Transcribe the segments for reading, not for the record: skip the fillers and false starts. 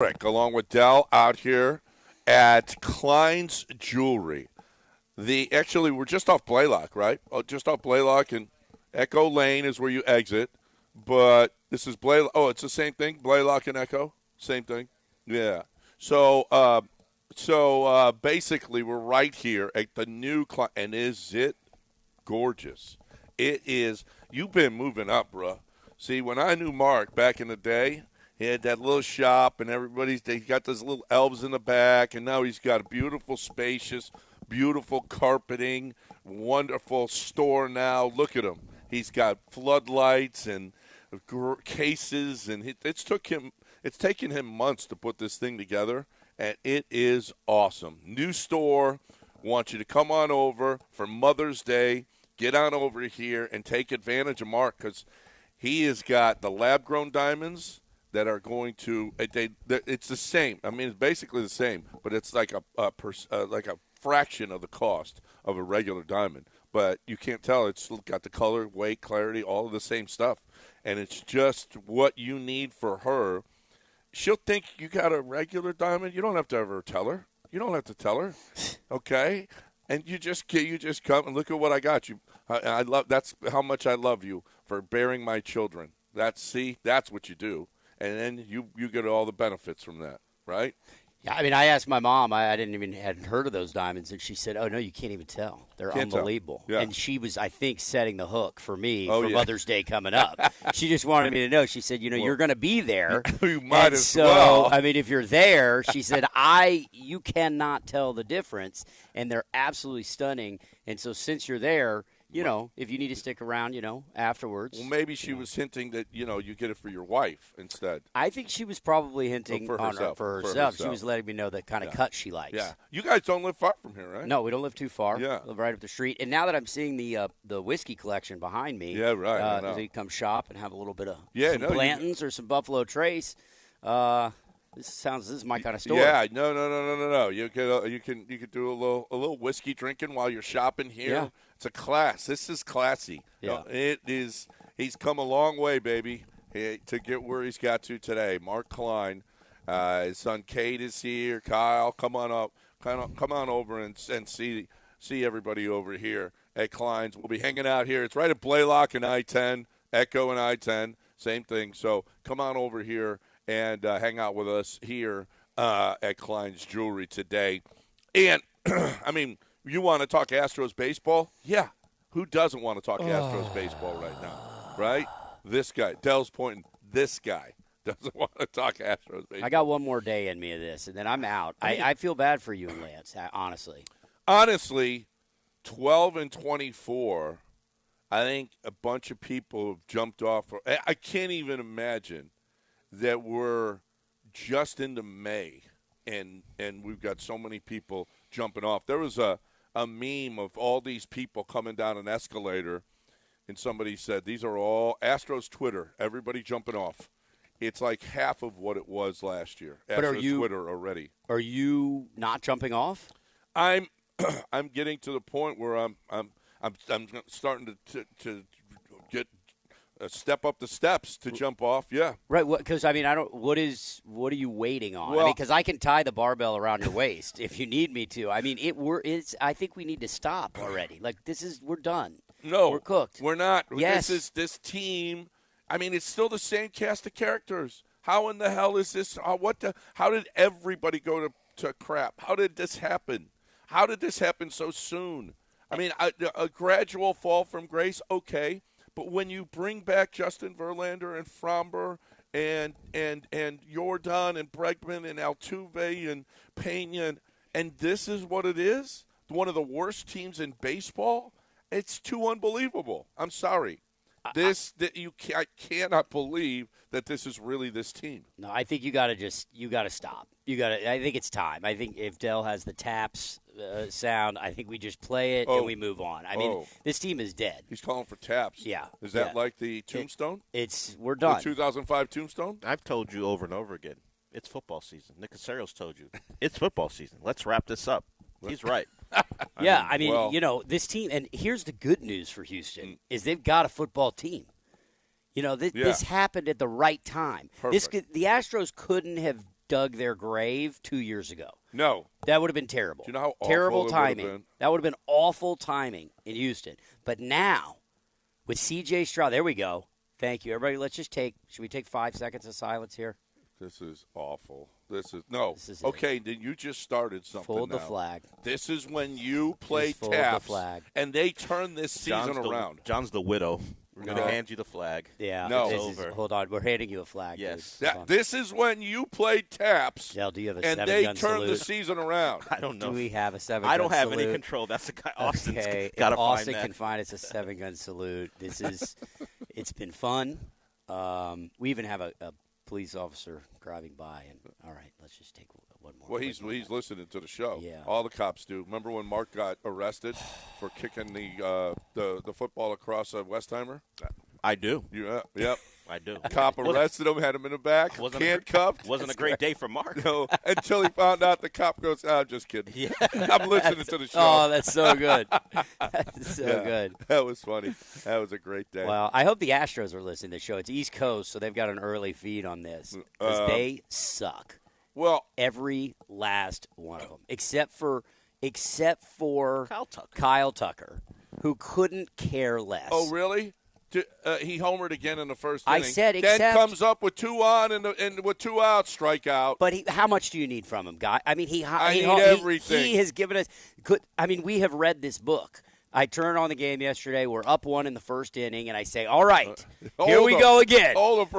Rick, along with Dell, out here at Klein's Jewelry. Actually, we're just off Blaylock, right? Oh, just off Blaylock, and Echo Lane is where you exit. But this is Blaylock. Oh, it's the same thing, Blaylock and Echo? Same thing? Yeah. So basically, we're right here at the new Klein. And is it gorgeous? It is. You've been moving up, bro. See, when I knew Mark back in the day, he had that little shop, and he got those little elves in the back, and now he's got a beautiful, spacious, beautiful carpeting, wonderful store now. Look at him. He's got floodlights and cases, and it's taken him months to put this thing together, and it is awesome. New store. Want you to come on over for Mother's Day. Get on over here and take advantage of Mark, because he has got the lab-grown diamonds that are going to it's the same. I mean, it's basically the same, but it's like a fraction of the cost of a regular diamond. But you can't tell. It's got the color, weight, clarity, all of the same stuff. And it's just what you need for her. She'll think you got a regular diamond. You don't have to ever tell her. You don't have to tell her, okay? And you just come and look at what I got you. That's how much I love you for bearing my children. That's what you do. And then you get all the benefits from that, right? Yeah, I mean, I asked my mom. I hadn't heard of those diamonds, and she said, "Oh no, you can't even tell. They're unbelievable." Yeah. And she was, I think, setting the hook for me for Mother's Day coming up. She just wanted me to know. She said, "You're going to be there. You might as well." well. I mean, if you're there, she said, you cannot tell the difference, and they're absolutely stunning. And so, since you're there, if you need to stick around, afterwards. Well, maybe she was hinting that, you get it for your wife instead. I think she was probably hinting for herself. She was letting me know the kind of cut she likes. Yeah. You guys don't live far from here, right? No, we don't live too far. Yeah. We live right up the street. And now that I'm seeing the whiskey collection behind me, yeah, right. so you come shop and have a little bit of some Blanton's or some Buffalo Trace. This is my kind of store. Yeah, no. You can do a little whiskey drinking while you're shopping here. Yeah. It's a class. This is classy. Yeah. It is. He's come a long way, baby, to get where he's got to today. Mark Klein, his son Kate is here. Kyle, come on up. Come on over and see everybody over here at Klein's. We'll be hanging out here. It's right at Blaylock and I-10, Echo and I-10, same thing. So come on over here and hang out with us here at Klein's Jewelry today. And, I mean, you want to talk Astros baseball? Yeah. Who doesn't want to talk Astros baseball right now, right? This guy. Dell's pointing. This guy doesn't want to talk Astros baseball. I got one more day in me of this, and then I'm out. I feel bad for you and Lance, honestly. Honestly, 12-24, I think a bunch of people have jumped off. I can't even imagine that we're just into May, and we've got so many people jumping off. There was a meme of all these people coming down an escalator, and somebody said, these are all Astros Twitter, everybody jumping off. It's like half of what it was last year. But Astros Twitter already. Are you not jumping off? I'm getting to the point where I'm starting to get step up the steps to jump off. Yeah, right. Because I mean, what are you waiting on? Well, because I can tie the barbell around your waist if you need me to. I mean, I think we need to stop already. Like we're done. No, we're cooked. We're not. Yes. This team. I mean, it's still the same cast of characters. How in the hell is this? How did everybody go to crap? How did this happen? How did this happen so soon? I mean, a gradual fall from grace, okay. But when you bring back Justin Verlander and Fromber and Jordan and Bregman and Altuve and Pena, and this is what it is, one of the worst teams in baseball, it's too unbelievable. I'm sorry. I cannot believe that this is really this team. No, I think you got to stop. I think it's time. I think if Dell has the taps sound, I think we just play it and we move on. I mean, this team is dead. He's calling for taps. Yeah. Is that like the tombstone? We're done. The 2005 tombstone? I've told you over and over again, it's football season. Nick Caserio's told you, it's football season. Let's wrap this up. He's right. I mean, this team, and here's the good news for Houston, is they've got a football team. This happened at the right time. Perfect. The Astros couldn't have dug their grave 2 years ago. No. That would have been terrible. Do you know how awful terrible it would timing. have been? That would have been awful timing in Houston. But now, with C.J. Stroud, there we go. Thank you, everybody. Should we take 5 seconds of silence here? This is awful. This is it. Then you just started something. Fold now. the flag. This is when you play Just fold the taps, flag. and they turn this season around. John's the widow. We're going to hand you the flag. Yeah. No. This is, hold on. We're handing you a flag. Yes. Dude. This is when you play taps, Del, do you have a and 7-gun they salute? turn the season around. I don't know. Do we have a 7-gun I don't have salute? any control. That's the guy. Austin's Okay. got to If find Austin that. can find it's a 7-gun salute. It's been fun. We even have a police officer driving by, and all right, let's just take one more. Well, he's listening to the show. Yeah. All the cops do. Remember when Mark got arrested for kicking the football across Westheimer? I do. Yep. I do. Cop arrested him, had him in the back, handcuffed. Wasn't a great day for Mark. No, until he found out the cop goes, I'm just kidding. Yeah. I'm listening to the show. Oh, that's so good. That's so good. That was funny. That was a great day. Well, I hope the Astros are listening to the show. It's East Coast, so they've got an early feed on this because they suck. Well, every last one of them, except for Kyle Tucker, who couldn't care less. oh, really? He homered again in the first I inning. said then except- comes up with 2 on and with 2 outs, strikeout. But how much do you need from him, guy? I mean, I need everything. He has given us. We have read this book. I turned on the game yesterday. We're up 1 in the first inning, and I say, "All right, here we go again.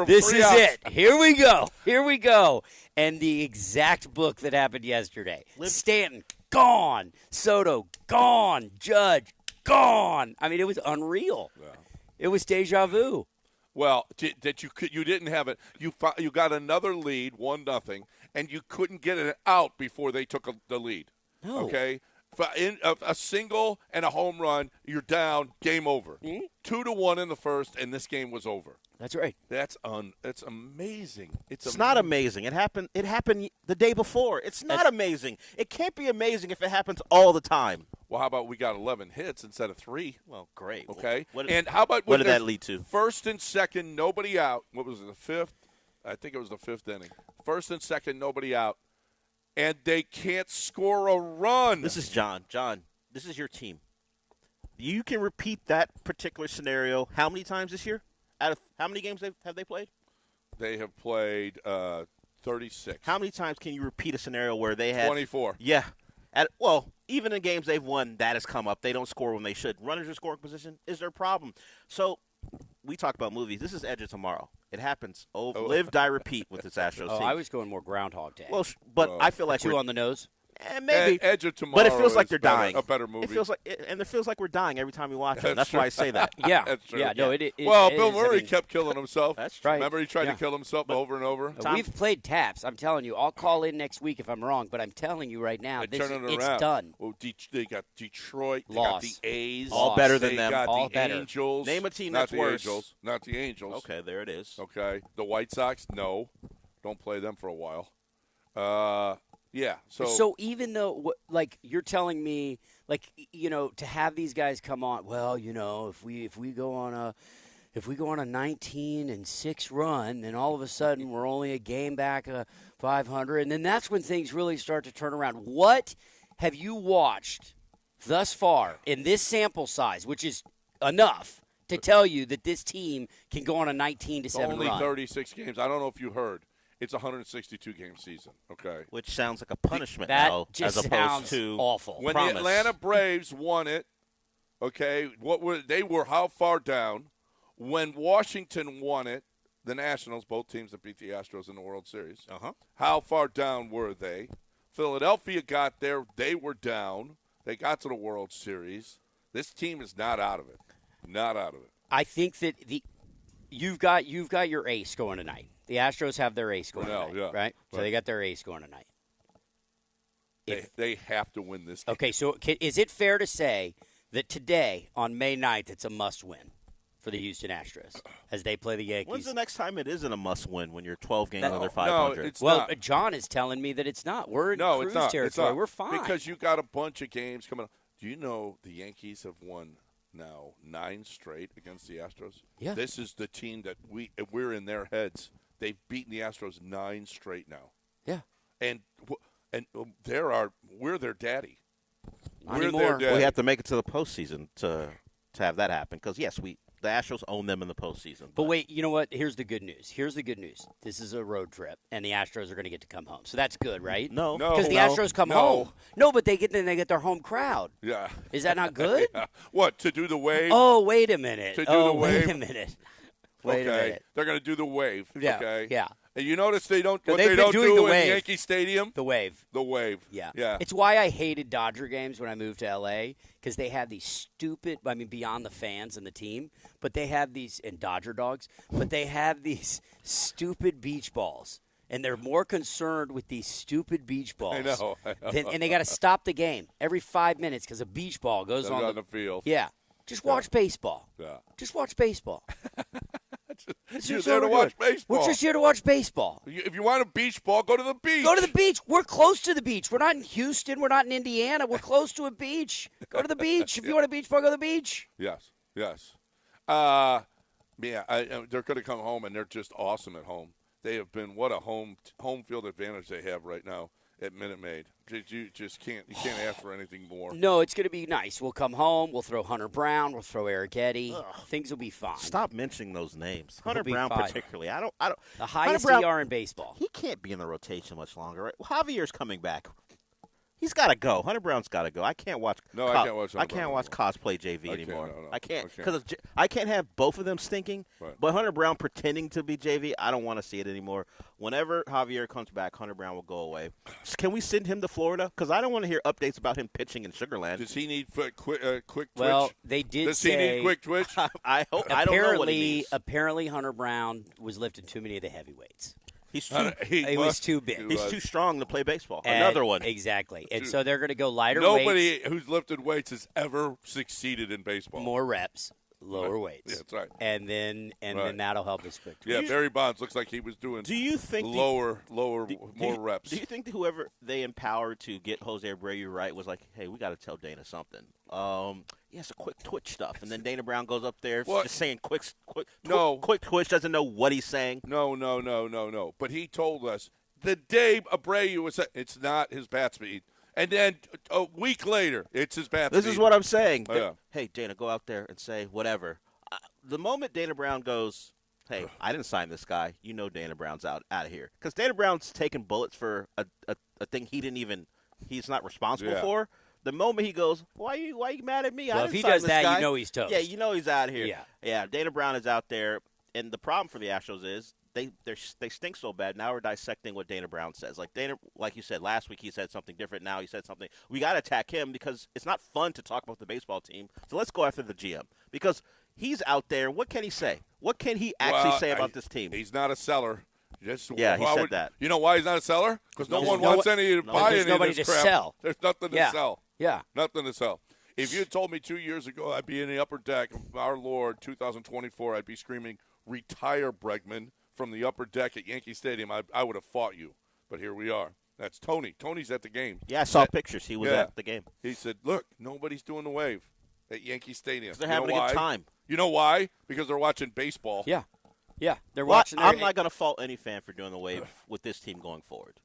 This is it. Here we go." And the exact book that happened yesterday: Stanton gone, Soto gone, Judge gone. I mean, it was unreal. Yeah. It was deja vu. Well, that you didn't have it. You got another lead, 1-0, and you couldn't get it out before they took the lead. No. Okay. A single and a home run, you're down. Game over. 2-1 in the first, and this game was over. That's right. That's amazing. It's not amazing. It happened the day before. It's not amazing. It can't be amazing if it happens all the time. Well, how about we got 11 hits instead of 3? Well, great. Okay. What how about what did that lead to? First and second, nobody out. What was it, the 5th? I think it was the 5th inning. First and second, nobody out. And they can't score a run. This is John. John, this is your team. You can repeat that particular scenario how many times this year? Out of how many games have they played? They have played 36. How many times can you repeat a scenario where they had 24. Yeah. Even in games they've won, that has come up. They don't score when they should. Runners in scoring position is their problem. So we talk about movies. This is Edge of Tomorrow. It happens. Live, die, repeat with this Astros team. I was going more Groundhog Day. Well, but I feel like 2 on the nose. Maybe Edge of Tomorrow, but it feels like they're dying. A better movie. It feels like, and it feels like we're dying every time we watch it. That's why I say that. Yeah, That's true. yeah. No, it well, it Bill is. Murray kept killing himself. That's true. Remember, he tried to kill himself over and over. We've played taps. I'm telling you. I'll call in next week if I'm wrong, but I'm telling you right now, It's it's done. Well, they got Detroit. They Loss. got the A's. All better than they them. Got All the better. Angels. Name a team not that's the worse. Angels. Not the Angels. Okay, there it is. Okay. The White Sox, no. Don't play them for a while. Yeah. So even though, you're telling me, to have these guys come on, if we go on a 19-6 run, then all of a sudden we're only a game back of 500, and then that's when things really start to turn around. What have you watched thus far in this sample size, which is enough to tell you that this team can go on a 19-7 run? Only 36 games. I don't know if you heard. It's a 162-game season, okay? Which sounds like a punishment That now, just as opposed sounds to awful. When promise. the Atlanta Braves won it, okay, they were how far down? When Washington won it, the Nationals, both teams that beat the Astros in the World Series, how far down were they? Philadelphia got there. They were down. They got to the World Series. This team is not out of it. Not out of it. I think that you've got your ace going tonight. The Astros have their ace going tonight, yeah. right? So they got their ace going tonight. They have to win this game. Okay, so is it fair to say that today, on May 9th, it's a must-win for the Houston Astros as they play the Yankees? When's the next time it isn't a must-win when you're 12 games under No, 500? it's well, not. John is telling me that it's not. We're in cruise it's not. territory. It's not. We're fine. Because you got a bunch of games coming up. Do you know the Yankees have won now 9 straight against the Astros? Yeah. This is the team that we're in their heads. They've beaten the Astros 9 straight now. Yeah. And we're their daddy. Not We're anymore. their daddy. We have to make it to the postseason to have that happen because, yes, the Astros own them in the postseason. But wait, you know what? Here's the good news. This is a road trip, and the Astros are going to get to come home. So that's good, right? No. Because the Astros come home. No, but they get their home crowd. Yeah. Is that not good? Yeah. What, to do the wave? Oh, wait a minute. To do the wave? Wait a minute. Wait a minute. They're going to do the wave. Yeah. Okay. Yeah. And you notice they don't No, what they've they been don't doing do the in wave. Yankee Stadium? The wave. The wave. Yeah. Yeah. It's why I hated Dodger games when I moved to L.A. because they have these stupid, beyond the fans and the team, but they have these, and Dodger dogs, but they have these stupid beach balls. And they're more concerned with these stupid beach balls. I know. And they got to stop the game every 5 minutes because a beach ball goes on the field. Yeah. Just watch baseball. Yeah. Just watch baseball. You're there to watch baseball. We're just here to watch baseball. If you want a beach ball, go to the beach. Go to the beach. We're close to the beach. We're not in Houston. We're not in Indiana. We're close to a beach. Go to the beach. If you want a beach ball, go to the beach. Yes. They're going to come home, and they're just awesome at home. They have been what a home field advantage they have right now at Minute Maid. You just can't ask for anything more. No, it's going to be nice. We'll come home. We'll throw Hunter Brown. We'll throw Eric Eddy. Things will be fine. Stop mentioning those names. Hunter Brown fine. particularly. I don't. The highest Hunter Brown, ER in baseball. He can't be in the rotation much longer. Right? Javier's coming back. He's got to go. Hunter Brown's got to go. I can't watch. I can't watch. I can't watch cosplay JV anymore. No. I can't because I can't have both of them stinking. Right. But Hunter Brown pretending to be JV, I don't want to see it anymore. Whenever Javier comes back, Hunter Brown will go away. Can we send him to Florida? Because I don't want to hear updates about him pitching in Sugarland. Does he need quick twitch? Well, they did Does say. he need quick twitch? I hope. I don't know what he needs. Apparently, Hunter Brown was lifting too many of the heavyweights. He's too. He was too big. He's too strong to play baseball. And Another one. Exactly. And so they're going to go lighter Nobody weights. who's lifted weights has ever succeeded in baseball. More reps, lower weights. Yeah, that's right. And then that'll help us quick. Yeah, Barry Bonds looks like he was doing more reps. Do you think that whoever they empowered to get Jose Abreu right was like, hey, we got to tell Dana something? Yes, a quick twitch stuff. And then Dana Brown goes up there just saying quick twitch, doesn't know what he's saying. No. But he told us the day Abreu was it's not his bat speed. And then a week later, it's his bat speed. This is what I'm saying. Oh, yeah. Hey, Dana, go out there and say whatever. The moment Dana Brown goes, hey, I didn't sign this guy, you know Dana Brown's out of here. Because Dana Brown's taking bullets for a thing he's not responsible for. The moment he goes, why are you mad at me? Well, I if didn't he sign does this that, guy. you know he's toast. Yeah, you know he's out of here. Yeah. Dana Brown is out there, and the problem for the Astros is they stink so bad. Now we're dissecting what Dana Brown says. Like you said last week, he said something different. Now he said something. We got to attack him because it's not fun to talk about the baseball team. So let's go after the GM because he's out there. What can he say? What can he actually say about this team? He's not a seller. He said that. You know why he's not a seller? Because no one wants any to buy any of this crap. Sell. There's nothing to sell. Yeah. Nothing to sell. If you had told me 2 years ago I'd be in the upper deck of our Lord 2024, I'd be screaming, retire Bregman from the upper deck at Yankee Stadium, I would have fought you. But here we are. That's Tony. Tony's at the game. Yeah, I saw pictures. He was at the game. He said, look, nobody's doing the wave at Yankee Stadium. They're having a good time. You know why? Because they're watching baseball. Yeah. Yeah, they're watching. I'm not going to fault any fan for doing the wave with this team going forward.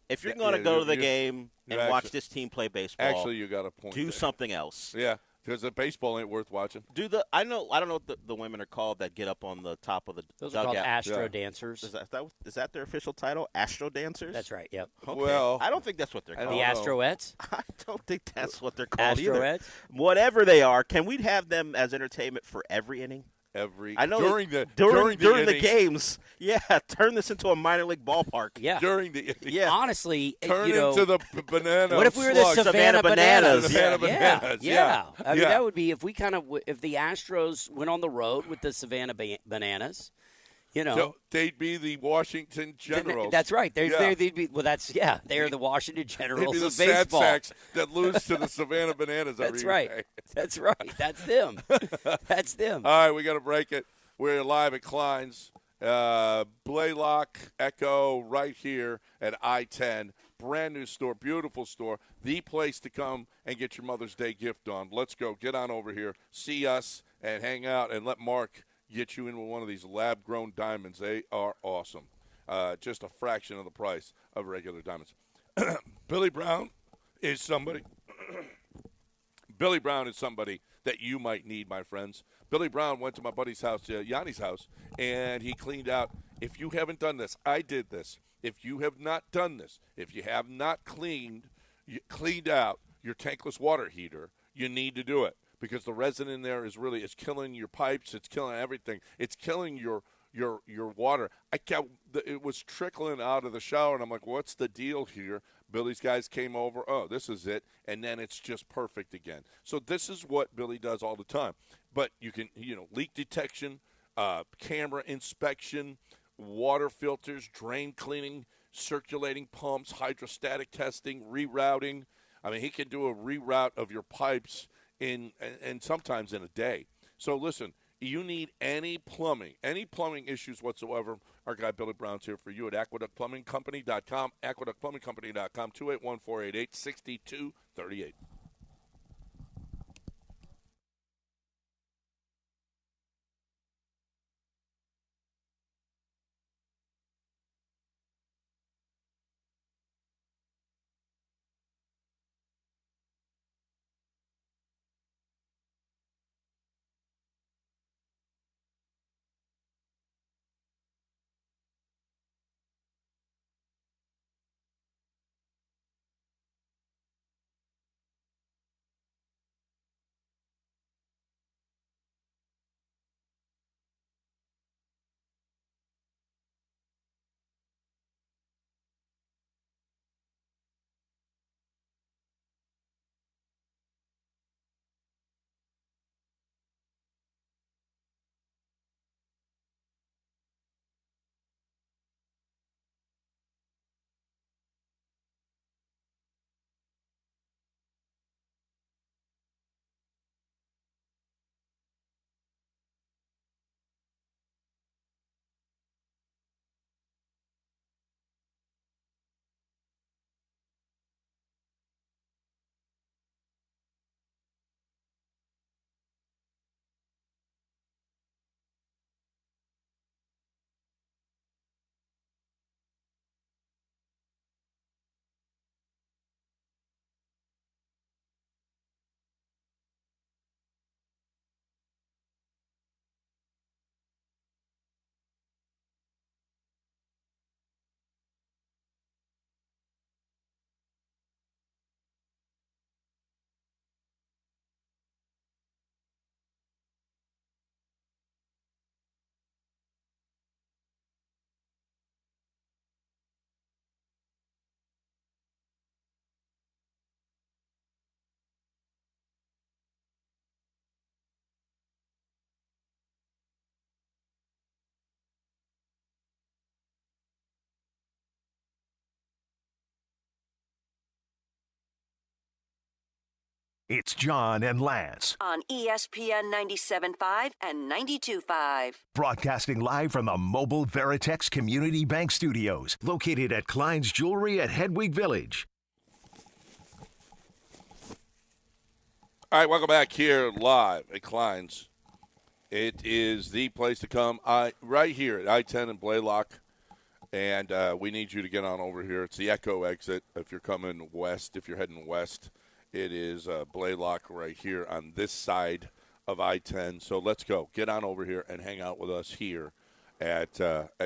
If you're going to go to the game and watch this team play baseball, actually, you got a point. Do something else. Yeah, because the baseball ain't worth watching. I don't know what the women are called that get up on the top of the Those dugout. are called Astro Dancers. Is that their official title? Astro Dancers? That's right. Yep. Okay. Well, I don't think that's what they're called. The Astroettes. I don't think that's what they're called either. Astroettes. Whatever they are, can we have them as entertainment for every inning? I know during the games, turn this into a minor league ballpark. Yeah, during the honestly, turn into the banana. What if we were the Savannah Bananas? Savannah Bananas. Yeah. I mean, that would be if the Astros went on the road with the Savannah Bananas. So they'd be the Washington Generals. That's right. They'd be. Well, they are the Washington Generals they'd be of the baseball. Sad sacks that lose to the Savannah Bananas every That's right. day. That's right. That's them. That's them. All right, we got to break it. We're live at Klein's. Blaylock Echo right here at I-10. Brand new store, beautiful store. The place to come and get your Mother's Day gift on. Let's go. Get on over here. See us and hang out and let Mark get you in with one of these lab-grown diamonds. They are awesome. just a fraction of the price of regular diamonds. Billy Brown is somebody. Billy Brown is somebody that you might need, my friends. Billy Brown went to my buddy's house, Yanni's house, and he cleaned out. If you haven't done this, I did this. If you have not done this, if you have not cleaned out your tankless water heater, you need to do it because the resin in there is killing your pipes. It's killing everything. It's killing your water. It was trickling out of the shower, and I'm like, what's the deal here? Billy's guys came over. Oh, this is it. And then it's just perfect again. So this is what Billy does all the time. But you can, leak detection, camera inspection, water filters, drain cleaning, circulating pumps, hydrostatic testing, rerouting. I mean, he can do a reroute of your pipes and sometimes in a day. So listen, you need any plumbing issues whatsoever, our guy Billy Brown's here for you at aqueductplumbingcompany.com, aqueductplumbingcompany.com, 281-488-6238. It's John and Lance on ESPN 97.5 and 92.5. Broadcasting live from the Mobile Veritex Community Bank Studios, located at Klein's Jewelry at Hedwig Village. All right, welcome back here live at Klein's. It is the place to come right here at I-10 and Blaylock, and we need you to get on over here. It's the Echo exit if you're coming west, if you're heading west. It is Blaylock right here on this side of I-10. So let's go. Get on over here and hang out with us here at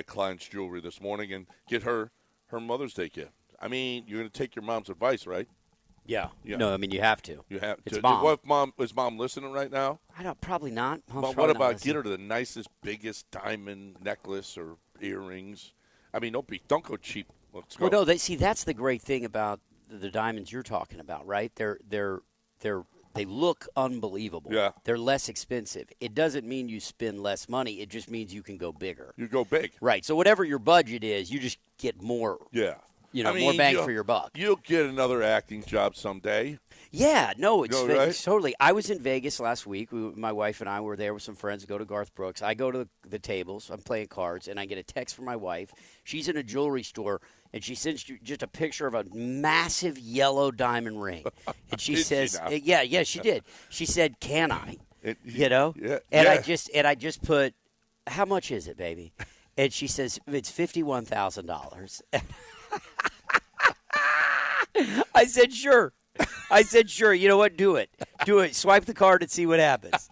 Klein's Jewelry this morning and get her Mother's Day gift. I mean, you're going to take your mom's advice, right? Yeah. No, I mean, you have to. You have it's to. Mom. Is mom listening right now? Probably not. But what about get her the nicest, biggest diamond necklace or earrings? I mean, don't go cheap. Let's go. Well, no, that's the great thing about the diamonds you're talking about, right? They look unbelievable. Yeah. They're less expensive. It doesn't mean you spend less money. It just means you can go bigger. You go big. Right. So whatever your budget is, you just get more. Yeah. More bang for your buck. You'll get another acting job someday. Yeah, no, it's right? totally. I was in Vegas last week. My wife and I were there with some friends to go to Garth Brooks. I go to the tables. I'm playing cards, and I get a text from my wife. She's in a jewelry store, and she sends you just a picture of a massive yellow diamond ring. And she says, yeah, she did. She said, "Can I?" Yeah. And I just put, "How much is it, baby?" And she says, it's $51,000. I said, sure. You know what? Do it. Swipe the card and see what happens.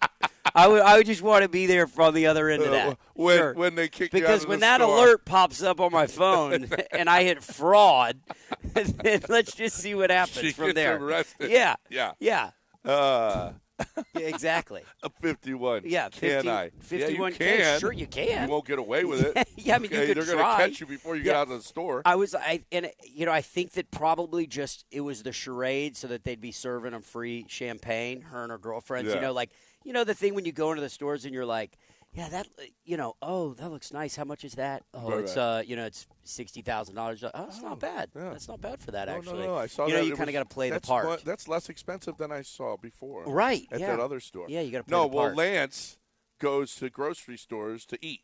I would just want to be there from the other end of that. When they kick you out of Because when the that store. alert pops up on my phone and I hit fraud, then let's just see what happens from there. Arrested. Yeah. Yeah, exactly. A 51. Yeah, 51. Yeah, you can. Sure, you can. You won't get away with it. Yeah, I mean, you could They're try. going to catch you before you get out of the store. I think that probably just it was the charade so that they'd be serving them free champagne, her and her girlfriends. Yeah. The thing when you go into the stores and you're like, yeah, that, that looks nice. How much is that? Oh, Right, it's it's $60,000. Oh, it's not bad. Yeah. That's not bad for that, actually. No, I saw that. You kind of got to play the part. That's less expensive than I saw before. Right. At that other store. Yeah, you got to play the part. Lance goes to grocery stores to eat.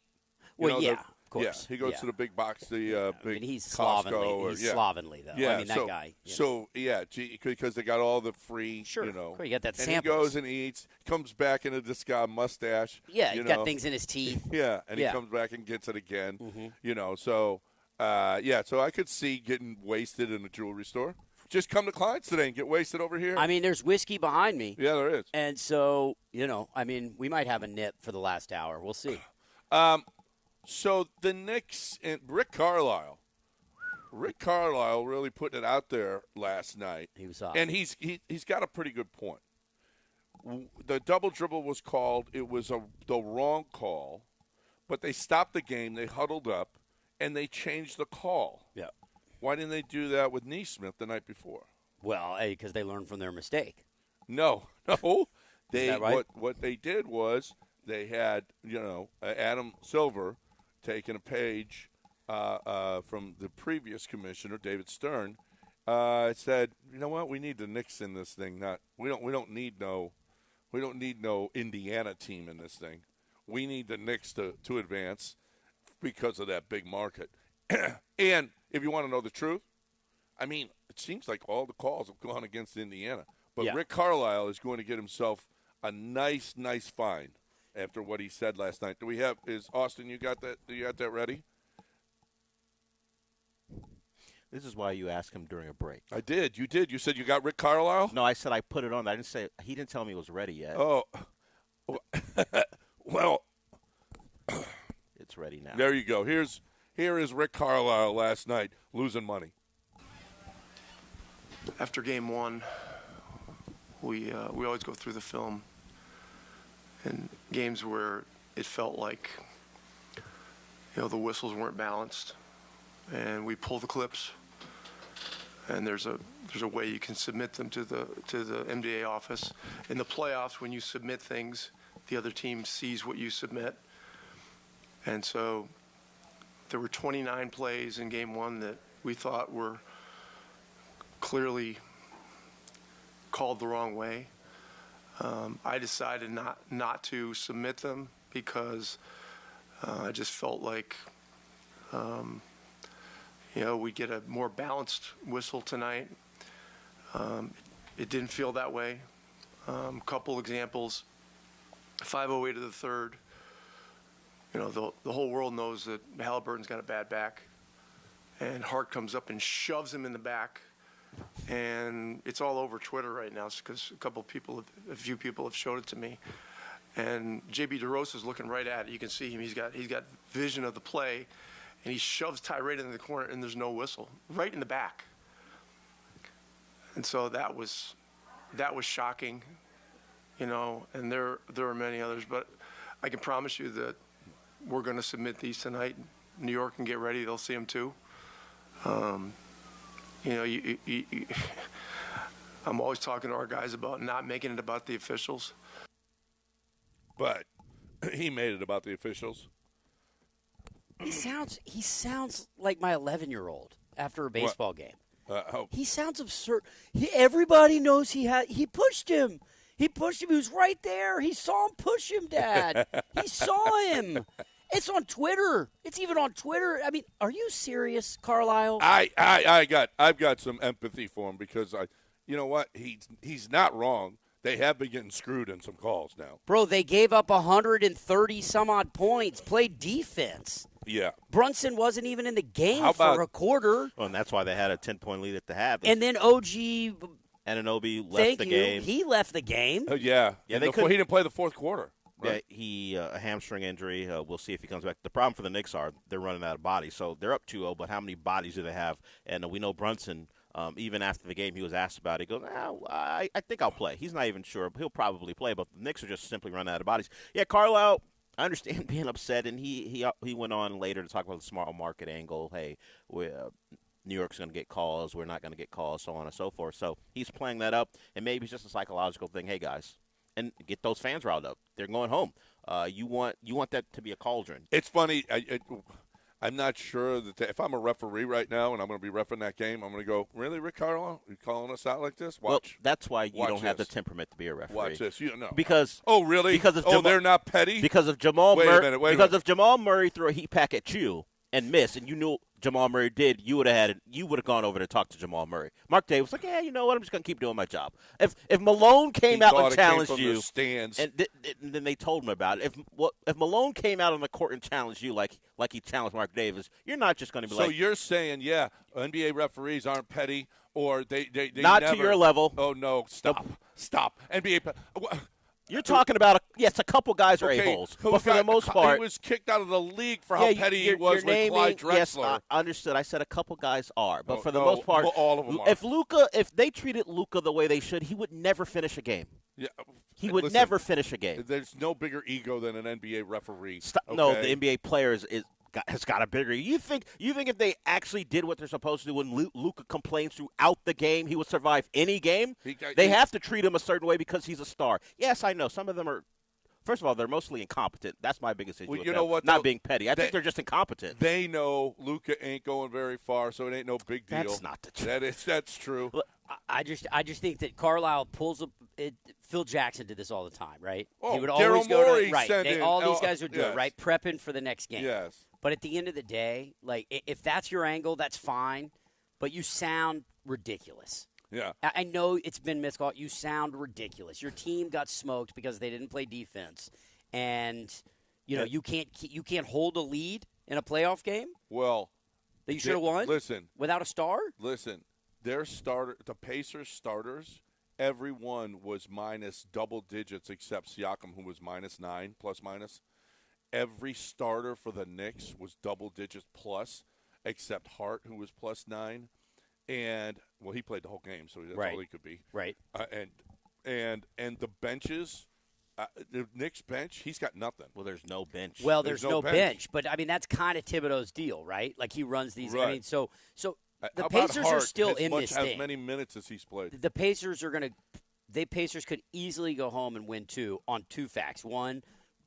Of course. Yeah, he goes to the big box, big he's Costco. slovenly. He's slovenly, though. Yeah, I mean, that guy. Because they got all the free, Sure. you got that and samples. he goes and eats, comes back into this guy mustache. Yeah, he's got things in his teeth. Yeah, and he comes back and gets it again. Mm-hmm. So I could see getting wasted in a jewelry store. Just come to Klein's today and get wasted over here. I mean, there's whiskey behind me. Yeah, there is. And so, we might have a nip for the last hour. We'll see. So the Knicks and Rick Carlisle really putting it out there last night. He was up. And he's got a pretty good point. The double dribble was called. It was the wrong call, but they stopped the game. They huddled up, and they changed the call. Yeah. Why didn't they do that with Neesmith the night before? Well, because they learned from their mistake. No. Is that right? What they did was they had Adam Silver taking a page from the previous commissioner, David Stern, said, you know what, we need the Knicks in this thing. We don't need no Indiana team in this thing. We need the Knicks to advance because of that big market. And if you want to know the truth, I mean, it seems like all the calls have gone against Indiana. But Rick Carlisle is going to get himself a nice fine after what he said last night. Is Austin, you got that ready? This is why you asked him during a break. I did. You did. You said you got Rick Carlisle? No, I said I put it on. I didn't say – he didn't tell me it was ready yet. Oh. Well. It's ready now. There you go. Here is Rick Carlisle last night losing money. After game one, we always go through the film. And games where it felt like, the whistles weren't balanced, and we pull the clips, and there's a way you can submit them to the MDA office. In the playoffs, when you submit things, the other team sees what you submit, and so there were 29 plays in game one that we thought were clearly called the wrong way. I decided not to submit them because I just felt like, we'd get a more balanced whistle tonight. It didn't feel that way. Couple examples, 5:08 of the third. The whole world knows that Halliburton's got a bad back, and Hart comes up and shoves him in the back. And it's all over Twitter right now because a few people have showed it to me. And JB DeRosa's looking right at it. You can see him. He's got vision of the play, and he shoves Ty right into the corner, and there's no whistle, right in the back. And so that was shocking, And there are many others, but I can promise you that we're going to submit these tonight. New York can get ready; they'll see them too. I'm always talking to our guys about not making it about the officials. But he made it about the officials. He sounds like my 11-year-old after a baseball game. He sounds absurd. Everybody knows he pushed him. He pushed him. He was right there. He saw him push him, Dad. He saw him. It's on Twitter. It's even on Twitter. I mean, are you serious, Carlisle? I've got some empathy for him because you know what? He's not wrong. They have been getting screwed in some calls now. Bro, they gave up 130 some odd points. Played defense. Yeah. Brunson wasn't even in the game for a quarter. Well, and that's why they had a 10-point lead at the half. And then OG Anunoby left the game. He left the game. Oh, yeah. Yeah, he didn't play the fourth quarter. Right? Yeah, he a hamstring injury. We'll see if he comes back. The problem for the Knicks are they're running out of bodies. So they're up 2-0, but how many bodies do they have? And we know Brunson, even after the game, he was asked about it. He goes, I think I'll play. He's not even sure. He'll probably play, but the Knicks are just simply running out of bodies. Yeah, Carlisle, I understand being upset, and he went on later to talk about the small market angle. Hey, New York's going to get calls. We're not going to get calls, so on and so forth. So he's playing that up, and maybe it's just a psychological thing. Hey, guys. And get those fans riled up. They're going home. You want that to be a cauldron. It's funny. I'm not sure that if I'm a referee right now and I'm going to be reffing that game, I'm going to go, really, Rick Carlisle? Are you calling us out like this? Watch. Well, that's why you don't have the this. temperament to be a referee. Watch this. You know. Because really? Because of they're not petty? Because of Jamal Murray. Wait a minute. If Jamal Murray threw a heat pack at you and missed, and you knew Jamal Murray did, you would have gone over to talk to Jamal Murray. Mark Davis was like, yeah, you know what? I'm just going to keep doing my job. If Malone came out and challenged you, and then they told him about it. If Malone came out on the court and challenged you like he challenged Mark Davis, you're not just going to be So you're saying, yeah, NBA referees aren't petty, or they not never, to your level. Oh no, stop. NBA. You're talking about a couple guys are a-holes, but for the most part, he was kicked out of the league for how petty he was with Clyde Drexler. Yes, I understood. I said a couple guys are, but for the most part, all of them are. If they treated Luka the way they should, he would never finish a game. Yeah, he would never finish a game. There's no bigger ego than an NBA referee. Okay? No, the NBA players has got a bigger. You think if they actually did what they're supposed to do when Luka complains throughout the game, he would survive any game? They have to treat him a certain way because he's a star. Yes, I know. Some of them are. First of all, they're mostly incompetent. That's my biggest issue. Well, you know what? Not being petty. I think they're just incompetent. They know Luka ain't going very far, so it ain't no big deal. That's not the truth. That's true. Look, I just think that Carlisle pulls up. Phil Jackson did this all the time, right? Oh, he would always Daryl go Morey to right. All these guys would do it, yes. right? Prepping for the next game. Yes. But at the end of the day, like if that's your angle, that's fine. But you sound ridiculous. Yeah. I know it's been miscalled. You sound ridiculous. Your team got smoked because they didn't play defense, and you can't hold a lead in a playoff game. Well, that you should have won. Listen, without a star. Listen, the Pacers starters, everyone was minus double digits except Siakam, who was -9 plus minus. Every starter for the Knicks was double digits plus, except Hart, who was +9. And he played the whole game, so that's all he could be. Right. And the benches, the Knicks bench, he's got nothing. Well, there's no bench. Well, there's no bench, but I mean that's kind of Thibodeau's deal, right? Like he runs these. Right. I mean, so the How Pacers about Hart are still in this as thing. many minutes as he's played. The Pacers are going to. Pacers could easily go home and win on two facts. One,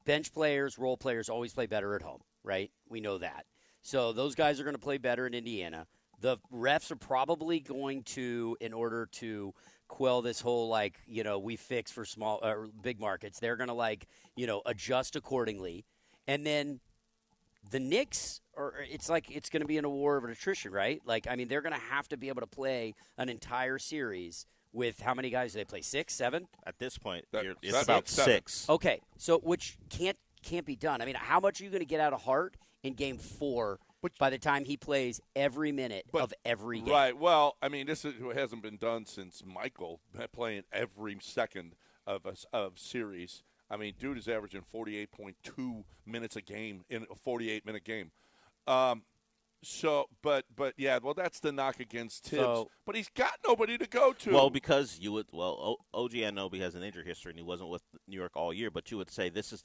bench players, role players always play better at home, right? We know that. So those guys are going to play better in Indiana. The refs are probably going to, in order to quell this whole we fix for small or big markets, they're going to adjust accordingly. And then the Knicks it's going to be in a war of attrition, right? They're going to have to be able to play an entire series with how many guys do they play? 6, 7? At this point, it's seven. about 6. Okay, so which can't be done. I mean, how much are you going to get out of Hart in Game 4 by the time he plays every minute of every game? Right. Well, I mean, this hasn't been done since Michael playing every second of series. I mean, dude is averaging 48.2 minutes a game in a 48-minute game. That's the knock against Tibbs. But he's got nobody to go to. Well, because OG Anunoby has an injury history and he wasn't with New York all year. But you would say this is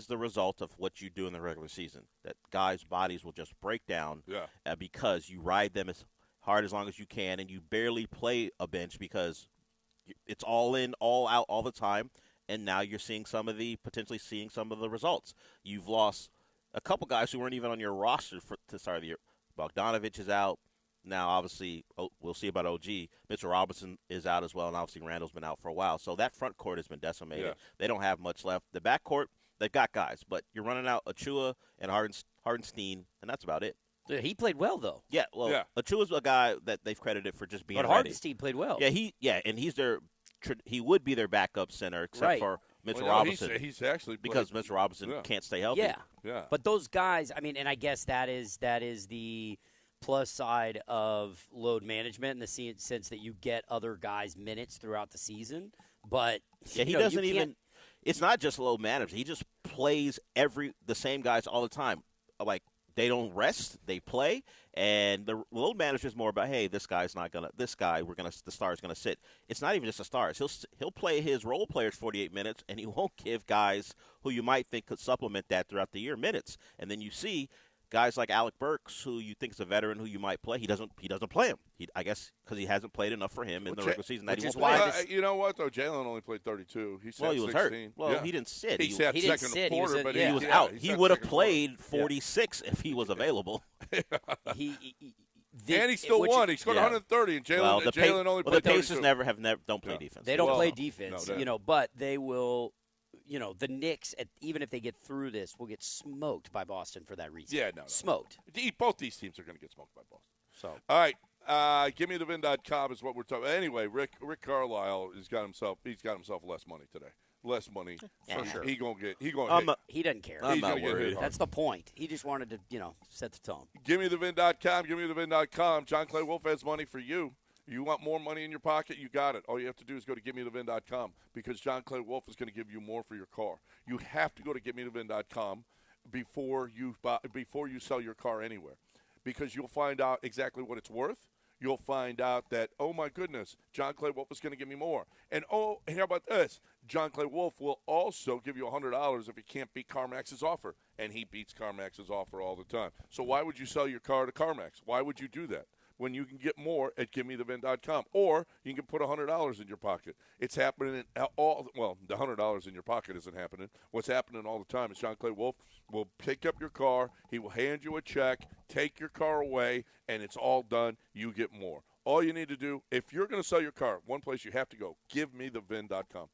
the result of what you do in the regular season. That guys' bodies will just break down because you ride them as hard as long as you can, and you barely play a bench because it's all in, all out, all the time. And now you're potentially seeing some of the results. You've lost a couple guys who weren't even on your roster to the start of the year. Bogdanovich is out. Now, obviously, we'll see about OG. Mitchell Robinson is out as well, and obviously Randall's been out for a while. So that front court has been decimated. Yeah. They don't have much left. The back court, they've got guys, but you're running out Achua and Hardenstein, and that's about it. He played well, though. Yeah, Achua's a guy that they've credited for just being ready. But Hardenstein played well. Yeah, and he would be their backup center except for Mitchell Robinson. He's actually played. Because Mitchell Robinson can't stay healthy. Yeah. But those guys, I mean, and I guess that is the plus side of load management in the sense that you get other guys minutes throughout the season. But he doesn't even. It's not just load management. He just plays the same guys all the time. Like, they don't rest, they play, and the load management is more about, hey, the star's gonna sit. It's not even just the stars. He'll play his role players 48 minutes, and he won't give guys who you might think could supplement that throughout the year minutes. And then you see guys like Alec Burks, who you think is a veteran who you might play, he doesn't play him. I guess because he hasn't played enough for him in the regular season that he won't play. You know what, though? Jalen only played 32. He sat he was 16. hurt. Well, he didn't sit. He sat second quarter, but he was out. He would have played 46 if he was available. And he still won. He scored 130, and Jalen only played 32. The Pacers don't play defense. They don't play defense, but they will. The Knicks, even if they get through this, will get smoked by Boston for that reason. Yeah, no. Smoked. Both these teams are going to get smoked by Boston. So, all right, GimmeTheVin.com is what we're talking about. Anyway, Rick Carlisle has got himself less money today. Less money. For sure. He doesn't care. I'm not worried. That's the point. He just wanted to, set the tone. GimmeTheVin.com. John Clay Wolf has money for you. You want more money in your pocket? You got it. All you have to do is go to GimmeTheVin.com because John Clay Wolf is going to give you more for your car. You have to go to GimmeTheVin.com before you sell your car anywhere because you'll find out exactly what it's worth. You'll find out that, oh, my goodness, John Clay Wolf is going to give me more. And, how about this? John Clay Wolf will also give you $100 if he can't beat CarMax's offer. And he beats CarMax's offer all the time. So why would you sell your car to CarMax? Why would you do that? When you can get more at GimmeTheVin.com. Or you can put $100 in your pocket. It's happening the $100 in your pocket isn't happening. What's happening all the time is John Clay Wolf will pick up your car. He will hand you a check, take your car away, and it's all done. You get more. All you need to do, if you're going to sell your car, one place you have to go, GiveMeTheVin.com.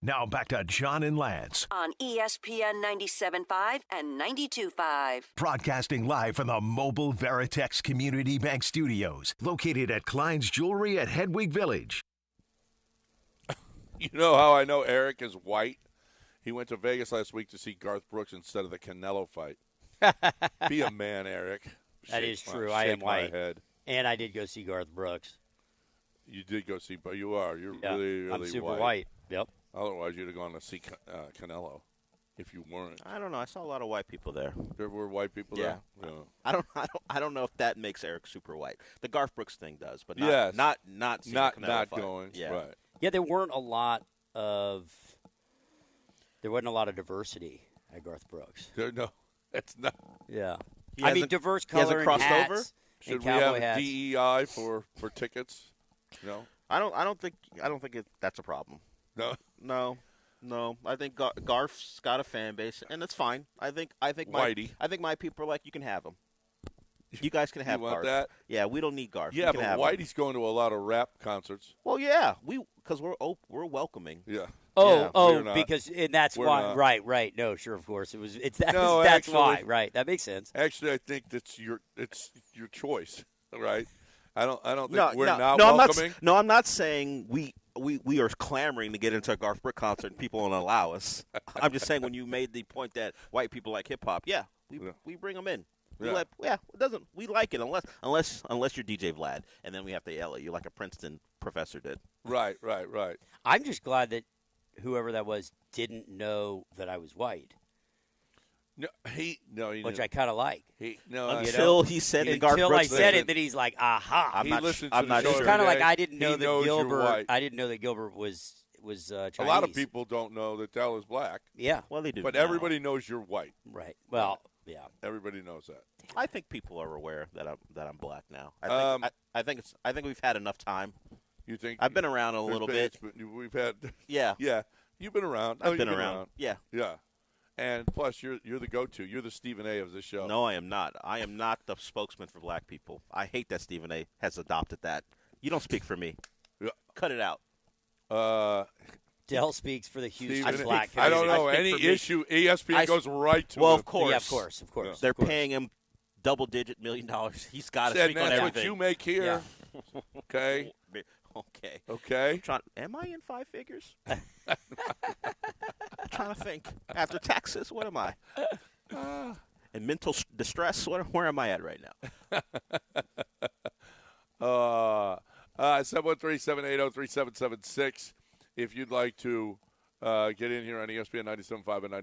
Now back to John and Lance. On ESPN 97.5 and 92.5. Broadcasting live from the Mobile Veritex Community Bank Studios, located at Klein's Jewelry at Hedwig Village. You know how I know Eric is white? He went to Vegas last week to see Garth Brooks instead of the Canelo fight. Be a man, Eric. That is true. I am white. And I did go see Garth Brooks. You did go see, but you are. You're really, really I'm super white. Yep. Otherwise, you'd have gone to see Canelo. if you weren't. I don't know. I saw a lot of white people there. There were white people Yeah. there. I don't know if that makes Eric super white. The Garth Brooks thing does, but Yes. not Not going. Yeah. Right. Yeah, there wasn't a lot of diversity at Garth Brooks. No, it's not. Yeah. He I mean, hasn't- diverse he hasn't color and crossed hats over? Should and we have cowboy hats. DEI for tickets? No. I don't think that's a problem. No. No. I think Garth's got a fan base, and that's fine. I think Whitey. my people are like, you can have him. You guys can have You want Garth. that? Yeah, we don't need Garth. Yeah, we can but have him. Whitey's going to a lot of rap concerts. Well, yeah, because we're welcoming. Yeah. Oh, we're not. because and that's We're why. not. Right. No, sure, of course. That's actually- why. Right. That makes sense. Actually, I think it's your choice, right? I don't think No, we're no, not no, welcoming. I'm not saying we are clamoring to get into a Garth Brooks concert and people won't allow us. I'm just saying when you made the point that white people like hip hop, we bring them in. We like it unless you're DJ Vlad, and then we have to yell at you like a Princeton professor did. Right. I'm just glad that whoever that was didn't know that I was white, He which I kind of like. Until he said the Garth Until I Brooks said thing. it, that he's like, aha. I'm He not listened I'm to the not show It's sure. kind of every like day. I didn't know He that knows you're Gilbert. white. I didn't know that Gilbert was Chinese. A lot of people don't know that Dell is black, Yeah. Well, they do. but now. everybody knows you're white. Right. Well. Yeah. Everybody knows that. I think people are aware that I'm black now. I think we've had enough time. You think? I've been around a there's little been- bit. We've had. Yeah. Yeah. You've been around. I've been around. Yeah. Yeah. And plus, you're the go-to. You're the Stephen A. of this show. No, I am not. I am not the spokesman for black people. I hate that Stephen A. has adopted that. You don't speak for me. Yeah. Cut it out. Dell speaks for the Houston Stephen A. black I don't community. know I speak any for me. issue. ESPN goes right to Well, him. of course. Yeah, of course. They're of course. paying him double-digit $1 million. He's got to And speak on that's everything. what you make here. Okay. Okay. Okay. Am I in five figures? I'm trying to think. After taxes, what am I? In mental distress, where am I at right now? 713-780-3776. If you'd like to get in here on ESPN 97.5 and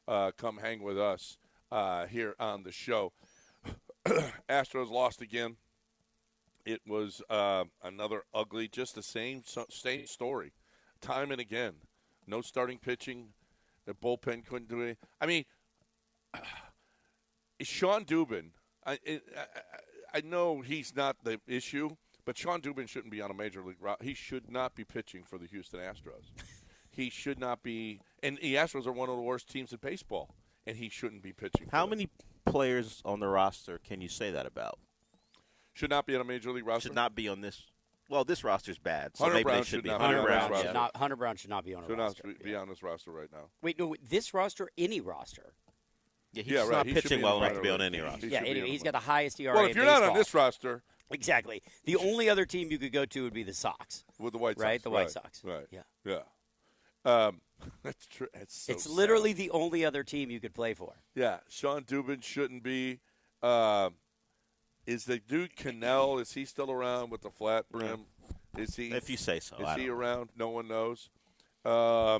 92.5, come hang with us here on the show. Astros lost again. It was another ugly, just the same story, time and again. No starting pitching. The bullpen couldn't do anything. I mean, Sean Dubin, I know he's not the issue, but Sean Dubin shouldn't be on a major league roster. He should not be pitching for the Houston Astros. He should not be – and the Astros are one of the worst teams in baseball, and he shouldn't be pitching for How them. many players on the roster can you say that about? Should not be on a major league roster? Should not be on this. Well, this roster's bad, so Hunter maybe Brown they should should be. not be Hunter on this Brown, roster. yeah. Hunter Brown should not be on a Should roster. not be on this roster right now. Wait, no, this roster, any roster. Yeah, he's Yeah, right. not He should pitching be well on the enough to be on minor any league. roster. He Yeah, should be anyway, on he's the got the highest ERA Well, in if you're not on baseball. this roster Exactly. The only other team you could go to would be the Sox. with the White Sox. Right, the White Sox. Right. Yeah. Yeah. That's true. It's literally the only other team you could play for. Yeah, Sean Dubin shouldn't be. Is the dude Cannell, is he still around with the flat brim? Is he? If you say so. Is I he don't know. around? No one knows.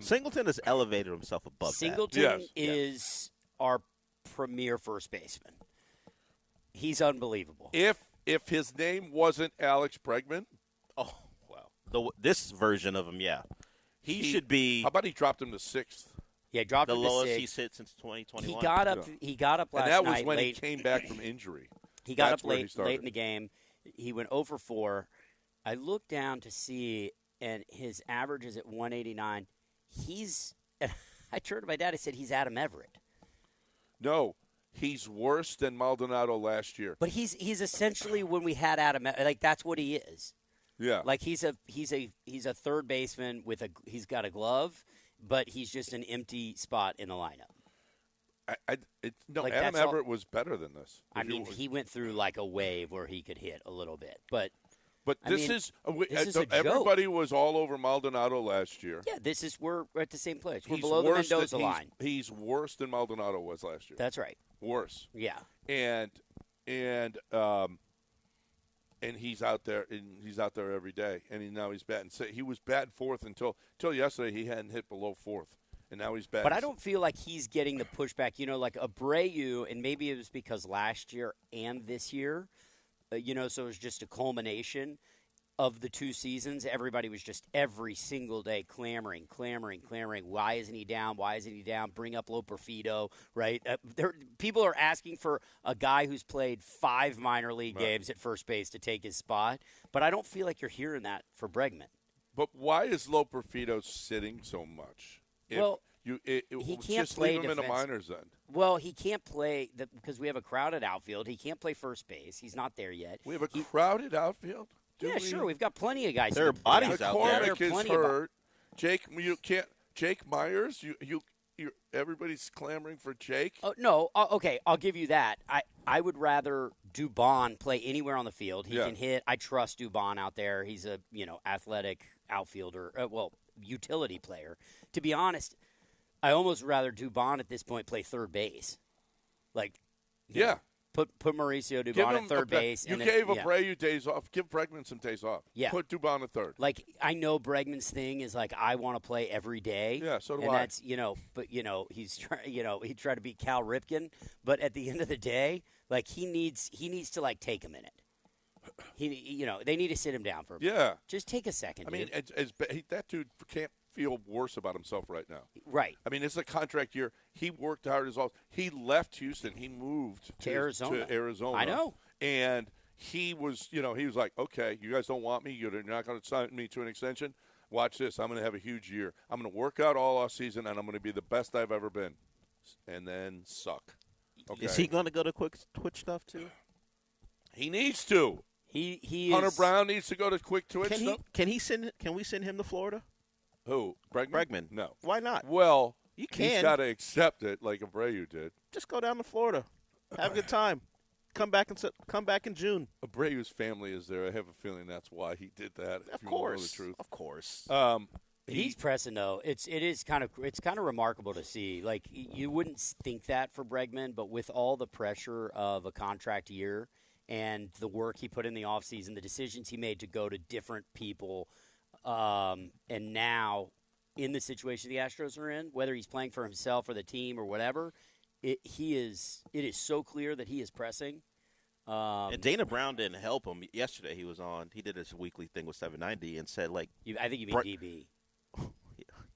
Singleton has elevated himself above Singleton Yes. is our premier first baseman. He's unbelievable. If his name wasn't Alex Bregman, that. Oh, well. This version of him, yeah. He should be How about he dropped him to sixth? Yeah, dropped the him to lowest six. he's hit since 2021. He got up. Yeah. He got up last And that was night when late. he came back from injury. He got That's up where he late started. in the game. He went 0 for 4. I looked down to see, and his average is at 189. I turned to my dad. I said, he's Adam Everett. No, he's worse than Maldonado last year. But he's essentially when we had Adam, like that's what he is. Yeah. Like he's a third baseman with he's got a glove, but he's just an empty spot in the lineup. Like, Adam that's all- Everett was better than this. I If you- mean, he went through like a wave where he could hit a little bit, but I this mean, is this is a joke. everybody was all over Maldonado last year. yeah, we're at the same place. We're He's below the worse Mendoza than, line. He's worse than Maldonado was last year. That's right. Worse. Yeah. And he's out there every day. And now he's batting. So he was batting fourth until yesterday. He hadn't hit below fourth, and now he's back. But I don't feel like he's getting the pushback. Like Abreu, and maybe it was because last year and this year, so it was just a culmination of the 2 seasons. Everybody was just every single day clamoring. Why isn't he down? Bring up Loperfido, right? People are asking for a guy who's played 5 minor league games at first base to take his spot, but I don't feel like you're hearing that for Bregman. But why is Loperfido sitting so much? He can't just play leave him in the defense. minors then. Well, he can't play because we have a crowded outfield. He can't play first base. He's not there yet. We have a crowded outfield? Sure. We've got plenty of guys. There are bodies out there. McCormick is hurt. Jake, you can't. Jake Myers, you everybody's clamoring for Jake. Oh no. Okay, I'll give you that. I would rather Dubon play anywhere on the field. He can hit. I trust Dubon out there. He's a athletic outfielder. Utility player. To be honest, I almost rather Dubon at this point play third base. Put Mauricio Dubon at third base. You gave Abreu days off. Give Bregman some days off. Yeah. Put Dubon at third. I know Bregman's thing is I want to play every day. Yeah, so do and I. That's he's trying. He tried to beat Cal Ripken, but at the end of the day, he needs to take a minute. They need to sit him down for a minute. Yeah. Just take a second. I mean, that dude can't feel worse about himself right now. Right. I mean, it's a contract year. He worked hard as all. He left Houston. He moved to Arizona. I know. And he was, he was like, okay, you guys don't want me. You're not going to sign me to an extension. Watch this. I'm going to have a huge year. I'm going to work out all off season, and I'm going to be the best I've ever been. And then suck. Okay. Is he going to go to quick twitch stuff too? He needs to. He Hunter Brown needs to go to quick twitch stuff. Can we send him to Florida? Who? Bregman? No. Why not? Well, you can. He's got to accept it like Abreu did. Just go down to Florida. Have a good time. Come back in June. Abreu's family is there. I have a feeling that's why he did that. Of if you course. want to know the truth. Of course. He's pressing though. It's kind of remarkable to see. You wouldn't think that for Bregman, but with all the pressure of a contract year and the work he put in the offseason, the decisions he made to go to different people, and now in the situation the Astros are in, whether he's playing for himself or the team or whatever, it is so clear that he is pressing. And Dana Brown didn't help him. Yesterday he did his weekly thing with 790 and said I think you mean DB.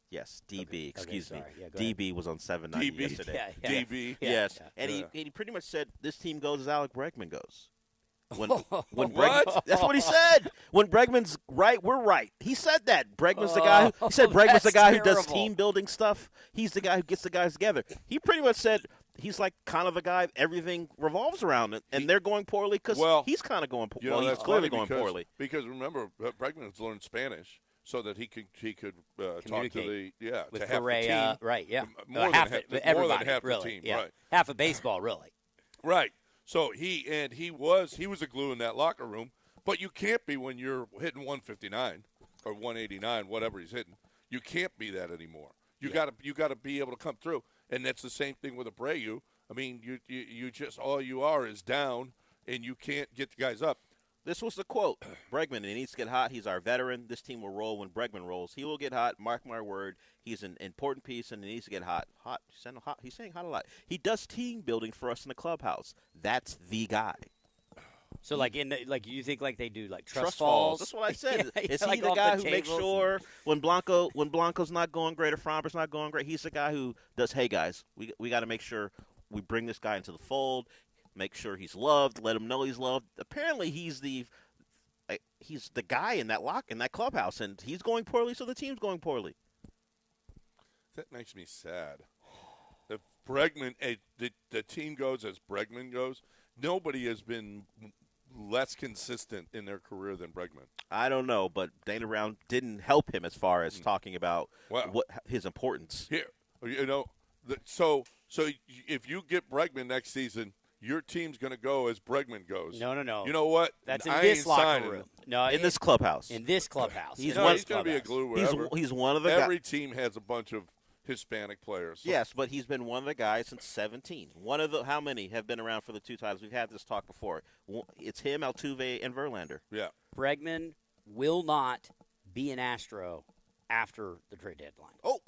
Yes, DB. Okay. Excuse me. Yeah, DB was on 790 yesterday. DB. Yes, yeah. And he pretty much said this team goes as Alec Bregman goes. When what? That's what he said. When Bregman's right, we're right. He said that. Bregman's the guy. He said Bregman's the guy who does team building stuff. He's the guy who gets the guys together. He pretty much said he's kind of the guy everything revolves around it, and they're going poorly because he's kind of going poorly. Well, he's clearly going poorly. Because remember, Bregman's learned Spanish so that he could talk to with to half Correa, the team. Right? Yeah, More than half really, the team. yeah. Right. Half of baseball, really. Right. So he was a glue in that locker room, but you can't be when you're hitting 159 or 189, whatever he's hitting. You can't be that anymore. You got to be able to come through, and that's the same thing with Abreu. I mean, you just all you are is down, and you can't get the guys up. This was the quote. Bregman, he needs to get hot. He's our veteran. This team will roll when Bregman rolls. He will get hot. Mark my word. He's an important piece, and he needs to get hot. Hot. He's saying hot a lot. He does team building for us in the clubhouse. That's the guy. So, you think they do trust falls. falls? That's what I said. Is he like the off guy the who makes sure when Blanco's not going great or Framber's not going great, he's the guy who does, hey, guys, we got to make sure we bring this guy into the fold, make sure he's loved, let him know he's loved. Apparently, he's the guy in that clubhouse, and he's going poorly, so the team's going poorly. That makes me sad. If Bregman, the team goes as Bregman goes, nobody has been less consistent in their career than Bregman. I don't know, but Dana Brown didn't help him as far as talking about what his importance. Here, so if you get Bregman next season, your team's going to go as Bregman goes. No. You know what? That's in this locker room. No, in this clubhouse. In this clubhouse. He's going to be a glue wherever. He's one of the guys. Every team has a bunch of Hispanic players. So. Yes, but he's been one of the guys since 17. One of the how many have been around for the 2 times? We've had this talk before. It's him, Altuve, and Verlander. Yeah. Bregman will not be an Astro after the trade deadline. Oh.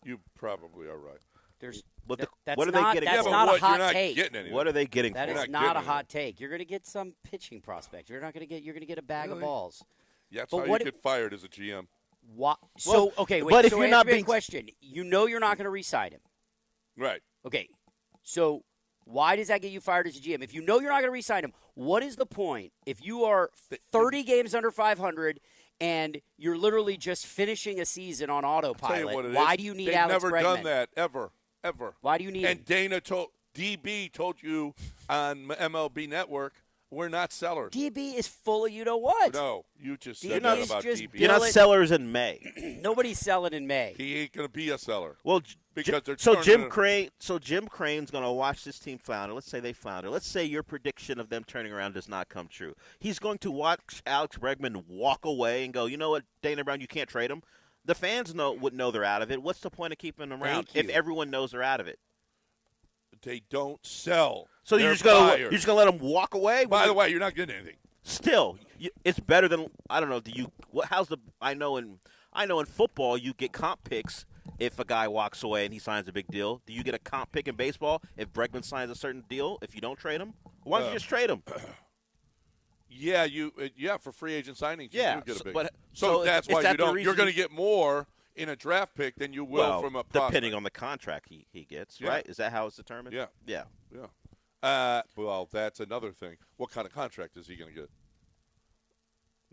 You probably are right. There's What that's are not, they getting? That's for? not a hot you're not take. Getting anything. What are they getting That for? is not a hot take. You're going to get some pitching prospect. You're going to get a bag of balls. Yeah, that's But how you get fired as a GM. What? So okay, wait. but if so you're answer not me a being question, you know you're not going to re-sign him. Right. Okay, so why does that get you fired as a GM? If you know you're not going to re-sign him, what is the point if you are 30 games under 500 and you're literally just finishing a season on autopilot? Why do you need Alex Bregman? They've never done that, ever. Why do you need him? And DB told you on MLB Network, we're not sellers. DB is full of you-know-what. No, you just DB said that is about just DB. You're not sellers in May. Nobody's selling in May. He ain't going to be a seller. Well, because they're Jim Crane's going to watch this team flounder. Let's say they flounder. Let's say your prediction of them turning around does not come true. He's going to watch Alex Bregman walk away and go, you know what, Dana Brown, you can't trade him. The fans would know they're out of it. What's the point of keeping them around if everyone knows they're out of it? They don't sell. So you're just gonna let them walk away? By the way, you're not getting anything. Still, it's better than I don't know. I know in football you get comp picks if a guy walks away and he signs a big deal. Do you get a comp pick in baseball if Bregman signs a certain deal if you don't trade him? Why don't you just trade him? Yeah, for free agent signings, you do get a big. So that's why you don't. You're going to get more in a draft pick than you will from a prospect. Depending on the contract he gets, right? Is that how it's determined? Yeah. Well, that's another thing. What kind of contract is he going to get?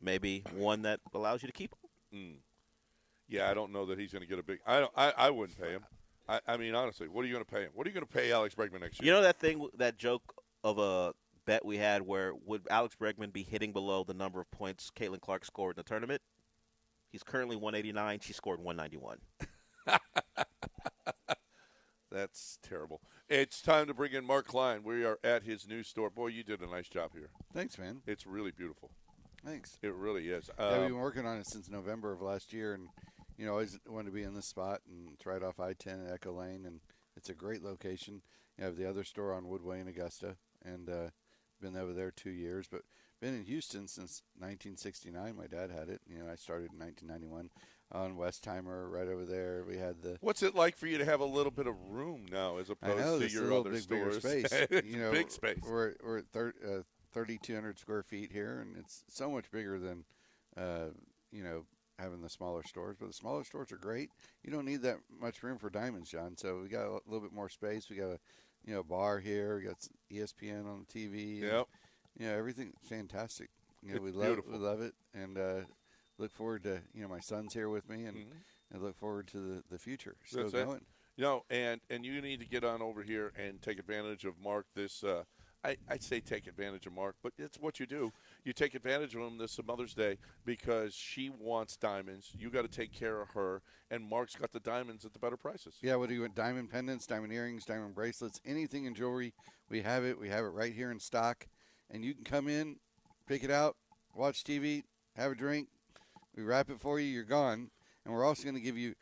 Maybe one that allows you to keep him. Yeah, I don't know that he's going to get a big. I wouldn't pay him. I mean, honestly, what are you going to pay him? What are you going to pay Alex Bregman next year? You know that joke of a bet we had where would Alex Bregman be hitting below the number of points Caitlin Clark scored in the tournament? He's currently 189. She scored 191. That's terrible. It's time to bring in Mark Klein. We are at his new store. Boy, you did a nice job here. Thanks, man. It's really beautiful. Thanks. It really is. We've been working on it since November of last year, and always wanted to be in this spot, and it's right off I-10 at Echo Lane, and it's a great location. You have the other store on Woodway in Augusta, and been over there 2 years, but been in Houston since 1969. My dad had it. I started in 1991 on Westheimer, right over there. We had the. What's it like for you to have a little bit of room now, as opposed to your other stores? Bigger space. Big space. We're at 3,200 square feet here, and it's so much bigger than, having the smaller stores. But the smaller stores are great. You don't need that much room for diamonds, John. So we got a little bit more space. We got a bar here. We got ESPN on the TV. Yep. Everything's fantastic. We love it, and look forward to my son's here with me, and look forward to the future. Still going. And you need to get on over here and take advantage of Mark this. I'd say take advantage of Mark, but it's what you do. You take advantage of him this Mother's Day because she wants diamonds. You got to take care of her, and Mark's got the diamonds at the better prices. Yeah, what do you want? Diamond pendants, diamond earrings, diamond bracelets, anything in jewelry. We have it. We have it right here in stock, and you can come in, pick it out, watch TV, have a drink. We wrap it for you. You're gone, and we're also going to give you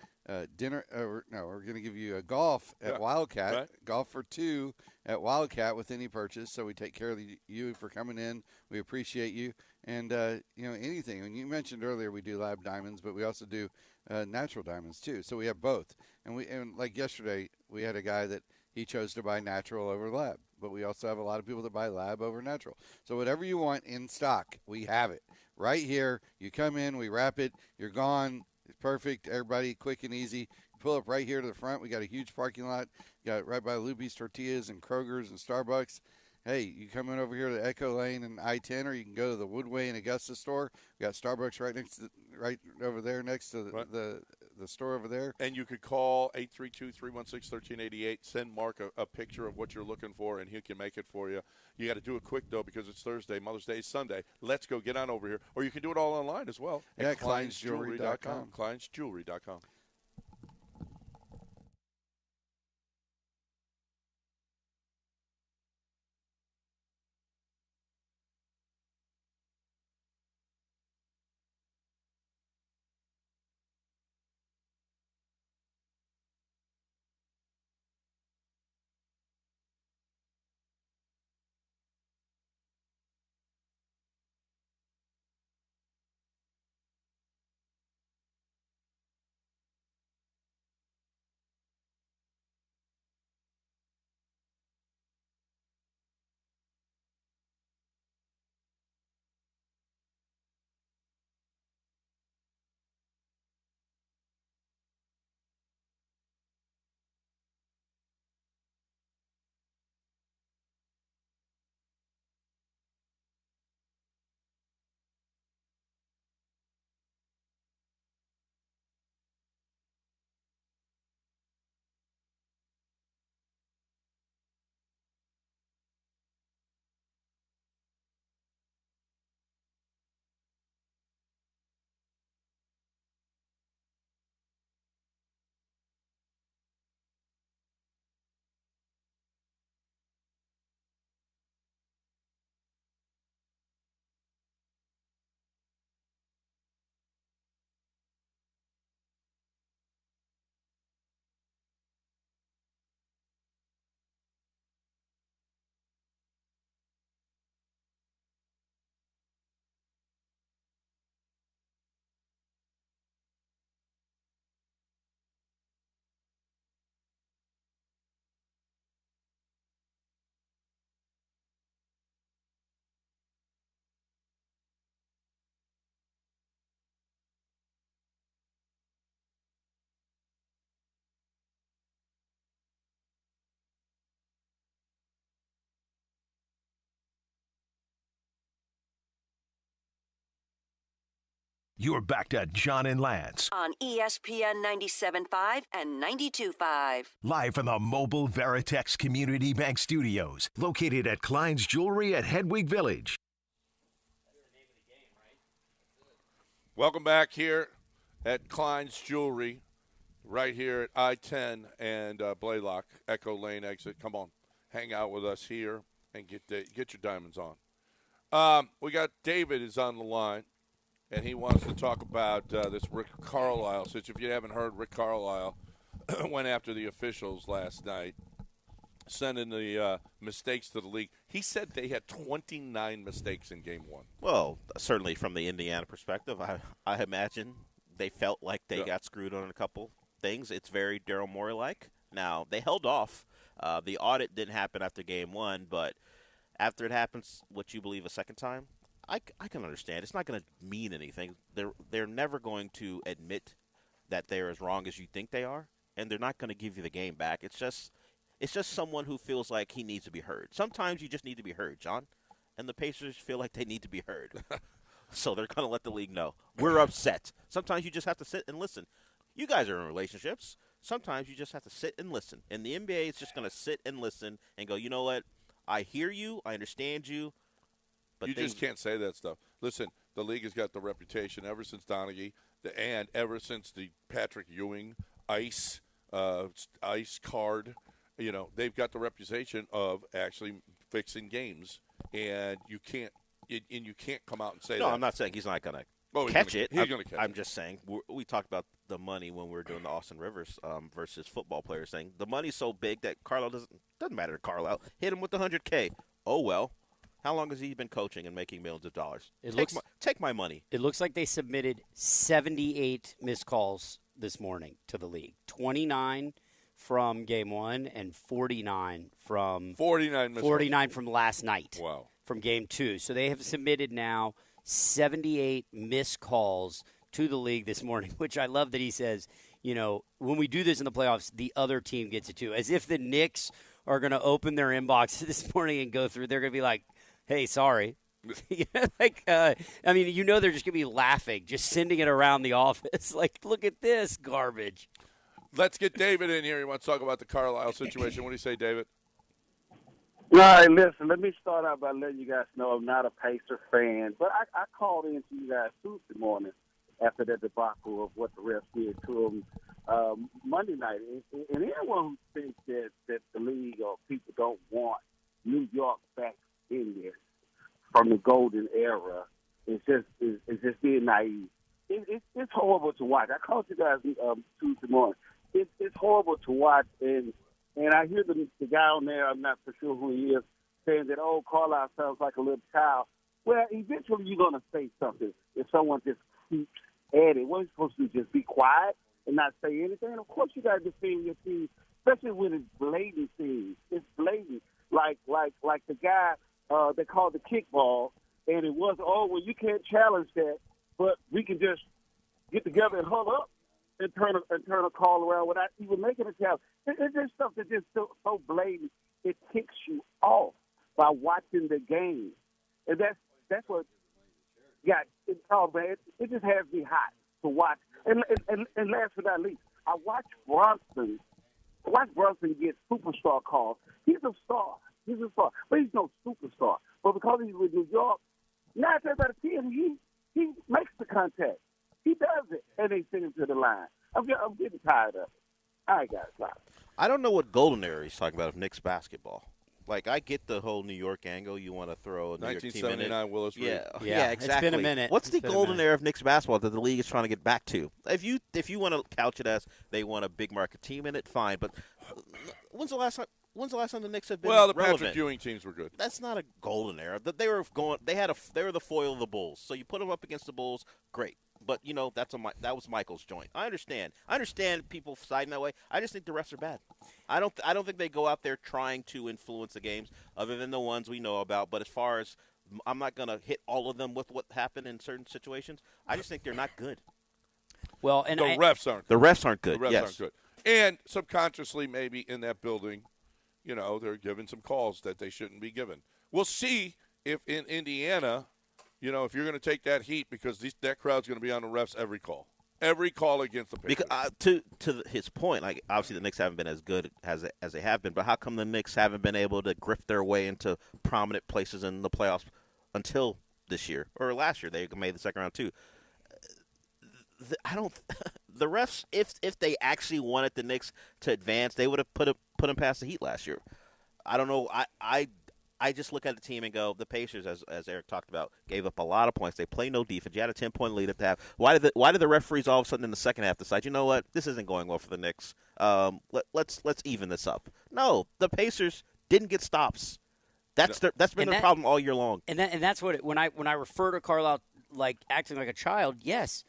dinner. We're going to give you a golf at Wildcat. Right. Golf for two at Wildcat with any purchase. So we take care of you for coming in. We appreciate you. And, anything. And you mentioned earlier we do lab diamonds, but we also do natural diamonds too. So we have both. And like yesterday, we had a guy that he chose to buy natural over lab. But we also have a lot of people that buy lab over natural. So whatever you want in stock, we have it. Right here, you come in, we wrap it, you're gone. It's perfect. Everybody, quick and easy. Pull up right here to the front. We got a huge parking lot. Got it right by Luby's Tortillas and Kroger's and Starbucks. Hey, you come in over here to Echo Lane and I-10, or you can go to the Woodway and Augusta store. We got Starbucks right over there next to the store over there. And you could call 832-316-1388. Send Mark a picture of what you're looking for, and he can make it for you. You got to do it quick, though, because it's Thursday. Mother's Day is Sunday. Let's go. Get on over here. Or you can do it all online as well. At KleinsJewelry.com. KleinsJewelry.com. You're back to John and Lance. On ESPN 97.5 and 92.5. Live from the Mobile Veritex Community Bank Studios, located at Klein's Jewelry at Hedwig Village. Welcome back here at Klein's Jewelry, right here at I-10 and Blaylock, Echo Lane exit. Come on, hang out with us here and get your diamonds on. We got David is on the line, and he wants to talk about this Rick Carlisle. Since if you haven't heard, Rick Carlisle went after the officials last night, sending the mistakes to the league. He said they had 29 mistakes in Game 1. Well, certainly from the Indiana perspective, I imagine they felt like they got screwed on a couple things. It's very Daryl Morey-like. Now, they held off. The audit didn't happen after Game 1, but after it happens, what you believe a second time, I can understand. It's not going to mean anything. They're never going to admit that they're as wrong as you think they are, and they're not going to give you the game back. It's just someone who feels like he needs to be heard. Sometimes you just need to be heard, John, and the Pacers feel like they need to be heard. So they're going to let the league know. We're upset. Sometimes you just have to sit and listen. You guys are in relationships. Sometimes you just have to sit and listen. And the NBA is just going to sit and listen and go, you know what? I hear you. I understand you. But you just can't say that stuff. Listen, the league has got the reputation ever since Donaghy and ever since the Patrick Ewing ice card. You know, they've got the reputation of actually fixing games, and you can't come out and say that. No, I'm not saying he's not going to catch it. He's going to catch it. I'm just saying we talked about the money when we were doing the Austin Rivers versus football players thing. The money's so big that Carlisle doesn't matter to Carlisle. Hit him with the $100K. Oh well. How long has he been coaching and making millions of dollars? Take my money. It looks like they submitted 78 missed calls this morning to the league. 29 from Game 1 and 49 from 49 from last night. Wow. From Game 2. So they have submitted now 78 missed calls to the league this morning, which I love that he says, you know, when we do this in the playoffs, the other team gets it too. As if the Knicks are going to open their inbox this morning and go through, they're going to be like, hey, sorry. I mean, you know they're just going to be laughing, just sending it around the office. Like, look at this garbage. Let's get David in here. He wants to talk about the Carlisle situation. What do you say, David? All right, listen, let me start out by letting you guys know I'm not a Pacer fan, but I called in to you guys Tuesday morning after that debacle of what the refs did to them Monday night. And anyone who thinks that the league or people don't want New York back in this from the golden era is just being naive. It's horrible to watch. I called you guys Tuesday morning. It's horrible to watch, and I hear the guy on there, I'm not for sure who he is, saying that, oh, Carlisle sounds like a little child. Well, eventually you're going to say something if someone just keeps at it. What are you supposed to do, just be quiet and not say anything? Of course you got to defend your team, especially when it's blatant things. It's blatant. Like the guy they called the kickball, and it was, oh, well, you can't challenge that, but we can just get together and huddle up and turn a call around without even making a challenge. It's just stuff that's just so blatant. It ticks you off by watching the game, and that's what got it. Oh man, it just has me hot to watch. And last but not least, I watched Brunson get superstar calls. He's a star, but he's no superstar. But because he's with New York, 9 times out of 10, he makes the contact. He does it, and they send him to the line. I'm getting tired of it. All right, guys, bye. I don't know what golden era he's talking about of Knicks basketball. Like, I get the whole New York angle. You want to throw a New York team in it. 1979 Willis Reed. Yeah, exactly. It's been a minute. What's the golden era of Knicks basketball that the league is trying to get back to? If you want to couch it as they want a big market team in it, fine. But when's the last time the Knicks have been the relevant? Patrick Ewing teams were good. That's not a golden era. They were the foil of the Bulls. So you put them up against the Bulls, great. But you know that was Michael's joint. I understand people siding that way. I just think the refs are bad. I don't think they go out there trying to influence the games other than the ones we know about. But as far as I'm not going to hit all of them with what happened in certain situations. I just think they're not good. Well, and the refs aren't. The refs aren't good. The refs yes. aren't good. And subconsciously, maybe in that building, you know, they're giving some calls that they shouldn't be given. We'll see if in Indiana if you're going to take that heat, because that crowd's going to be on the refs every call against the Patriots. Because to his point, like obviously the Knicks haven't been as good as they have been, but how come the Knicks haven't been able to grift their way into prominent places in the playoffs until this year or last year? They made the second round too. The refs, if they actually wanted the Knicks to advance, they would have put them past the Heat last year. I don't know. I just look at the team and go, the Pacers, as Eric talked about, gave up a lot of points. They play no defense. You had a 10-point lead at the half. Why did the referees all of a sudden in the second half decide, you know what, this isn't going well for the Knicks. Let's even this up. No, the Pacers didn't get stops. That's been their problem all year long. And that's what when I refer to Carlisle like acting like a child, yes,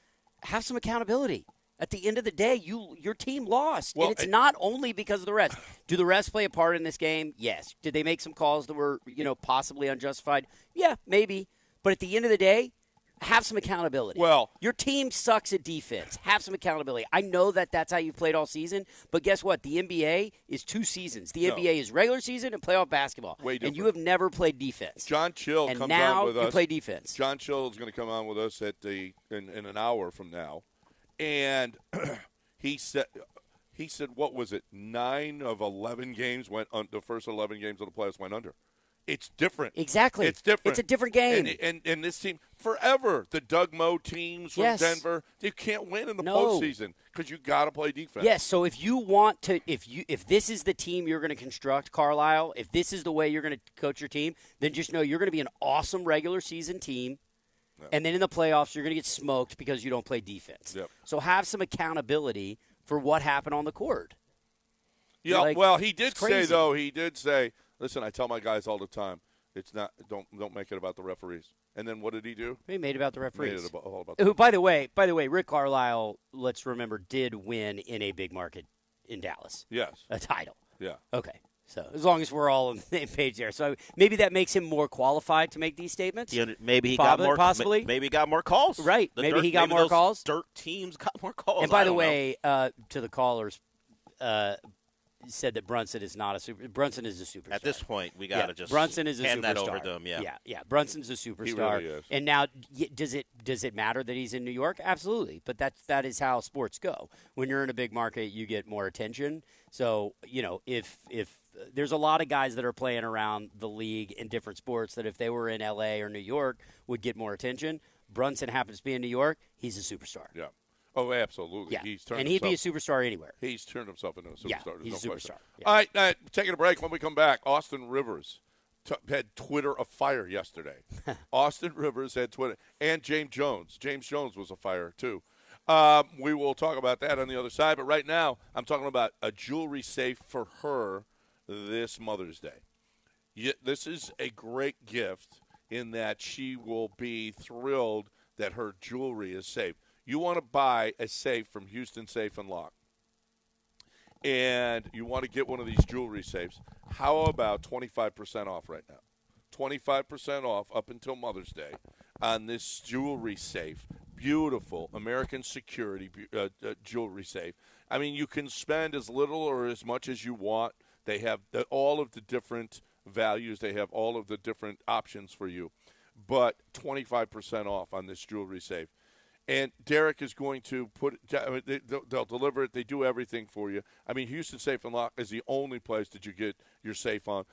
have some accountability. At the end of the day, your team lost, and it's not only because of the refs. Do the refs play a part in this game? Yes. Did they make some calls that were possibly unjustified? Yeah, maybe. But at the end of the day, have some accountability. Well, your team sucks at defense. Have some accountability. I know that's how you've played all season, but guess what? The NBA is 2 seasons. The NBA is regular season and playoff basketball. Way different. And you have never played defense. John Chill comes on with us. And now you play defense. John Chill is going to come on with us in an hour from now. And he said, what was it? 9 of 11 games the first 11 games of the playoffs went under. It's different. Exactly. It's different. It's a different game. And this team, forever, the Doug Moe teams from Denver, they can't win in the postseason because you got to play defense. Yes. So if you want to, if this is the team you're going to construct, Carlisle, if this is the way you're going to coach your team, then just know you're going to be an awesome regular season team. And then in the playoffs, you're going to get smoked because you don't play defense. Yep. So have some accountability for what happened on the court. Yeah. Well, he did say, listen, I tell my guys all the time, it's not don't make it about the referees. And then what did he do? He made it about the referees. Made it all about Who, by the way, Rick Carlisle, let's remember, did win in a big market in Dallas. Yes. A title. Yeah. Okay. So as long as we're all on the same page there, so maybe that makes him more qualified to make these statements. Maybe he got more. Possibly, maybe he got more calls. Right. Maybe he got more calls. Dirt teams got more calls. And by the way, to the callers, said that Brunson is not a super. Brunson is a superstar. At this point, we got to just Brunson is a hand superstar. that over to him. Yeah. Brunson's a superstar. He really is. And now, does it matter that he's in New York? Absolutely. But that is how sports go. When you're in a big market, you get more attention. So if there's a lot of guys that are playing around the league in different sports that if they were in L.A. or New York would get more attention. Brunson happens to be in New York. He's a superstar. Yeah. Oh, absolutely. Yeah. He'd be a superstar anywhere. He's turned himself into a superstar. Yeah, he's a superstar. Yeah. All right, taking a break. When we come back, Austin Rivers had Twitter afire yesterday. Austin Rivers had Twitter. And James Jones. James Jones was afire, too. We will talk about that on the other side. But right now, I'm talking about a jewelry safe for her this Mother's Day. This is a great gift in that she will be thrilled that her jewelry is safe. You want to buy a safe from Houston Safe and Lock, and you want to get one of these jewelry safes. How about 25% off right now? 25% off up until Mother's Day on this jewelry safe. Beautiful American Security jewelry safe. I mean, you can spend as little or as much as you want. They have all of the different values. They have all of the different options for you. But 25% off on this jewelry safe. And Derek is going to they'll deliver it. They do everything for you. I mean, Houston Safe and Lock is the only place that you get your safe on.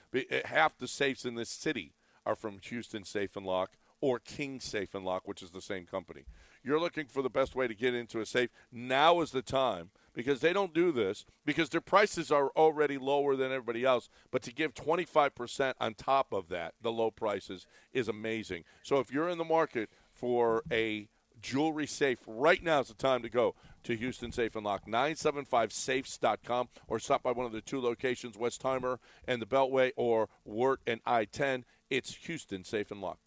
Half the safes in this city are from Houston Safe and Lock or King Safe and Lock, which is the same company. You're looking for the best way to get into a safe. Now is the time, because they don't do this, because their prices are already lower than everybody else. But to give 25% on top of that, the low prices, is amazing. So if you're in the market for a jewelry safe, right now is the time to go to Houston Safe and Lock, 975safes.com, or stop by one of the 2 locations, Westheimer and the Beltway, or Wirt and I-10. It's Houston Safe and Lock.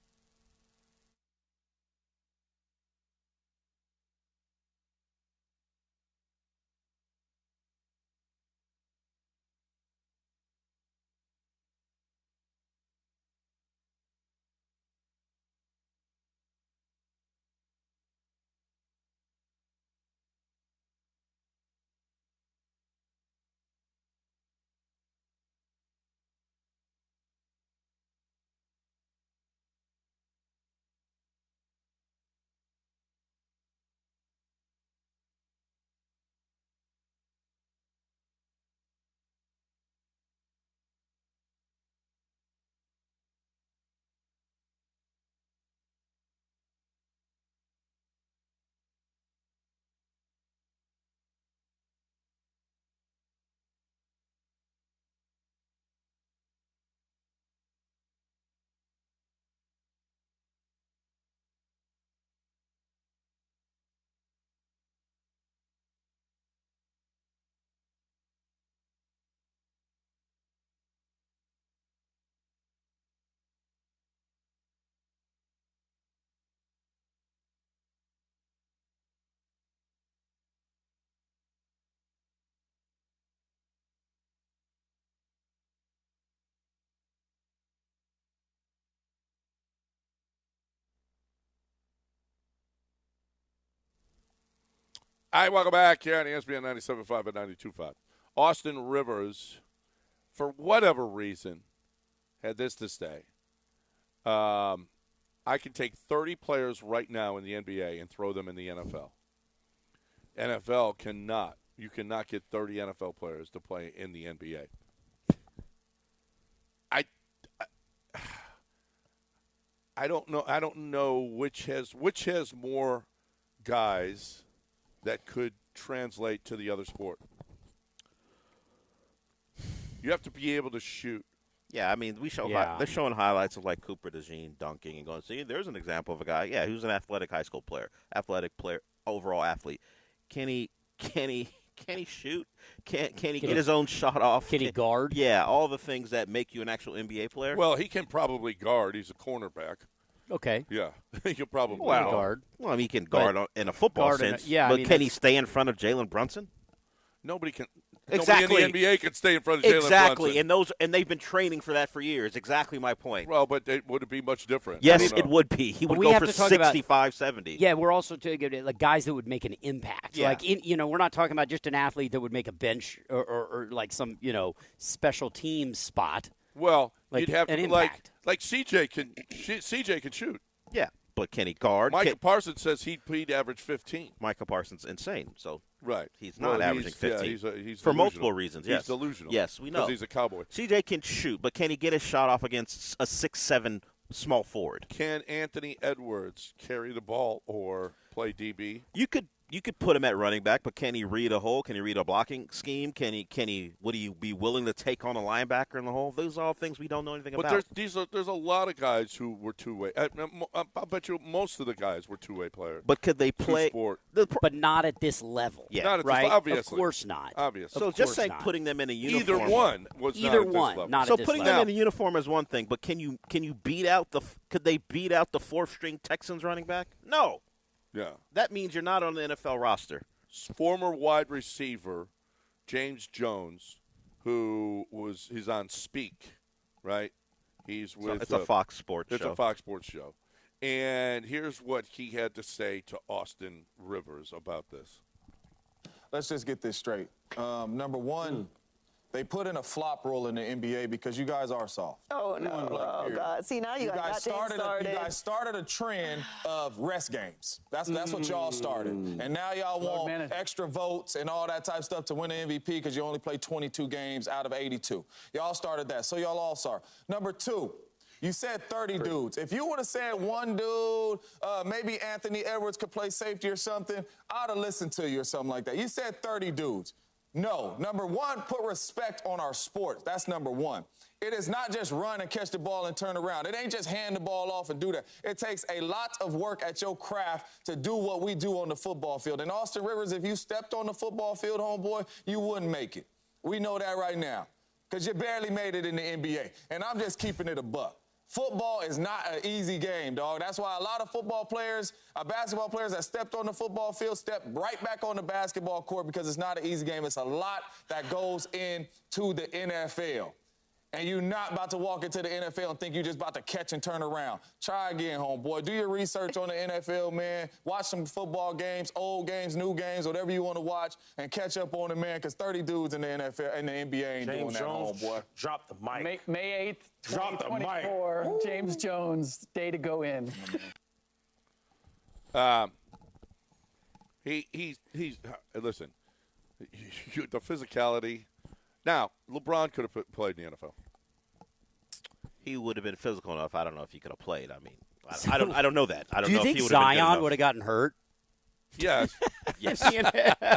All right, welcome back here on ESPN 97.5 and 92.5. Austin Rivers, for whatever reason, had this to say. I can take 30 players right now in the NBA and throw them in the NFL. NFL cannot. You cannot get 30 NFL players to play in the NBA. I don't know. I don't know which has more guys that could translate to the other sport. You have to be able to shoot. Yeah, I mean, they're showing highlights of like Cooper DeJean dunking and going, see, there's an example of a guy, who's an athletic high school player, overall athlete. Can he shoot? Can he get his own shot off? Can he guard? Yeah, all the things that make you an actual NBA player. Well, he can probably guard. He's a cornerback. Okay. Yeah, he can probably guard. Well, I mean, he can guard in a football sense. But can he stay in front of Jalen Brunson? Nobody can. Exactly. Nobody in the NBA can stay in front of Jalen Brunson. Exactly, and they've been training for that for years. Exactly my point. Well, but would it be much different? Yes, it would be. He would go for 65, 70. Yeah, we're also talking about like guys that would make an impact. Yeah. Like, we're not talking about just an athlete that would make a bench or like some, special team spot. Well, like you'd have an to, impact. like CJ can shoot. Yeah, but can he guard? Micah Parsons says he'd average 15. Micah Parsons insane, so right. He's not averaging 15. Yeah, he's for delusional. multiple reasons. Yes, he's delusional. Yes, we know because he's a Cowboy. CJ can shoot, but can he get his shot off against a 6'7" small forward? Can Anthony Edwards carry the ball or play DB? You could put him at running back, but can he read a hole? Can he read a blocking scheme? Would he be willing to take on a linebacker in the hole? Those are all things we don't know anything about. But there's a lot of guys who were two-way. I'll bet you most of the guys were two-way players. But could they play? But not at this level. Yeah, not at right? this, obviously. Of course not. Obviously. So just saying putting them in a uniform. Either one was either not at one, this level. not so at this putting level. them in a uniform is one thing, but can you beat out could they beat out the fourth-string Texans running back? No. Yeah. That means you're not on the NFL roster. Former wide receiver James Jones, he's on Speak, right? He's with it's a Fox Sports show. It's a Fox Sports show. And here's what he had to say to Austin Rivers about this. Let's just get this straight. Number one, they put in a flop rule in the NBA because you guys are soft. Oh, no. Oh, God. See, now you guys started. You guys started a trend of rest games. That's what y'all started. And now y'all want extra votes and all that type of stuff to win the MVP because you only play 22 games out of 82. Y'all started that, so y'all all sorry. Number two, you said 30 dudes. If you would have said one dude, maybe Anthony Edwards could play safety or something, I'd have listened to you or something like that. You said 30 dudes. No. Number one, put respect on our sport. That's number one. It is not just run and catch the ball and turn around. It ain't just hand the ball off and do that. It takes a lot of work at your craft to do what we do on the football field. And Austin Rivers, if you stepped on the football field, homeboy, you wouldn't make it. We know that right now because you barely made it in the NBA. And I'm just keeping it a buck. Football is not an easy game, dog. That's why a lot of basketball players that stepped on the football field step right back on the basketball court because it's not an easy game. It's a lot that goes into the NFL. And you're not about to walk into the NFL and think you're just about to catch and turn around. Try again, homeboy. Do your research on the NFL, man. Watch some football games, old games, new games, whatever you want to watch, and catch up on it, man, because 30 dudes in the NFL and the NBA ain't doing that, homeboy. Drop the mic. May 8th, 2024, James Jones, day to go in. Listen, the physicality. Now, LeBron could have played in the NFL. He would have been physical enough. I don't know if he could have played. I mean, I don't know that. I don't Do you know think if he would have been good Zion enough. would have gotten hurt? Yes. Yes.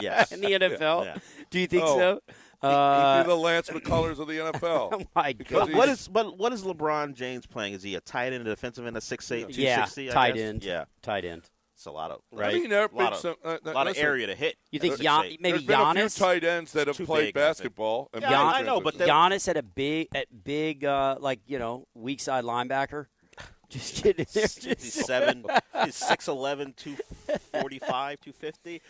Yes. In the NFL? Yeah. Do you think so? He'd be the Lance McCullers of the NFL. Oh, my God. What is LeBron James playing? Is he a tight end, a defensive end, a 6'8", 260? Yeah, tight end. Yeah. Tight end. It's a lot of right. I mean, a lot of area to hit. You think There's maybe been a few Giannis? tight ends that have played basketball. Yeah, I know, but Giannis at big weak side linebacker. Just kidding. He's 6'11", 245, 250.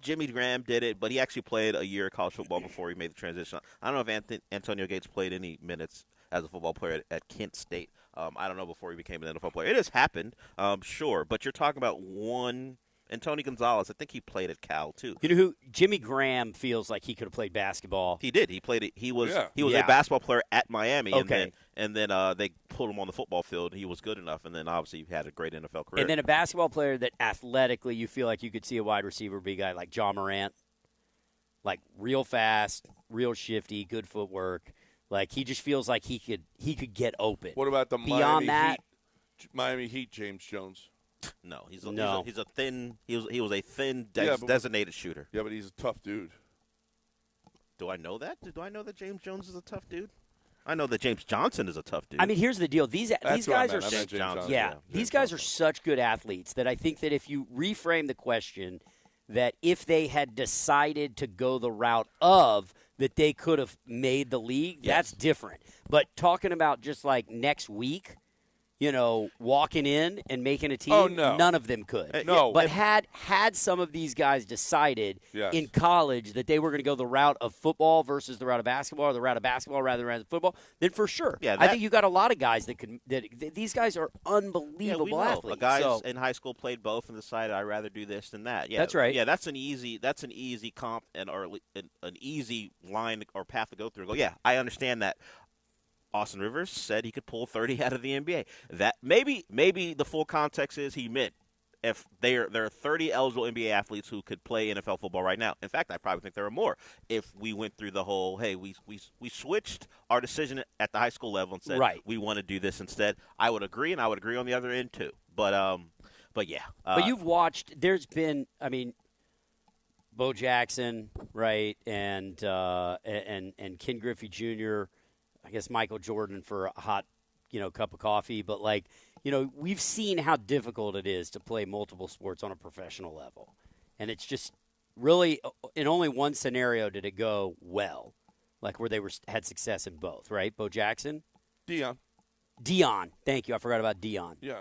Jimmy Graham did it, but he actually played a year of college football before he made the transition. I don't know if Antonio Gates played any minutes as a football player at Kent State. I don't know before he became an NFL player. It has happened, sure, but you're talking about one And Tony Gonzalez, I think he played at Cal too. You know who? Jimmy Graham feels like he could have played basketball. He did. He played it. He was a basketball player at Miami. Okay. And then they pulled him on the football field. He was good enough, and then obviously he had a great NFL career. And then a basketball player that athletically you feel like you could see a wide receiver be a guy like John Morant, like real fast, real shifty, good footwork. Like he just feels like he could get open. What about the Beyond Miami Heat James Jones? No, he's a thin. He was a thin designated shooter. Yeah, but he's a tough dude. Do I know that? Do I know that James Jones is a tough dude? I know that James Johnson is a tough dude. I mean, here's the deal. These guys are James guys are such good athletes that I think that if you reframe the question, that if they had decided to go the route of that they could have made the league, that's different. But talking about just like next week, walking in and making a team, none of them could. No. But had some of these guys decided in college that they were going to go the route of football versus the route of basketball or the route of basketball rather than football, then for sure. Yeah, I think you got a lot of guys that could. These guys are unbelievable athletes. Guys in high school played both and decided I'd rather do this than that. Yeah, that's right. Yeah, that's an easy comp or an easy line or path to go through. Yeah, I understand that. Austin Rivers said he could pull 30 out of the NBA. That maybe the full context is he meant if there are 30 eligible NBA athletes who could play NFL football right now. In fact, I probably think there are more. If we went through the whole, hey, we switched our decision at the high school level and said we want to do this instead, I would agree, and I would agree on the other end too. But yeah. But you've watched. There's been, Bo Jackson, right, and Ken Griffey Jr. I guess Michael Jordan for a hot, cup of coffee. But, we've seen how difficult it is to play multiple sports on a professional level. And it's just really in only one scenario did it go well, like where they had success in both, right? Bo Jackson? Dion. Thank you. I forgot about Dion. Yeah.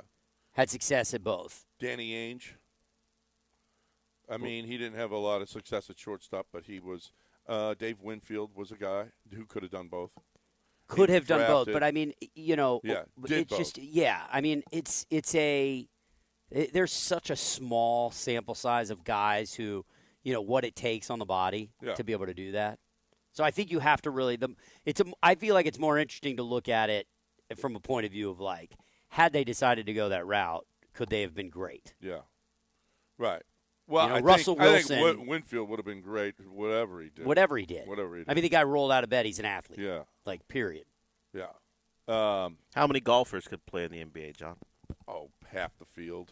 Had success at both. Danny Ainge. He didn't have a lot of success at shortstop, but he was Dave Winfield was a guy who could have done both. Could have done both, but there's such a small sample size of guys who, what it takes on the body to be able to do that. So I think you have to really I feel like it's more interesting to look at it from a point of view of like, had they decided to go that route, could they have been great? Yeah, right. Well, Russell Wilson. I think Winfield would have been great, whatever he did. Whatever he did. The guy rolled out of bed. He's an athlete. Yeah. Period. Yeah. How many golfers could play in the NBA, John? Oh, half the field.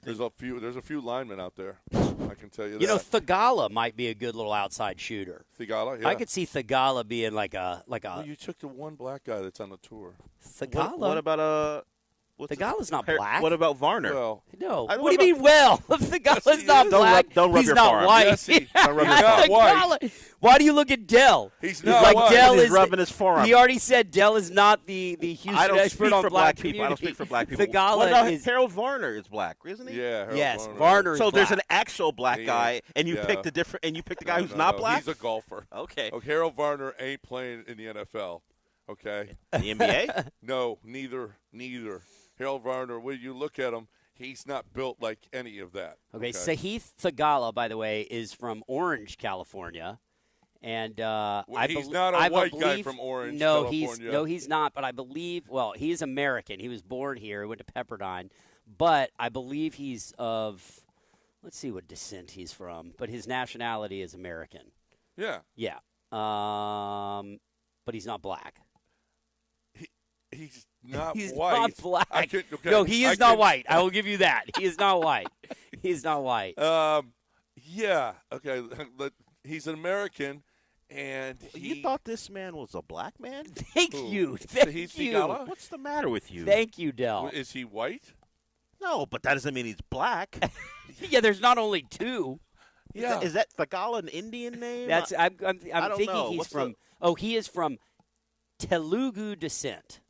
There's a few linemen out there. I can tell you that. Thagala might be a good little outside shooter. Thagala, yeah. I could see Thagala being like a. Well, you took the one black guy that's on the tour. Thagala. What about Thagala's not black. What about Varner? Well, no. What do you mean, well? Thagala's not black. Don't rub He's your not forearm. white. Yes, don't rub your forearm. White. Why do you look at Dell? He's not white. Dell is rubbing his forearm. He already said Dell is not the Houston expert on black people. I don't speak for black people. Thagala is Harold Varner is black, isn't he? Yeah. Yes, Varner is So black. there's an actual black guy, and you picked the guy who's not black. He's a golfer. Okay. Harold Varner ain't playing in the NFL. Okay. The NBA? No, neither. Harold Varner, when you look at him, he's not built like any of that. Okay. Sahith Thagala, by the way, is from Orange, California. And he's not a white guy from Orange, California. He's not. But I believe, he is American. He was born here. He went to Pepperdine. But I believe he's of, let's see what descent he's from. But his nationality is American. Yeah. Yeah. But he's not black. He's not He's white. not black. No, he is not white. I will give you that. He is not white. He's not white. Yeah. Okay. He's an American, and You thought this man was a black man? Thank you. Thank you. What's the matter with you? Thank you, Del. Is he white? No, but that doesn't mean he's black. Yeah, there's not only two. Yeah. Is that Thagala an Indian name? I'm don't thinking know. he's from. He is from Telugu descent.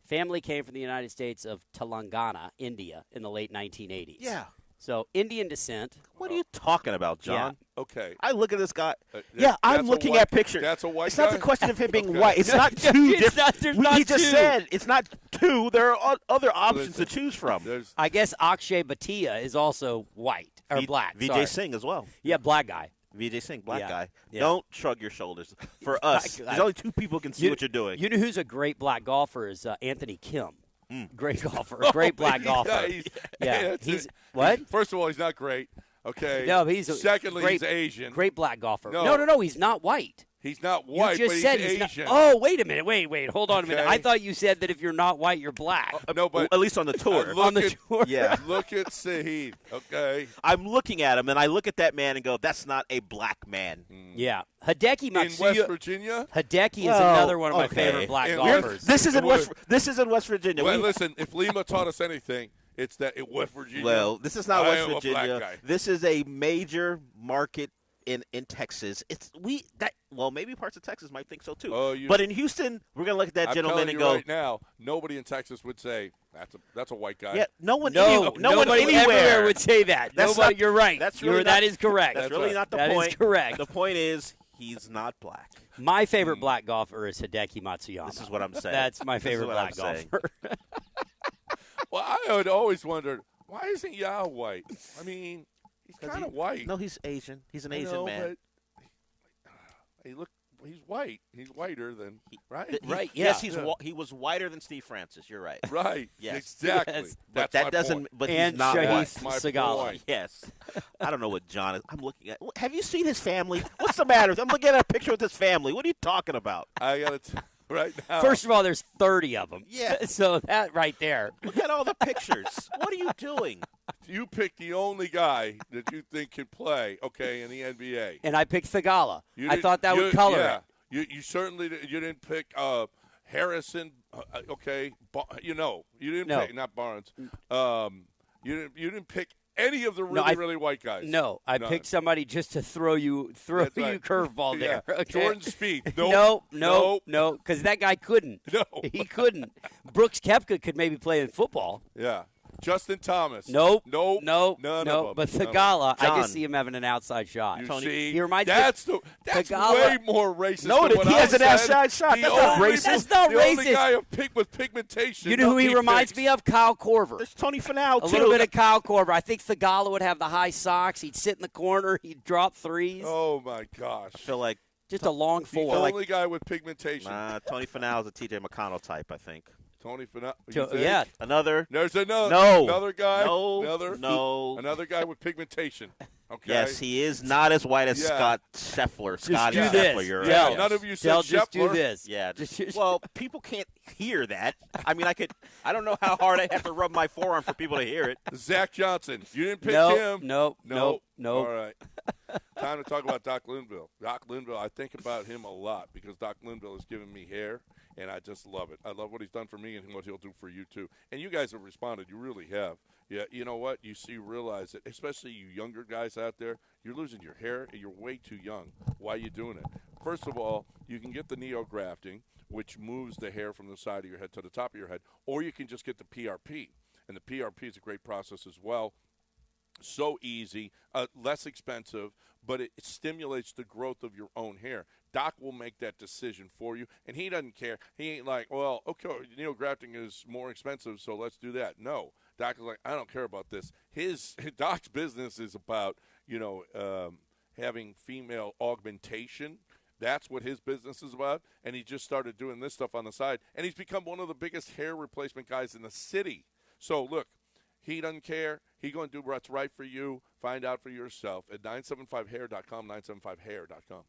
Family came from the United States of Telangana, India, in the late 1980s. Yeah. So Indian descent. What are you talking about, John? Yeah. Okay. I look at this guy. I'm looking at pictures. That's a white It's guy? not the question of him being Okay. white. It's not two different. He just two. said it's not two. There are other options to choose from. I guess Akshay Bhatia is also white or black. Vijay Singh as well. Yeah, black guy. Vijay Singh, black guy. Yeah. Don't shrug your shoulders. For us, there's only two people who can see what you're doing. You know who's a great black golfer is Anthony Kim. Great golfer, great black golfer. He's what? First of all, he's not great. Okay. No, secondly, great, he's Asian. Great black golfer. No. No, he's not white. He's not white, you just but said he's not- Asian. Oh, wait a minute. Wait. Hold on a minute. Okay. I thought you said that if you're not white, you're black. No, but at least on the tour. On the tour. Yeah. Look at Saeed. Okay. I'm looking at him, and I look at that man and go, that's not a black man. Yeah. Hideki Matsuya. In West Virginia? Hideki is another one of my favorite black golfers. This is in West Virginia. Well, listen, if Lima taught us anything, it's that in West Virginia. Well, this is not West a black Virginia. guy. This is a major market in Texas. Maybe parts of Texas might think so too. But in Houston, we're gonna look at that I'm gentleman telling and you go. right now, nobody in Texas would say that's a white guy. Yeah, no one nobody anywhere everywhere would say that. You're right. That is correct. That's really not the that point. That is correct. The point is he's not black. My favorite black golfer is Hideki Matsuyama. This is what I'm saying. That's my favorite black golfer. Well, I had always wondered, why isn't Yao white? I mean, he's kind of white. No, he's Asian. He's an Asian man. But he's white. He's whiter than right. Right. Yeah. Yes, he was whiter than Steve Francis. You're right. Right. Yes. Exactly. Yes. But That's that doesn't. point. But And he's not Shahid white. My Sagala. point. Yes. I don't know what John is. I'm looking at. Have you seen his family? What's the matter? I'm looking at a picture with his family. What are you talking about? I got it right now. First of all, there's 30 of them. Yeah. So that right there. Look at all the pictures. What are you doing? You picked the only guy that you think can play, in the NBA. And I picked Thagala. I thought that would color it. You certainly you didn't pick Harrison. You didn't pick not Barnes. You didn't pick any of the really white guys. No, I picked somebody just to throw you curveball there. Yeah. Okay? Jordan Spieth. Nope. No, because that guy couldn't. No, he couldn't. Brooks Koepka could maybe play in football. Yeah. Justin Thomas. Nope. None of them. But Thagala, I can see him having an outside shot. You Tony, see, he reminds that's me. That's Thagala, way more racist. No, than what he I has an said. outside shot. That's not racist. That's not the racist. only guy with pigmentation. You know who he reminds me of? Kyle Korver. There's Tony Finau, too. A little bit of Kyle Korver. I think Thagala would have the high socks. He'd sit in the corner. He'd drop threes. Oh, my gosh. I feel like just a long the four. only guy with pigmentation. Tony Finau is a T.J. McConnell type, I think. Tony Finau. Yeah. Another. There's another. No. Another guy. No. Another guy with pigmentation. Okay. Yes, he is not as white as Scott Scheffler. Just do Scheffler, this. you're Yeah, right. none of you said Just do Scheffler. this. Yeah. Well, people can't hear that. I mean, I don't know how hard I have to rub my forearm for people to hear it. Zach Johnson. You didn't pick him. No. All right. Time to talk about Doc Linville. Doc Linville, I think about him a lot because Doc Linville has given me hair, and I just love it. I love what he's done for me and what he'll do for you, too. And you guys have responded. You really have. Yeah, you know what? You realize that, especially you younger guys out there, you're losing your hair and you're way too young. Why are you doing it? First of all, you can get the neo-grafting, which moves the hair from the side of your head to the top of your head, or you can just get the PRP. And the PRP is a great process as well. So easy, less expensive, but it stimulates the growth of your own hair. Doc will make that decision for you, and he doesn't care. He ain't like, well, okay, neo-grafting is more expensive, so let's do that. No. Doc is like, I don't care about this. Doc's business is about, having female augmentation. That's what his business is about, and he just started doing this stuff on the side, and he's become one of the biggest hair replacement guys in the city. So, look, he doesn't care. He's going to do what's right for you. Find out for yourself at 975hair.com, 975hair.com.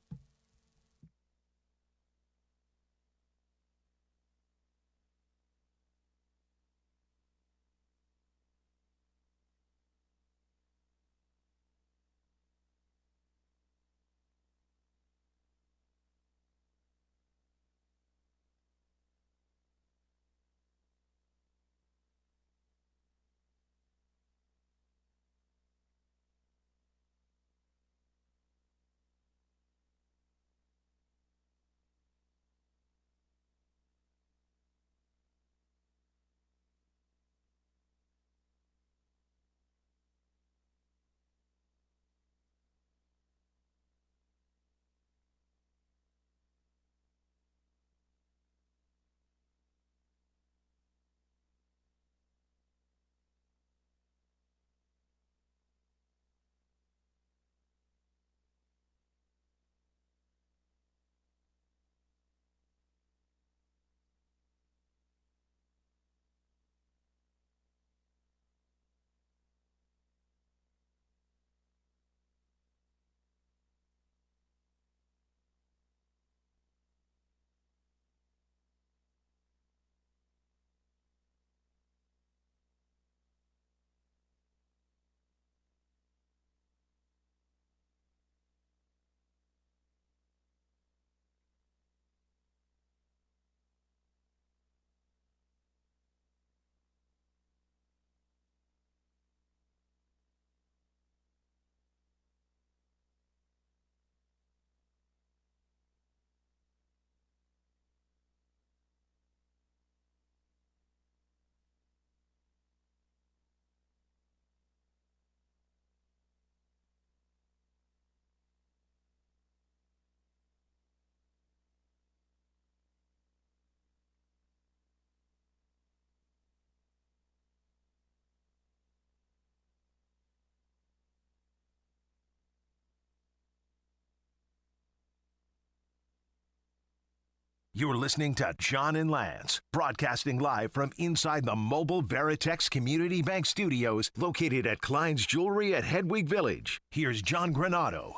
You're listening to John and Lance, broadcasting live from inside the mobile Veritex Community Bank Studios, located at Klein's Jewelry at Hedwig Village. Here's John Granado.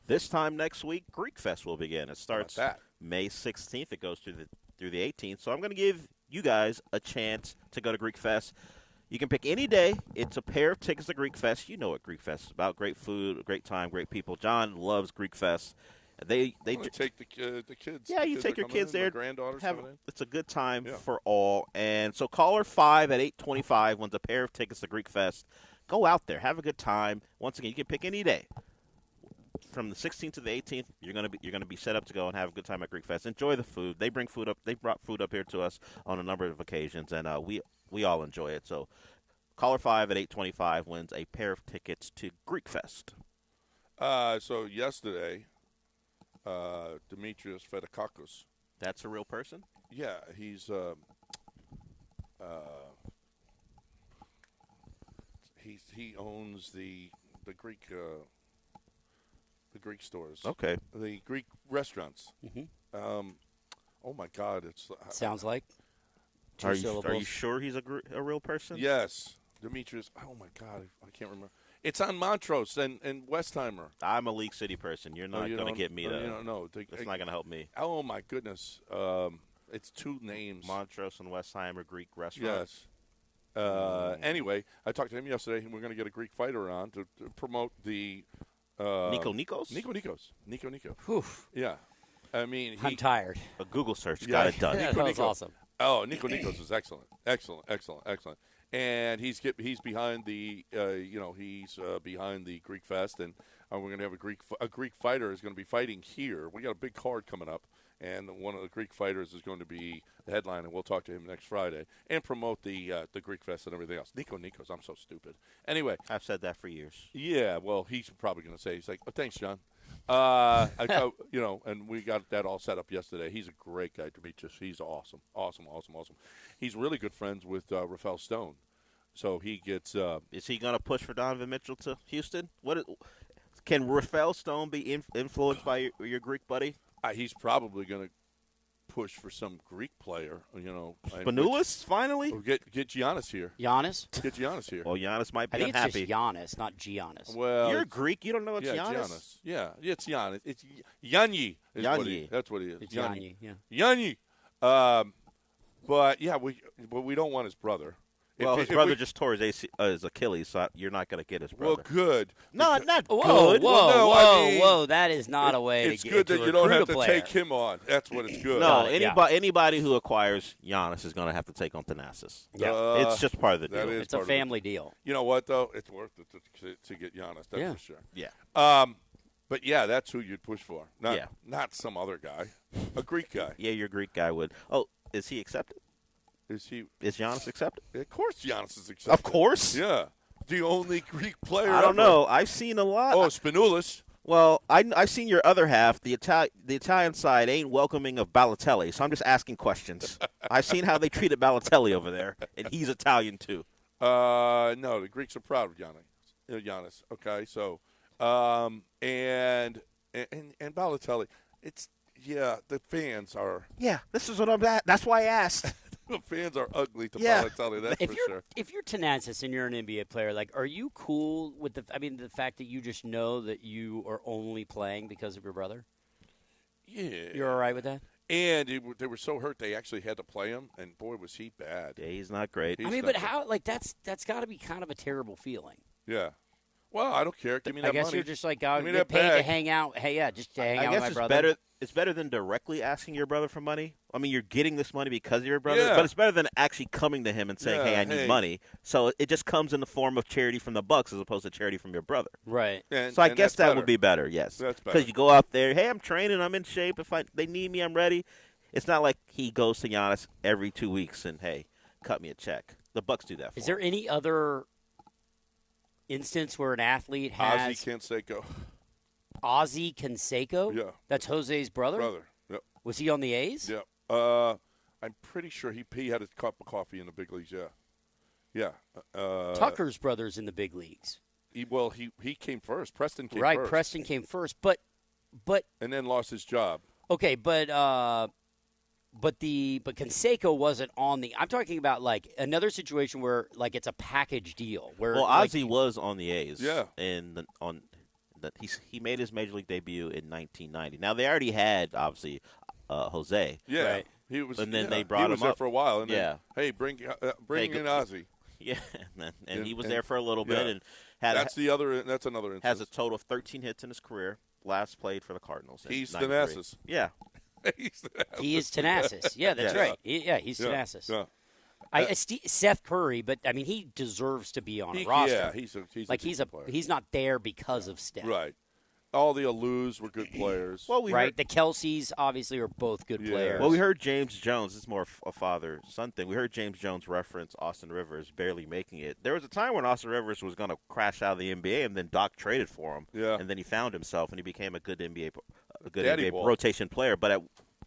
This time next week, Greek Fest will begin. It starts May 16th. It goes through the 18th. So I'm going to give you guys a chance to go to Greek Fest. You can pick any day. It's a pair of tickets to Greek Fest. You know what Greek Fest is about. Great food, great time, great people. John loves Greek Fest. They take the kids. Yeah, you take your kids there. Granddaughters it's a good time for all. And so caller 5 at 825 wins a pair of tickets to Greek Fest. Go out there, have a good time. Once again, you can pick any day. From the 16th to the 18th, you're gonna be set up to go and have a good time at Greek Fest. Enjoy the food. They bring food up. They brought food up here to us on a number of occasions, and we all enjoy it. So, caller 5 at 825 wins a pair of tickets to Greek Fest. So yesterday, Demetrius Fedakakos. That's a real person? Yeah, he's he owns the Greek. The Greek stores. Okay. The Greek restaurants. Mm-hmm. Oh, my God. It's sounds like Are you sure he's a real person? Yes. Demetrius. Oh, my God. I can't remember. It's on Montrose and Westheimer. I'm a League City person. You're not going to get me to. No. It's not going to help me. Oh, my goodness. It's two names. Montrose and Westheimer Greek restaurant. Yes. Anyway, I talked to him yesterday, and we're going to get a Greek fighter on to promote the – Nico Nikos. Yeah. I mean, I'm tired. A Google search got it done. That was awesome. Oh, Nico Nikos is excellent. And he's behind the behind the Greek Fest, and we're going to have a Greek fighter is going to be fighting here. We got a big card coming up, and one of the Greek fighters is going to be the headline, and we'll talk to him next Friday and promote the Greek Fest and everything else. Nico Nikos, I'm so stupid. Anyway, I've said that for years. Yeah, well, he's probably going to say, he's like, oh, thanks, John. And we got that all set up yesterday. He's a great guy, Demetrius. He's awesome. He's really good friends with Rafael Stone. So he gets is he going to push for Donovan Mitchell to Houston? Can Rafael Stone be influenced by your Greek buddy? He's probably going to push for some Greek player, Spanoulis, finally? Get Giannis here. Giannis? Get Giannis here. Well, Giannis might be I think unhappy. It's just Giannis, not Giannis. Well, you're Greek. You don't know it's Giannis? Giannis. Yeah, it's Giannis. It's Yanyi. That's what he is. It's Yanyi, yeah. Yanyi. But we don't want his brother. Well, his brother just tore his Achilles, so you're not going to get his brother. Well, good. Not whoa, good. Whoa. That is not a way to get It's good that you don't have to take him on. That's what it's good. No, anybody who acquires Giannis is going to have to take on Thanasis. Yeah. It's just part of the deal. It's a family deal. You know what, though? It's worth it to get Giannis. That's for sure. Yeah. But, yeah, that's who you'd push for. Not some other guy. A Greek guy. Yeah, your Greek guy would. Oh, is he accepted? Is Giannis accepted? Of course Giannis is accepted. Of course? Yeah. The only Greek player I don't know. I've seen a lot. Oh, Spanoulis. Well, I've seen your other half. The Italian side ain't welcoming of Balotelli, so I'm just asking questions. I've seen how they treated Balotelli over there, and he's Italian too. No, the Greeks are proud of Giannis. Okay, so and Balotelli, the fans are. Yeah, this is what I'm at. That's why I asked. The fans are ugly to Balotelli, that's for sure. If you're Thanasis and you're an NBA player, are you cool with the fact that you just know that you are only playing because of your brother? Yeah. You're all right with that? And they were so hurt they actually had to play him, and boy, was he bad. Yeah, he's not great. But how? That's got to be kind of a terrible feeling. Yeah. Well, I don't care. Give me that money. I guess you're just like, get paid to hang out. Hey, just to hang out with my brother. It's better than directly asking your brother for money. I mean, you're getting this money because of your brother, but it's better than actually coming to him and saying, hey, I need money. So it just comes in the form of charity from the Bucks as opposed to charity from your brother. Right. So I guess that would be better, yes. That's better. Because you go out there, hey, I'm training, I'm in shape. If they need me, I'm ready. It's not like he goes to Giannis every 2 weeks and, hey, cut me a check. The Bucks do that for him. Is there any other instance where an athlete has Ozzie Canseco? Yeah. That's Jose's brother? Yep. Was he on the A's? Yeah. I'm pretty sure he had a cup of coffee in the big leagues, yeah. Tucker's brother's in the big leagues. He came first. Preston came first. Right, Preston came first, but and then lost his job. Okay, but But Canseco wasn't on the. I'm talking about like another situation where like it's a package deal. Where Ozzie was on the A's. Yeah. He made his major league debut in 1990. Now they already had obviously Jose. Yeah. Right? He was. And then yeah, they brought him He was there up for a while. And yeah. Then, hey, bring in Ozzie. Yeah, and he was there for a little bit and that's another instance. Has a total of 13 hits in his career. Last played for the Cardinals. He's '93. Thanasis. Yeah. He is Thanasis. Yeah, that's right. He's Thanasis. Yeah. Seth Curry, but I mean, he deserves to be on a roster. Yeah, he's not there because of Steph. Right. All the Alous were good players. Well, the Kelseys obviously are both good players. Well, we heard James Jones. This is more a father-son thing. We heard James Jones reference Austin Rivers barely making it. There was a time when Austin Rivers was going to crash out of the NBA, and then Doc traded for him. Yeah. And then he found himself, and he became a good NBA ball. rotation player. But at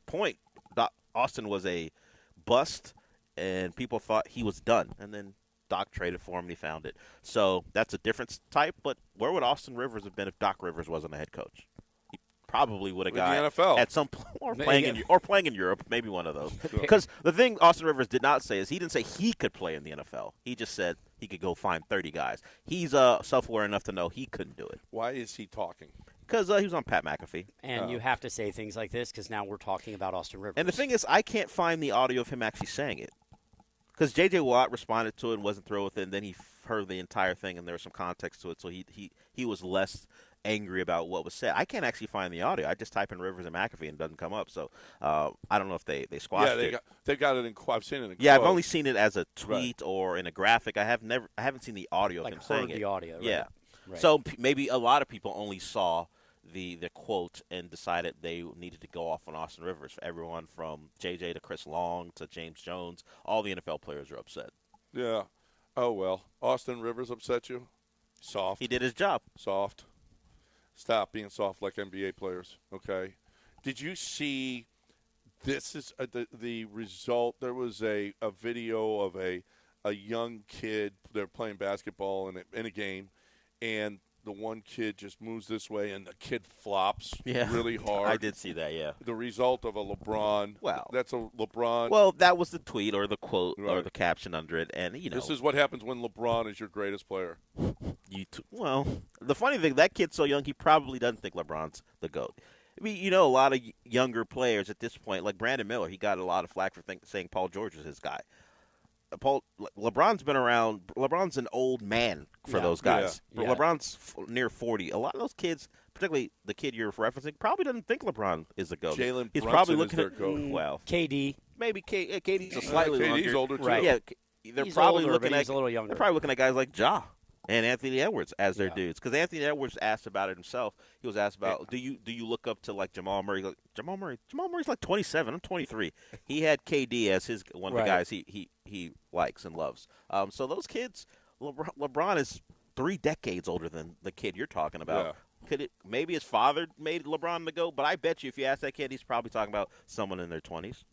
point, Austin was a bust, and people thought he was done. And then Doc traded for him, and he found it. So that's a different type. But where would Austin Rivers have been if Doc Rivers wasn't a head coach? He probably would have got in the NFL at some point, or playing in Europe, maybe one of those. Because the thing Austin Rivers did not say is he didn't say he could play in the NFL. He just said he could go find 30 guys. He's self-aware enough to know he couldn't do it. Why is he talking? Because he was on Pat McAfee. And you have to say things like this because now we're talking about Austin Rivers. And the thing is, I can't find the audio of him actually saying it. Because J.J. Watt responded to it and wasn't thrilled with it, and then he heard the entire thing, and there was some context to it, so he was less angry about what was said. I can't actually find the audio. I just type in Rivers and McAfee, and it doesn't come up. So I don't know if they squashed it. They got it in. I've seen it in. Yeah, I've only seen it as a tweet or in a graphic. I haven't seen the audio of him saying it. The audio. Right? Yeah. Right. So maybe a lot of people only saw the quote and decided they needed to go off on Austin Rivers. Everyone from JJ to Chris Long to James Jones, all the NFL players are upset. Yeah. Oh, well. Austin Rivers upset you? Soft. He did his job. Soft. Stop being soft like NBA players, okay? Did you see this is the result? There was a video of a young kid. They're playing basketball in a game, and the one kid just moves this way, and the kid flops really hard. I did see that, yeah. The result of a LeBron. Well, that's a LeBron. Well, that was the tweet or the quote or the caption under it, and this is what happens when LeBron is your greatest player. Well, the funny thing, that kid's so young, he probably doesn't think LeBron's the GOAT. I mean, a lot of younger players at this point, like Brandon Miller, he got a lot of flack for saying Paul George was his guy. LeBron's been around. LeBron's an old man for those guys. Yeah. LeBron's near 40. A lot of those kids, particularly the kid you're referencing, probably doesn't think LeBron is the GOAT. Jalen He's Brunson probably is looking their at GOAT. Well, KD. Maybe KD's a slightly KD's older too. Right. Yeah, they're He's probably older, looking but at he's a little younger. They're probably looking at guys like Ja and Anthony Edwards as their dudes. Because Anthony Edwards asked about it himself. He was asked about, do you look up to like Jamal Murray? Like, Jamal Murray's like 27. I'm 23. He had KD as his one of the guys he likes and loves. So those kids, LeBron is 3 decades older than the kid you're talking about. Yeah. Maybe his father made LeBron the GOAT, but I bet you if you ask that kid, he's probably talking about someone in their 20s.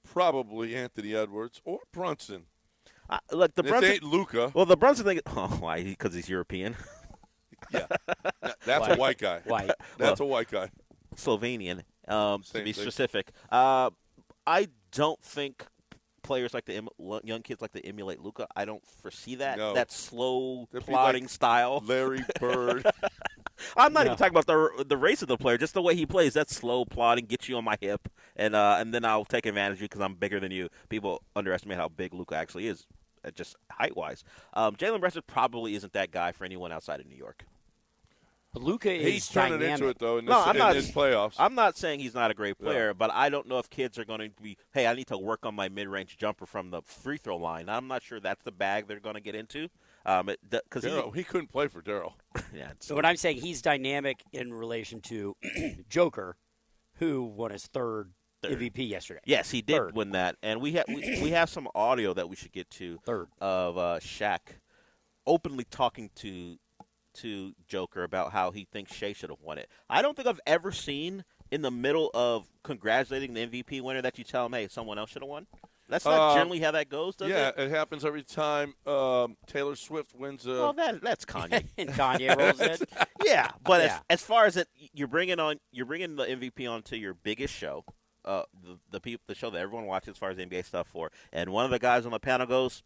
Probably Anthony Edwards or Brunson. Look, the Brunson ain't Luka. Well, the Brunson thing. Oh, why? Because he's European. Yeah, that's a white guy. White. That's a white guy. Slovenian, to be specific. I don't think players like young kids like to emulate Luka. I don't foresee that. No. That slow plodding style. Larry Bird. I'm not even talking about the race of the player, just the way he plays. That slow plodding, get you on my hip, and then I'll take advantage of you because I'm bigger than you. People underestimate how big Luka actually is, just height-wise. Jalen Brunson probably isn't that guy for anyone outside of New York. But Luka is He's turning dynamic. into it, though, in this playoffs. I'm not saying he's not a great player, but I don't know if kids are going to be, hey, I need to work on my mid-range jumper from the free throw line. I'm not sure that's the bag they're going to get into. He couldn't play for Daryl. Yeah. So what I'm saying, he's dynamic in relation to Joker, who won his third MVP yesterday. Yes, he did win that, and we have some audio that we should get to of Shaq openly talking to Joker about how he thinks Shea should have won it. I don't think I've ever seen in the middle of congratulating the MVP winner that you tell him, hey, someone else should have won. That's not generally how that goes, does it? Yeah, it happens every time Taylor Swift wins a... Well, that's Kanye. And Kanye rolls it. Yeah, but as far as you're bringing the MVP onto your biggest show, the show that everyone watches as far as NBA stuff for. And one of the guys on the panel goes,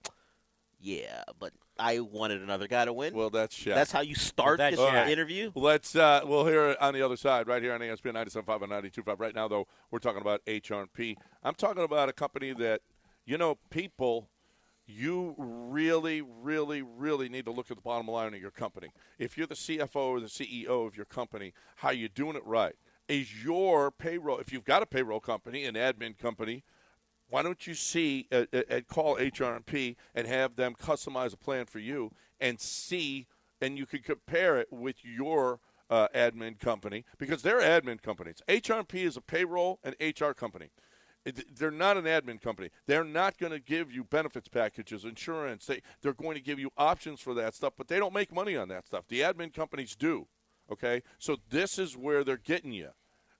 "Yeah, but I wanted another guy to win." Well, that's Shaq. That's how you start this interview. Let's we'll hear it on the other side right here on ESPN 97.5 and 92.5. Right now, though, we're talking about HR&P. I'm talking about a company that, people, you really, really, really need to look at the bottom line of your company. If you're the CFO or the CEO of your company, how you doing it right? Is your payroll, if you've got a payroll company, an admin company, why don't you call HR&P and have them customize a plan for you and you can compare it with your admin company, because they're admin companies. HR&P is a payroll and HR company. They're not an admin company. They're not going to give you benefits packages, insurance. They're going to give you options for that stuff, but they don't make money on that stuff. The admin companies do, okay? So this is where they're getting you.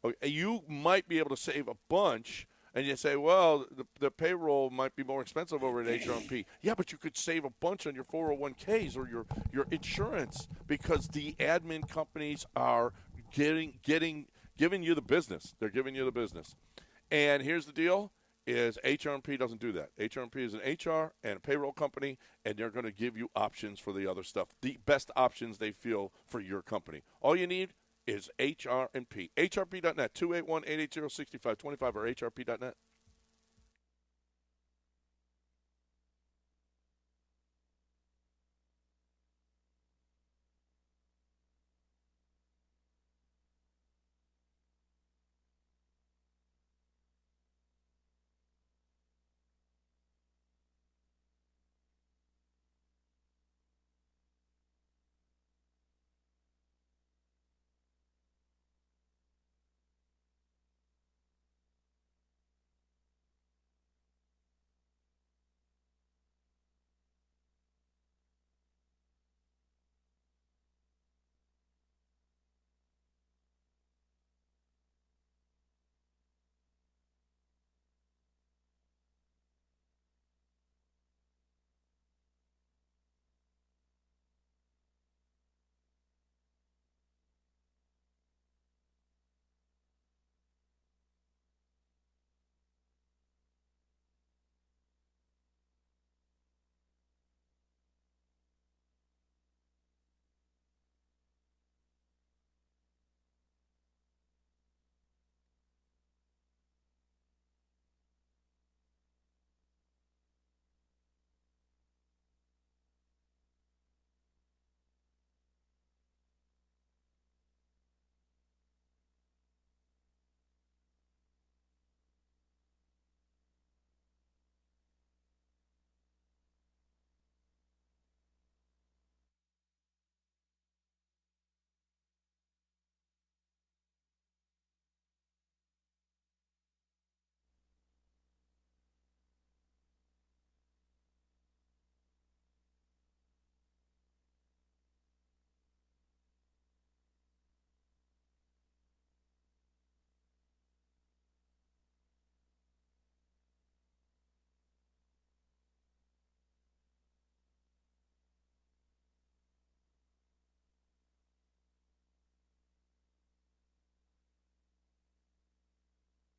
Okay? You might be able to save a bunch, and you say, well, the payroll might be more expensive over at HR&P. Yeah, but you could save a bunch on your 401ks or your insurance, because the admin companies are giving you the business. They're giving you the business. And here's the deal, is HR&P doesn't do that. HR&P is an HR and a payroll company, and they're going to give you options for the other stuff, the best options they feel for your company. All you need is HR&P. HRP.net, 281-880-6525 or HRP.net.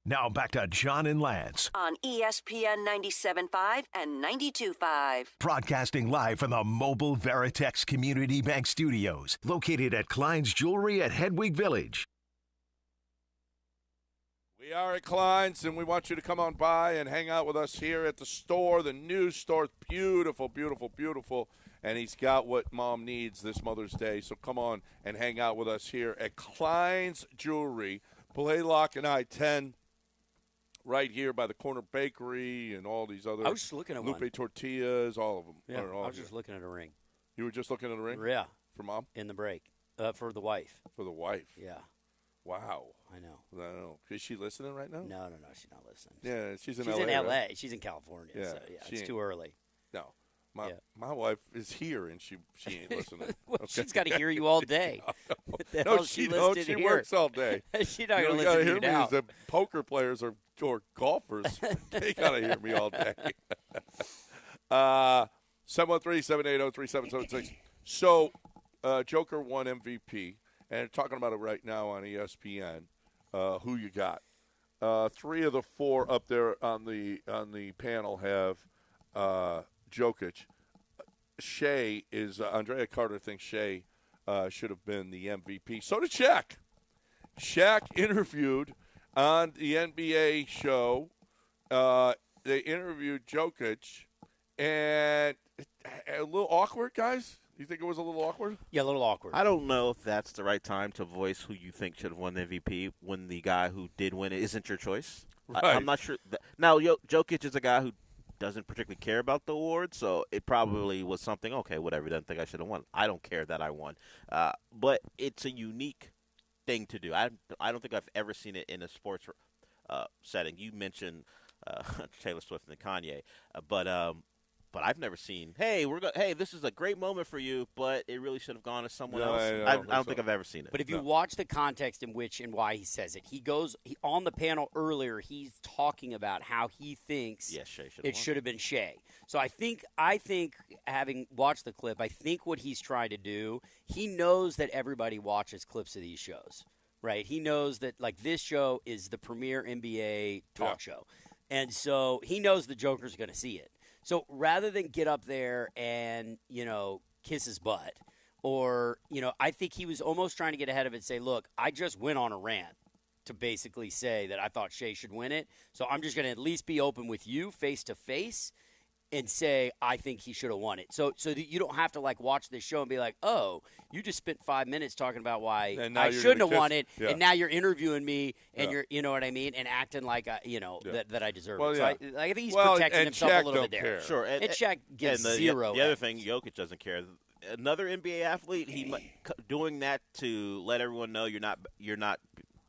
Now back to John and Lance. On ESPN 97.5 and 92.5. Broadcasting live from the Mobile Veritex Community Bank Studios, located at Klein's Jewelry at Hedwig Village. We are at Klein's, and we want you to come on by and hang out with us here at the store. The new store is beautiful, beautiful, beautiful. And he's got what mom needs this Mother's Day. So come on and hang out with us here at Klein's Jewelry, Blaylock and I-10. Right here by the corner bakery and all these other. I was just looking at Lupe Tortillas, all of them. Yeah, I was just looking at a ring. You were just looking at a ring? Yeah. For mom? In the break. For the wife. For the wife? Yeah. Wow. I know. Is she listening right now? No, she's not listening. Yeah, she's in LA. She's in LA. Right? She's in California. Yeah, so it's too early. No. My wife is here, and she ain't listening. Well, okay. She's got to hear you all day. No, she don't. She works all day. She's not going to listen to you now. The poker players or golfers, they got to hear me all day. 713-780-3776. So, Joker won MVP, and talking about it right now on ESPN. Who you got? 3 of the 4 up there on the panel have Jokic. Shea is Andrea Carter thinks Shea should have been the MVP. So did Shaq. Shaq interviewed on the NBA show. They interviewed Jokic, and a little awkward, guys. You think it was a little awkward? Yeah, a little awkward. I don't know if that's the right time to voice who you think should have won the MVP when the guy who did win it isn't your choice. Right. I'm not sure. Now, Jokic is a guy who doesn't particularly care about the award, so it probably was something, okay, whatever, he doesn't think I should have won. I don't care that I won. But it's a unique thing to do. I don't think I've ever seen it in a sports setting. You mentioned Taylor Swift and Kanye, but I've never seen. Hey, this is a great moment for you, but it really should have gone to someone else. I don't think I've ever seen it. But if you watch the context in which and why he says it, he on the panel earlier. He's talking about how he thinks it should have been Shea. So I think having watched the clip, I think what he's trying to do, he knows that everybody watches clips of these shows, right? He knows that this show is the premier NBA talk show, and so he knows the Joker's going to see it. So rather than get up there and, kiss his butt, or, I think he was almost trying to get ahead of it and say, look, I just went on a rant to basically say that I thought Shea should win it. So I'm just going to at least be open with you face to face and say I think he should have won it. So that you don't have to watch this show and be like, oh, you just spent 5 minutes talking about why I shouldn't have won it, and now you're interviewing me and you're, you know what I mean, and acting like that I deserve it. So I think he's protecting himself a little bit there. Sure, and Shaq gives zero. The other thing, Jokic doesn't care. Another NBA athlete, doing that to let everyone know you're not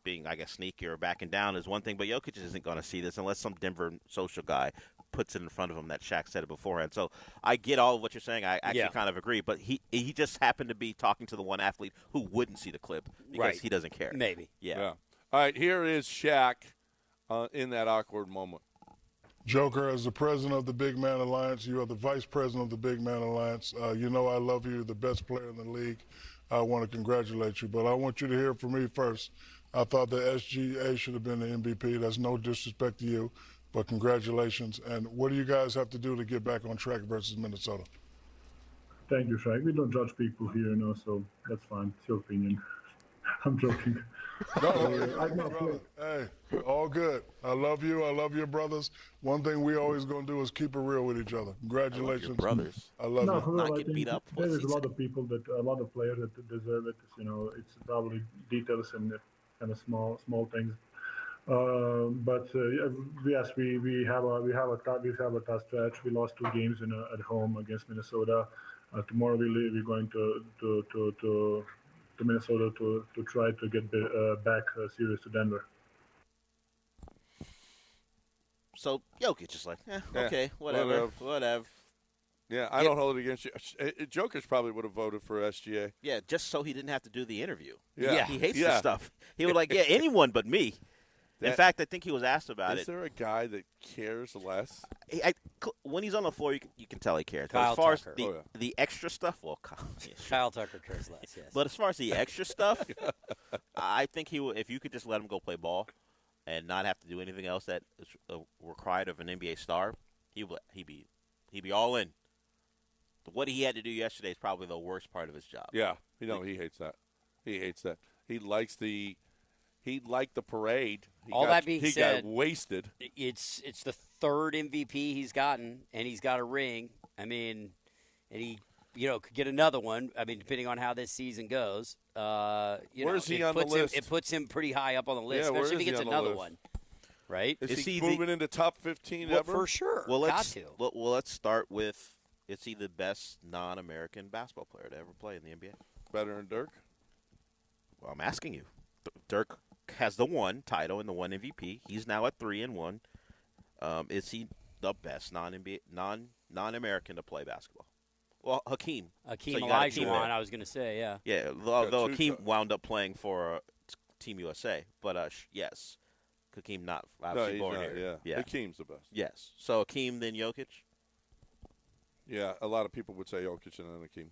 being, I guess, sneaky or backing down is one thing, but Jokic isn't going to see this unless some Denver social guy puts it in front of him that Shaq said it beforehand. So I get all of what you're saying. I actually kind of agree, but he just happened to be talking to the one athlete who wouldn't see the clip because he doesn't care. Maybe. Yeah. All right, here is Shaq in that awkward moment. Joker, as the president of the Big Man Alliance, you are the vice president of the Big Man Alliance. I love you, the best player in the league. I want to congratulate you, but I want you to hear from me first. I thought that SGA should have been the MVP. That's no disrespect to you, but congratulations. And what do you guys have to do to get back on track versus Minnesota? Thank you, Shaq. We don't judge people here, so that's fine. It's your opinion. I'm joking. Hey, all good. I love you. I love your brothers. One thing we always going to do is keep it real with each other. Congratulations. I love your brothers. I love you. Not get beat up. There's a lot of people a lot of players that deserve it. It's probably details and kind of small things. But yes, we have a tough stretch. We lost 2 games at home against Minnesota. Tomorrow we're going to Minnesota to try to get back series to Denver. So Jokic is like, okay, whatever. Yeah, I don't hold it against you. Jokic probably would have voted for SGA. Yeah, just so he didn't have to do the interview. Yeah. He hates this stuff. He was like, anyone but me. In fact, I think he was asked about it. Is there a guy that cares less? When he's on the floor, you can tell he cares. Kyle as far Tucker. as the extra stuff, Kyle Tucker cares less, yes. But as far as the extra stuff, I think he would. If you could just let him go play ball and not have to do anything else that is required of an NBA star, he'd be all in. What he had to do yesterday is probably the worst part of his job. Yeah, he hates that. He hates that. He liked the parade. He got wasted. It's the 3rd MVP he's gotten, and he's got a ring. I mean, and he could get another one. I mean, depending on how this season goes. Where is he on the list? It puts him pretty high up on the list, especially if he gets another one. Right? Is he moving into top 15 ever? For sure. Well, let's start with, is he the best non-American basketball player to ever play in the NBA? Better than Dirk? Well, I'm asking you. Dirk has the 1 title and the 1 MVP. He's now at 3-1. Is he the best non-American to play basketball? Well, Hakeem. Olajuwon, I was going to say, yeah. Yeah, although Hakeem wound up playing for Team USA. But, yes, Hakeem not obviously born here. Yeah. Hakeem's the best. Yes. So Hakeem, then Jokic? Yeah, a lot of people would say Jokic and then Hakeem.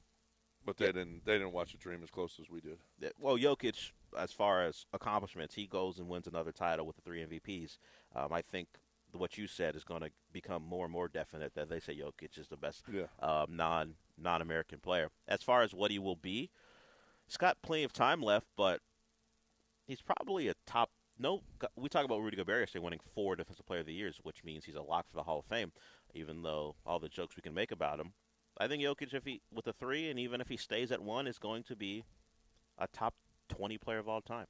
but they didn't watch the dream as close as we did. Well, Jokic, as far as accomplishments, he goes and wins another title with the 3 MVPs. I think what you said is going to become more and more definite that they say Jokic is the best non-American player. As far as what he will be, he's got plenty of time left, but he's probably a top. No, we talk about Rudy Gobert yesterday winning 4 Defensive Player of the Years, which means he's a lock for the Hall of Fame. Even though all the jokes we can make about him, I think Jokic, if he with a 3, and even if he stays at 1, is going to be a top 20 player of all time.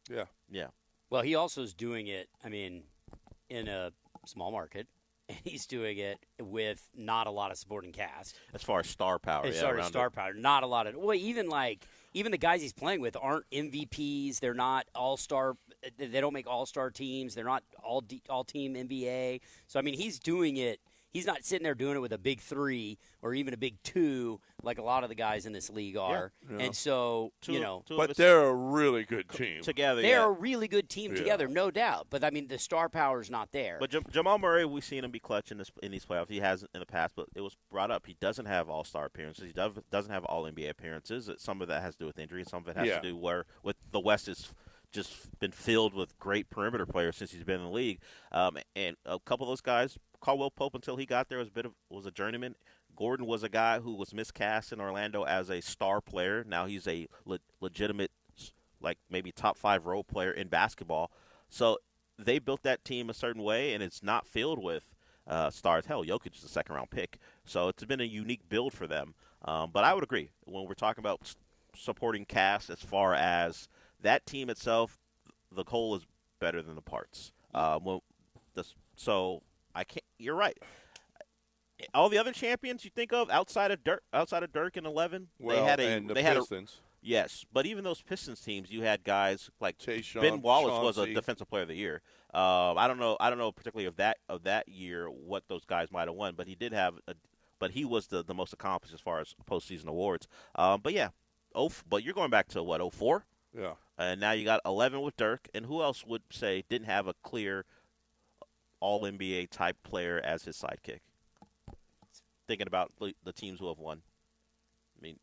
Yeah. Yeah. Well, he also is doing it, I mean, in a small market, and he's doing it with not a lot of supporting cast. As far as star power, as far as star power, not a lot of. Well, even the guys he's playing with aren't MVPs. They're not all-star. They don't make all-star teams. They're not all-team NBA. So I mean, he's doing it. He's not sitting there doing it with a big 3 or even a big 2 like a lot of the guys in this league are. Yeah. And so, But they're a really good team. Together, they're a really good team together, no doubt. But, I mean, the star power is not there. But Jamal Murray, we've seen him be clutch in these playoffs. He has in the past, but it was brought up. He doesn't have all-star appearances. He doesn't have all-NBA appearances. Some of that has to do with injury. Some of it has to do with the West is just been filled with great perimeter players since he's been in the league. And a couple of those guys, Caldwell Pope, until he got there, was a journeyman. Gordon was a guy who was miscast in Orlando as a star player. Now he's a legitimate, like maybe top 5 role player in basketball. So they built that team a certain way, and it's not filled with stars. Hell, Jokic is a second-round pick. So it's been a unique build for them. But I would agree when we're talking about supporting cast as far as that team itself, the whole is better than the parts. So I can't. You're right. All the other champions you think of outside of Dirk in 11, the Pistons. Yes, but even those Pistons teams, you had guys like Tayshaun, Ben Wallace was a Defensive Player of the Year. I don't know particularly of that year what those guys might have won, but he did have. But he was the most accomplished as far as postseason awards. But yeah, but you're going back to what 04? Yeah. And now you got 11 with Dirk, and who else would say didn't have a clear All-NBA type player as his sidekick? Thinking about the teams who have won, I mean,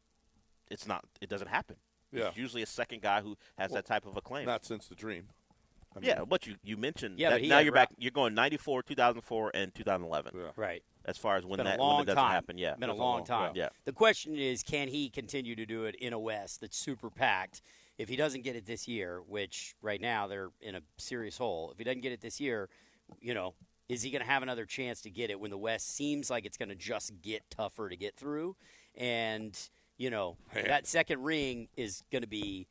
it doesn't happen. Yeah. It's usually a second guy who has that type of acclaim. Not since the Dream. But you mentioned that now you're back. You're going 94, 2004, and 2011. Yeah. Right. As far as when it doesn't happen, Been a long time. Yeah. The question is, can he continue to do it in a West that's super packed? If he doesn't get it this year, which right now they're in a serious hole, if he doesn't get it this year, is he going to have another chance to get it when the West seems like it's going to just get tougher to get through? And, that second ring is going to be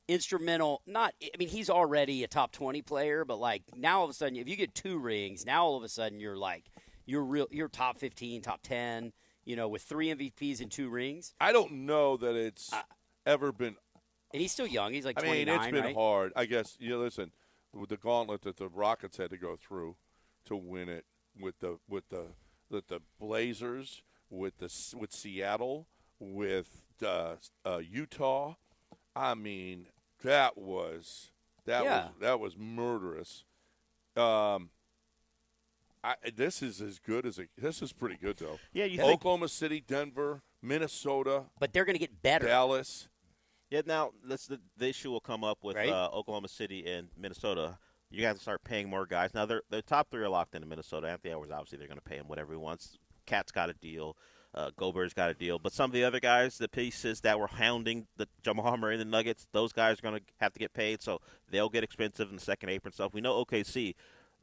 instrumental. He's already a top 20 player, but now all of a sudden, if you get 2 rings, now all of a sudden you're you're top 15, top 10, with 3 MVPs and 2 rings. I don't know that it's ever been. And he's still young. He's 29, it's been hard. I guess, listen, with the gauntlet that the Rockets had to go through to win it with the Blazers, with Seattle, with Utah. I mean, that was murderous. This is as good as this is pretty good though. Yeah, Oklahoma City, Denver, Minnesota, but they're going to get better. Dallas. Yeah, now the issue will come up with Oklahoma City and Minnesota. You have to start paying more guys. Now, their top 3 are locked into Minnesota. Anthony Edwards, obviously, they're going to pay him whatever he wants. Cat's got a deal. Gobert's got a deal. But some of the other guys, the pieces that were hounding the Jamal Murray and the Nuggets, those guys are going to have to get paid, so they'll get expensive in the second apron stuff. We know OKC,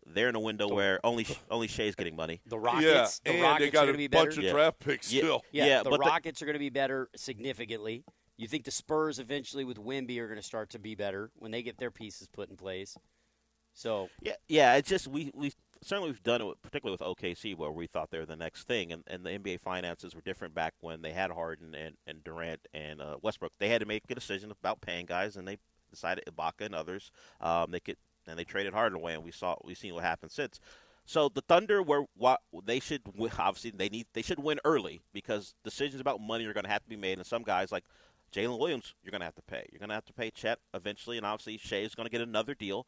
they're in a window where only Shea's getting money. The Rockets, they are got going to be a better. bunch of draft picks still. Yeah, the Rockets are going to be better significantly. You think the Spurs eventually with Wemby are going to start to be better when they get their pieces put in place. So it's just we've done it particularly with OKC where we thought they were the next thing, and the NBA finances were different back when they had Harden and Durant and Westbrook. They had to make a decision about paying guys, and they decided Ibaka and others they traded Harden away, and we've seen what happened since. So the Thunder they should obviously they should win early because decisions about money are going to have to be made, and some guys like Jalen Williams you're going to have to pay. You're going to have to pay Chet eventually, and obviously Shea's going to get another deal.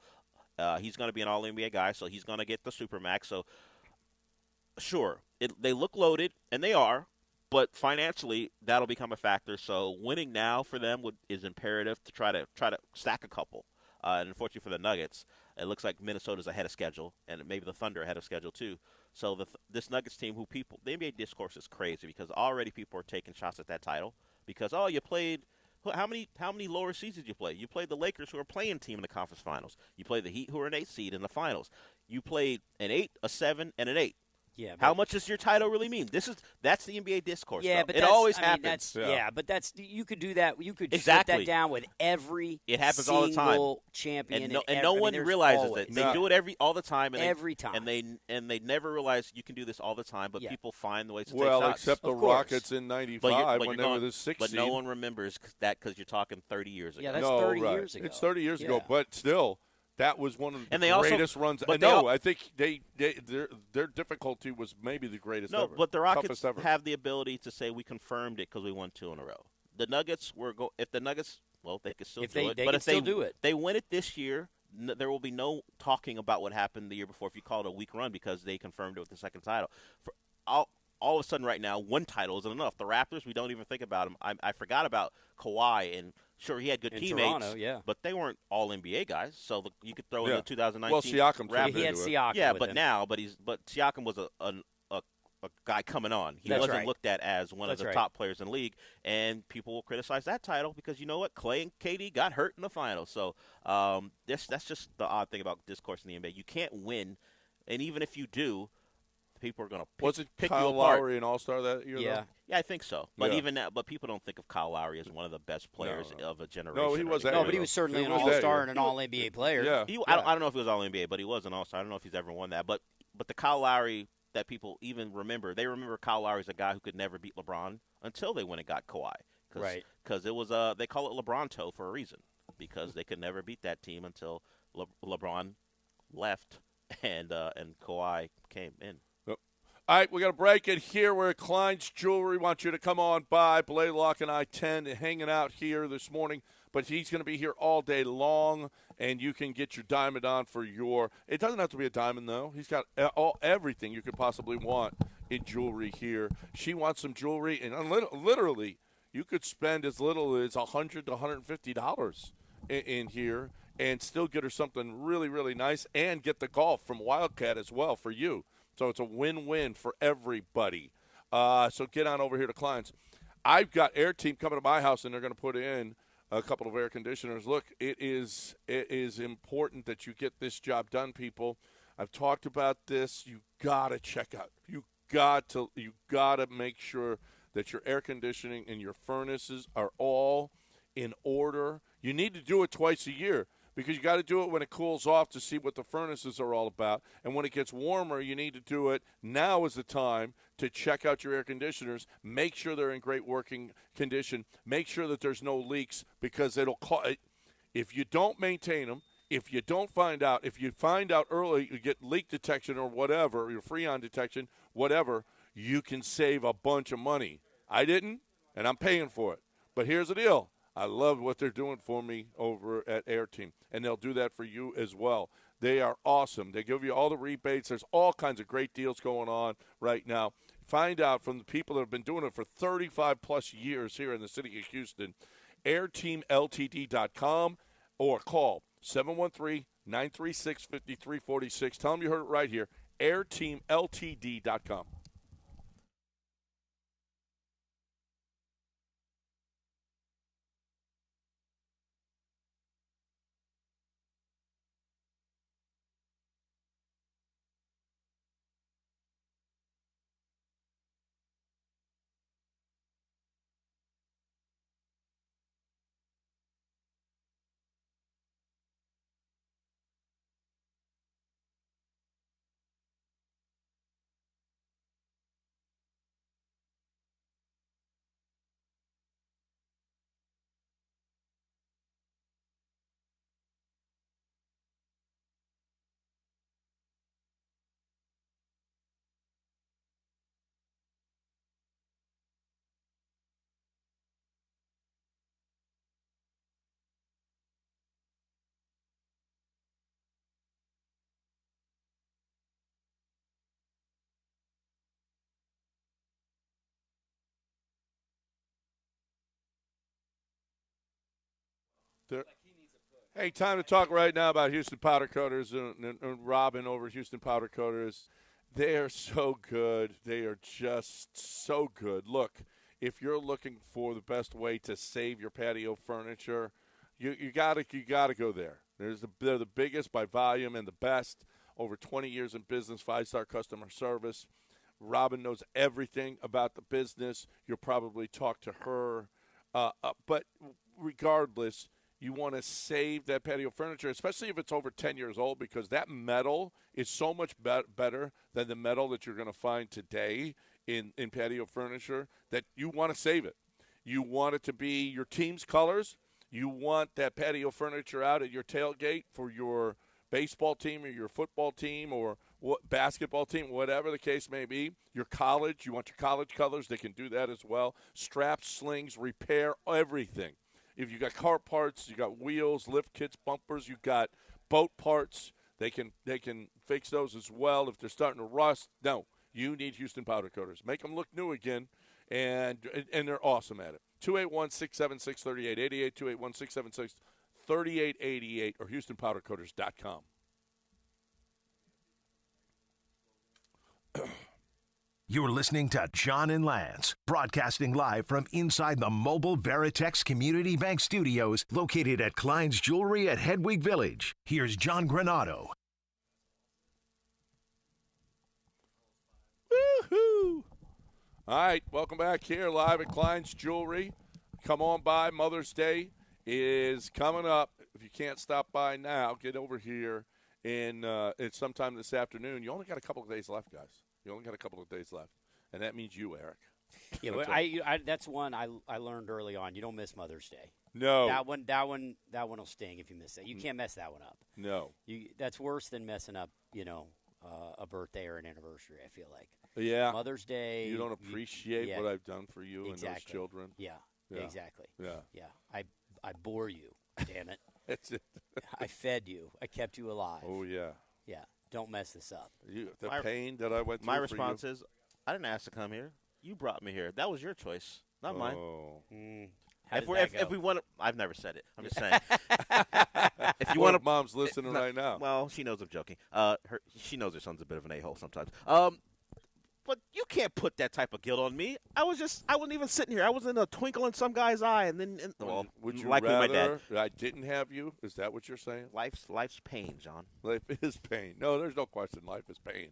He's going to be an All-NBA guy, so he's going to get the Supermax. So, sure, they look loaded, and they are, but financially, that'll become a factor. So winning now for them is imperative to try to stack a couple. And unfortunately for the Nuggets, it looks like Minnesota's ahead of schedule, and maybe the Thunder ahead of schedule too. So this Nuggets team, the NBA discourse is crazy because already people are taking shots at that title because you played. How many lower seeds did you play? You played the Lakers, who are playing team in the conference finals. You played the Heat, who are an 8 seed in the finals. You played an 8, a 7, and an 8. Yeah, how much does your title really mean? That's the NBA discourse. Yeah, though. but it always happens. But you could do that. You could exactly. shut that down with every. It happens all the time. Champion, and no one realizes always. it. They do it all the time, and every time, and they never realize you can do this all the time. But people find the ways to take well, shots. except the Rockets in '95 when they were the 6th But seed. no one remembers that because you're talking 30 years ago. Yeah, that's 30 years ago. It's 30 years ago, but still. That was one of the greatest runs. I think their difficulty was maybe the greatest ever. No, but the Rockets ever. have the ability to say we confirmed it because we won 2 in a row. The Nuggets if the Nuggets, well, they could still do it. But if they win it this year, there will be no talking about what happened the year before if you call it a weak run because they confirmed it with the second title. All of a sudden right now, one title isn't enough. The Raptors, we don't even think about them. I forgot about Kawhi and – sure, he had good teammates, Toronto, but they weren't all NBA guys. So you could throw in the 2019. Well, Siakam, he had Siakam. Yeah, but Siakam was a guy coming on. He wasn't looked at as one of the top players in the league, and people will criticize that title because you know what, Clay and KD got hurt in the finals. So that's just the odd thing about discourse in the NBA. You can't win, and even if you do. People are going to pick Kyle you apart. Lowry an All-Star that year? Yeah, I think so. But even now, but people don't think of Kyle Lowry as one of the best players of a generation. No, he was that. No, but he was certainly an All-Star and an All-NBA player. Yeah, I don't know if he was All-NBA, but he was an All-Star. I don't know if he's ever won that. But the Kyle Lowry that people even remember, they remember Kyle Lowry as a guy who could never beat LeBron until they went and got Kawhi. Because it was they call it LeBron toe for a reason because they could never beat that team until LeBron left and Kawhi came in. All right, we got to break it here. We're at Klein's Jewelry. Want you to come on by. Blaylock and I-10 hanging out here this morning. But he's going to be here all day long, and you can get your diamond on for your – it doesn't have to be a diamond, though. He's got everything you could possibly want in jewelry here. She wants some jewelry, and literally you could spend as little as $100 to $150 in here and still get her something really, really nice and get the golf from Wildcat as well for you. So it's a win-win for everybody. So get on over here to Klein's. I've got Air Team coming to my house, and they're going to put in a couple of air conditioners. Look, it is important that you get this job done, people. I've talked about this. You got to check out. You got to make sure that your air conditioning and your furnaces are all in order. You need to do it twice a year. Because you got to do it when it cools off to see what the furnaces are all about. And when it gets warmer, you need to do it. Now is the time to check out your air conditioners. Make sure they're in great working condition. Make sure that there's no leaks because if you don't maintain them, if you find out early, you get leak detection or whatever, your Freon detection, whatever, you can save a bunch of money. I didn't, and I'm paying for it. But here's the deal. I love what they're doing for me over at Air Team, and they'll do that for you as well. They are awesome. They give you all the rebates. There's all kinds of great deals going on right now. Find out from the people that have been doing it for 35-plus years here in the city of Houston, airteamltd.com, or call 713-936-5346. Tell them you heard it right here, airteamltd.com. Hey, time to talk right now about Houston Powder Coaters and Robin over at Houston Powder Coaters. They are so good. They are just so good. Look, if you're looking for the best way to save your patio furniture, you gotta go there. They're the biggest by volume and the best. Over 20 years in business, 5-star customer service. Robin knows everything about the business. You'll probably talk to her. But regardless, you want to save that patio furniture, especially if it's over 10 years old, because that metal is so much better than the metal that you're going to find today in patio furniture that you want to save it. You want it to be your team's colors. You want that patio furniture out at your tailgate for your baseball team or your football team or basketball team, whatever the case may be. Your college, you want your college colors, they can do that as well. Straps, slings, repair, everything. If you got car parts, you got wheels, lift kits, bumpers, you got boat parts, they can fix those as well. If they're starting to rust, no, you need Houston Powder Coaters. Make them look new again, and they're awesome at it. 281-676-3888, 281-676-3888, or HoustonPowderCoaters.com. You're listening to John and Lance, broadcasting live from inside the mobile Veritex Community Bank Studios, located at Klein's Jewelry at Hedwig Village. Here's John Granato. Woohoo! All right, welcome back here live at Klein's Jewelry. Come on by. Mother's Day is coming up. If you can't stop by now, get over here it's sometime this afternoon. You only got a couple of days left, guys. You only got a couple of days left, and that means you, Eric. Yeah, that's one I learned early on. You don't miss Mother's Day. No. That one will sting if you miss it. You can't mess that one up. No. That's worse than messing up, a birthday or an anniversary, I feel like. Yeah. Mother's Day. You don't appreciate what I've done for you and those children. Yeah, exactly. Yeah. I bore you, damn it. That's it. I fed you. I kept you alive. Oh, yeah. Yeah. Don't mess this up. The pain that I went through. My response is, I didn't ask to come here. You brought me here. That was your choice, not mine. If we want to, I've never said it. I'm just saying. If you want to, mom's listening right now. Well, she knows I'm joking. She knows her son's a bit of an a-hole sometimes. But you can't put that type of guilt on me. I wasn't even sitting here. I was in a twinkle in some guy's eye, and then, would you like rather my dad. I didn't have you? Is that what you're saying? Life's pain, John. Life is pain. No, there's no question. Life is pain.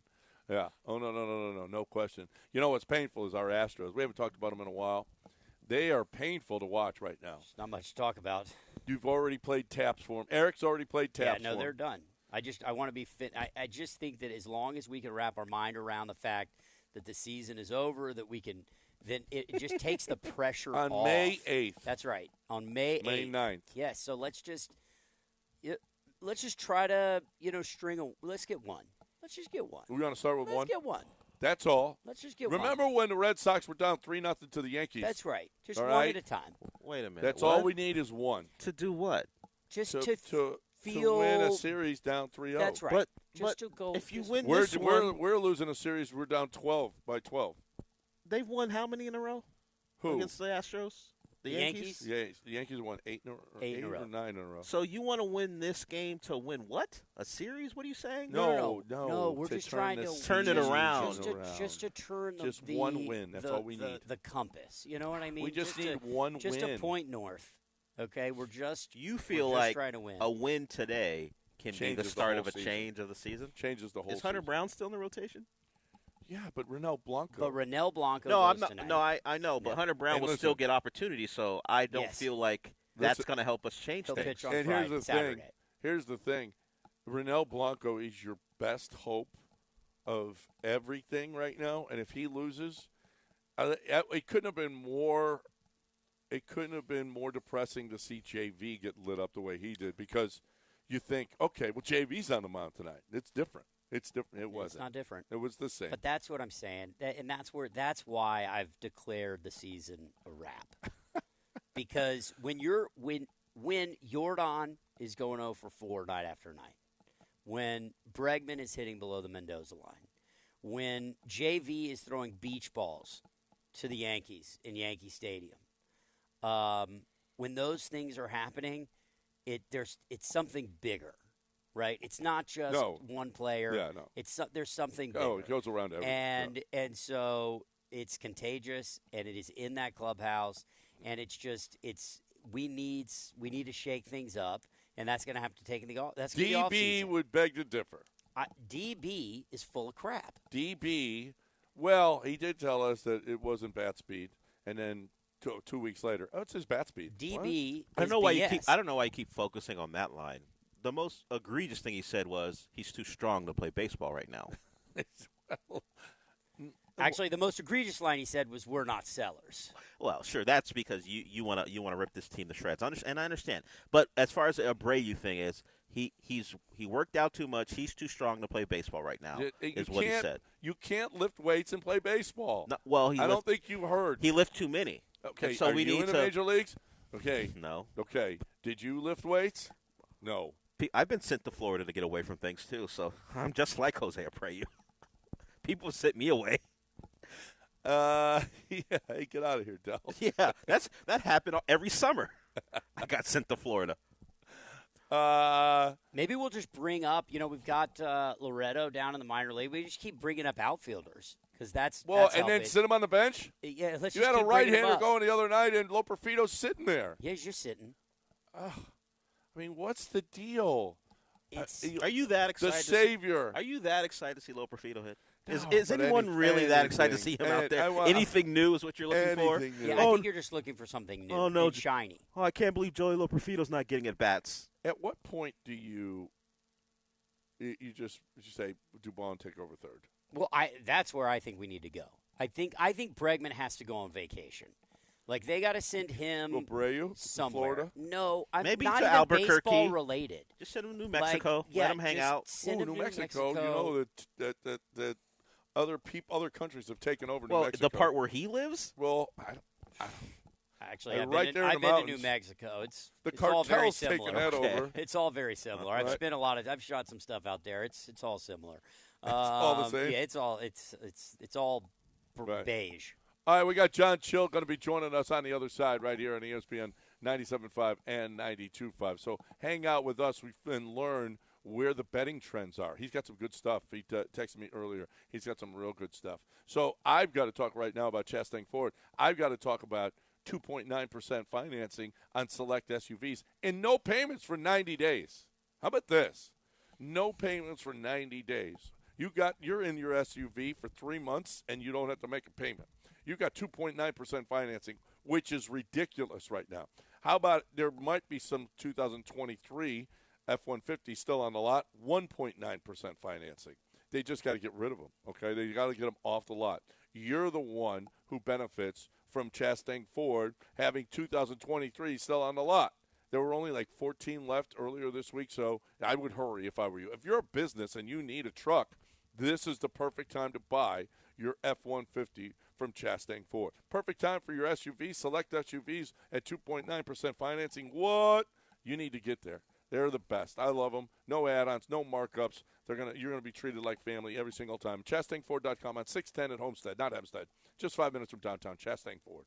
Yeah. Oh, no question. You know what's painful is our Astros. We haven't talked about them in a while. They are painful to watch right now. There's not much to talk about. You've already played taps for them. Eric's already played taps for them. Yeah, no, they're done. I want to be fit. I just think that as long as we can wrap our mind around the fact that the season is over, that we can – then it just takes the pressure off. On May 8th. That's right. On May 8th. May 9th. Yes, so let's just try to, let's get one. Let's just get one. We're going to start with one? Let's get one. That's all. Let's just get one. Remember when the Red Sox were down 3-0 to the Yankees? That's right. Just all one right? at a time. Wait a minute. That's all we need is one. To do what? Just to feel to win a series down 3-0. That's right. But to go. If you win we're, this one, we're losing a series. We're down 12 by 12. They've won how many in a row? Who? Against the Astros? The Yankees? Yeah, the Yankees won 8 in a row. Or 9 in a row. So you want to win this game to win what? A series? What are you saying? No. We're just trying to turn it around. Just to turn just one win. That's all we need. The compass. You know what I mean? We just need one win. Just a point north. Okay, You feel like trying to win. A win today can be the start of a change of the season? Changes the whole Is Hunter season. Brown still in the rotation? Yeah, but Ronel Blanco. No, I'm not. Tonight. No, I know, but Hunter Brown will still get opportunities, so I don't feel like that's going to help us change things. And here's the thing. Here's the thing. Ronel Blanco is your best hope of everything right now, and if he loses, it couldn't have been more. It couldn't have been more depressing to see JV get lit up the way he did, because you think, okay, well, JV's on the mound tonight. It's different. It's different. It wasn't. It's not different. It was the same. But that's what I'm saying, and that's why I've declared the season a wrap. Because when Yordan is going 0 for 4 night after night, when Bregman is hitting below the Mendoza line, when JV is throwing beach balls to the Yankees in Yankee Stadium, when those things are happening, it's something bigger, right? It's not just one player. Yeah, no. There's something bigger. Oh, it goes around everything. And so it's contagious, and it is in that clubhouse, and we need to shake things up, and that's going to have to take the DB would beg to differ. DB is full of crap. DB, well, he did tell us that it wasn't bat speed, and then 2 weeks later, it's his bat speed. DB. I don't know why you keep focusing on that line. The most egregious thing he said was he's too strong to play baseball right now. Actually, the most egregious line he said was, "We're not sellers." Well, sure, that's because you want to rip this team to shreds, and I understand. But as far as the Abreu thing is, he worked out too much. He's too strong to play baseball right now. Is what he said. You can't lift weights and play baseball. No, well, I don't think you heard. He lifted too many. Okay, so we you need in the major leagues? Okay. No. Okay. Did you lift weights? No. I've been sent to Florida to get away from things too, so I'm just like Jose Abreu. People sent me away. Hey, get out of here, Del. Yeah, that happened every summer. I got sent to Florida. Maybe we'll just bring up. We've got Loretto down in the minor league. We just keep bringing up outfielders because that's and then sit him on the bench. Yeah, let's. You just had a keep bringing right-hander him up. going the other night, and Loperfito's sitting there. Yeah, you're sitting. I mean, what's the deal? Are you that excited? The savior. Are you that excited to see Loperfito hit? No, is anyone really that excited to see him out there? Anything new is what you're looking for? New. Yeah, I think you're just looking for something new and shiny. Oh, I can't believe Joey Loperfito's not getting at bats. At what point do you just say Dubon take over third? Well, that's where I think we need to go. I think Bregman has to go on vacation. Like, they got to send him Abreu, somewhere. Florida? No, maybe not to even Albuquerque. Baseball related. Just send him to New Mexico. Let him hang out. New Mexico. You know that other countries have taken over New Mexico. The part where he lives? Well, Actually, I've right been to New Mexico. It's all very similar. Taking that over. It's all very similar. Right. I've shot some stuff out there. It's all similar. It's all the same. Yeah, it's all beige. All right, we got John Chill going to be joining us on the other side right here on ESPN 97.5 and 92.5. So hang out with us and learn where the betting trends are. He's got some good stuff. He texted me earlier. He's got some real good stuff. So I've got to talk right now about Chastang Ford. I've got to talk about 2.9% financing on select SUVs and no payments for 90 days. How about this? No payments for 90 days. You're in your SUV for 3 months and you don't have to make a payment. You got 2.9% financing, which is ridiculous right now. How about there might be some 2023 F-150 still on the lot, 1.9% financing. They just got to get rid of them, okay? They got to get them off the lot. You're the one who benefits from Chastang Ford having 2023 still on the lot. There were only like 14 left earlier this week, so I would hurry if I were you. If you're a business and you need a truck, this is the perfect time to buy your F-150 from Chastang Ford. Perfect time for your SUV. Select SUVs at 2.9% financing. What? You need to get there. They're the best. I love them. No add-ons, no markups. You're going to be treated like family every single time. ChastangFord.com on 610 at Homestead, not Hempstead. Just 5 minutes from downtown. Chastang Ford.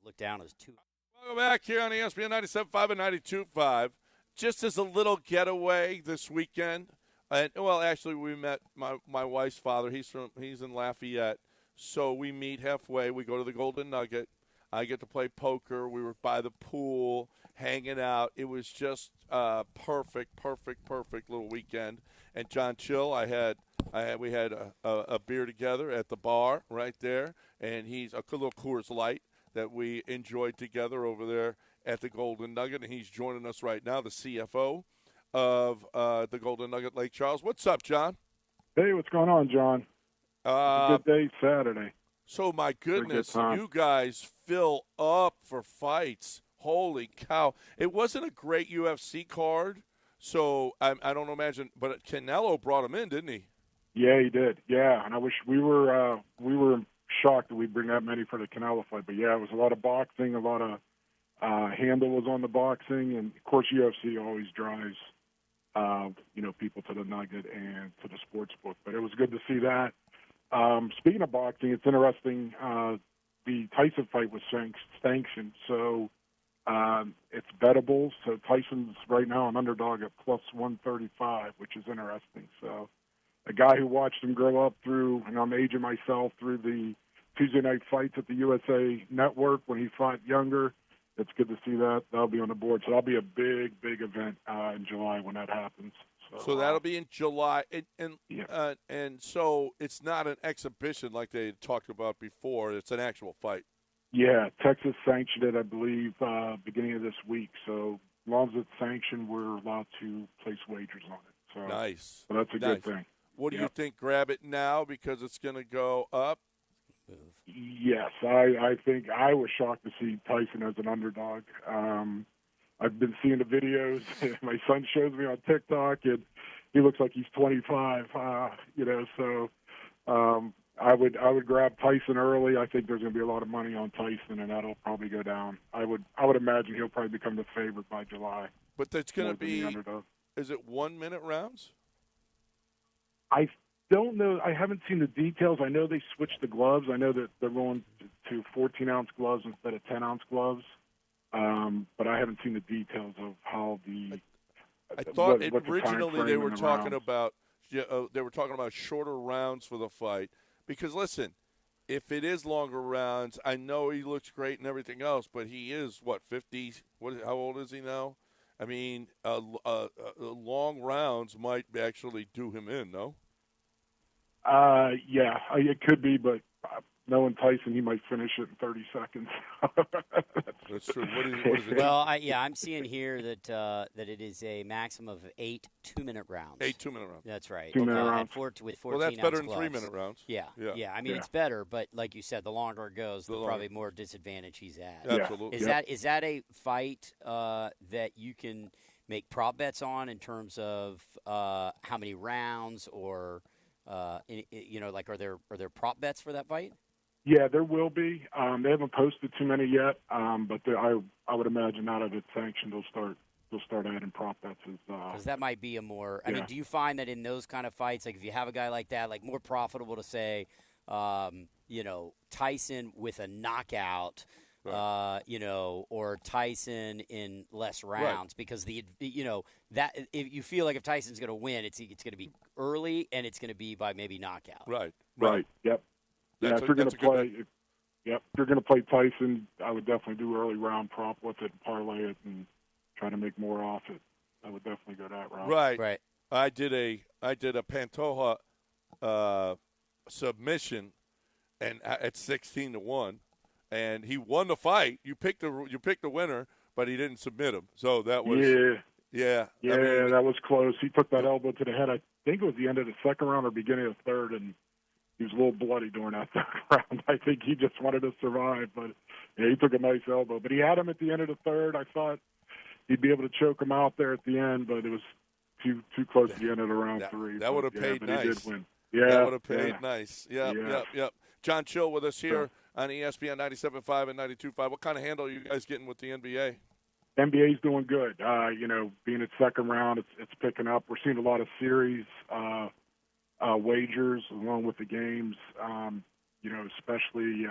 Look down, it was 2. Welcome back here on ESPN 97.5 and 92.5. Just as a little getaway this weekend, and well, actually, we met my wife's father. He's in Lafayette, so we meet halfway. We go to the Golden Nugget. I get to play poker. We were by the pool, hanging out. It was just perfect little weekend. And John Chill, we had a beer together at the bar right there, and he's a little Coors Light that we enjoyed together over there at the Golden Nugget, and he's joining us right now, the CFO of the Golden Nugget Lake Charles. What's up, John? Hey, what's going on, John? It's a good day, Saturday. So, my goodness, you guys fill up for fights. Holy cow. It wasn't a great UFC card, so I don't imagine, but Canelo brought him in, didn't he? Yeah, he did. Yeah, and I wish we were shocked that we bring that many for the Canelo fight. But, yeah, it was a lot of boxing, a lot of handle was on the boxing, and, of course, UFC always drives, people to the Nugget and to the sports book. But it was good to see that. Speaking of boxing, it's interesting. The Tyson fight was sanctioned, so it's bettable. So Tyson's right now an underdog at plus 135, which is interesting. So a guy who watched him grow up through, and I'm aging myself, through the Tuesday night fights at the USA Network when he fought younger. It's good to see that. That'll be on the board. So that'll be a big event in July when that happens. So that'll be in July, and so it's not an exhibition like they talked about before. It's an actual fight. Yeah, Texas sanctioned it, I believe, beginning of this week. So as long as it's sanctioned, we're allowed to place wagers on it. So nice. So that's a good thing. What do you think? Grab it now because it's going to go up? Yes, I think I was shocked to see Tyson as an underdog. I've been seeing the videos. My son shows me on TikTok, and he looks like he's 25. So I would grab Tyson early. I think there's going to be a lot of money on Tyson, and that'll probably go down. I would imagine he'll probably become the favorite by July. But that's going to be. Is it 1 minute rounds? I don't know. I haven't seen the details. I know they switched the gloves. I know that they're going to 14-ounce gloves instead of 10-ounce gloves. But I haven't seen the details of how the. I thought originally they were talking about shorter rounds for the fight because listen, if it is longer rounds, I know he looks great and everything else, but he is 50? How old is he now? I mean, long rounds might actually do him in. No. Yeah, it could be, but. Knowing Tyson, he might finish it in 30 seconds. That's true. What is it? Well, I'm seeing here that it is a maximum of 8 2-minute rounds. 8 2-minute rounds. That's right. 2-minute rounds. With 14 well, that's better than gloves. 3-minute rounds. Yeah. I mean, it's better, but like you said, the longer it goes, the probably more disadvantage he's at. Absolutely. Is that a fight that you can make prop bets on in terms of how many rounds or are there prop bets for that fight? Yeah, there will be. They haven't posted too many yet, but I would imagine now that it's sanctioned, they'll start adding prop bets. Because that might be a more. I mean, do you find that in those kind of fights, like if you have a guy like that, like more profitable to say, Tyson with a knockout, right. Or Tyson in less rounds, right. Because that if you feel like if Tyson's going to win, it's going to be early and it's going to be by maybe knockout. Right. Yep. If you're going to play Tyson, I would definitely do early round prop with it, parlay it, and try to make more off it. I would definitely go that route. Right. I did a Pantoja submission, and at 16-1, and he won the fight. You picked the winner, but he didn't submit him. So that was yeah. I mean, that was close. He took that elbow to the head. I think it was the end of the second round or beginning of the third, and he was a little bloody during that third round. I think he just wanted to survive, but he took a nice elbow. But he had him at the end of the third. I thought he'd be able to choke him out there at the end, but it was too close to the end of the round three. That would have paid nice. He did win. Yeah, that would have paid nice. Yep. John Chill with us here on ESPN 97.5 and 92.5. What kind of handle are you guys getting with the NBA? NBA's doing good. Being at second round, it's picking up. We're seeing a lot of series wagers along with the games. Especially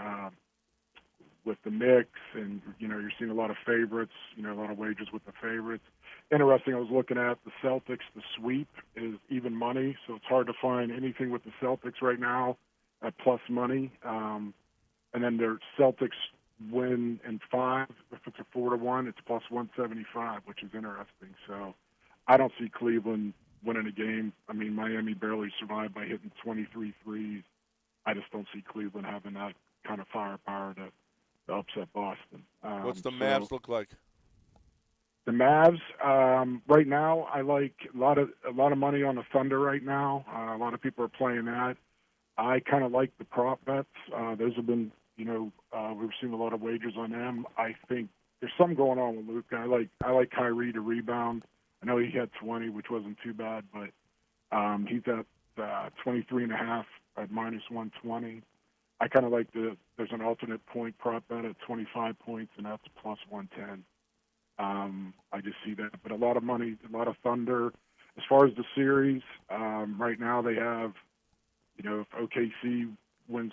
with the mix, and you're seeing a lot of favorites. A lot of wagers with the favorites. Interesting. I was looking at the Celtics. The sweep is even money, so it's hard to find anything with the Celtics right now at plus money. And then their Celtics win in 5. If it's a 4-1, it's plus 175, which is interesting. So I don't see Cleveland winning a game. I mean, Miami barely survived by hitting 23 threes. I just don't see Cleveland having that kind of firepower to upset Boston. What's the Mavs look like? The Mavs, right now, I like a lot of money on the Thunder right now. A lot of people are playing that. I kind of like the prop bets. Those have been, we've seen a lot of wagers on them. I think there's something going on with Luka. I like Kyrie to rebound. I know he had 20, which wasn't too bad, but he's at 23.5 at minus 120. I kind of like there's an alternate point prop bet at 25 points, and that's plus 110. I just see that. But a lot of money, a lot of Thunder. As far as the series, right now they have, if OKC wins,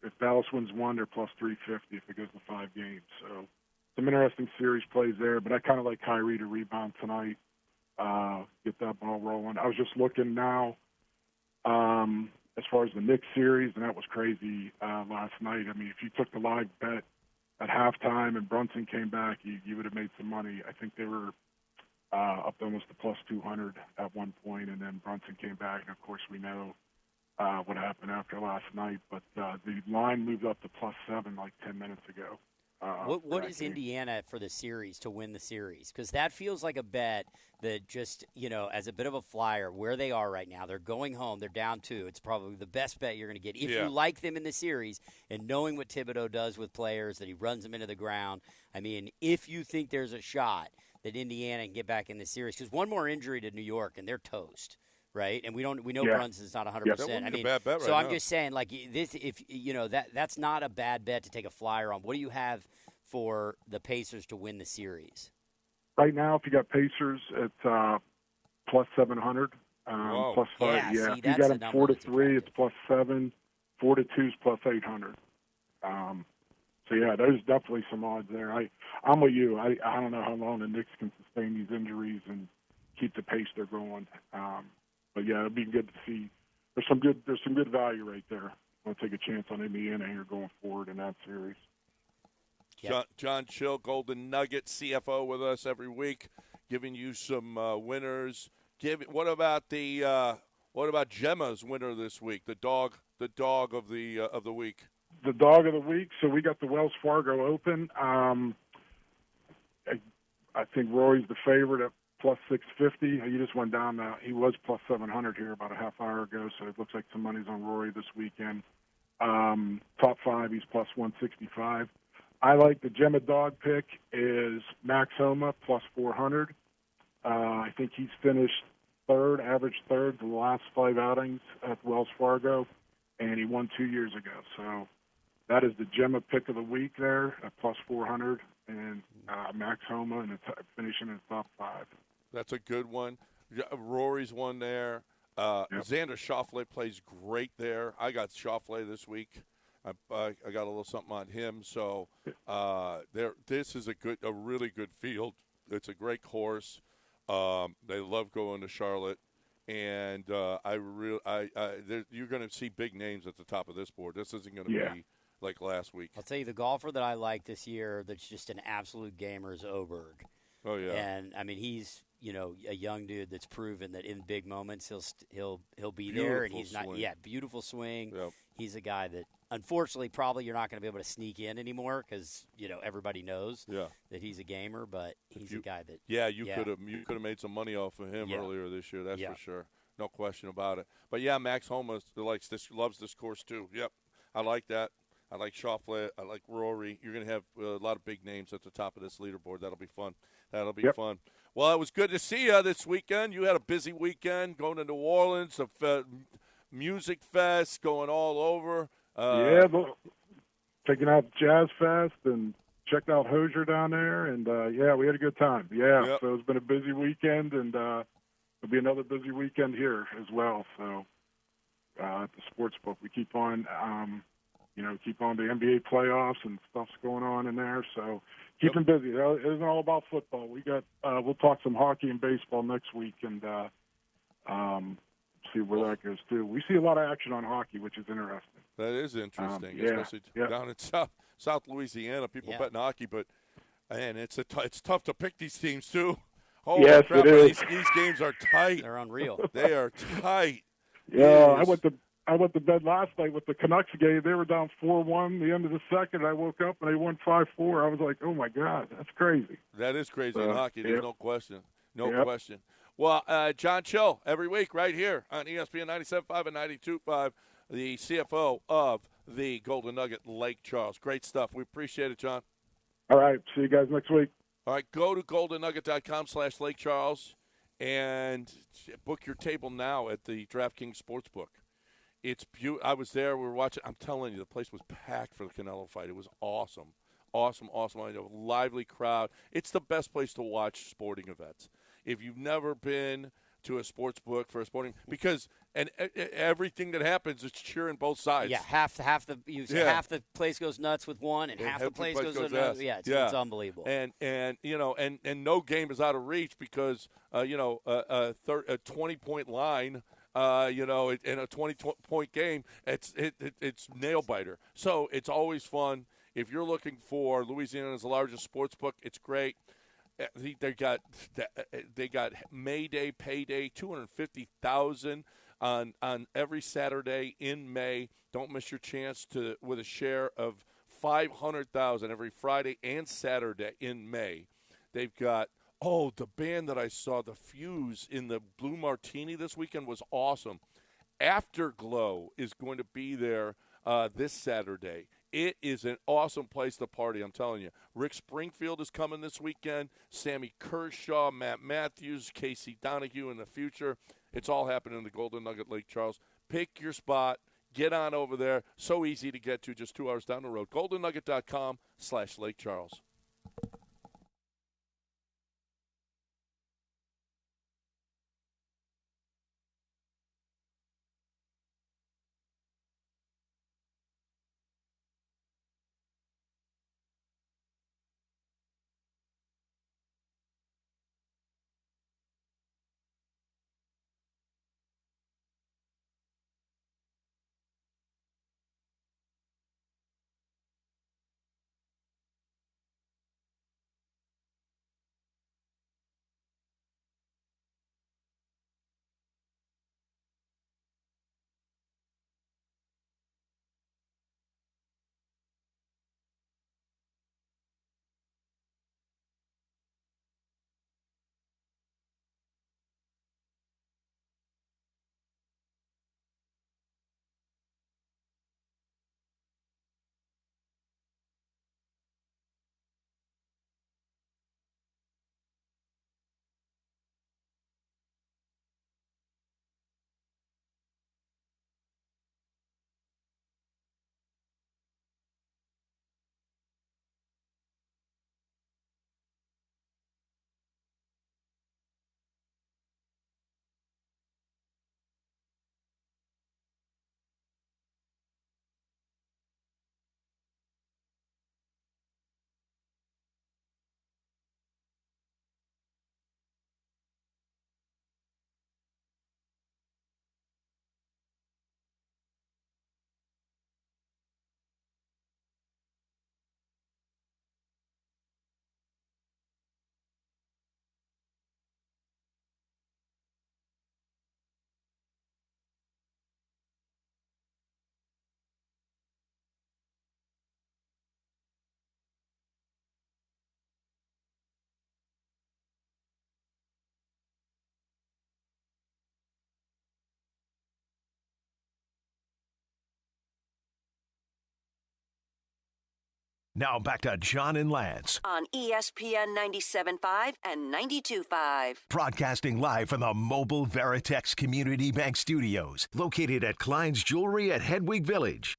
if Dallas wins 1, they're plus 350 if it goes to 5 games. So some interesting series plays there. But I kind of like Kyrie to rebound tonight, get that ball rolling. I was just looking now as far as the Knicks series, and that was crazy last night. I mean, if you took the live bet at halftime and Brunson came back, you would have made some money. I think they were up to almost to plus 200 at one point, and then Brunson came back, and of course we know what happened after last night. But the line moved up to plus 7 like 10 minutes ago. What is Indiana for the series to win the series? Because that feels like a bet that just, as a bit of a flyer, where they are right now, they're going home, they're down 2. It's probably the best bet you're going to get. If you like them in the series and knowing what Thibodeau does with players, that he runs them into the ground, I mean, if you think there's a shot that Indiana can get back in the series, because one more injury to New York and they're toast. Right, and we know Brunson's not 100%. I mean, bad bet right so I'm now. just saying, like this, if that's not a bad bet to take a flyer on. What do you have for the Pacers to win the series? Right now, if you got Pacers, it's plus 700, plus 5. Yeah, if you got them 4-3, it's plus 7. 4-2 is plus 800. So yeah, there's definitely some odds there. I'm with you. I don't know how long the Knicks can sustain these injuries and keep the pace they're going. But yeah, it'd be good to see. There's some good value right there. I'll take a chance on Indiana here going forward in that series. Yep. John Chill, Golden Nugget CFO, with us every week, giving you some winners. What about Gemma's winner this week? The dog of the week. The dog of the week. So we got the Wells Fargo Open. I think Rory's the favorite at plus 650. He just went down. He was plus 700 here about a half hour ago, so it looks like some money's on Rory this weekend. Top 5, he's plus 165. I like the Gemma dog pick is Max Homa plus 400. I think he's finished third, average third the last 5 outings at Wells Fargo, and he won 2 years ago. So that is the Gemma pick of the week there at plus 400, and Max Homa and finishing in the top 5. That's a good one. Rory's one there. Xander Schauffele plays great there. I got Schauffele this week. I got a little something on him. So this is a really good field. It's a great course. They love going to Charlotte, and you're going to see big names at the top of this board. This isn't going to be like last week. I'll tell you, the golfer that I like this year that's just an absolute gamer is Oberg. Oh yeah, and I mean he's a young dude that's proven that in big moments he'll be there, and he's not beautiful swing. Yep. He's a guy that unfortunately probably you're not going to be able to sneak in anymore because everybody knows that he's a gamer, but he's a guy that you could have made some money off of him earlier this year. That's for sure, no question about it. But Max Homa loves this course too. Yep, I like that. I like Schauffele. I like Rory. You're going to have a lot of big names at the top of this leaderboard. That'll be fun. Fun. Well, it was good to see you this weekend. You had a busy weekend going to New Orleans, a music fest going all over. Checking out Jazz Fest and checked out Hozier down there. And, we had a good time. So it's been a busy weekend, and it'll be another busy weekend here as well. So at the sports book, we keep on keep on the NBA playoffs and stuff's going on in there. So keep them busy. It isn't all about football. We'll talk some hockey and baseball next week and see where that goes too. We see a lot of action on hockey, which is interesting. That is interesting, especially down in South Louisiana. People betting hockey, but man, it's tough to pick these teams too. Holy crap! These games are tight. They're unreal. They are tight. Yeah, I went to bed last night with the Canucks game. They were down 4-1 the end of the second. I woke up and they won 5-4. I was like, oh my God, that's crazy. That is crazy in hockey. There's no question. No question. Well, John Chill, every week right here on ESPN 97.5 and 92.5, the CFO of the Golden Nugget Lake Charles. Great stuff. We appreciate it, John. All right. See you guys next week. All right. Go to goldennugget.com/Lake Charles and book your table now at the DraftKings Sportsbook. It's beautiful. I was there. We were watching. I'm telling you, the place was packed for the Canelo fight. It was awesome. Awesome. A lively crowd. It's the best place to watch sporting events. If you've never been to a sports book for a sporting, because everything that happens is cheering both sides. Yeah, half the place goes nuts with one, and half the place goes nuts. Yeah, it's unbelievable. And no game is out of reach because a 20-point line. In a 20-point game, it's nail biter. So it's always fun. If you're looking for Louisiana's largest sports book, it's great. They got May Day, payday, $250,000 on every Saturday in May. Don't miss your chance with a share of $500,000 every Friday and Saturday in May. They've got the band that I saw, The Fuse, in the Blue Martini this weekend was awesome. Afterglow is going to be there this Saturday. It is an awesome place to party, I'm telling you. Rick Springfield is coming this weekend. Sammy Kershaw, Matt Matthews, Casey Donahue in the future. It's all happening in the Golden Nugget Lake Charles. Pick your spot. Get on over there. So easy to get to, just 2 hours down the road. GoldenNugget.com/Lake Charles. Now back to John and Lance. On ESPN 97.5 and 92.5. Broadcasting live from the Mobile Veritex Community Bank Studios, located at Klein's Jewelry at Hedwig Village.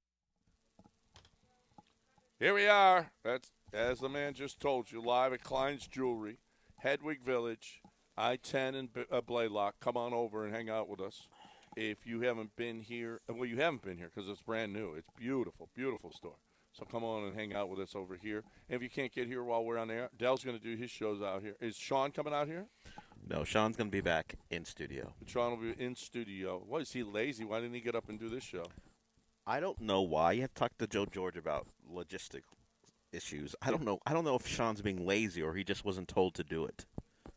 Here we are. That's, as the man just told you, live at Klein's Jewelry, Hedwig Village, I-10 and Blaylock. Come on over and hang out with us. if you haven't been here, well, you haven't been here because it's brand new. It's beautiful, beautiful store. So come on and hang out with us over here. And if you can't get here while we're on air, Dell's going to do his shows out here. Is Sean coming out here? No, Sean's going to be back in studio. Sean will be in studio. What, is he lazy? Why didn't he get up and do this show? I don't know why. You have to talk to Joe George about logistic issues. I don't know. I don't know if Sean's being lazy or he just wasn't told to do it.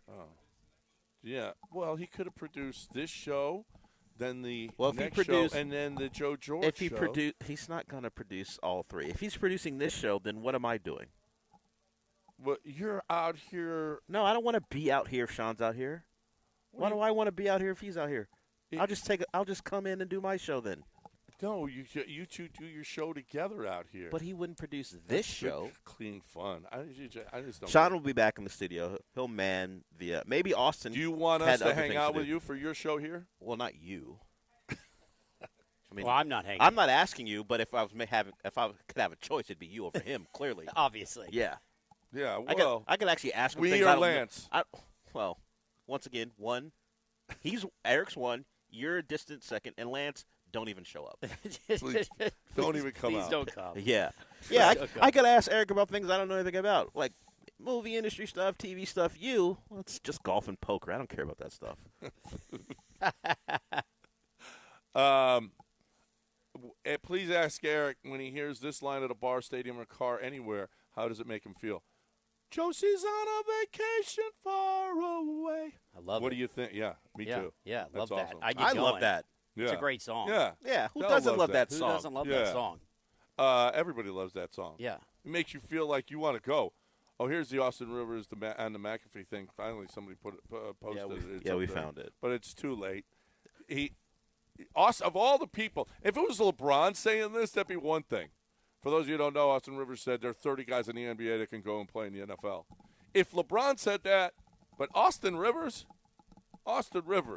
Oh. Yeah. Well, he could have produced this show, then the next show, and then the Joe George show. He's not going to produce all three. If he's producing this show, then what am I doing? Well, you're out here. No, I don't want to be out here if Sean's out here. Why do I want to be out here if he's out here? I'll just come in and do my show then. No, you two do your show together out here. But he wouldn't produce this show. Clean fun. I just don't. Sean will be back in the studio. He'll man the maybe Austin. Do you want us to hang out with you for your show here? Well, not you. I mean, well, I'm not hanging. I'm not asking you, but if I could have a choice, it'd be you over him. Clearly, obviously. Yeah. Yeah. Well, I could actually ask him. We are Lance. Well, once again, Eric's one. You're a distant second, and Lance. Don't even show up. Please, don't even come out. Please don't come. Yeah. I got to ask Eric about things I don't know anything about, like movie industry stuff, TV stuff. It's just golf and poker. I don't care about that stuff. Please ask Eric when he hears this line at a bar, stadium, or car anywhere, how does it make him feel? Josie's on a vacation far away. I love it. What do you think? Yeah, me too. Yeah, That's love awesome. that. I love that. It's a great song. Yeah. Who doesn't love that Who song? doesn't love that song? Everybody loves that song. Yeah. It makes you feel like you want to go. Oh, here's the Austin Rivers and the McAfee thing. Finally, somebody posted it. We found it. But it's too late. Of all the people, if it was LeBron saying this, that'd be one thing. For those of you who don't know, Austin Rivers said there are 30 guys in the NBA that can go and play in the NFL. If LeBron said that, but Austin Rivers,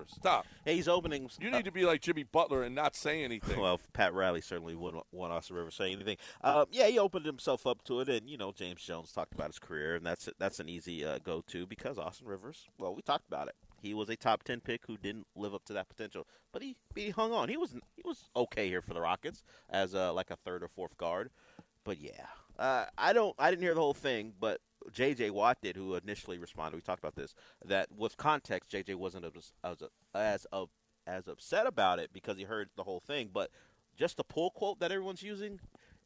stop. Hey, he's opening. You need to be like Jimmy Butler and not say anything. Well, Pat Riley certainly wouldn't want Austin Rivers say anything. He opened himself up to it, and James Jones talked about his career, and that's an easy go-to because Austin Rivers. Well, we talked about it. He was a top 10 pick who didn't live up to that potential, but he hung on. He was okay here for the Rockets as like a third or fourth guard, but I didn't hear the whole thing, but J.J. Watt did, who initially responded. We talked about this. That with context, J.J. wasn't as upset about it because he heard the whole thing. But just the pull quote that everyone's using,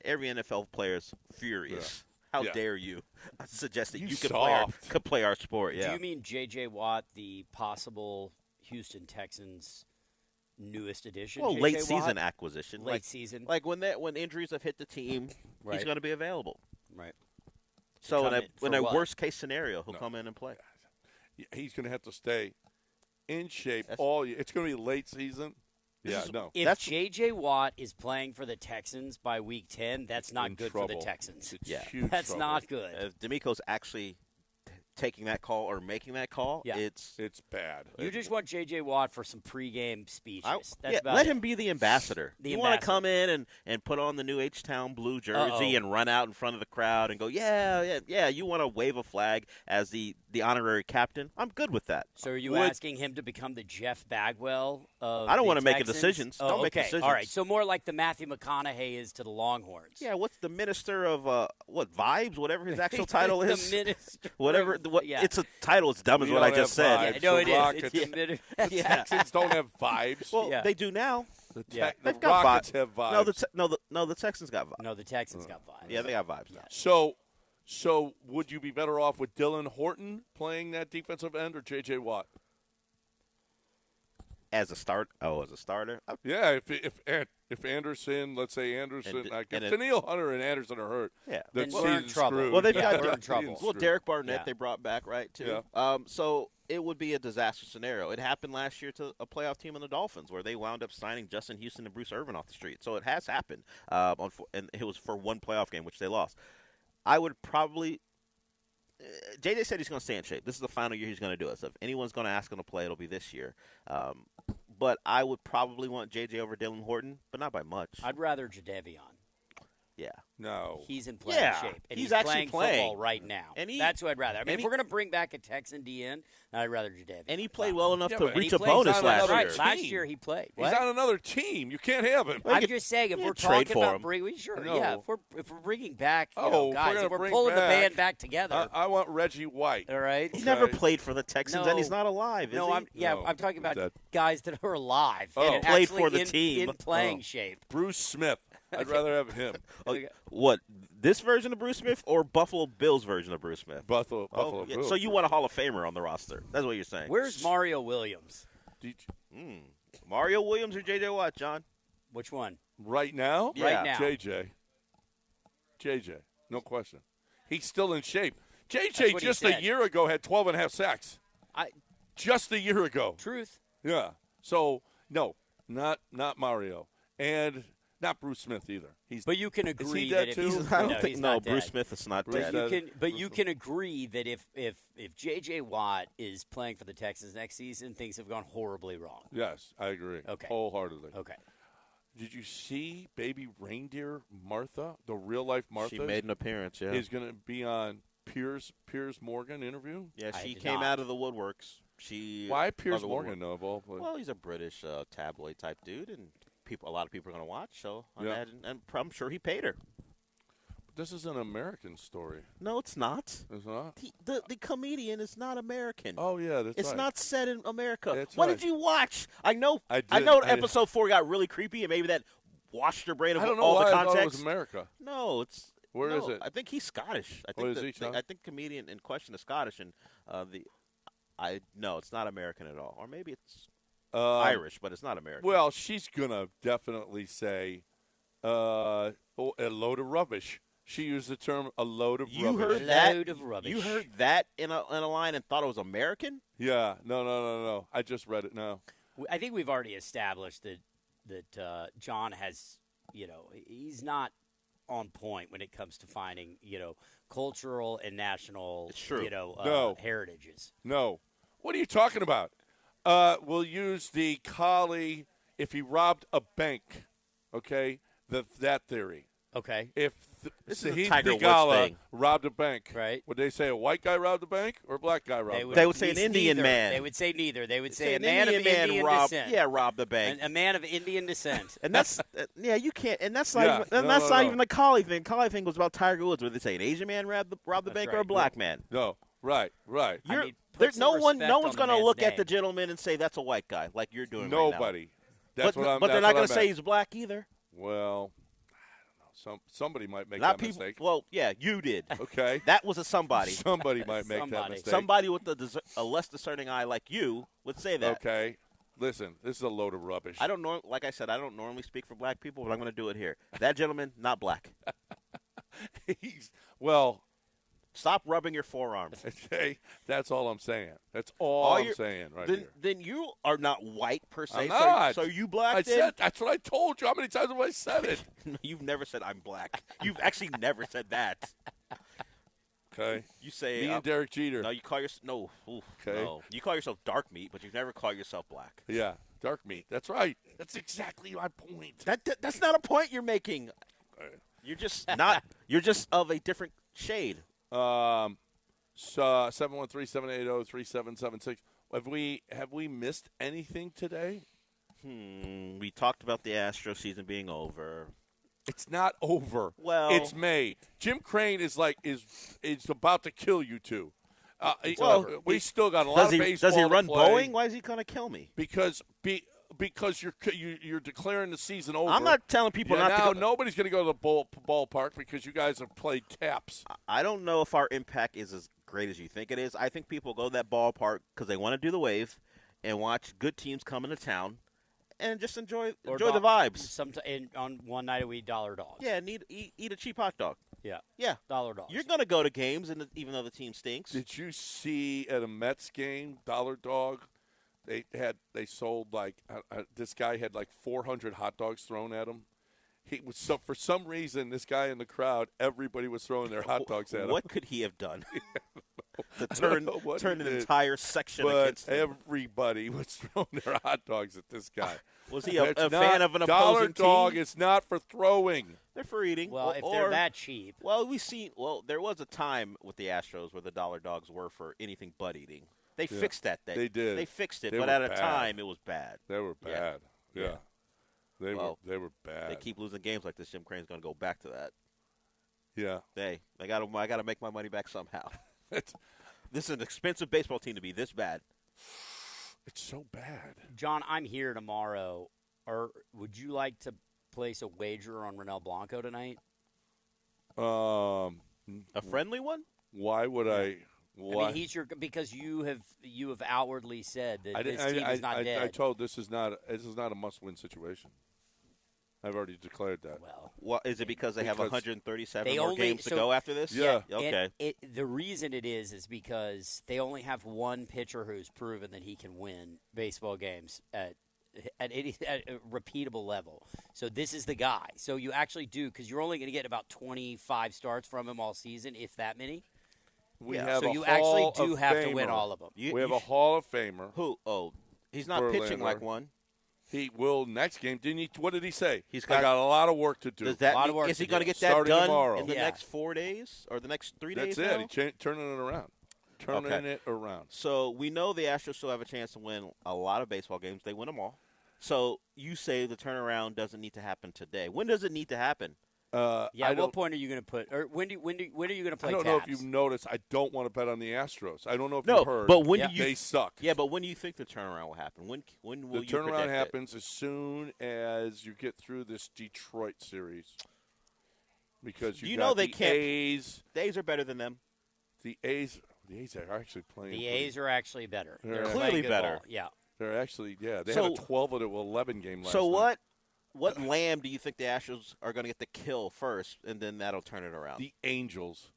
every NFL player is furious. Yeah. How dare you suggest that you could play our sport? Yeah. Do you mean J.J. Watt, the possible Houston Texans' newest addition? Well, late season acquisition. Late season. Like when injuries have hit the team, he's going to be available. Right. So in a worst-case scenario, he'll come in and play. He's going to have to stay in shape all year. It's going to be late season. If J.J. Watt is playing for the Texans by Week 10, that's not good for the Texans. That's not good. If D'Amico's actually taking that call or making that call, it's bad. You just want J.J. Watt for some pregame speeches. Let him be the ambassador. You want to come in and put on the new H-Town blue jersey and run out in front of the crowd and go, yeah. You want to wave a flag as the honorary captain. I'm good with that. So are you asking him to become the Jeff Bagwell of I don't want to make Texans? decisions. Don't make decisions. All right. So more like the Matthew McConaughey is to the Longhorns. Yeah, what's the minister of vibes, whatever his actual title is? The minister. Whatever. It's a title as dumb as what I just said. No, it is. The Texans don't have vibes. Well, they do now. The Rockets have vibes. No, the Texans got vibes. No, the Texans got vibes. Yeah, they got vibes now. So would you be better off with Dylan Horton playing that defensive end or J.J. Watt? As a starter? Yeah, if Anderson, let's say Anderson, if Daniil Hunter and Anderson are hurt, then we're in trouble. Well, they've got in trouble. Well, Derek Barnett they brought back, right, too. Yeah. So it would be a disaster scenario. It happened last year to a playoff team in the Dolphins where they wound up signing Justin Houston and Bruce Irvin off the street. So it has happened, and it was for one playoff game, which they lost. I would probably – JJ said he's going to stay in shape. This is the final year he's going to do it. So if anyone's going to ask him to play, it'll be this year. But I would probably want JJ over Dylan Horton, but not by much. I'd rather Jadeveon. Yeah. No. He's in playing shape. And he's actually playing football right now. And that's who I'd rather. I mean, if we're going to bring back a Texan DN, I'd rather Jadeveon. And he played well enough to reach a bonus last year. Right. Last year he played. He's on another team. You can't have him. I'm just saying, if we're talking about bringing, if we're bringing back, guys, if we're pulling the band back together. I want Reggie White. All right. He never played for the Texans, and he's not alive, is he? I'm talking about guys that are alive and played for the team in playing shape. Bruce Smith. I'd rather have him. What, this version of Bruce Smith or Buffalo Bills version of Bruce Smith? Buffalo Bills. So you want a Hall of Famer on the roster. That's what you're saying. Where's Mario Williams? Mario Williams or J.J. Watt, John? Which one? Right now? Yeah. Right now. JJ. No question. He's still in shape. JJ just a year ago had 12 and a half sacks. Just a year ago. Truth. Yeah. So, no, not Mario. And not Bruce Smith either. But you can agree is he that dead if too? he's not Bruce dead. Smith is not but dead. But you can agree that if J.J. Watt is playing for the Texans next season, things have gone horribly wrong. Yes, I agree. Okay. Wholeheartedly. Okay. Did you see baby reindeer Martha, the real-life Martha? She made an appearance, yeah. Is going to be on Piers Morgan interview? Yeah, she came out of the woodworks. Why Piers Morgan, though, of all places? Well, he's a British tabloid-type dude, and a lot of people are going to watch, so I imagine, and I'm sure he paid her. But this is an American story. No, it's not. It's not? The comedian is not American. Oh, yeah, that's right. It's not set in America. That's what right. did you watch? I know episode 4 got really creepy, and maybe that washed your brain of all the context. I don't know why I thought it was America. No, it's... Where is it? I think he's Scottish. I think the comedian in question is Scottish, and no, it's not American at all. Or maybe it's Irish, but it's not American. Well, she's gonna definitely say a load of rubbish. She used the term a load of rubbish. You heard that? Load of rubbish. You heard that in a line and thought it was American? Yeah. No. I just read it now. I think we've already established that John has, he's not on point when it comes to finding, cultural and national, heritages. No. What are you talking about? We'll use the collie if he robbed a bank, okay? That theory. Okay. If this is Sahid a Tiger Woods Theegala thing. robbed a bank, right? Would they say a white guy robbed a bank or a black guy robbed a bank? They would say an Indian man. They would say neither. They would say a an man of Indian descent. Yeah, robbed the bank. A man of Indian descent. And that's you can't. And that's not even the collie thing. Collie thing was about Tiger Woods, where they say an Asian man robbed the bank or a black man. No, right. No one's going to look at the gentleman and say that's a white guy like you're doing. Nobody. Right now. But they're not going to say he's black either. Well, I don't know. Somebody might make that mistake. Well, yeah, you did. Okay. That was a somebody. Somebody might make that mistake. Somebody with a less discerning eye like you would say that. Okay. Listen, this is a load of rubbish. Like I said, I don't normally speak for black people, but I'm going to do it here. That gentleman, not black. Stop rubbing your forearms. Okay, that's all I'm saying. That's all I'm saying here. Then you are not white per se. I'm not. So are you black? That's what I told you. How many times have I said it? You've never said I'm black. You've actually never said that. Okay. You say me and Derek Jeter. No, you call yourself No. You call yourself dark meat, but you've never called yourself black. Yeah, dark meat. That's right. That's exactly my point. That's not a point you're making. You're just not. You're just of a different shade. 713-780-3776. Have we missed anything today? We talked about the Astro season being over. It's not over. Well, it's May. Jim Crane is about to kill you two. We still got a lot of baseball. Does he run to play. Boeing? Why is he going to kill me? Because you're declaring the season over. I'm not telling people not to go. Nobody's going to go to the ballpark because you guys have played taps. I don't know if our impact is as great as you think it is. I think people go to that ballpark because they want to do the wave and watch good teams come into town and just enjoy the vibes. On one night we eat dollar dogs. Yeah, eat a cheap hot dog. Yeah, dollar dogs. You're going to go to games, even though the team stinks. Did you see at a Mets game, dollar dog? They sold this guy had 400 hot dogs thrown at him. For some reason, this guy in the crowd, everybody was throwing their hot dogs at him. What could he have done? to turn an entire section against him. Everybody was throwing their hot dogs at this guy. Was he a fan of an dollar opposing team? dog is not for throwing. They're for eating. Well, if they're that cheap. Well, there was a time with the Astros where the dollar dogs were for anything but eating. They fixed that thing. They did. They fixed it, They but were at a bad. time it was bad. They were bad. Yeah. They were bad. They keep losing games like this. Jim Crane's going to go back to that. Yeah. I got to make my money back somehow. This is an expensive baseball team to be this bad. It's so bad. John, I'm here tomorrow. Or would you like to place a wager on Ronel Blanco tonight? A friendly one? Why would I? Why? I mean, he's because you have outwardly said that this team is not dead. I told this is not a must-win situation. I've already declared that. Well, is it because they have 137 more games to so, go after this? Yeah. Okay. The reason it is because they only have one pitcher who's proven that he can win baseball games at a repeatable level. So this is the guy. So you actually do, because you're only going to get about 25 starts from him all season, if that many. So you actually do have to win all of them. We have a Hall of Famer. Who? Oh, he's not pitching like one. He will next game. Didn't he? What did he say? I got a lot of work to do. Is he going to get that starting done tomorrow. in the next 4 days or the next 3 days? That's it. Now? He's turning it around. It around. So we know the Astros still have a chance to win a lot of baseball games. They win them all. So you say the turnaround doesn't need to happen today. When does it need to happen? At what point are you going to put? Or when are you going to play? I don't Cavs? know if you've noticed. I don't want to bet on the Astros. I don't know if you heard. But when they suck. Yeah, but when do you think the turnaround will happen? When will the turnaround happens as soon as you get through this Detroit series? Because you know they can't. A's. The A's are better than them. The A's are actually playing. The A's are actually better. They're clearly better. Ball. Yeah. They're actually They had a 12-11 game last night. So what lamb do you think the Astros are going to get the kill first, and then that'll turn it around? The Angels.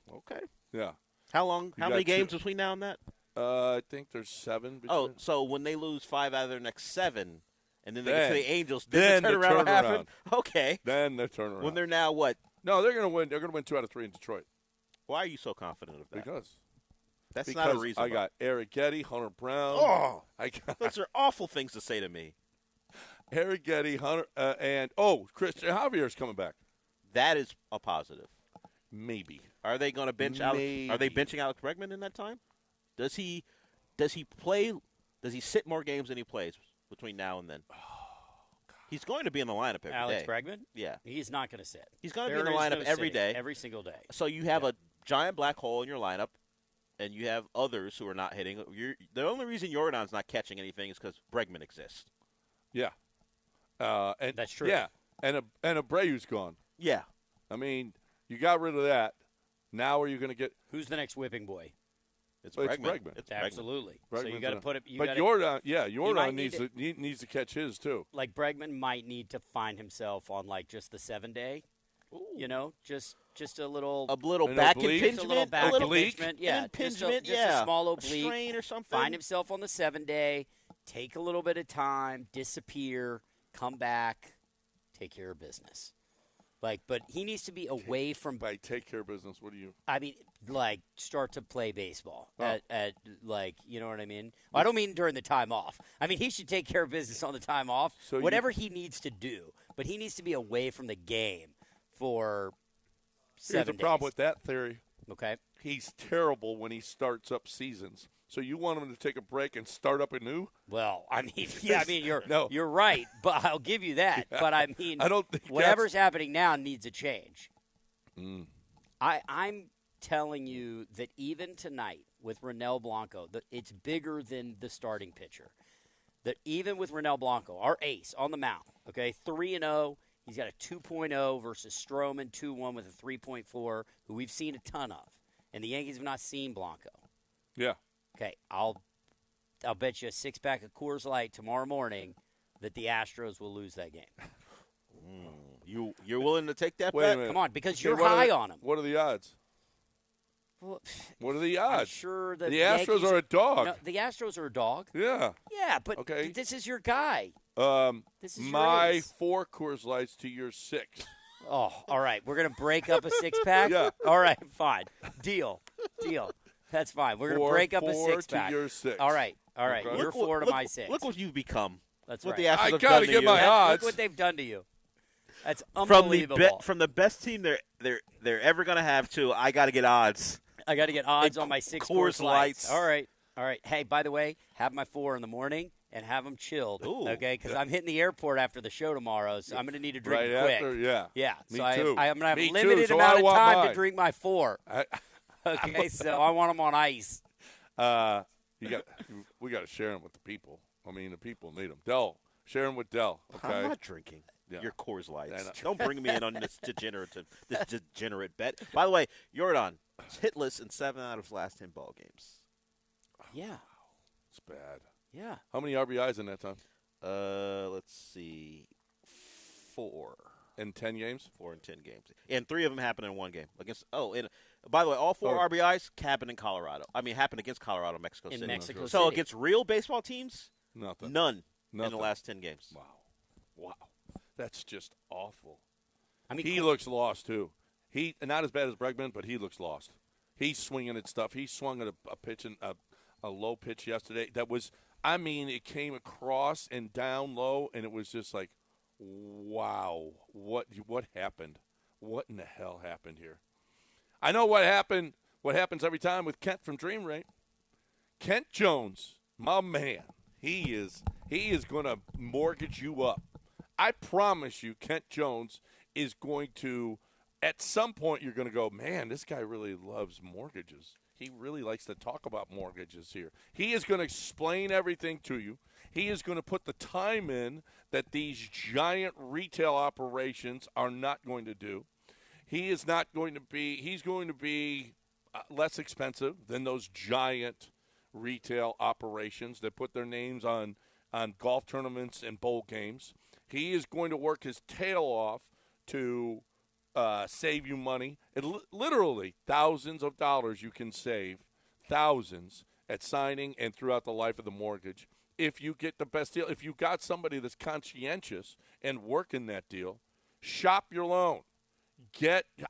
Okay. Yeah. How many games between now and that? I think there's 7. Oh, so when they lose 5 out of their next 7, and then they get to the Angels, then the turnaround will happen? Okay. Then the turnaround. When they're now what? No, they're going to win. They're going to win 2 out of 3 in Detroit. Why are you so confident of that? Because not a reason. I got Eric Getty, Hunter Brown. Oh, those are awful things to say to me. Eric Getty, Hunter, and Christian Javier's coming back. That is a positive. Maybe. Are they going to bench Alex? Are they benching Alex Bregman in that time? Does he play? Does he sit more games than he plays between now and then? He's going to be in the lineup every day. Alex Bregman? Yeah. He's not going to sit. He's going to be in the lineup every day. Every single day. So you have a giant black hole in your lineup, and you have others who are not hitting. The only reason Jordan's not catching anything is because Bregman exists. Yeah. And that's true. Yeah. And Abreu's gone. Yeah. I mean, you got rid of that. Now are you going to get – Who's the next whipping boy? It's Bregman. It's absolutely. Bregman's so you got to put it. Jordan needs to catch his too. Like Bregman might need to find himself on like just the 7-day. You know, just a little back impingement, just a little back impingement, impingement, just a small oblique, a strain or something. Find himself on the 7-day. Take a little bit of time, disappear, come back, take care of business. But he needs to be away from. By take care of business, what do you? I mean, start to play baseball at you know what I mean? Well, I don't mean during the time off. I mean, he should take care of business on the time off. So whatever he needs to do, but he needs to be away from the game for 7 days. Here's the problem with that theory. Okay. He's terrible when he starts up seasons. So you want him to take a break and start up anew? Well, I mean, you're right, but I'll give you that. Yeah, but I mean, I don't think whatever's happening now needs a change. I'm telling you that even tonight with Ronel Blanco, that it's bigger than the starting pitcher. That even with Ronel Blanco, our ace on the mound, okay, 3-0, he's got a 2.0 versus Stroman, 2-1 with a 3.4, who we've seen a ton of, and the Yankees have not seen Blanco. Yeah. Okay, I'll bet you a 6-pack of Coors Light tomorrow morning that the Astros will lose that game. You're willing to take that Wait a bet? minute. Come on, because you're high on them. What are the odds? Well, what are the odds? I'm sure that the Astros are a dog. No, the Astros are a dog. Yeah. Yeah, but this is your guy. This is my your ace. 4 Coors Lights to your 6. Oh, all right. We're gonna break up a 6-pack. Yeah. All right, fine. Deal. That's fine. We're going to break up a six-pack. To your 6. All right. Okay. You're 4 to my 6. Look what you've become. That's what right. The Astros I have got to done get you. my odds. Look what they've done to you. That's unbelievable. From the best team they're ever going to have to, I got to get odds. I got to get odds on my 6 Coors Lights. All right. Hey, by the way, have my 4 in the morning and have them chilled. Ooh. Okay, because I'm hitting the airport after the show tomorrow, so I'm going to need to drink right quick. After, yeah. Yeah. Me so too. I'm going to have Me a limited too, so amount I of want time mine. to drink my 4. Okay, so I want them on ice. We got to share them with the people. I mean, the people need them. Dell, share them with Dell. Okay. I'm not drinking your Coors Lights. Don't bring me in on this degenerate bet. By the way, Jordan hitless in 7 out of his last 10 ball games. Yeah. It's bad. Yeah. How many RBIs in that time? Let's see. 4. In 10 games? 4 in 10 games. And 3 of them happened in one game. And by the way, all 4 RBIs happened in Colorado. happened against Colorado, Mexico City. Mexico City. So against real baseball teams, nothing. None in the last 10 games. Wow. That's just awful. I mean, he looks lost, too. He not as bad as Bregman, but he looks lost. He's swinging at stuff. He swung at a pitch, a low pitch yesterday. That was, it came across and down low, and it was just like, wow, what happened? What in the hell happened here? I know what happened. What happens every time with Kent from Dream Rate. Kent Jones, my man, he is going to mortgage you up. I promise you, Kent Jones is going to, at some point, you're going to go, man, this guy really loves mortgages. He really likes to talk about mortgages here. He is going to explain everything to you. He is going to put the time in that these giant retail operations are not going to do. He's going to be less expensive than those giant retail operations that put their names on golf tournaments and bowl games. He is going to work his tail off to save you money. Literally thousands of dollars you can save, thousands, at signing and throughout the life of the mortgage. If you get the best deal, if you got somebody that's conscientious and working that deal, shop your loan.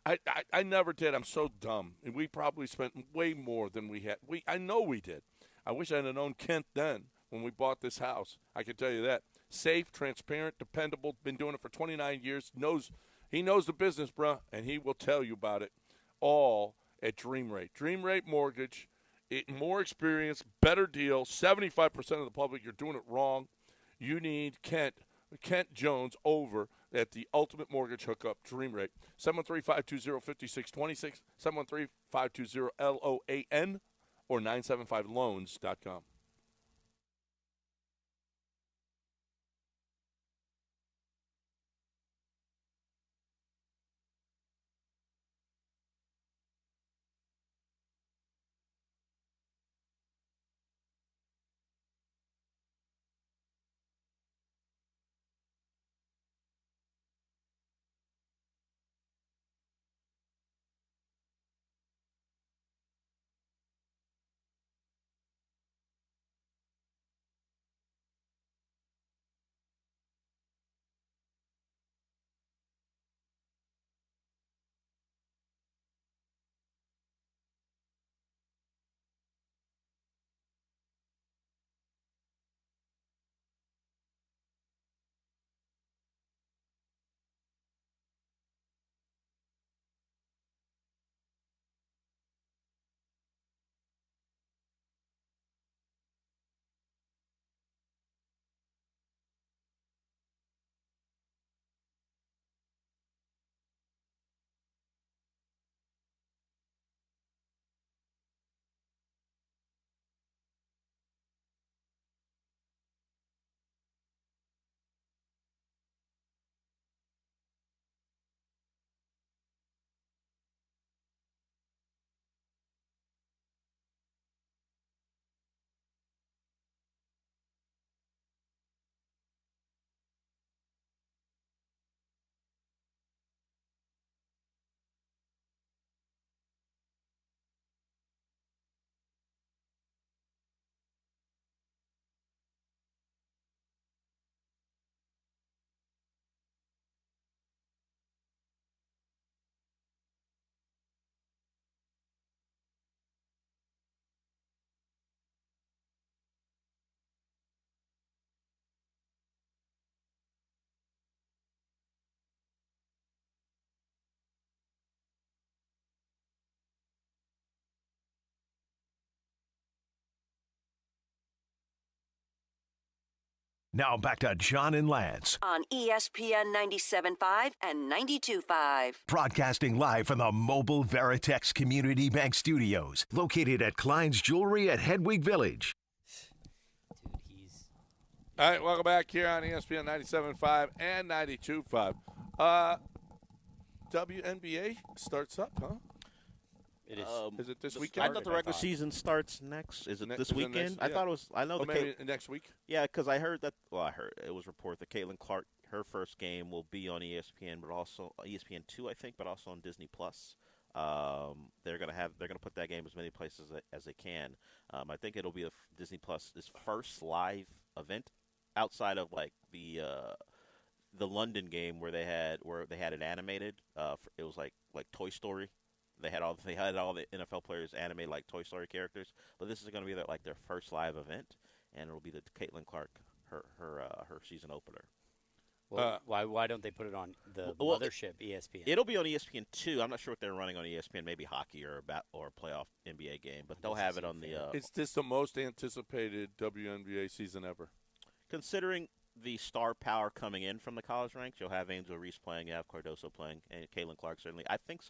I never did. I'm so dumb. And we probably spent way more than we had. I know we did. I wish I had known Kent then when we bought this house. I can tell you that. Safe, transparent, dependable, been doing it for 29 years, he knows the business, bruh, and he will tell you about it all at Dream Rate. Dream Rate Mortgage, more experience, better deal, 75% of the public, you're doing it wrong. You need Kent Jones over at the Ultimate Mortgage Hookup, Dream Rate, 713-520-5626, 713-520-LOAN, or 975loans.com. Now back to John and Lance. On ESPN 97.5 and 92.5. Broadcasting live from the Mobile Veritex Community Bank Studios, located at Klein's Jewelry at Hedwig Village. All right, welcome back here on ESPN 97.5 and 92.5. WNBA starts up, huh? It is. Is it this weekend? I thought the regular season starts next. Is it this weekend? I thought it was. I know maybe next week. Yeah, because I heard that. Well, I heard it was reported that Caitlin Clark, her first game will be on ESPN, but also ESPN2, I think, but also on Disney Plus. They're gonna put that game as many places as they can. I think it'll be Disney Plus's first live event outside of like the London game where they had it animated. It was like Toy Story. They had all the NFL players animated like Toy Story characters. But this is going to be their first live event, and it'll be the Caitlin Clark her season opener. Well, why don't they put it on the mothership ESPN? It'll be on ESPN2. I'm not sure what they're running on ESPN. Maybe hockey or a playoff NBA game, but they'll have it on the. It's just the most anticipated WNBA season ever. Considering the star power coming in from the college ranks, you'll have Angel Reese playing, you have Cardoso playing, and Caitlin Clark certainly. I think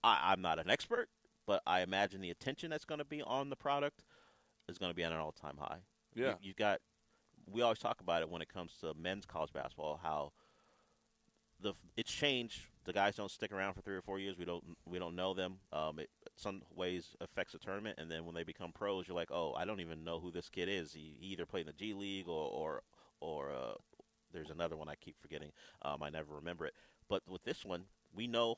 I'm not an expert, but I imagine the attention that's going to be on the product is going to be at an all-time high. Yeah, you've got. We always talk about it when it comes to men's college basketball, how it's changed. The guys don't stick around for 3 or 4 years. We don't know them. It some ways affects the tournament, and then when they become pros, you're like, oh, I don't even know who this kid is. He either played in the G League or there's another one I keep forgetting. I never remember it. But with this one, we know,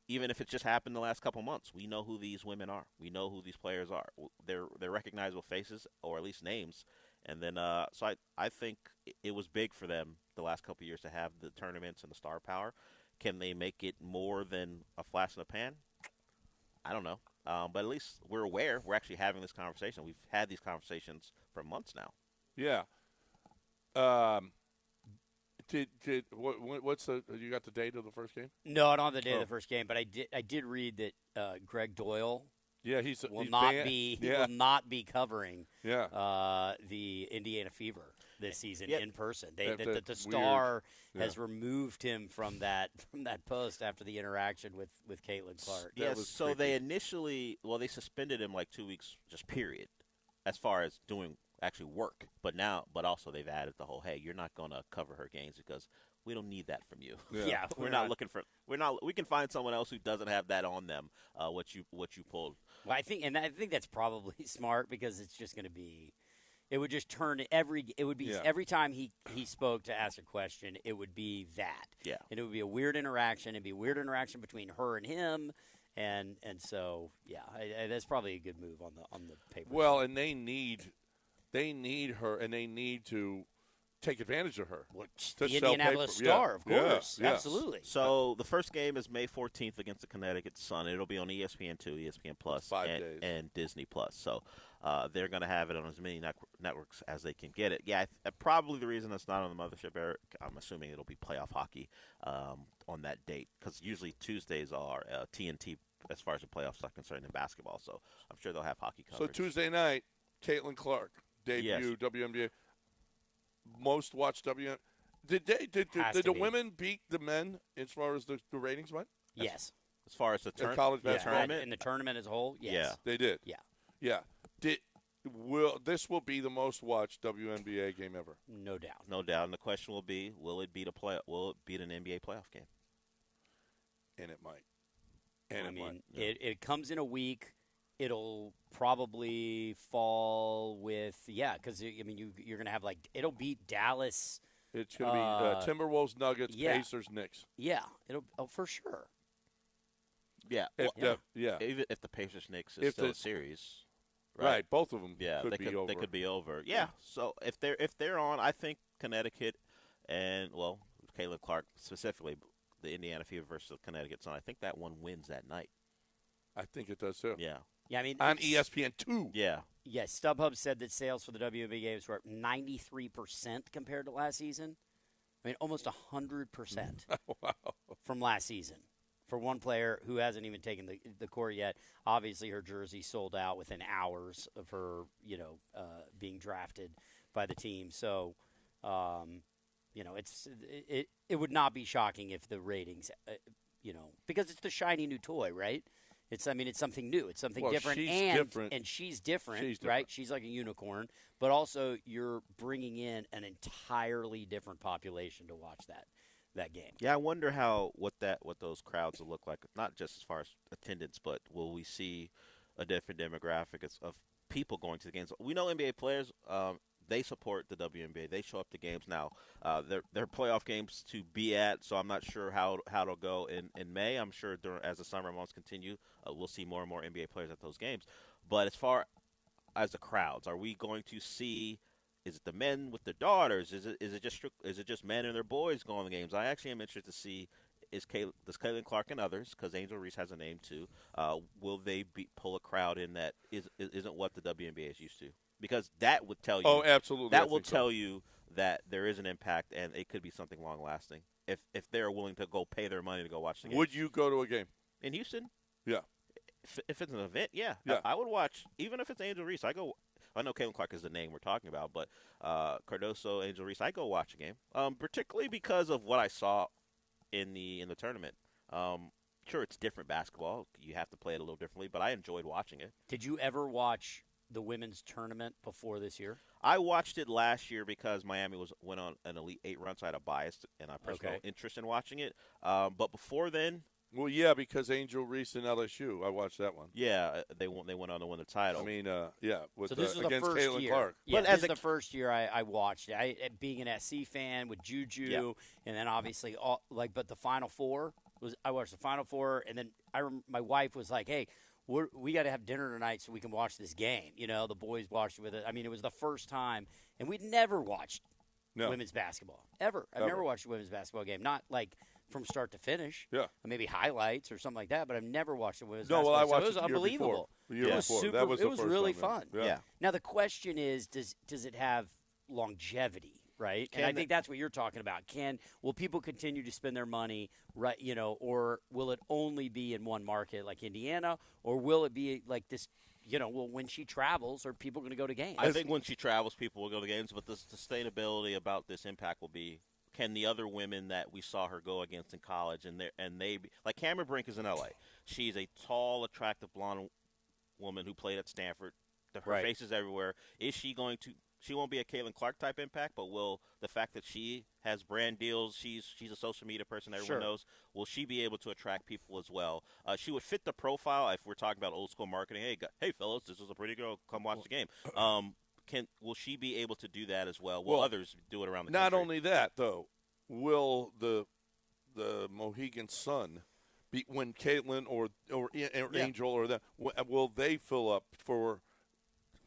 even if it just happened the last couple months, we know who these women are. We know who these players are. They're recognizable faces, or at least names. And then, so I think it was big for them the last couple of years to have the tournaments and the star power. Can they make it more than a flash in the pan? I don't know. But at least we're aware. We're actually having this conversation. We've had these conversations for months now. Yeah. What's you got the date of the first game? No, I don't have the date of the first game, but I did read that Greg Doyle. Yeah, will not be covering the Indiana Fever this season in person. The Star has removed him from that post after the interaction with Caitlin Clark. Yes, so creepy. They initially they suspended him like 2 weeks, just period, as far as doing actually work. But also they've added the whole, hey, you're not going to cover her games because we don't need that from you. Yeah, we're not looking for. We can find someone else who doesn't have that on them. What you pulled. Well, I think that's probably smart because it's just going to be. It would just turn every time he spoke to ask a question, it would be that. Yeah, and it would be a weird interaction. It'd be a weird interaction between her and him, and so that's probably a good move on the paper. Well, and they need her, and they need to take advantage of her. The Indianapolis Star, of course. Yeah. Absolutely. So the first game is May 14th against the Connecticut Sun. It'll be on ESPN2, ESPN Plus, 5 days. And Disney Plus. So they're going to have it on as many networks as they can get it. Yeah, probably the reason it's not on the mothership, Eric, I'm assuming it'll be playoff hockey on that date because usually Tuesdays are TNT as far as the playoffs are concerned in basketball. So I'm sure they'll have hockey coverage. So Tuesday night, Caitlin Clark, debut WNBA. Most watched WNBA. Did the women beat the men as far as the ratings went? Yes. As far as the college basketball tournament in the tournament as a whole, yes. Yeah, they did. Yeah. This will be the most watched WNBA game ever? No doubt. No doubt. And the question will be, will it beat an NBA playoff game? And it might. It comes in a week. It'll probably fall with because you're gonna have it'll beat Dallas. It's gonna be Timberwolves, Nuggets, Pacers, Knicks. Yeah, it'll for sure. Yeah, even if the Pacers Knicks is still a series, right? Both of them. Yeah, they could be over. Yeah, so if they're on, I think Connecticut and Caitlin Clark specifically, the Indiana Fever versus Connecticut Sun. I think that one wins that night. I think it does too. Yeah. Yeah, I mean on ESPN2. Yeah. Yes, StubHub said that sales for the WNBA games were up 93% compared to last season. I mean, almost 100% from last season for one player who hasn't even taken the court yet. Obviously, her jersey sold out within hours of her, being drafted by the team. So, It would not be shocking if the ratings, because it's the shiny new toy, right? It's something new. It's something different. And she's different, right? She's like a unicorn. But also you're bringing in an entirely different population to watch that game. Yeah, I wonder what those crowds will look like, not just as far as attendance, but will we see a different demographic of people going to the games? We know NBA players, they support the WNBA. They show up to games now. They're playoff games to be at, so I'm not sure how it'll go in May. I'm sure as the summer months continue, we'll see more and more NBA players at those games. But as far as the crowds, are we going to see? Is it the men with their daughters? Is it just men and their boys going to the games? I actually am interested to see does Caitlin Clark and others, because Angel Reese has a name too, will they pull a crowd in that isn't what the WNBA is used to? Because that would tell you. Oh, absolutely. That will tell you that there is an impact, and it could be something long lasting if they're willing to go pay their money to go watch the game. Would you go to a game in Houston? Yeah. If it's an event, yeah. Yeah. I would watch, even if it's Angel Reese. I know Caitlin Clark is the name we're talking about, but Cardoso, Angel Reese, I go watch a game, particularly because of what I saw in the tournament. Sure, it's different basketball. You have to play it a little differently, but I enjoyed watching it. Did you ever watch the women's tournament before this year? I watched it last year because Miami went on an Elite 8 run, so I had a bias and a personal interest in watching it. But before then, well, yeah, because Angel Reese and LSU, I watched that one. Yeah, they went on to win the title. I mean, So this was against the first Caitlin year. Clark. Yeah, this is the first year I watched it. Being an SC fan with Juju, and then obviously but the Final Four I watched the Final Four, and then my wife was like, "Hey, we got to have dinner tonight so we can watch this game." The boys watched it with it. I mean, it was the first time, and we'd never watched women's basketball ever. I've never watched a women's basketball game, not like from start to finish. Yeah, maybe highlights or something like that, but I've never watched a women's basketball. Well, I watched it was unbelievable. It was really fun. Yeah. Now the question is, does it have longevity? Right, and I think that's what you're talking about. Will people continue to spend their money, right? Or will it only be in one market like Indiana, or will it be like this? When she travels, are people going to go to games? I think when she travels, people will go to games. But the sustainability about this impact will be: can the other women that we saw her go against in college, and they like Cameron Brink is in LA. She's a tall, attractive blonde woman who played at Stanford. Her face is everywhere. Is she going to? She won't be a Caitlin Clark type impact, but will the fact that she has brand deals, she's a social media person everyone knows, will she be able to attract people as well? She would fit the profile if we're talking about old school marketing. Hey fellas, this is a pretty girl. Come watch the game. Will she be able to do that as well? Will others do it around the country? Not only that, though, will the Mohegan Sun be when Caitlin or Angel or that will they fill up for?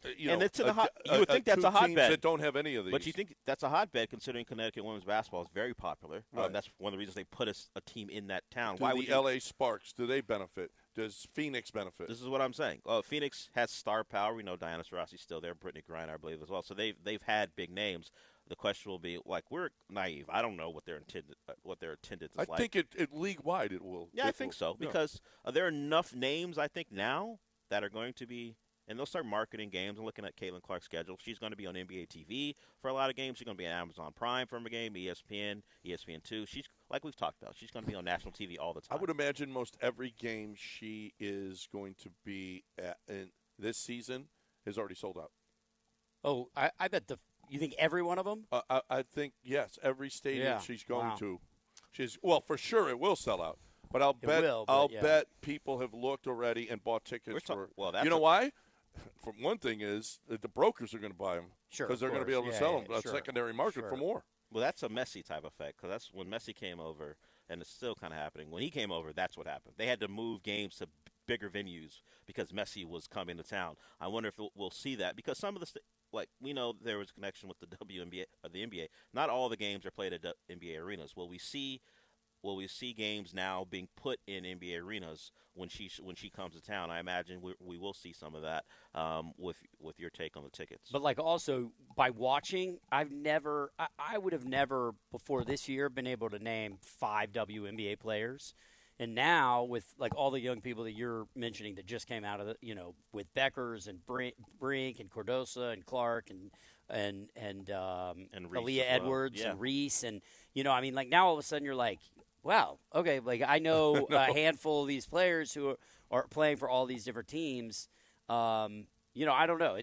And it's in you would think that's a hotbed that don't have any of these. But you think that's a hotbed considering Connecticut women's basketball is very popular. Right. That's one of the reasons they put a team in that town. Why would LA Sparks, do they benefit? Does Phoenix benefit? This is what I'm saying. Phoenix has star power. We know Diana Taurasi's still there, Brittany Griner, I believe, as well. So they've had big names. The question will be, we're naive. I don't know what their attendance is like. I think it league wide it will. Yeah, I think so because there are enough names I think now that are going to be. And they'll start marketing games and looking at Caitlin Clark's schedule. She's going to be on NBA TV for a lot of games. She's going to be on Amazon Prime for a game, ESPN, ESPN2. She's, like we've talked about, she's going to be on national TV all the time. I would imagine most every game she is going to be at in this season is already sold out. Oh, I bet you think every one of them? I think, yes, every stadium she's going to. For sure it will sell out. But I'll bet people have looked already and bought tickets for. You know why? For one thing is that the brokers are going to buy them because they're going to be able to sell them a secondary market for more. Well, that's a Messi type effect because that's when Messi came over, and it's still kind of happening. When he came over, that's what happened. They had to move games to bigger venues because Messi was coming to town. I wonder if we'll see that because some of the we know there was a connection with the WNBA or the NBA. Not all the games are played at NBA arenas. Will we see games now being put in NBA arenas when she comes to town? I imagine we will see some of that with your take on the tickets. But also by watching, I would have never before this year been able to name 5 WNBA players. And now with all the young people that you're mentioning that just came out of with Beckers and Brink and Cardoso and Clark and Reese Aaliyah as well. Edwards Yeah. and Reese, and I mean, like now all of a sudden you're like, wow, okay, like I know a handful of these players who are playing for all these different teams. I don't know.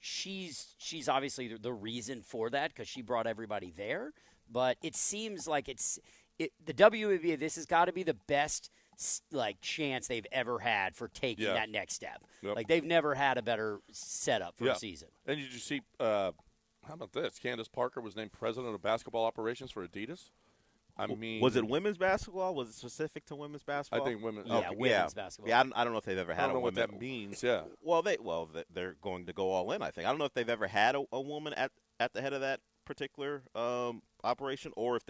She's obviously the reason for that because she brought everybody there, but it seems like the WNBA. This has got to be the best chance they've ever had for taking that next step. Yep. Like they've never had a better setup for a season. And did you see? How about this? Candace Parker was named president of basketball operations for Adidas. I mean, was it women's basketball? Was it specific to women's basketball? I think women's. Yeah, women's basketball. Yeah, I don't know if they've ever had I don't know a woman. what that means. Yeah. Well, they're going to go all in. I think. I don't know if they've ever had a woman at the head of that particular operation, or if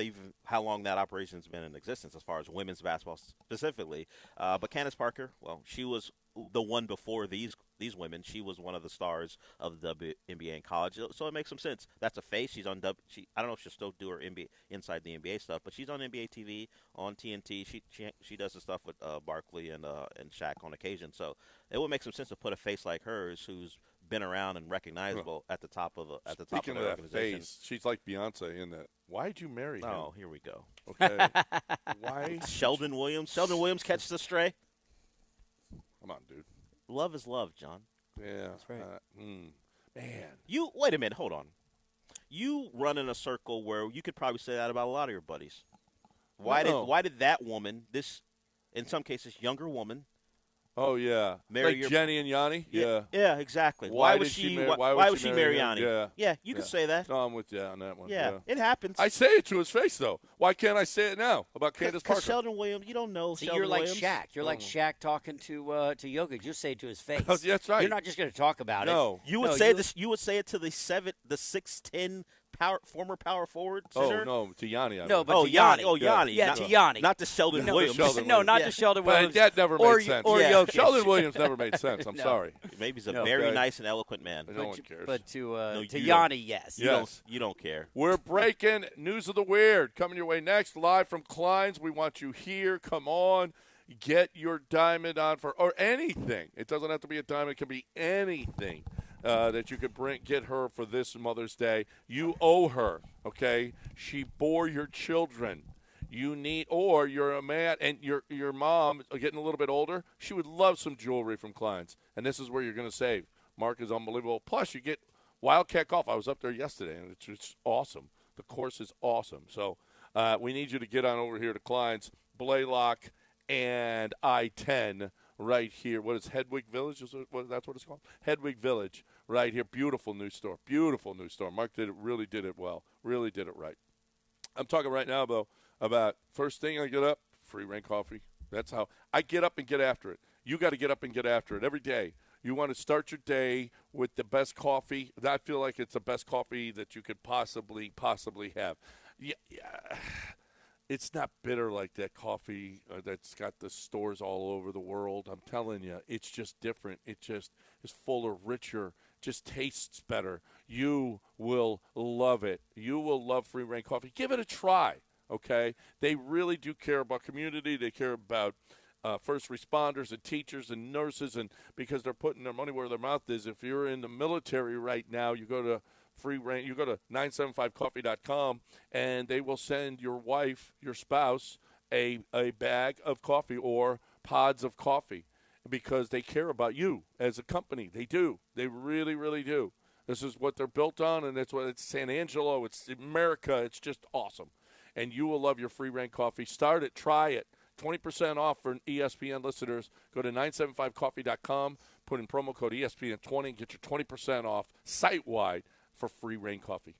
how long that operation's been in existence as far as women's basketball specifically. But Candace Parker, well, she was the one before these women. She was one of the stars of the WNBA in college, so it makes some sense. That's a face. She's on I don't know if she'll still do her NBA inside the NBA stuff, but she's on NBA TV on TNT. She does the stuff with Barkley and Shaq on occasion. So it would make some sense to put a face like hers, who's been around and recognizable at the top of the Speaking of that organization. face, she's like Beyonce in that. Why'd you marry him? Oh, here we go. Okay. Why? Sheldon Williams. Sheldon Williams catches a stray. Come on, dude. Love is love, John. Yeah. That's right. Man. You wait a minute. Hold on. You run in a circle where you could probably say that about a lot of your buddies. Why did that woman, this, in some cases, younger woman? Oh yeah, Marry like Jenny and Yanni. Yeah. Yeah, exactly. Why would she marry Yanni? Yeah. You could say that. No, I'm with you on that one. Yeah, it happens. I say it to his face though. Why can't I say it now about Candace Parker? Sheldon Williams, you don't know. See, Sheldon you're like Williams. Shaq. You're like Shaq talking to Jokic. You say it to his face. That's right. You're not just going to talk about it. You would say this. You would say it to the 6'10" former power forward center. Oh no, to Yanni. No, but to Yanni. Oh, Yanni. Yeah, to Yanni. Not to Sheldon Williams. Not to Sheldon Williams. But that never made sense. Or Jokic. Sheldon Williams never made sense. I'm sorry. Maybe he's a very nice and eloquent man. No one cares. But to Yanni, yes. You don't care. We're breaking news of the weird. Coming your way next, live from Klein's. We want you here. Come on. Get your diamond on or anything. It doesn't have to be a diamond. It can be anything that you could get her for this Mother's Day. You owe her, okay? She bore your children. Or you're a man and your mom is getting a little bit older. She would love some jewelry from Klein's, and this is where you're going to save. Mark is unbelievable. Plus, you get Wildcat Golf. I was up there yesterday, and it's awesome. The course is awesome. So we need you to get on over here to Klein's, Blaylock, and I-10 right here. What is Hedwig Village? That's what it's called? Hedwig Village right here. Beautiful new store. Beautiful new store. Mark really did it well. Really did it right. I'm talking right now, though, about first thing I get up, free rain coffee. That's how I get up and get after it. You got to get up and get after it every day. You want to start your day with the best coffee. I feel like it's the best coffee that you could possibly have. Yeah. It's not bitter like that coffee that's got the stores all over the world. I'm telling you, it's just different. It just is fuller, richer, just tastes better. You will love it. You will love Free Reign Coffee. Give it a try, okay? They really do care about community. They care about first responders and teachers and nurses, and because they're putting their money where their mouth is. If you're in the military right now, you go to Free Reign. You go to 975coffee.com, and they will send your wife, your spouse, a bag of coffee or pods of coffee because they care about you as a company. They do. They really, really do. This is what they're built on, and it's San Angelo. It's America. It's just awesome. And you will love your Free Reign Coffee. Start it. Try it. 20% off for ESPN listeners. Go to 975coffee.com, put in promo code ESPN20, and get your 20% off site-wide for Free Reign Coffee.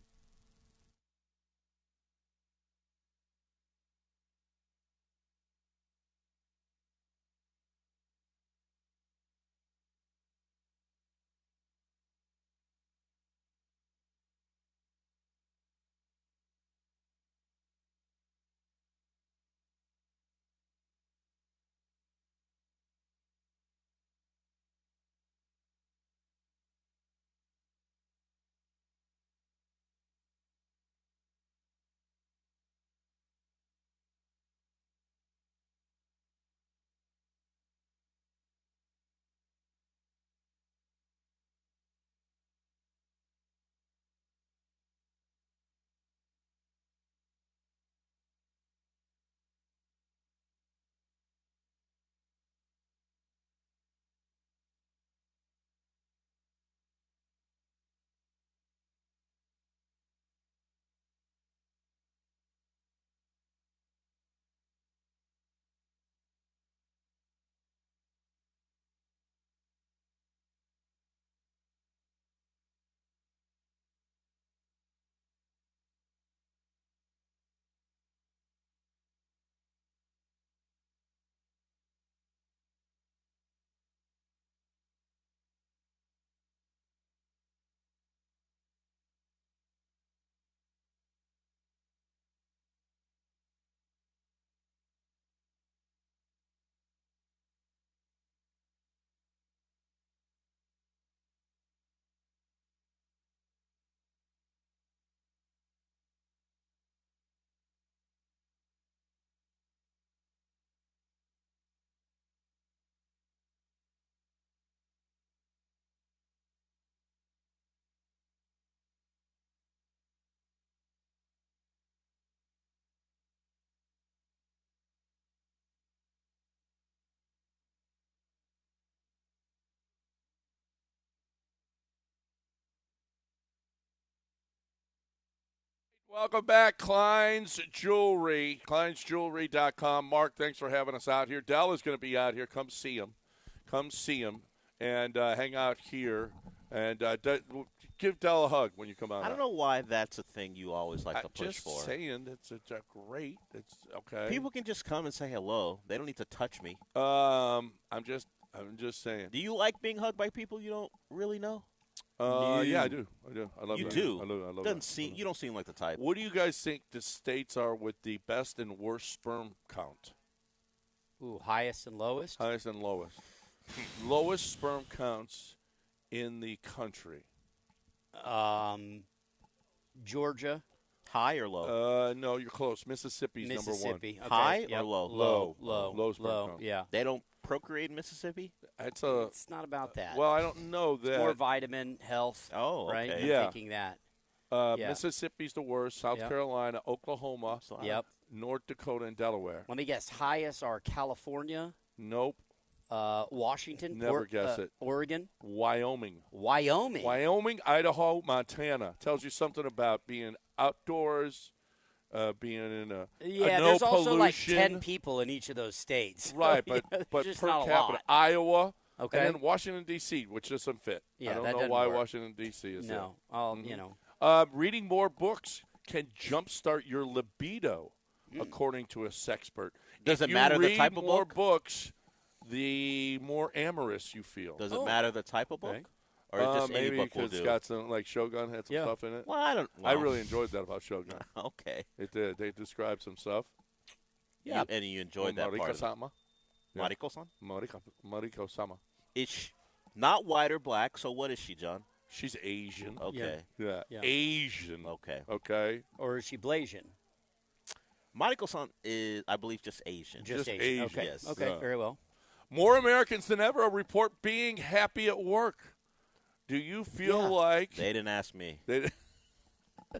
Welcome back, Klein's Jewelry, kleinsjewelry.com. Mark, thanks for having us out here. Dell is going to be out here. Come see him. And hang out here. And give Dell a hug when you come out. I don't know why that's a thing you always like to push for. Just saying, it's great. It's okay. People can just come and say hello. They don't need to touch me. I'm just saying. Do you like being hugged by people you don't really know? Yeah, I do. I love you that. do. I love Doesn't that. seem you don't seem like the type. What do you guys think the states are with the best and worst sperm count? Ooh, highest and lowest. Highest and lowest. Lowest sperm counts in the country. Georgia. High or low? No, you're close. Mississippi's number one. Okay. High or low? Low sperm count. Yeah. They don't procreate in Mississippi? It's not about that. Well, I don't know that. It's more vitamin, health. Oh, right? okay. I'm Yeah. thinking that. Mississippi's the worst. South Carolina, Oklahoma, North Dakota, and Delaware. Let me guess. Highest are California. Nope. Washington. Never guess it. Oregon. Wyoming, Idaho, Montana. Tells you something about being outdoors, being in a yeah. no There's pollution. also like 10 people in each of those states. Right, but but just per not a capita, lot. Iowa, Okay. and then Washington D.C., which doesn't fit. Yeah, I don't that know doesn't why work. Washington D.C. is No, you know. there. Reading more books can jumpstart your libido, according to a sexpert. Does If it matter you the read type of more book? books, the more amorous you feel. Does it matter the type of book? Okay. Or just any maybe book will because do? it's got some, like Shogun had some stuff in it. Well, I don't. I well. really enjoyed that about Shogun. Okay. It did. They described some stuff. Yeah, and you enjoyed that part of it. Mariko-sama. Mariko-san? Mariko-sama. Is not white or black, so what is she, John? She's Asian. Okay. Yeah. Yeah. Asian. Okay. Okay. Or is she Blasian? Mariko-san is, I believe, just Asian. Just Asian. Asian. Okay. Yes. Okay. Yeah. Very well. More Americans than ever report being happy at work. Do you feel like They didn't ask me.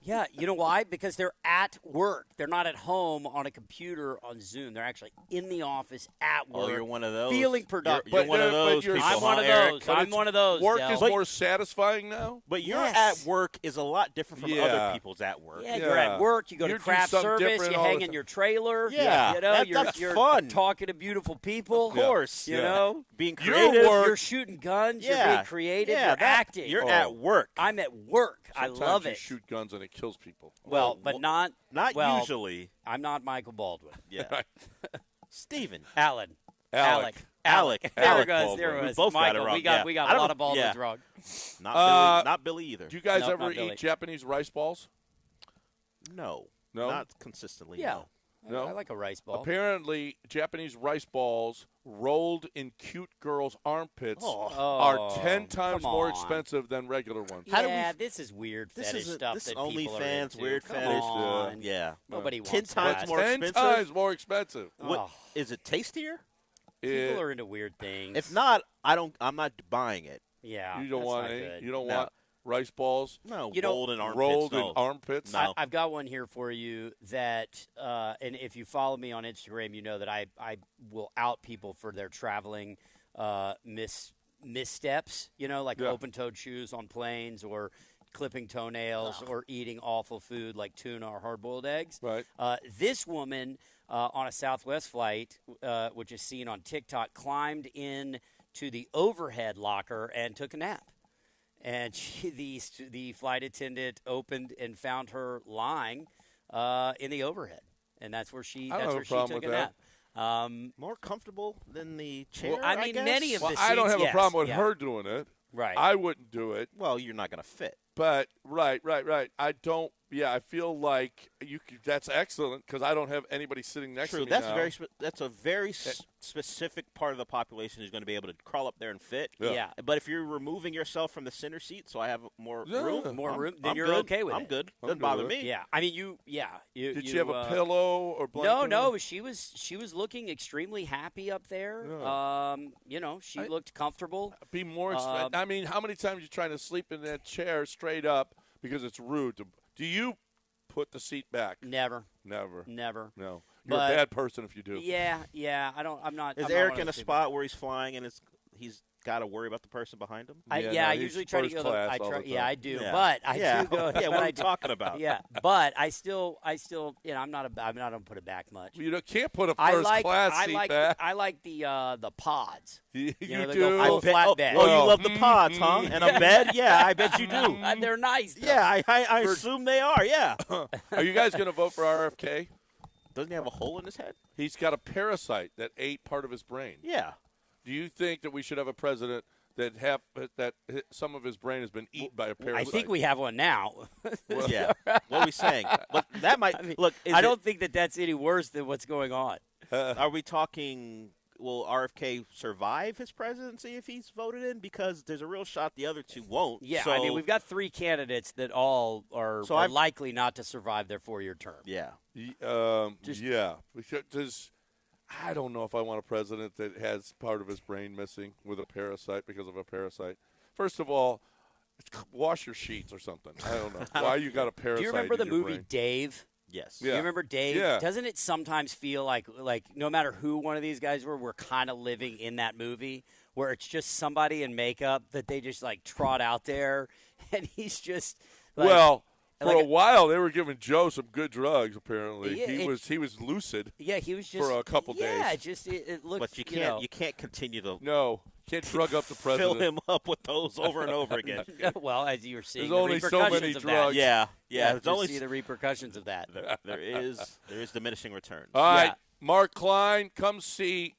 Yeah, you know why? Because they're at work. They're not at home on a computer on Zoom. They're actually in the office at work. Oh, you're one of those. Feeling productive. You're one of those people, I'm one huh, of Eric? those. But I'm one of those. Work Del. is more satisfying now? But your Yes. at work is a lot different from other people's at work. Yeah, you're at work. You go You to do craft something service. different You all hang the in time. your trailer. Yeah, you know, that's you're fun. talking to beautiful people. Of course. You know, Being Your creative. work- you're shooting guns. You're Yeah. being creative. Yeah, you're that- acting. You're at work. I'm at work. Sometimes I love you it. shoot guns and it kills people. Well, but not well, usually. I'm not Michael Baldwin. Yeah. Steven. Alan. Alec. Alec. There it Alec goes. Baldwin. There it We was. both got Michael. it wrong. We got Yeah. a I don't lot know- of Baldwins yeah. wrong. Not Billy either. Do you guys Nope, ever not Billy. eat Japanese rice balls? No. No? Not consistently. Yeah. No. I like a rice ball. Apparently, Japanese rice balls rolled in cute girls' armpits Oh, are 10 times come more on. expensive than regular ones. How do yeah, we- this is weird This fetish isn't- stuff this that only people are fans, into. weird Come fetish. on. Yeah. Nobody 10 wants times that. more 10 expensive? times more expensive. What, is it tastier? People are into weird things. If not, I'm not buying it. yeah, You don't that's want not any? good. You don't No. want rice balls No, You know, rolled in armpits. rolled no. in armpits? No. I've got one here for you that, and if you follow me on Instagram, you know that I will out people for their traveling missteps, you know, like open-toed shoes on planes or clipping toenails or eating awful food like tuna or hard-boiled eggs. Right. This woman on a Southwest flight, which is seen on TikTok, climbed in to the overhead locker and took a nap. And the flight attendant opened and found her lying in the overhead, and that's where she I don't have a took problem a with nap. More comfortable than the chair, Well, I mean, guess? many of Well, the I don't seats, have a yes, problem with yeah. her doing it. Right. I wouldn't do it. Well, you're not going to fit. But right. I don't. Yeah, I feel like you. That's excellent because I don't have anybody sitting next True. to me That's now. that's a very specific part of the population who's going to be able to crawl up there and fit. Yeah. But if you're removing yourself from the center seat, so I have more room, then I'm you're good. okay with it. I'm good. I'm Doesn't good bother with it. me. Yeah, I mean, you. Did she have a pillow or blanket? No. She was looking extremely happy up there. Yeah. You know, she looked comfortable. Be more. I mean, how many times you trying to sleep in that chair straight up because it's rude? Do you put the seat back? Never. No. You're But- a bad person if you do. Yeah. I don't. I'm not. Is I'm not Eric one of in a those people. spot where he's flying and he's got to worry about the person behind him? I usually try to go. I do, yeah. but I do go. Yeah, what are we talking about? Yeah, but I still, I'm not gonna put it back much. You can't put a first class seat back. I like the pods. You know, do? Flatbed. Oh, you love the pods, huh? And a bed? Yeah, I bet you do. They're nice. Though. Yeah, I assume they are. Yeah. Are you guys going to vote for RFK? Doesn't he have a hole in his head? He's got a parasite that ate part of his brain. Yeah. Do you think that we should have a president that some of his brain has been eaten by a parasite? I think we have one now. Well, yeah. What are we saying? But that might look. I don't think that's any worse than what's going on. Are we talking? Will RFK survive his presidency if he's voted in? Because there's a real shot the other two won't. Yeah, so, I mean, we've got 3 candidates that all are likely not to survive their 4-year term. Yeah. Because I don't know if I want a president that has part of his brain missing with a parasite because of a parasite. First of all, wash your sheets or something. I don't know. Why you got a parasite? Do you remember the movie brain? Dave? Yes. Yeah. You remember Dave? Yeah. Doesn't it sometimes feel like no matter who one of these guys were, we're kind of living in that movie where it's just somebody in makeup that they just trot out there, and he's just for a while they were giving Joe some good drugs. Apparently, he was lucid. Yeah, he was just for a couple days. Yeah, it looked. But you can't continue to can't drug up the president. Fill him up with those over and over again. Well, as you were seeing, there's only so many drugs. Yeah. There's only see the repercussions of that. There is diminishing returns. All right, Mark Klein, come see.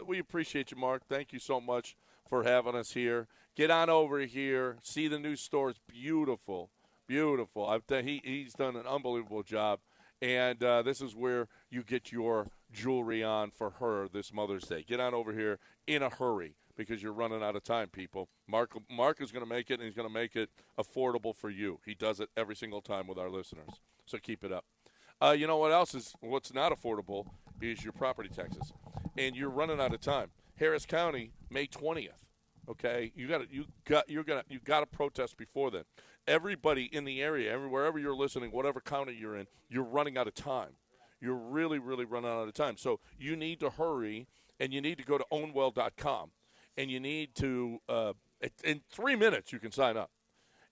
We appreciate you, Mark. Thank you so much for having us here. Get on over here. See the new store. It's beautiful. Beautiful. He's done an unbelievable job. And this is where you get your jewelry on for her this Mother's Day. Get on over here in a hurry because you're running out of time, people. Mark is going to make it, and he's going to make it affordable for you. He does it every single time with our listeners. So keep it up. You know what else is what's not affordable is your property taxes. And you're running out of time. Harris County, May 20th. Okay? You got to protest before then. Everybody in the area, wherever you're listening, whatever county you're in, you're running out of time. You're really, really running out of time. So you need to hurry, and you need to go to ownwell.com, and you need to in 3 minutes you can sign up.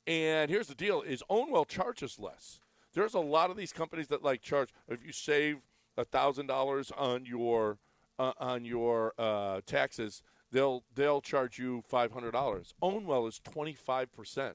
And here's the deal: is Ownwell charges less. There's a lot of these companies that charge. If you save $1,000 on your taxes, they'll charge you $500. Ownwell is 25%.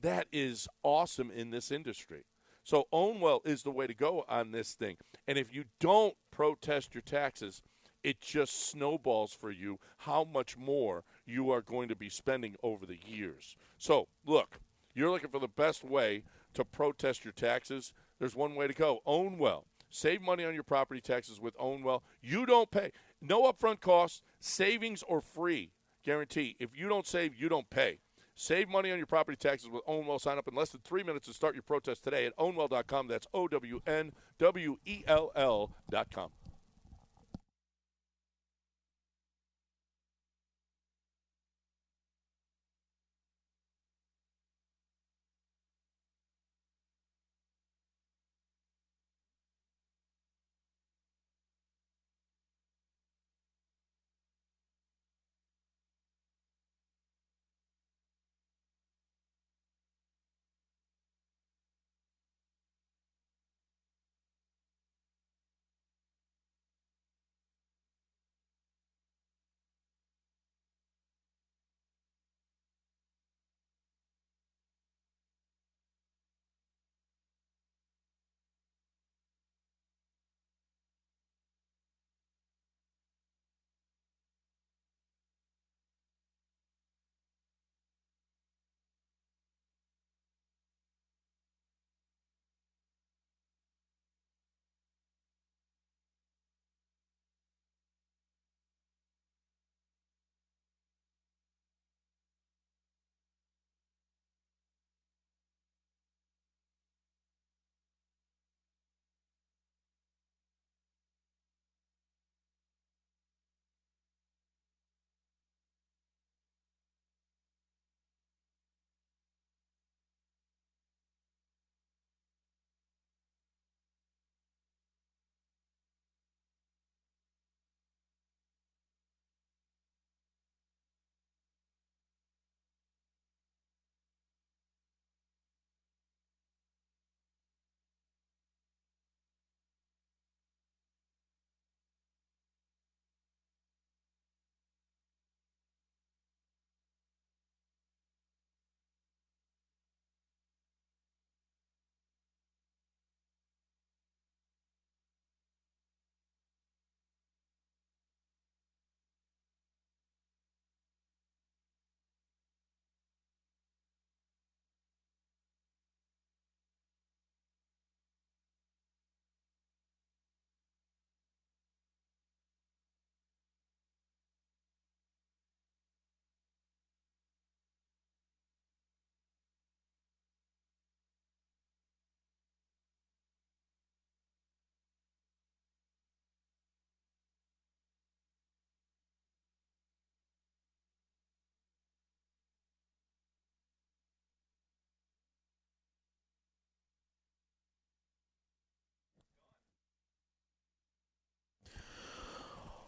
That is awesome in this industry. So Ownwell is the way to go on this thing. And if you don't protest your taxes, it just snowballs for you how much more you are going to be spending over the years. So, look, you're looking for the best way to protest your taxes. There's one way to go. Ownwell. Save money on your property taxes with Ownwell. You don't pay. No upfront costs, savings or free. Guarantee. If you don't save, you don't pay. Save money on your property taxes with Ownwell. Sign up in less than 3 minutes to start your protest today at ownwell.com. That's OWNWELL.com.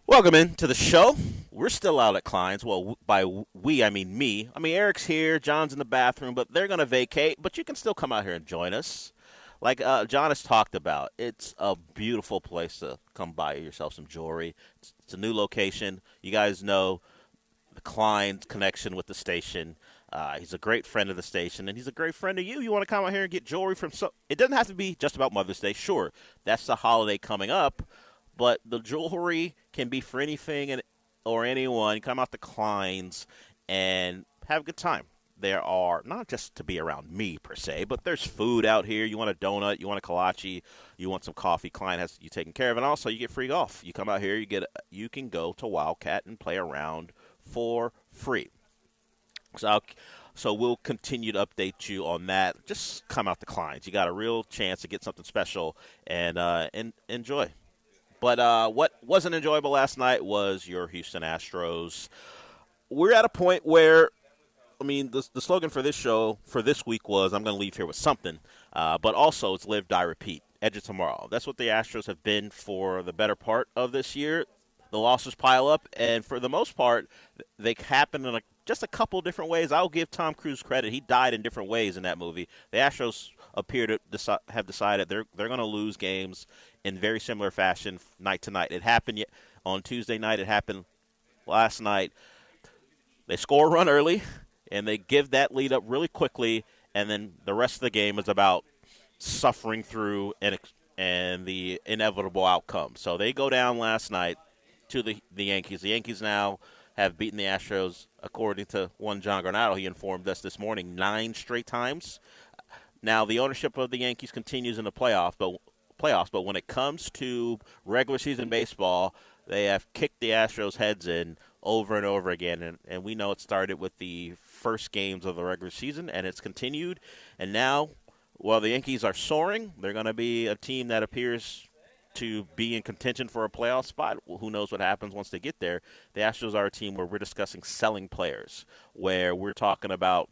Welcome in to the show. We're still out at Klein's. Well, by we, I mean me. I mean, Eric's here, John's in the bathroom, but they're going to vacate. But you can still come out here and join us. Like John has talked about, it's a beautiful place to come buy yourself some jewelry. It's a new location. You guys know the Klein's connection with the station. He's a great friend of the station, and he's a great friend of you. You want to come out here and get jewelry from it doesn't have to be just about Mother's Day. Sure, that's the holiday coming up, but the jewelry can be for anything or anyone. Come out to Klein's and have a good time. There are not just to be around me per se, but there's food out here. You want a donut, you want a kolache, you want some coffee. Klein has you taken care of, and also you get free golf. You come out here, you can go to Wildcat and play around for free. So we'll continue to update you on that. Just come out to Klein's. You got a real chance to get something special and enjoy. But what wasn't enjoyable last night was your Houston Astros. We're at a point where, I mean, the slogan for this show for this week was I'm going to leave here with something, but also it's live, die, repeat, edge of tomorrow. That's what the Astros have been for the better part of this year. The losses pile up, and for the most part, they happen in just a couple different ways. I'll give Tom Cruise credit. He died in different ways in that movie. The Astros appear to have decided they're going to lose games in very similar fashion night to night. It happened on Tuesday night. It happened last night. They score a run early, and they give that lead up really quickly, and then the rest of the game is about suffering through and the inevitable outcome. So they go down last night to the Yankees. The Yankees now have beaten the Astros, according to one John Granado. He informed us this morning, 9 straight times. Now, the ownership of the Yankees continues in the playoffs, but when it comes to regular season baseball, they have kicked the Astros' heads in over and over again, and we know it started with the first games of the regular season, and it's continued. And now, while the Yankees are soaring, they're going to be a team that appears to be in contention for a playoff spot. Well, who knows what happens once they get there. The Astros are a team where we're discussing selling players, where we're talking about,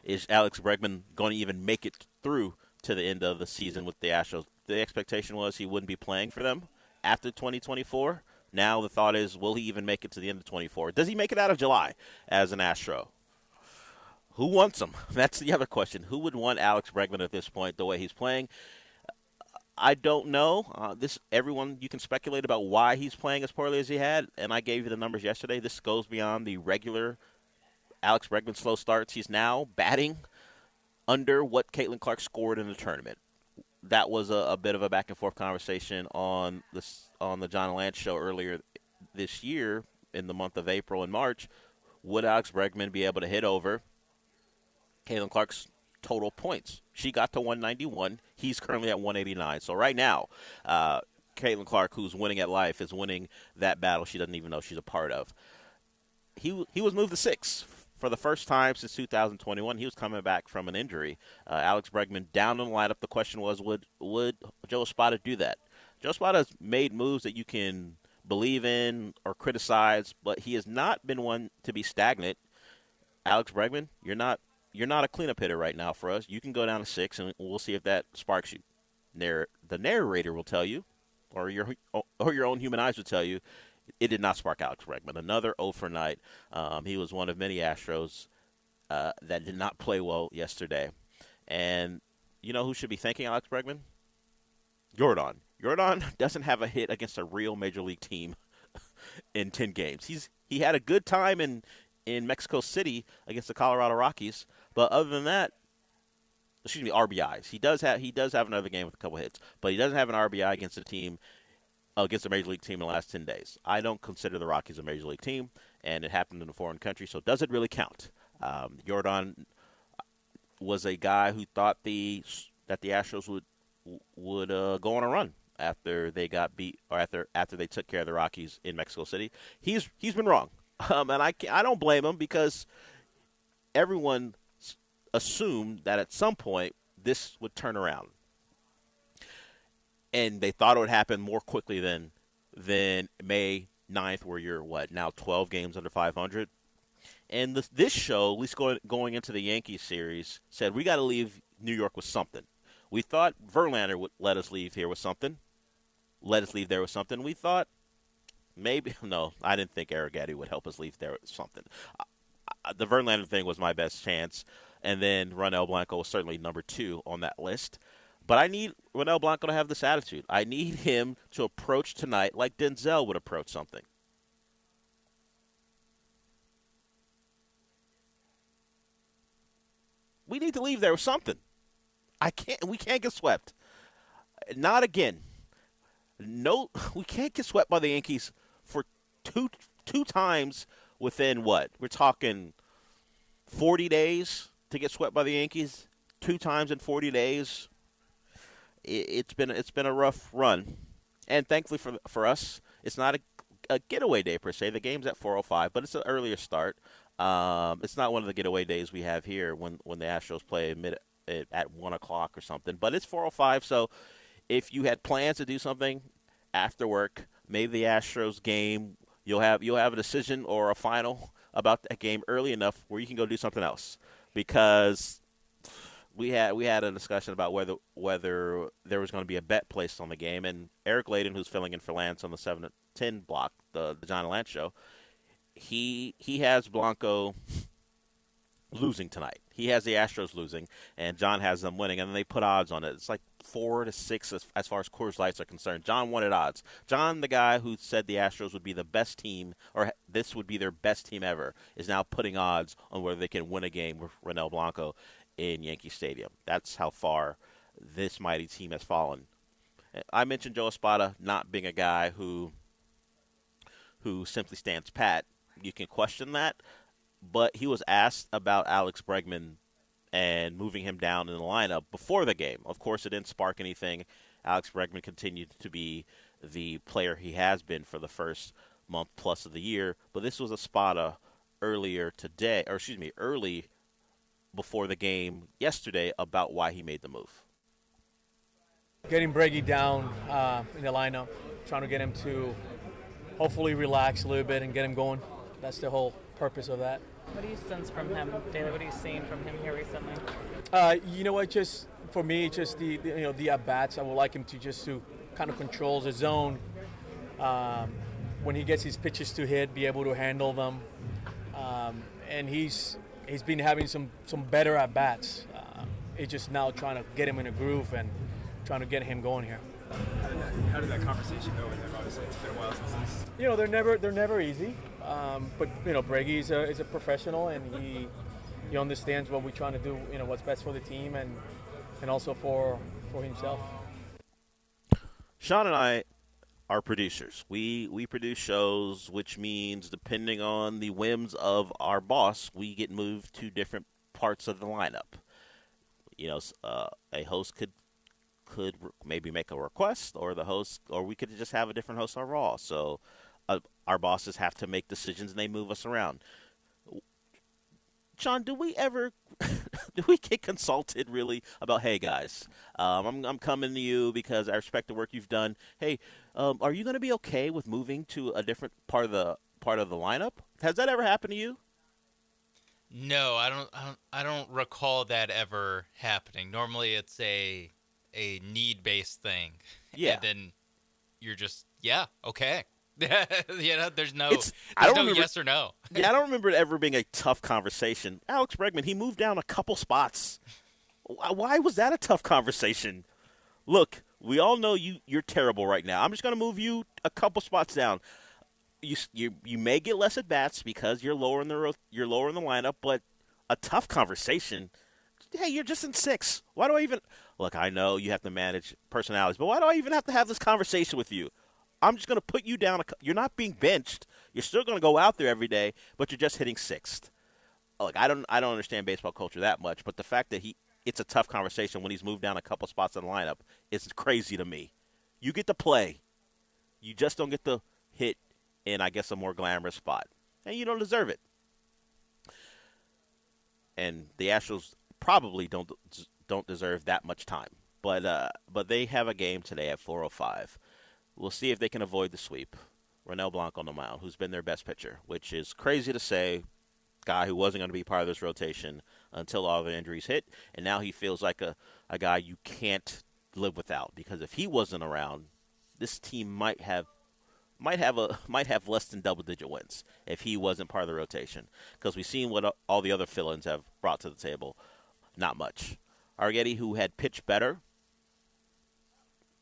is Alex Bregman going to even make it through to the end of the season with the Astros? The expectation was he wouldn't be playing for them after 2024. Now the thought is, will he even make it to the end of 24? Does he make it out of July as an Astro? Who wants him? That's the other question. Who would want Alex Bregman at this point, the way he's playing? I don't know. Everyone, you can speculate about why he's playing as poorly as he had, and I gave you the numbers yesterday. This goes beyond the regular Alex Bregman slow starts. He's now batting under what Caitlin Clark scored in the tournament. That was a bit of a back-and-forth conversation on the John Lance Show earlier this year in the month of April and March. Would Alex Bregman be able to hit over Caitlin Clark's total points? She got to 191. He's currently at 189. So right now, Caitlin Clark, who's winning at life, is winning that battle she doesn't even know she's a part of. He was moved to 6 for the first time since 2021. He was coming back from an injury. Alex Bregman down in the lineup. The question was, would Joe Espada do that? Joe Espada's made moves that you can believe in or criticize, but he has not been one to be stagnant. Alex Bregman, you're not a cleanup hitter right now for us. You can go down to 6, and we'll see if that sparks you. The narrator will tell you, or your own human eyes will tell you, it did not spark Alex Bregman. Another 0 for night. He was one of many Astros that did not play well yesterday. And you know who should be thanking Alex Bregman? Jordan. Jordan doesn't have a hit against a real Major League team in 10 games. He had a good time in Mexico City against the Colorado Rockies, but other than that, RBIs. He does have another game with a couple hits, but he doesn't have an RBI against a Major League team in the last 10 days. I don't consider the Rockies a Major League team, and it happened in a foreign country, so does it really count? Jordan was a guy who thought that the Astros would go on a run after they got beat, or after they took care of the Rockies in Mexico City. He's been wrong, and I don't blame him, because everyone assumed that at some point this would turn around. And they thought it would happen more quickly than May 9th, where you're, now 12 games under 500? And this show, at least going into the Yankees series, said we got to leave New York with something. We thought Verlander would let us leave here with something. Let us leave there with something. We thought Maybe no, I didn't think Eric Gaddy would help us leave there with something. The Verlander thing was my best chance, and then Ronel Blanco was certainly number 2 on that list. But I need Ronel Blanco to have this attitude. I need him to approach tonight like Denzel would approach something. We need to leave there with something. We can't get swept. Not again. No, we can't get swept by the Yankees for two times within what? We're talking 40 days to get swept by the Yankees. 2 times in 40 days. It's been a rough run, and thankfully for us, it's not a getaway day per se. The game's at 4:05, but it's an earlier start. It's not one of the getaway days we have here when the Astros play at 1 o'clock or something. But it's 4:05, so if you had plans to do something after work, maybe the Astros game, you'll have a decision or a final about that game early enough where you can go do something else, because we had a discussion about whether there was going to be a bet placed on the game, and Eric Layden, who's filling in for Lance on the 7 to 10 block, the John and Lance show, he has Blanco losing tonight. He has the Astros losing, and John has them winning, and then they put odds on it. It's like 4 to 6 as far as Coors Lights are concerned. John wanted odds. John, the guy who said the Astros would be the best team, or this would be their best team ever, is now putting odds on whether they can win a game with Ronel Blanco in Yankee Stadium. That's how far this mighty team has fallen. I mentioned Joe Espada not being a guy who simply stands pat. You can question that, but he was asked about Alex Bregman and moving him down in the lineup before the game. Of course, it didn't spark anything. Alex Bregman continued to be the player he has been for the first month plus of the year, but this was Espada early before the game yesterday about why he made the move. Getting Breggy down in the lineup, trying to get him to hopefully relax a little bit and get him going. That's the whole purpose of that. What do you sense from him, Daily? What are you seeing from him here recently? You know what? Just for me, just the at bats. I would like him to kind of control the zone. When he gets his pitches to hit, be able to handle them. And he's been having some better at bats. It's just now trying to get him in a groove and trying to get him going here. How did that conversation go with him? Obviously, it's been a while since he's... They're never easy. But Breggy is a professional, and he understands what we're trying to do. What's best for the team and also for himself. Sean and I are producers. We produce shows, which means depending on the whims of our boss, we get moved to different parts of the lineup. A host could maybe make a request, or we could just have a different host on Raw. So our bosses have to make decisions, and they move us around. Sean, do we get consulted really about, hey guys, I'm coming to you because I respect the work you've done. Hey, are you going to be okay with moving to a different part of the lineup? Has that ever happened to you? No, I don't recall that ever happening. Normally, it's a need-based thing. Yeah. And then you're just, yeah, okay. There's no yes or no. Yeah, I don't remember it ever being a tough conversation. Alex Bregman, he moved down a couple spots. Why was that a tough conversation? Look, we all know you're terrible right now. I'm just going to move you a couple spots down. You may get less at bats because you're lower in the lineup, but a tough conversation. Hey, you're just in 6. Why do I even look? I know you have to manage personalities, but why do I even have to have this conversation with you? I'm just going to put you down. You're not being benched. You're still going to go out there every day, but you're just hitting 6th. Look, I don't understand baseball culture that much, but the fact that it's a tough conversation when he's moved down a couple spots in the lineup is crazy to me. You get to play. You just don't get to hit in, I guess, a more glamorous spot, and you don't deserve it. And the Astros probably don't deserve that much time, but they have a game today at 4:05. We'll see if they can avoid the sweep. Ronel Blanco on the mound, who's been their best pitcher, which is crazy to say. Guy who wasn't going to be part of this rotation until all the injuries hit, and now he feels like a guy you can't live without, because if he wasn't around, this team might might have less than double-digit wins if he wasn't part of the rotation, because we've seen what all the other fill-ins have brought to the table. Not much. Arrighetti, who had pitched better,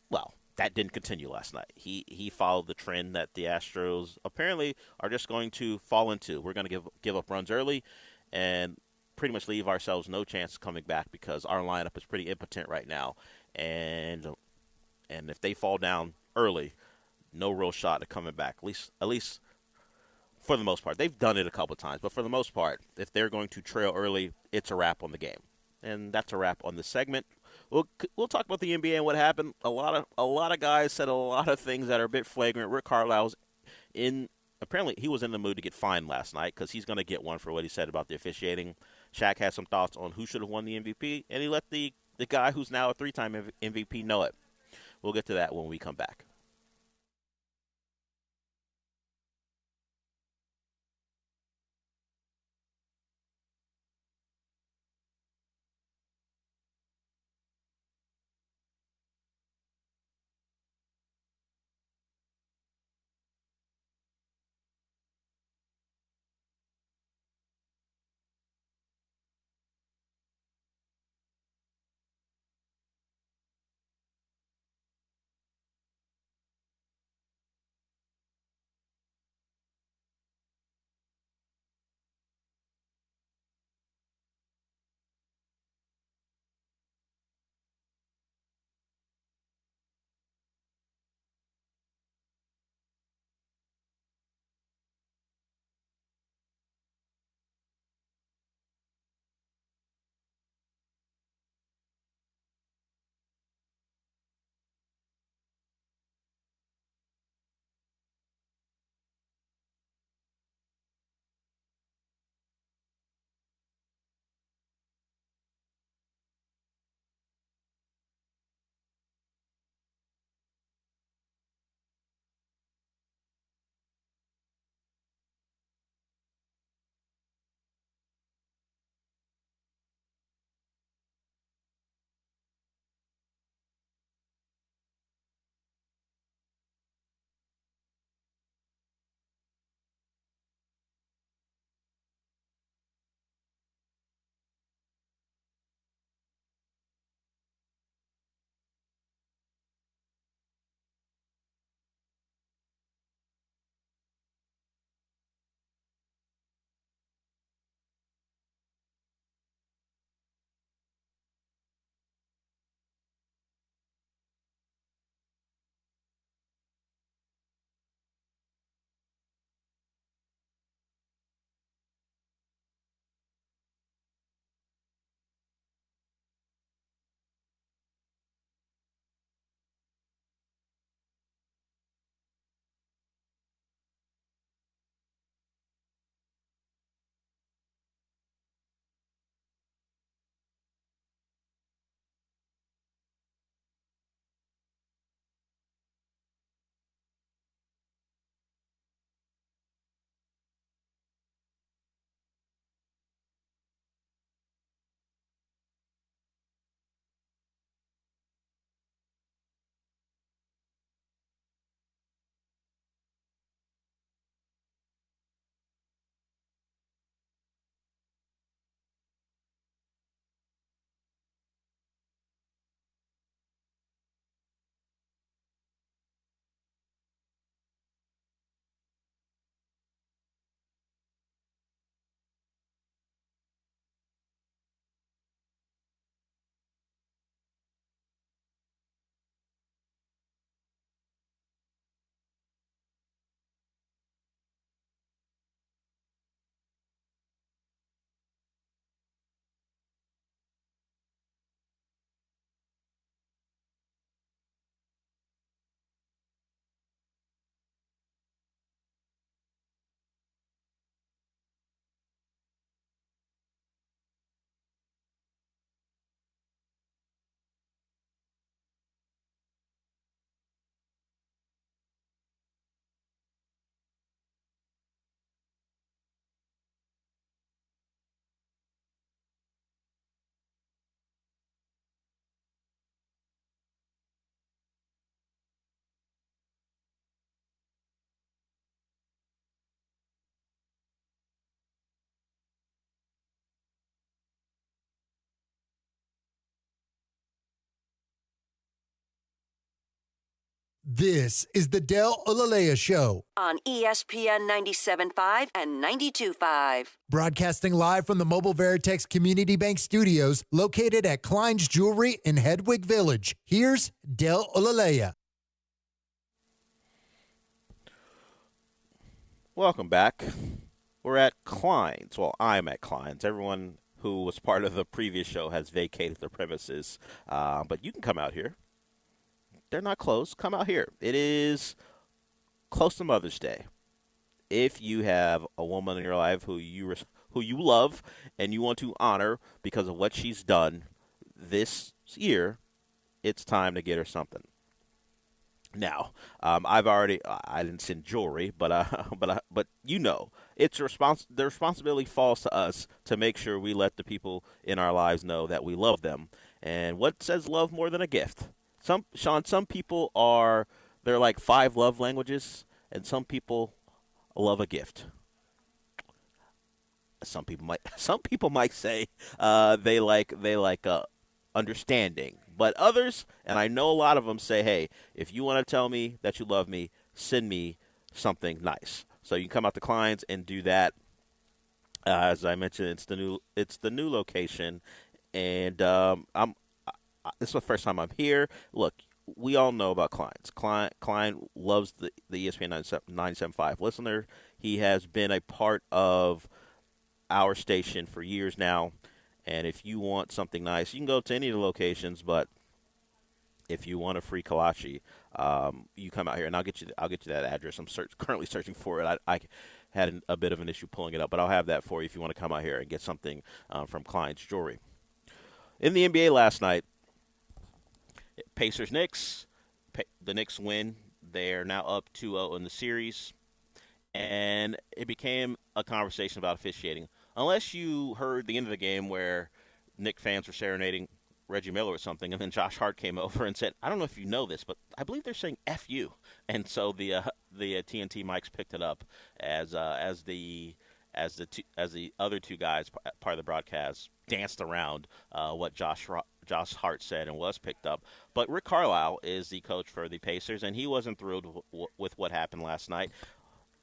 well, that didn't continue last night. He followed the trend that the Astros apparently are just going to fall into. We're going to give up runs early and pretty much leave ourselves no chance of coming back, because our lineup is pretty impotent right now. And if they fall down early, no real shot at coming back, at least for the most part. They've done it a couple times, but for the most part, if they're going to trail early, it's a wrap on the game. And that's a wrap on this segment. We'll talk about the NBA and what happened. A lot of guys said a lot of things that are a bit flagrant. Rick Carlisle's apparently he was in the mood to get fined last night, because he's going to get one for what he said about the officiating. Shaq had some thoughts on who should have won the MVP, and he let the guy who's now a 3-time MVP know it. We'll get to that when we come back. This is the Del Olaleye Show on ESPN 97.5 and 92.5. Broadcasting live from the Mobile Veritex Community Bank Studios located at Klein's Jewelry in Hedwig Village. Here's Del Olaleye. Welcome back. We're at Klein's. Well, I'm at Klein's. Everyone who was part of the previous show has vacated their premises, but you can come out here. They're not closed. Come out here. It is close to Mother's Day. If you have a woman in your life who you love and you want to honor because of what she's done this year, it's time to get her something. Now, I didn't send jewelry, but you know, the responsibility falls to us to make sure we let the people in our lives know that we love them. And what says love more than a gift? Some people they're like 5 love languages, and some people love a gift. Some people might say they like understanding, but others, and I know a lot of them, say, hey, if you want to tell me that you love me, send me something nice. So you can come out to Klein's and do that. As I mentioned, it's the new location, and this is the first time I'm here. Look, we all know about Klein's. Klein loves the ESPN 97.5 listener. He has been a part of our station for years now. And if you want something nice, you can go to any of the locations. But if you want a free kolache, you come out here, and I'll get you that address. I'm currently searching for it. I had a bit of an issue pulling it up, but I'll have that for you if you want to come out here and get something from Klein's Jewelry. In the NBA last night, Pacers-Knicks. The Knicks win. They're now up 2-0 in the series. And it became a conversation about officiating. Unless you heard the end of the game where Knick fans were serenading Reggie Miller or something, and then Josh Hart came over and said, I don't know if you know this, but I believe they're saying F you. And so the TNT mics picked it up as the other two guys, part of the broadcast, danced around what Josh Hart said and was picked up. But Rick Carlisle is the coach for the Pacers, and he wasn't thrilled with what happened last night.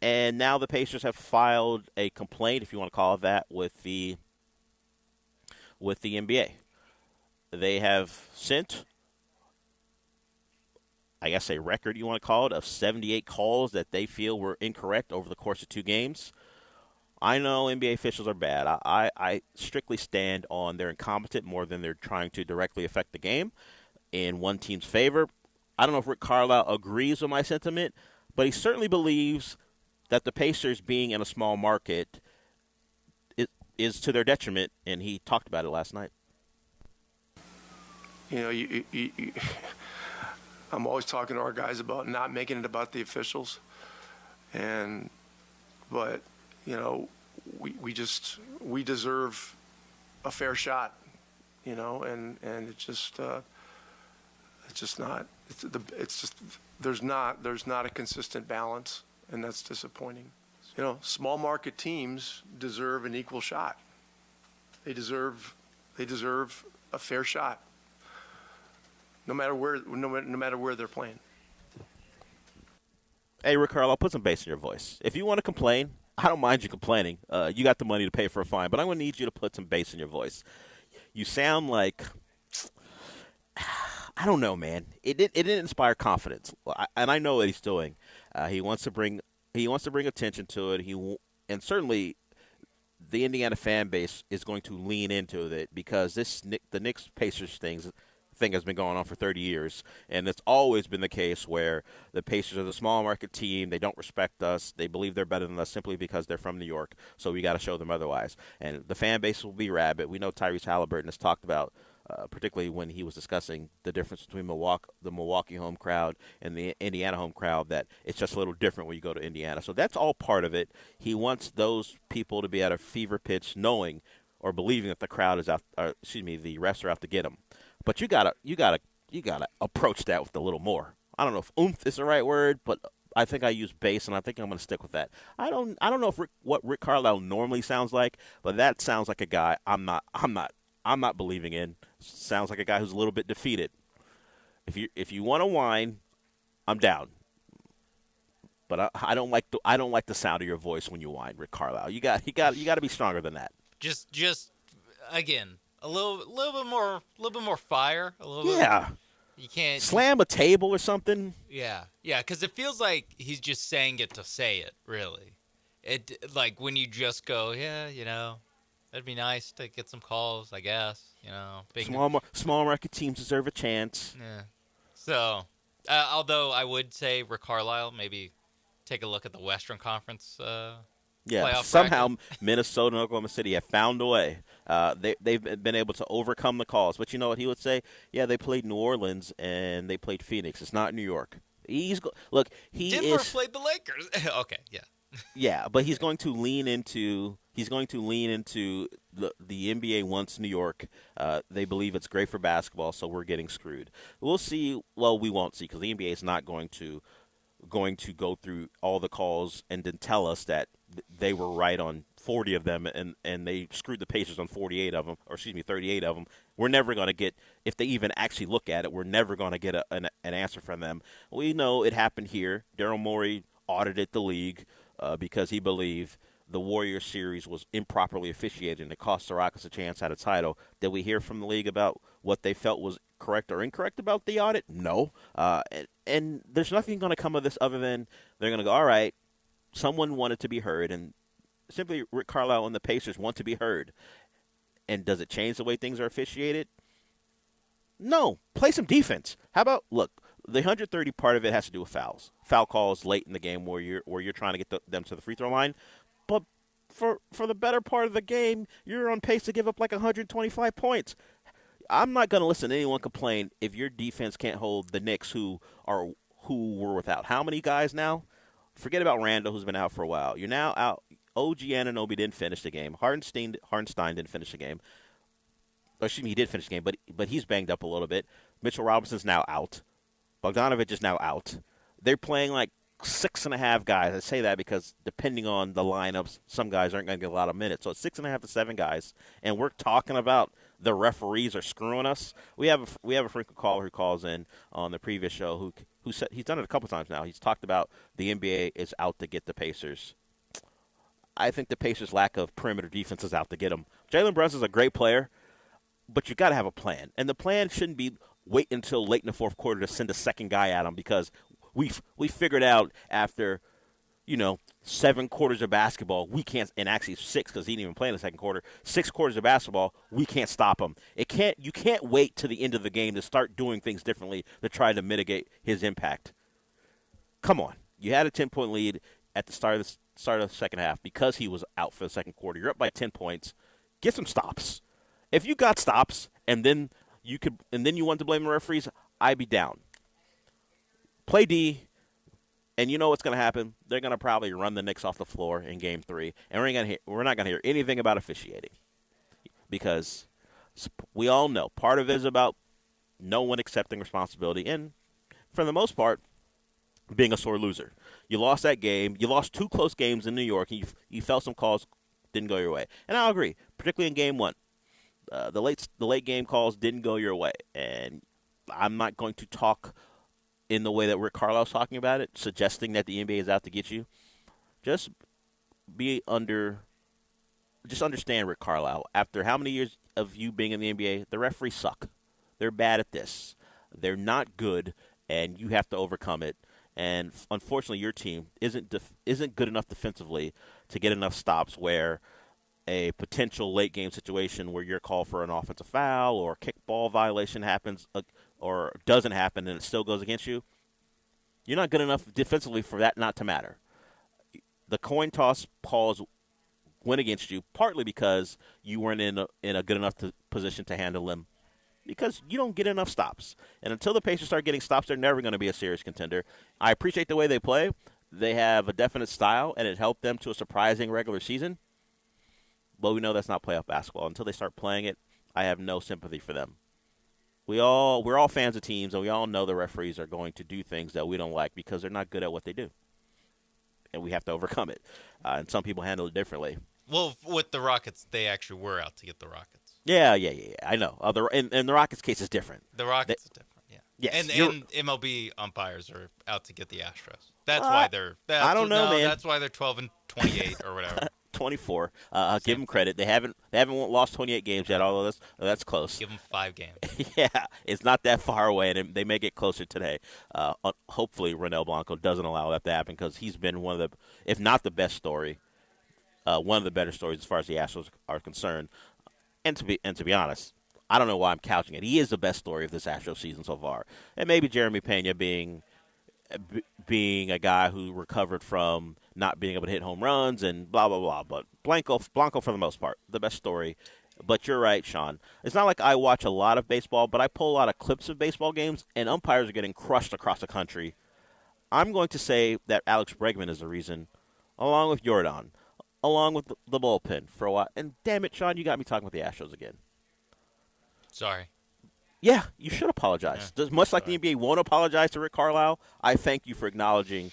And now the Pacers have filed a complaint, if you want to call it that, with the NBA. They have sent, I guess, a record, you want to call it, of 78 calls that they feel were incorrect over the course of 2 games. I know NBA officials are bad. I strictly stand on they're incompetent more than they're trying to directly affect the game in one team's favor. I don't know if Rick Carlisle agrees with my sentiment, but he certainly believes that the Pacers being in a small market is to their detriment, and he talked about it last night. You know, I'm always talking to our guys about not making it about the officials, but you know, we deserve a fair shot, you know, and it's just there's not a consistent balance. And that's disappointing. You know, small market teams deserve an equal shot. They deserve a fair shot, no matter where they're playing. Hey, Rick Carlisle, put some bass in your voice. If you want to complain, I don't mind you complaining. You got the money to pay for a fine, but I'm going to need you to put some bass in your voice. You sound like, I don't know, man. It didn't inspire confidence, and I know what he's doing. He wants to bring attention to it. And certainly the Indiana fan base is going to lean into it because the Knicks Pacers thing has been going on for 30 years, and it's always been the case where the Pacers are the small market team. They don't respect us. They believe they're better than us simply because they're from New York. So we got to show them otherwise. And the fan base will be rabid. We know Tyrese Halliburton has talked about. Particularly when he was discussing the difference between the Milwaukee home crowd and the Indiana home crowd, that it's just a little different when you go to Indiana. So that's all part of it. He wants those people to be at a fever pitch, knowing or believing that the crowd is out. The refs are out to get them. But you gotta approach that with a little more. I don't know if oomph is the right word, but I think I use bass, and I think I'm going to stick with that. I don't know if what Rick Carlisle normally sounds like, but that sounds like a guy I'm not believing in. Sounds like a guy who's a little bit defeated. If you want to whine, I'm down. But I don't like the sound of your voice when you whine, Rick Carlisle. You got to be stronger than that. Just again, a little bit more fire. Yeah. You can't slam a table or something. Yeah, because it feels like he's just saying it to say it. Really, it like when you just go, that'd be nice to get some calls, I guess. Small market teams deserve a chance. Yeah. So, although I would say Rick Carlisle, maybe take a look at the Western Conference. Somehow Minnesota and Oklahoma City have found a way. They've been able to overcome the calls. But you know what he would say? Yeah, they played New Orleans and they played Phoenix. It's not New York. Denver played the Lakers. Okay, yeah. Yeah, but he's going to lean into the NBA wants New York. They believe it's great for basketball, so we're getting screwed. We'll see. Well, we won't see because the NBA is not going to go through all the calls and then tell us that they were right on 40 of them and they screwed the Pacers on 38 of them, or 38 of them. We're never going to get, if they even actually look at it, we're never going to get an answer from them. We know it happened here. Daryl Morey audited the league because he believed the Warriors series was improperly officiated and it cost the Rockets a chance at a title. Did we hear from the league about what they felt was correct or incorrect about the audit? No. And there's nothing going to come of this other than they're going to go, all right, someone wanted to be heard, and simply Rick Carlisle and the Pacers want to be heard. And does it change the way things are officiated? No. Play some defense. How about, look, the 130 part of it has to do with fouls. Foul calls late in the game where you're trying to get them to the free throw line. But for the better part of the game, you're on pace to give up like 125 points. I'm not going to listen to anyone complain if your defense can't hold the Knicks who were without how many guys now? Forget about Randall, who's been out for a while. You're now out. OG Anunoby didn't finish the game. Hartenstein didn't finish the game. Excuse me, he did finish the game, but he's banged up a little bit. Mitchell Robinson's now out. Bogdanovich is now out. They're playing like 6.5 guys. I say that because depending on the lineups, some guys aren't going to get a lot of minutes. So it's 6.5 to 7 guys, and we're talking about the referees are screwing us. We have a frequent caller who calls in on the previous show who said he's done it a couple times now. He's talked about the NBA is out to get the Pacers. I think the Pacers' lack of perimeter defense is out to get them. Jalen Brunson's a great player, but you got to have a plan, and the plan shouldn't be wait until late in the fourth quarter to send a second guy at him because we figured out after 7 quarters of basketball we can't, and actually 6 because he didn't even play in the second quarter. 6 quarters of basketball we can't stop him. You can't wait to the end of the game to start doing things differently to try to mitigate his impact. Come on, you had a 10-point lead at the start of the second half because he was out for the second quarter. You're up by 10 points. Get some stops. If you got stops and then you want to blame the referees, I'd be down. Play D, and you know what's going to happen. They're going to probably run the Knicks off the floor in Game 3, and we're not going to hear anything about officiating because we all know part of it is about no one accepting responsibility, and for the most part, being a sore loser. You lost that game. You lost 2 close games in New York, and you felt some calls didn't go your way. And I'll agree, particularly in Game 1. The late game calls didn't go your way, and I'm not going to talk in the way that Rick Carlisle's talking about it, suggesting that the NBA is out to get you. Just understand, Rick Carlisle. After how many years of you being in the NBA, the referees suck. They're bad at this. They're not good, and you have to overcome it. And unfortunately, your team isn't good enough defensively to get enough stops where a potential late game situation where you're called for an offensive foul or a kickball violation happens or doesn't happen and it still goes against you. You're not good enough defensively for that not to matter. The coin toss calls went against you partly because you weren't in a good enough position to handle them because you don't get enough stops. And until the Pacers start getting stops, they're never going to be a serious contender. I appreciate the way they play. They have a definite style, and it helped them to a surprising regular season. But we know that's not playoff basketball. Until they start playing it, I have no sympathy for them. We're all fans of teams, and we all know the referees are going to do things that we don't like because they're not good at what they do. And we have to overcome it. And some people handle it differently. Well, with the Rockets, they actually were out to get the Rockets. Yeah, I know. And the Rockets' case is different. The Rockets is different, yeah. Yes, and MLB umpires are out to get the Astros. That's why they're. I don't know, man. That's why they're 12-28 or whatever. 24. Give them credit. They haven't lost 28 games yet. Although that's close. Give them 5 games. Yeah, it's not that far away, and they may get closer today. Hopefully, Ronel Blanco doesn't allow that to happen because he's been one of the, if not the best story, one of the better stories as far as the Astros are concerned. And to be honest, I don't know why I'm couching it. He is the best story of this Astros season so far, and maybe Jeremy Pena being a guy who recovered from not being able to hit home runs and blah, blah, blah. But Blanco, for the most part, the best story. But you're right, Sean. It's not like I watch a lot of baseball, but I pull a lot of clips of baseball games, and umpires are getting crushed across the country. I'm going to say that Alex Bregman is the reason, along with Jordan, along with the bullpen for a while. And damn it, Sean, you got me talking about the Astros again. Sorry. Yeah, you should apologize. Yeah. Much like the NBA won't apologize to Rick Carlisle, I thank you for acknowledging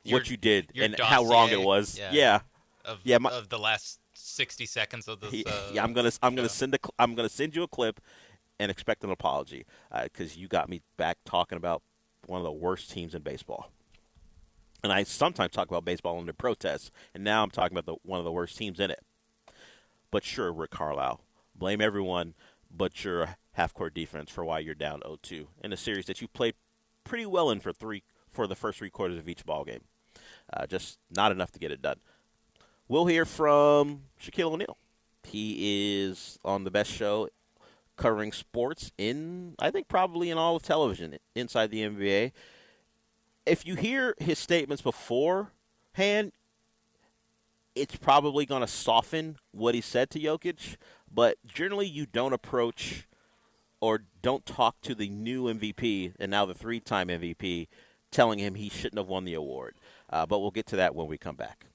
what you did and how wrong it was. Yeah. Of the last 60 seconds of this. I'm gonna send you a clip and expect an apology because you got me back talking about one of the worst teams in baseball. And I sometimes talk about baseball under protest, and now I'm talking about one of the worst teams in it. But sure, Rick Carlisle, blame everyone but your half-court defense for why you're down 0-2 in a series that you played pretty well in for the first 3 quarters of each ball game. Just not enough to get it done. We'll hear from Shaquille O'Neal. He is on the best show covering sports I think probably in all of television inside the NBA. If you hear his statements beforehand, it's probably going to soften what he said to Jokic, but generally you don't approach or don't talk to the new MVP and now the 3-time MVP telling him he shouldn't have won the award. But we'll get to that when we come back.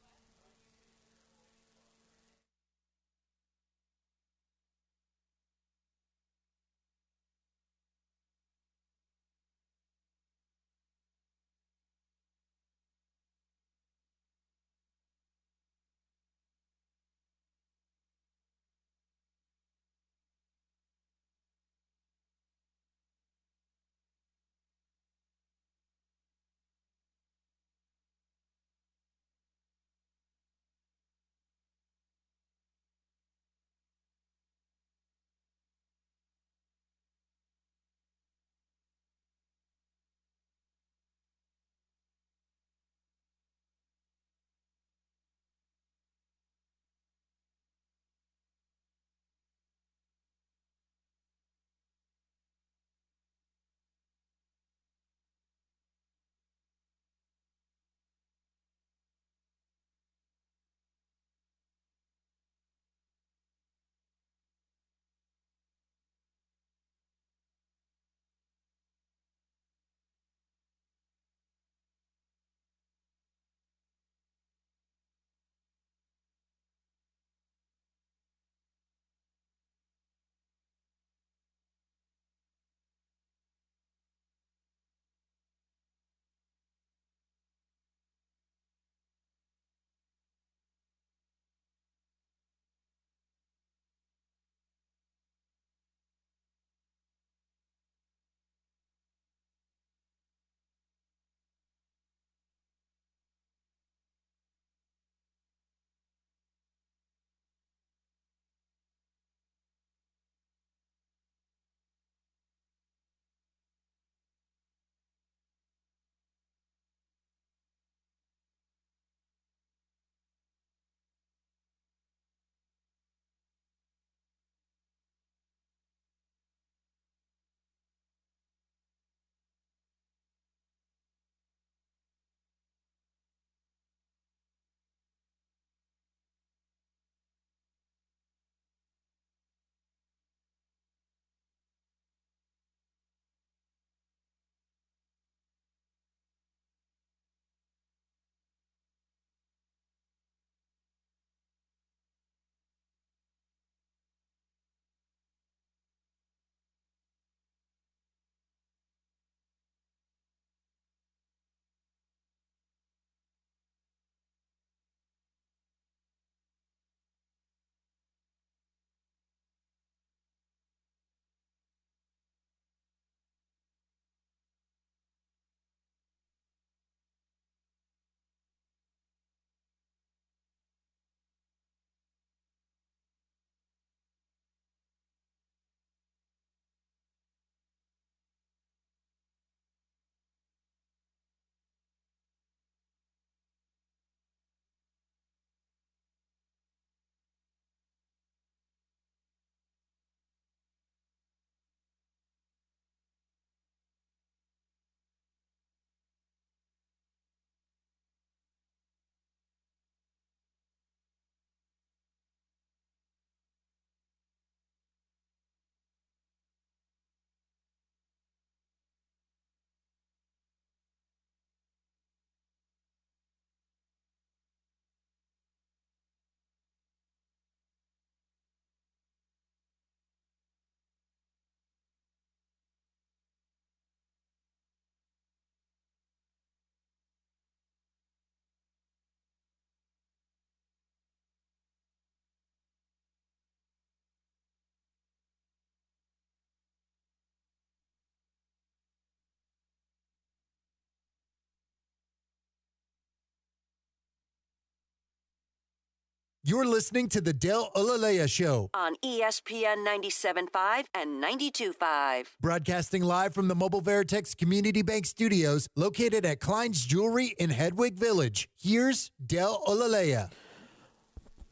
You're listening to the Del Olaleye Show on ESPN 97.5 and 92.5. Broadcasting live from the Mobile Veritex Community Bank Studios, located at Klein's Jewelry in Hedwig Village. Here's Del Olaleye.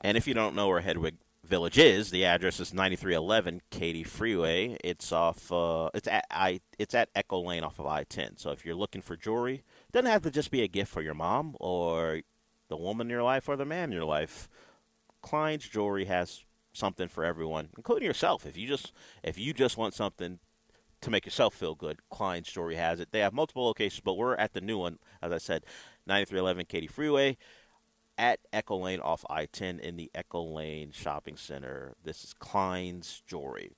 And if you don't know where Hedwig Village is, the address is 9311 Katy Freeway. It's off. It's at Echo Lane off of I-10. So if you're looking for jewelry, it doesn't have to just be a gift for your mom or the woman in your life or the man in your life. Klein's Jewelry has something for everyone, including yourself. If you just want something to make yourself feel good, Klein's Jewelry has it. They have multiple locations, but we're at the new one, as I said, 9311 Katy Freeway at Echo Lane off I-10 in the Echo Lane Shopping Center. This is Klein's Jewelry.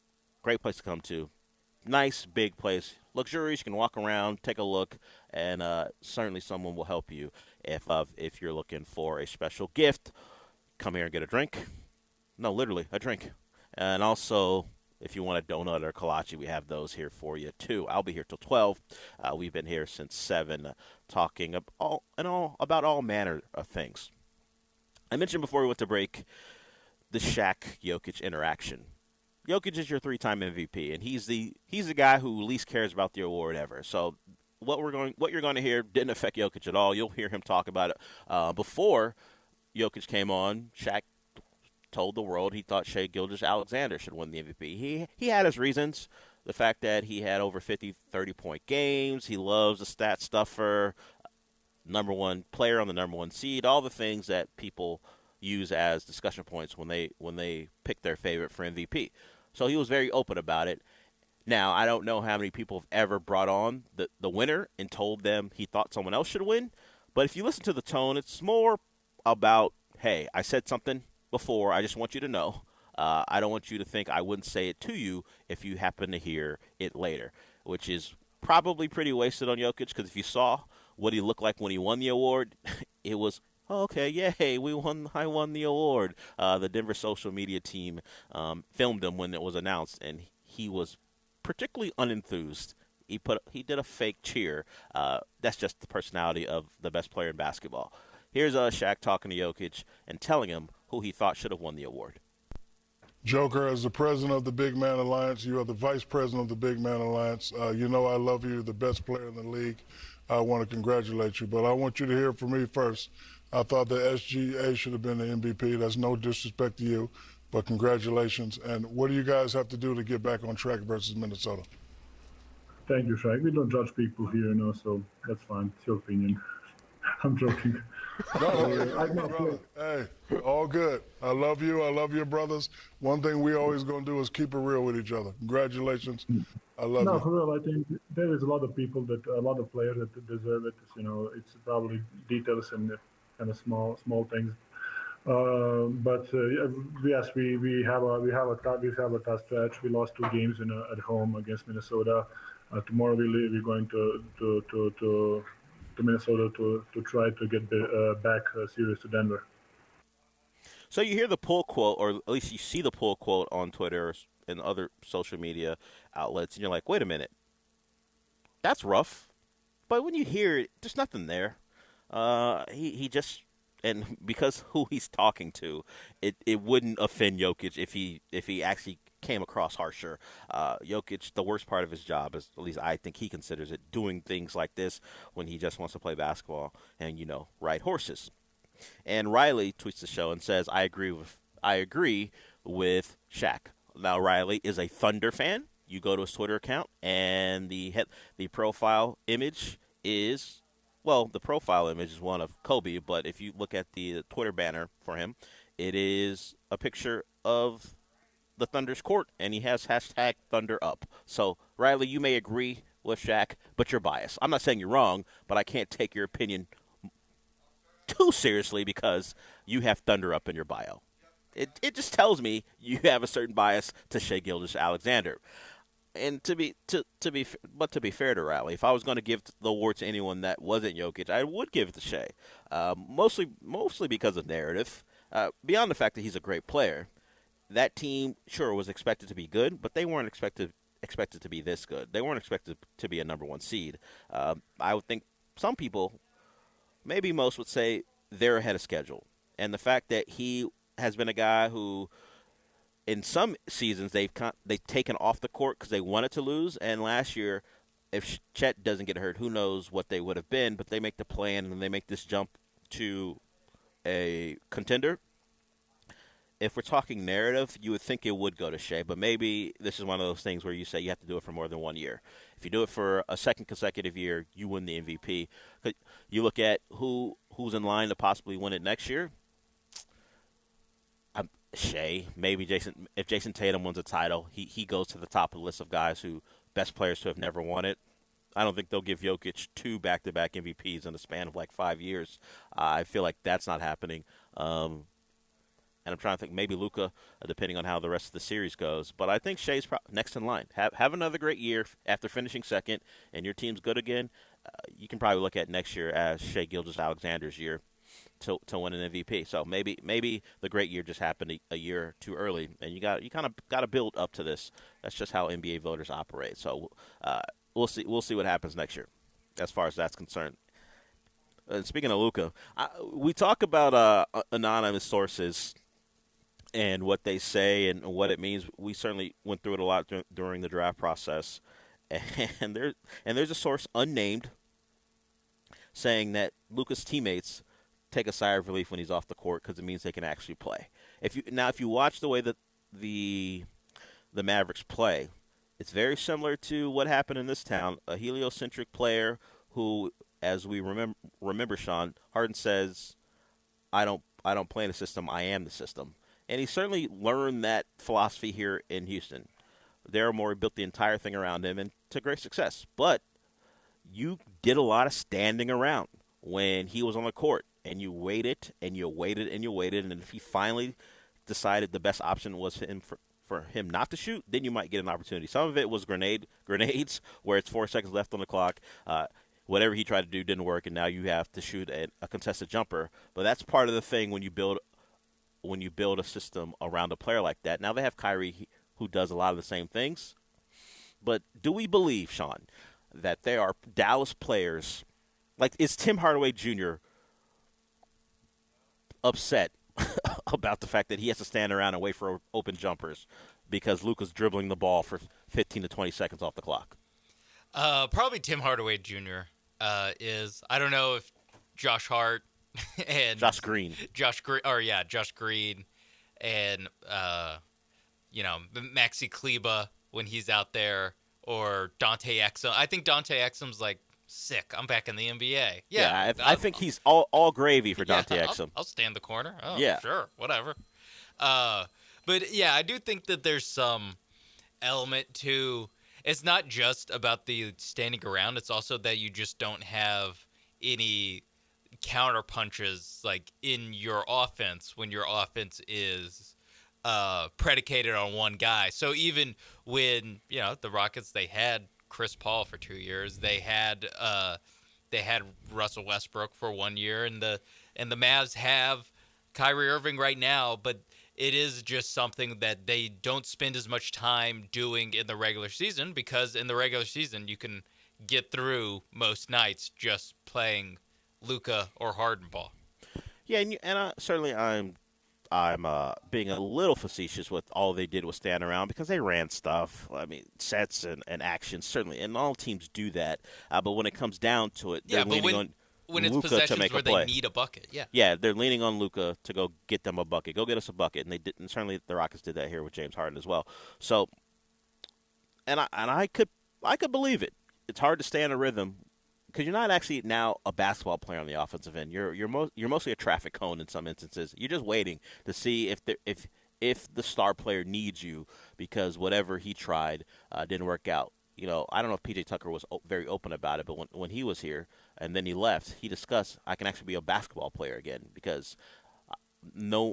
Great place to come to. Nice, big place. Luxurious. You can walk around, take a look, and certainly someone will help you if you're looking for a special gift. Come here and get a drink. No, literally, a drink. And also, if you want a donut or kolache, we have those here for you, too. I'll be here till 12. We've been here since 7, talking about all manner of things. I mentioned before we went to break the Shaq-Jokic interaction. Jokic is your 3-time MVP, and he's the guy who least cares about the award ever. So what you're going to hear didn't affect Jokic at all. You'll hear him talk about it before Jokic came on. Shaq told the world he thought Shai Gilgeous-Alexander should win the MVP. He had his reasons. The fact that he had over 50 30-point games. He loves the stat stuffer. Number one player on the number one seed. All the things that people use as discussion points when they pick their favorite for MVP. So he was very open about it. Now, I don't know how many people have ever brought on the winner and told them he thought someone else should win. But if you listen to the tone, it's more about, hey, I said something before. I just want you to know. I don't want you to think I wouldn't say it to you if you happen to hear it later, which is probably pretty wasted on Jokic, because if you saw what he looked like when he won the award, it was, oh, okay, yay, I won the award. The Denver social media team filmed him when it was announced, and he was particularly unenthused. He did a fake cheer. That's just the personality of the best player in basketball. Here's Shaq talking to Jokic and telling him who he thought should have won the award. Joker, as the president of the Big Man Alliance, you are the vice president of the Big Man Alliance. You know I love you, the best player in the league. I want to congratulate you, but I want you to hear from me first. I thought the SGA should have been the MVP. That's no disrespect to you, but congratulations. And what do you guys have to do to get back on track versus Minnesota? Thank you, Shaq. We don't judge people here, so that's fine. It's your opinion. I'm joking. No, hey, all good. I love you. I love your brothers. One thing we always going to do is keep it real with each other. Congratulations. I love you. No, for real, I think there is a lot of players that deserve it. It's probably details and kind of small things. But yes, we have a tough stretch. We lost 2 games at home against Minnesota. Tomorrow we're going to Minnesota to try to get back series to Denver. So you hear the pull quote, or at least you see the pull quote on Twitter and other social media outlets, and you're like, wait a minute, that's rough. But when you hear it, there's nothing there. He just, and because who he's talking to, it wouldn't offend Jokic if he actually came across harsher. Jokic, the worst part of his job is, at least I think he considers it, doing things like this when he just wants to play basketball and, ride horses. And Riley tweets the show and says, I agree with Shaq. Now, Riley is a Thunder fan. You go to his Twitter account, and the profile image is, the profile image is one of Kobe, but if you look at the Twitter banner for him, it is a picture of the Thunder's court, and he has hashtag Thunder up. So, Riley, you may agree with Shaq, but you're biased. I'm not saying you're wrong, but I can't take your opinion too seriously because you have Thunder up in your bio. It just tells me you have a certain bias to Shai Gilgeous-Alexander. And to be fair to Riley, if I was going to give the award to anyone that wasn't Jokic, I would give it to Shai. Mostly because of narrative. Beyond the fact that he's a great player, that team sure was expected to be good, but they weren't expected to be this good. They weren't expected to be a number one seed. I would think some people, maybe most, would say they're ahead of schedule. And the fact that he has been a guy who, in some seasons, they've taken off the court because they wanted to lose. And last year, if Chet doesn't get hurt, who knows what they would have been. But they make the plan and they make this jump to a contender. If we're talking narrative, you would think it would go to Shea, but maybe this is one of those things where you say you have to do it for more than 1 year. If you do it for a second consecutive year, you win the MVP. You look at who's in line to possibly win it next year. Shea, maybe Jason. If Jason Tatum wins a title, he goes to the top of the list of guys best players who have never won it. I don't think they'll give Jokic 2 back-to-back MVPs in the span of like 5 years. I feel like that's not happening. And I'm trying to think maybe Luka, depending on how the rest of the series goes. But I think Shea's next in line. Have another great year after finishing second, and your team's good again. You can probably look at next year as Shea Gilgeous-Alexander's year to win an MVP. So maybe the great year just happened a year too early, and you kind of got to build up to this. That's just how NBA voters operate. So we'll see what happens next year, as far as that's concerned. Speaking of Luka, we talk about anonymous sources and what they say and what it means. We certainly went through it a lot during the draft process. And there's a source unnamed saying that Luka's teammates take a sigh of relief when he's off the court because it means they can actually play. If you watch the way that the Mavericks play, it's very similar to what happened in this town. A heliocentric player who, as we remember, Sean Harden says, "I don't play in the system. I am the system." And he certainly learned that philosophy here in Houston. Daryl Morey built the entire thing around him and to great success. But you did a lot of standing around when he was on the court, and you waited and you waited and you waited. And if he finally decided the best option was for him not to shoot, then you might get an opportunity. Some of it was grenades where it's 4 seconds left on the clock. Whatever he tried to do didn't work, and now you have to shoot a contested jumper. But that's part of the thing when you build a system around a player like that. Now they have Kyrie, who does a lot of the same things. But do we believe, Sean, that there are Dallas players, like is Tim Hardaway Jr. upset about the fact that he has to stand around and wait for open jumpers because Luka's dribbling the ball for 15 to 20 seconds off the clock? Probably Tim Hardaway Jr. Is. I don't know if Josh Hart and Josh Green and Maxi Kleba when he's out there, or Dante Exum. I think Dante Exum's like, sick, I'm back in the NBA. Yeah, I think he's all gravy for Dante Exum. I'll stand the corner. Oh, yeah, sure, whatever. But yeah, I do think that there's some element to. It's not just about the standing around. It's also that you just don't have any counter punches like in your offense when your offense is predicated on one guy. So even when the Rockets, they had Chris Paul for 2 years, they had Russell Westbrook for 1 year, and the Mavs have Kyrie Irving right now, but it is just something that they don't spend as much time doing in the regular season, because in the regular season you can get through most nights just playing Luka or Harden ball. Yeah, and certainly I'm being a little facetious with all they did was stand around because they ran stuff. I mean, sets and actions, certainly, and all teams do that. But when it comes down to it, they're leaning on when it's Luka possessions to make where a play. They need a bucket, they're leaning on Luka to go get them a bucket. Go get us a bucket, and they did. And certainly the Rockets did that here with James Harden as well. So, and I could believe it. It's hard to stay in a rhythm because you're not actually now a basketball player on the offensive end. You're mostly a traffic cone in some instances. You're just waiting to see if the star player needs you because whatever he tried didn't work out. I don't know if P.J. Tucker was very open about it, but when he was here and then he left, he discussed, I can actually be a basketball player again because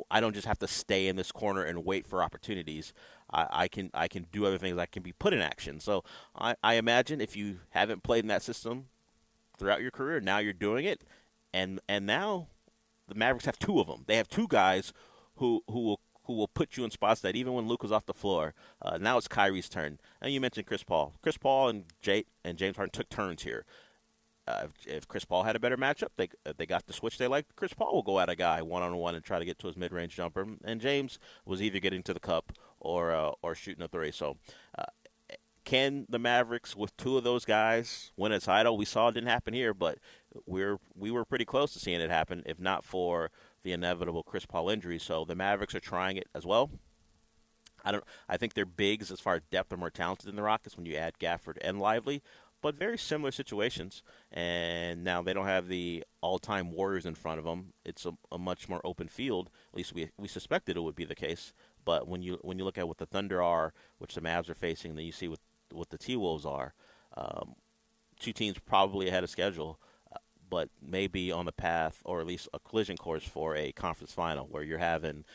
I don't just have to stay in this corner and wait for opportunities. I can do other things. I can be put in action. So I imagine if you haven't played in that system throughout your career, now you're doing it, and now the Mavericks have two of them. They have two guys who will put you in spots that even when Luka's off the floor, now it's Kyrie's turn. And you mentioned Chris Paul. Chris Paul and James Harden took turns here. If Chris Paul had a better matchup, they got the switch they liked, Chris Paul will go at a guy one-on-one and try to get to his mid-range jumper. And James was either getting to the cup or shooting a three. So can the Mavericks, with two of those guys, win a title? We saw it didn't happen here, but we were pretty close to seeing it happen, if not for the inevitable Chris Paul injury. So the Mavericks are trying it as well. I think they're bigs as far as depth are more talented than the Rockets when you add Gafford and Lively, but very similar situations. And now they don't have the all-time Warriors in front of them. It's a much more open field. At least we suspected it would be the case. But when you look at what the Thunder are, which the Mavs are facing, then you see what the T-Wolves are. Two teams probably ahead of schedule, but maybe on the path, or at least a collision course for a conference final, where you're having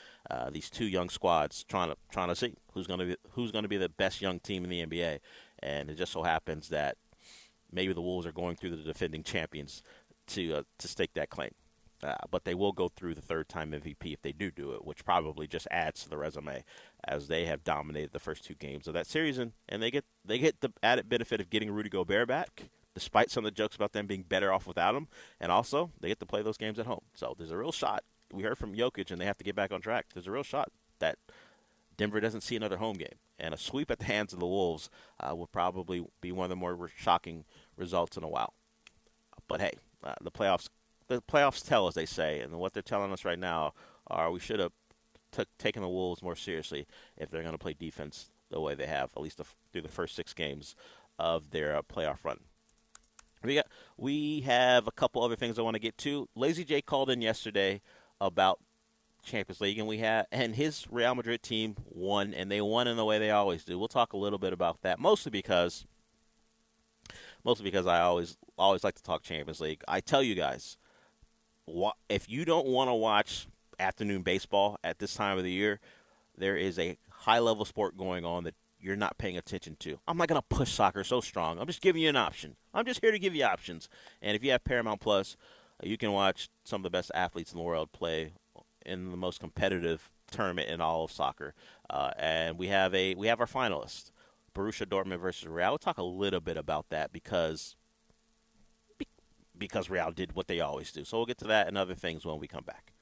these two young squads trying to see who's going to be the best young team in the NBA. And it just so happens that maybe the Wolves are going through the defending champions to stake that claim. But they will go through the third-time MVP if they do it, which probably just adds to the resume, as they have dominated the first two games of that series, and they get the added benefit of getting Rudy Gobert back, despite some of the jokes about them being better off without him, and also they get to play those games at home. So there's a real shot. We heard from Jokic, and they have to get back on track. There's a real shot that Denver doesn't see another home game, and a sweep at the hands of the Wolves will probably be one of the more shocking results in a while. But hey, the playoffs tell, as they say, and what they're telling us right now are we should have taken the Wolves more seriously if they're going to play defense the way they have, at least through the first 6 games of their playoff run. We have a couple other things I want to get to. Lazy J called in yesterday about Champions League, and his Real Madrid team won, and they won in the way they always do. We'll talk a little bit about that, mostly because I always like to talk Champions League. I tell you guys, if you don't want to watch afternoon baseball at this time of the year, there is a high-level sport going on that you're not paying attention to. I'm not going to push soccer so strong. I'm just giving you an option. I'm just here to give you options. And if you have Paramount Plus, you can watch some of the best athletes in the world play in the most competitive tournament in all of soccer. And we have our finalists, Borussia Dortmund versus Real. We'll talk a little bit about that because Real did what they always do. So we'll get to that and other things when we come back.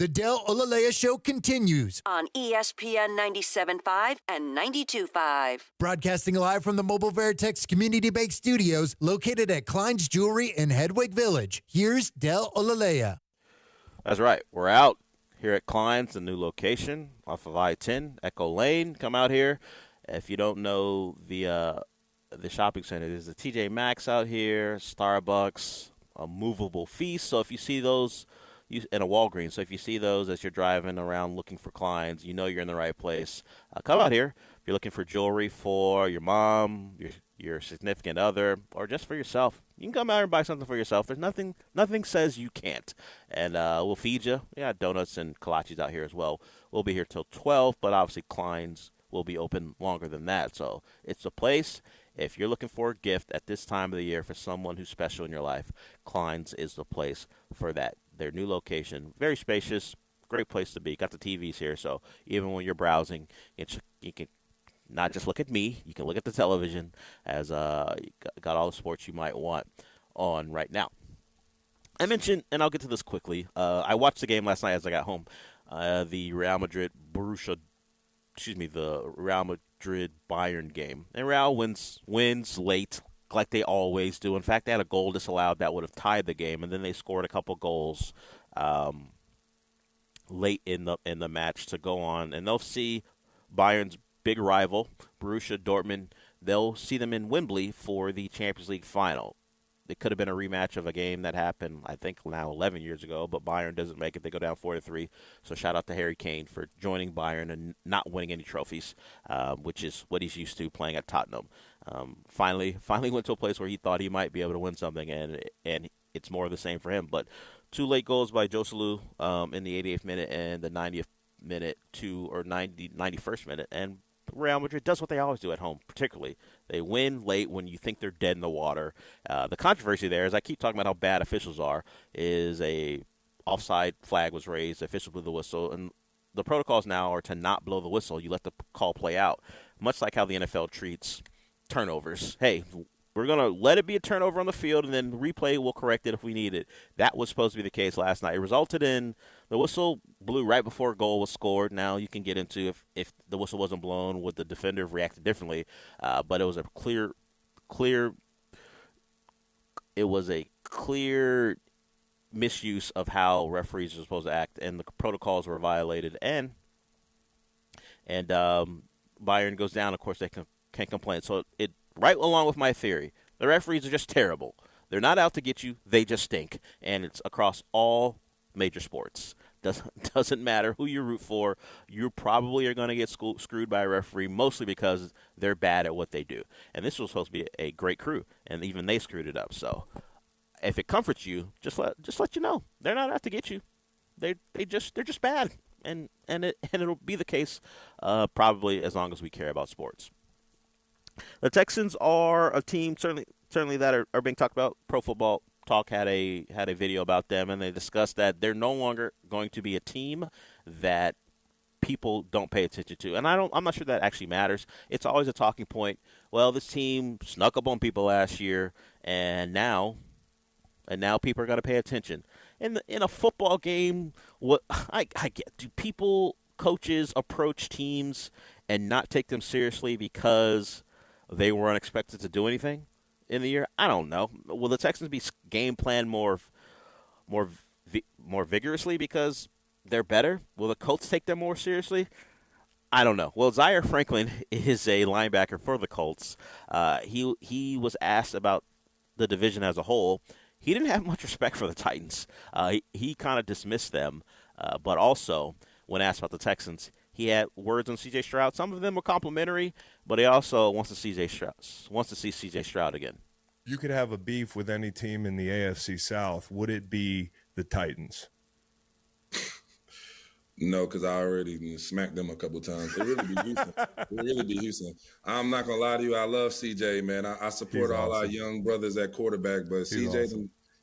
The Del Olaleye Show continues on ESPN 97.5 and 92.5. Broadcasting live from the Mobile Veritex Community Bank Studios located at Klein's Jewelry in Hedwig Village. Here's Del Olaleye. That's right. We're out here at Klein's, the new location off of I-10, Echo Lane. Come out here. If you don't know the shopping center, there's the TJ Maxx out here, Starbucks, a movable feast. So if you see those, and a Walgreens. So if you see those as you're driving around looking for Klein's, you know you're in the right place. Come out here. If you're looking for jewelry for your mom, your significant other, or just for yourself, you can come out and buy something for yourself. There's nothing says you can't. And we'll feed you. We got donuts and kolaches out here as well. We'll be here till 12, but obviously Klein's will be open longer than that. So it's a place. If you're looking for a gift at this time of the year for someone who's special in your life, Klein's is the place for that. Their new location, very spacious, great place to be. Got the TVs here, so even when you're browsing, you can not just look at me, you can look at the television as you got all the sports you might want on right now. I mentioned, and I'll get to this quickly, I watched the game last night as I got home, the Real Madrid Bayern game. And Real wins late, like they always do. In fact, they had a goal disallowed that would have tied the game, and then they scored a couple goals late in the match to go on. And they'll see Bayern's big rival, Borussia Dortmund. They'll see them in Wembley for the Champions League final. It could have been a rematch of a game that happened, I think, now 11 years ago, but Bayern doesn't make it. They go down 4-3. So shout out to Harry Kane for joining Bayern and not winning any trophies, which is what he's used to playing at Tottenham. Finally went to a place where he thought he might be able to win something, and it's more of the same for him. But two late goals by Joselu in the 88th minute and the 90th minute 91st minute, and Real Madrid does what they always do at home, particularly. They win late when you think they're dead in the water. The controversy there, as I keep talking about how bad officials are, is a offside flag was raised, the official blew the whistle, and the protocols now are to not blow the whistle. You let the call play out, much like how the NFL treats turnovers. Hey, we're going to let it be a turnover on the field, and then replay will correct it if we need it. That was supposed to be the case last night. It resulted in the whistle blew right before a goal was scored. Now you can get into if the whistle wasn't blown, would the defender have reacted differently? But it was a clear misuse of how referees are supposed to act, and the protocols were violated. And Bayern goes down. Of course, they can't complain. So it. Right along with my theory, the referees are just terrible. They're not out to get you. They just stink. And it's across all major sports. Doesn't matter who you root for. You probably are going to get screwed by a referee, mostly because they're bad at what they do. And this was supposed to be a great crew, and even they screwed it up. So if it comforts you, just let you know. They're not out to get you. They're just bad. And it'll be the case probably as long as we care about sports. The Texans are a team certainly that are being talked about. Pro Football Talk had a video about them, and they discussed that they're no longer going to be a team that people don't pay attention to. And I'm not sure that actually matters. It's always a talking point. Well, this team snuck up on people last year, and now people are going to pay attention. In a football game, what I get, do coaches approach teams and not take them seriously because they were unexpected to do anything in the year? I don't know. Will the Texans be game plan more vigorously because they're better? Will the Colts take them more seriously? I don't know. Well, Zaire Franklin is a linebacker for the Colts. He was asked about the division as a whole. He didn't have much respect for the Titans. He kind of dismissed them, but also when asked about the Texans, he had words on C.J. Stroud. Some of them were complimentary, but he also wants to see C.J. Stroud again. You could have a beef with any team in the AFC South. Would it be the Titans? No, because I already smacked them a couple times. It really be Houston. I'm not going to lie to you. I love C.J., man. I support all our young brothers at quarterback, but C.J.,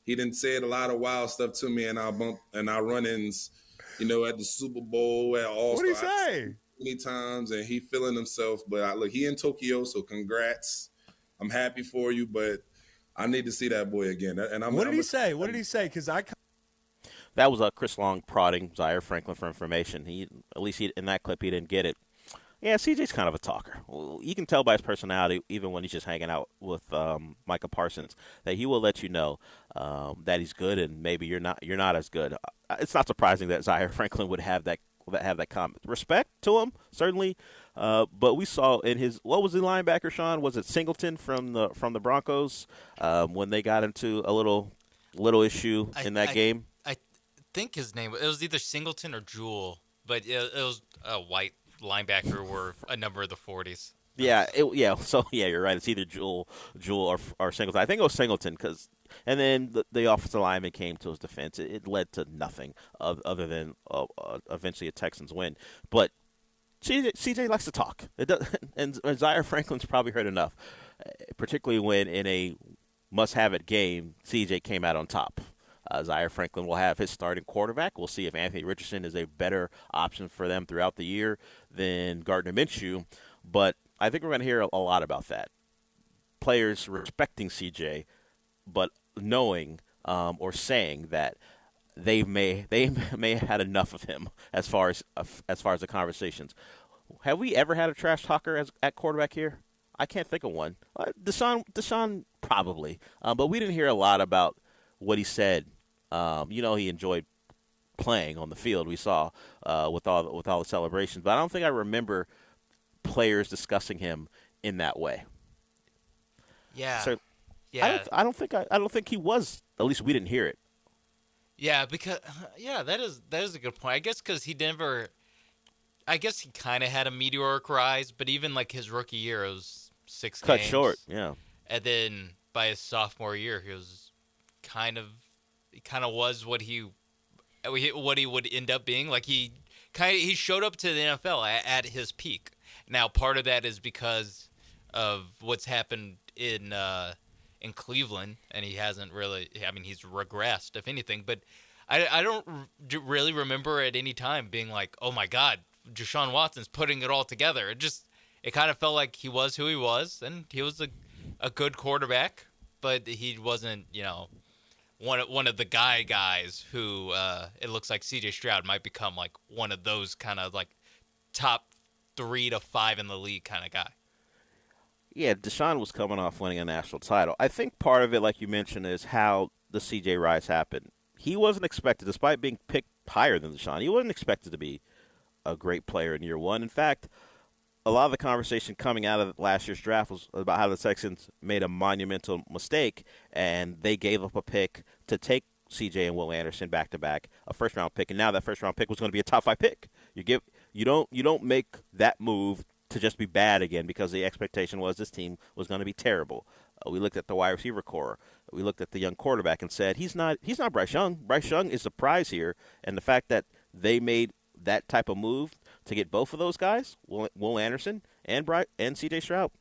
he didn't say a lot of wild stuff to me, and our run-ins, at the Super Bowl, at All-Star. What did he say? Many times, and he feeling himself. But look, he in Tokyo, so congrats. I'm happy for you, but I need to see that boy again. And What did he say? Because That was Chris Long prodding Zaire Franklin for information. In that clip, he didn't get it. Yeah, CJ's kind of a talker. You can tell by his personality, even when he's just hanging out with Micah Parsons, that he will let you know that he's good, and maybe you're not as good. It's not surprising that Zaire Franklin would have that comment. Respect to him, certainly, but we saw in his what was the linebacker, Sean? Was it Singleton from the Broncos when they got into a little issue in that game? I think his name it was either Singleton or Jewell, but it was a white linebacker were a number of the 40s. Yeah, So you're right. It's either Jewell or Singleton. I think it was Singleton and then the offensive lineman came to his defense. It led to nothing other than eventually a Texans win. But CJ likes to talk. And Zaire Franklin's probably heard enough, particularly when in a must-have-it game, CJ came out on top. Zaire Franklin will have his starting quarterback. We'll see if Anthony Richardson is a better option for them throughout the year than Gardner Minshew. But I think we're going to hear a lot about that. Players respecting CJ, but knowing or saying that they may have had enough of him as far as the conversations. Have we ever had a trash talker at quarterback here? I can't think of one. Deshaun probably, but we didn't hear a lot about what he said. He enjoyed playing on the field. We saw with all the celebrations, but I don't think I remember players discussing him in that way. Yeah. So, yeah. I don't think he was. At least we didn't hear it. Yeah, because that is a good point. I guess because he never. I guess he kind of had a meteoric rise, but even like his rookie year, it was 6 cut games. short. Yeah. And then by his sophomore year, he was kind of was what he would end up being. Like he showed up to the NFL at his peak. Now part of that is because of what's happened in Cleveland, and he hasn't really. I mean, he's regressed if anything. But I don't really remember at any time being like, oh my God, Deshaun Watson's putting it all together. It kind of felt like he was who he was, and he was a good quarterback, but he wasn't, one of the guys who it looks like C.J. Stroud might become like one of those kind of like top 3 to 5 in the league kind of guy. Yeah, Deshaun was coming off winning a national title. I think part of it, like you mentioned, is how the C.J. rise happened. He wasn't expected, despite being picked higher than Deshaun, he wasn't expected to be a great player in year one. In fact, a lot of the conversation coming out of last year's draft was about how the Texans made a monumental mistake, and they gave up a pick to take C.J. and Will Anderson back-to-back, a first-round pick, and now that first-round pick was going to be a top 5 pick. You don't make that move to just be bad again because the expectation was this team was going to be terrible. We looked at the wide receiver core. We looked at the young quarterback and said he's not Bryce Young. Bryce Young is the prize here, and the fact that they made that type of move to get both of those guys, Will Anderson and C.J. Stroud,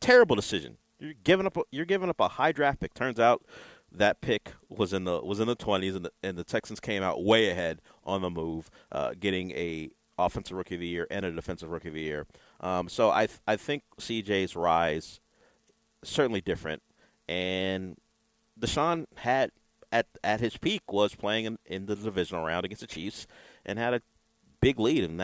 terrible decision. You're giving up a high draft pick. Turns out that pick was in the 20s, and the Texans came out way ahead on the move, getting a offensive rookie of the year and a defensive rookie of the year. So I think C.J.'s rise certainly different, and Deshaun had at his peak was playing in the divisional round against the Chiefs and had a big lead, and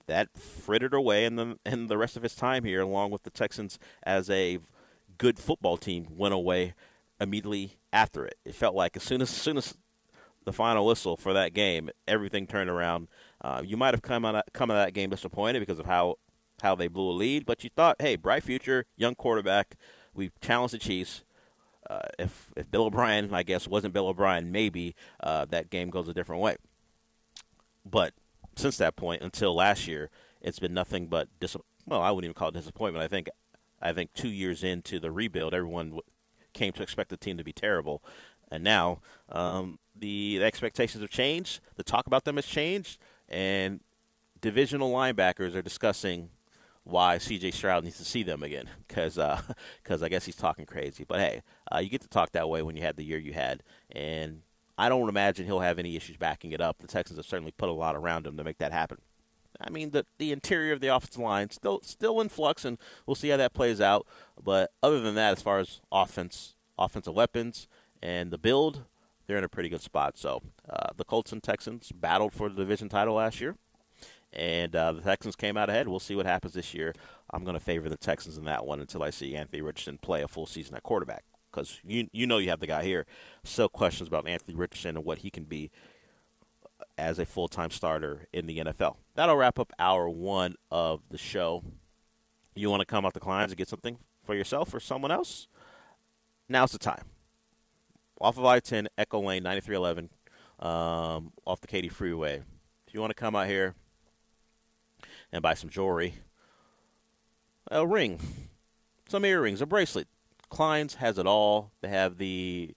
that frittered away, and the rest of his time here, along with the Texans as a good football team, went away immediately after it. It felt like as soon as the final whistle for that game, everything turned around. You might have come out of that game disappointed because of how they blew a lead, but you thought, hey, bright future, young quarterback. We challenged the Chiefs. If Bill O'Brien, I guess, wasn't Bill O'Brien, maybe that game goes a different way. But since that point until last year, it's been nothing but I wouldn't even call it disappointment. I think 2 years into the rebuild, everyone came to expect the team to be terrible, and now the expectations have changed. The talk about them has changed, and divisional linebackers are discussing why C.J. Stroud needs to see them again because I guess he's talking crazy. But hey, you get to talk that way when you had the year you had, and I don't imagine he'll have any issues backing it up. The Texans have certainly put a lot around him to make that happen. I mean, the interior of the offensive line still in flux, and we'll see how that plays out. But other than that, as far as offensive weapons and the build, they're in a pretty good spot. So the Colts and Texans battled for the division title last year, and the Texans came out ahead. We'll see what happens this year. I'm going to favor the Texans in that one until I see Anthony Richardson play a full season at quarterback, because you know you have the guy here. Still questions about Anthony Richardson and what he can be as a full-time starter in the NFL. That'll wrap up hour one of the show. You want to come out the Kleins and get something for yourself or someone else? Now's the time. Off of I-10, Echo Lane, 9311, off the Katy Freeway. If you want to come out here and buy some jewelry, a ring, some earrings, a bracelet, Kleins has it all. They have the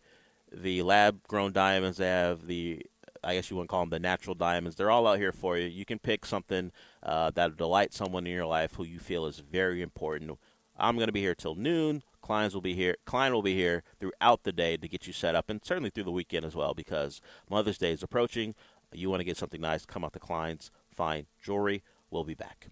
lab-grown diamonds. They have the, I guess you wouldn't call them the natural diamonds. They're all out here for you. You can pick something that'll delight someone in your life who you feel is very important. I'm going to be here till noon. Klein will be here throughout the day to get you set up, and certainly through the weekend as well, because Mother's Day is approaching. You want to get something nice, come out to Klein's, find jewelry. We'll be back.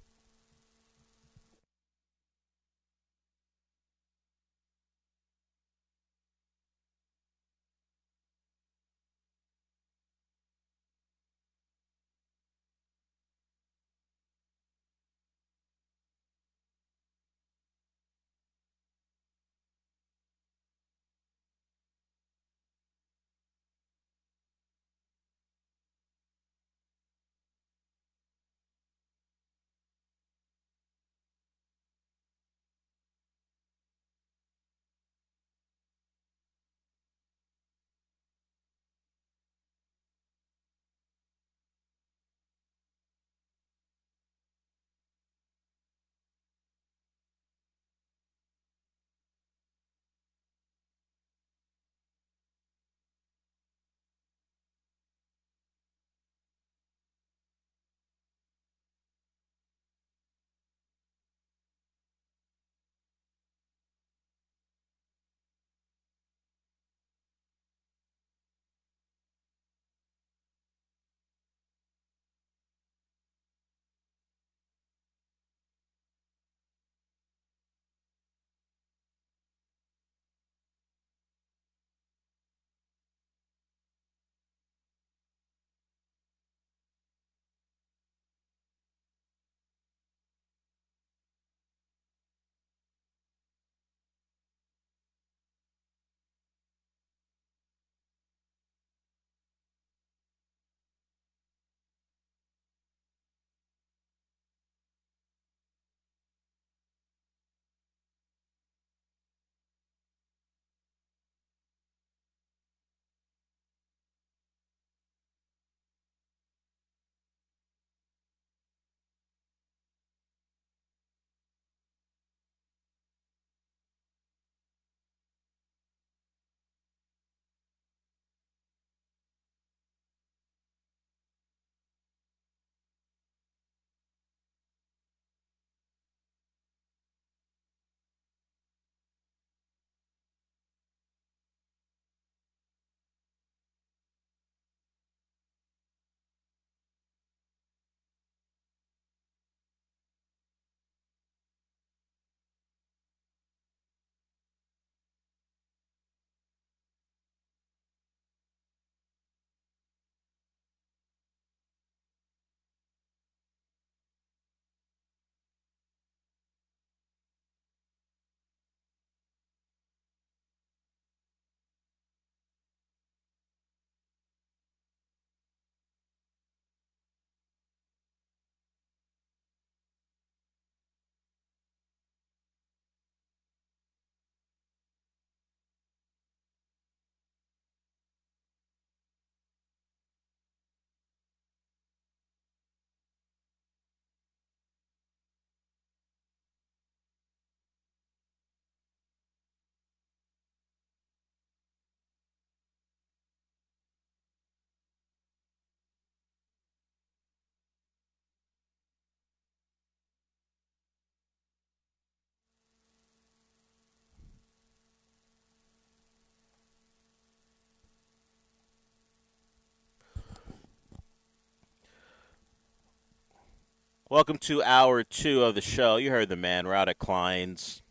Welcome to hour two of the show. You heard the man. We're out at Klein's,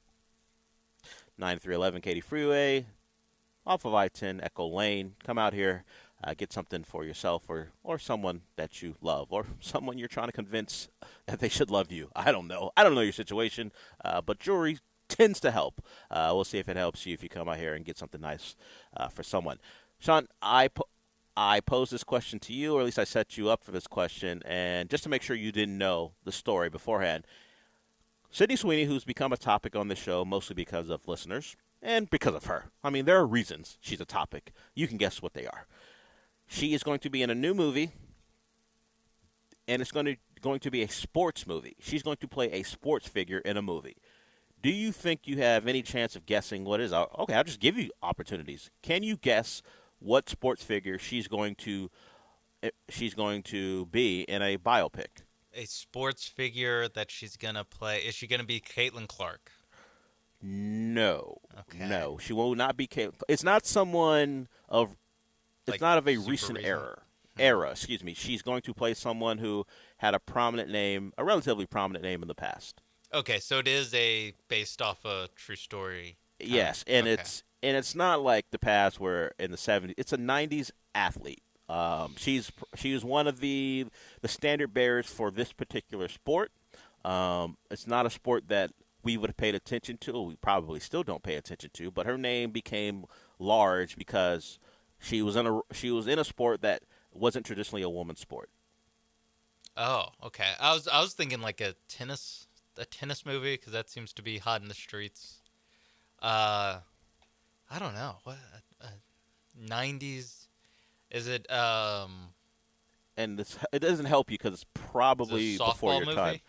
9311 Katy Freeway, off of I-10 Echo Lane. Come out here, get something for yourself or someone that you love or someone you're trying to convince that they should love you. I don't know. I don't know your situation, but jewelry tends to help. We'll see if it helps you if you come out here and get something nice for someone. Sean, I posed this question to you, or at least I set you up for this question, and just to make sure you didn't know the story beforehand, Sydney Sweeney, who's become a topic on the show mostly because of listeners and because of her. I mean, there are reasons she's a topic. You can guess what they are. She is going to be in a new movie, and it's going to be a sports movie. She's going to play a sports figure in a movie. Do you think you have any chance of guessing what it is? Okay, I'll just give you opportunities. Can you guess what sports figure she's going to be in a biopic? A sports figure that she's going to play. Is she going to be Caitlin Clark? No. Okay. No, she will not be Caitlin. It's not someone of it's not of a recent era. Excuse me. She's going to play someone who had a relatively prominent name in the past. Okay, so it is based off a true story. Yes, and it's not like the past where in the 70s. It's a 90s athlete. She was one of the standard bearers for this particular sport. It's not a sport that we would have paid attention to. We probably still don't pay attention to. But her name became large because she was in a sport that wasn't traditionally a woman's sport. Oh, okay. I was thinking like a tennis movie because that seems to be hot in the streets. I don't know what 90s. Is it and it doesn't help you because it's probably before your movie? time.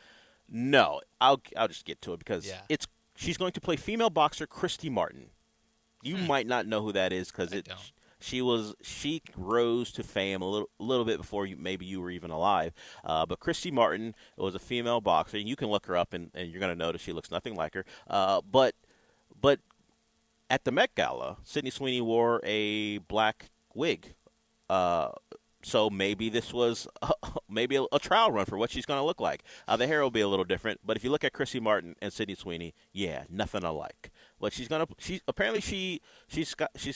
No, I'll just get to it because she's going to play female boxer Christy Martin. You might not know who that is because she rose to fame a little bit before you were even alive. But Christy Martin was a female boxer, and you can look her up and you're going to notice she looks nothing like her. But at the Met Gala, Sydney Sweeney wore a black wig. So maybe this was a trial run for what she's going to look like. The hair will be a little different, but if you look at Chrissy Martin and Sydney Sweeney, nothing alike. But she's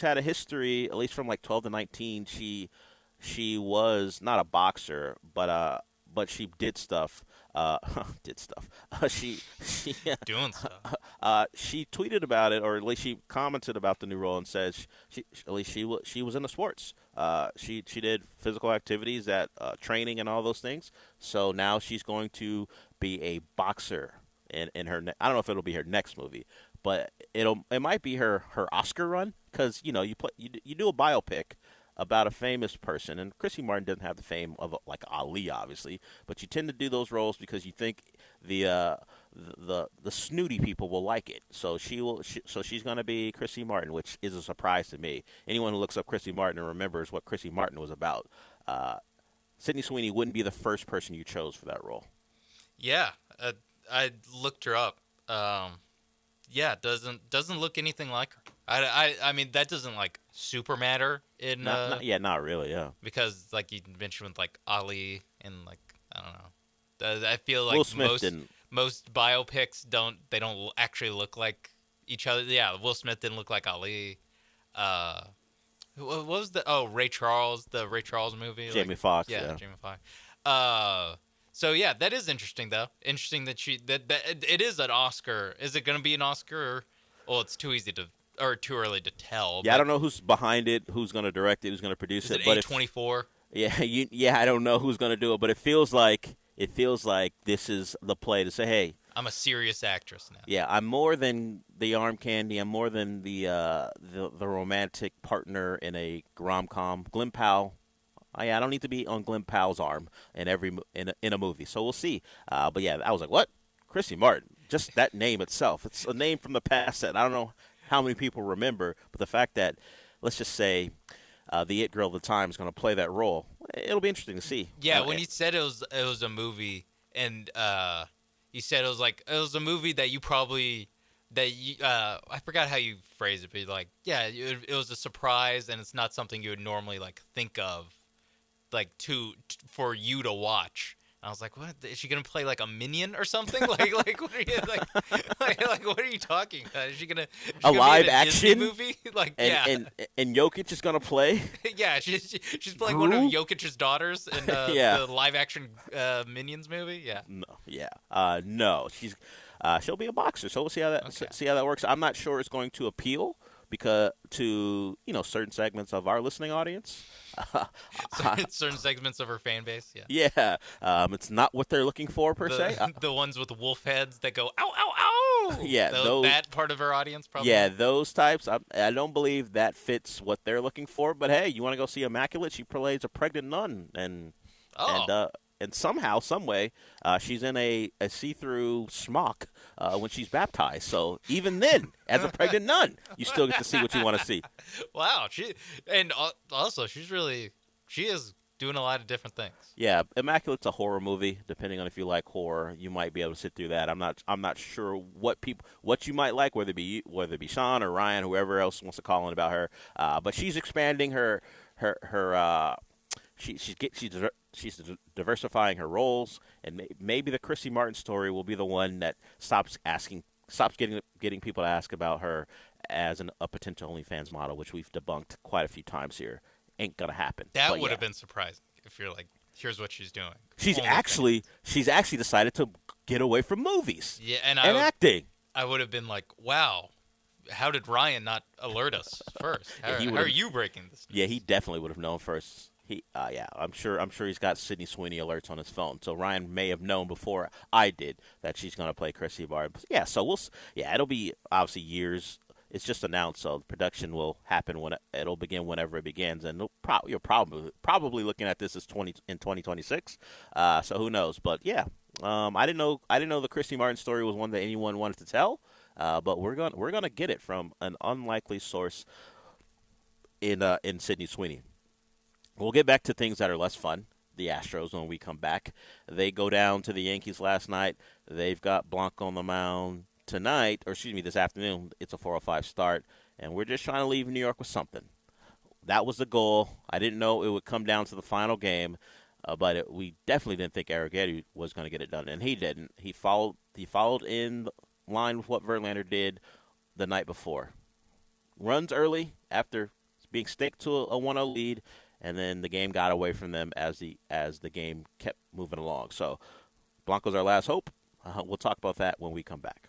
had a history, at least from like 12 to 19. She was not a boxer, but she did stuff. She doing stuff. She tweeted about it, or at least she commented about the new role and says she was into sports. She did physical activities at training and all those things. So now she's going to be a boxer in her. I don't know if it'll be her next movie, but it might be her Oscar run because you do a biopic about a famous person, and Chrissy Martin doesn't have the fame of like Ali, obviously, but you tend to do those roles because you think the snooty people will like it. So she's going to be Chrissy Martin, which is a surprise to me. Anyone who looks up Chrissy Martin and remembers what Chrissy Martin was about, Sydney Sweeney wouldn't be the first person you chose for that role. Yeah, I looked her up. Doesn't look anything like her. I mean, that doesn't like super matter in not really, yeah. Because like you mentioned with like Ali and like I don't know, I feel like Will Smith most biopics don't actually look like each other. Yeah, Will Smith didn't look like Ali. What was the Ray Charles movie? Jamie Foxx. Yeah, Jamie Foxx. So yeah, that is interesting though. Interesting that it is an Oscar. Is it going to be an Oscar? Well, it's too early to tell. Yeah, I don't know who's behind it, who's going to direct it, who's going to produce it. But A24? I don't know who's going to do it, but it feels like this is the play to say, hey, I'm a serious actress now. Yeah, I'm more than the arm candy. I'm more than the romantic partner in a rom-com. Glen Powell. I don't need to be on Glen Powell's arm in a movie. So we'll see. But yeah, I was like, what? Chrissy Martin. Just that name itself. It's a name from the past that I don't know how many people remember. But the fact that, let's just say, the it girl of the time is going to play that role, it'll be interesting to see. Yeah, when you said it was a movie, and you said it was a movie that you probably I forgot how you phrased it, but like it was a surprise, and it's not something you would normally like think of, like for you to watch. I was like, what? Is she gonna play like a minion or something? like what are you like what are you talking about? Is she gonna a live Disney action movie? Like and Jokic is gonna play. Yeah, she's playing one of Jokic's daughters in the live action Minions movie. Yeah. No. She'll be a boxer, so we'll see how that works. I'm not sure it's going to appeal because to certain segments of our listening audience. Certain segments of her fan base, it's not what they're looking for per se. The ones with wolf heads that go ow ow ow. That part of her audience probably. Yeah, those types. I don't believe that fits what they're looking for. But hey, you want to go see Immaculate? She plays a pregnant nun, and somehow, some way, she's in a see-through smock when she's baptized. So even then, as a pregnant nun, you still get to see what you want to see. Wow, she is doing a lot of different things. Yeah, Immaculate's a horror movie. Depending on if you like horror, you might be able to sit through that. I'm not sure what you might like, whether it be Sean or Ryan, whoever else wants to call in about her. But she's expanding her she's diversifying her roles, and maybe the Chrissy Martin story will be the one that stops getting people to ask about her as a potential OnlyFans model, which we've debunked quite a few times here. Ain't gonna happen. That would have been surprising if you're like, here's what she's doing. She's actually decided to get away from movies. Yeah, and acting. I would have been like, wow. How did Ryan not alert us first? How are you breaking this news? Yeah, he definitely would have known first. I'm sure he's got Sydney Sweeney alerts on his phone. So Ryan may have known before I did that she's going to play Chrissy Martin. Yeah, so it'll be obviously years. It's just announced, so production will happen it'll begin whenever it begins, and you're probably looking at this as 2026. So who knows? But yeah, I didn't know the Chrissy Martin story was one that anyone wanted to tell. But we're gonna get it from an unlikely source in Sydney Sweeney. We'll get back to things that are less fun. The Astros, when we come back, they go down to the Yankees last night. They've got Blanco on the mound tonight, or excuse me, this afternoon. It's a 4:05 start, and we're just trying to leave New York with something. That was the goal. I didn't know it would come down to the final game, but we definitely didn't think Arrighetti was going to get it done, and he didn't. He followed in line with what Verlander did the night before. Runs early after being staked to a 1-0 lead, and then the game got away from them as the game kept moving along. So Blanco's our last hope. We'll talk about that when we come back.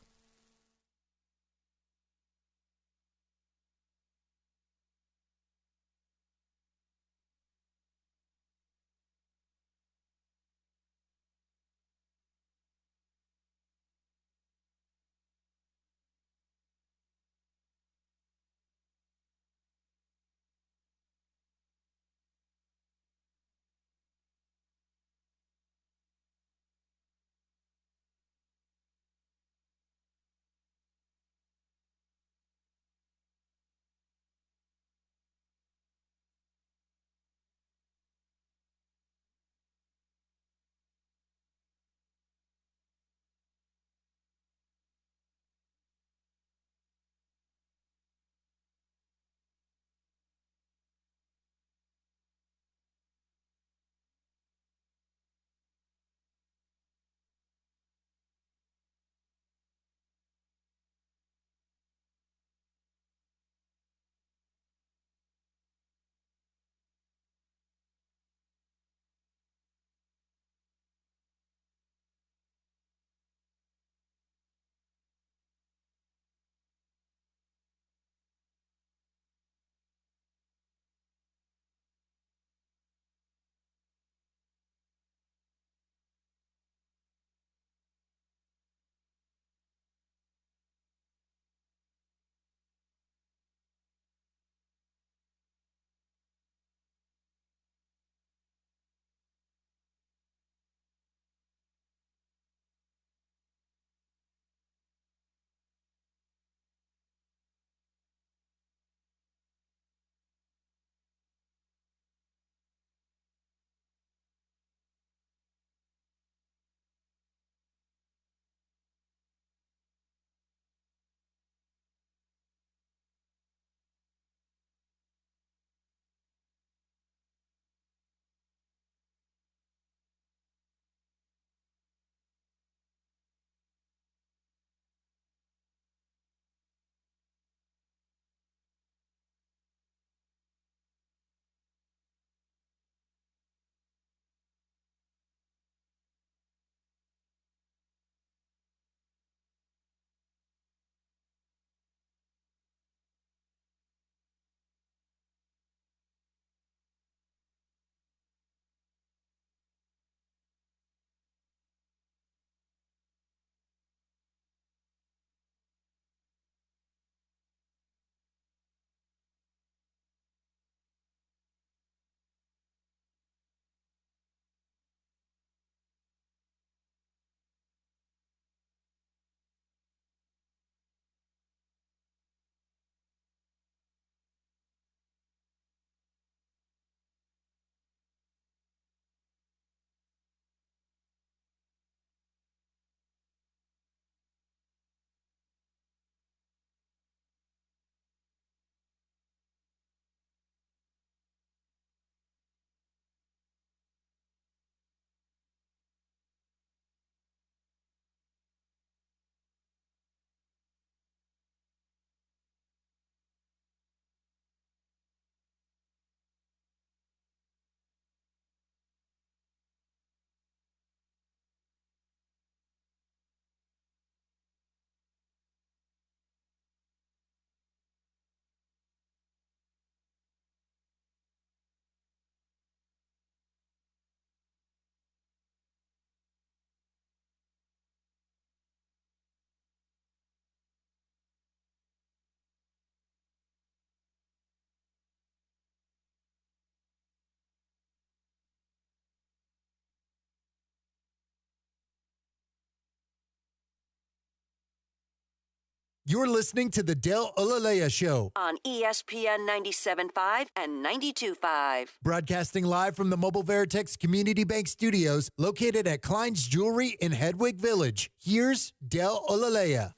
You're listening to the Del Olaleye Show on ESPN 97.5 and 92.5. Broadcasting live from the Mobile Veritex Community Bank Studios located at Klein's Jewelry in Hedwig Village. Here's Del Olaleye.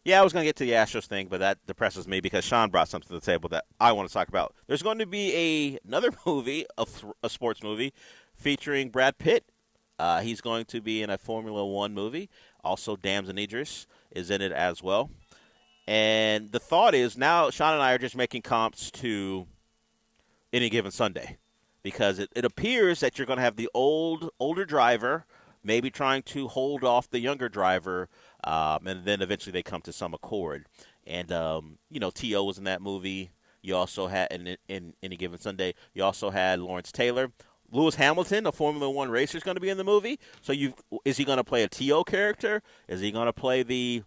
Yeah, I was going to get to the Astros thing, but that depresses me because Sean brought something to the table that I want to talk about. There's going to be another movie, a sports movie, featuring Brad Pitt. He's going to be in a Formula One movie. Also, Damson Idris is in it as well. And the thought is now Sean and I are just making comps to Any Given Sunday because it appears that you're going to have the older driver maybe trying to hold off the younger driver, and then eventually they come to some accord. And, T.O. was in that movie. You also had, in Any Given Sunday, you also had Lawrence Taylor. Lewis Hamilton, a Formula One racer, is going to be in the movie. So is he going to play a T.O. character? Is he going to play the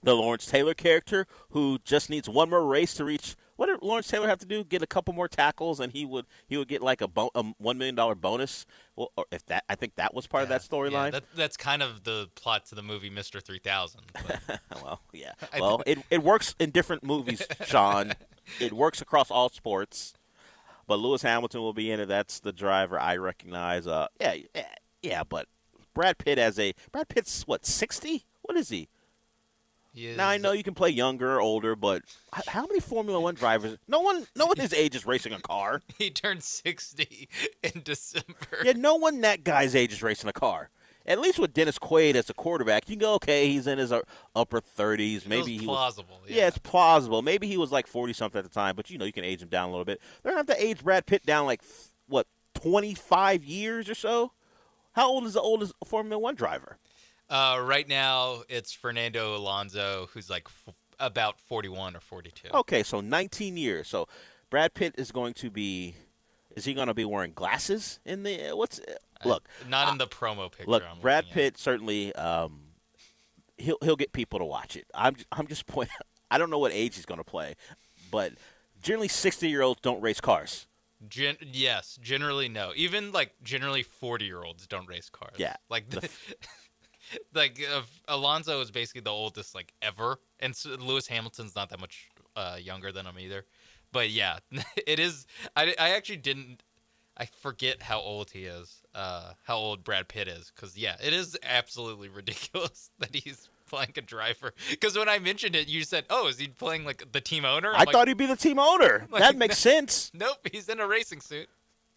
Lawrence Taylor character who just needs one more race to reach? What did Lawrence Taylor have to do? Get a couple more tackles, and he would get like a $1 million bonus. Well, or I think that was part of that storyline. Yeah, that's kind of the plot to the movie Mr. 3000. Well, yeah. Well, it works in different movies, Sean. It works across all sports. But Lewis Hamilton will be in it. That's the driver I recognize. Yeah. But Brad Pitt's what, 60? What is he? Now, I know you can play younger or older, but how many Formula One drivers? No one his age is racing a car. He turned 60 in December. Yeah, no one that guy's age is racing a car. At least with Dennis Quaid as a quarterback, you can go, okay, he's in his upper 30s. Maybe it's plausible. Yeah, it's plausible. Maybe he was like 40-something at the time, but, you can age him down a little bit. They're going to have to age Brad Pitt down like, 25 years or so? How old is the oldest Formula One driver? Right now, it's Fernando Alonso, who's like about 41 or 42. Okay, so 19 years. So Brad Pitt is going to be – is he going to be wearing glasses in the – look. Not in the promo picture. Look, Brad Pitt certainly he'll get people to watch it. I'm just pointing – I don't know what age he's going to play, but generally 60-year-olds don't race cars. Yes, generally no. Even generally 40-year-olds don't race cars. Yeah. Alonso is basically the oldest ever, and Lewis Hamilton's not that much younger than him either. But yeah, it is. I actually didn't. I forget how old he is. How old Brad Pitt is, because it is absolutely ridiculous that he's playing a driver. Because when I mentioned it, you said, "Oh, is he playing the team owner?" I thought he'd be the team owner. That makes sense. Nope, he's in a racing suit.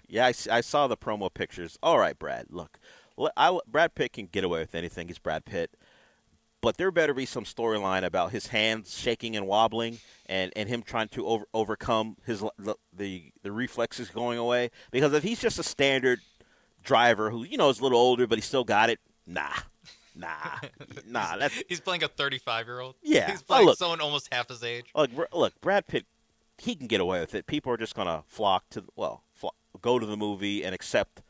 Yeah, I saw the promo pictures. All right, Brad, look. Brad Pitt can get away with anything. He's Brad Pitt. But there better be some storyline about his hands shaking and wobbling and him trying to overcome the reflexes going away. Because if he's just a standard driver who, is a little older but he still got it, nah. He's playing a 35-year-old? Yeah. He's playing someone almost half his age? Look, Brad Pitt, he can get away with it. People are just going to go to the movie and accept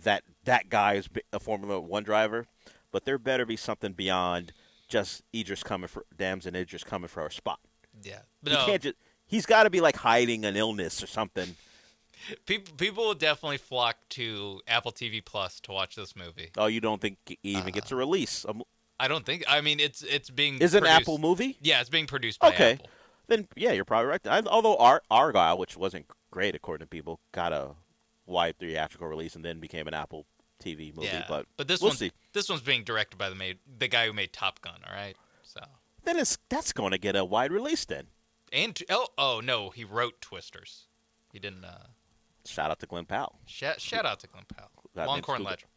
that guy is a Formula One driver, but there better be something beyond just Damson Idris coming for our spot. Yeah, he's got to be hiding an illness or something. People will definitely flock to Apple TV Plus to watch this movie. Oh, you don't think it even gets a release? I don't think. I mean, it's being. Is it an Apple movie? Yeah, it's being produced by Apple. Then yeah, you're probably right. Although Argyle, which wasn't great according to people, got a wide theatrical release and then became an Apple TV movie. Yeah, but this one's being directed by the guy who made Top Gun. All right, so then that's going to get a wide release then. And no, he wrote Twisters. He didn't. Shout out to Glenn Powell. Shout out to Glenn Powell. Longhorn legend.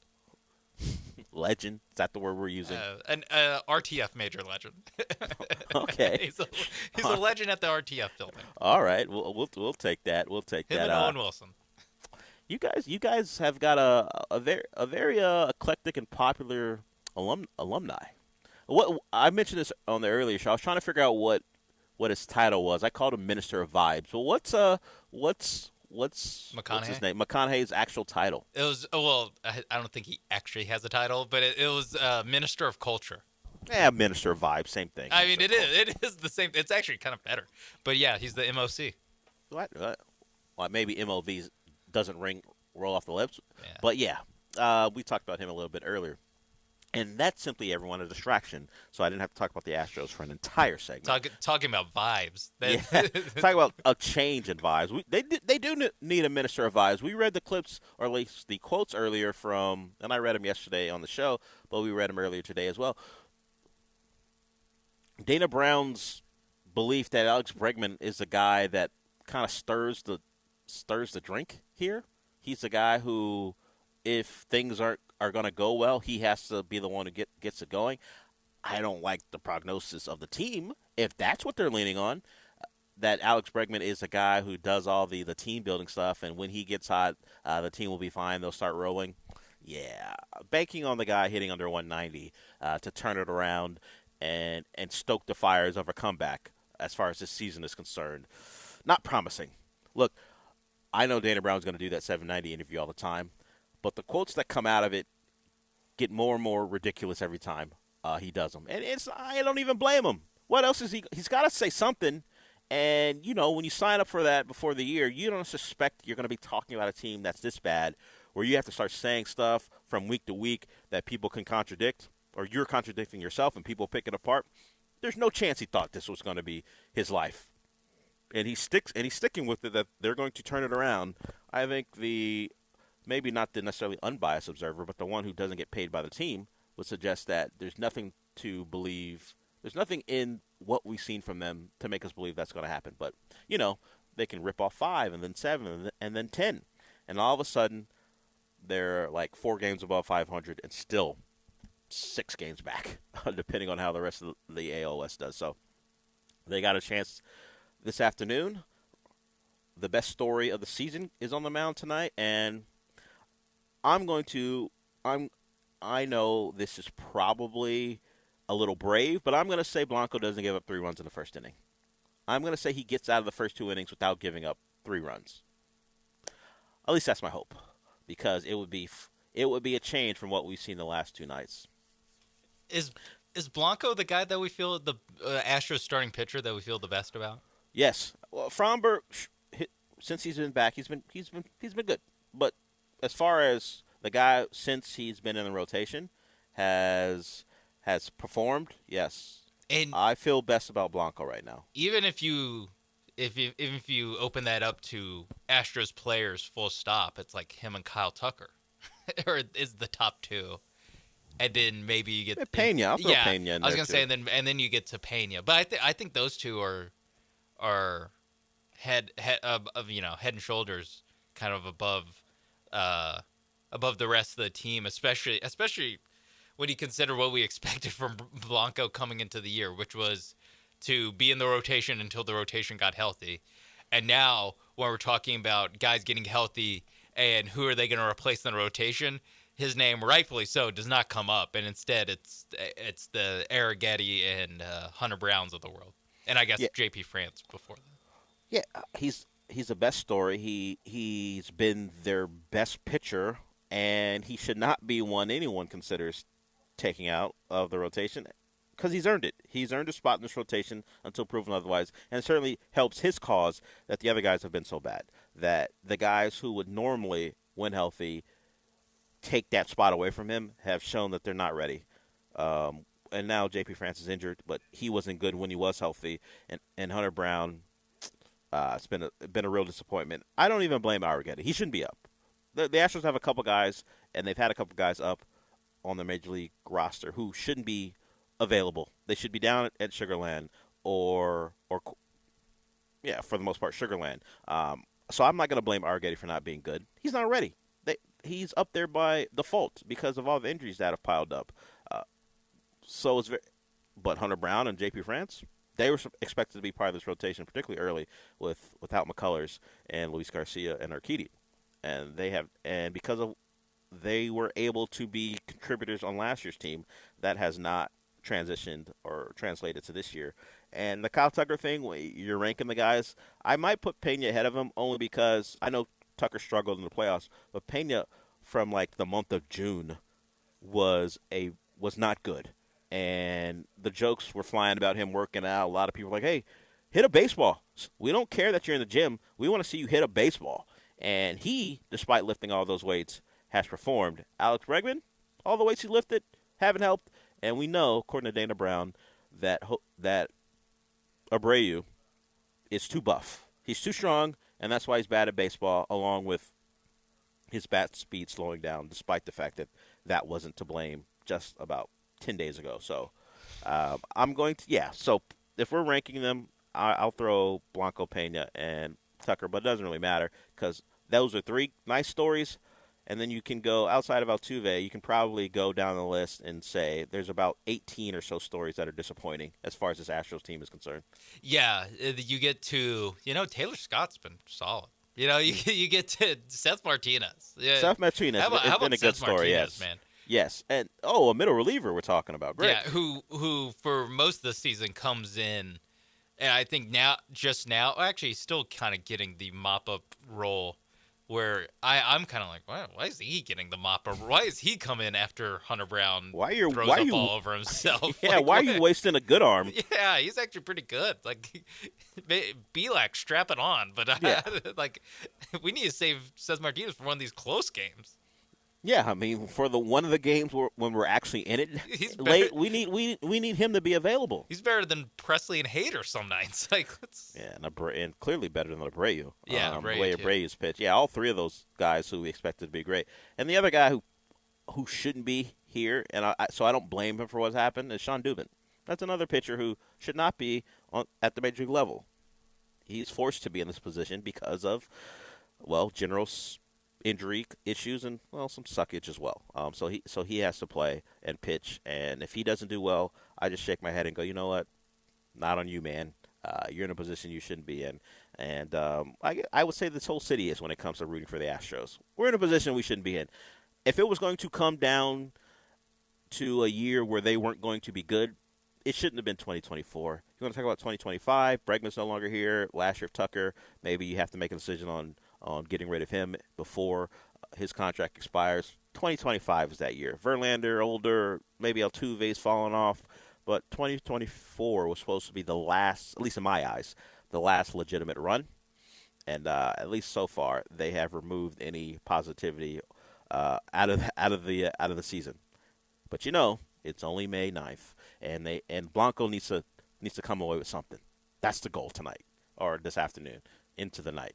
Legend? Is that the word we're using? An RTF major legend. Okay. He's a legend at the RTF building. All right, we'll take that. We'll take him that. And Owen Wilson. You guys have got a very eclectic and popular alumni. What I mentioned this on the earlier show. I was trying to figure out what his title was. I called him Minister of Vibes. Well, what's his name? McConaughey's actual title. It was I don't think he actually has a title, but it was Minister of Culture. Yeah, Minister of Vibes, same thing. I mean, it is the same. It's actually kind of better. But yeah, he's the MOC. What? Well, maybe MOV doesn't roll off the lips. Yeah. But yeah, we talked about him a little bit earlier. And that's simply everyone a distraction. So I didn't have to talk about the Astros for an entire segment. Talking about vibes. Yeah. Talking about a change in vibes. They do need a minister of vibes. We read the clips, or at least the quotes earlier from, and I read them yesterday on the show, but we read them earlier today as well. Dana Brown's belief that Alex Bregman is the guy that kind of stirs the drink here. He's the guy who, if things are going to go well, he has to be the one who gets it going. I don't like the prognosis of the team if that's what they're leaning on, that Alex Bregman is a guy who does all the team-building stuff, and when he gets hot, the team will be fine. They'll start rolling. Yeah, banking on the guy hitting under 190 to turn it around and stoke the fires of a comeback as far as this season is concerned. Not promising. Look, I know Dana Brown's going to do that 790 interview all the time, but the quotes that come out of it get more and more ridiculous every time he does them. And I don't even blame him. What else is he's got to say something. And, you know, when you sign up for that before the year, you don't suspect you're going to be talking about a team that's this bad, where you have to start saying stuff from week to week that people can contradict, or you're contradicting yourself and people pick it apart. There's no chance he thought this was going to be his life. And he's sticking with it, that they're going to turn it around. I think maybe not the necessarily unbiased observer, but the one who doesn't get paid by the team would suggest that there's nothing to believe. There's nothing in what we've seen from them to make us believe that's going to happen. But, you know, they can rip off 5 and then 7 and then 10. And all of a sudden, they're like 4 games above 500 and still 6 games back, depending on how the rest of the AL West does. So they got a chance this afternoon. The best story of the season is on the mound tonight, and I know this is probably a little brave, but I'm going to say Blanco doesn't give up 3 runs in the first inning. I'm going to say he gets out of the first 2 innings without giving up 3 runs. At least that's my hope, because it would be a change from what we've seen the last 2 nights. Is Blanco the guy that we feel, the Astros starting pitcher that we feel the best about? Yes. Well, Fromber, since he's been back, he's been good. But as far as the guy since he's been in the rotation has performed, yes. And I feel best about Blanco right now. Even if you open that up to Astros players full stop, it's like him and Kyle Tucker, or is the top 2. And then maybe you get Pena. I'll throw Pena in there. I was gonna say, and then you get to Pena, but I think those 2 are head and shoulders kind of above the rest of the team, especially when you consider what we expected from Blanco coming into the year, which was to be in the rotation until the rotation got healthy. And now when we're talking about guys getting healthy and who are they going to replace in the rotation, his name, rightfully so, does not come up, and instead it's the Arrighetti and Hunter Browns of the world, and I guess J.P. France before that. Yeah, he's the best story. He's been their best pitcher, and he should not be one anyone considers taking out of the rotation, because he's earned it. He's earned a spot in this rotation until proven otherwise, and it certainly helps his cause that the other guys have been so bad, that the guys who would normally, when healthy, take that spot away from him have shown that they're not ready. And now J.P. France is injured, but he wasn't good when he was healthy. And Hunter Brown, it's been a real disappointment. I don't even blame Arrighetti. He shouldn't be up. The Astros have a couple guys, and they've had a couple guys up on the Major League roster who shouldn't be available. They should be down at Sugarland or for the most part, Sugarland. So I'm not going to blame Arrighetti for not being good. He's not ready. He's up there by default because of all the injuries that have piled up. But Hunter Brown and J.P. France, they were expected to be part of this rotation, particularly early without McCullers and Luis Garcia and Urquidy. And because they were able to be contributors on last year's team, that has not transitioned or translated to this year. And the Kyle Tucker thing, you're ranking the guys, I might put Pena ahead of him only because I know Tucker struggled in the playoffs, but Pena from like the month of June was not good. And the jokes were flying about him working out. A lot of people were like, hey, hit a baseball. We don't care that you're in the gym. We want to see you hit a baseball. And he, despite lifting all those weights, has performed. Alex Bregman, all the weights he lifted, haven't helped. And we know, according to Dana Brown, that Abreu is too buff. He's too strong, and that's why he's bad at baseball, along with his bat speed slowing down, despite the fact that that wasn't to blame just about 10 days ago. So I'm going to, so if we're ranking them, I'll throw Blanco, Pena, and Tucker, but it doesn't really matter because those are three nice stories. And then you can go outside of Altuve, you can probably go down the list and say there's about 18 or so stories that are disappointing as far as this Astros team is concerned. Yeah, you get to, Taylor Scott's been solid. You get to Seth Martinez. Yeah. Seth Martinez has been a good story, yes. Man? Yes, and a middle reliever we're talking about. Great. Yeah, who for most of the season comes in, and I think just now, actually still kind of getting the mop-up role where I'm kind of like, why is he getting the mop-up? Why is he coming after Hunter Brown throws the ball over himself? Yeah, why are you wasting a good arm? Yeah, he's actually pretty good. Like, Belak, strap it on. But, we need to save Seth Martinez for one of these close games. Yeah, I mean, for one of the games when we're actually in it late, we need him to be available. He's better than Presley and Hader some nights. And clearly better than Abreu. Yeah, the way Abreu's pitched. Yeah, all three of those guys who we expected to be great, and the other guy who shouldn't be here, and so I don't blame him for what's happened, is Sean Dubin. That's another pitcher who should not be at the major league level. He's forced to be in this position because of general injury issues and some suckage as well. So he has to play and pitch, and if he doesn't do well, I just shake my head and go, you know what? Not on you, man. You're in a position you shouldn't be in, and I would say this whole city is when it comes to rooting for the Astros. We're in a position we shouldn't be in. If it was going to come down to a year where they weren't going to be good, it shouldn't have been 2024. You want to talk about 2025? Bregman's no longer here. Last year of Tucker, maybe you have to make a decision on getting rid of him before his contract expires. 2025 is that year. Verlander, older, maybe Altuve's fallen off, but 2024 was supposed to be the last, at least in my eyes, the last legitimate run. And at least so far, they have removed any positivity out of the season. But it's only May 9th, and Blanco needs to come away with something. That's the goal tonight or this afternoon into the night.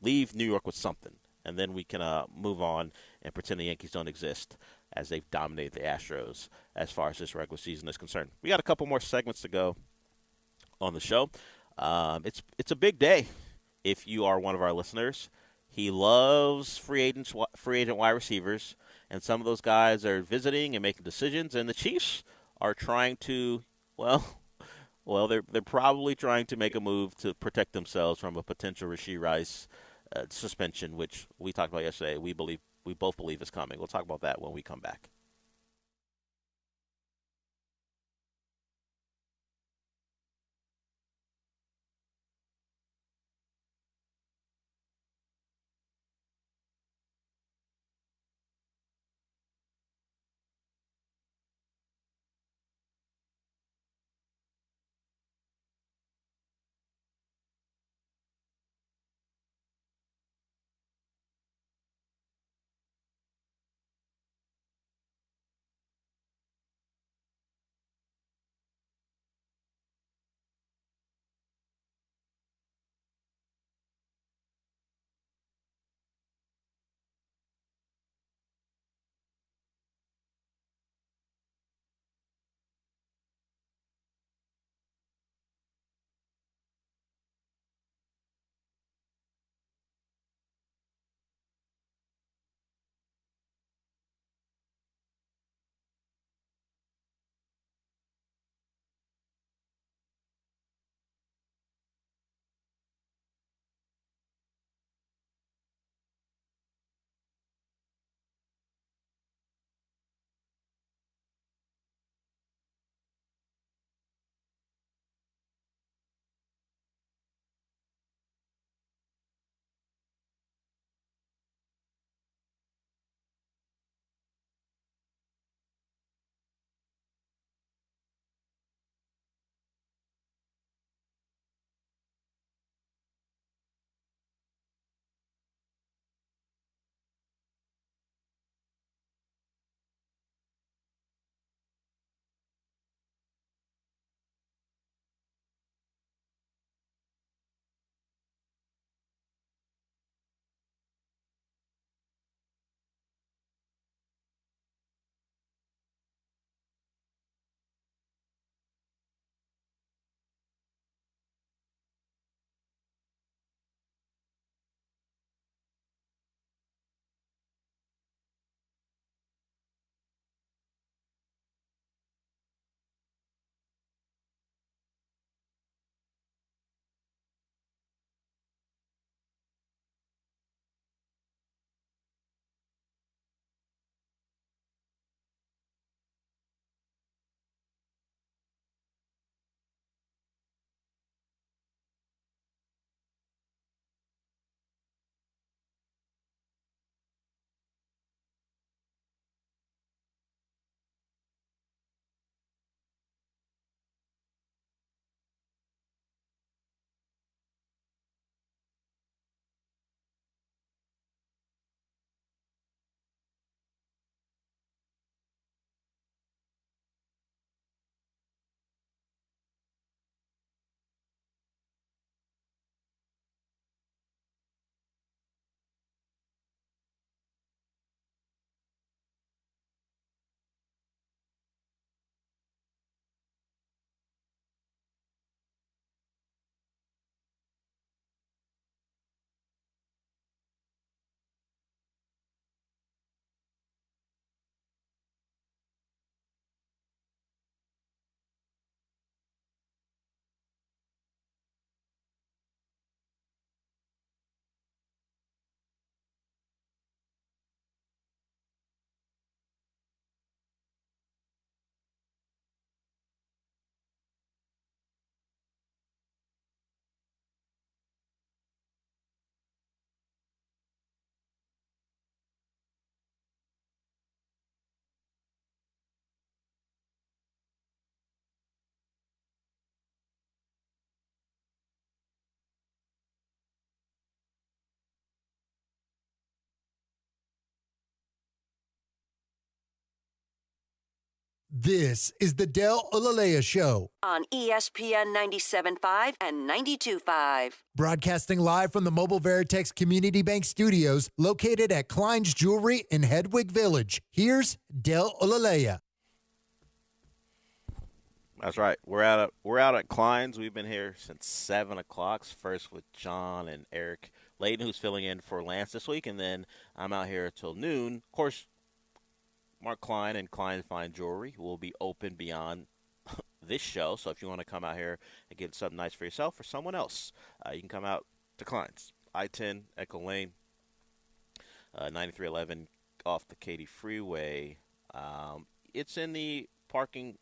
Leave New York with something, and then we can move on and pretend the Yankees don't exist as they've dominated the Astros as far as this regular season is concerned. We got a couple more segments to go on the show. It's a big day if you are one of our listeners. He loves free agent wide receivers, and some of those guys are visiting and making decisions, and the Chiefs are trying to, they're probably trying to make a move to protect themselves from a potential Rashee Rice suspension, which we talked about yesterday. We both believe is coming. We'll talk about that when we come back. This is the Del Olaleye Show. On ESPN 97.5 and 92.5. Broadcasting live from the Mobile Veritex Community Bank Studios, located at Klein's Jewelry in Hedwig Village. Here's Del Olaleye. That's right. We're out at Klein's. We've been here since 7 o'clock. First with John and Eric Layton, who's filling in for Lance this week, and then I'm out here till noon. Of course, Mark Klein and Klein Fine Jewelry will be open beyond this show. So if you want to come out here and get something nice for yourself or someone else, you can come out to Klein's. I-10, Echo Lane, 9311 off the Katy Freeway. It's in the parking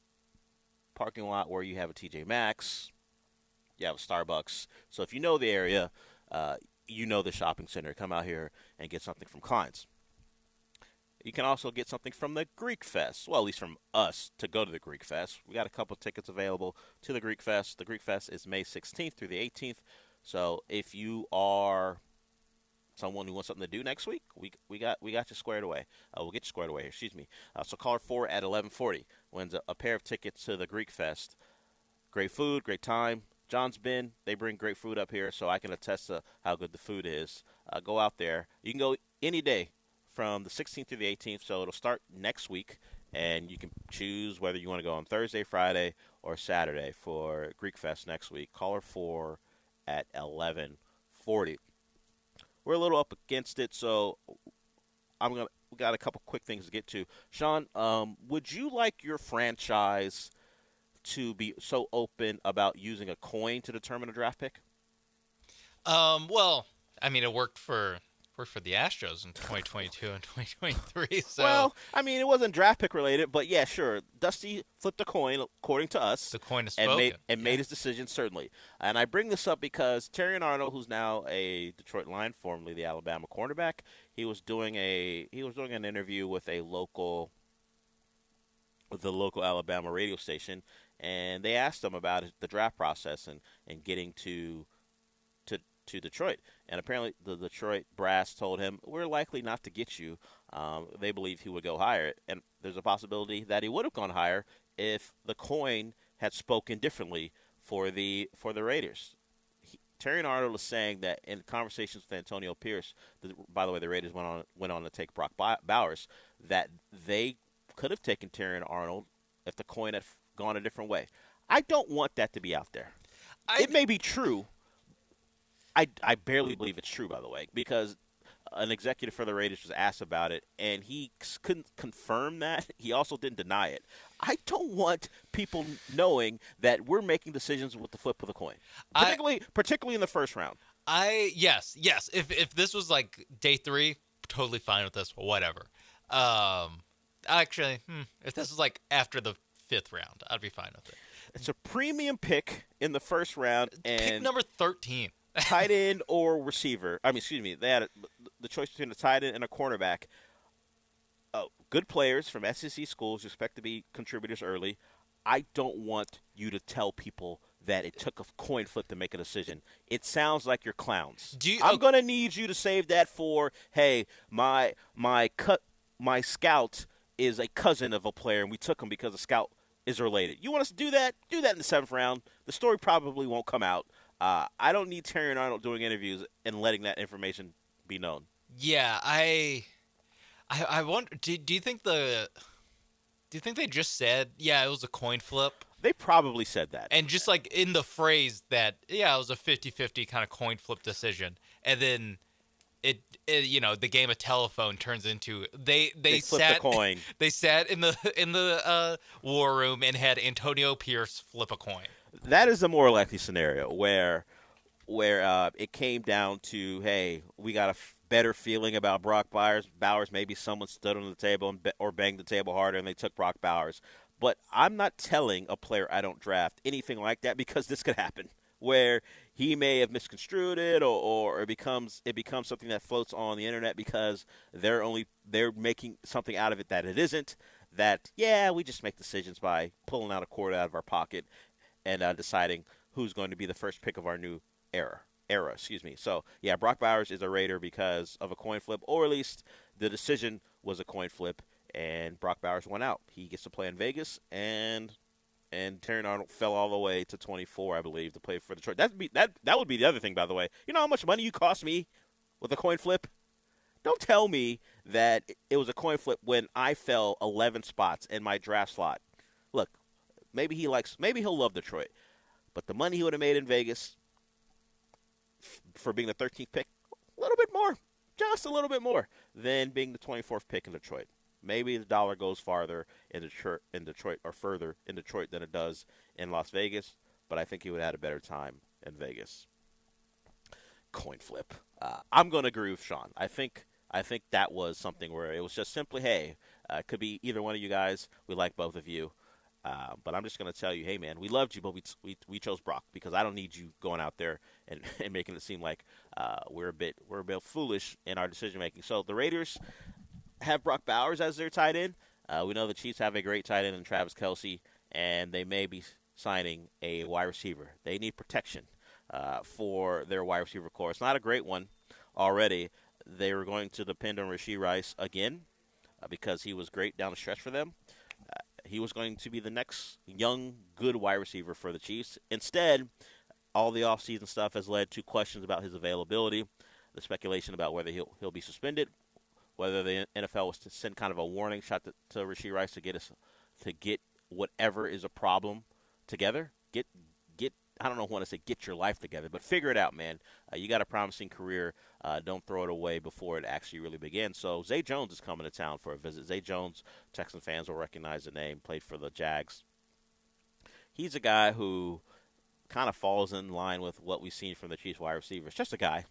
lot where you have a TJ Maxx, you have a Starbucks. So if you know the area, you know the shopping center. Come out here and get something from Klein's. You can also get something from the Greek Fest. Well, at least from us to go to the Greek Fest. We got a couple tickets available to the Greek Fest. The Greek Fest is May 16th through the 18th. So if you are someone who wants something to do next week, we got you squared away. We'll get you squared away. Excuse me. So caller 4 at 11:40 wins a pair of tickets to the Greek Fest. Great food, great time. John's been. They bring great food up here, so I can attest to how good the food is. Go out there. You can go any day from the 16th through the 18th, so it'll start next week, and you can choose whether you want to go on Thursday, Friday, or Saturday for Greek Fest next week. Caller 4 at 11:40. We're a little up against it, so we got a couple quick things to get to. Sean, would you like your franchise to be so open about using a coin to determine a draft pick? Well, I mean, it worked for the Astros in 2022 and 2023. So. Well, I mean, it wasn't draft pick related, but yeah, sure. Dusty flipped a coin, according to us. The coin is spoken. And made his decision, certainly. And I bring this up because Terrion Arnold, who's now a Detroit Lion, formerly the Alabama cornerback, he was doing an interview with the local Alabama radio station, and they asked him about the draft process and getting to Detroit. And apparently the Detroit brass told him, we're likely not to get you. They believe he would go higher. And there's a possibility that he would have gone higher if the coin had spoken differently for the Raiders. Terrion Arnold is saying that in conversations with Antonio Pierce, by the way, the Raiders went on to take Brock Bowers, that they could have taken Terrion Arnold if the coin had gone a different way. I don't want that to be out there. It may be true. I barely believe it's true, by the way, because an executive for the Raiders was asked about it, and he couldn't confirm that. He also didn't deny it. I don't want people knowing that we're making decisions with the flip of the coin, particularly in the first round. Yes. If this was like day 3, totally fine with this. Whatever. Actually, if this was like after the 5th round, I'd be fine with it. It's a premium pick in the first round, and pick number 13. Tight end or receiver. They had the choice between a tight end and a cornerback. Good players from SEC schools expect to be contributors early. I don't want you to tell people that it took a coin flip to make a decision. It sounds like you're clowns. I'm going to need you to save that for, hey, my scout is a cousin of a player, and we took him because the scout is related. You want us to do that? Do that in the 7th round. The story probably won't come out. I don't need Terrion Arnold doing interviews and letting that information be known. Yeah, I wonder. Do you think they just said, yeah, it was a coin flip? They probably said that. And just like in the phrase that, yeah, it was a 50-50 kind of coin flip decision, and then the game of telephone turns into they sat the coin. They sat in the war room and had Antonio Pierce flip a coin. That is a more likely scenario where it came down to, hey, we got a better feeling about Brock Bowers. Maybe someone stood on the table or banged the table harder, and they took Brock Bowers. But I'm not telling a player I don't draft anything like that, because this could happen, where he may have misconstrued it, or it becomes something that floats on the internet because they're making something out of it that it isn't. That, yeah, we just make decisions by pulling out a cord out of our pocket and deciding who's going to be the first pick of our new era. So, yeah, Brock Bowers is a Raider because of a coin flip, or at least the decision was a coin flip, and Brock Bowers went out. He gets to play in Vegas, and Terry Arnold fell all the way to 24, I believe, to play for Detroit. That would be the other thing, by the way. You know how much money you cost me with a coin flip? Don't tell me that it was a coin flip when I fell 11 spots in my draft slot. Look, maybe he'll love Detroit, but the money he would have made in Vegas for being the 13th pick, a little bit more, just a little bit more than being the 24th pick in Detroit. Maybe the dollar goes farther in Detroit or further in Detroit than it does in Las Vegas, but I think he would have had a better time in Vegas. Coin flip. I'm going to agree with Sean. I think that was something where it was just simply, hey, it could be either one of you guys. We like both of you. But I'm just going to tell you, hey, man, we loved you, but we chose Brock because I don't need you going out there and making it seem like we're a bit foolish in our decision-making. So the Raiders have Brock Bowers as their tight end. We know the Chiefs have a great tight end in Travis Kelce, and they may be signing a wide receiver. They need protection for their wide receiver core. It's not a great one already. They were going to depend on Rashee Rice again because he was great down the stretch for them. He was going to be the next young, good wide receiver for the Chiefs. Instead, all the offseason stuff has led to questions about his availability, the speculation about whether he'll be suspended, whether the NFL was to send kind of a warning shot to Rashee Rice to get whatever is a problem together. I don't know want to say get your life together, but figure it out, man. You got a promising career. Don't throw it away before it actually really begins. So Zay Jones is coming to town for a visit. Zay Jones, Texan fans will recognize the name, played for the Jags. He's a guy who kind of falls in line with what we've seen from the Chiefs wide receivers. Just a guy.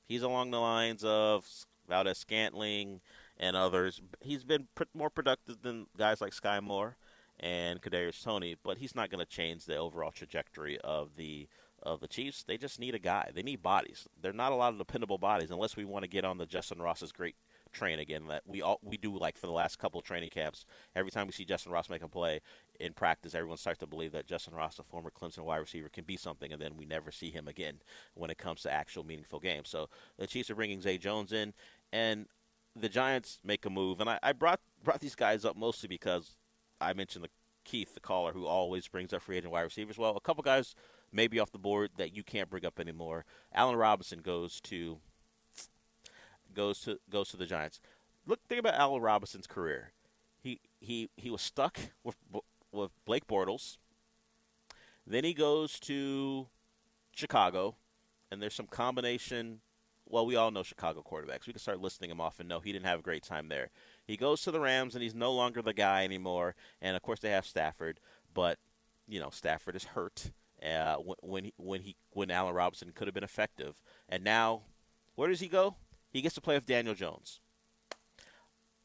He's along the lines of Valdez-Scantling and others. He's been more productive than guys like Sky Moore and Kadarius Toney, but he's not going to change the overall trajectory of the Chiefs. They just need a guy. They need bodies. There are not a lot of dependable bodies unless we want to get on the Justin Ross's great train again that we do like for the last couple of training camps. Every time we see Justin Ross make a play in practice, everyone starts to believe that Justin Ross, a former Clemson wide receiver, can be something, and then we never see him again when it comes to actual meaningful games. So the Chiefs are bringing Zay Jones in, and the Giants make a move. And I brought these guys up mostly because I mentioned Keith, the caller, who always brings up free agent wide receivers. Well, a couple guys may be off the board that you can't bring up anymore. Allen Robinson goes to the Giants. Think about Allen Robinson's career. He was stuck with Blake Bortles. Then he goes to Chicago, and there's some combination. Well, we all know Chicago quarterbacks. We can start listing them off and know he didn't have a great time there. He goes to the Rams, and he's no longer the guy anymore. And, of course, they have Stafford. But, Stafford is hurt when Allen Robinson could have been effective. And now, where does he go? He gets to play with Daniel Jones.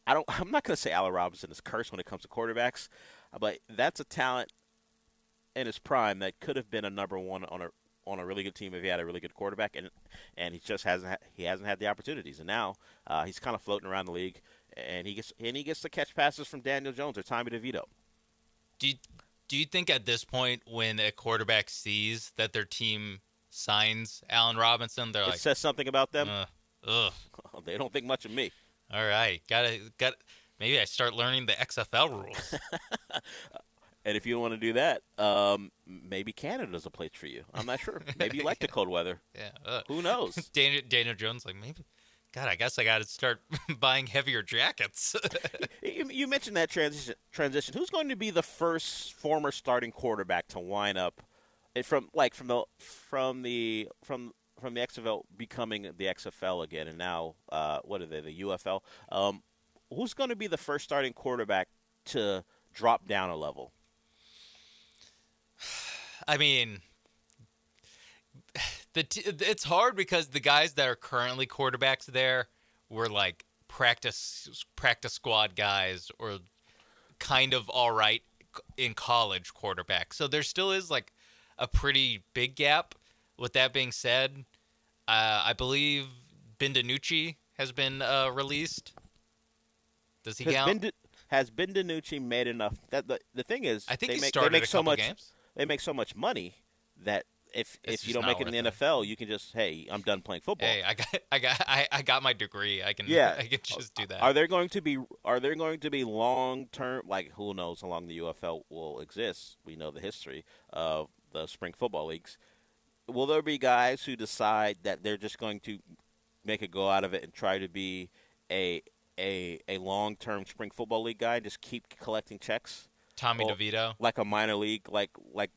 I'm not going to say Allen Robinson is cursed when it comes to quarterbacks, but that's a talent in his prime that could have been a number one on a really good team if he had a really good quarterback, and he just hasn't had the opportunities. And now he's kind of floating around the league, and he gets to catch passes from Daniel Jones or Tommy DeVito. Do you think at this point when a quarterback sees that their team signs Allen Robinson, it says something about them? They don't think much of me. All right, got maybe I start learning the XFL rules. And if you want to do that, maybe Canada's a place for you. I'm not sure. Maybe you like the cold weather. Yeah. Who knows? Daniel Jones, maybe. God, I guess I got to start buying heavier jackets. You mentioned that transition. Who's going to be the first former starting quarterback to wind up from the XFL becoming the XFL again, and now what are they? The UFL. Who's going to be the first starting quarterback to drop down a level? I mean, it's hard because the guys that are currently quarterbacks there were like practice squad guys or kind of all right in college quarterbacks. So there still is like a pretty big gap. With that being said, I believe Ben DiNucci has been released. Does he count? Has Ben DiNucci made enough? The thing is, I think he started a couple games. They make so much money that if you don't make it in the NFL, you can just, hey, I'm done playing football. Hey, I got my degree. I can just do that. Are there going to be long term, like, who knows how long the UFL will exist? We know the history of the spring football leagues. Will there be guys who decide that they're just going to make a go out of it and try to be a long-term spring football league guy, just keep collecting checks? Tommy DeVito, like a minor league, like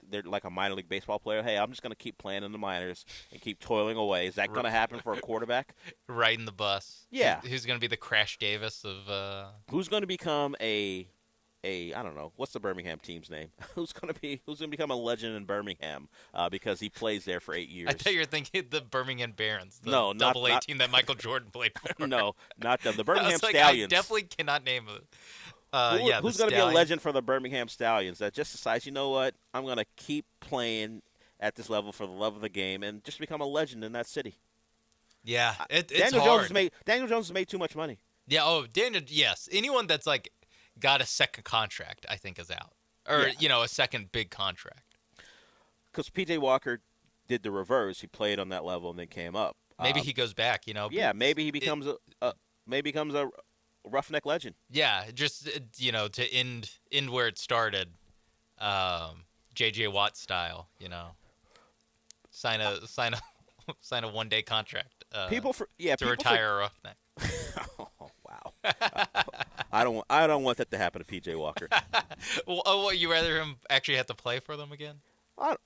they're like a minor league baseball player. Hey, I'm just going to keep playing in the minors and keep toiling away. Is that going to happen for a quarterback? Riding the bus. Yeah. Who's going to be the Crash Davis of? Who's going to become a I don't know, what's the Birmingham team's name? Who's going to become a legend in Birmingham because he plays there for 8 years? I thought you were thinking the Birmingham Barons, the no, double A team that Michael Jordan played for. No, not them. The Birmingham I Stallions. I definitely cannot name it. Who's going to be a legend for the Birmingham Stallions that just decides, you know what, I'm going to keep playing at this level for the love of the game and just become a legend in that city? Yeah, it's Daniel hard. Daniel Jones has made too much money. Yeah, Daniel, yes. Anyone that's like got a second contract, I think, is out. Or, a second big contract. Because P.J. Walker did the reverse. He played on that level and then came up. Maybe he goes back, Yeah, maybe he becomes a roughneck legend. Yeah, just to end where it started, J.J. Watt style. Sign a 1 day contract. To retire a roughneck. Oh, wow. I don't want that to happen to P.J. Walker. Well, you rather him actually have to play for them again? I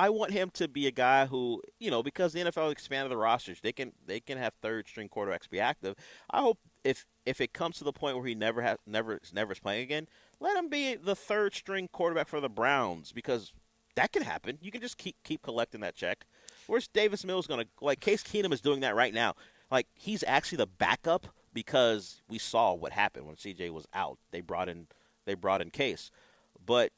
want him to be a guy who, because the NFL expanded the rosters, they can have third string quarterbacks be active. I hope if it comes to the point where he never is playing again, let him be the third string quarterback for the Browns, because that can happen. You can just keep collecting that check. Where's Davis Mills going to, like, Case Keenum is doing that right now. Like, he's actually the backup because we saw what happened when CJ was out. They brought in Case. But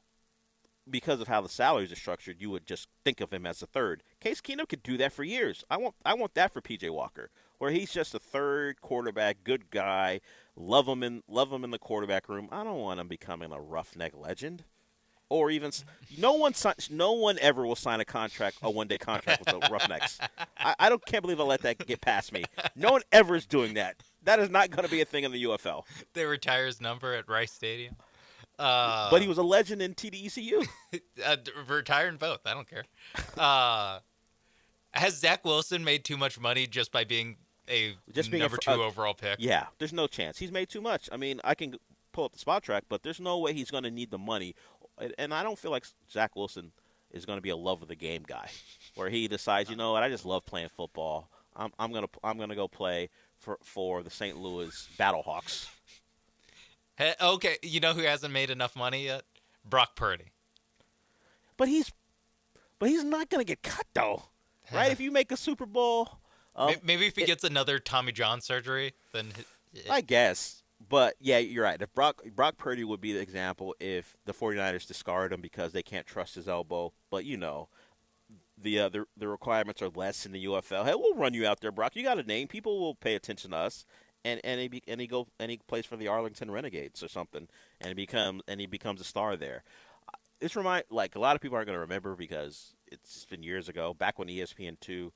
because of how the salaries are structured, you would just think of him as a third. Case Keenum could do that for years. I want that for P.J. Walker, where he's just a third quarterback, good guy, love him in the quarterback room. I don't want him becoming a roughneck legend. Or even no one ever will sign a 1 day contract with the Roughnecks. I can't believe I let that get past me. No one ever is doing that. That is not going to be a thing in the UFL. They retire his number at Rice Stadium. But he was a legend in TDECU. Retire in both. I don't care. Has Zach Wilson made too much money just by being number 2 overall pick? Yeah, there's no chance. He's made too much. I mean, I can pull up the spot track, but there's no way he's going to need the money. And I don't feel like Zach Wilson is going to be a love of the game guy, where he decides, you know what, I just love playing football. I'm gonna go play for the St. Louis Battlehawks. Hey, okay, you know who hasn't made enough money yet? Brock Purdy. But he's not going to get cut though, right? If you make a Super Bowl, maybe if he gets another Tommy John surgery, then I guess. But, yeah, you're right. If Brock Purdy would be the example if the 49ers discard him because they can't trust his elbow. But, the requirements are less in the UFL. Hey, we'll run you out there, Brock. You got a name. People will pay attention to us. And he plays for the Arlington Renegades or something, and he becomes a star there. This a lot of people aren't going to remember because it's been years ago, back when ESPN2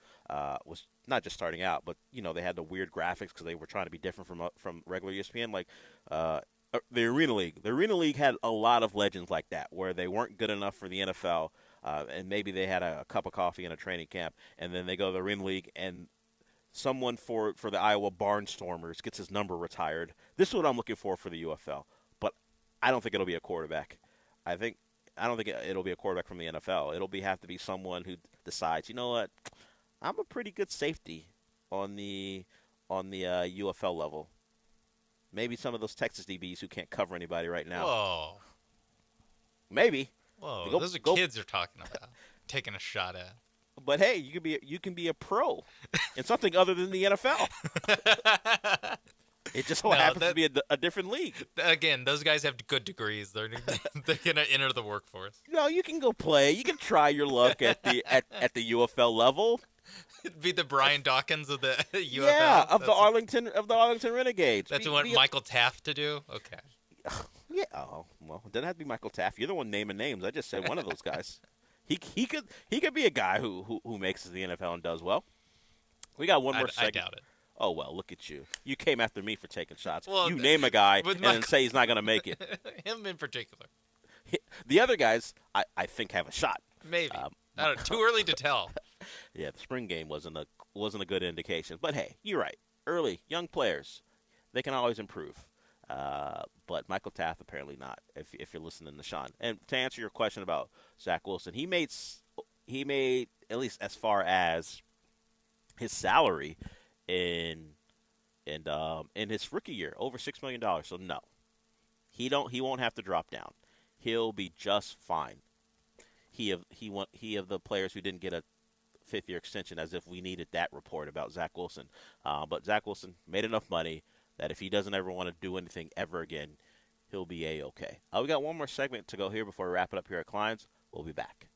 was not just starting out, but they had the weird graphics because they were trying to be different from regular ESPN. Like the Arena League. The Arena League had a lot of legends like that, where they weren't good enough for the NFL, and maybe they had a cup of coffee in a training camp, and then they go to the Arena League, and someone for the Iowa Barnstormers gets his number retired. This is what I'm looking for the UFL, but I don't think it'll be a quarterback. I don't think it'll be a quarterback from the NFL. It'll have to be someone who decides, you know what, I'm a pretty good safety on the UFL level. Maybe some of those Texas DBs who can't cover anybody right now. Whoa. Maybe. Whoa. Those are kids you're talking about, taking a shot at. But hey, you can be a pro in something other than the NFL. It just happens to be a different league. Again, those guys have good degrees. They're gonna enter the workforce. No, you can go play. You can try your luck at the UFL level. Be the Brian Dawkins of the UFL. Yeah, of the Arlington Renegades. That's what Michael Taft to do. Okay. Yeah. Oh well, it doesn't have to be Michael Taft. You're the one naming names. I just said one of those guys. He could be a guy who makes it to the NFL and does well. We got one more segment. I doubt it. Oh, well, look at you. You came after me for taking shots. Well, you name a guy and Michael, then say he's not going to make it. Him in particular. The other guys, I think, have a shot. Maybe. I don't know, too early to tell. Yeah, the spring game wasn't a good indication. But, hey, you're right. Early, young players, they can always improve. But Michael Taft, apparently not, if you're listening to Sean. And to answer your question about Zach Wilson, he made, at least as far as his salary in his rookie year, over $6 million. So no, he won't have to drop down. He'll be just fine. He of the players who didn't get a fifth-year extension, as if we needed that report about Zach Wilson. But Zach Wilson made enough money that if he doesn't ever want to do anything ever again, he'll be A-okay. We got one more segment to go here before we wrap it up here at Klein's. We'll be back.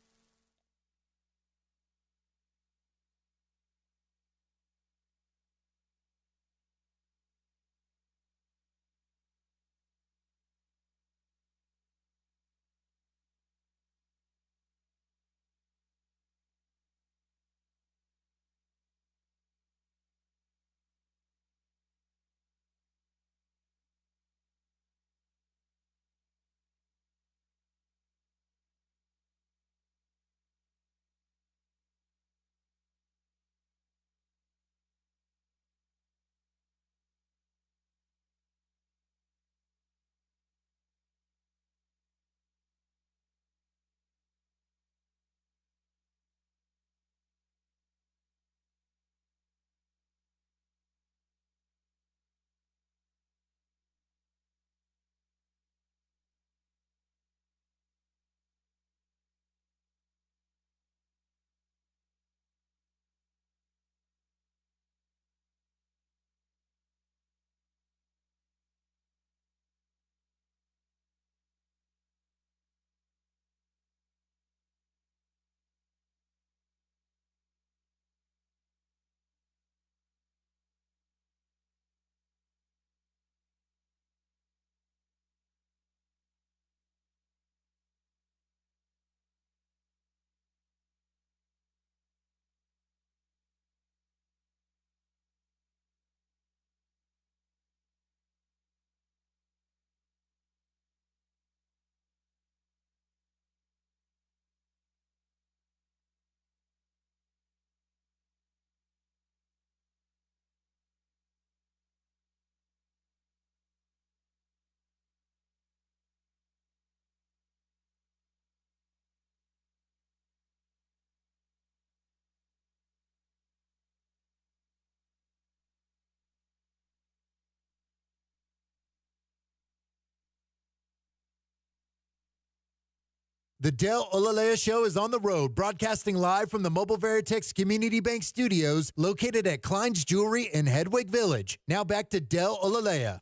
The Del Olaleye Show is on the road, broadcasting live from the Mobile Veritex Community Bank Studios, located at Klein's Jewelry in Hedwig Village. Now back to Del Olaleye.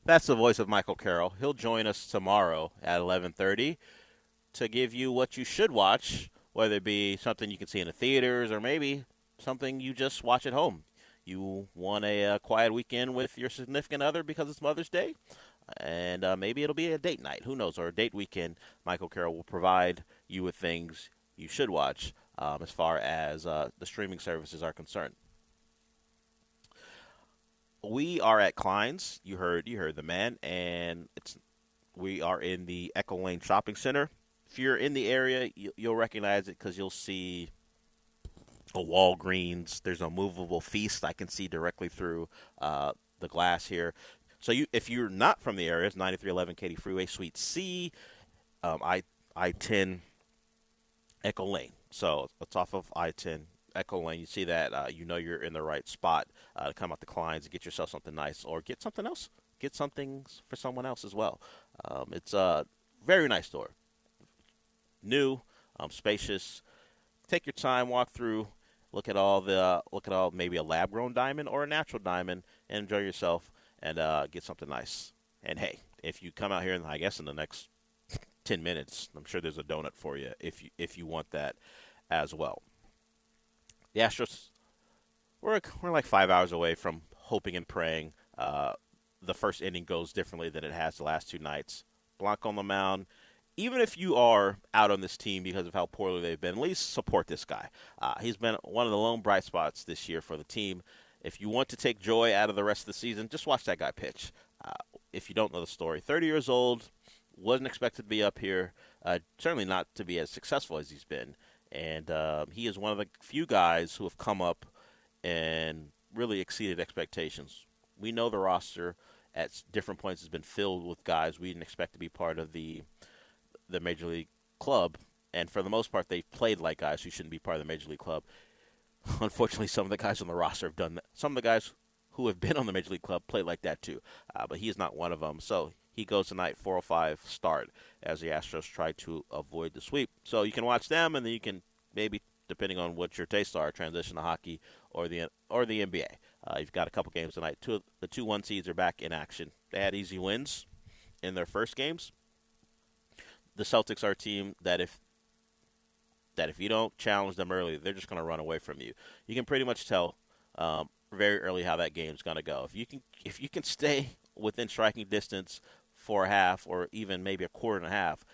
That's the voice of Michael Carroll. He'll join us tomorrow at 11:30 to give you what you should watch, whether it be something you can see in the theaters or maybe something you just watch at home. You want a quiet weekend with your significant other because it's Mother's Day? And maybe it'll be a date night. Who knows? Or a date weekend. Michael Carroll will provide you with things you should watch as far as the streaming services are concerned. We are at Klein's. You heard the man, and we are in the Echo Lane Shopping Center. If you're in the area, you'll recognize it because you'll see a Walgreens. There's a movable feast I can see directly through the glass here. So if you're not from the area, it's 9311 Katy Freeway, Suite C, I-10, Echo Lane. So it's off of I-10, Echo Lane. You see that, you know you're in the right spot to come out to Klein's and get yourself something nice or get something else. Get something for someone else as well. It's a very nice store. New, spacious. Take your time, walk through, look at all maybe a lab-grown diamond or a natural diamond, and enjoy yourself. And get something nice. And, hey, if you come out here, I guess in the next 10 minutes, I'm sure there's a donut for you if you want that as well. The Astros, we're like 5 hours away from hoping and praying the first inning goes differently than it has the last two nights. Blanco on the mound, even if you are out on this team because of how poorly they've been, at least support this guy. He's been one of the lone bright spots this year for the team. If you want to take joy out of the rest of the season, just watch that guy pitch. If you don't know the story, 30 years old, wasn't expected to be up here, certainly not to be as successful as he's been. And he is one of the few guys who have come up and really exceeded expectations. We know the roster at different points has been filled with guys we didn't expect to be part of the Major League club. And for the most part, they've played like guys who shouldn't be part of the Major League club. Unfortunately, some of the guys on the roster have done that. Some of the guys who have been on the Major League club play like that too. But he is not one of them. So he goes tonight 4-5 start as the Astros try to avoid the sweep. So you can watch them, and then you can maybe, depending on what your tastes are, transition to hockey or the NBA. You've got a couple games tonight. The 2-1 seeds are back in action. They had easy wins in their first games. The Celtics are a team that if you don't challenge them early, they're just going to run away from you. You can pretty much tell very early how that game's going to go. If you can stay within striking distance for a half or even maybe a quarter and a half,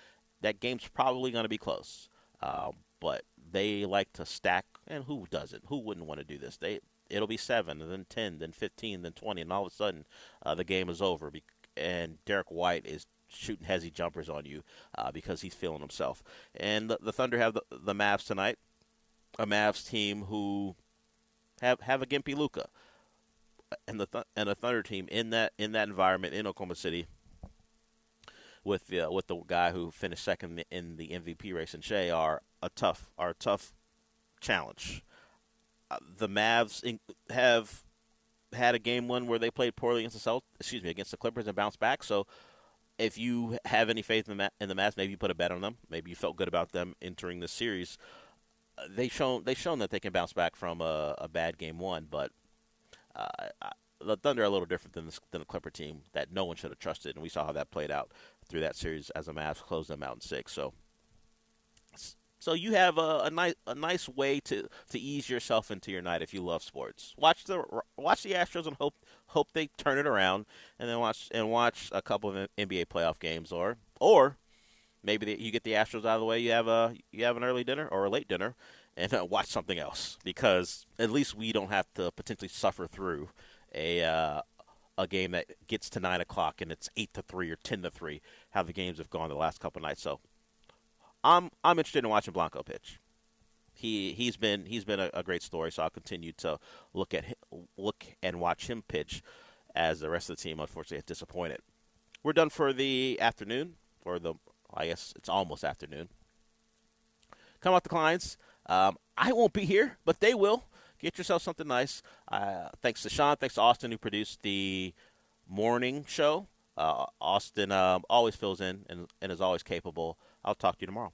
that game's probably going to be close. But they like to stack, and who doesn't? Who wouldn't want to do this? It'll be 7, and then 10, then 15, then 20, and all of a sudden the game is over. And Derek White is shooting hezzy jumpers on you because he's feeling himself. And the Thunder have the Mavs tonight, a Mavs team who have a gimpy Luka, and the Thunder team in that environment in Oklahoma City with the guy who finished second in the MVP race in Shea are a tough challenge. The Mavs have had a game one where they played poorly against the Clippers and bounced back. So if you have any faith in the Mavs, maybe you put a bet on them. Maybe you felt good about them entering the series. They've shown that they can bounce back from a bad game one, but the Thunder are a little different than the Clipper team that no one should have trusted, and we saw how that played out through that series as the Mavs closed them out in 6. So you have a nice way to ease yourself into your night if you love sports. Watch the Astros and hope they turn it around, and then watch a couple of NBA playoff games, or maybe you get the Astros out of the way. You have an early dinner or a late dinner, and watch something else, because at least we don't have to potentially suffer through a game that gets to 9 o'clock and it's 8-3 or 10-3. How the games have gone the last couple of nights. So I'm interested in watching Blanco pitch. He's been a great story. So I'll continue to look and watch him pitch as the rest of the team unfortunately is disappointed. We're done for the afternoon, I guess it's almost afternoon. Come out to Klein's. I won't be here, but they will. Get yourself something nice. Thanks to Sean. Thanks to Austin, who produced the morning show. Austin always fills in and is always capable. I'll talk to you tomorrow.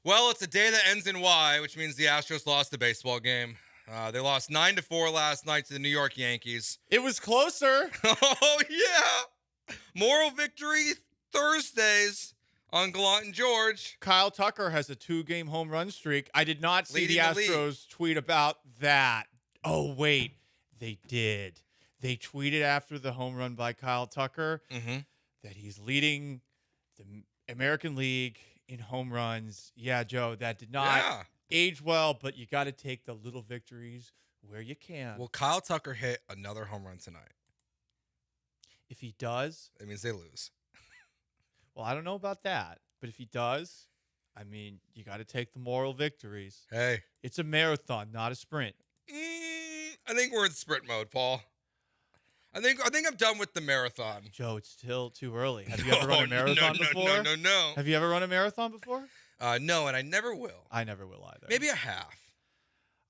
Well, it's a day that ends in Y, which means the Astros lost the baseball game. They lost 9-4 last night to the New York Yankees. It was closer. Oh, yeah. Moral victory Thursdays on Gallant George. Kyle Tucker has a 2-game home run streak. I did not see Leading the the Astros tweet about that. Oh, wait. They did. They tweeted after the home run by Kyle Tucker that he's leading the American League in home runs. Yeah, Joe, that did not age well, but you got to take the little victories where you can. Well, Kyle Tucker hit another home run tonight. If he does, it means they lose. Well, I don't know about that, but if he does, I mean, you got to take the moral victories. Hey. It's a marathon, not a sprint. I think we're in sprint mode, Paul. I think I'm done with the marathon. Joe, it's still too early. Have you ever run a marathon before? No. Have you ever run a marathon before? No, and I never will. I never will either. Maybe a half.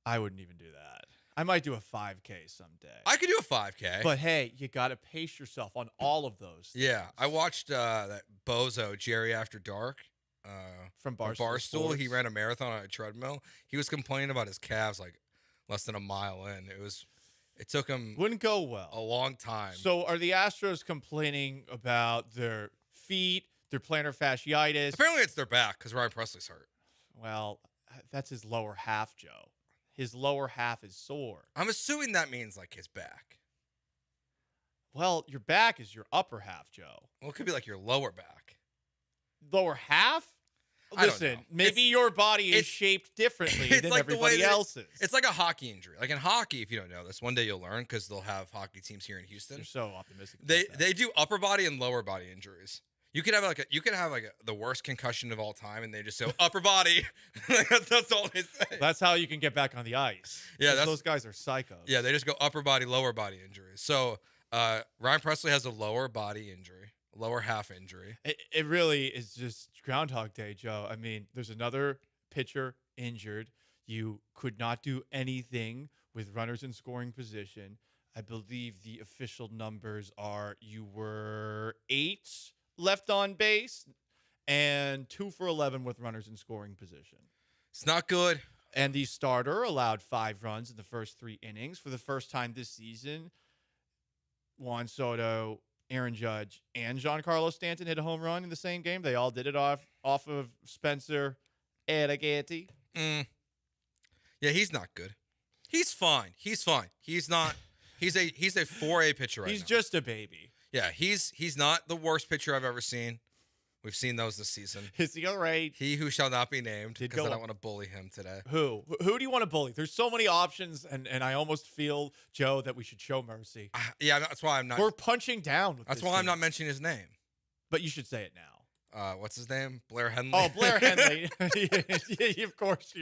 I wouldn't even do that. I might do a 5K someday. I could do a 5K. But hey, you got to pace yourself on all of those things. Yeah, I watched that bozo, Jerry After Dark. From Barstool. Sports. He ran a marathon on a treadmill. He was complaining about his calves like less than a mile in. It took him wouldn't go well. A long time. So are the Astros complaining about their feet, their plantar fasciitis? Apparently it's their back because Ryan Presley's hurt. Well, that's his lower half, Joe. His lower half is sore. I'm assuming that means like his back. Well, your back is your upper half, Joe. Well, it could be like your lower back. Lower half? Listen, maybe your body is shaped differently than like everybody else's. It's like a hockey injury. Like in hockey, if you don't know this, one day you'll learn because they'll have hockey teams here in Houston. You're so optimistic. They do upper body and lower body injuries. You could have the worst concussion of all time, and they just say upper body. That's all they say. That's how you can get back on the ice. Yeah, those guys are psychos. Yeah, they just go upper body, lower body injuries. So Ryan Presley has a lower body injury, lower half injury. It really is just Groundhog Day, Joe. I mean, there's another pitcher injured. You could not do anything with runners in scoring position. I believe the official numbers are you were 8 left on base and 2 for 11 with runners in scoring position. It's not good. And the starter allowed 5 runs in the first 3 innings. For the first time this season, Juan Soto, Aaron Judge, and Giancarlo Stanton hit a home run in the same game. They all did it off of Spencer Adigatti. Yeah, he's not good. He's fine. He's not. He's a 4A pitcher right now. He's just a baby. Yeah, he's not the worst pitcher I've ever seen. We've seen those this season. Is he all right? He who shall not be named, because I don't want to bully him today. Who do you want to bully? There's so many options, and I almost feel, Joe, that we should show mercy. Yeah, that's why I'm not. We're punching down. That's why I'm not mentioning his name. But you should say it now. What's his name? Blair Henley. Oh, Blair Henley. Yeah, of course.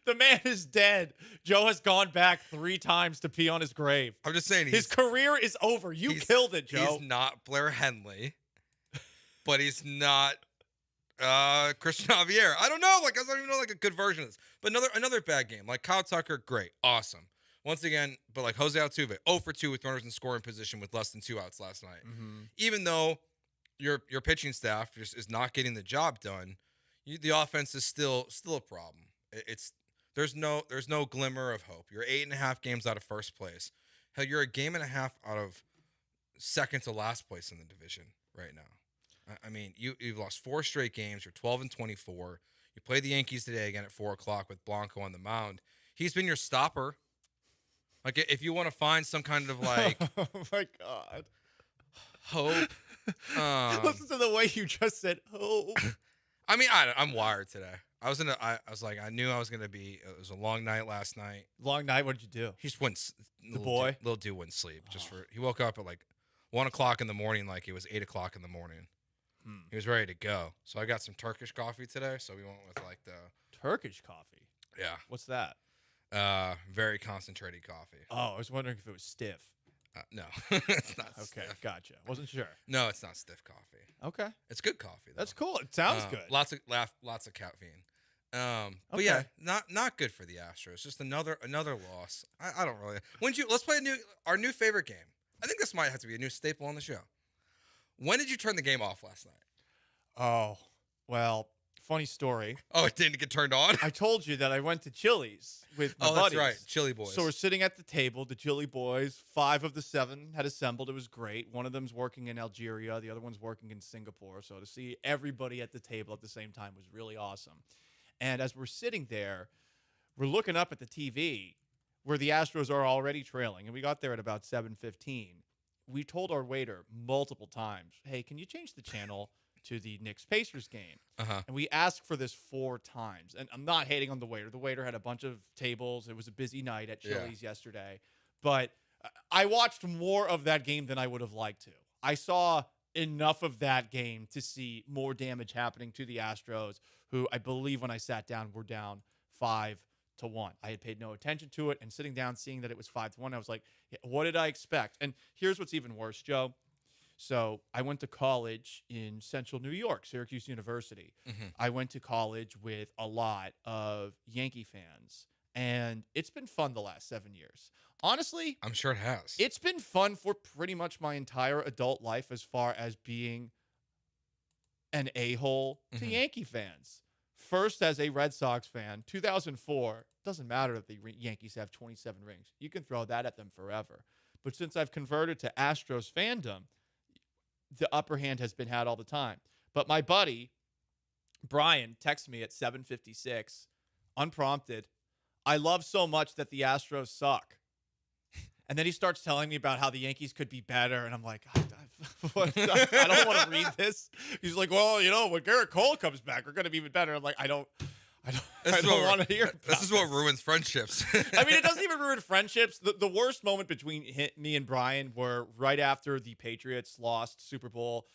The man is dead. Joe has gone back 3 times to pee on his grave. I'm just saying. His career is over. You killed it, Joe. He's not Blair Henley, but he's not Christian Javier. I don't know. I don't even know a good version of this. But another bad game. Like Kyle Tucker, great, awesome. Once again, but like Jose Altuve, 0 for 2 with runners in scoring position with less than 2 outs last night. Mm-hmm. Even though your pitching staff just is not getting the job done, the offense is still a problem. There's no glimmer of hope. You're 8.5 games out of first place. Hell, you're a game and a half out of second to last place in the division right now. I mean, you've lost 4 straight games. You're 12-24. You play the Yankees today again at 4:00 with Blanco on the mound. He's been your stopper. Like, if you want to find some kind of oh my God, hope. Listen to the way you just said hope. I mean, I'm wired today. I knew I was gonna be. It was a long night last night. Long night. What did you do? He just wouldn't. Little dude wouldn't sleep. He woke up at 1:00 in the morning, like it was 8:00 in the morning. He was ready to go. So I got some Turkish coffee today. So we went with the Turkish coffee. Yeah. What's that? Very concentrated coffee. Oh, I was wondering if it was stiff. No, it's not. Okay, stiff. Gotcha. Wasn't sure. No, it's not stiff coffee. Okay, it's good coffee, though. That's cool. It sounds good. Lots of caffeine. But Okay. yeah, not good for the Astros. Just another loss. I don't really. Let's play our new favorite game. I think this might have to be a new staple on the show. When did you turn the game off last night? Oh, well, funny story. Oh, it didn't get turned on? I told you that I went to Chili's with my buddies. That's right. Chili boys. So we're sitting at the table, the Chili boys. 5 of the 7 had assembled. It was great. One of them's working in Algeria. The other one's working in Singapore. So to see everybody at the table at the same time was really awesome. And as we're sitting there, we're looking up at the TV where the Astros are already trailing. And we got there at about 7:15. We told our waiter multiple times, hey, can you change the channel to the Knicks-Pacers game? And we asked for this 4 times. And I'm not hating on the waiter. The waiter had a bunch of tables. It was a busy night at Chili's yesterday. But I watched more of that game than I would have liked to. I saw enough of that game to see more damage happening to the Astros, who I believe when I sat down were down 5-1. I had paid no attention to it, and sitting down, seeing that it was 5-1, I was like, what did I expect? And here's what's even worse, Joe. So I went to college in central New York, Syracuse University. I went to college with a lot of Yankee fans, and it's been fun the last 7 years. Honestly, I'm sure it has. It's been fun for pretty much my entire adult life as far as being an a-hole to Yankee fans. First, as a Red Sox fan, 2004, doesn't matter if the Yankees have 27 rings. You can throw that at them forever. But since I've converted to Astros fandom, the upper hand has been had all the time. But my buddy, Brian, texted me at 7:56, unprompted, I love so much that the Astros suck. And then he starts telling me about how the Yankees could be better. And I'm like, I don't want to read this. He's like, well, you know, when Garrett Cole comes back, we're going to be even better. I'm like, I don't want to hear This is what ruins friendships. I mean, it doesn't even ruin friendships. The worst moment between me and Brian were right after the Patriots lost Super Bowl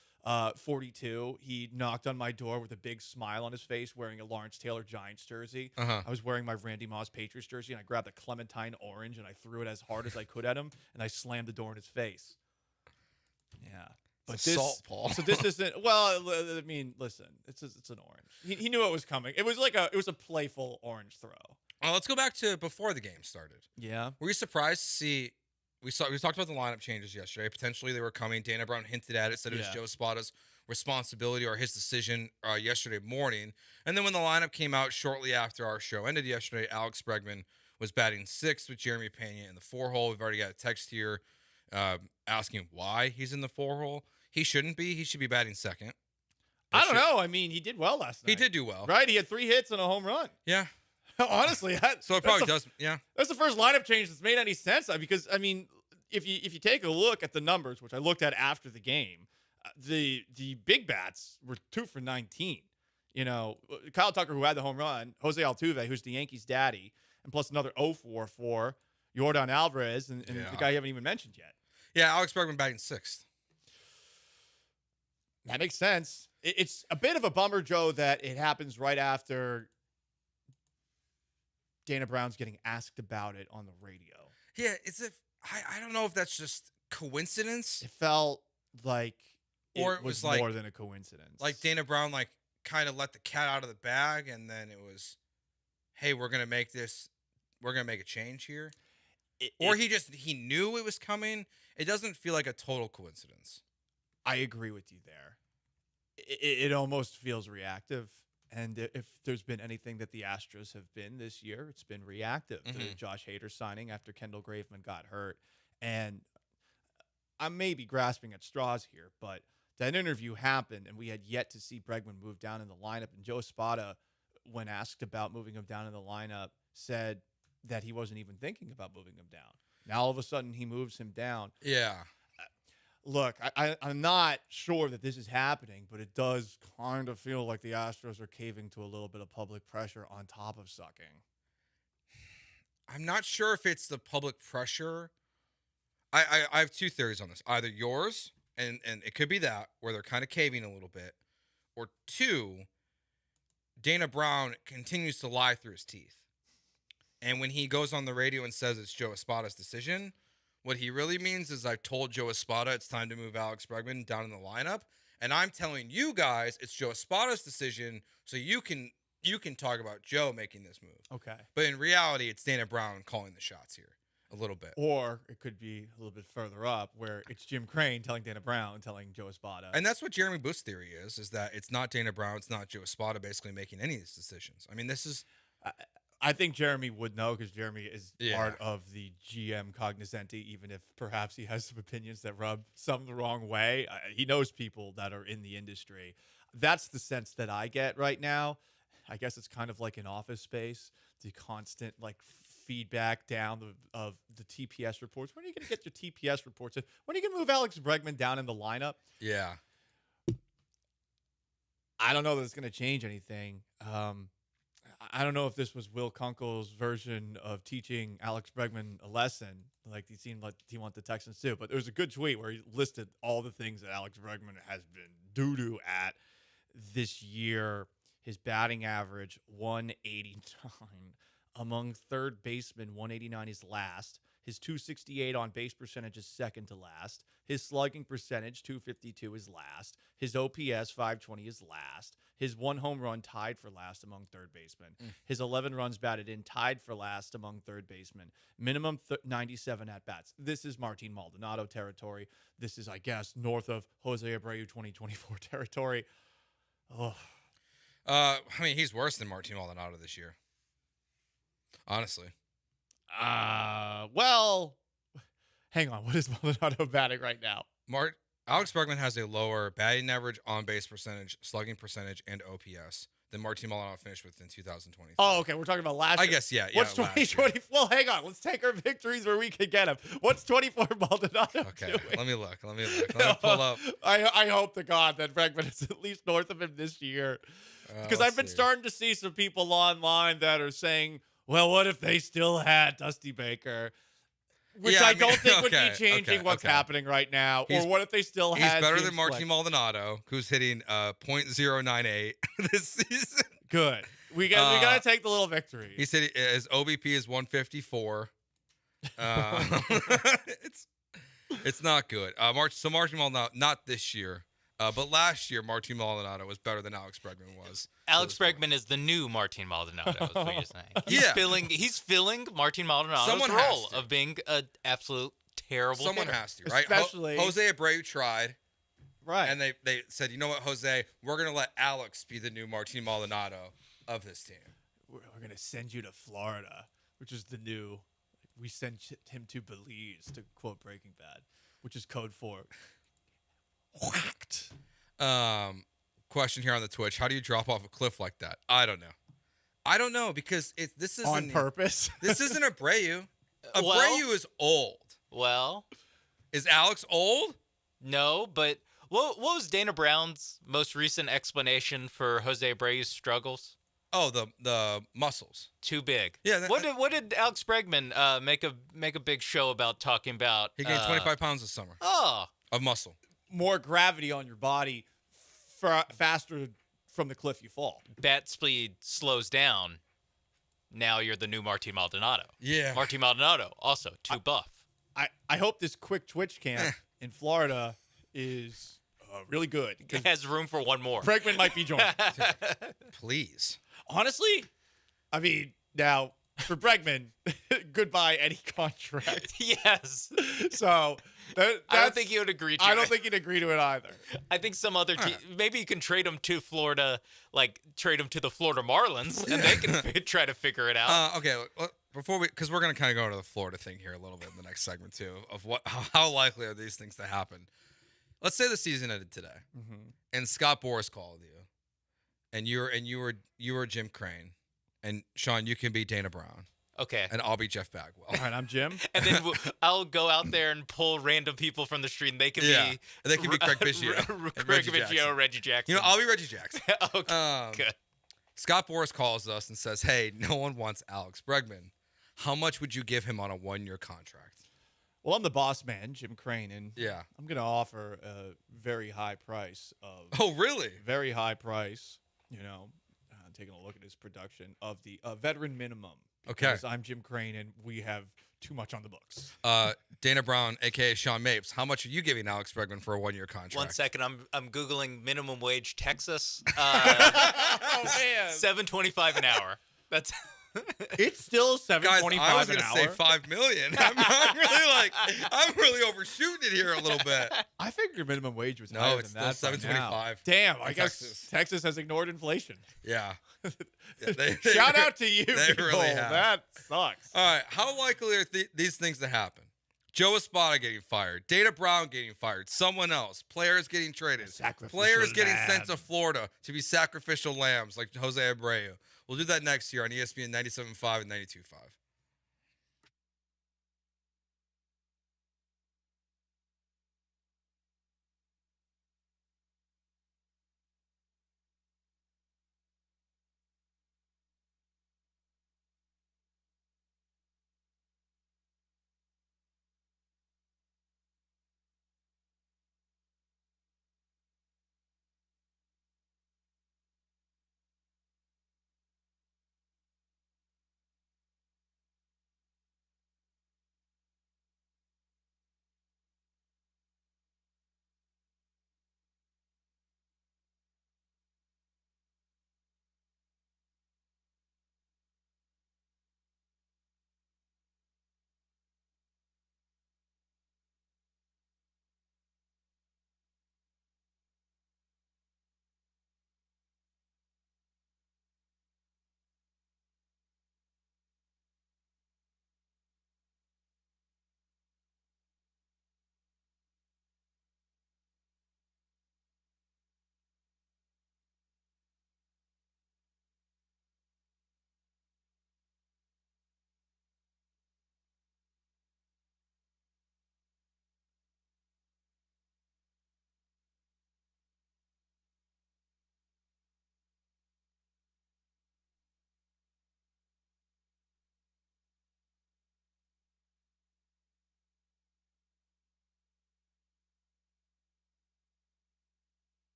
42. He knocked on my door with a big smile on his face wearing a Lawrence Taylor Giants jersey. I was wearing my Randy Moss Patriots jersey, and I grabbed a Clementine orange, and I threw it as hard as I could at him, and I slammed the door in his face. Yeah. But Assault, Paul. So this isn't, well, I mean, listen, it's an orange. He knew it was coming. It was a playful orange throw. Well, let's go back to before the game started. Yeah. Were you surprised to see, we talked about the lineup changes yesterday. Potentially they were coming. Dana Brown hinted at it, said it was Joe Espada's responsibility or his decision yesterday morning. And then when the lineup came out shortly after our show ended yesterday, Alex Bregman was batting 6th with Jeremy Pena in the 4-hole. We've already got a text here asking why he's in the 4-hole. He shouldn't be. He should be batting 2nd. I don't know. I mean, he did well last night. He did do well. Right? He had 3 hits and a home run. Yeah. Honestly, so it probably does. Yeah. That's the first lineup change that's made any sense. Because, I mean, if you take a look at the numbers, which I looked at after the game, the big bats were 2 for 19. You know, Kyle Tucker, who had the home run, Jose Altuve, who's the Yankees' daddy, and plus another 0 for Yordan Alvarez, and the guy you haven't even mentioned yet. Yeah, Alex Bregman batting 6th. That makes sense. It's a bit of a bummer, Joe, that it happens right after Dana Brown's getting asked about it on the radio. Yeah, I don't know if that's just coincidence. It felt like it was like, more than a coincidence. Like Dana Brown, kind of let the cat out of the bag, and then it was, hey, we're gonna make a change here. He knew it was coming. It doesn't feel like a total coincidence. I agree with you there. It almost feels reactive. And if there's been anything that the Astros have been this year, it's been reactive. The Josh Hader signing after Kendall Graveman got hurt. And I may be grasping at straws here, but that interview happened, and we had yet to see Bregman move down in the lineup. And Joe Espada, when asked about moving him down in the lineup, said that he wasn't even thinking about moving him down. Now, all of a sudden, he moves him down. Yeah. Look, I'm not sure that this is happening, but it does kind of feel like the Astros are caving to a little bit of public pressure on top of sucking. I'm not sure if it's the public pressure. I have 2 theories on this. Either yours, and it could be that, where they're kind of caving a little bit, or 2, Dana Brown continues to lie through his teeth. And when he goes on the radio and says it's Joe Espada's decision, what he really means is I've told Joe Espada it's time to move Alex Bregman down in the lineup, and I'm telling you guys it's Joe Espada's decision, so you can talk about Joe making this move. Okay. But in reality, it's Dana Brown calling the shots here. A little bit. Or it could be a little bit further up where it's Jim Crane telling Dana Brown, telling Joe Espada. And that's what Jeremy Booth's theory is that it's not Dana Brown, it's not Joe Espada basically making any of these decisions. I mean, this is... I think Jeremy would know because Jeremy is part of the GM cognoscente, even if perhaps he has some opinions that rub some the wrong way. He knows people that are in the industry. That's the sense that I get right now. I guess it's kind of like an Office Space, the constant feedback down of the TPS reports. When are you going to get your TPS reports? When are you going to move Alex Bregman down in the lineup? Yeah. I don't know that it's going to change anything. I don't know if this was Will Kunkel's version of teaching Alex Bregman a lesson, like he seemed like he wanted the Texans to. But there was a good tweet where he listed all the things that Alex Bregman has been doo-doo at this year. His batting average, 189. Among third basemen, 189 is last. His 268 on base percentage is second to last. His slugging percentage, 252, is last. His OPS, 520, is last. His one home run tied for last among third basemen. His 11 runs batted in tied for last among third basemen. Minimum 97 at-bats. This is Martin Maldonado territory. This is, I guess, north of Jose Abreu 2024 territory. Oh. I mean, he's worse than Martin Maldonado this year. Honestly. Well, hang on. What is Maldonado batting right now? Alex Bregman has a lower batting average, on-base percentage, slugging percentage, and OPS than Martin Maldonado finished with in 2023. Oh, okay. We're talking about last year. I guess, yeah. What's 2020? Well, hang on. Let's take our victories where we can get them. What's 24 Maldonado Okay, doing? let me look. Let me pull up. I hope to God that Bregman is at least north of him this year. Because I've been starting to see some people online that are saying, well, what if they still had Dusty Baker? Which I don't think would be changing what's happening right now. Or what if they still had He's better James than Martin Fleck? Maldonado, who's hitting .098 this season. Good. We got to take the little victory. He said his OBP is 154. It's not good. So Martin Maldonado, not this year. But last year, Martin Maldonado was better than Alex Bregman was. Alex Bregman is the new Martin Maldonado, is what you're saying. He's filling Martin Maldonado's role of being an absolute terrible Someone hitter. has to, right? Especially Jose Abreu tried. Right. And they said, you know what, Jose, we're going to let Alex be the new Martin Maldonado of this team. We're going to send you to Florida, which is the new, we send him to Belize, to quote Breaking Bad, which is code for whacked. Question here on the Twitch. How do you drop off a cliff like that? I don't know because this isn't on purpose. This isn't Abreu. Abreu is old. Well, is Alex old? No, but what was Dana Brown's most recent explanation for Jose Abreu's struggles? Oh, the muscles. Too big. Yeah. What did Alex Bregman make a big show about talking about? He gained 25 pounds this summer. Oh, of muscle. More gravity on your body, faster from the cliff you fall. Bat speed slows down. Now you're the new Martin Maldonado. Yeah. Martin Maldonado, also too buff. I hope this quick twitch camp in Florida is really good. It has room for one more. Bregman might be joining. Please. Honestly, I mean, now for Bregman, goodbye any contract. Yes. So I don't think he would agree to it. I don't think he'd agree to it either. I think some other team, maybe you can trade him to Florida, like trade him to the Florida Marlins, and they can try to figure it out. Okay, before because we're gonna kind of go into the Florida thing here a little bit in the next segment too, of how likely are these things to happen. Let's say the season ended today, and Scott Boras called you, and you were Jim Crane, and Sean, you can be Dana Brown. Okay. And I'll be Jeff Bagwell. All right, I'm Jim. And then I'll go out there and pull random people from the street, and they can be... They can be Craig Biggio. Craig Biggio, Reggie Jackson. You know, I'll be Reggie Jackson. Okay, good. Scott Boras calls us and says, hey, no one wants Alex Bregman. How much would you give him on a 1-year contract? Well, I'm the boss man, Jim Crane, and yeah, I'm going to offer a very high price of... Oh, really? Very high price, taking a look at his production of the veteran minimum. Because I'm Jim Crane, and we have too much on the books. Dana Brown, a.k.a. Sean Mapes, how much are you giving Alex Bregman for a 1-year contract? 1 second. I'm Googling minimum wage Texas. Oh, man. $7.25 an hour. It's still $7.25 Guys, I was an gonna hour. say $5 million. I'm really overshooting it here a little bit. I figured minimum wage was No, higher it's than that. still $7.25. Damn, I in guess Texas has ignored inflation. Yeah. Shout out to you, They people. really have. That sucks. All right, how likely are these things to happen? Joe Espada getting fired, Dana Brown getting fired, someone else, players getting traded, players getting sent to Florida to be sacrificial lambs like Jose Abreu. We'll do that next year on ESPN 97.5 and 92.5.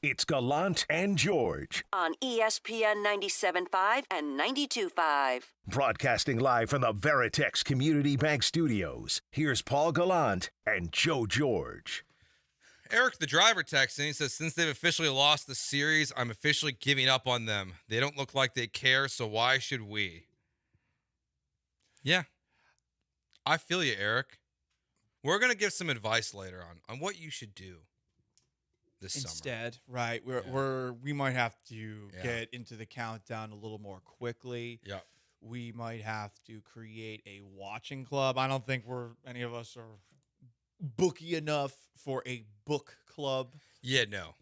It's Gallant and George. On ESPN 97.5 and 92.5. Broadcasting live from the Veritex Community Bank Studios. Here's Paul Gallant and Joe George. Eric, the driver, texts in. He says, since they've officially lost the series, I'm officially giving up on them. They don't look like they care, so why should we? Yeah. I feel you, Eric. We're going to give some advice later on what you should do this summer. Instead, right? We might have to get into the countdown a little more quickly. Yeah. We might have to create a watching club. I don't think any of us are booky enough for a book club. Yeah, no.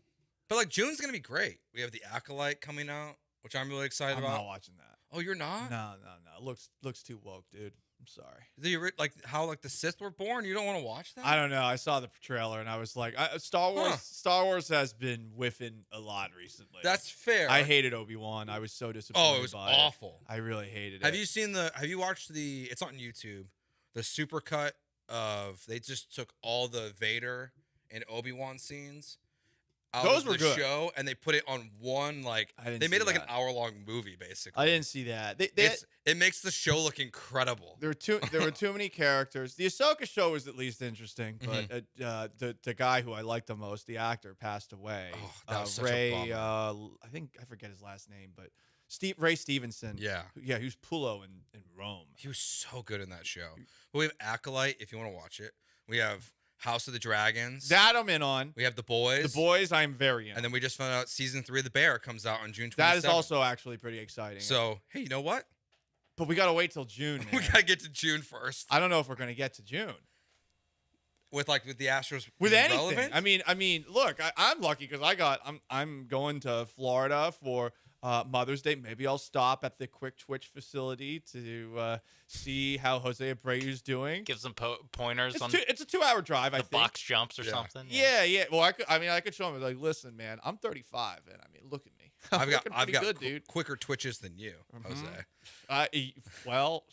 But like June's gonna be great. We have the Acolyte coming out, which I'm really excited about. I'm not watching that. Oh, you're not? No. It looks too woke, dude. I'm sorry. Like how like the Sith were born? You don't want to watch that? I don't know. I saw the trailer and I was like, Star Wars. Huh. Star Wars has been whiffing a lot recently. That's fair. I hated Obi-Wan. I was so disappointed. Oh, it was awful. I really hated it. Have you watched it's on YouTube, the supercut of they just took all the Vader and Obi-Wan scenes out Those of were the good. show, and they put it on one, like, they made it like an hour-long movie, basically. I didn't see that. It makes the show look incredible. There were too many characters. The Ahsoka show was at least interesting, but the guy who I liked the most, the actor, passed away. Oh, that was such a Ray, bummer. I forget his last name, but Ray Stevenson. Yeah. Yeah, he was Pullo in Rome. He was so good in that show. But we have Acolyte, if you want to watch it. We have House of the Dragons. That I'm in on. We have The Boys. The Boys I'm very in. And then we just found out season 3 of The Bear comes out on June 27th. That is also actually pretty exciting. So, hey, you know what? But we got to wait till June, We man. got to get to June first. I don't know if we're going to get to June. With the Astros With being anything. relevant? I mean, look, I'm lucky because I'm going to Florida for Mother's Day. Maybe I'll stop at the Quick Twitch facility to see how Jose Abreu's doing. Give some pointers on. It's a 2-hour drive. I think box jumps or something. Yeah. Well, I could show him like, listen, man, I'm 35, and I mean, look at me. I've got good, dude. quicker twitches than you, Jose. Well,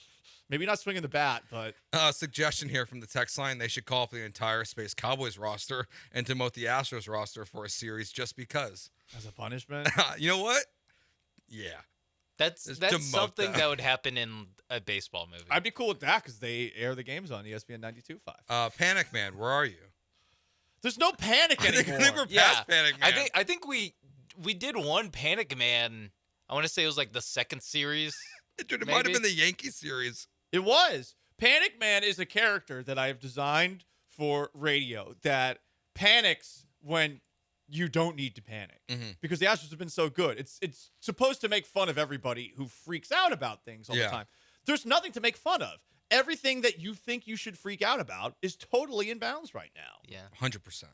maybe not swinging the bat, but suggestion here from the text line: they should call up the entire Space Cowboys roster and demote the Astros roster for a series just because. As a punishment. You know what? Yeah. That's something that would happen in a baseball movie. I'd be cool with that because they air the games on ESPN 92.5. Panic Man, where are you? There's no Panic anymore. I think we're past Panic Man. I think we did one Panic Man. I want to say it was like the second series. It might have been the Yankee series. It was. Panic Man is a character that I have designed for radio that panics when you don't need to panic because the Astros have been so good. It's supposed to make fun of everybody who freaks out about things all the time. There's nothing to make fun of. Everything that you think you should freak out about is totally in bounds right now. Yeah, 100%.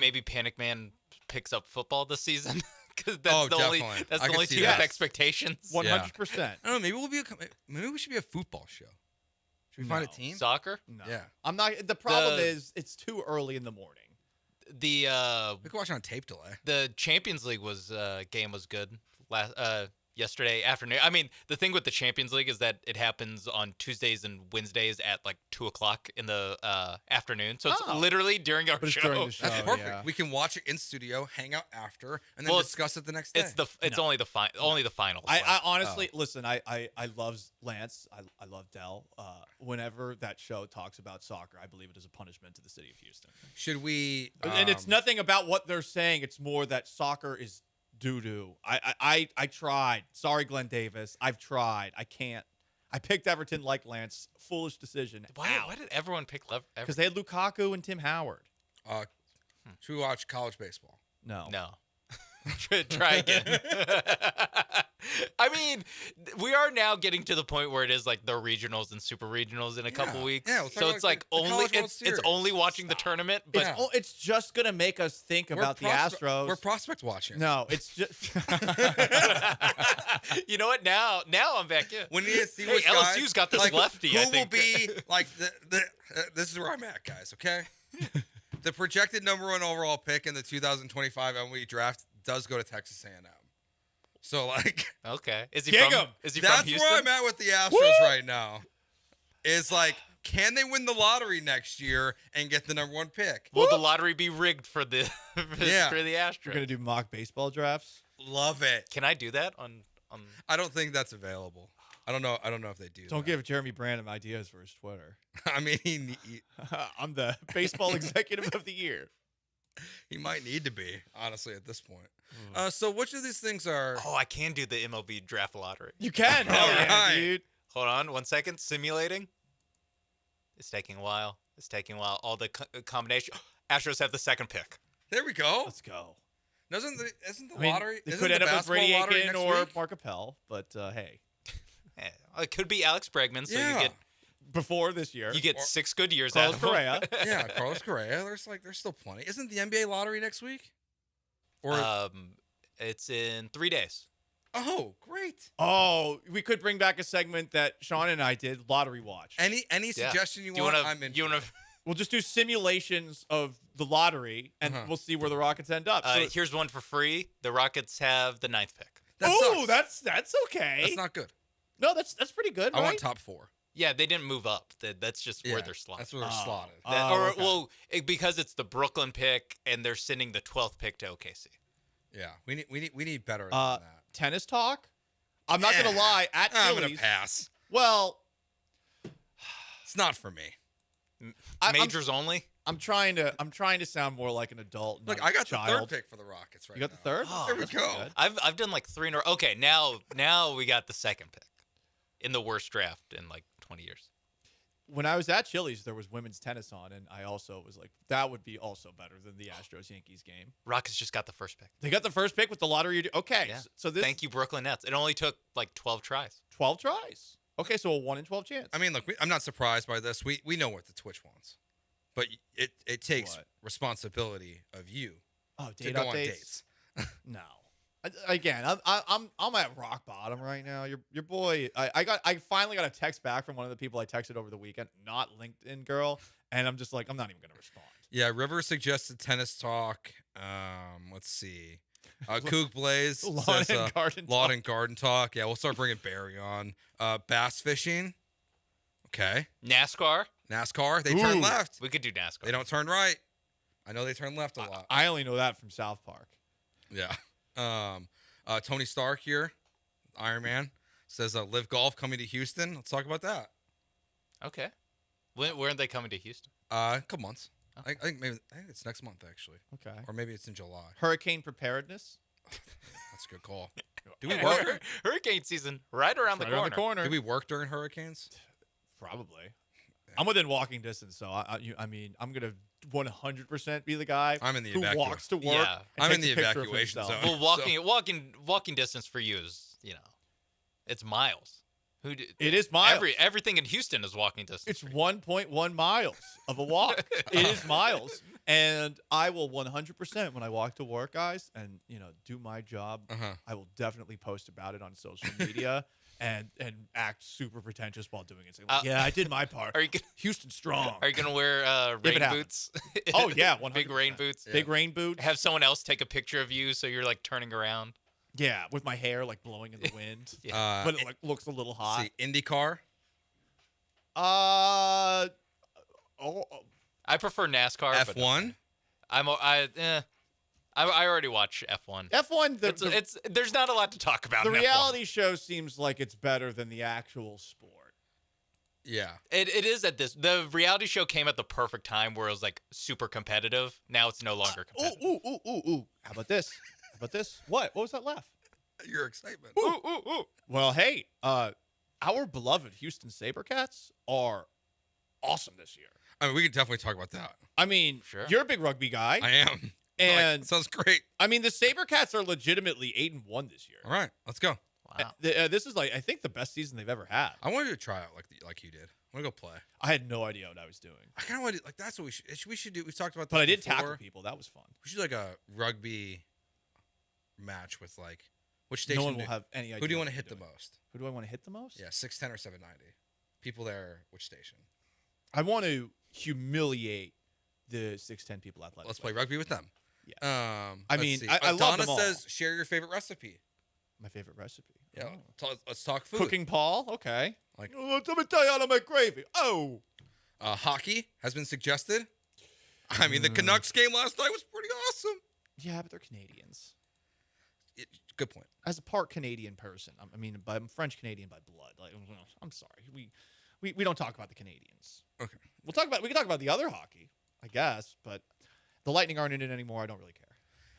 Maybe Panic Man picks up football this season because that's the definitely. only team with expectations. 100%. I don't know. Maybe we should be a football show. Should we find a team? Soccer? No. Yeah. I'm not. The problem is it's too early in the morning. We could watch it on tape delay. The Champions League game was good yesterday afternoon. I mean, the thing with the Champions League is that it happens on Tuesdays and Wednesdays at like 2:00 in the afternoon. So it's literally during our show. During the show. That's perfect. Yeah. We can watch it in studio, hang out after, and then discuss it the next day. It's only the finals. I honestly listen. I love Lance. I love Dell. Whenever that show talks about soccer, I believe it is a punishment to the city of Houston. Should we? And it's nothing about what they're saying. It's more that soccer is doo-doo. I tried. Sorry, Glenn Davis. I've tried. I can't. I picked Everton like Lance. Foolish decision. Why did everyone pick Everton? Because they had Lukaku and Tim Howard. Should we watch college baseball? No. Try again. I mean, we are now getting to the point where it is like the regionals and super regionals in a couple weeks. Yeah, so it's like it's only watching the tournament, but it's just gonna make us think about the Astros. We're prospect watching. No, it's just. You know what? Now I'm back in. We need to see what LSU's got this lefty. Who I think. will be like this is where I'm at, guys. Okay. The projected #1 overall pick in the 2025 MLB draft does go to Texas A&M. So okay, is he That's from Houston? where I'm at with the Astros right now. Is can they win the lottery next year and get the #1 pick? Will the lottery be rigged for the for the Astros? We're gonna do mock baseball drafts. Love it. Can I do that on? I don't think that's available. I don't know if they do. Don't give Jeremy Branham ideas for his Twitter. I mean, I'm the baseball executive of the year. He might need to be, honestly, at this point. So which of these things are... Oh, I can do the MLB draft lottery. You can. Hell yeah, dude. Hold on 1 second. Simulating. It's taking a while. All the combination. Astros have the second pick. There we go. Let's go. Isn't the lottery... They isn't could the end up with Brady lottery Aiken next or week? Mark Appel, but hey. It could be Alex Bregman, so you get... Before this year. You get 6 good years Carlos out of him. Correa. Yeah, Carlos Correa. There's still plenty. Isn't the NBA lottery next week? Or it's in 3 days. Oh, great. Oh, we could bring back a segment that Sean and I did, Lottery Watch. Any suggestion you want? I'm in. We'll just do simulations of the lottery, and we'll see where the Rockets end up. So, Here's one for free. The Rockets have the 9th pick. that's okay. That's not good. No, that's pretty good, I right? want top 4. Yeah, they didn't move up. That's just where they're slotted. That's where they're slotted. Because it's the Brooklyn pick, and they're sending the 12th pick to OKC. Yeah, we need better than that. Tennis talk. I'm not gonna lie. At I'm Phillies, gonna pass. Well, it's not for me. Majors only. I'm trying to sound more like an adult. Look, not I got a child. the third pick for the Rockets right now. You got the third? Oh, there we go. Good. I've done like 3 in a row. Okay, now we got the second pick in the worst draft in like 20 years. When I was at Chili's, there was women's tennis on, and I also was like, that would be also better than the Astros-Yankees game. Rockets just got the first pick. They got the first pick with the lottery. Okay, Yeah. so this Thank you, Brooklyn Nets. It only took like 12 tries. 12 tries. Okay, so a 1 in 12 chance. I mean, look, I'm not surprised by this. We know what the Twitch wants, but it takes responsibility of you to go on dates. No. Again, I'm at rock bottom right now. Your boy, I finally got a text back from one of the people I texted over the weekend, not LinkedIn girl, and I'm just like, I'm not even gonna respond. Yeah, River suggested tennis talk. Let's see. Coog Blaze says lawn and garden talk. Yeah, we'll start bringing Barry on. Bass fishing. Okay. NASCAR. They turn left. We could do NASCAR. They don't turn right. I know they turn left a lot. I only know that from South Park. Yeah. Tony Stark here, Iron Man, says Live Golf coming to Houston. Let's talk about that. Okay. When are they coming to Houston? A couple months. I think it's next month actually. Okay. Or maybe it's in July. Hurricane preparedness. That's a good call. Do we work? Hurricane season right around the corner. Do we work during hurricanes? Probably. I'm within walking distance, so I mean, I'm gonna 100% be the guy who walks to work. Yeah. And I'm in takes the a picture of evacuation himself. zone. Well, walking distance for you is, it's miles. It is miles. Everything in Houston is walking distance. It's 1.1 miles of a walk. It is miles, and I will 100% when I walk to work, guys, and do my job. I will definitely post about it on social media. And act super pretentious while doing it. Say, yeah, I did my part. Houston strong. Are you gonna wear rain boots? Oh yeah, 100%. Big rain boots. Yeah. Big rain boots. Have someone else take a picture of you so you're like turning around. Yeah, with my hair like blowing in the wind. But it like looks a little hot. See, IndyCar. I prefer NASCAR. F1. I already watch F1. F1, there's not a lot to talk about. The reality show seems like it's better than the actual sport. Yeah. It is at this. The reality show came at the perfect time where it was like super competitive. Now it's no longer competitive. Ooh. How about this? What was that laugh? Your excitement. Ooh. Well, hey, our beloved Houston SaberCats are awesome this year. I mean, we can definitely talk about that. I mean, you're a big rugby guy. I am. And sounds great. I mean, the SaberCats are legitimately 8-1 this year. All right, let's go. Wow. This is I think the best season they've ever had. I wanted to try out like you did. I want to go play. I had no idea what I was doing. I kind of wanted that's what we should do. We've talked about that. But I did before. tackle people. That was fun. We should do like a rugby match with like which station? No one will have any idea. Who do you want to hit the most? Who do I want to hit the most? Yeah, 610 or 790. People there, which station? I want to humiliate the 610 people athletic. Let's play rugby with them. Yeah. I love them all. says share your favorite recipe. My favorite recipe. Yeah. Let's talk food. Cooking Paul. Okay. Like, let me tell you how to make gravy. Oh. Hockey has been suggested. I mean, the Canucks game last night was pretty awesome. Yeah, but they're Canadians. Good point. As a part Canadian person, I'm French Canadian by blood. Like, I'm sorry, we don't talk about the Canadians. Okay. We can talk about the other hockey, I guess, but the Lightning aren't in it anymore. I don't really care.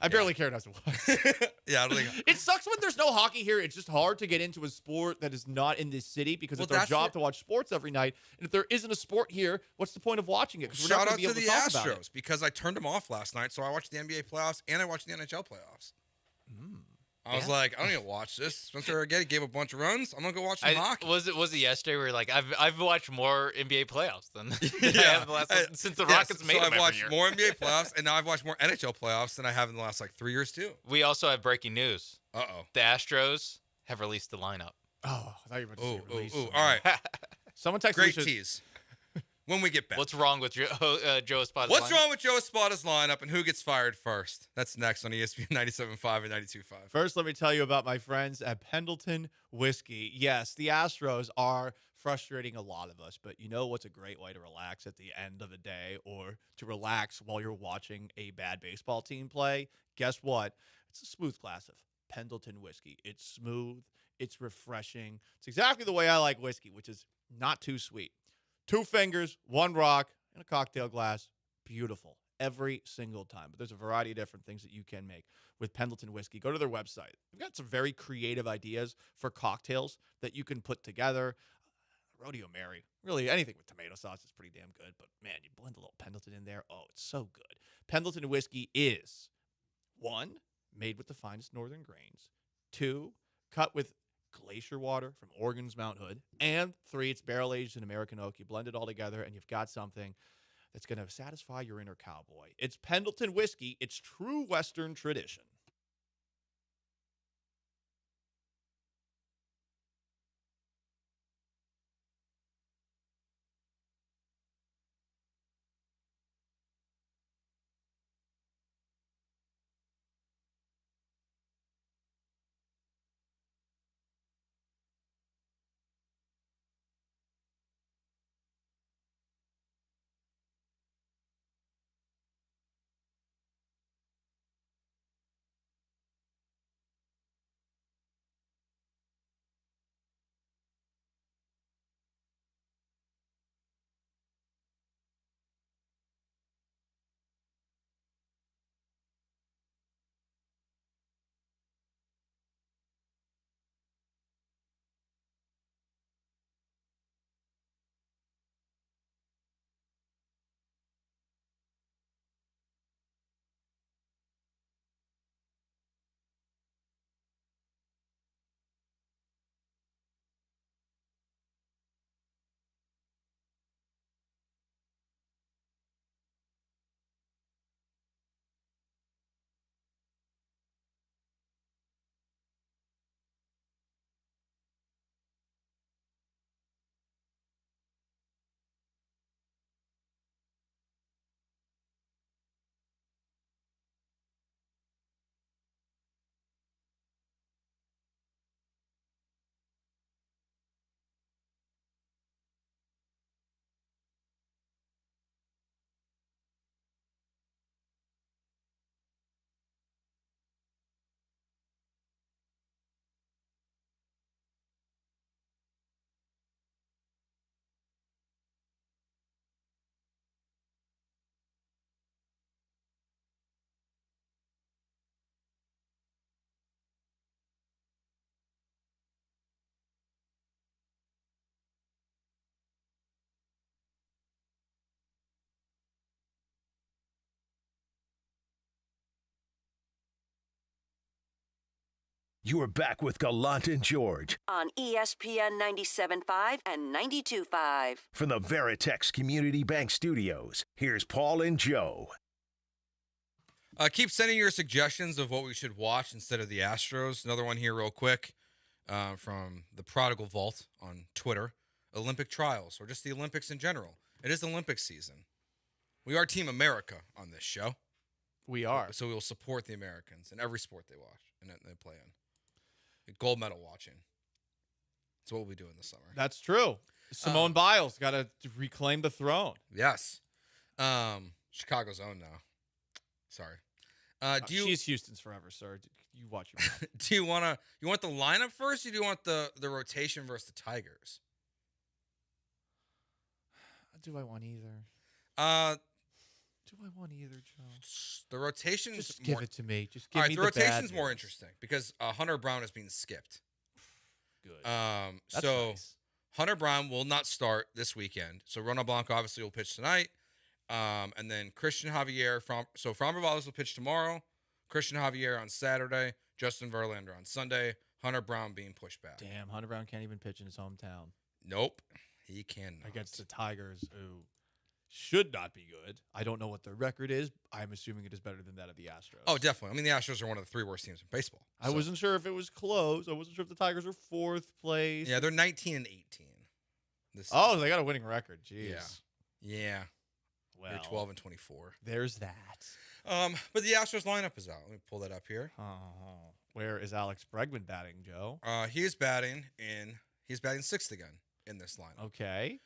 I barely cared as it was. Yeah, I don't think it sucks when there's no hockey here. It's just hard to get into a sport that is not in this city because it's our job to watch sports every night. And if there isn't a sport here, what's the point of watching it? Shout out to the Astros because I turned them off last night, so I watched the NBA playoffs and I watched the NHL playoffs. I was like, I don't need to watch this. Spencer Aggetti gave a bunch of runs. I'm gonna go watch some hockey. Was it yesterday where like I've watched more NBA playoffs than I have the last since the Rockets made them I've watched every year. more NBA playoffs, and now I've watched more NHL playoffs than I have in the last 3 years too. We also have breaking news. Uh-oh. The Astros have released the lineup. Oh, I thought you were about to say release. All right. Someone text Great tease. When we get back. What's wrong with Joe Espada's What's lineup? wrong with Joe Espada's lineup and who gets fired first? That's next on ESPN 97.5 and 92.5. First, let me tell you about my friends at Pendleton Whiskey. Yes, the Astros are frustrating a lot of us, but you know what's a great way to relax at the end of a day or to relax while you're watching a bad baseball team play? Guess what? It's a smooth glass of Pendleton whiskey. It's smooth. It's refreshing. It's exactly the way I like whiskey, which is not too sweet. 2 fingers, 1 rock, and a cocktail glass. Beautiful. Every single time. But there's a variety of different things that you can make with Pendleton whiskey. Go to their website. They've got some very creative ideas for cocktails that you can put together. Rodeo Mary. Really, anything with tomato sauce is pretty damn good. But, man, you blend a little Pendleton in there. Oh, it's so good. Pendleton whiskey is, 1, made with the finest northern grains. 2, cut with glacier water from Oregon's Mount Hood. And 3, it's barrel-aged in American oak. You blend it all together, and you've got something that's going to satisfy your inner cowboy. It's Pendleton whiskey. It's true Western tradition. You are back with Gallant and George on ESPN 97.5 and 92.5. From the Veritex Community Bank Studios, here's Paul and Joe. Keep sending your suggestions of what we should watch instead of the Astros. Another one here real quick from the Prodigal Vault on Twitter. Olympic trials, or just the Olympics in general. It is Olympic season. We are Team America on this show. We are. So we will support the Americans in every sport they watch and they play in. Gold medal watching. That's what we'll be doing this summer. That's true. Simone Biles got to reclaim the throne. Yes. Chicago's own now. Sorry. She's Houston's forever, sir. You watch your mouth. Do you want the lineup first, or do you want the rotation versus the Tigers? Do I want either? Do I want either, Joe? The rotation's just give it to me. Just give me the rotation's more interesting because Hunter Brown is being skipped. Good. That's nice. Hunter Brown will not start this weekend. So Ronald Blanco obviously will pitch tonight. And then Christian Javier Framber Valdez will pitch tomorrow. Christian Javier on Saturday. Justin Verlander on Sunday. Hunter Brown being pushed back. Damn, Hunter Brown can't even pitch in his hometown. Nope, he cannot. Against the Tigers, who should not be good. I don't know what their record is. I'm assuming it is better than that of the Astros. Oh, definitely. I mean, the Astros are one of the 3 worst teams in baseball. I wasn't sure if it was close. I wasn't sure if the Tigers were 4th place. Yeah, they're 19 and 18. Oh, they got a winning record. Jeez. Yeah. Well, they're 12 and 24. There's that. But the Astros lineup is out. Let me pull that up here. Where is Alex Bregman batting, Joe? He's batting 6th again in this lineup. Okay.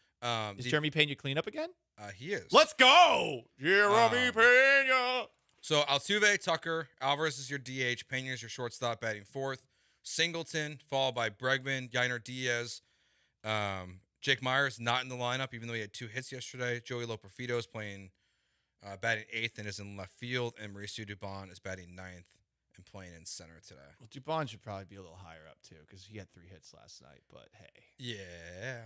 Is Jeremy Pena clean up again? He is. Let's go, Jeremy Pena. So Altuve, Tucker, Alvarez is your DH. Pena is your shortstop, batting fourth. Singleton, followed by Bregman, Yainer Diaz. Jake Myers not in the lineup, even though he had 2 hits yesterday. Joey Loperfido is playing, batting eighth and is in left field. And Mauricio Dubon is batting ninth and playing in center today. Well, Dubon should probably be a little higher up, too, because he had 3 hits last night. But, hey. Yeah.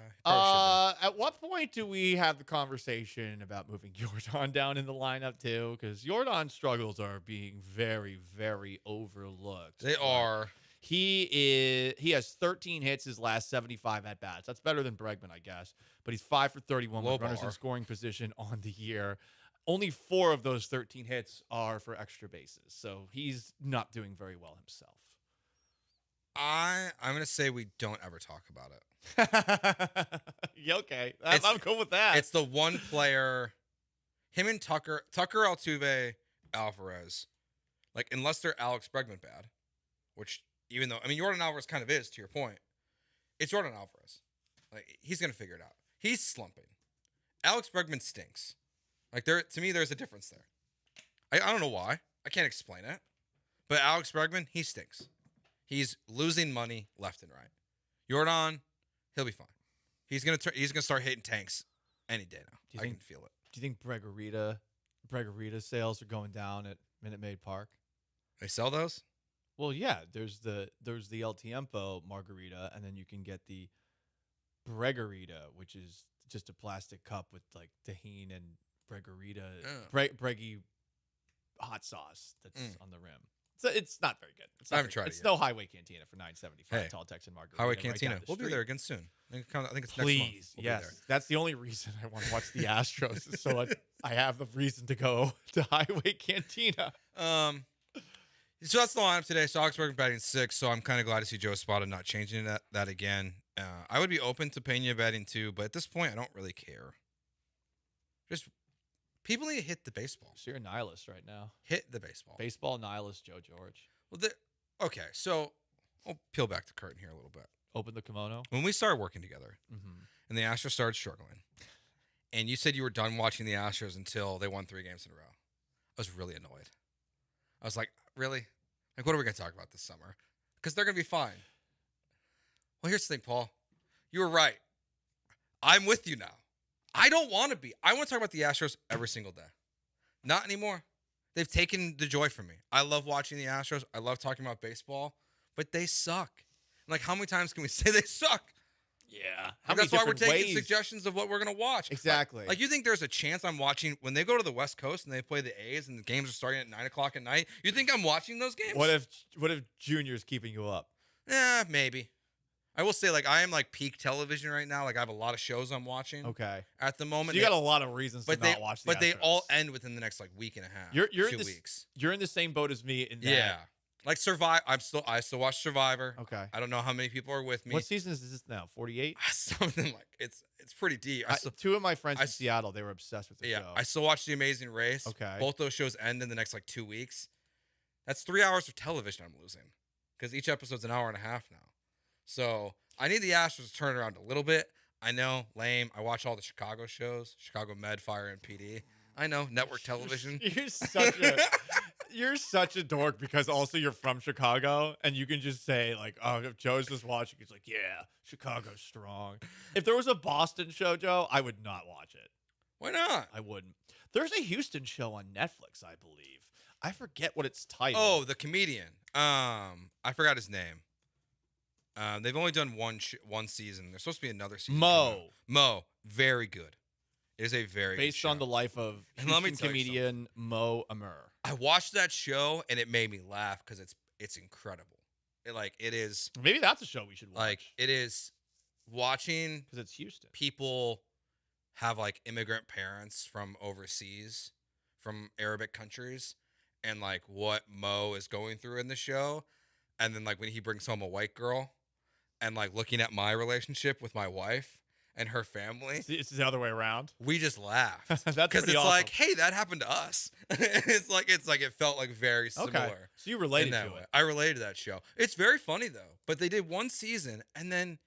At what point do we have the conversation about moving Jordan down in the lineup, too? Because Jordan's struggles are being very, very overlooked. They are. He has 13 hits his last 75 at-bats. That's better than Bregman, I guess. But he's 5 for 31 with runners in scoring position on the year. Only 4 of those 13 hits are for extra bases. So he's not doing very well himself. I'm going to say we don't ever talk about it. Yeah, okay. I'm cool with that. It's the one player, him and Tucker, Altuve, Alvarez. Like, unless they're Alex Bregman bad, which even though, I mean, Jordan Alvarez kind of is, to your point. It's Jordan Alvarez. Like, he's going to figure it out. He's slumping. Alex Bregman stinks. Like, to me, there's a difference there. I don't know why. I can't explain it. But Alex Bregman, he stinks. He's losing money left and right. Jordan, he'll be fine. He's gonna start hitting tanks any day now. I can feel it. Do you think Breggarita sales are going down at Minute Maid Park? They sell those? Well, yeah. There's the El Tiempo margarita, and then you can get the Breggarita, which is just a plastic cup with like tahini and Breggy hot sauce that's on the rim. So it's not very good. I haven't tried it It's yet. no Highway Cantina for $9.75. Hey, Tall Texan margarita. Highway right Cantina. down the We'll be street. there again soon. I think it's Please, next month. We'll yes. be there. That's the only reason I want to watch the Astros, is so I have the reason to go to Highway Cantina. So that's the lineup today. So Augsburg batting 6. So I'm kind of glad to see Joe Espada not changing that again. I would be open to Pena batting 2, but at this point, I don't really care. Just people need to hit the baseball. So you're a nihilist right now. Hit the baseball. Baseball nihilist Joe George. Well, okay. So I'll peel back the curtain here a little bit. Open the kimono. When we started working together, and the Astros started struggling, and you said you were done watching the Astros until they won 3 games in a row, I was really annoyed. I was like, really? Like, what are we going to talk about this summer? Because they're going to be fine. Well, here's the thing, Paul. You were right. I'm with you now. I don't want to be. I want to talk about the Astros every single day. Not anymore. They've taken the joy from me. I love watching the Astros. I love talking about baseball, but they suck. Like, how many times can we say they suck? Yeah. That's why we're taking suggestions of what we're going to watch. Exactly. Like, you think there's a chance I'm watching when they go to the West Coast and they play the A's and the games are starting at 9 o'clock at night? You think I'm watching those games? What if Junior's keeping you up? Maybe. I will say, like, I am like peak television right now. Like, I have a lot of shows I'm watching. Okay. At the moment, So you got a lot of reasons to not watch the Astros. But they all end within the next like week and a half. You're 2 weeks. You're in the same boat as me in that. Yeah. Like I still watch Survivor. Okay. I don't know how many people are with me. What season is this now? 48? Something like it's pretty deep. 2 of my friends in Seattle, they were obsessed with the show. I still watch The Amazing Race. Okay. Both those shows end in the next like 2 weeks. That's 3 hours of television I'm losing because each episode's an hour and a half now. So I need the Astros to turn around a little bit. I know, lame. I watch all the Chicago shows, Chicago Med, Fire, and PD. I know, network television. You're such a dork because also you're from Chicago and you can just say like, oh, if Joe's just watching, he's like, yeah, Chicago's strong. If there was a Boston show, Joe, I would not watch it. Why not? I wouldn't. There's a Houston show on Netflix, I believe. I forget what it's titled. Oh, the comedian. I forgot his name. They've only done one season. There's supposed to be another season. Mo, very good. It is a very based good on the life of Houston comedian Mo Amer. I watched that show and it made me laugh because it's incredible. It is. Maybe that's a show we should watch. Like it is watching because it's Houston. People have like immigrant parents from overseas, from Arabic countries, and like what Mo is going through in the show, and then like when he brings home a white girl. And like looking at my relationship with my wife and her family. It's the other way around. We just laughed. That's because it's awesome. like, hey, that happened to us. it's like it felt like very similar. Okay. So you related to it. I related to that show. It's very funny though. But they did one season and then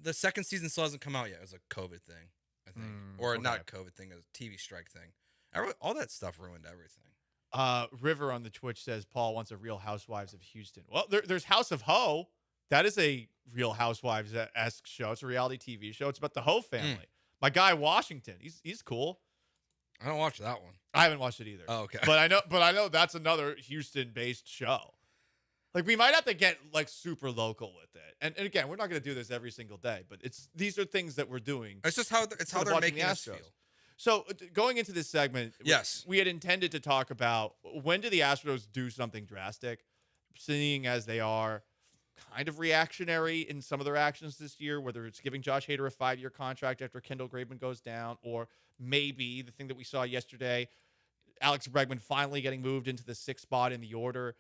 the second season still hasn't come out yet. It was a COVID thing, I think, or not COVID thing, a TV strike thing. All that stuff ruined everything. River on the Twitch says Paul wants a Real Housewives of Houston. Well, there's House of Ho. That is a Real Housewives-esque show. It's a reality TV show. It's about the Ho family. My guy Washington, he's cool. I don't watch that one. I haven't watched it either. Oh, okay. But I know that's another Houston-based show. Like, we might have to get like super local with it. And again, we're not going to do this every single day, but these are things that we're doing. It's just how they're making us feel. So going into this segment, yes, we had intended to talk about when do the Astros do something drastic, seeing as they are kind of reactionary in some of their actions this year, whether it's giving Josh Hader a 5-year contract after Kendall Graveman goes down, or maybe the thing that we saw yesterday, Alex Bregman finally getting moved into the 6th spot in the order.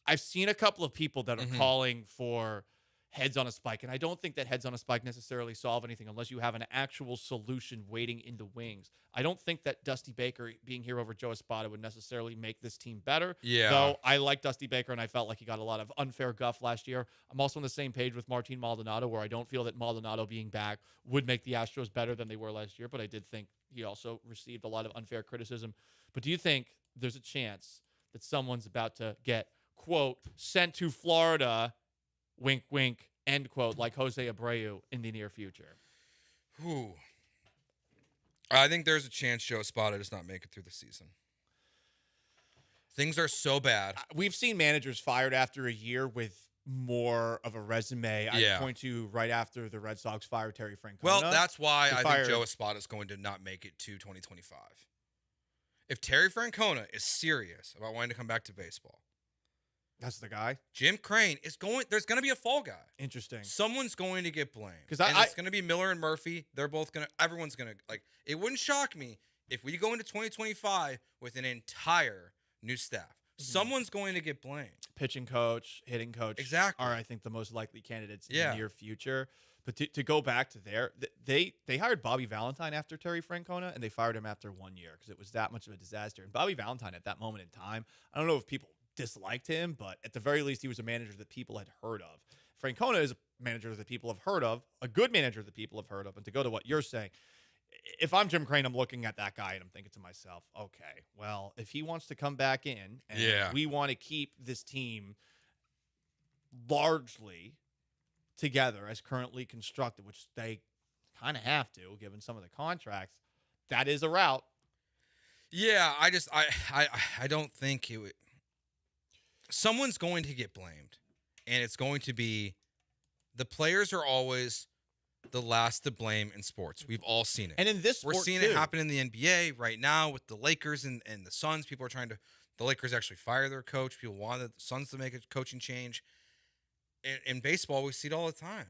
I've seen a couple of people that are calling for heads on a spike, and I don't think that heads on a spike necessarily solve anything unless you have an actual solution waiting in the wings. I don't think that Dusty Baker being here over Joe Espada would necessarily make this team better. Yeah. Though I like Dusty Baker, and I felt like he got a lot of unfair guff last year. I'm also on the same page with Martin Maldonado, where I don't feel that Maldonado being back would make the Astros better than they were last year, but I did think he also received a lot of unfair criticism. But do you think there's a chance that someone's about to get, quote, sent to Florida, wink, wink, end quote, like Jose Abreu in the near future? Ooh. I think there's a chance Joe Espada does not make it through the season. Things are so bad. We've seen managers fired after a year with more of a resume. I point to right after the Red Sox fired Terry Francona. Well, that's why I think Joe Espada is going to not make it to 2025. If Terry Francona is serious about wanting to come back to baseball, that's the guy. Jim Crane is going. There's going to be a fall guy. Interesting. Someone's going to get blamed. Because it's going to be Miller and Murphy. They're both going to. Everyone's going to like. It wouldn't shock me if we go into 2025 with an entire new staff. Someone's going to get blamed. Pitching coach, hitting coach, exactly, are I think the most likely candidates in the near future. But to go back to there, they hired Bobby Valentine after Terry Francona, and they fired him after 1 year because it was that much of a disaster. And Bobby Valentine at that moment in time, I don't know if people disliked him, but at the very least, he was a manager that people had heard of. Francona is a manager that people have heard of, a good manager that people have heard of. And to go to what you're saying, if I'm Jim Crane, I'm looking at that guy and I'm thinking to myself, okay, well, if he wants to come back in and we want to keep this team largely together as currently constructed, which they kind of have to, given some of the contracts, that is a route. Yeah, I don't think it would. Someone's going to get blamed, and it's going to be the players are always the last to blame in sports. We've all seen it. And in this we're seeing it happen in the NBA right now with the Lakers and the Suns. People are trying to – the Lakers actually fire their coach. People want the Suns to make a coaching change. In baseball, we see it all the time.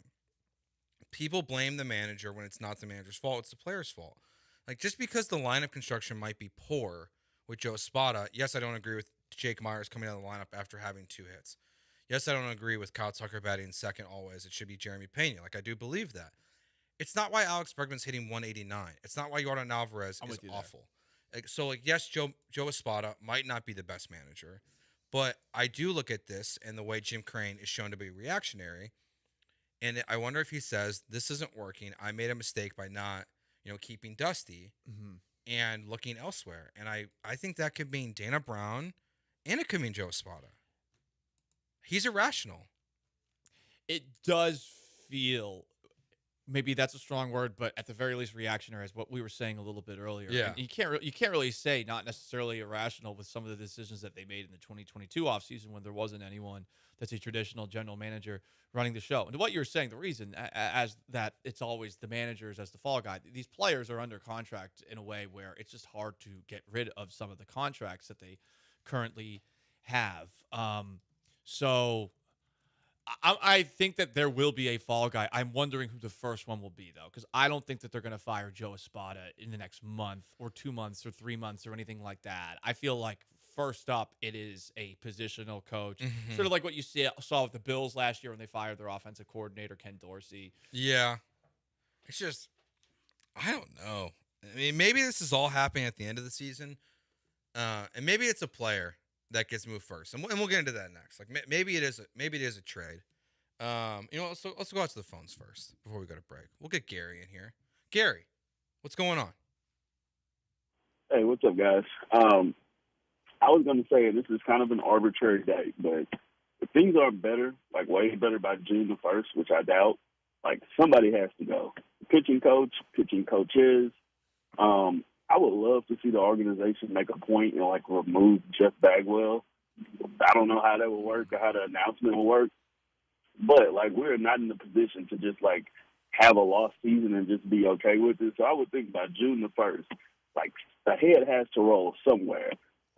People blame the manager when it's not the manager's fault. It's the player's fault. Like, just because the line of construction might be poor with Joe Espada, yes, I don't agree with Jake Myers coming out of the lineup after having 2 hits. Yes, I don't agree with Kyle Tucker batting second always. It should be Jeremy Pena. Like, I do believe that. It's not why Alex Bregman's hitting 189. It's not why Yordan Alvarez is awful. Yes, Joe Espada might not be the best manager, but I do look at this and the way Jim Crane is shown to be reactionary, and I wonder if he says, this isn't working. I made a mistake by not, keeping Dusty and looking elsewhere. And I think that could mean Dana Brown, and it could mean Joe Espada. He's irrational. It does feel, maybe that's a strong word, but at the very least reactionary is what we were saying a little bit earlier. Yeah. And you can't really say not necessarily irrational with some of the decisions that they made in the 2022 offseason when there wasn't anyone that's a traditional general manager running the show. And what you're saying, the reason as that it's always the managers as the fall guy, these players are under contract in a way where it's just hard to get rid of some of the contracts that they currently have. So I think that there will be a fall guy. I'm wondering who the first one will be, though, because I don't think that they're going to fire Joe Espada in the next month or 2 months or 3 months or anything like that. I feel like first up, it is a positional coach, sort of like what you saw with the Bills last year when they fired their offensive coordinator, Ken Dorsey. Yeah. It's just, I don't know. I mean, maybe this is all happening at the end of the season, and maybe it's a player that gets moved first, and we'll get into that next. Like maybe it is a trade. Let's go out to the phones first before we go to break. We'll get Gary in here. Gary, what's going on? Hey, what's up, guys? I was going to say this is kind of an arbitrary date, but if things are better, like way better by June the 1st, which I doubt, like somebody has to go. Pitching coaches. I would love to see the organization make a point and like remove Jeff Bagwell. I don't know how that would work or how the announcement will work, but like we're not in the position to just like have a lost season and just be okay with it. So I would think by June the 1st, like the head has to roll somewhere.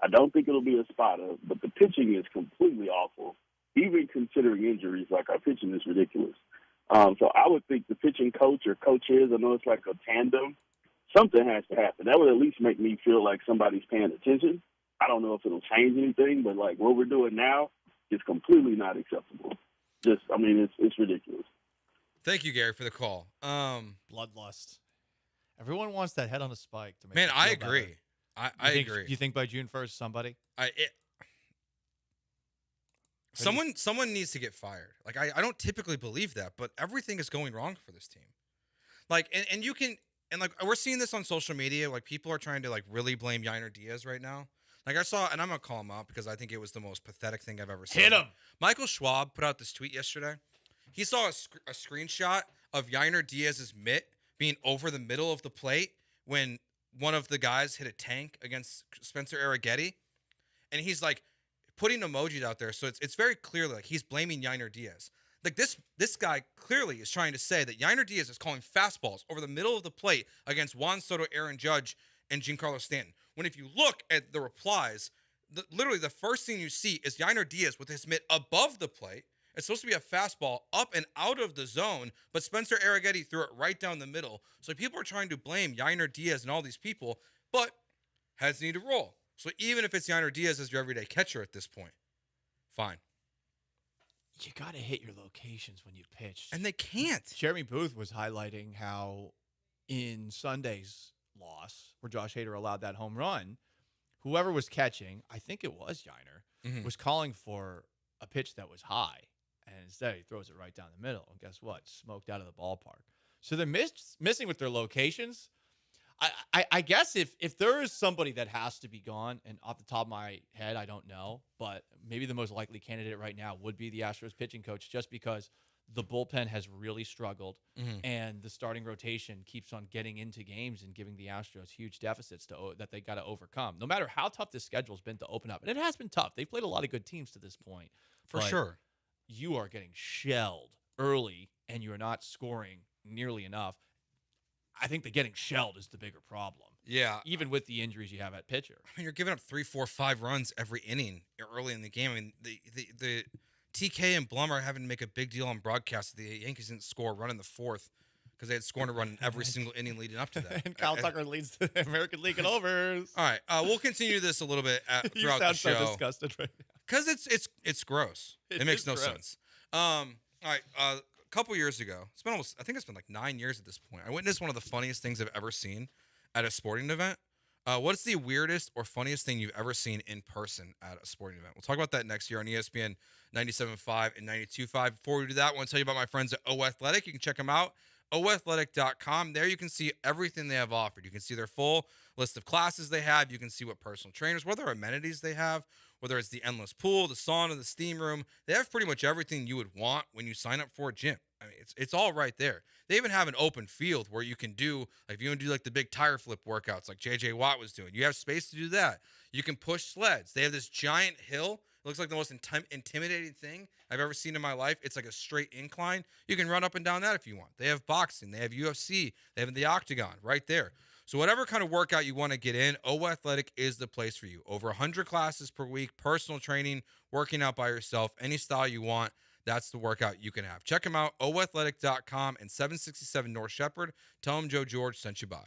I don't think it'll be a spotter, but the pitching is completely awful. Even considering injuries, like our pitching is ridiculous. So I would think the pitching coach or coaches, I know it's like a tandem, something has to happen. That would at least make me feel like somebody's paying attention. I don't know if it'll change anything, but like what we're doing now is completely not acceptable. It's ridiculous. Thank you, Gary, for the call. Bloodlust. Everyone wants that head on a spike to make. Man, I agree. I agree. You think by June 1st, somebody? Someone needs to get fired. Like I don't typically believe that, but everything is going wrong for this team. Like and you can and like we're seeing this on social media. Like people are trying to like really blame Yainer Diaz right now. Like I saw, and I'm gonna call him out because I think it was the most pathetic thing I've ever seen. Hit him. Michael Schwab put out this tweet yesterday. He saw a screenshot of Yainer Diaz's mitt being over the middle of the plate when one of the guys hit a tank against Spencer Arrighetti, and he's like putting emojis out there. So it's very clear like he's blaming Yainer Diaz. Like this guy clearly is trying to say that Yainer Diaz is calling fastballs over the middle of the plate against Juan Soto, Aaron Judge, and Giancarlo Stanton. When if you look at the replies, literally the first thing you see is Yainer Diaz with his mitt above the plate. It's supposed to be a fastball up and out of the zone, but Spencer Arrighetti threw it right down the middle. So people are trying to blame Yainer Diaz and all these people, but heads need to roll. So even if it's Yainer Diaz as your everyday catcher at this point, fine. You got to hit your locations when you pitch. And they can't. Jeremy Booth was highlighting how in Sunday's loss, where Josh Hader allowed that home run, whoever was catching, I think it was Yainer, was calling for a pitch that was high. And instead, he throws it right down the middle. And guess what? Smoked out of the ballpark. So they're missing with their locations. I guess if there is somebody that has to be gone, and off the top of my head, I don't know, but maybe the most likely candidate right now would be the Astros pitching coach, just because the bullpen has really struggled, and the starting rotation keeps on getting into games and giving the Astros huge deficits that they got to overcome. No matter how tough this schedule's been to open up, and it has been tough. They've played a lot of good teams to this point. For sure. You are getting shelled early, and you're not scoring nearly enough. I think the getting shelled is the bigger problem. Yeah. Even with the injuries you have at pitcher. I mean, you're giving up 3, 4, 5 runs every inning early in the game. I mean, the TK and Blum are having to make a big deal on broadcast that the Yankees didn't score a run in the fourth because they had scored a run in every single inning leading up to that. And Kyle Tucker leads the American League in overs. All right. We'll continue this a little bit throughout the show. You sound so disgusted right now. Because it's gross. It makes no sense. All right. A couple years ago, I think it's been like 9 years at this point, I witnessed one of the funniest things I've ever seen at a sporting event. What's the weirdest or funniest thing you've ever seen in person at a sporting event? We'll talk about that next year on ESPN 97.5 and 92.5. Before we do that, I want to tell you about my friends at O Athletic. You can check them out, oathletic.com. There you can see everything they have offered. You can see their full list of classes they have. You can see what personal trainers, what other amenities they have, whether it's the endless pool, the sauna, the steam room. They have pretty much everything you would want when you sign up for a gym. I mean, it's all right there. They even have an open field where you can do, like, if you want to do like the big tire flip workouts like J.J. Watt was doing, you have space to do that. You can push sleds. They have this giant hill. It looks like the most intimidating thing I've ever seen in my life. It's like a straight incline. You can run up and down that if you want. They have boxing. They have UFC. They have the Octagon right there. So whatever kind of workout you want to get in, O Athletic is the place for you. Over 100 classes per week, personal training, working out by yourself, any style you want. That's the workout you can have. Check them out, oathletic.com and 767 North Shepherd. Tell them Joe George sent you by.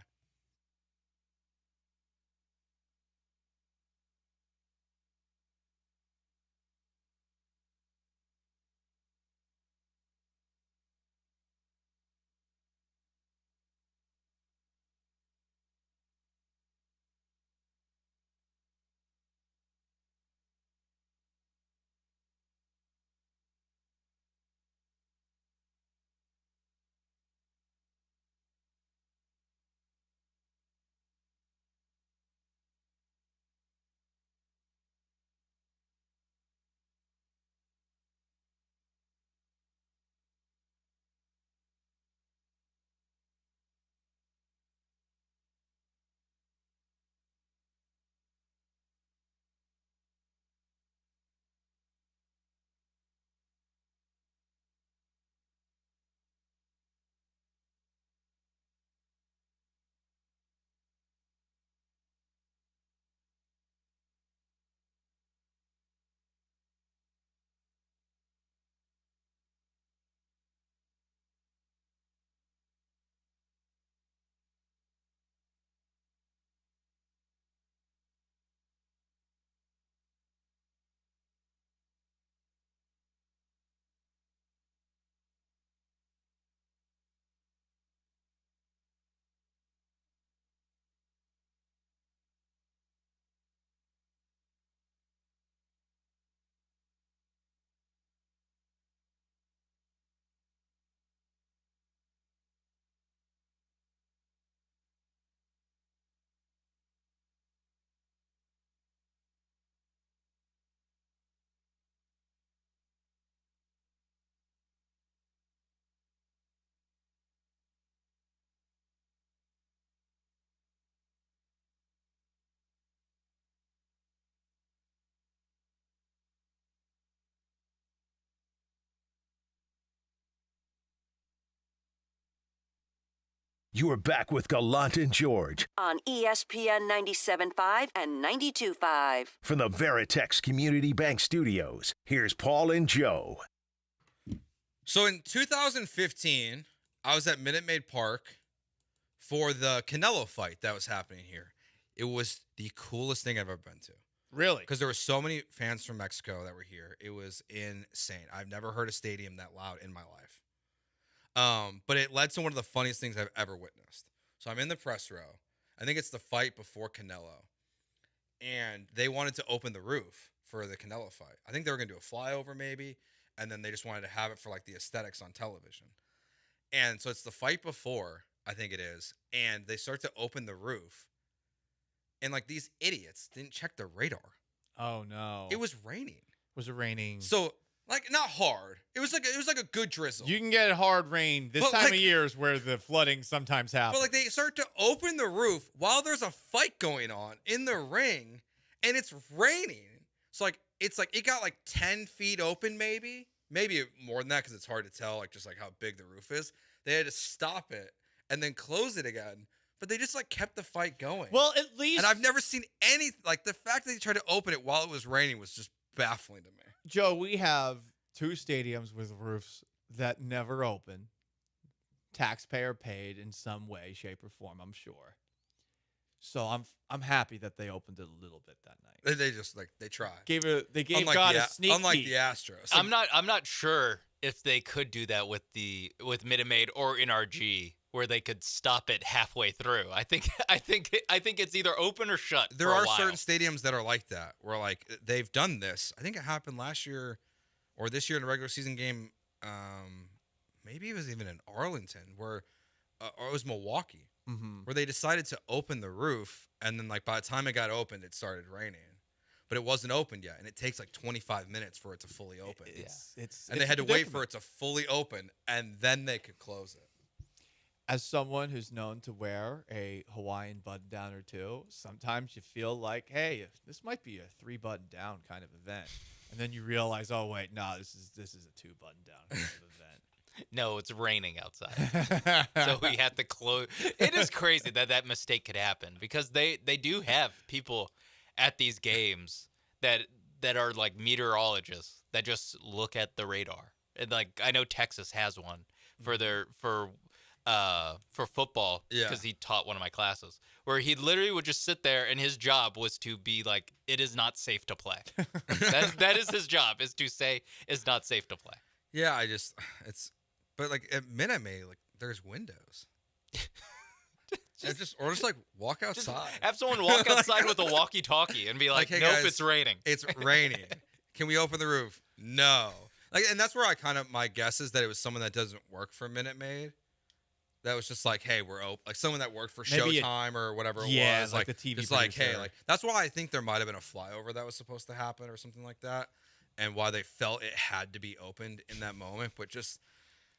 You are back with Gallant and George on ESPN 97.5 and 92.5. from the Veritex Community Bank Studios. Here's Paul and Joe. So in 2015, I was at Minute Maid Park for the Canelo fight that was happening here. It was the coolest thing I've ever been to. Really? Because there were so many fans from Mexico that were here. It was insane. I've never heard a stadium that loud in my life. But it led to one of the funniest things I've ever witnessed. So I'm in the press row. I think it's the fight before Canelo. And they wanted to open the roof for the Canelo fight. I think they were going to do a flyover maybe. And then they just wanted to have it for like the aesthetics on television. And so it's the fight before, I think it is. And they start to open the roof. And like these idiots didn't check the radar. Oh no. It was raining. Was it raining? So like not hard. It was like a good drizzle. You can get hard rain this time of year is where the flooding sometimes happens. But like they start to open the roof while there's a fight going on in the ring, and it's raining. So like it's like it got like 10 feet open, maybe more than that because it's hard to tell like just like how big the roof is. They had to stop it and then close it again. But they just like kept the fight going. Well, at least, and I've never seen any like the fact that they tried to open it while it was raining was just baffling to me. Joe, we have 2 stadiums with roofs that never open. Taxpayer paid in some way, shape, or form, I'm sure. So I'm happy that they opened it a little bit that night. They just like they tried. They gave God a sneak unlike peek. the Astros. I'm not sure if they could do that with Minute Maid or NRG, where they could stop it halfway through. I think it's either open or shut. There are certain stadiums that are like that, where like they've done this. I think it happened last year or this year in a regular season game. Maybe it was even in Arlington, or it was Milwaukee, where they decided to open the roof, and then like by the time it got opened, it started raining. But it wasn't opened yet, and it takes like 25 minutes for it to fully open. They had to wait for it to fully open, and then they could close it. As someone who's known to wear a Hawaiian button-down or two, sometimes you feel like, hey, this might be a 3-button-down kind of event. And then you realize, oh, wait, no, this is a 2-button-down kind of event. No, it's raining outside. So we have to close. It is crazy that mistake could happen because they do have people at these games that are like meteorologists that just look at the radar. And like I know Texas has one for football because he taught one of my classes where he literally would just sit there and his job was to be like, it is not safe to play. that is his job, is to say it's not safe to play. Yeah, but like at Minute Maid, like there's windows. just like walk outside. Just have someone walk outside with a walkie-talkie and be like, hey, nope, guys, it's raining. It's raining. Can we open the roof? No. Like, and that's where my guess is that it was someone that doesn't work for Minute Maid. That was just like, hey, we're open. Like someone that worked for Showtime or whatever it was. like the TV just producer. like, hey, like that's why I think there might have been a flyover that was supposed to happen or something like that, and why they felt it had to be opened in that moment. But just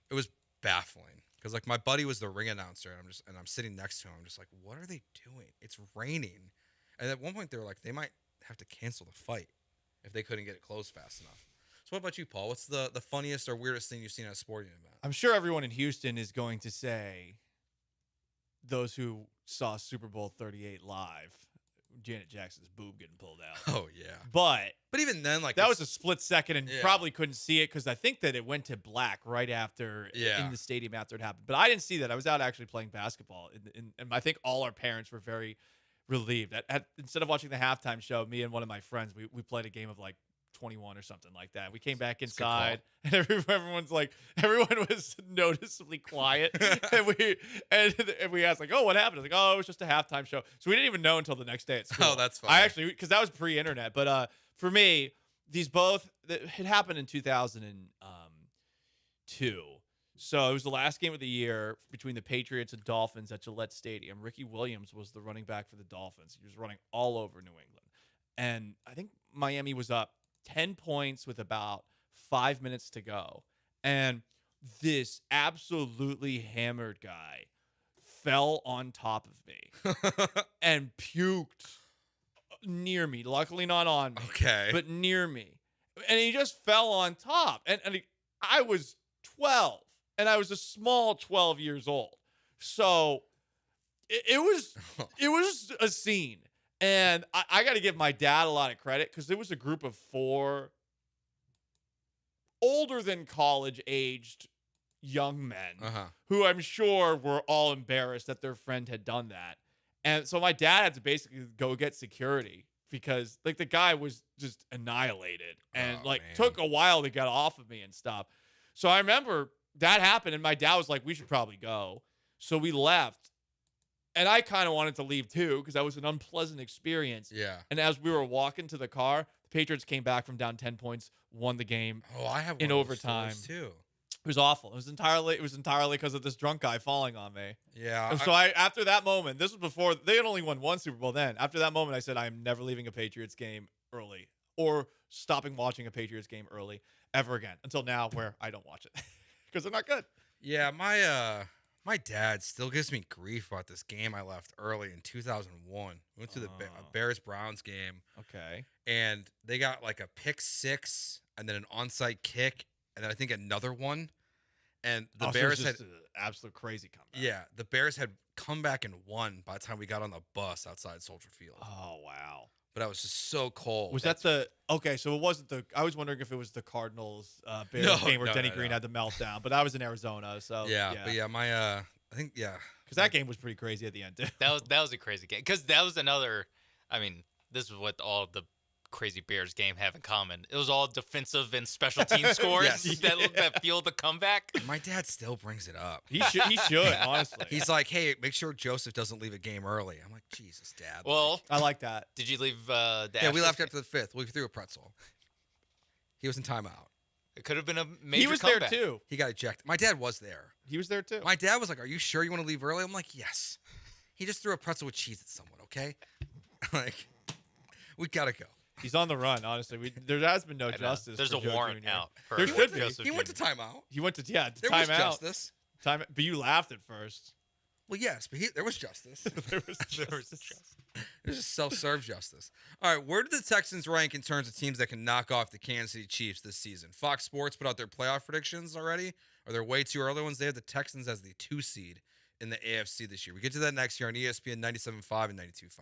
it was baffling because like my buddy was the ring announcer, and I'm sitting next to him. I'm just like, what are they doing? It's raining, and at one point they were like, they might have to cancel the fight if they couldn't get it closed fast enough. So what about you, Paul? What's the funniest or weirdest thing you've seen at a sporting event? I'm sure everyone in Houston is going to say, those who saw Super Bowl 38 live, Janet Jackson's boob getting pulled out. Oh, yeah. But even then, like that was a split second and probably couldn't see it because I think that it went to black right after in the stadium after it happened. But I didn't see that. I was out actually playing basketball. And I think all our parents were very relieved. Instead of watching the halftime show, me and one of my friends, we played a game of like 21 or something like that. We came back inside and everyone was noticeably quiet. and we asked like, oh, what happened? I was like, oh, it was just a halftime show. So we didn't even know until the next day at school. Oh, that's funny. I actually, because that was pre-internet. But for me, it happened in 2002. So it was the last game of the year between the Patriots and Dolphins at Gillette Stadium. Ricky Williams was the running back for the Dolphins. He was running all over New England. And I think Miami was up 10 points with about 5 minutes to go. And this absolutely hammered guy fell on top of me and puked near me. Luckily not on me. Okay. But near me. And he just fell on top. And I was 12. And I was a small 12 years old. So it was a scene. And I got to give my dad a lot of credit because there was a group of 4 older than college-aged young men who I'm sure were all embarrassed that their friend had done that. And so my dad had to basically go get security because, like, the guy was just annihilated and, took a while to get off of me and stuff. So I remember that happened, and my dad was like, we should probably go. So we left. And I kind of wanted to leave too because that was an unpleasant experience. Yeah. And as we were walking to the car, the Patriots came back from down 10 points, won the game. Oh, I have in one overtime of those too. It was awful. It was entirely because of this drunk guy falling on me. Yeah. And so after that moment, this was before they had only won 1 Super Bowl then. After that moment, I said I am never leaving a Patriots game early or stopping watching a Patriots game early ever again until now, where I don't watch it because they're not good. Yeah, my dad still gives me grief about this game I left early in 2001. We went to the Bears-Browns game. Okay. And they got like a pick 6 and then an onside kick and then I think another one. And the Bears had an absolute crazy comeback. Yeah, the Bears had come back and won by the time we got on the bus outside Soldier Field. Oh, wow. But I was just so cold. Was that okay, so it wasn't I was wondering if it was the Cardinals Bears game where Denny Green had the meltdown, but that was in Arizona, so but my I think because that game was pretty crazy at the end too. That was a crazy game because that was another. I mean, this is what all the crazy Bears game have in common. It was all defensive and special team scores that fueled the comeback. My dad still brings it up. He should honestly. He's like, hey, make sure Joseph doesn't leave a game early. I'm like, Jesus, Dad. Well, I like that. Did you leave? Yeah, we left after the 5th. We threw a pretzel. He was in timeout. It could have been a major. He was comeback. there too. He got ejected. My dad was there. He was there too. My dad was like, "Are you sure you want to leave early?" I'm like, "Yes." He just threw a pretzel with cheese at someone. Okay, like we gotta go. He's on the run. Honestly, there has been no justice. There's for a Joe warrant Jr. out. For There should be. Joseph He went Jr. to timeout. He went to There timeout. was justice. But you laughed at first. Well, yes, but there was justice. There was justice. There's just self-serve justice. All right, where do the Texans rank in terms of teams that can knock off the Kansas City Chiefs this season? Fox Sports put out their playoff predictions already. Are there way too early ones? They have the Texans as the 2 seed in the AFC this year. We get to that next year on ESPN 97.5 and 92.5.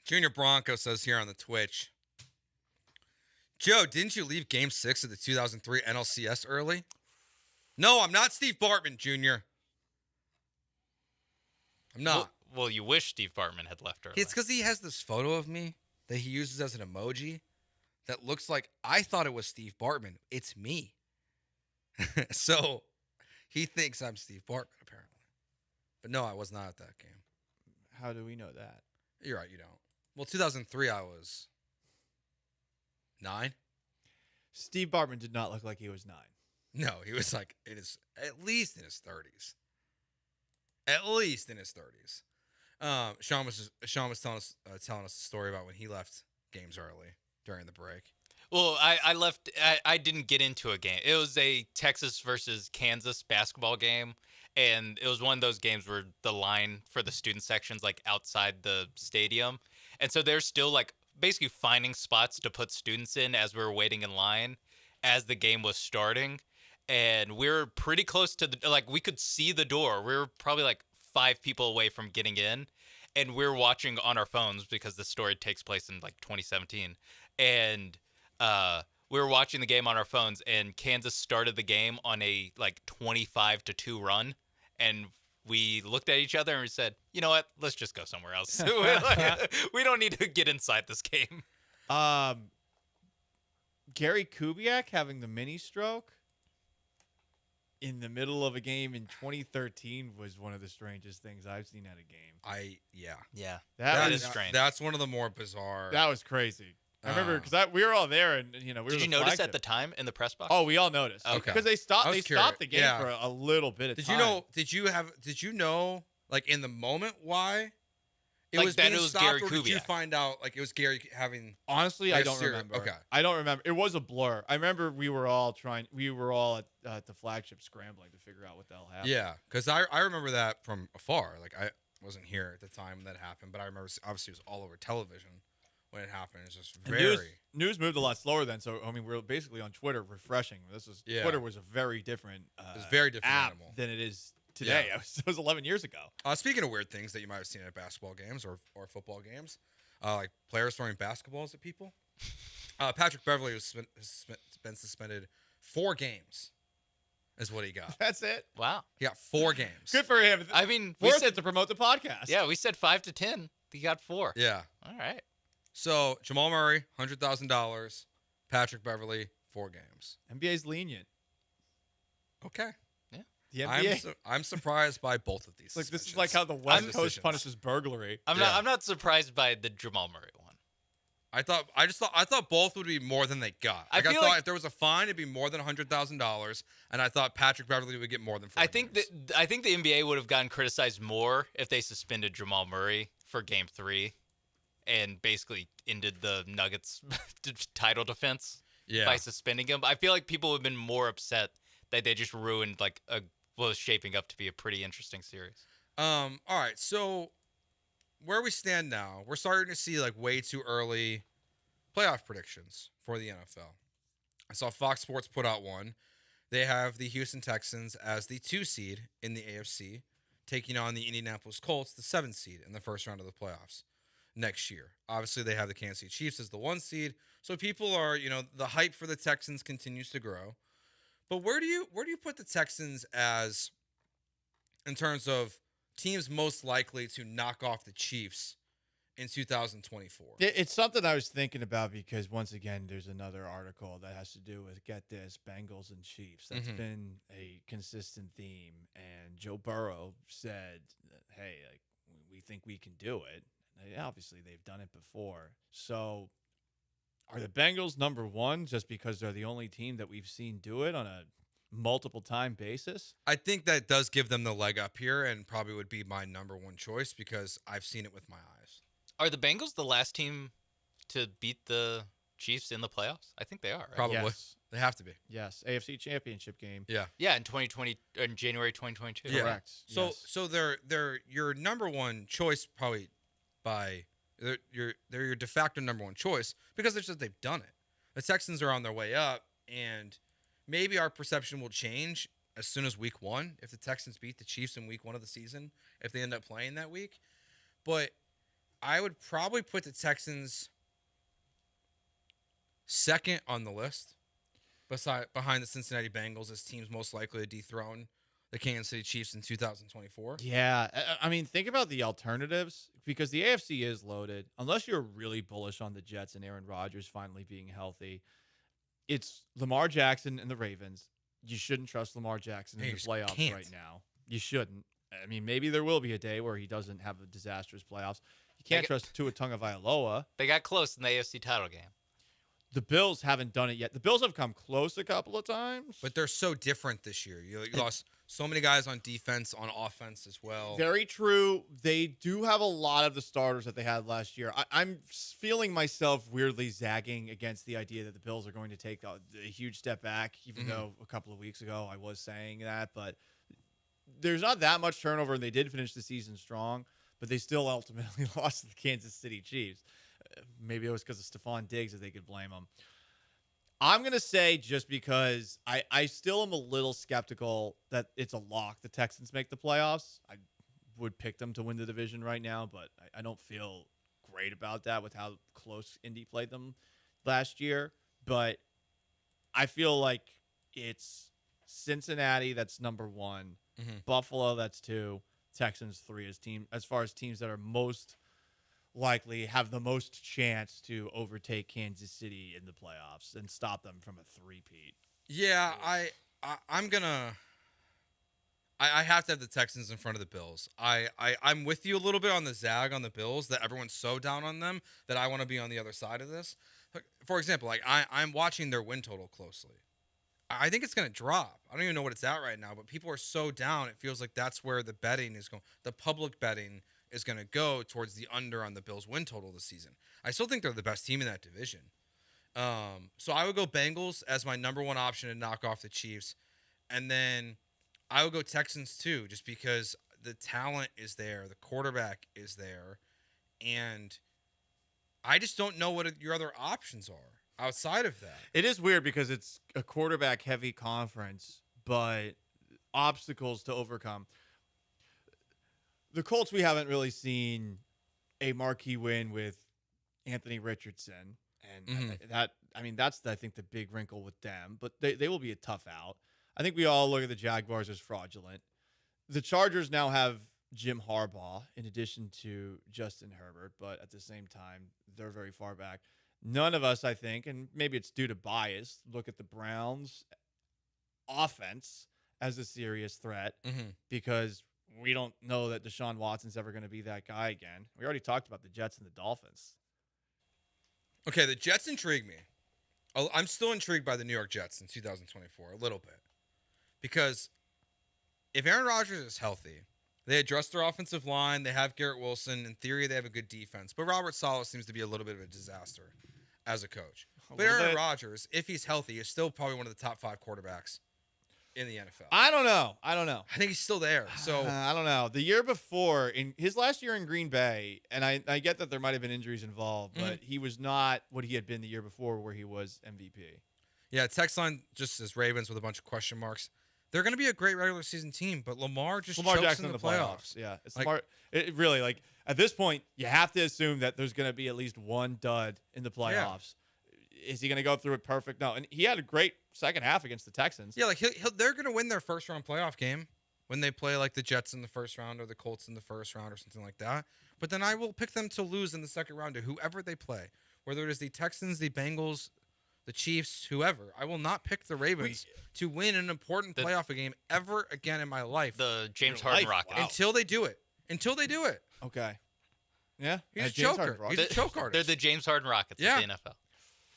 Junior Bronco says here on the Twitch, Joe, didn't you leave Game 6 of the 2003 NLCS early? No, I'm not Steve Bartman, Junior. I'm not. Well, you wish Steve Bartman had left early. It's because he has this photo of me that he uses as an emoji that looks like I thought it was Steve Bartman. It's me. So he thinks I'm Steve Bartman, apparently. But no, I was not at that game. How do we know that? You're right, you don't. Well, 2003, I was 9. Steve Bartman did not look like he was 9. No, he was like at least in his 30s. At least in his 30s. Sean was telling us a story about when he left games early during the break. Well, I left. I didn't get into a game. It was a Texas versus Kansas basketball game, and it was one of those games where the line for the student section's like outside the stadium, and so they're still like basically finding spots to put students in as we were waiting in line as the game was starting, and we were pretty close to we could see the door. We were probably like 5 people away from getting in, and we were watching on our phones because the story takes place in like 2017, and we were watching the game on our phones, and Kansas started the game on a like 25-2 run, and we looked at each other and we said, you know what, let's just go somewhere else. We don't need to get inside this game. Gary Kubiak having the mini stroke in the middle of a game in 2013 was one of the strangest things I've seen at a game. Yeah. That is strange. That's one of the more bizarre. That was crazy. I remember because we were all there, and we were. Did you notice at the time in the press box? Oh, we all noticed. Okay. Because they stopped the game for a little bit of time. Did you know like in the moment why it Like was that being it was stopped, Gary or did you Kubiak? find out like it was Gary having? Honestly, I don't remember. Okay, I don't remember. It was a blur. I remember we were all at the flagship scrambling to figure out what the hell happened. Yeah, because I remember that from afar. Like I wasn't here at the time when that happened, but I remember obviously it was all over television when it happened. It's just News moved a lot slower then, so I mean we were basically on Twitter refreshing. Twitter was a very different app animal than it is today. Yeah. It was 11 years ago. Speaking of weird things that you might have seen at basketball games or football games, like players throwing basketballs at people. Patrick Beverley has been suspended 4 games. Is what he got. That's it. Wow. He got 4 games. Good for him. I mean, we said to promote the podcast. Yeah, we said 5 to 10. He got 4. Yeah. All right. So Jamal Murray, $100,000. Patrick Beverley, 4 games. NBA's lenient. Okay. Yeah. The NBA. I'm surprised by both of these. Like this is like how the West Coast punishes burglary. I'm not surprised by the Jamal Murray one. I thought both would be more than they got. I thought if there was a fine, it'd be more than $100,000, and I thought Patrick Beverley would get more than 4 I think the NBA would have gotten criticized more if they suspended Jamal Murray for Game 3, and basically ended the Nuggets' title defense by suspending him. I feel like people would have been more upset that they just ruined what was shaping up to be a pretty interesting series. All right, so where we stand now, we're starting to see like way too early playoff predictions for the NFL. I saw Fox Sports put out one. They have the Houston Texans as the 2 seed in the AFC, taking on the Indianapolis Colts, the 7 seed in the first round of the playoffs next year. Obviously, they have the Kansas City Chiefs as the 1 seed. So people are, the hype for the Texans continues to grow. But where do you put the Texans as in terms of teams most likely to knock off the Chiefs in 2024? It's something I was thinking about because, once again, there's another article that has to do with, get this, Bengals and Chiefs. That's been a consistent theme. And Joe Burrow said, hey, we think we can do it. Obviously, they've done it before. So are the Bengals number 1 just because they're the only team that we've seen do it on a multiple time basis? I think that does give them the leg up here and probably would be my number 1 choice because I've seen it with my eyes. Are the Bengals the last team to beat the Chiefs in the playoffs? I think they are, right? Probably. Yes. They have to be. Yes. AFC Championship game. Yeah. Yeah, in January 2022. Yeah. Correct. So Yes. so they're your number 1 choice probably by they're your de facto number 1 choice because it's just they've done it. The Texans are on their way up, and maybe our perception will change as soon as week 1 if the Texans beat the Chiefs in week 1 of the season, if they end up playing that week. But I would probably put the Texans second on the list, behind the Cincinnati Bengals as teams most likely to dethrone the Kansas City Chiefs in 2024. Yeah, I mean, think about the alternatives because the AFC is loaded. Unless you're really bullish on the Jets and Aaron Rodgers finally being healthy, it's Lamar Jackson and the Ravens. You shouldn't trust Lamar Jackson in the playoffs right now. You shouldn't. I mean, maybe there will be a day where he doesn't have a disastrous playoffs. You can't trust Tua Tagovailoa. They got close in the AFC title game. The Bills haven't done it yet. The Bills have come close a couple of times. But they're so different this year. You lost so many guys on defense, on offense as well. Very true. They do have a lot of the starters that they had last year. I'm feeling myself weirdly zagging against the idea that the Bills are going to take a huge step back, even though a couple of weeks ago I was saying that. But there's not that much turnover, and they did finish the season strong, but they still ultimately lost to the Kansas City Chiefs. Maybe it was because of Stephon Diggs that they could blame him. I'm going to say just because I still am a little skeptical that it's a lock. The Texans make the playoffs. I would pick them to win the division right now, but I don't feel great about that with how close Indy played them last year. But I feel like it's Cincinnati that's number one, Buffalo that's 2, Texans 3 as far as teams that are most likely have the most chance to overtake Kansas City in the playoffs and stop them from a three-peat. Yeah, I'm gonna. I have to have the Texans in front of the Bills. I'm with you a little bit on the zag on the Bills that everyone's so down on them that I want to be on the other side of this. For example, like I'm watching their win total closely. I think it's gonna drop. I don't even know what it's at right now, but people are so down. It feels like that's where the betting is going. The public betting is going to go towards the under on the Bills' win total this season. I still think they're the best team in that division. So I would go Bengals as my number one option to knock off the Chiefs. And then I would go Texans too, just because the talent is there, the quarterback is there, and I just don't know what your other options are outside of that. It is weird because it's a quarterback-heavy conference, but obstacles to overcome. The Colts, we haven't really seen a marquee win with Anthony Richardson. And that's, I think, the big wrinkle with them. But they will be a tough out. I think we all look at the Jaguars as fraudulent. The Chargers now have Jim Harbaugh in addition to Justin Herbert. But at the same time, they're very far back. None of us, I think, and maybe it's due to bias, look at the Browns' offense as a serious threat because we don't know that Deshaun Watson's ever going to be that guy again. We already talked about the Jets and the Dolphins. Okay, the Jets intrigue me. I'm still intrigued by the New York Jets in 2024, a little bit. Because if Aaron Rodgers is healthy, they address their offensive line, they have Garrett Wilson. In theory, they have a good defense. But Robert Saleh seems to be a little bit of a disaster as a coach. But Aaron Rodgers, if he's healthy, is still probably one of the top 5 quarterbacks in the NFL. I don't know. I think he's still there. So I don't know. The year before, in his last year in Green Bay, and I get that there might have been injuries involved, but he was not what he had been the year before where he was MVP. Yeah, text line just says Ravens with a bunch of question marks. They're going to be a great regular season team, but Lamar chokes Jackson in the playoffs. Yeah, it's Lamar. It really, like, at this point, you have to assume that there's going to be at least one dud in the playoffs. Is he going to go through it perfect? No. And he had a great second half against the Texans. Yeah, like they're going to win their first round playoff game when they play like the Jets in the first round or the Colts in the first round or something like that. But then I will pick them to lose in the second round to whoever they play, whether it is the Texans, the Bengals, the Chiefs, whoever. I will not pick the Ravens to win an important playoff game ever again in my life. The James Harden Rockets. Until they do it. Okay. Yeah. He's a choker. He's a choke artist. They're the James Harden Rockets of the NFL.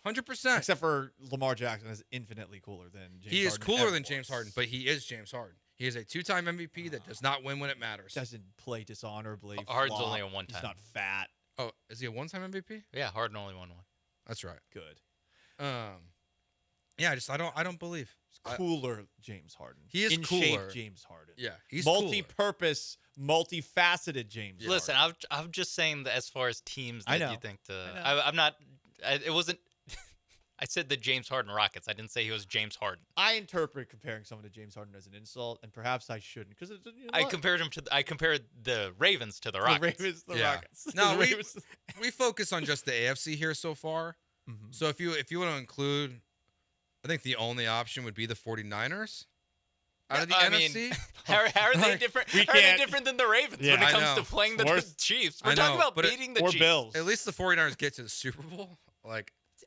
100%. Except for Lamar Jackson is infinitely cooler than James Harden. He is cooler than James Harden, but he is James Harden. He is a 2-time MVP that does not win when it matters. Doesn't play dishonorably. Harden's only a one-time. He's not fat. Oh, is he a one-time MVP? Yeah, Harden only won one. That's right. Good. Yeah, I don't believe. Cooler James Harden. He is in cooler. shape James Harden. Yeah, he's multi-purpose, multifaceted James Harden. Listen, I'm just saying that as far as teams that I know. you think I'm not. It wasn't. I said the James Harden Rockets. I didn't say he was James Harden. I interpret comparing someone to James Harden as an insult, and perhaps I shouldn't because I compared the Ravens to the Rockets. The Ravens, the Rockets. No, we focus on just the AFC here so far. Mm-hmm. So if you want to include, I think the only option would be the 49ers. Out of the NFC? How are they different? How are they different than the Ravens when it comes to playing the Chiefs? We're talking about beating the Chiefs. Bills. At least the 49ers get to the Super Bowl.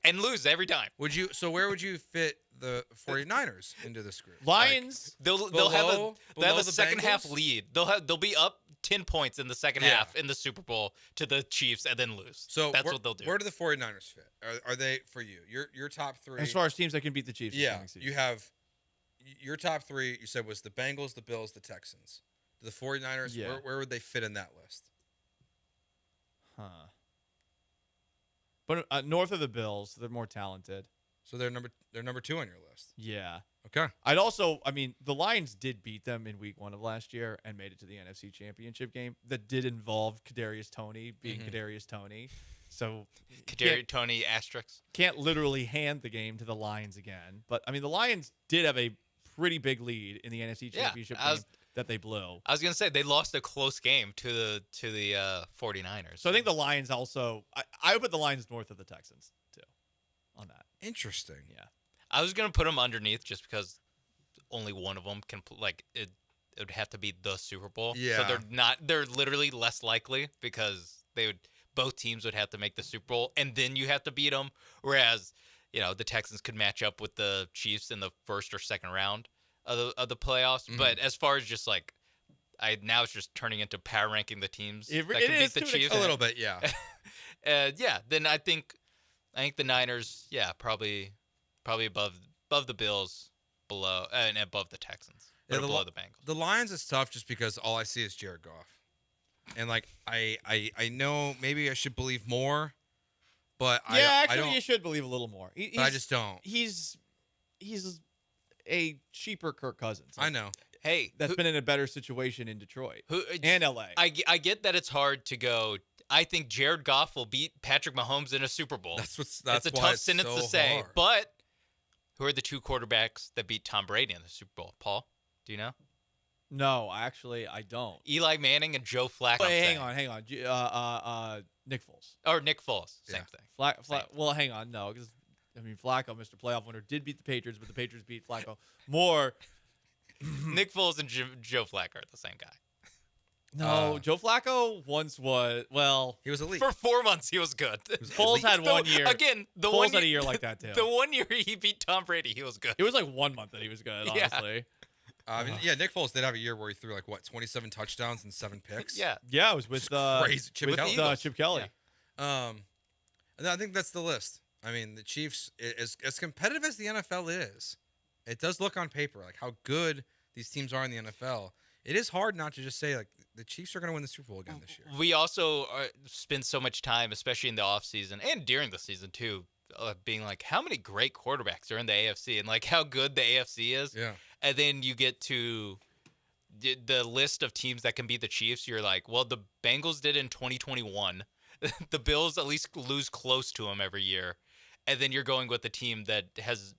And lose every time. So where would you fit the 49ers into this group? Lions. They'll have a second half lead. They'll be up 10 points in the second half in the Super Bowl to the Chiefs and then lose. So that's what they'll do. Where do the 49ers fit? Are they for you? Your top three. As far as teams that can beat the Chiefs. Yeah. You have your top three, you said, was the Bengals, the Bills, the Texans. The 49ers, where would they fit in that list? But north of the Bills, they're more talented. So they're number 2 on your list. Yeah. Okay. The Lions did beat them in week 1 of last year and made it to the NFC Championship game. That did involve Kadarius Toney being Kadarius Toney. So Kadarius Toney asterisks. Can't literally hand the game to the Lions again. But the Lions did have a pretty big lead in the NFC Championship game that they blew. I was gonna say they lost a close game to the 49ers. So I think the Lions also. I would put the Lions north of the Texans too, on that. Interesting. Yeah. I was gonna put them underneath just because only one of them can it. It would have to be the Super Bowl. Yeah. So they're literally less likely because both teams would have to make the Super Bowl and then you have to beat them. Whereas the Texans could match up with the Chiefs in the first or second round of the playoffs. Mm-hmm. But as far as just now it's just turning into power ranking the teams that can beat the Chiefs. A little bit, yeah. Then I think the Niners, probably above the Bills, below and above the Texans, but below the Bengals. The Lions is tough just because all I see is Jared Goff, and I know maybe I should believe more. But I don't, you should believe a little more. But I just don't. He's a cheaper Kirk Cousins. I know. Hey, that's been in a better situation in Detroit and LA. I get that it's hard to go. I think Jared Goff will beat Patrick Mahomes in a Super Bowl. That's it's a tough sentence to say. Hard. But who are the 2 quarterbacks that beat Tom Brady in the Super Bowl? Paul, do you know? No, actually, I don't. Eli Manning and Joe Flacco. Wait, hang on. Nick Foles. Or Nick Foles. Same thing. Well, hang on. No, because, Flacco, Mr. Playoff winner, did beat the Patriots, but the Patriots beat Flacco more. Nick Foles and Joe Flacco are the same guy. No, Joe Flacco once was, he was elite. For 4 months, he was good. Foles had 1 year. Again, Foles had a year like that, too. The 1 year he beat Tom Brady, he was good. It was 1 month that he was good, honestly. Nick Foles did have a year where he threw 27 touchdowns and 7 picks. Yeah, it was with crazy. Chip Kelly. Yeah. And I think that's the list. The Chiefs, as competitive as the NFL is, it does look on paper how good these teams are in the NFL. It is hard not to just say the Chiefs are going to win the Super Bowl again this year. We also spend so much time, especially in the offseason and during the season too, being how many great quarterbacks are in the AFC and how good the AFC is. Yeah. And then you get to the list of teams that can beat the Chiefs. You're well, the Bengals did in 2021. The Bills at least lose close to them every year. And then you're going with the team that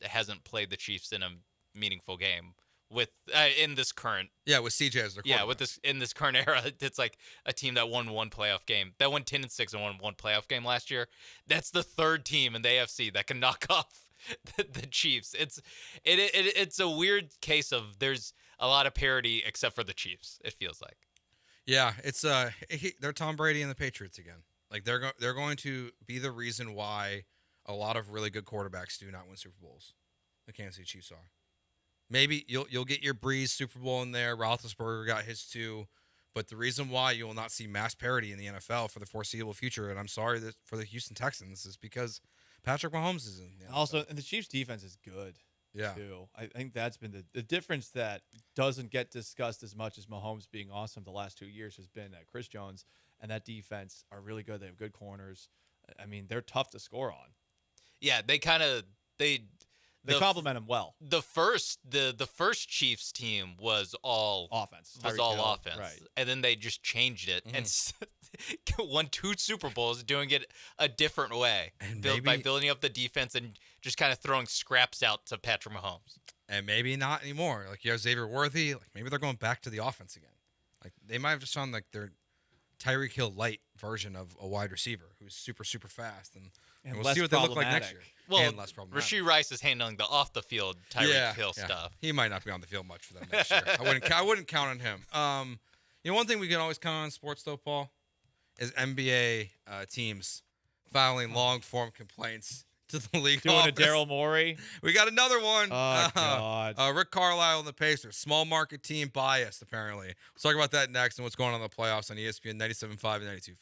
hasn't played the Chiefs in a meaningful game with in this current with CJ as their quarterback. In this current era, it's a team that won 1 playoff game, that won 10-6 and won 1 playoff game last year. That's the 3rd team in the AFC that can knock off the Chiefs. It's a weird case of there's a lot of parity except for the Chiefs. It feels like. Yeah, it's they're Tom Brady and the Patriots again. They're going to be the reason why a lot of really good quarterbacks do not win Super Bowls. The Kansas City Chiefs are. Maybe you'll get your Breeze Super Bowl in there. Roethlisberger got his too. But the reason why you will not see mass parity in the NFL for the foreseeable future, and I'm sorry for the Houston Texans, is because Patrick Mahomes is in the NFL. Also, and the Chiefs' defense is good. Yeah. Too. I think that's been the difference that doesn't get discussed as much as Mahomes being awesome the last 2 years has been Chris Jones and that defense are really good. They have good corners. They're tough to score on. Yeah, they complement him well. The first Chiefs team was all offense. Right. And then they just changed it. Mm-hmm. And won 2 Super Bowls doing it a different way, by building up the defense and just kind of throwing scraps out to Patrick Mahomes. And maybe not anymore. Like, you have Xavier Worthy. Like, maybe they're going back to the offense again. Like, they might have just found like their Tyreek Hill light version of a wide receiver who's super, super fast. And we'll see what they look like next year. Well, and less problematic. Rashee Rice is handling the off-the-field Tyreek Hill stuff. He might not be on the field much for them next year. I wouldn't count on him. One thing we can always count on in sports, though, Paul, is NBA teams filing long-form complaints to the league Doing office. a Daryl Morey. We got another one. Oh, God. Rick Carlisle and the Pacers. Small market team biased, apparently. We'll talk about that next and what's going on in the playoffs on ESPN 97.5 and 92.5.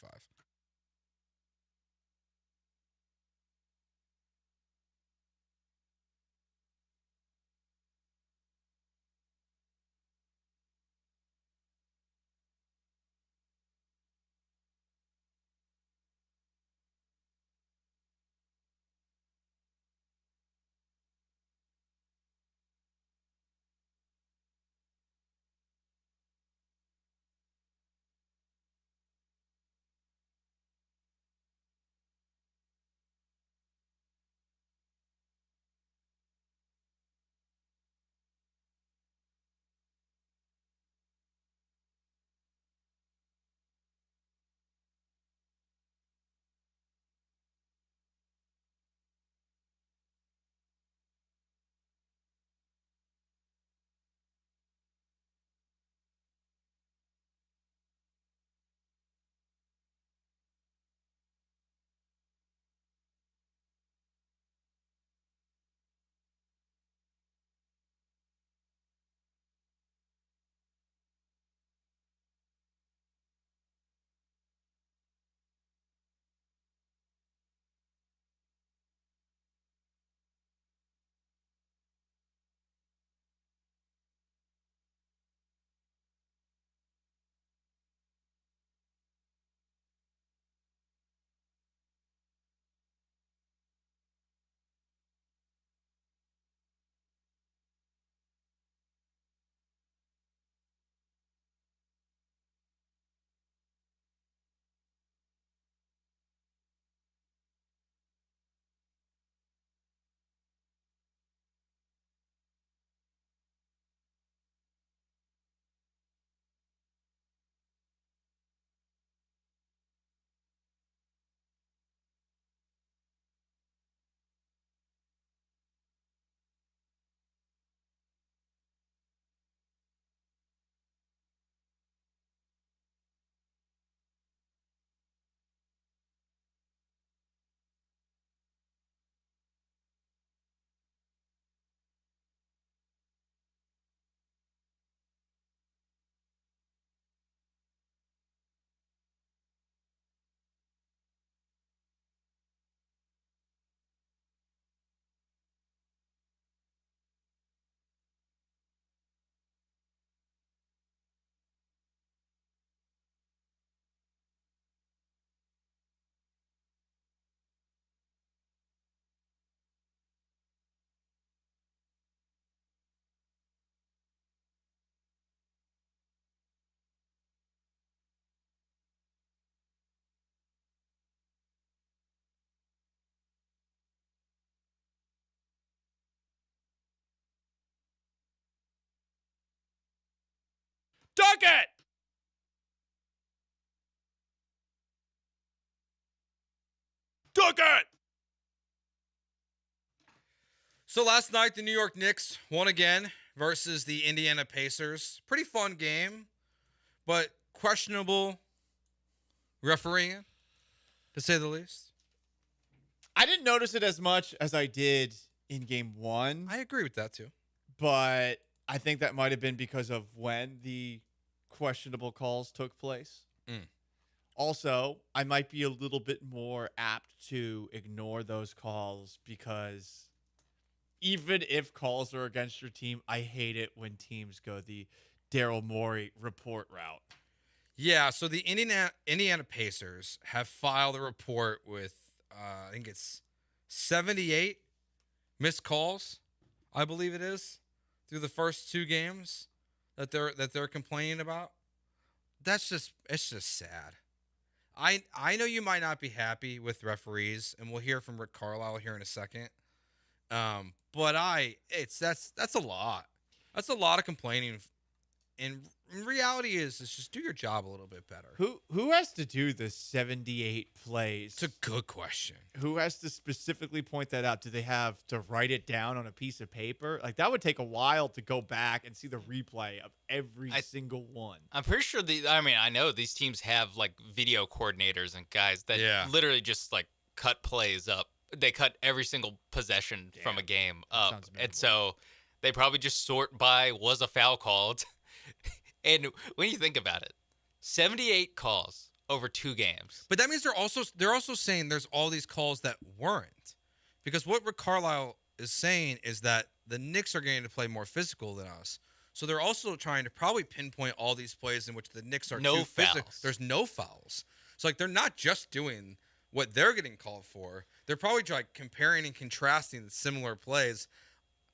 Dunk it! Dunk it! So last night, the New York Knicks won again versus the Indiana Pacers. Pretty fun game, but questionable refereeing, to say the least. I didn't notice it as much as I did in game one. I agree with that, too. But I think that might have been because of when the questionable calls took place. Also, I might be a little bit more apt to ignore those calls because even if calls are against your team, I hate it when teams go the Daryl Morey report route. Yeah, so the Indiana Pacers have filed a report with, I think it's 78 missed calls, I believe it is, through the first 2 games that they're complaining about. It's just sad. I know you might not be happy with referees, and we'll hear from Rick Carlisle here in a second. But that's a lot. That's a lot of complaining. And reality is just do your job a little bit better. Who has to do the 78 plays? It's a good question. Who has to specifically point that out? Do they have to write it down on a piece of paper? Like, that would take a while to go back and see the replay of every single one. I'm pretty sure I know these teams have like video coordinators and guys that literally just like cut plays up. They cut every single possession from a game up. And so they probably just sort by was a foul called. And when you think about it, 78 calls over 2 games. But that means they're also saying there's all these calls that weren't. Because what Rick Carlisle is saying is that the Knicks are getting to play more physical than us. So they're also trying to probably pinpoint all these plays in which the Knicks are too physical. There's no fouls. So like they're not just doing what they're getting called for. They're probably like comparing and contrasting the similar plays.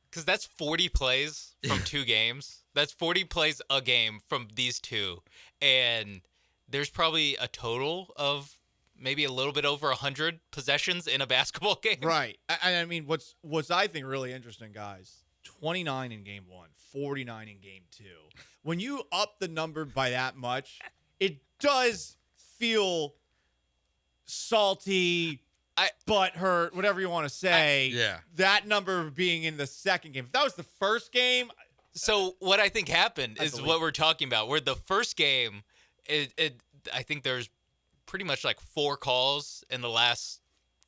Because that's 40 plays from 2 games. That's 40 plays a game from these 2. And there's probably a total of maybe a little bit over 100 possessions in a basketball game. Right. I mean, what's I think really interesting, guys, 29 in game 1, 49 in game 2. When you up the number by that much, it does feel salty, butthurt, whatever you want to say. That number being in the second game. If that was the first game. So what I think happened is what we're talking about. Where the first game, I think there's pretty much like 4 calls in the last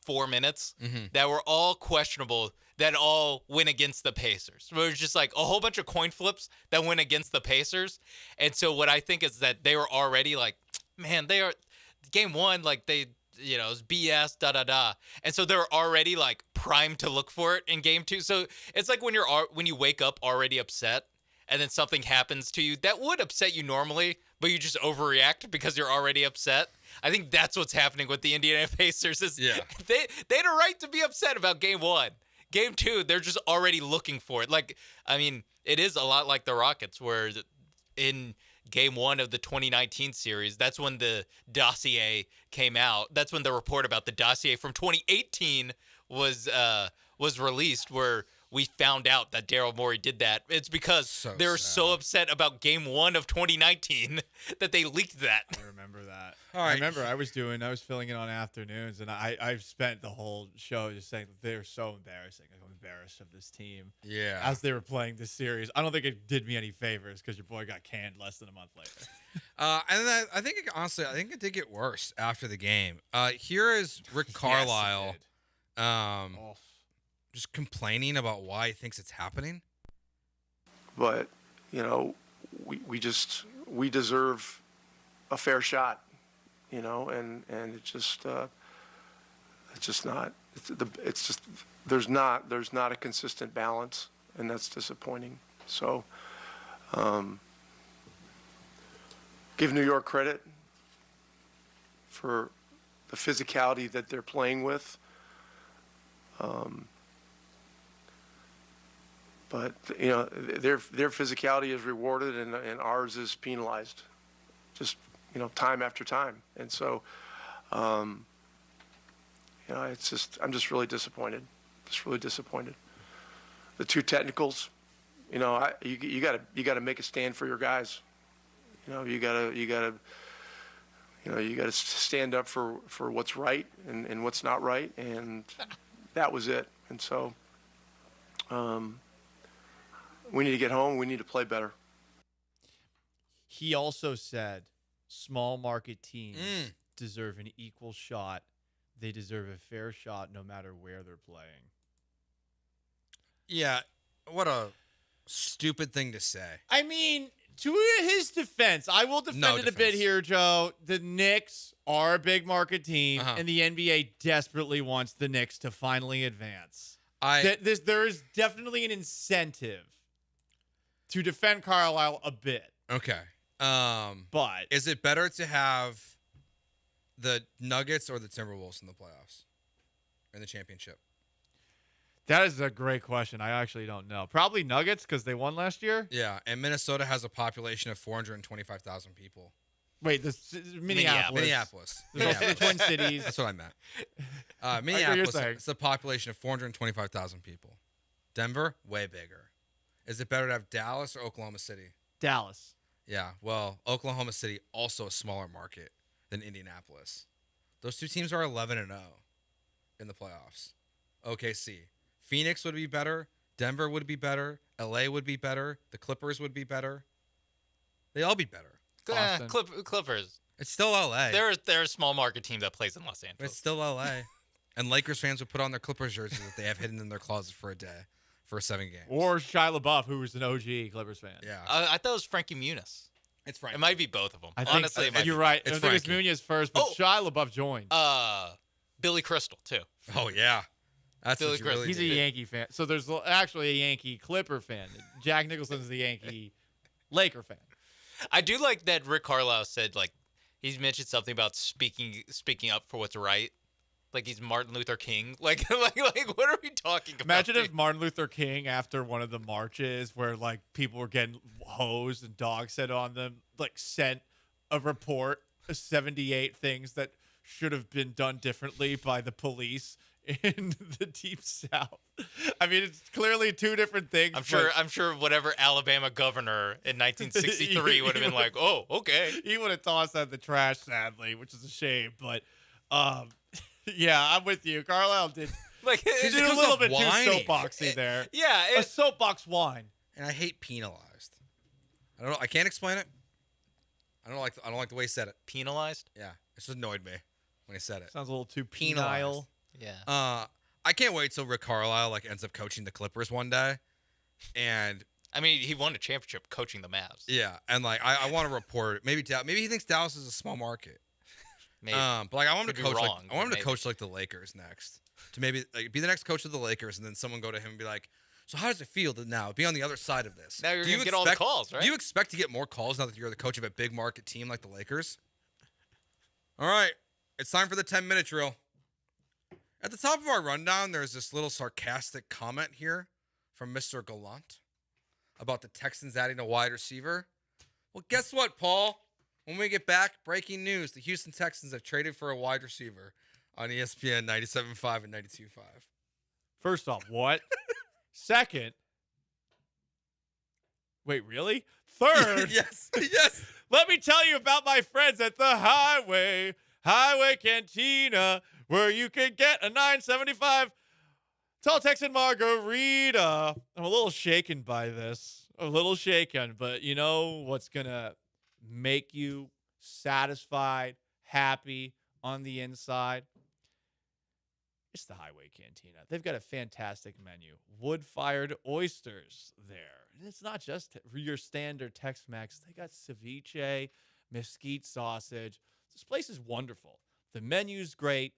4 minutes that were all questionable, that all went against the Pacers. It was just like a whole bunch of coin flips that went against the Pacers. And so what I think is that they were already like, man, they are game 1, like they, it was BS, da-da-da. And so they're already like primed to look for it in game 2. So it's like when you wake up already upset and then something happens to you that would upset you normally, but you just overreact because you're already upset. I think that's what's happening with the Indiana Pacers. They had a right to be upset about game 1. Game 2, they're just already looking for it. Like, I mean, it is a lot like the Rockets, where in game 1 of the 2019 series, that's when the dossier came out. That's when the report about the dossier from 2018 was released, where we found out that Daryl Morey did that. It's because they were so upset about game 1 of 2019 that they leaked that. I remember that. All right. I remember I was filling in on afternoons, and I've spent the whole show just saying that they're so embarrassing. I'm embarrassed of this team. Yeah. As they were playing this series. I don't think it did me any favors because your boy got canned less than a month later. And then I think it did get worse after the game. Here is Rick Carlisle. Just complaining about why he thinks it's happening. But, we deserve a fair shot, and it's just not, there's not a consistent balance, and that's disappointing. So, give New York credit for the physicality that they're playing with. But their physicality is rewarded and ours is penalized, just time after time. And so, it's just I'm just really disappointed. The 2 technicals, you gotta make a stand for your guys. You gotta stand up for what's right and what's not right, and that was it. And so. We need to get home. We need to play better. He also said small market teams deserve an equal shot. They deserve a fair shot no matter where they're playing. Yeah, what a stupid thing to say. I mean, to his defense, I will defend it a bit here, Joe. The Knicks are a big market team, and the NBA desperately wants the Knicks to finally advance. There is definitely an incentive to defend Carlisle a bit. Okay. But is it better to have the Nuggets or the Timberwolves in the playoffs? In the championship? That is a great question. I actually don't know. Probably Nuggets because they won last year. Yeah, and Minnesota has a population of 425,000 people. Wait, Minneapolis. Minneapolis. There's also the Twin Cities. That's what I meant. you're Minneapolis, saying. it's a population of 425,000 people. Denver, way bigger. Is it better to have Dallas or Oklahoma City? Dallas. Yeah, well, Oklahoma City, also a smaller market than Indianapolis. Those two teams are 11-0 in the playoffs. OKC. Phoenix would be better. Denver would be better. LA would be better. The Clippers would be better. They all be better. Clippers. It's still LA. They're a small market team that plays in Los Angeles. It's still LA. And Lakers fans would put on their Clippers jerseys that they have hidden in their closet for a day, for 7 games. Or Shia LaBeouf, who was an OG Clippers fan. Yeah. I thought it was Frankie Muniz. It's Frankie. It might be both of them. Honestly, you're right. I think it's Muniz first, but Shia LaBeouf joined. Billy Crystal, too. Oh, yeah. That's Billy Crystal. He's a Yankee fan. So there's actually a Yankee Clipper fan. Jack Nicholson's the Yankee Laker fan. I do like that Rick Carlisle said, like, he's mentioned something about speaking up for what's right. Like he's Martin Luther King. Like what are we talking about? Imagine if Martin Luther King, after one of the marches where like people were getting hosed and dogs set on them, like sent a report of 78 things that should have been done differently by the police in the Deep South. I mean, it's clearly two different things. I'm sure whatever Alabama governor in 1963 would have been like, oh, okay. He would have tossed that in the trash, sadly, which is a shame. But yeah, I'm with you. Carlisle did like he did a little bit too soapboxy there. Yeah, a soapbox whine. And I hate penalized. I don't know. I can't explain it. I don't like the way he said it. Penalized? Yeah, it just annoyed me when he said it. Sounds a little too Penalized. penile. Yeah. I can't wait till Rick Carlisle ends up coaching the Clippers one day, and I mean he won a championship coaching the Mavs. Yeah, and I want to report maybe he thinks Dallas is a small market. Maybe. But I want him to coach. Wrong, I want him to coach like the Lakers next, to maybe be the next coach of the Lakers, and then someone go to him and be like, "So how does it feel to now be on the other side of this?" Now you're gonna get all the calls, right? Do you expect to get more calls now that you're the coach of a big market team like the Lakers? All right, it's time for the 10-minute drill. At the top of our rundown, there's this little sarcastic comment here from Mr. Gallant about the Texans adding a wide receiver. Well, guess what, Paul? When we get back, breaking news. The Houston Texans have traded for a wide receiver on ESPN 97.5 and 92.5. First off, what? Second, wait, really? Third, yes. Let me tell you about my friends at the Highway Cantina, where you can get a $9.75 Tall Texan margarita. I'm a little shaken by this. A little shaken, but you know what's going to make you satisfied, happy on the inside? It's the Highway Cantina. They've got a fantastic menu. Wood-fired oysters there. And it's not just your standard Tex-Mex. They got ceviche, mesquite sausage. This place is wonderful. The menu's great.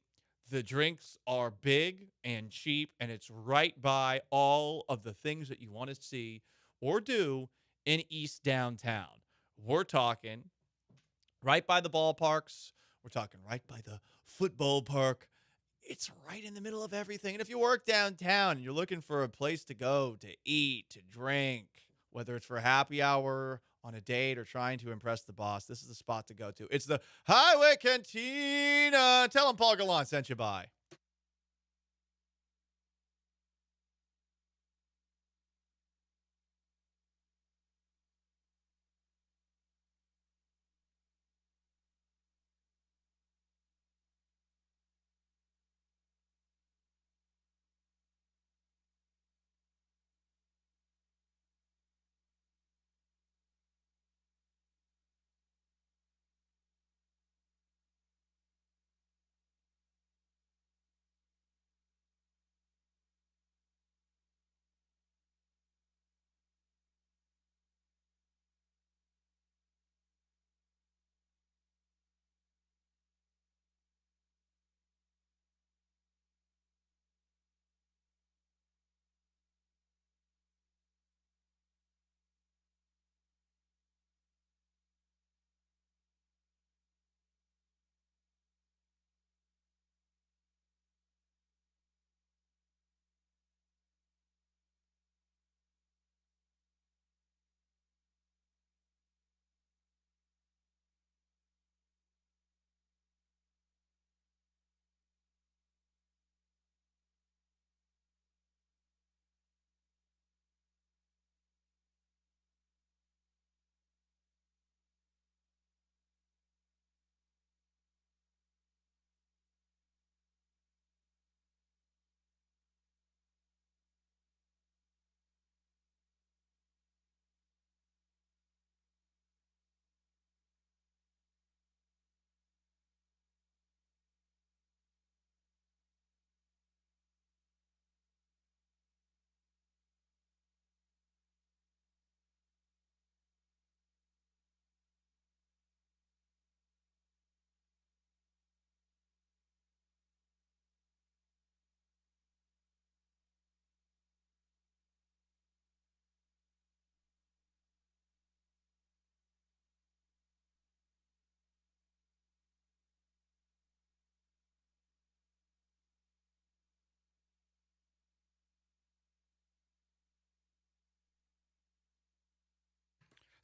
The drinks are big and cheap, and it's right by all of the things that you want to see or do in East Downtown. We're talking right by the ballparks. We're talking right by the football park. It's right in the middle of everything. And if you work downtown and you're looking for a place to go to eat, to drink, whether it's for happy hour, on a date, or trying to impress the boss, this is the spot to go to. It's the Highway Cantina. Tell them Paul Gallant sent you by.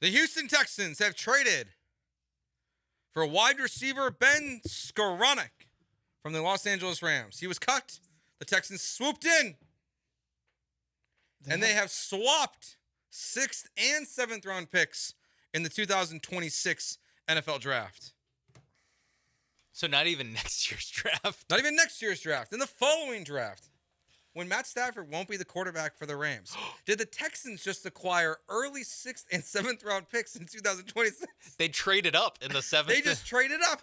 The Houston Texans have traded for wide receiver Ben Skoranek from the Los Angeles Rams. He was cut. The Texans swooped in. And they have swapped 6th and 7th round picks in the 2026 NFL draft. So not even next year's draft. Not even next year's draft. In the following draft, when Matt Stafford won't be the quarterback for the Rams, did the Texans just acquire early 6th and 7th round picks in 2026? They traded up in the 7th. They just traded up.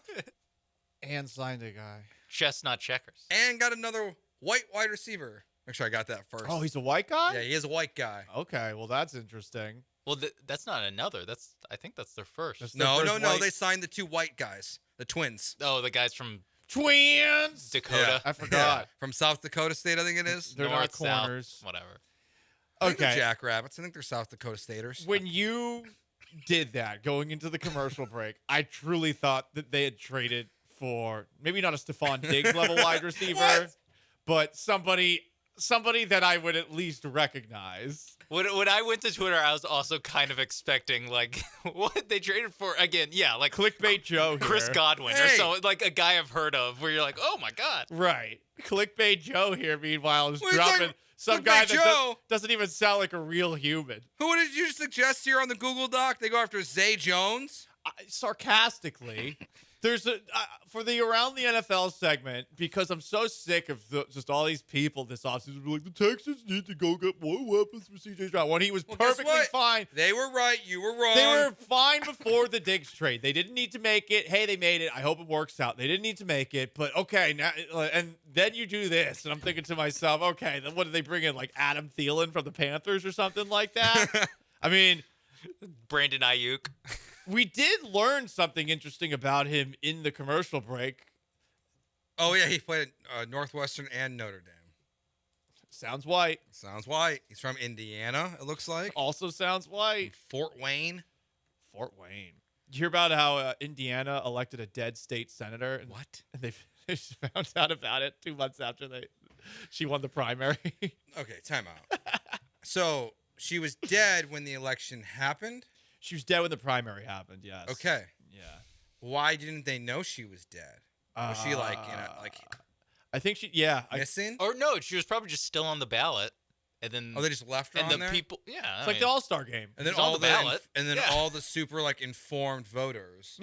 And signed a guy. Chestnut checkers. And got another white wide receiver. Make sure I got that first. Oh, he's a white guy? Yeah, he is a white guy. Okay, well, that's interesting. Well, that's not another. I think that's their first. No. They signed the 2 white guys, the twins. Oh, the guys from Twins Dakota. Yeah. I forgot. Yeah. From South Dakota State, I think it is. They're not corners. South, whatever. I think they're Okay. Jackrabbits. I think they're South Dakota Staters. When you did that going into the commercial break, I truly thought that they had traded for maybe not a Stephon Diggs level wide receiver, but somebody that I would at least recognize. When I went to Twitter, I was also kind of expecting, like, what they traded for again. Yeah, like Clickbait Joe here. Chris Godwin or so, like a guy I've heard of where you're like, oh my God. Right. Clickbait Joe here, meanwhile, is What are you dropping talking- some Clickbait guy that Joe? doesn't even sound like a real human. Who did you suggest here on the Google Doc? They go after Zay Jones? Sarcastically, there's for the Around the NFL segment, because I'm so sick of just all these people this offseason like, the Texans need to go get more weapons for C.J. Stroud when he was Guess perfectly what? fine. They were right. You were wrong. They were fine before the Diggs trade. They didn't need to make it. Hey, they made it. I hope it works out. They didn't need to make it, but okay. Now, and then you do this, and I'm thinking to myself, okay, then what did they bring in, like Adam Thielen from the Panthers or something like that? I mean, Brandon Ayuk. we did learn something interesting about him in the commercial break. Oh, yeah. He played at Northwestern and Notre Dame. Sounds white. Sounds white. He's from Indiana, it looks like. Also sounds white. Fort Wayne. Fort Wayne. Did you hear about how Indiana elected a dead state senator? And what? And they found out about it 2 months after she won the primary. Okay, time out. So she was dead when the election happened? She was dead when the primary happened, yes. Okay. Yeah. Why didn't they know she was dead? Was she like, I think missing? Or no, she was probably just still on the ballot. And then they just left her and on the there? people, yeah. It's like the All-Star game. And then She's on all the ballot. all the super informed voters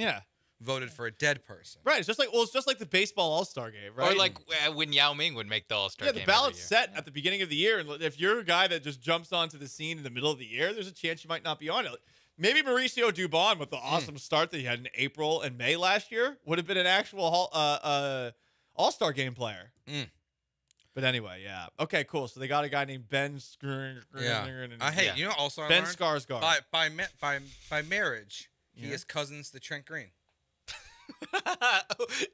voted for a dead person. Right. It's just like the baseball All-Star game, right? Or like when Yao Ming would make the All-Star game. Yeah, the ballot's set at the beginning of the year, and if you're a guy that just jumps onto the scene in the middle of the year, there's a chance you might not be on it. Maybe Mauricio Dubon, with the awesome start that he had in April and May last year, would have been an actual All-Star game player. But anyway, yeah. Okay, cool. So they got a guy named Ben Skarsgård. Hey, you know also Ben I learned? Skarsgård. By marriage, he is cousins to Trent Green.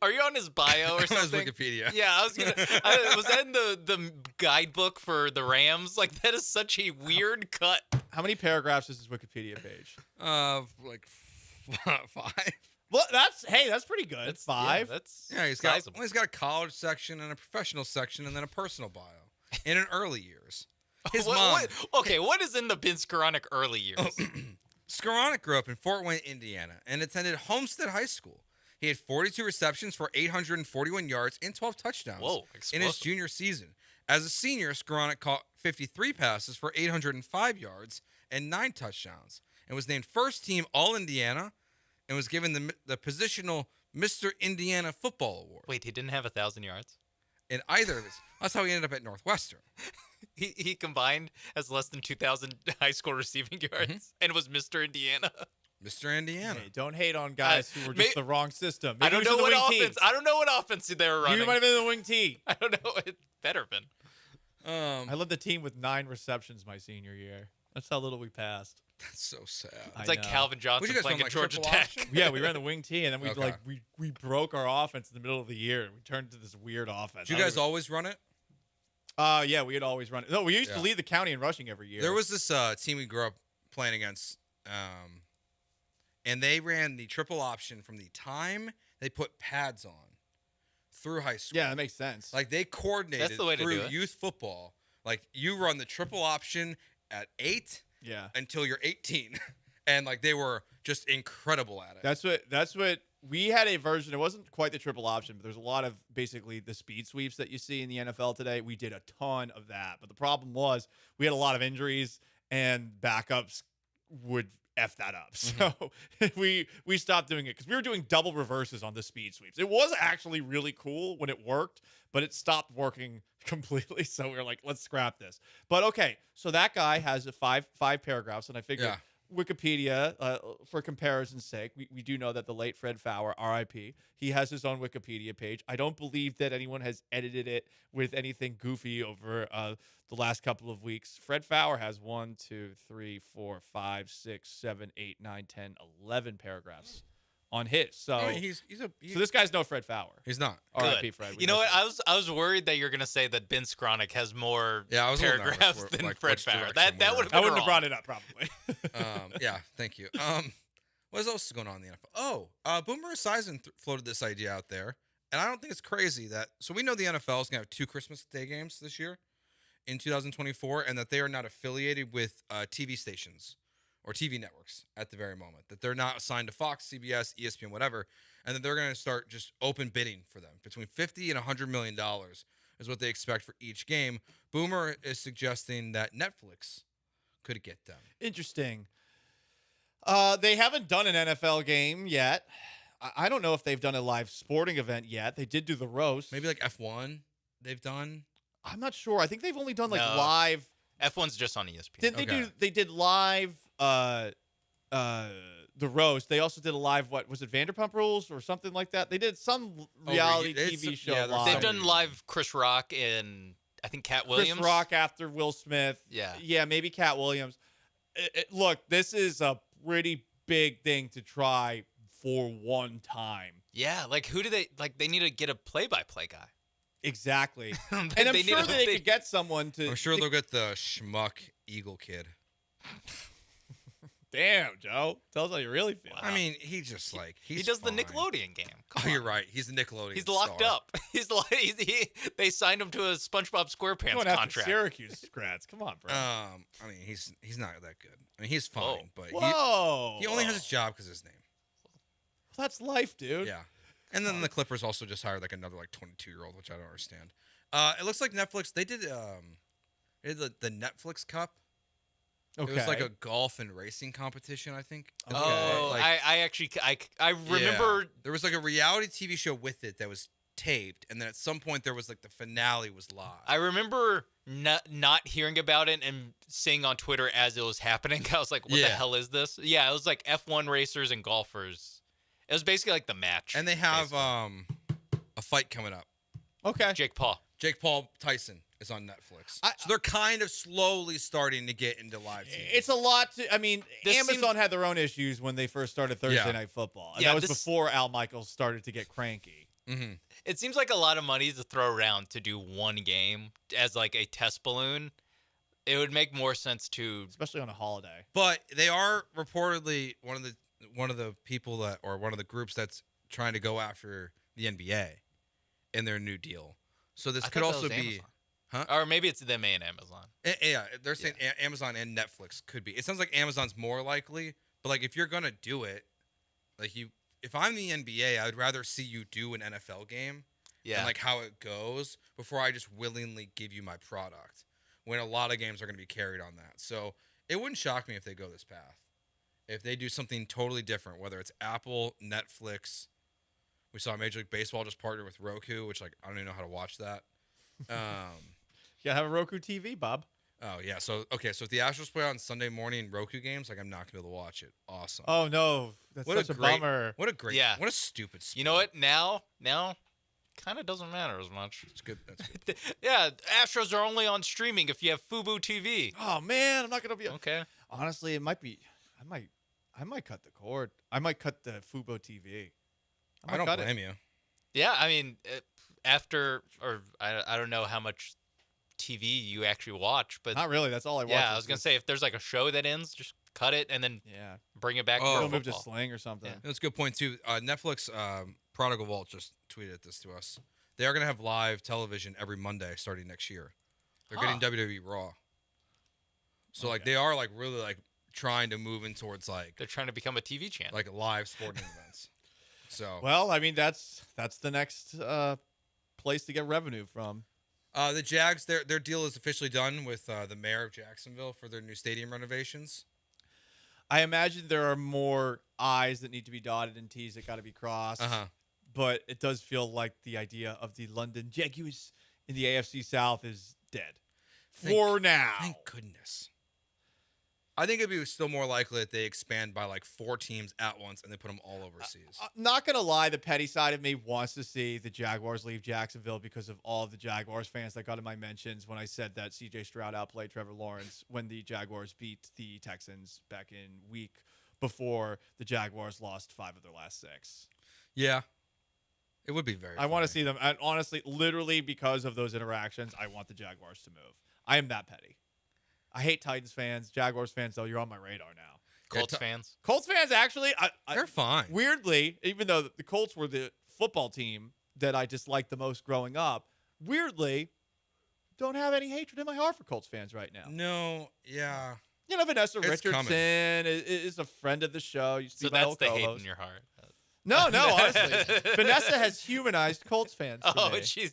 Are you on his bio or something? On his Wikipedia. Yeah, I was gonna. Was that in the guidebook for the Rams? Like that is such a weird cut. How many paragraphs is his Wikipedia page? Like 5. Well, that's pretty good. That's 5. He's got a college section and a professional section and then a personal bio. In early years, his mom. What is in the Ben Skoranek early years? Skoranek grew up in Fort Wayne, Indiana, and attended Homestead High School. He had 42 receptions for 841 yards and 12 touchdowns in his junior season. As a senior, Skoranek caught 53 passes for 805 yards and 9 touchdowns, and was named first team All-Indiana, and was given the positional Mr. Indiana Football Award. Wait, he didn't have 1,000 yards? In either of his. That's how he ended up at Northwestern. He combined has less than 2,000 high school receiving yards and was Mr. Indiana. Mr. Indiana. Hey, don't hate on guys who were just the wrong system. I don't know what offense. I don't know what offense they were running. You might have been the wing T. I don't know. It better have been. I led the team with 9 receptions my senior year. That's how little we passed. That's so sad. It's like Calvin Johnson playing at Georgia Tech. Yeah, we ran the wing T, and then we broke our offense in the middle of the year, and we turned into this weird offense. Did you guys always run it? Yeah, we had always run it. No, we used to lead the county in rushing every year. There was this team we grew up playing against, and they ran the triple option from the time they put pads on through high school. Yeah, that makes sense. Like they coordinated That's the way to through do it. youth football. Like you run the triple option at 8 until you're 18. and like they were just incredible at it. That's what we had a version. It wasn't quite the triple option, but there's a lot of basically the speed sweeps that you see in the NFL today. We did a ton of that, but the problem was we had a lot of injuries and backups would F that up. So we stopped doing it because we were doing double reverses on the speed sweeps. It was actually really cool when it worked, but it stopped working completely. So we were like, let's scrap this. But okay, so that guy has a five paragraphs, and I figured Wikipedia, for comparison's sake, we do know that the late Fred Fowler, R.I.P., he has his own Wikipedia page. I don't believe that anyone has edited it with anything goofy over the last couple of weeks. Fred Fowler has 1, 2, 3, 4, 5, 6, 7, 8, 9, 10, 11 paragraphs on his. So, I mean, so this guy's no Fred Fowler. He's not. R.I.P. Fred. You know what? I was worried that you're gonna say that Ben Skronik has more paragraphs than Fred Fowler. That would I wouldn't have brought it up probably. Yeah, thank you. What else is going on in the NFL? Boomer Esiason floated this idea out there, and I don't think it's crazy that. So we know the NFL is gonna have 2 Christmas Day games this year in 2024, and that they are not affiliated with TV stations or TV networks at the very moment, that they're not assigned to Fox, CBS, ESPN, whatever, and that they're going to start just open bidding for them. Between $50 and $100 million is what they expect for each game. Boomer is suggesting that Netflix could get them. Interesting. They haven't done an NFL game yet. I don't know if they've done a live sporting event yet. They did do the roast. Maybe like F1 they've done. I'm not sure. I think they've only done live. F1's just on ESPN. They did live the roast. They also did a live, what was it, Vanderpump Rules or something like that? They did some reality TV show live. They've done live Chris Rock and I think Cat Williams. Chris Rock after Will Smith. Yeah, maybe Cat Williams. Look, this is a pretty big thing to try for one time. Yeah, like who do they like? They need to get a play-by-play guy. Exactly. And I'm sure that they could get someone to. I'm sure they'll get the schmuck Eagle kid. Damn, Joe. Tell us how you really feel. I mean, he just like he does fine. the Nickelodeon game. You're right. He's the Nickelodeon. He's locked star. up. They signed him to a SpongeBob SquarePants going contract. After Syracuse grads. Come on, bro. I mean, he's not that good. I mean, he's fine, but he only has his job because of his name. Well, that's life, dude. Yeah. And then the Clippers also just hired like another like 22-year-old, which I don't understand. It looks like Netflix. They did the Netflix Cup. Okay. It was like a golf and racing competition, I think. Okay. Oh, I remember there was like a reality TV show with it that was taped, and then at some point there was like the finale was live. I remember not hearing about it and seeing on Twitter as it was happening. I was like, what the hell is this? Yeah, it was like F1 racers and golfers. It was basically like the match. And they have a fight coming up. Okay. Jake Paul Tyson is on Netflix. So they're kind of slowly starting to get into live TV. It's a lot to, I mean, Amazon had their own issues when they first started Thursday Night Football. And that was before Al Michaels started to get cranky. Mm-hmm. It seems like a lot of money to throw around to do one game as like a test balloon. It would make more sense to, especially on a holiday. But they are reportedly one of the people that, or one of the groups that's trying to go after the NBA in their new deal. So this could also be, or maybe it's them and Amazon. Yeah, they're saying Amazon and Netflix could be. It sounds like Amazon's more likely, but like if you're gonna do it, like if I'm the NBA, I would rather see you do an NFL game, and like how it goes before I just willingly give you my product. When a lot of games are gonna be carried on that, so it wouldn't shock me if they go this path. If they do something totally different, whether it's Apple, Netflix. We saw Major League Baseball just partner with Roku, which like I don't even know how to watch that. Yeah, have a Roku TV, Bob. Oh yeah, so if the Astros play on Sunday morning Roku games, like I'm not gonna be able to watch it. Awesome. Oh no, that's such a bummer. What a stupid sport. You know what? Now kind of doesn't matter as much. It's good. That's good. Yeah, Astros are only on streaming if you have Fubo TV. Oh man, I'm not gonna be okay. Honestly, it might be. I might cut the cord. I might cut the Fubo TV. I don't blame you. Yeah, I mean, I don't know how much TV you actually watch, but not really. That's all I watch. Yeah, I was gonna say if there's like a show that ends, just cut it and then bring it back. Go move to Sling or something. Yeah. That's a good point too. Netflix Prodigal Vault just tweeted this to us. They are gonna have live television every Monday starting next year. They're getting WWE Raw. So like they are like really like trying to move in towards they're trying to become a TV channel, like live sporting events. So well, I mean that's the next place to get revenue from. The Jags, their deal is officially done with the mayor of Jacksonville for their new stadium renovations. I imagine there are more I's that need to be dotted and T's that got to be crossed. But it does feel like the idea of the London Jaguars in the AFC South is dead for now. Thank goodness. I think it'd be still more likely that they expand by like 4 teams at once and they put them all overseas. Not going to lie, the petty side of me wants to see the Jaguars leave Jacksonville because of all of the Jaguars fans that got in my mentions when I said that C.J. Stroud outplayed Trevor Lawrence when the Jaguars beat the Texans back in week before the Jaguars lost 5 of their last 6. Yeah. It would be very I want to see them. And honestly, literally because of those interactions, I want the Jaguars to move. I am that petty. I hate Titans fans. Jaguars fans, though, you're on my radar now. Colts fans? Colts fans, actually. They're fine. Weirdly, even though the Colts were the football team that I disliked the most growing up, weirdly, don't have any hatred in my heart for Colts fans right now. No, yeah. You know, Vanessa It's Richardson coming. is a friend of the show. Used to So be my that's old the hate co-host. in your heart. No, honestly. Vanessa has humanized Colts fans to me. she's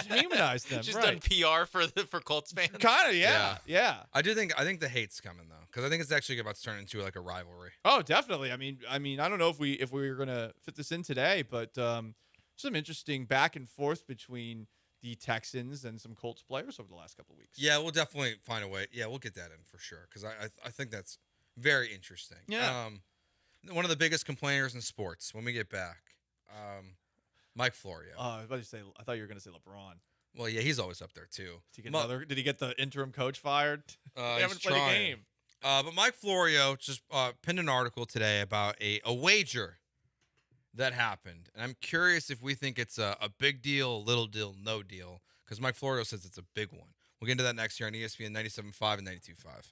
humanized them. She's right. done PR for Colts fans. Kind of, yeah. I think the hate's coming though, because I think it's actually about to turn into like a rivalry. Oh, definitely. I mean, I don't know if we were gonna fit this in today, but some interesting back and forth between the Texans and some Colts players over the last couple of weeks. Yeah, we'll definitely find a way. Yeah, we'll get that in for sure, because I think that's very interesting. Yeah. One of the biggest complainers in sports when we get back, Mike Florio. I was about to say. I thought you were going to say LeBron. Well, yeah, he's always up there too. Did he get the interim coach fired? They haven't He's played trying. a game. But Mike Florio just pinned an article today about a wager that happened, and I'm curious if we think it's a big deal, little deal, no deal, because Mike Florio says it's a big one. We'll get into that next year on ESPN 97.5 and 92.5.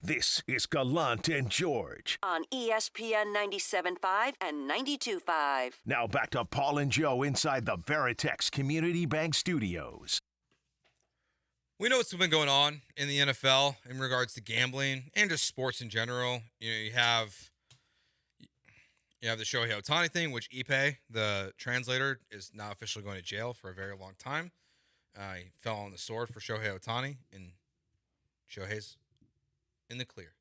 This is Gallant and George. On ESPN 97.5 and 92.5. Now back to Paul and Joe inside the Veritex Community Bank Studios. We know what's been going on in the NFL in regards to gambling and just sports in general. You have the Shohei Ohtani thing, which Ipe, the translator, is now officially going to jail for a very long time. He fell on the sword for Shohei Ohtani, and Shohei's in the clear.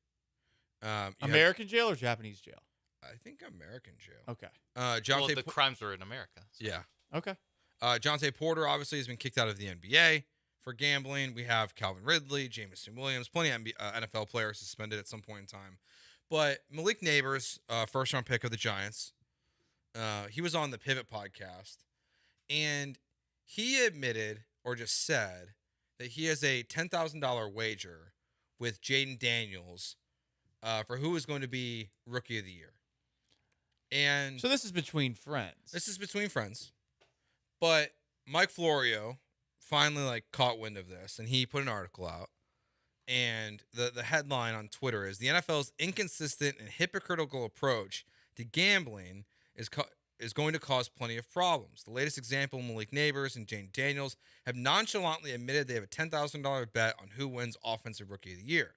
American jail or Japanese jail? I think American jail. Okay. Well, the crimes were in America. So. Yeah. Okay. Jonte Porter obviously has been kicked out of the NBA for gambling. We have Calvin Ridley, Jamison Williams, plenty of NFL players suspended at some point in time. But Malik Neighbors, first-round pick of the Giants, he was on the Pivot podcast, and he admitted or just said that he has a $10,000 wager with Jaden Daniels for who is going to be Rookie of the Year. And so this is between friends. This is between friends. But Mike Florio finally caught wind of this, and he put an article out. And the headline on Twitter is, the NFL's inconsistent and hypocritical approach to gambling is going to cause plenty of problems. The latest example, Malik Neighbors and Jane Daniels have nonchalantly admitted they have a $10,000 bet on who wins Offensive Rookie of the Year.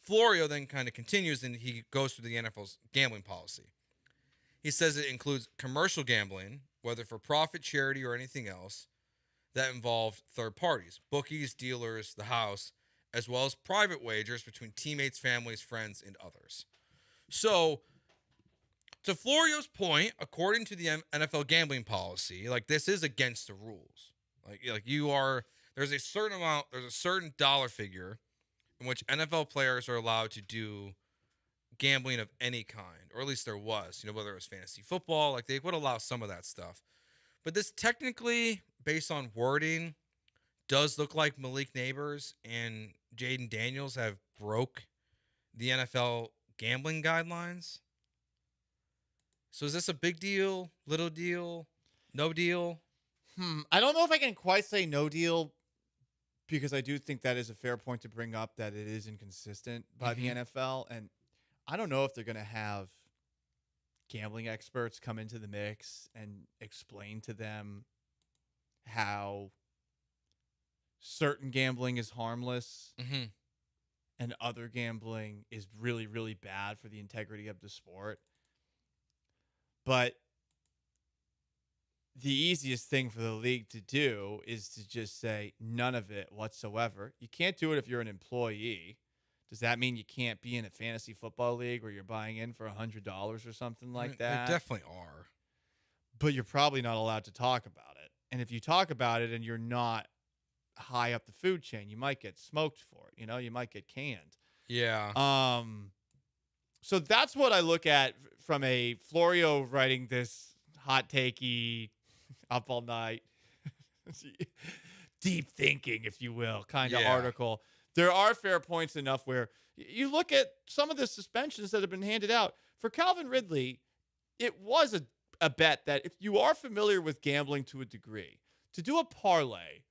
Florio then kind of continues, and he goes through the NFL's gambling policy. He says it includes commercial gambling, whether for profit, charity, or anything else, that involved third parties, bookies, dealers, the house, as well as private wagers between teammates, families, friends, and others. So, to Florio's point, according to the NFL gambling policy, this is against the rules. There's a certain dollar figure in which NFL players are allowed to do gambling of any kind, or at least there was, whether it was fantasy football, they would allow some of that stuff. But this technically, based on wording, does look like Malik Neighbors and Jaden Daniels have broke the NFL gambling guidelines. So is this a big deal, little deal, no deal? I don't know if I can quite say no deal, because I do think that is a fair point to bring up, that it is inconsistent by the NFL. And I don't know if they're going to have gambling experts come into the mix and explain to them how certain gambling is harmless and other gambling is really, really bad for the integrity of the sport. But the easiest thing for the league to do is to just say none of it whatsoever. You can't do it if you're an employee. Does that mean you can't be in a fantasy football league where you're buying in for $100 or something like that? They definitely are. But you're probably not allowed to talk about it. And if you talk about it and you're not high up the food chain, you might get smoked for it. You might get canned. Yeah. So that's what I look at from a Florio writing this hot takey, up all night, deep thinking, if you will, kind of article. There are fair points enough where you look at some of the suspensions that have been handed out. For Calvin Ridley, it was a bet that if you are familiar with gambling to a degree, to do a parlay,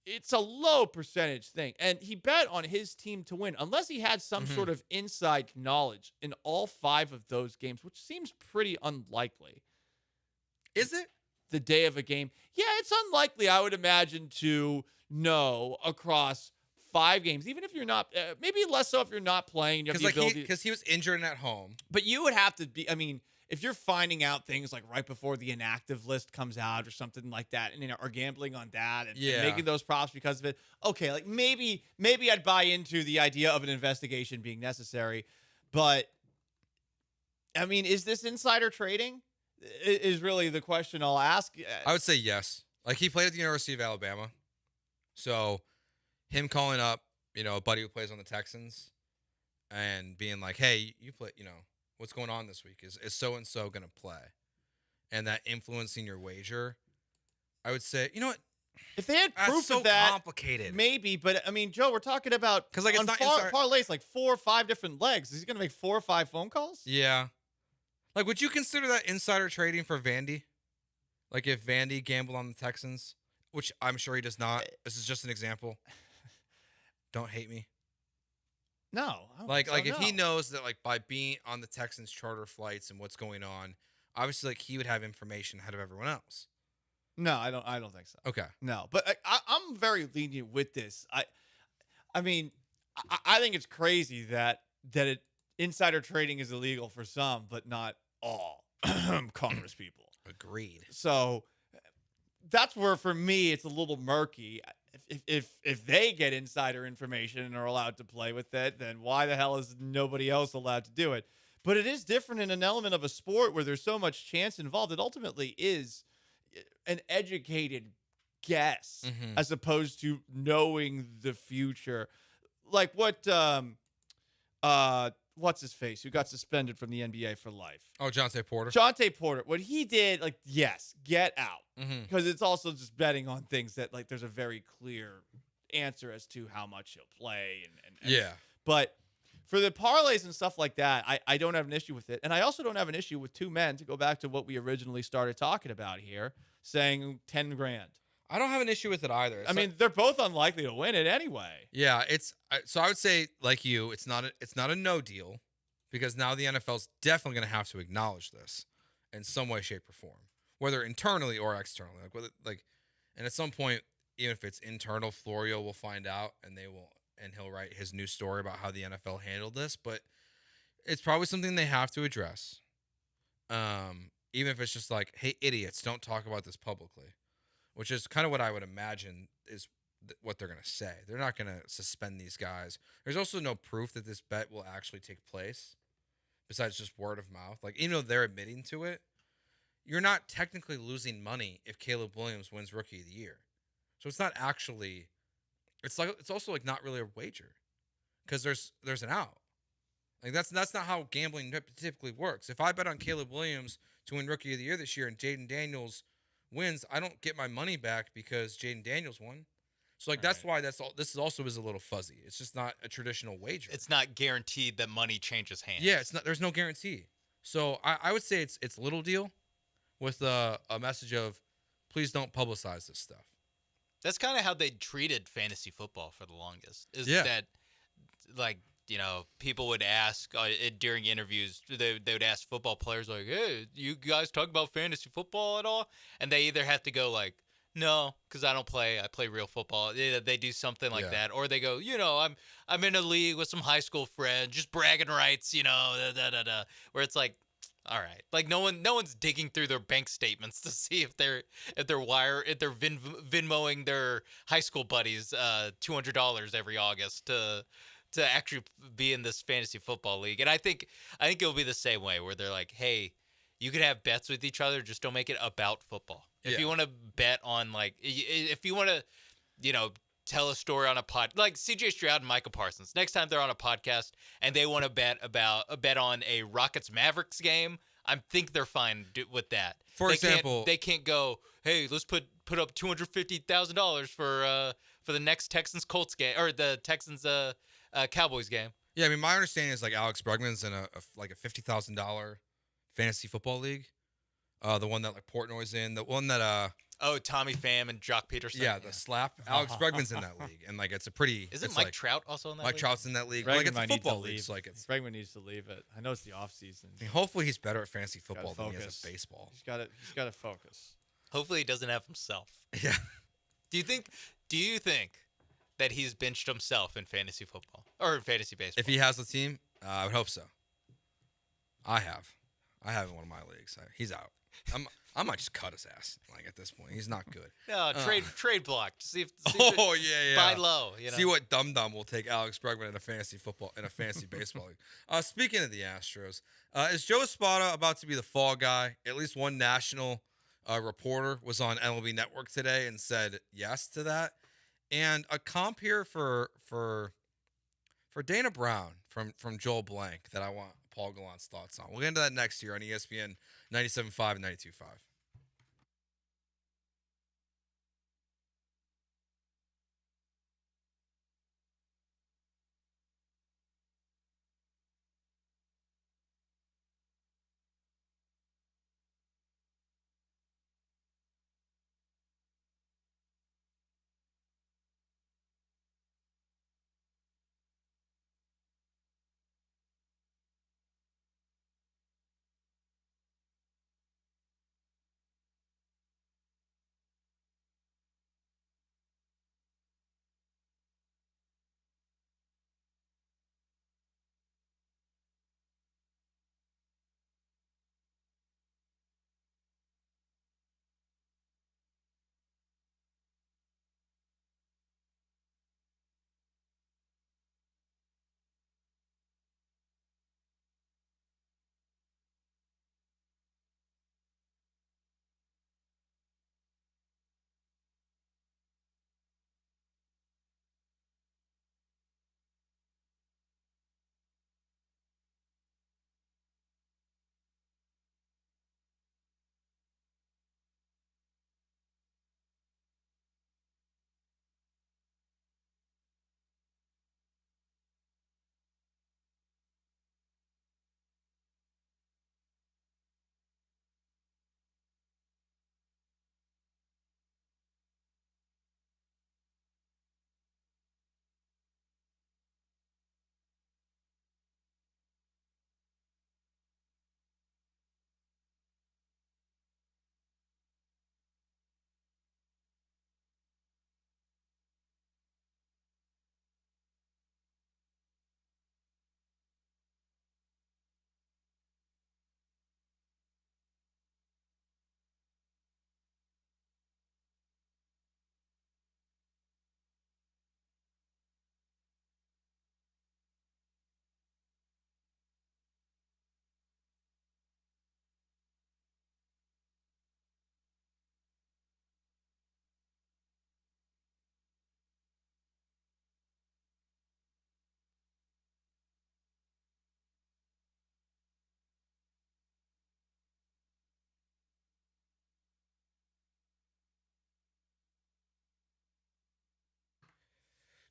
it's a low percentage thing. And he bet on his team to win, unless he had some sort of inside knowledge in all 5 of those games, which seems pretty unlikely. Is it? The day of a game. Yeah, it's unlikely, I would imagine, to know across 5 games, even if you're not, maybe less so if you're not playing. Because he was injured and at home. But you would have to be, if you're finding out things right before the inactive list comes out or something like that, and are gambling on that and making those props because of it, okay, maybe I'd buy into the idea of an investigation being necessary. But is this insider trading? Is really the question I'll ask. I would say yes. He played at the University of Alabama, so him calling up, a buddy who plays on the Texans, and being like, "Hey, you play, what's going on this week? Is so-and-so going to play?" And that influencing your wager, I would say, you know what? If they had proof so of that, complicated. Maybe. But, Joe, we're talking about because it's not parlays, 4 or 5 different legs. Is he going to make 4 or 5 phone calls? Yeah. Would you consider that insider trading for Vandy? If Vandy gambled on the Texans, which I'm sure he does not. This is just an example. Don't hate me. No. I don't Like think so, if he no. knows that like by being on the Texans charter flights and what's going on, obviously like he would have information ahead of everyone else. No, I don't think so. Okay. No, but I'm very lenient with this. I mean, I think it's crazy that insider trading is illegal for some, but not all Congress people. Agreed. So that's where, for me, it's a little murky. If they get insider information and are allowed to play with it, then why the hell is nobody else allowed to do it? But it is different in an element of a sport where there's so much chance involved. It ultimately is an educated guess as opposed to knowing the future. Like what what's his face who got suspended from the NBA for life? Oh, Jonte Porter. Jonte Porter. What he did, like, yes, get out. Because it's also just betting on things that, like, there's a very clear answer as to how much he'll play. And yeah. But for the parlays and stuff like that, I don't have an issue with it. And I also don't have an issue with two men, to go back to what we originally started talking about here, saying 10 grand. I don't have an issue with it either. I mean, they're both unlikely to win it anyway. Yeah, so I would say, like you, it's not a no deal, because now the NFL's definitely going to have to acknowledge this in some way, shape, or form, whether internally or externally. And at some point, even if it's internal, Florio will find out, and he'll write his new story about how the NFL handled this. But it's probably something they have to address, even if it's just like, hey, idiots, don't talk about this publicly. Which is kind of what I would imagine is what they're going to say. They're not going to suspend these guys. There's also no proof that this bet will actually take place besides just word of mouth. Like, even though they're admitting to it, you're not technically losing money if Caleb Williams wins Rookie of the Year. So it's not actually – it's also like not really a wager, because there's an out. Like, that's not how gambling typically works. If I bet on Caleb Williams to win Rookie of the Year this year and Jaden Daniels – wins, I don't get my money back because Jaden Daniels won. So like that's why this also is a little fuzzy. It's just not a traditional wager. It's not guaranteed that money changes hands. Yeah, it's not. There's no guarantee. So I would say it's a little deal with a message of please don't publicize this stuff. That's kind of how they treated fantasy football for the longest. That like, you know, people would ask during interviews, they would ask football players like, hey, you guys talk about fantasy football at all? And they either have to go like, no, because I don't play. I play real football. They do something like that. Or they go, you know, I'm in a league with some high school friends, just bragging rights, you know, where it's like, all right. Like no one's digging through their bank statements to see if they're Venmoing their high school buddies $200 every August to actually be in this fantasy football league. And I think it'll be the same way, where they're like, hey, you could have bets with each other, just don't make it about football. If you want to bet on, like, if you want to, you know, tell a story on a pod, like CJ Stroud and Micah Parsons, next time they're on a podcast and they want to bet on a Rockets Mavericks game, I think they're fine with that. For example, they can't go, hey, let's put up $250,000 for the next Texans Colts game, or the Texans Cowboys game. Yeah, I mean, my understanding is like Alex Bregman's in a $50,000 fantasy football league. The one that like Portnoy's in, the one that Tommy Pham and Jock Peterson. Yeah, the slap. Alex Bregman's in that league, and like it's a pretty. Isn't Mike Trout also in that? Mike league? Trout's in that league. Bregman Like it's a might need to football league. leave. So like it's Bregman needs to leave it. I know it's the off season. I mean, hopefully he's better at fantasy football than he is focus. at baseball. He's got to focus. Hopefully he doesn't have himself. Yeah. Do you think that he's benched himself in fantasy football or in fantasy baseball? If he has the team, I would hope so. I have in one of my leagues. He's out. I might just cut his ass. Like at this point, he's not good. No, trade block. See if yeah. Buy low. You know? See what dum will take Alex Bregman in a fantasy baseball league. Speaking of the Astros, is Joe Espada about to be the fall guy? At least one national reporter was on MLB Network today and said yes to that. And a comp here for Dana Brown from Joel Blank that I want Paul Gallant's thoughts on. We'll get into that next year on ESPN 97.5 and 92.5.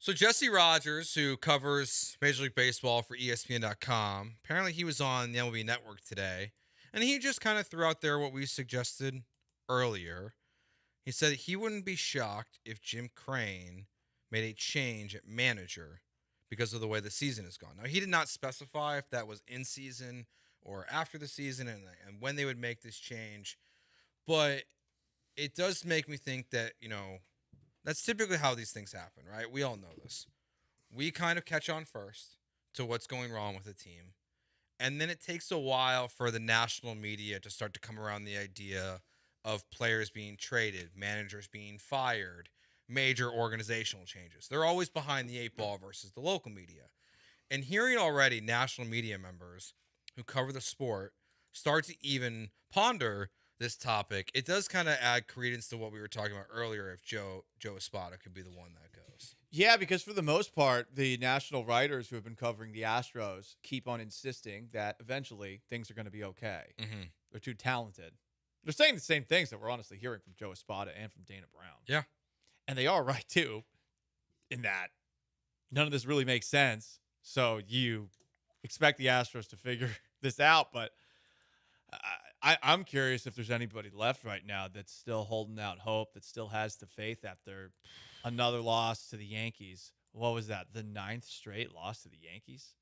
So Jesse Rogers, who covers Major League Baseball for ESPN.com, apparently he was on the MLB Network today, and he just kind of threw out there what we suggested earlier. He said he wouldn't be shocked if Jim Crane made a change at manager because of the way the season has gone. Now, he did not specify if that was in season or after the season and when they would make this change, but it does make me think that, that's typically how these things happen, right? We all know this. We kind of catch on first to what's going wrong with the team. And then it takes a while for the national media to start to come around the idea of players being traded, managers being fired, major organizational changes. They're always behind the 8 ball versus the local media. And hearing already national media members who cover the sport start to even ponder this topic, it does kind of add credence to what we were talking about earlier if Joe Espada could be the one that goes. Yeah, because for the most part, the national writers who have been covering the Astros keep on insisting that eventually things are going to be okay. Mm-hmm. They're too talented. They're saying the same things that we're honestly hearing from Joe Espada and from Dana Brown. Yeah. And they are right, too, in that none of this really makes sense. So you expect the Astros to figure this out, but I'm curious if there's anybody left right now that's still holding out hope, that still has the faith after another loss to the Yankees. What was that? The 9th straight loss to the Yankees?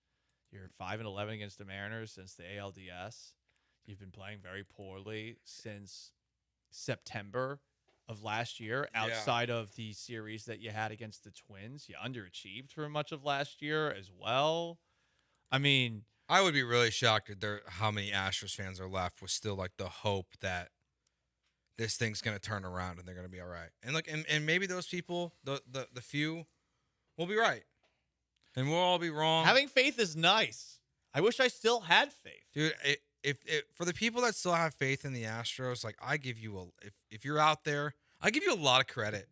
You're 5-11 against the Mariners since the ALDS. You've been playing very poorly since September of last year, outside of the series that you had against the Twins. You underachieved for much of last year as well. I mean, I would be really shocked at how many Astros fans are left with still like the hope that this thing's going to turn around and they're going to be all right. And look, and maybe those people, the few, will be right, and we'll all be wrong. Having faith is nice. I wish I still had faith, dude. If for the people that still have faith in the Astros, like I give you if you're out there, I give you a lot of credit.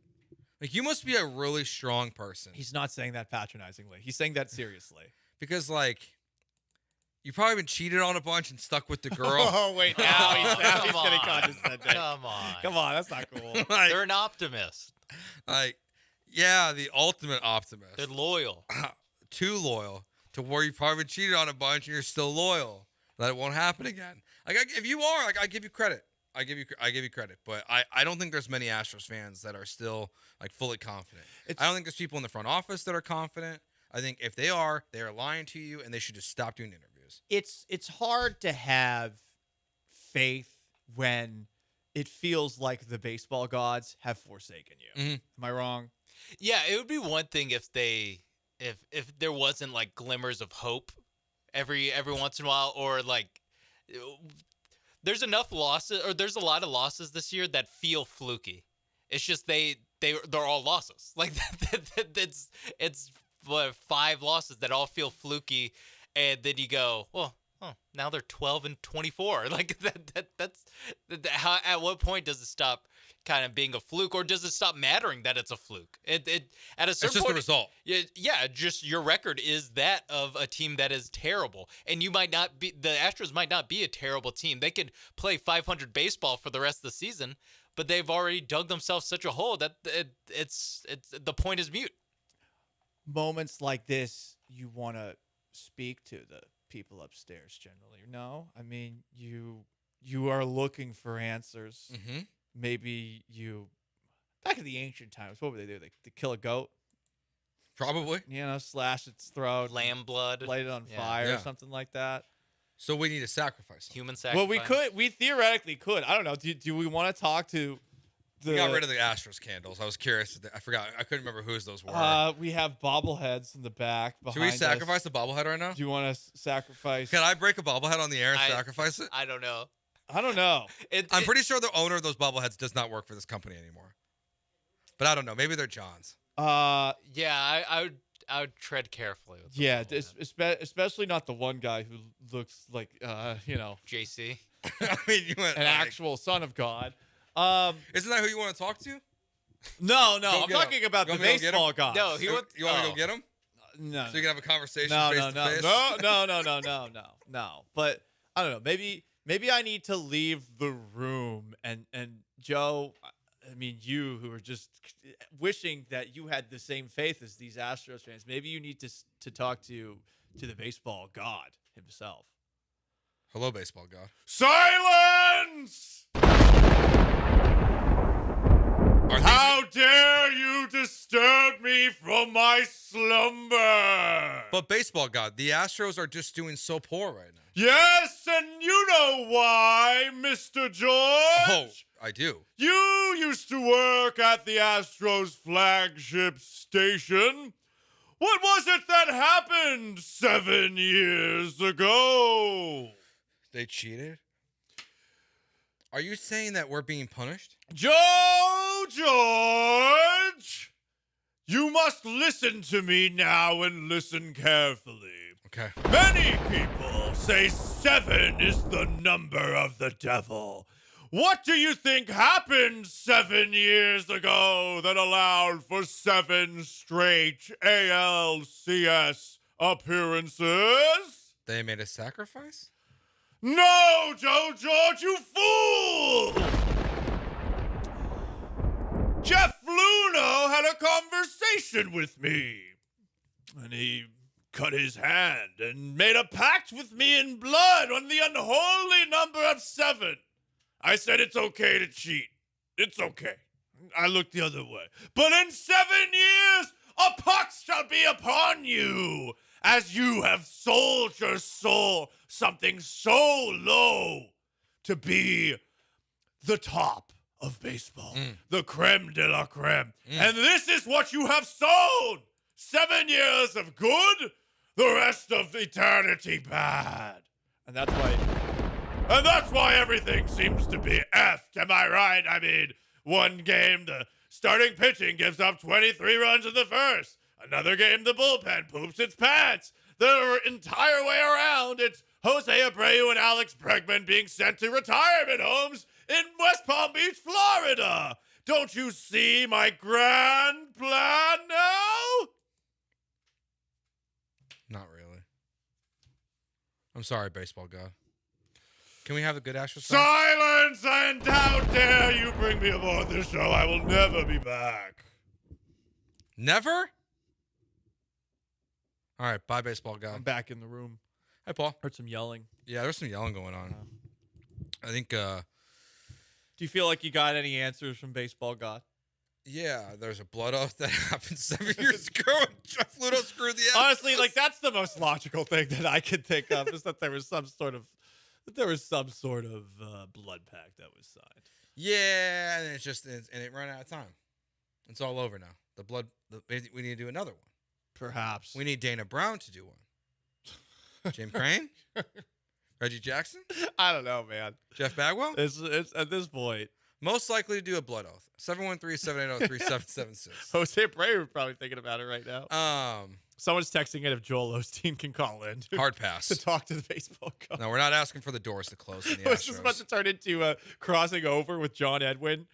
Like you must be a really strong person. He's not saying that patronizingly. He's saying that seriously. Because like you've probably been cheated on a bunch and stuck with the girl. Oh wait, now he's getting condescending. Come on, that's not cool. Like, They're an optimist. Like, yeah, the ultimate optimist. They're loyal. Too loyal to where you've probably been cheated on a bunch and you're still loyal. That it won't happen again. Like if you are, like I give you credit. I give you credit, but I don't think there's many Astros fans that are still like fully confident. I don't think there's people in the front office that are confident. I think if they are lying to you, and they should just stop doing interviews. It's hard to have faith when it feels like the baseball gods have forsaken you. Mm-hmm. Am I wrong? Yeah, it would be one thing if there wasn't like glimmers of hope every once in a while, or like there's enough losses, or there's a lot of losses this year that feel fluky. It's just they're all losses. Like it's 5 losses that all feel fluky, and then you go, well, now they're 12-24. Like that's how. At what point does it stop kind of being a fluke, or does it stop mattering that it's a fluke? It at a certain it's just point, the result. Yeah, just your record is that of a team that is terrible, and you might not be. The Astros might not be a terrible team. They could play 500 baseball for the rest of the season, but they've already dug themselves such a hole that it's the point is mute. Moments like this, you want to speak to the people upstairs generally. No, I mean you are looking for answers. Mm-hmm. Maybe back in the ancient times, what would they do? They kill a goat, probably. Slash its throat, lamb blood, light it on fire, or something like that. So we need to sacrifice human sacrifice. Well, we theoretically could. I don't know. Do we want to talk to? We got rid of the Astros candles. I was curious. I forgot. I couldn't remember whose those were. We have bobbleheads in the back. Should we sacrifice the bobblehead right now? Do you want to sacrifice? Can I break a bobblehead on the air and sacrifice it? I don't know. I'm pretty sure the owner of those bobbleheads does not work for this company anymore. But I don't know. Maybe they're John's. Yeah, I would tread carefully. With especially not the one guy who looks like JC. I mean, you went an actual son of God. Isn't that who you want to talk to? No. I'm talking about the baseball guy. No, you want to go get him? No. So you can have a conversation face to face? No. But I don't know. Maybe I need to leave the room. And Joe, I mean, you who are just wishing that you had the same faith as these Astros fans, maybe you need to talk to the baseball god himself. Hello, baseball god. Silence! How dare you disturb me from my slumber? But baseball god, the Astros are just doing so poor right now. Yes, and you know why, Mr. George. Oh, I do. You used to work at the Astros flagship station. What was it that happened 7 years ago? They cheated? Are you saying that we're being punished? Joe George, you must listen to me now and listen carefully. Okay. Many people say 7 is the number of the devil. What do you think happened 7 years ago that allowed for 7 straight ALCS appearances? They made a sacrifice? No, Joe George, you fool! Jeff Luno had a conversation with me, and he cut his hand and made a pact with me in blood on the unholy number of 7. I said it's okay to cheat. It's okay. I looked the other way. But in 7 years, a pox shall be upon you, as you have sold your soul something so low to be the top of baseball, the creme de la creme. And this is what you have sown. 7 years of good, the rest of eternity bad. And that's why everything seems to be effed. Am I right? I mean, one game, the starting pitching gives up 23 runs in the first. Another game, the bullpen poops its pants. The entire way around, it's Jose Abreu and Alex Bregman being sent to retirement homes in West Palm Beach, Florida. Don't you see my grand plan now? Not really. I'm sorry, baseball god. Can we have a good Astros? Silence! And how dare you bring me aboard this show? I will never be back. Never? All right, bye, baseball god. I'm back in the room. Hi, Paul. Heard some yelling. Yeah, there's some yelling going on. I think. Do you feel like you got any answers from baseball god? Yeah, there's a blood oath that happened 7 years ago. Jeff Luno screwed the Astros. Honestly, like that's the most logical thing that I could think of is that there was some sort of blood pact that was signed. Yeah, and it ran out of time. It's all over now. We need to do another one. Perhaps we need Dana Brown to do one. James Crane, Reggie Jackson. I don't know, man. Jeff Bagwell. It's at this point most likely to do a blood oath. 713-780-3776. Jose Abreu is probably thinking about it right now. Someone's texting it if Joel Osteen can call in. Hard pass. To talk to the baseball coach. No, we're not asking for the doors to close in the It's just about to turn into Crossing Over with John Edwin.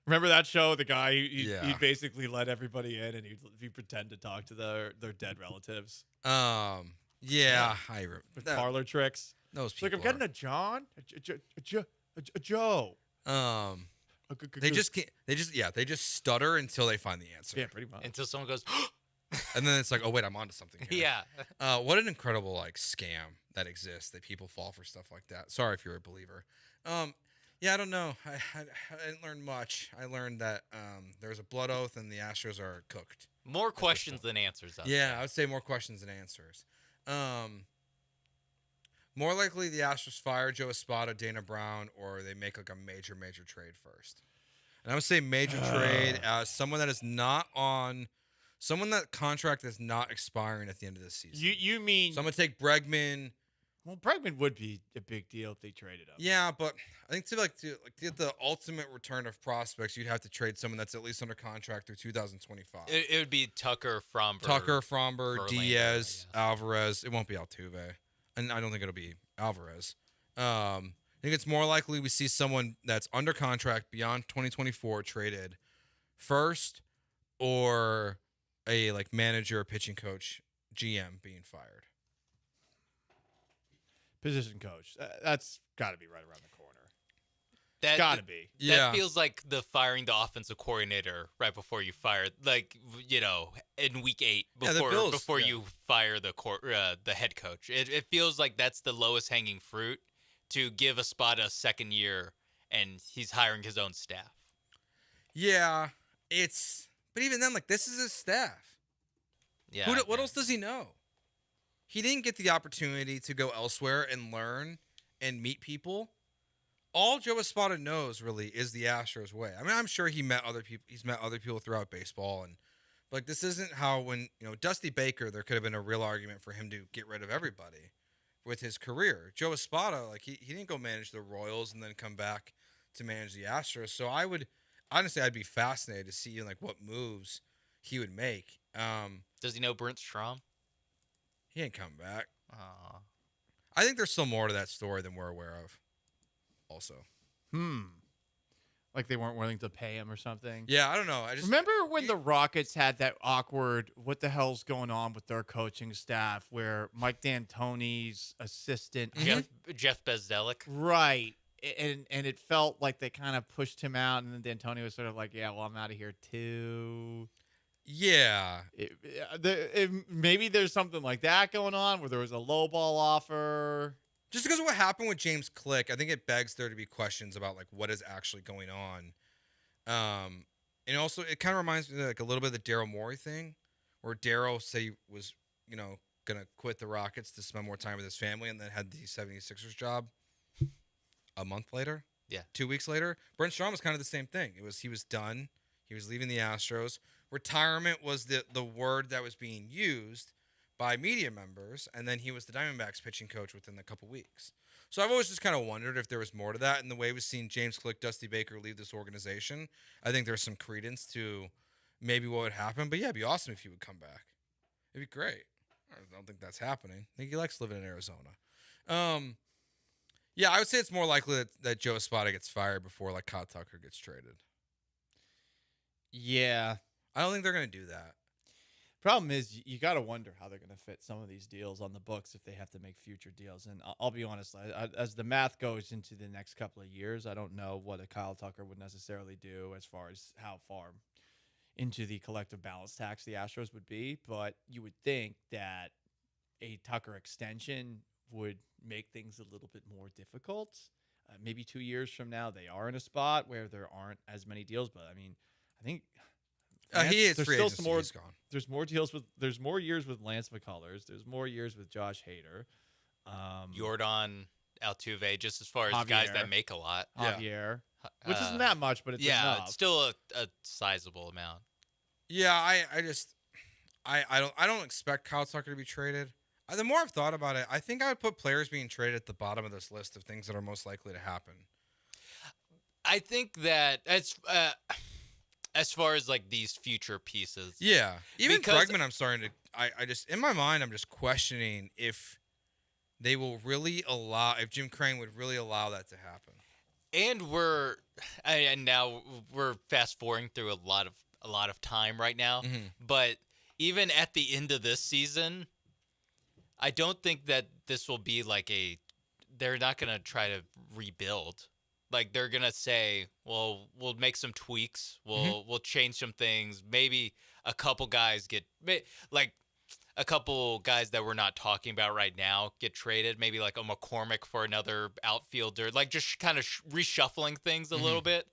Remember that show? The guy, he'd basically let everybody in and he'd pretend to talk to their dead relatives. Yeah. With parlor tricks. Those people. Like, I'm getting a John, a Joe. They just can't. They just stutter until they find the answer. Yeah, pretty much. Until someone goes, and then it's like, oh wait, I'm onto something here. Yeah. What an incredible scam that exists that people fall for stuff like that. Sorry if you're a believer. Yeah, I don't know. I didn't learn much. I learned that there's a blood oath and the Astros are cooked. More questions than answers. I would say more questions than answers. More likely the Astros fire Joe Espada, Dana Brown, or they make like a major trade first. And I would say major trade as someone that is not on, someone that contract is not expiring at the end of this season. You mean? So I'm going to take Bregman. Well, Bregman would be a big deal if they traded him. Yeah, but I think to get the ultimate return of prospects, you'd have to trade someone that's at least under contract through 2025. It would be Tucker, Fromber, Verlander, Diaz, Alvarez. It won't be Altuve. And I don't think it'll be Alvarez. I think it's more likely we see someone that's under contract beyond 2024 traded first, or a manager, pitching coach, GM being fired. Position coach. That's got to be right around the corner. That gotta be. That feels like the firing the offensive coordinator right before you fire, like in week 8 before you fire the head coach. It feels like that's the lowest hanging fruit to give a spot a second year, and he's hiring his own staff. Yeah, but even then, like, this is his staff. Yeah. What else does he know? He didn't get the opportunity to go elsewhere and learn and meet people. All Joe Espada knows really is the Astros way. I mean, I'm sure he's met other people throughout baseball, but like, this isn't how when Dusty Baker, there could have been a real argument for him to get rid of everybody with his career. Joe Espada, like, he didn't go manage the Royals and then come back to manage the Astros. So I'd be fascinated to see like what moves he would make. Does he know Brent Strom? He ain't come back. I think there's still more to that story than we're aware of. Also, like they weren't willing to pay him or something. Yeah, I don't know. Remember when the Rockets had that awkward "what the hell's going on" with their coaching staff, where Mike D'Antoni's assistant Jeff Bezdelik, right, and it felt like they kind of pushed him out, and then D'Antoni was sort of like, "Yeah, well, I'm out of here too." Yeah, maybe there's something like that going on where there was a lowball offer. Just because of what happened with James Click, I think it begs there to be questions about like what is actually going on. And also it kind of reminds me of like a little bit of the Daryl Morey thing, where Daryl said he was, gonna quit the Rockets to spend more time with his family, and then had the 76ers job a month later. Yeah. 2 weeks later. Brent Strom was kind of the same thing. He was done. He was leaving the Astros. Retirement was the word that was being used by media members, and then he was the Diamondbacks pitching coach within a couple weeks. So I've always just kind of wondered if there was more to that, and the way we've seen James Click, Dusty Baker leave this organization, I think there's some credence to maybe what would happen. But yeah, it'd be awesome if he would come back. It'd be great. I don't think that's happening. I think he likes living in Arizona. Yeah, I would say it's more likely that Joe Espada gets fired before like Kyle Tucker gets traded. Yeah. I don't think they're going to do that. Problem is, you got to wonder how they're going to fit some of these deals on the books if they have to make future deals. And I'll be honest, as the math goes into the next couple of years, I don't know what a Kyle Tucker would necessarily do as far as how far into the collective balance tax the Astros would be. But you would think that a Tucker extension would make things a little bit more difficult. Maybe 2 years from now, they are in a spot where there aren't as many deals. But I mean, I think he is there's free still agency. some more. He's gone. There's more deals with. There's more years with Lance McCullers. There's more years with Josh Hader. Jordan Altuve, just as far as Javier. Guys that make a lot. Javier, which isn't that much, but it's enough. It's still a sizable amount. Yeah, I don't expect Kyle Tucker to be traded. The more I've thought about it, I think I would put players being traded at the bottom of this list of things that are most likely to happen. I think that as far as like these future pieces. Yeah. Even Bregman, I'm starting to I just in my mind I'm just questioning if they will really if Jim Crane would really allow that to happen. And now we're fast forwarding through a lot of time right now. Mm-hmm. But even at the end of this season, I don't think that this will be like they're not going to try to rebuild. Like they're gonna say, well, we'll make some tweaks, we'll change some things. Maybe a couple guys a couple guys that we're not talking about right now get traded. Maybe like a McCormick for another outfielder. Like just kind of reshuffling things a little bit.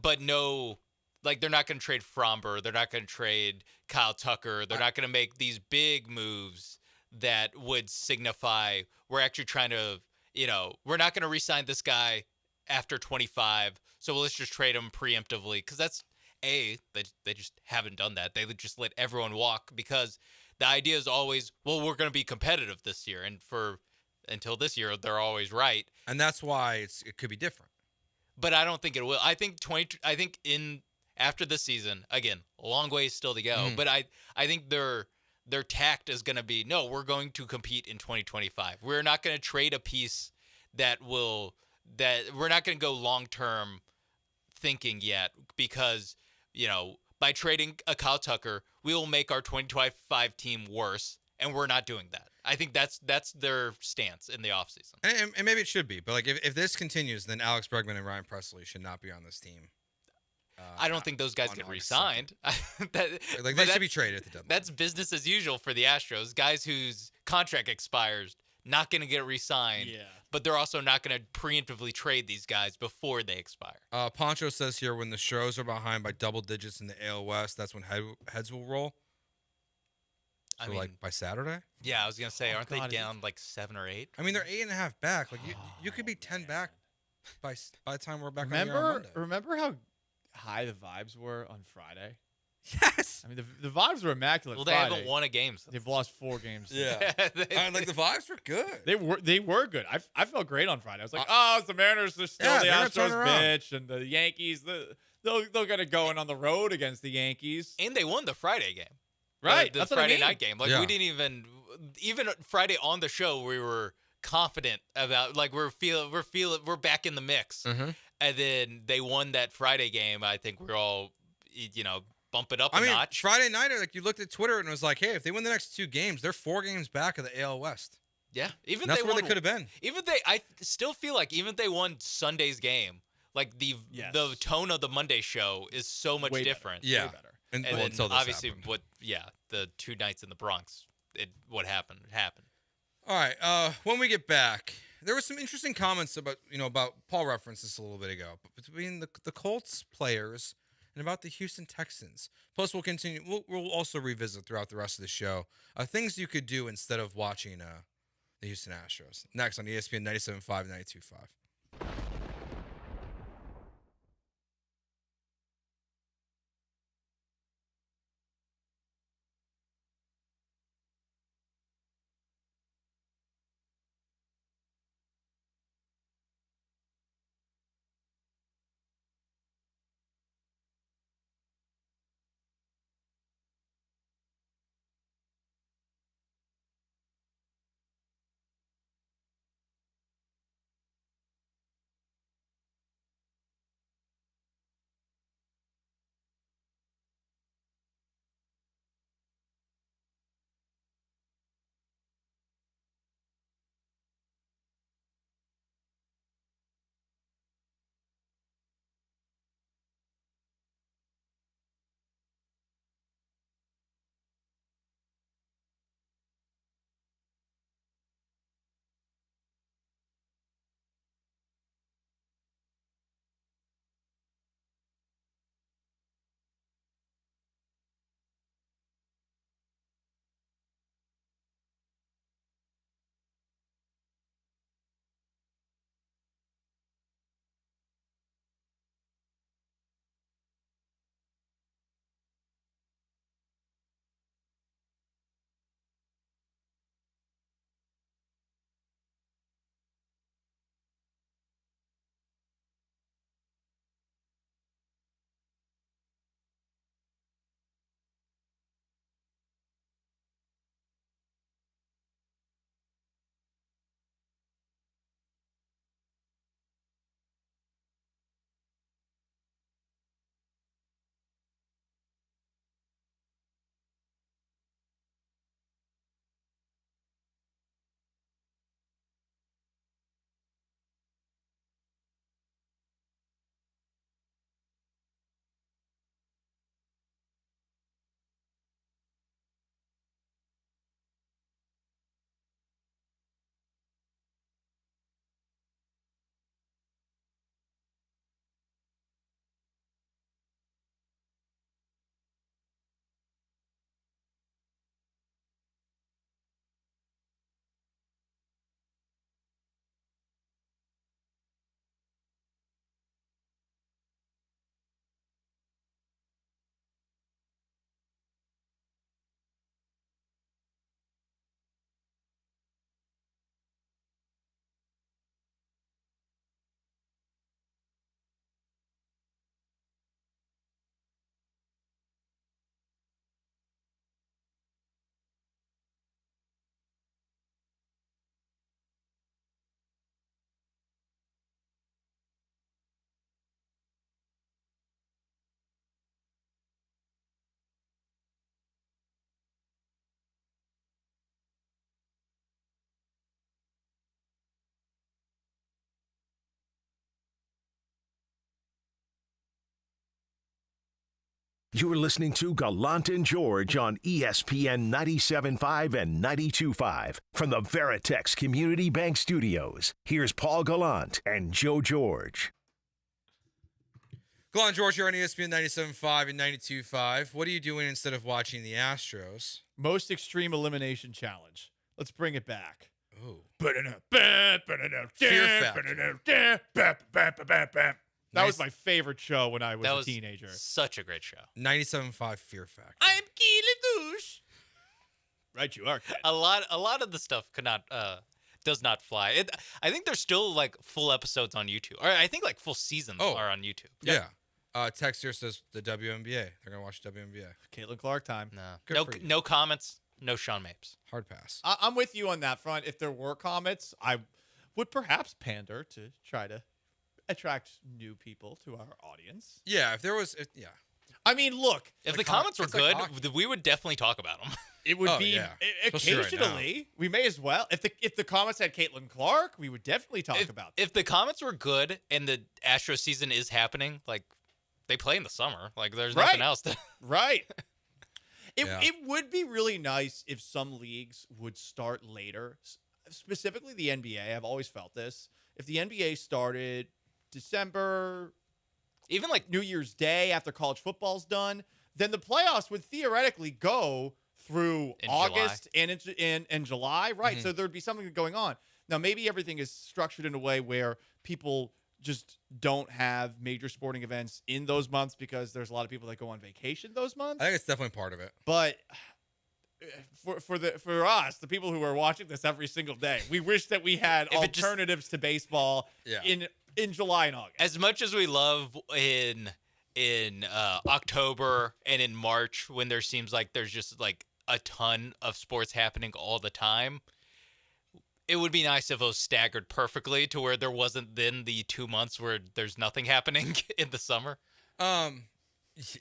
But no, like they're not gonna trade Fromber. They're not gonna trade Kyle Tucker. They're not gonna make these big moves that would signify we're actually trying to, we're not gonna re-sign this guy after 25, so let's just trade him preemptively, because that's they just haven't done that. They just let everyone walk, because the idea is always, well, we're going to be competitive this year, and until this year they're always right, and that's why it could be different. But I don't think it will. I think after this season, again, a long ways still to go, but I think their tact is going to be, no, we're going to compete in 2025. We're not going to trade a piece that we're not going to go long-term thinking yet, because, by trading a Kyle Tucker, we will make our 2025 team worse, and we're not doing that. I think that's their stance in the offseason. And maybe it should be, but like if this continues, then Alex Bregman and Ryan Presley should not be on this team. I don't think those guys get re-signed. They should be traded at the deadline. That's business as usual for the Astros. Guys whose contract expires, not going to get re-signed. Yeah. But they're also not going to preemptively trade these guys before they expire. Poncho says here, when the Stros are behind by double digits in the AL West, that's when heads will roll. So, I mean, like by Saturday? Yeah, I was going to say, aren't they down like 7 or 8? I mean, they're 8.5 back. Like you could be 10 back by the time we're back on the air on Monday. Remember how high the vibes were on Friday? Yes. I mean, the vibes were immaculate. Well, they Friday. haven't won a game. They've lost 4 games. Yeah. Like the vibes were good. They were good. I felt great on Friday. I was like, it's the Mariners. They're still the Astros bitch, and the Yankees. They'll get it going on the road against the Yankees. And they won the Friday game. Right. The Friday night game. Like we didn't even Friday on the show we were confident about, like we're back in the mix. Mm-hmm. And then they won that Friday game. I think we're all bump it up a notch. Friday night, like you looked at Twitter and it was like, hey, if they win the next 2 games, they're 4 games back of the AL West. Yeah, that's where they could have been. I still feel like even if they won Sunday's game, like the tone of the Monday show is so much different. Yeah, way better. And then obviously the 2 nights in the Bronx, what happened happened. All right, when we get back, there were some interesting comments about Paul referenced this a little bit ago, but between the Colts players and about the Houston Texans. Plus, we'll continue. We'll also revisit throughout the rest of the show things you could do instead of watching the Houston Astros. Next on ESPN 97.5 and 92.5. You're listening to Gallant and George on ESPN 97.5 and 92.5 from the Veritex Community Bank Studios. Here's Paul Gallant and Joe George. Gallant George here on ESPN 97.5 and 92.5. What are you doing instead of watching the Astros? Most Extreme Elimination Challenge. Let's bring it back. Oh. Fear Factor. That was my favorite show when I was a teenager. Such a great show. 97.5 Fear Factor. I am Keely Douche. Right, you are. Ken. A lot of the stuff does not fly. I think there's still like full episodes on YouTube. Or I think like full seasons are on YouTube. Yeah. Text here says the WNBA. They're gonna watch WNBA. Caitlin Clark time. No comments. No Sean Mapes. Hard pass. I'm with you on that front. If there were comments, I would perhaps pander to try to attract new people to our audience. Yeah, if there was, yeah. I mean, look. If the comments were good, we would definitely talk about them. It would be occasionally. Right, we may as well. If the comments had Caitlin Clark, we would definitely talk about them. If the comments were good and the Astro season is happening, like they play in the summer, like there's nothing else to. Right. It would be really nice if some leagues would start later. Specifically, the NBA. I've always felt this. If the NBA started December, even like New Year's Day after college football's done, then the playoffs would theoretically go through August and July, right? So there'd be something going on. Now, maybe everything is structured in a way where people just don't have major sporting events in those months because there's a lot of people that go on vacation those months. I think it's definitely part of it. But for us, the people who are watching this every single day, we wish that we had alternatives to baseball in July and August. As much as we love in October and in March when there seems like there's just like a ton of sports happening all the time, it would be nice if it was staggered perfectly to where there wasn't then the 2 months where there's nothing happening in the summer.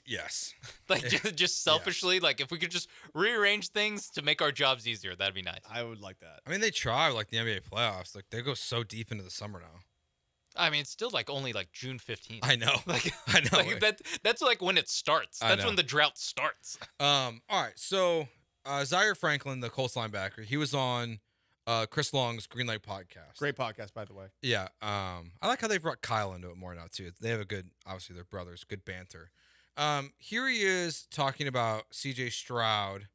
Yes. Like just selfishly, like if we could just rearrange things to make our jobs easier, that'd be nice. I would like that. I mean, they try like the NBA playoffs. Like they go so deep into the summer now. I mean, it's still like only like June 15th. I know. I know. Like that's like when it starts. That's when the drought starts. All right. So Zaire Franklin, the Colts linebacker, he was on Chris Long's Green Light podcast. Great podcast, by the way. Yeah. I like how they brought Kyle into it more now too. They have a good, obviously they're brothers, good banter. Here he is talking about C.J. Stroud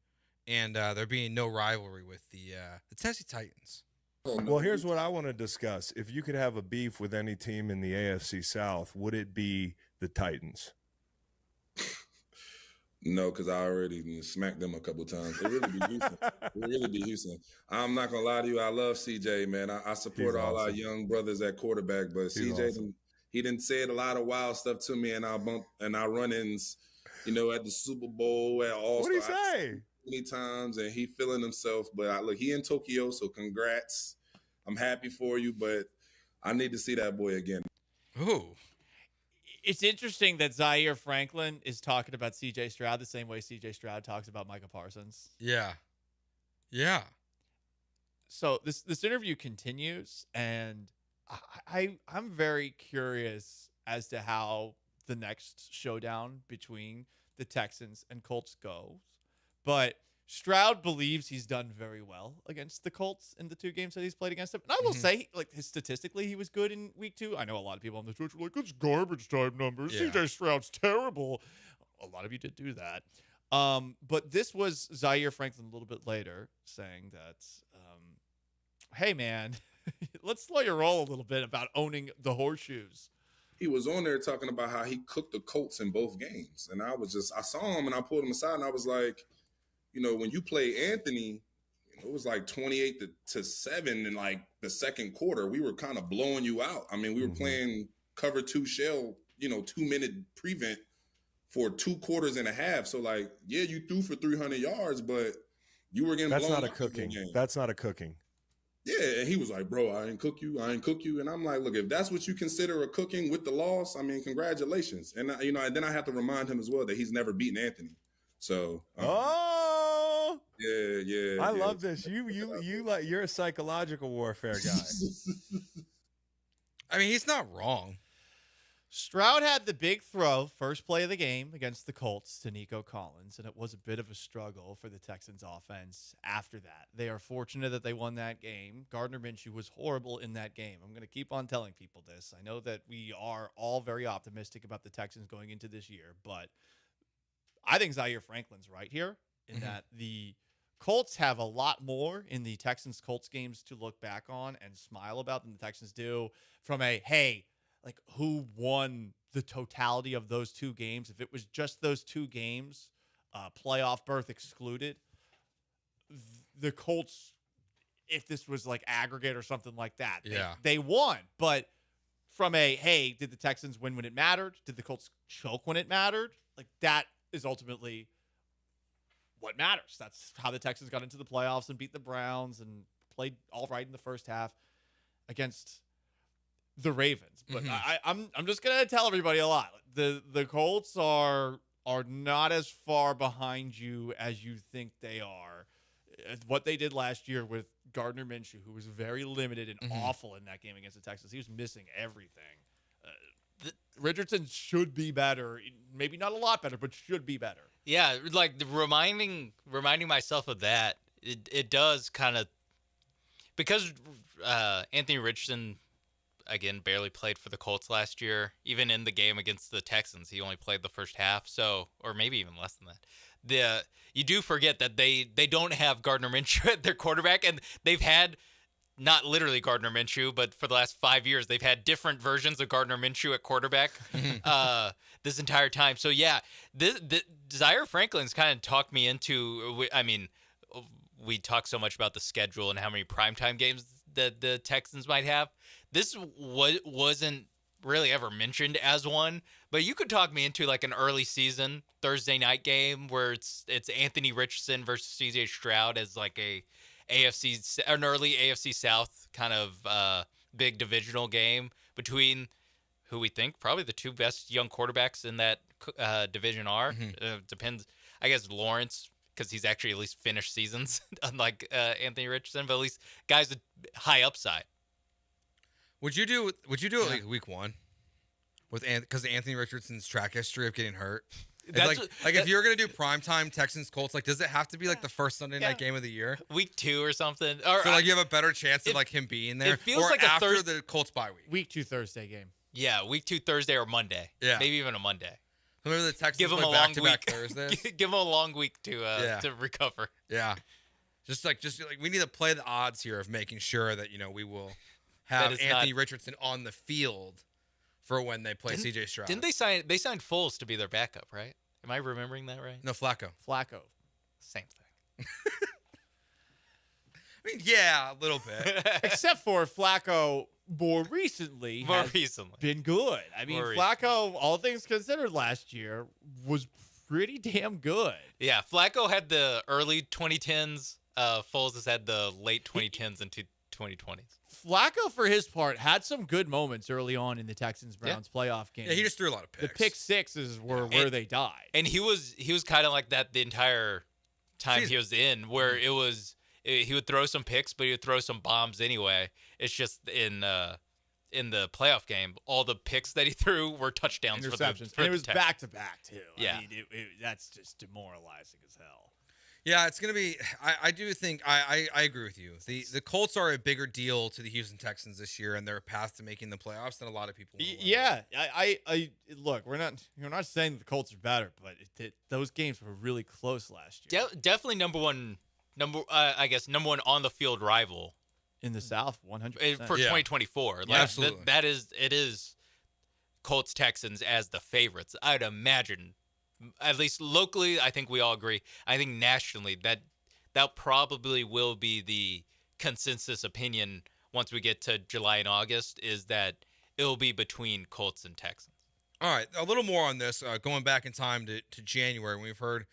and there being no rivalry with the Tennessee Titans. Well, here's what I want to discuss. If you could have a beef with any team in the AFC South, would it be the Titans? No, because I already smacked them a couple times. It really be Houston. I'm not going to lie to you. I love CJ, man. I support all our young brothers at quarterback, but CJ, he didn't say a lot of wild stuff to me, and our run-ins, at the Super Bowl, at All-Star. What did he say? Many times, and he feeling himself. But look, he in Tokyo, so congrats. I'm happy for you, but I need to see that boy again. Ooh. It's interesting that Zaire Franklin is talking about C.J. Stroud the same way C.J. Stroud talks about Micah Parsons. Yeah. Yeah. So this interview continues, and I'm very curious as to how the next showdown between the Texans and Colts goes. But Stroud believes he's done very well against the Colts in the 2 games that he's played against them. And I will say, like, statistically, he was good in week 2. I know a lot of people on the Twitch were like, it's garbage time numbers. Yeah. CJ Stroud's terrible. A lot of you did do that. But this was Zaire Franklin a little bit later saying that, hey, man, let's slow your roll a little bit about owning the horseshoes. He was on there talking about how he cooked the Colts in both games. And I saw him and I pulled him aside and I was like, when you play Anthony, it was like 28-7 in like the second quarter. We were kind of blowing you out. I mean, we were playing cover 2 shell, 2-minute prevent for 2 quarters and a half. So like, yeah, you threw for 300 yards, but you were getting blown out. That's not a cooking. Yeah, and he was like, bro, I ain't cook you. And I'm like, look, if that's what you consider a cooking with the loss, I mean, congratulations. And, and then I have to remind him as well that he's never beaten Anthony. So, yeah. I love this. You're a psychological warfare guy. I mean, he's not wrong. Stroud had the big throw, first play of the game against the Colts to Nico Collins, and it was a bit of a struggle for the Texans offense after that. They are fortunate that they won that game. Gardner Minshew was horrible in that game. I'm going to keep on telling people this. I know that we are all very optimistic about the Texans going into this year, but I think Zaire Franklin's right here in that the Colts have a lot more in the Texans-Colts games to look back on and smile about than the Texans do from a, hey, like, who won the totality of those two games? If it was just those two games, playoff berth excluded, the Colts, if this was like aggregate or something like that, they won. But from a, hey, did the Texans win when it mattered? Did the Colts choke when it mattered? Like, that is ultimately what matters. That's how the Texans got into the playoffs and beat the Browns and played all right in the first half against the Ravens. But I'm just gonna tell everybody a lot. The Colts are not as far behind you as you think they are. What they did last year with Gardner Minshew, who was very limited and awful in that game against the Texans. He was missing everything. Richardson should be better. Maybe not a lot better, but should be better. Yeah, like reminding myself of that. It does kind of, because Anthony Richardson, again, barely played for the Colts last year. Even in the game against the Texans, he only played the first half, or maybe even less than that. You do forget that they don't have Gardner Minshew at their quarterback, and they've had, not literally Gardner Minshew, but for the last 5 years, they've had different versions of Gardner Minshew at quarterback this entire time. So, yeah, Zaire Franklin's kind of talked me into, I mean, we talk so much about the schedule and how many primetime games that the Texans might have. This wasn't really ever mentioned as one, but you could talk me into like an early season Thursday night game where it's Anthony Richardson versus CJ Stroud as like an early AFC South kind of big divisional game between who we think probably the two best young quarterbacks in that division are. Depends, I guess, Lawrence, because he's actually at least finished seasons, unlike Anthony Richardson, but at least guys with high upside. Would you do it like week one, because Anthony Richardson's track history of getting hurt? If you're gonna do primetime Texans Colts, like, does it have to be like the first Sunday night game of the year, week 2 or something? Or so like you have a better chance of like him being there. It feels or like after the Colts bye week. Week 2 Thursday game. Yeah, week 2 Thursday or Monday. Yeah, maybe even a Monday. So maybe the Texans give them play a long back-to-back week. Thursdays. Give them a long week to recover. Yeah, just like we need to play the odds here of making sure that we will have Anthony Richardson on the field for when they play CJ Stroud. Didn't they signed Foles to be their backup, right? Am I remembering that right? No, Flacco. Same thing. I mean, yeah, a little bit. Except for Flacco more recently been good. I mean, Flacco, all things considered, last year was pretty damn good. Yeah, Flacco had the early 2010s. Foles has had the late 2010s and 2020s. Flacco, for his part, had some good moments early on in the Texans-Browns playoff game. Yeah, he just threw a lot of picks. The pick sixes were where they died. And he was kind of like that the entire time he was in, where he would throw some picks, but he would throw some bombs anyway. It's just in the playoff game, all the picks that he threw were touchdowns. Interceptions. And it was back-to-back, too. Yeah. I mean, that's just demoralizing as hell. Yeah, it's going to be – I do think – I agree with you. The Colts are a bigger deal to the Houston Texans this year and their path to making the playoffs than a lot of people. Yeah. I look, we're not saying the Colts are better, but those games were really close last year. Definitely number one on the field rival in the South, 100% for 2024. Yeah, absolutely. It is Colts Texans as the favorites. I'd imagine. At least locally, I think we all agree. I think nationally, that probably will be the consensus opinion once we get to July and August, is that it'll be between Colts and Texans. All right, a little more on this, going back in time to January, when we've heard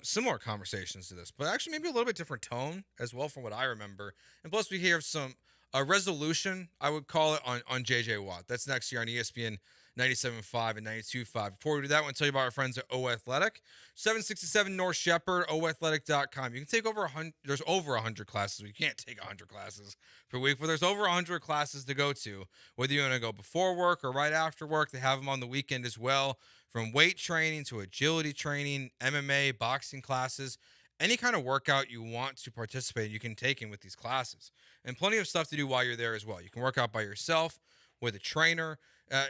similar conversations to this, but actually maybe a little bit different tone as well from what I remember. And plus we hear some A resolution, I would call it, on J.J. Watt. That's next year on ESPN 97.5 and 92.5. Before we do that, I want to tell you about our friends at O Athletic. 767 North Shepherd, oathletic.com. You can take over 100. There's over 100 classes. You can't take 100 classes per week, but there's over 100 classes to go to. Whether you want to go before work or right after work, they have them on the weekend as well. From weight training to agility training, MMA, boxing classes, any kind of workout you want to participate in, you can take in with these classes. And plenty of stuff to do while you're there as well. You can work out by yourself, with a trainer.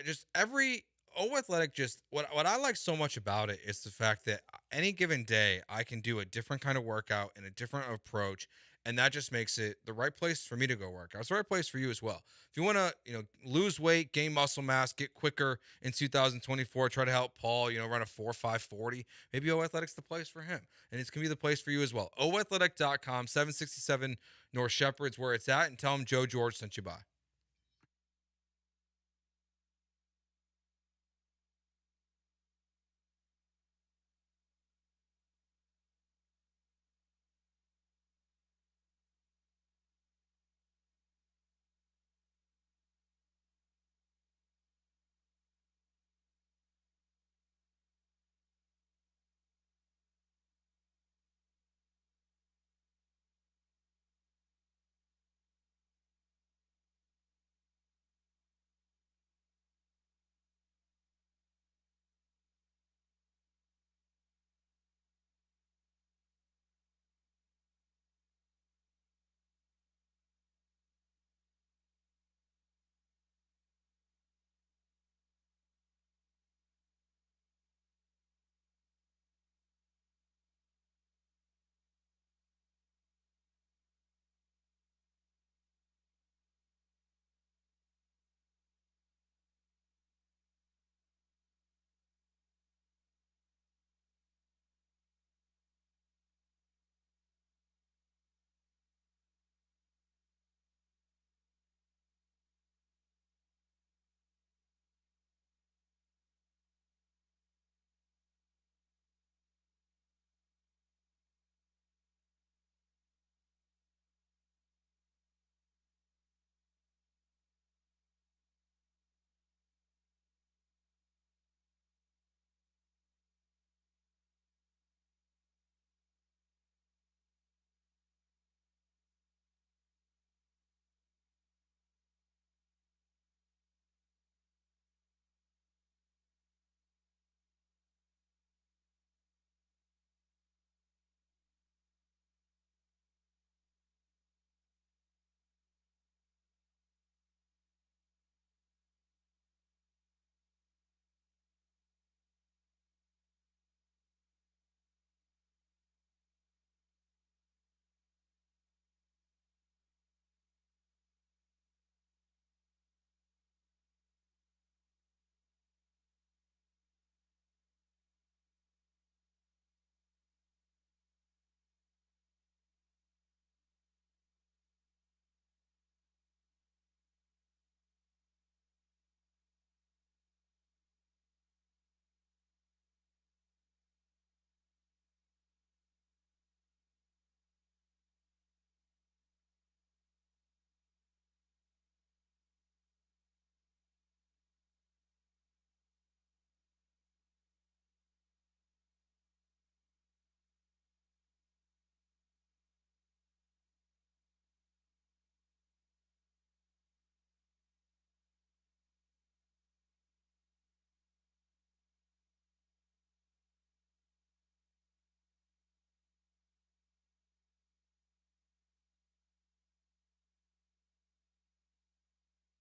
Just every O Athletic, just what I like so much about it is the fact that any given day I can do a different kind of workout and a different approach, and that just makes it the right place for me to go work out. It's the right place for you as well. If you want to, lose weight, gain muscle mass, get quicker in 2024, try to help Paul, run a 4.540, maybe O Athletic's the place for him, and it's going to be the place for you as well. oathletic.com, 767 North Shepherd's where it's at, and tell them Joe George sent you by.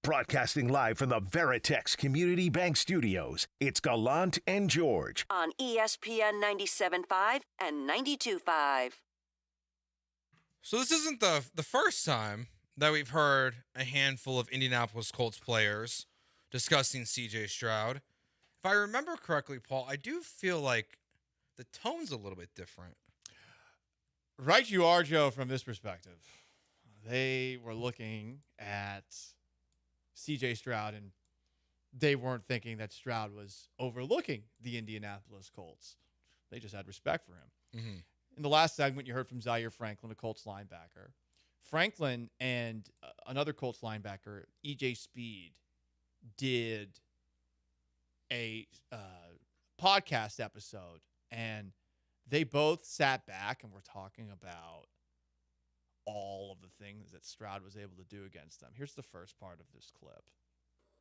Broadcasting live from the Veritex Community Bank Studios, it's Gallant and George on ESPN 97.5 and 92.5. So this isn't the first time that we've heard a handful of Indianapolis Colts players discussing C.J. Stroud. If I remember correctly, Paul, I do feel like the tone's a little bit different. Right you are, Joe, from this perspective. They were looking at C.J. Stroud, and they weren't thinking that Stroud was overlooking the Indianapolis Colts. They just had respect for him. Mm-hmm. In the last segment, you heard from Zaire Franklin, a Colts linebacker, Franklin and another Colts linebacker, E.J. Speed, did a podcast episode, and they both sat back and were talking about all of the things that Stroud was able to do against them. Here's the first part of this clip.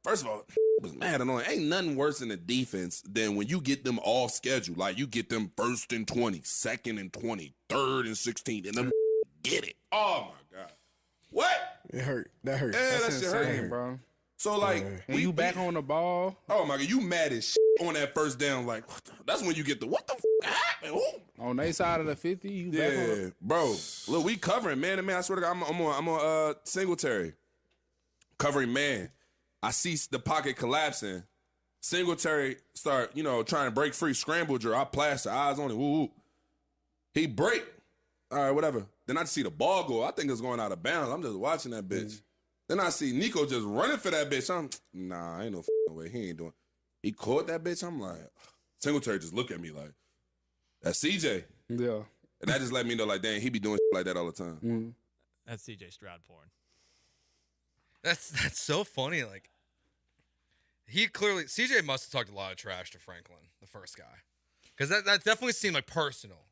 First of all, was mad annoying. Ain't nothing worse in the defense than when you get them all scheduled. Like, you get them 1st and 20, 2nd and 20, 3rd and 16, and them get it. Oh, my God. What? It hurt. That hurt. Yeah, That's that shit insane, hurt. bro. So, like, and you back on the ball. Oh, my God. You mad as on that first down. Like, that's when you get the, what the happened? Ooh. On their side of the 50, you back on Yeah, bro. Look, we covering man to man. I swear to God, I'm on Singletary. Covering man. I see the pocket collapsing. Singletary start, trying to break free. Scramble drill. I plaster. Eyes on it. Woo, woo. He break. All right, whatever. Then I see the ball go. I think it's going out of bounds. I'm just watching that bitch. Then I see Nico just running for that bitch. Nah, ain't no way. He ain't doing. He caught that bitch. I'm like, Singletary just look at me like, that's CJ. Yeah. And that just let me know, like, dang, he be doing like that all the time. That's CJ Stroud porn. That's so funny. Like, CJ must have talked a lot of trash to Franklin, the first guy, because that definitely seemed like personal.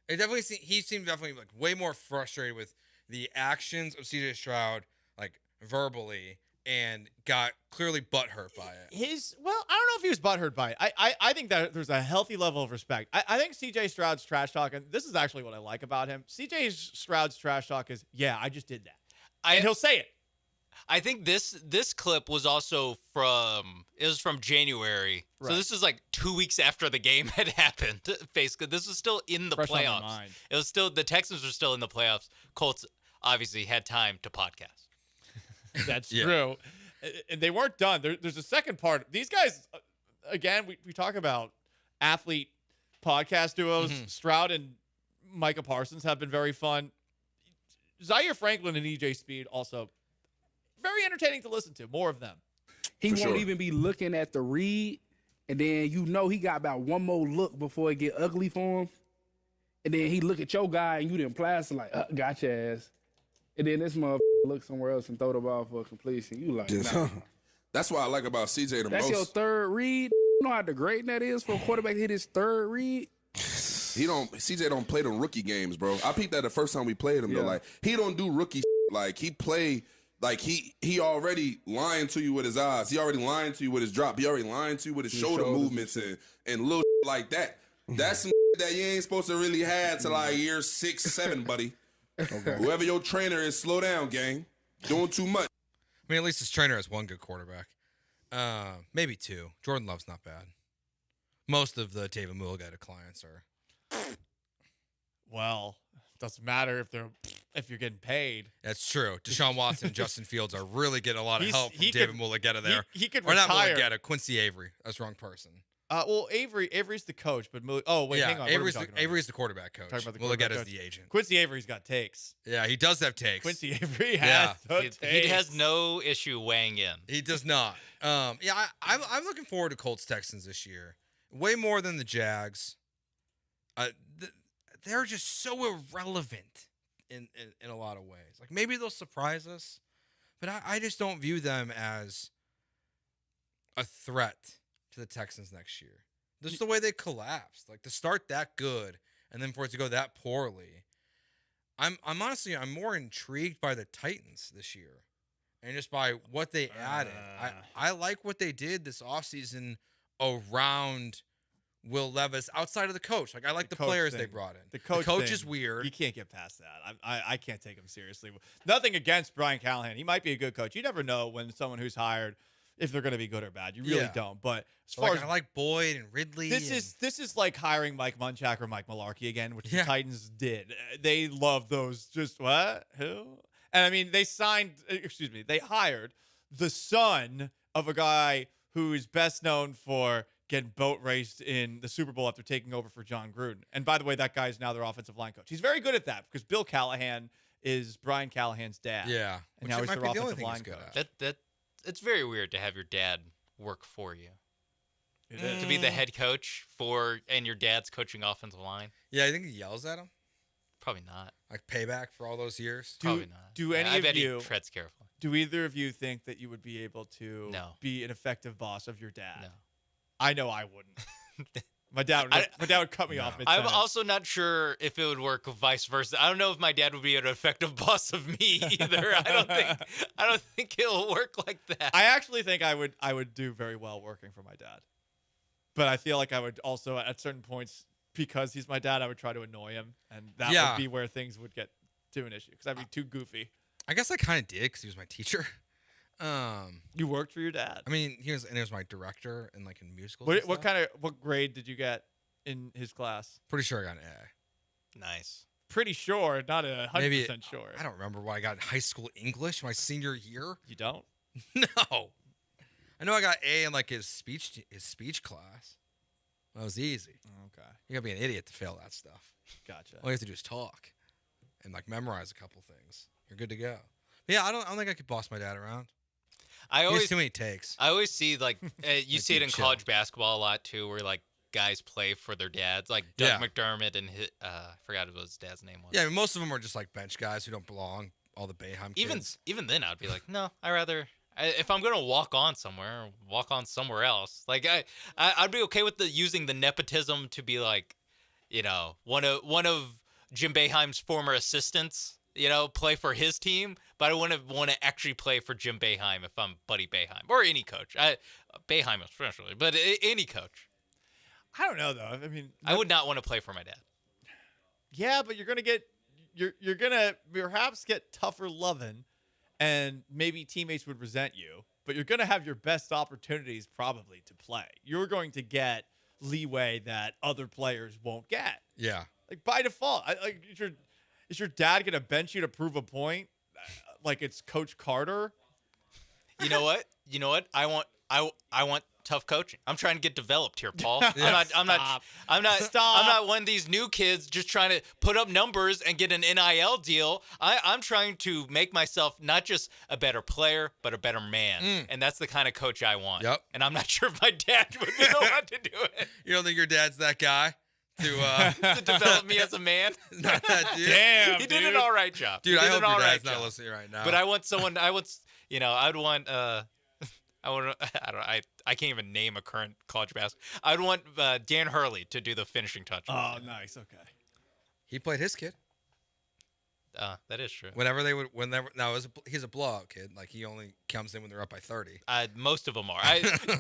He seemed definitely like way more frustrated with the actions of CJ Stroud, like verbally, and got clearly butthurt by it. I don't know if he was butthurt by it. I think that there's a healthy level of respect. I think CJ Stroud's trash talk, and this is actually what I like about him. CJ Stroud's trash talk is, yeah, I just did that. And he'll say it. I think this clip was also from January. Right. So this is like 2 weeks after the game had happened. Basically, this was still in the Fresh on my playoffs. mind. It was still, the Texans were still in the playoffs. Colts obviously had time to podcast. That's true. And they weren't done. There's a second part. These guys, again, we talk about athlete podcast duos. Stroud and Micah Parsons have been very fun. Zaire Franklin and E.J. Speed also very entertaining to listen to. More of them. He won't even be looking at the read, and then he got about one more look before it get ugly for him. And then he look at your guy, and you didn't plaster like, got your ass. And then this motherfucker look somewhere else and throw the ball for a completion. You like, nah. That's what I like about CJ the most. That's your third read. You know how degrading that is for a quarterback to hit his third read? CJ don't play them rookie games, bro. I peeped that the first time we played him, though. Like, he don't do rookie like, he play, like, he already lying to you with his eyes. He already lying to you with his drop. He already lying to you with his shoulder movements and little like that. That's some that you ain't supposed to really have to, like, year 6, 7, buddy. Okay. Whoever your trainer is, slow down, gang. Doing too much. I mean, at least his trainer has one good quarterback. Maybe two. Jordan Love's not bad. Most of the David Mulligata clients are. Well, doesn't matter if you're getting paid. That's true. Deshaun Watson and Justin Fields are really getting a lot of help from David Mulligata there. He could or retire. Not Mulligata, Quincy Avery. That's the wrong person. Well, Avery's the coach, but hang on. Avery's the quarterback coach. Mulligata's the agent. Quincy Avery's got takes. Yeah, he does have takes. Quincy Avery has takes. He has no issue weighing in. He does not. I'm looking forward to Colts Texans this year. Way more than the Jags. They're just so irrelevant in a lot of ways. Like, maybe they'll surprise us, but I just don't view them as a threat to the Texans next year. Just the way they collapsed. Like, to start that good and then for it to go that poorly. I'm honestly more intrigued by the Titans this year. And just by what they added. I like what they did this offseason around Will Levis outside of the coach. Like, I like the players they brought in. The coach is weird. You can't get past that. I can't take him seriously. Nothing against Brian Callahan. He might be a good coach. You never know when someone who's hired, if they're going to be good or bad. You really don't. But as far as I like Boyd and Ridley. This is like hiring Mike Munchak or Mike Mularkey again, which the Titans did. They love those. Just what? Who? And I mean, they hired the son of a guy who is best known for getting boat raced in the Super Bowl after taking over for John Gruden. And by the way, that guy is now their offensive line coach. He's very good at that because Bill Callahan is Brian Callahan's dad. Yeah. And now he's their offensive line coach. It's very weird to have your dad work for you. It is. To be the head coach and your dad's coaching offensive line. Yeah, I think he yells at him. Probably not. Like payback for all those years? Probably not. Do Yeah, any I of bet you he treads carefully. Do either of you think that you would be able to be an effective boss of your dad? No. I know I wouldn't. My dad would cut me off. I'm also not sure if it would work vice versa. I don't know if my dad would be an effective boss of me either. I don't think it'll work like that. I actually think I would do very well working for my dad. But I feel like I would also at certain points, because he's my dad, I would try to annoy him, and that would be where things would get to an issue because I'd be too goofy. I guess I kind of did because he was my teacher. You worked for your dad. I mean, he was my director in musicals. What grade did you get in his class? Pretty sure I got an A. Nice. Pretty sure, not 100% sure. I don't remember what I got in high school English my senior year. You don't? No. I know I got A in his speech class. That was easy. Okay. You gotta be an idiot to fail that stuff. Gotcha. All you have to do is talk and memorize a couple things. You're good to go. But yeah, I don't think I could boss my dad around. He has too many takes. I always see you see it in college basketball a lot too, where guys play for their dads, like Doug McDermott and I forgot what his dad's name was. Yeah, I mean, most of them are just bench guys who don't belong. All the Boeheim kids. Even then, I'd be like, no, if I'm gonna walk on somewhere else. I'd be okay with using the nepotism to be one of Jim Boeheim's former assistants. Play for his team, but I wouldn't want to actually play for Jim Boeheim if I'm Buddy Boeheim or any coach. Boeheim especially, but any coach. I don't know though. I mean, I would not want to play for my dad. Yeah, but you're gonna perhaps get tougher loving, and maybe teammates would resent you. But you're gonna have your best opportunities probably to play. You're going to get leeway that other players won't get. Yeah, by default. Is your dad going to bench you to prove a point? Like it's Coach Carter? You know what? I want tough coaching. I'm trying to get developed here, Paul. I'm not one of these new kids just trying to put up numbers and get an NIL deal. I'm trying to make myself not just a better player, but a better man. And that's the kind of coach I want. Yep. And I'm not sure if my dad would be the one to do it. You don't think your dad's that guy? To develop me as a man. Not that dude. Damn, he did an all right job. Dude, I hope your dad's not listening right now. But I want someone. I can't even name a current college basketball. I'd want Dan Hurley to do the finishing touch. Oh, nice. Okay. He played his kid. That is true. He's a blowout kid. He only comes in when they're up by 30. Most of them are.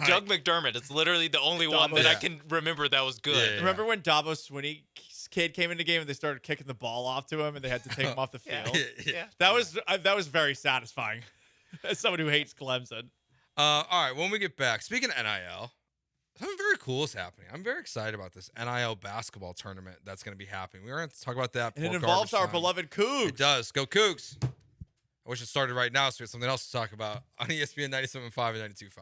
Doug McDermott. It's literally the only one that I can remember that was good. Yeah. Remember when Dabo Swinney's kid came in the game and they started kicking the ball off to him and they had to take him off the field? Yeah. That was very satisfying. As someone who hates Clemson. All right, when we get back, speaking of NIL, something very cool is happening. I'm very excited about this NIL basketball tournament that's going to be happening. We're going to talk about that. And it involves our beloved Cougs. It does. Go Cougs. I wish it started right now so we have something else to talk about on ESPN 97.5 and 92.5.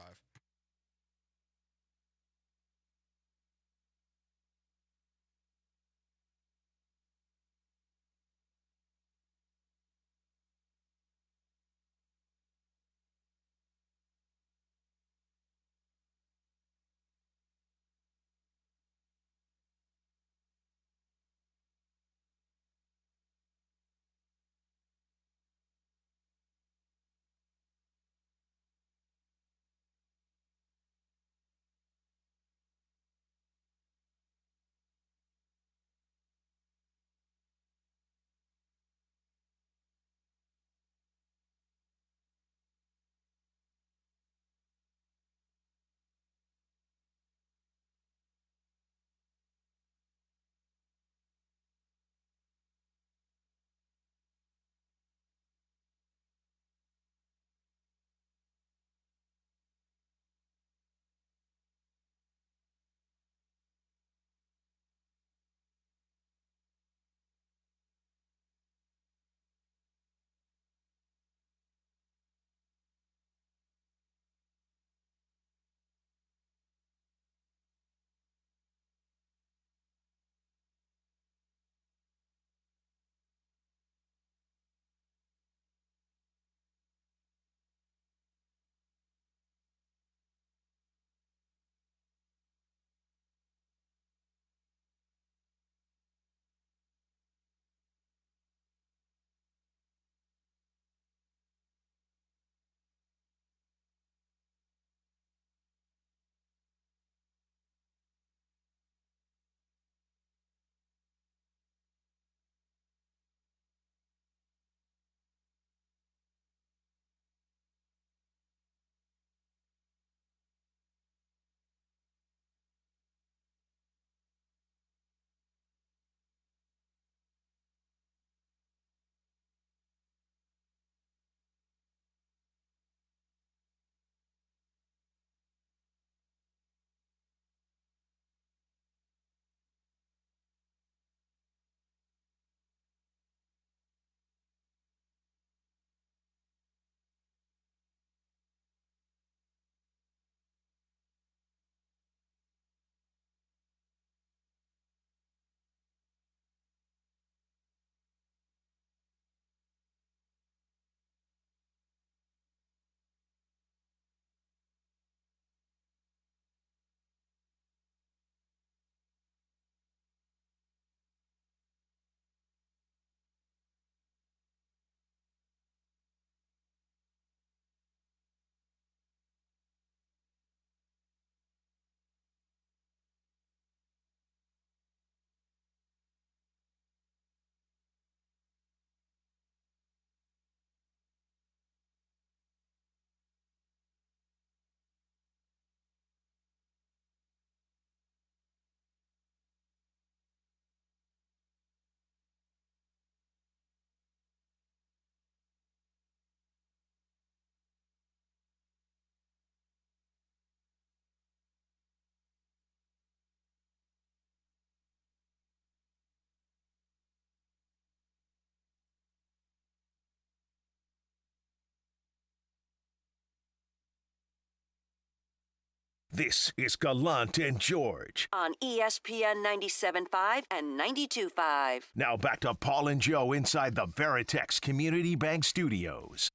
This is Gallant and George. On ESPN 97.5 and 92.5. Now back to Paul and Joe inside the Veritex Community Bank Studios.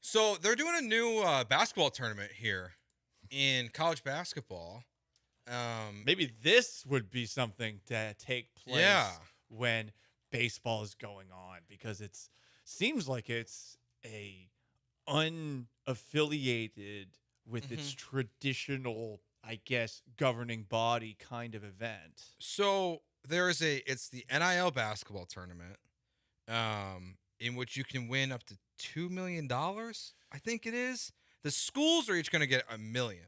So they're doing a new basketball tournament here in college basketball. Maybe this would be something to take place when baseball is going on, because it seems like it's a unaffiliated with its traditional, I guess, governing body kind of event. So it's the NIL basketball tournament, in which you can win up to $2 million. I think it is. The schools are each going to get $1 million.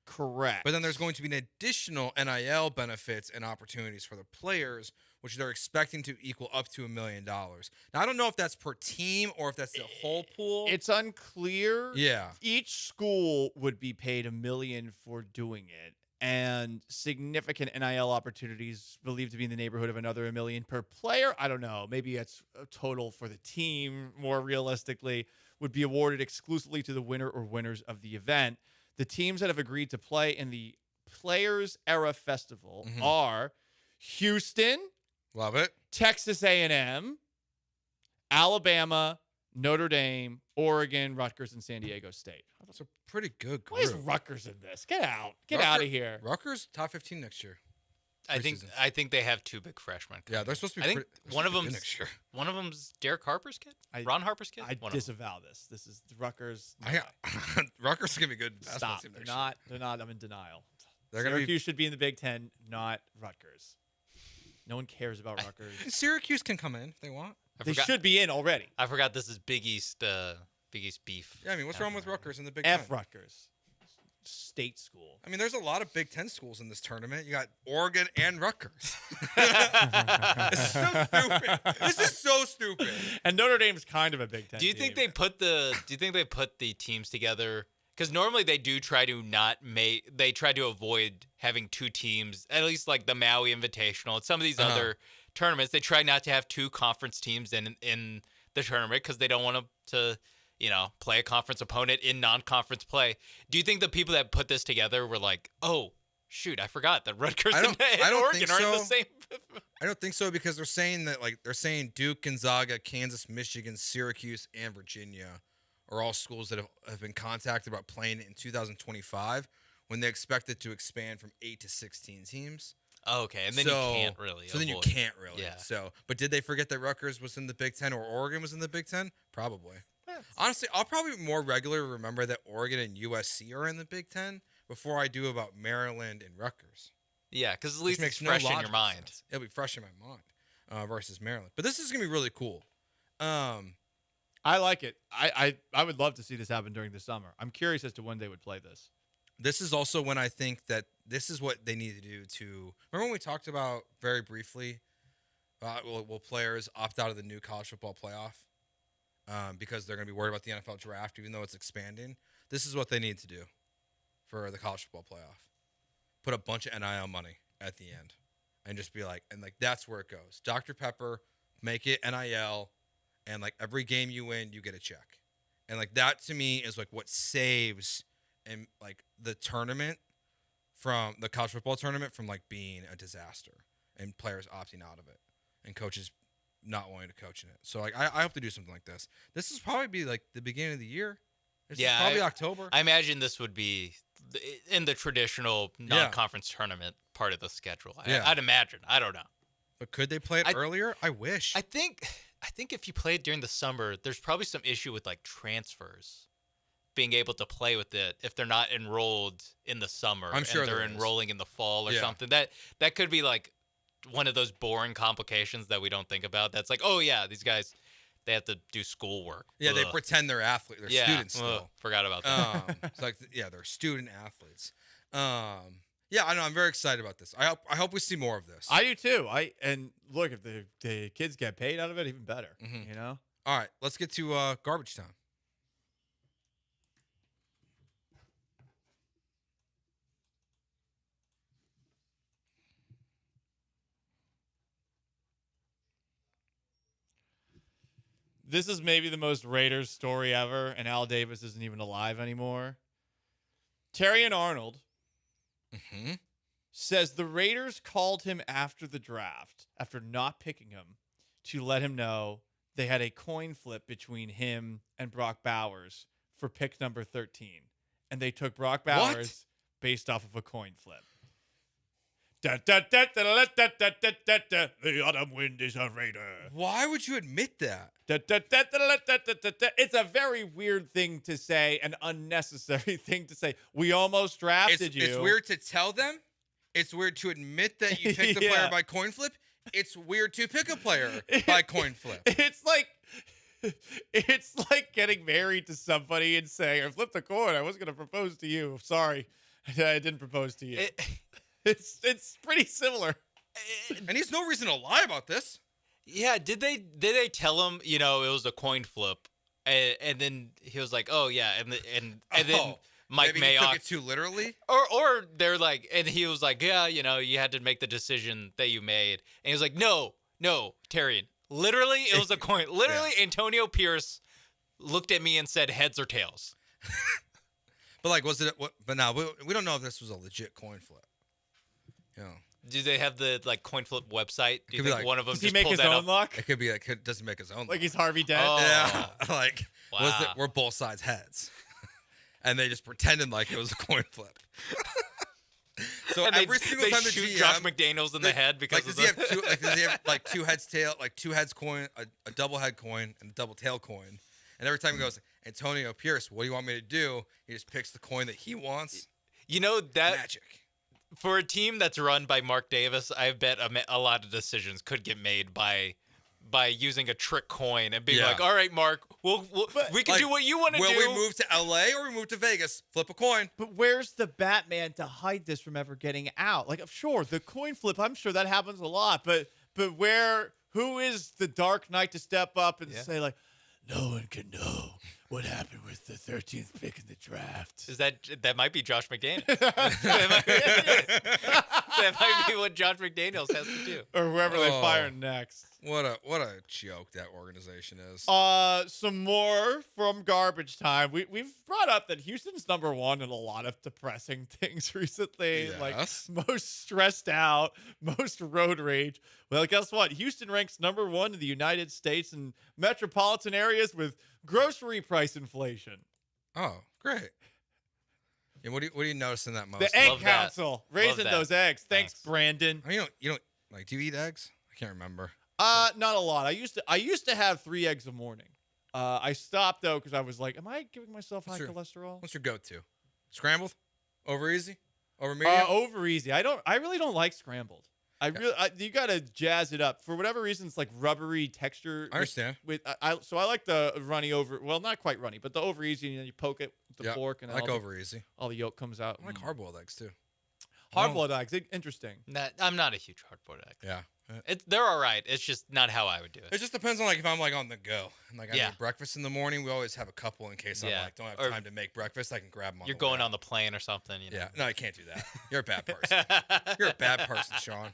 Correct. But then there's going to be an additional NIL benefits and opportunities for the players, which they're expecting to equal up to $1 million. Now, I don't know if that's per team or if that's the whole pool. It's unclear. Yeah. Each school would be paid $1 million for doing it, and significant NIL opportunities believed to be in the neighborhood of another $1 million per player. I don't know. Maybe it's a total for the team, more realistically, would be awarded exclusively to the winner or winners of the event. The teams that have agreed to play in the Players Era Festival are Houston, love it, Texas A&M, Alabama, Notre Dame, Oregon, Rutgers, and San Diego State. That's a pretty good group. Why is Rutgers in this? Get out. Get out of here. Rutgers, top 15 next year. I think they have two big freshmen. Yeah, they're supposed to be. I think one of them's next year. One of them's Derek Harper's kid. Ron Harper's kid. I disavow this. This is Rutgers. Rutgers is gonna be good. Stop. They're not. They're not. I'm in denial. They're gonna Syracuse should be in the Big Ten, not Rutgers. No one cares about Rutgers. Syracuse can come in if they want. They should be in already. I forgot this is Big East beef. Yeah, I mean, what's wrong with Rutgers in the Big F Ten? Rutgers. State school. I mean, there's a lot of Big Ten schools in this tournament. You got Oregon and Rutgers. This is so stupid. This is so stupid. And Notre Dame's kind of a Big Ten. Do you think they put the teams together? Because normally they do try to they try to avoid having two teams, at least like the Maui Invitational and some of these other tournaments. They try not to have two conference teams in the tournament because they don't want to play a conference opponent in non-conference play. Do you think the people that put this together were like, oh, shoot, I forgot that Rutgers and Oregon are in the same? I don't think so, because they're saying Duke, Gonzaga, Kansas, Michigan, Syracuse, and Virginia are all schools that have been contacted about playing in 2025 when they expect it to expand from 8 to 16 teams. Oh, okay, and then you can't really. So then you can't really. Yeah. So, but did they forget that Rutgers was in the Big Ten or Oregon was in the Big Ten? Probably. Honestly, I'll probably more regularly remember that Oregon and USC are in the Big Ten before I do about Maryland and Rutgers. Yeah, because at least it's fresh in your mind. Sense. It'll be fresh in my mind versus Maryland. But this is going to be really cool. I like it. I would love to see this happen during the summer. I'm curious as to when they would play this. This is also when I think that this is what they need to do to – remember when we talked about very briefly will players opt out of the new college football playoff? Because they're going to be worried about the NFL draft, even though it's expanding. This is what they need to do for the college football playoff. Put a bunch of NIL money at the end and just be like, and like, that's where it goes. Dr. Pepper, make it NIL, and like every game you win, you get a check. And like that to me is like what saves and like the tournament from the college football tournament from like being a disaster and players opting out of it and coaches not wanting to coach in it. So like I hope to do something like this. This is probably be like the beginning of the year. This is probably October. I imagine this would be in the traditional non-conference tournament part of the schedule. I'd imagine. I don't know. But could they play it earlier? I wish. I think if you play it during the summer, there's probably some issue with like transfers being able to play with it if they're not enrolled in the summer. I'm sure and they're enrolling in the fall or something. That could be like one of those boring complications that we don't think about. That's like, oh yeah, these guys, they have to do schoolwork. Yeah, they pretend they're athletes. They're students still. Forgot about that. It's like, they're student athletes. Yeah, I know. I'm very excited about this. I hope we see more of this. I do too. And look, if the kids get paid out of it, even better. Mm-hmm. You know. All right, let's get to garbage time. This is maybe the most Raiders story ever, and Al Davis isn't even alive anymore. Terrion Arnold says the Raiders called him after the draft, after not picking him, to let him know they had a coin flip between him and Brock Bowers for pick number 13. And they took Brock Bowers based off of a coin flip. The autumn wind is a Raider. Why would you admit that? It's a very weird thing to say, an unnecessary thing to say. We almost drafted you. It's weird to tell them. It's weird to admit that you picked the player by coin flip. It's weird to pick a player by coin flip. It's like getting married to somebody and saying, I flipped a coin. I was going to propose to you. Sorry, I didn't propose to you. It's pretty similar. And he has no reason to lie about this. Yeah, did they tell him, it was a coin flip? And then he was like, "Oh yeah." And then Mike maybe Mayock he took it too literally? Or they're like, and he was like, "Yeah, you had to make the decision that you made." And he was like, "No, Terrion. Literally, it was a coin. Literally, yeah. Antonio Pierce looked at me and said heads or tails." But like, was it? But now we don't know if this was a legit coin flip. Do they have the coin flip website? Do you think one of them does just he make pulled his that own up? luck? It could be doesn't make his own luck. Like he's Harvey Dent? Oh. Yeah. Wow. We're both sides heads. And they just pretended like it was a coin flip. So and every single time shoot the GM, Josh McDaniels in the head because does he have two heads tail, two heads coin, a double head coin, and a double tail coin? And every time he goes, Antonio Pierce, what do you want me to do? He just picks the coin that he wants. That magic. For a team that's run by Mark Davis, I bet a lot of decisions could get made by using a trick coin and being like, "All right, Mark, we can do what you want to do." Will we move to LA or we move to Vegas? Flip a coin. But where's the Batman to hide this from ever getting out? Like, sure, the coin flip, I'm sure that happens a lot, but who is the Dark Knight to step up and say, like, no one can know what happened with the 13th pick in the draft? Is that might be Josh McDaniels? That might be what Josh McDaniels has to do, or whoever they fire next. What a joke that organization is. Some more from garbage time. We've brought up that Houston's number one in a lot of depressing things recently. Yes. Like most stressed out, most road rage. Well, guess what? Houston ranks number one in the United States in metropolitan areas with grocery price inflation. Oh, great. Yeah, what do you notice in that most? The Egg Council raising those eggs. Thanks, Brandon. I mean, you don't like. Do you eat eggs? I can't remember. Not a lot. I used to have 3 eggs a morning. I stopped though because I was like, am I giving myself high cholesterol? What's your go-to? Scrambled? Over easy? Over medium? Over easy. I really don't like scrambled. You gotta jazz it up for whatever reason. It's like rubbery texture. I understand. So I like the runny over. Well, not quite runny, but the over easy. And then you poke it with the fork, and I like over easy. All the yolk comes out. I like hard-boiled eggs too. Hard-boiled eggs, interesting. I'm not a huge hard-boiled egg. Yeah, they're all right. It's just not how I would do it. It just depends on if I'm on the go. And I need breakfast in the morning. We always have a couple in case I don't have time to make breakfast. I can grab them. You're going on the plane or something. Yeah, no, I can't do that. You're a bad person. You're a bad person, Sean.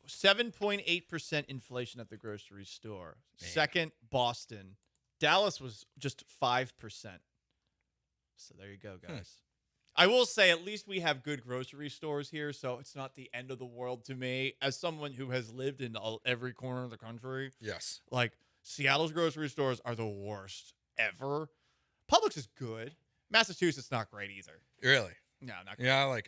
7.8% inflation at the grocery store. Man. Second, Boston. Dallas was just 5%. So there you go, guys. I will say at least we have good grocery stores here, so it's not the end of the world to me. As someone who has lived in every corner of the country, yes, like Seattle's grocery stores are the worst ever. Publix is good. Massachusetts not great either. Really? No, not great. Yeah, look,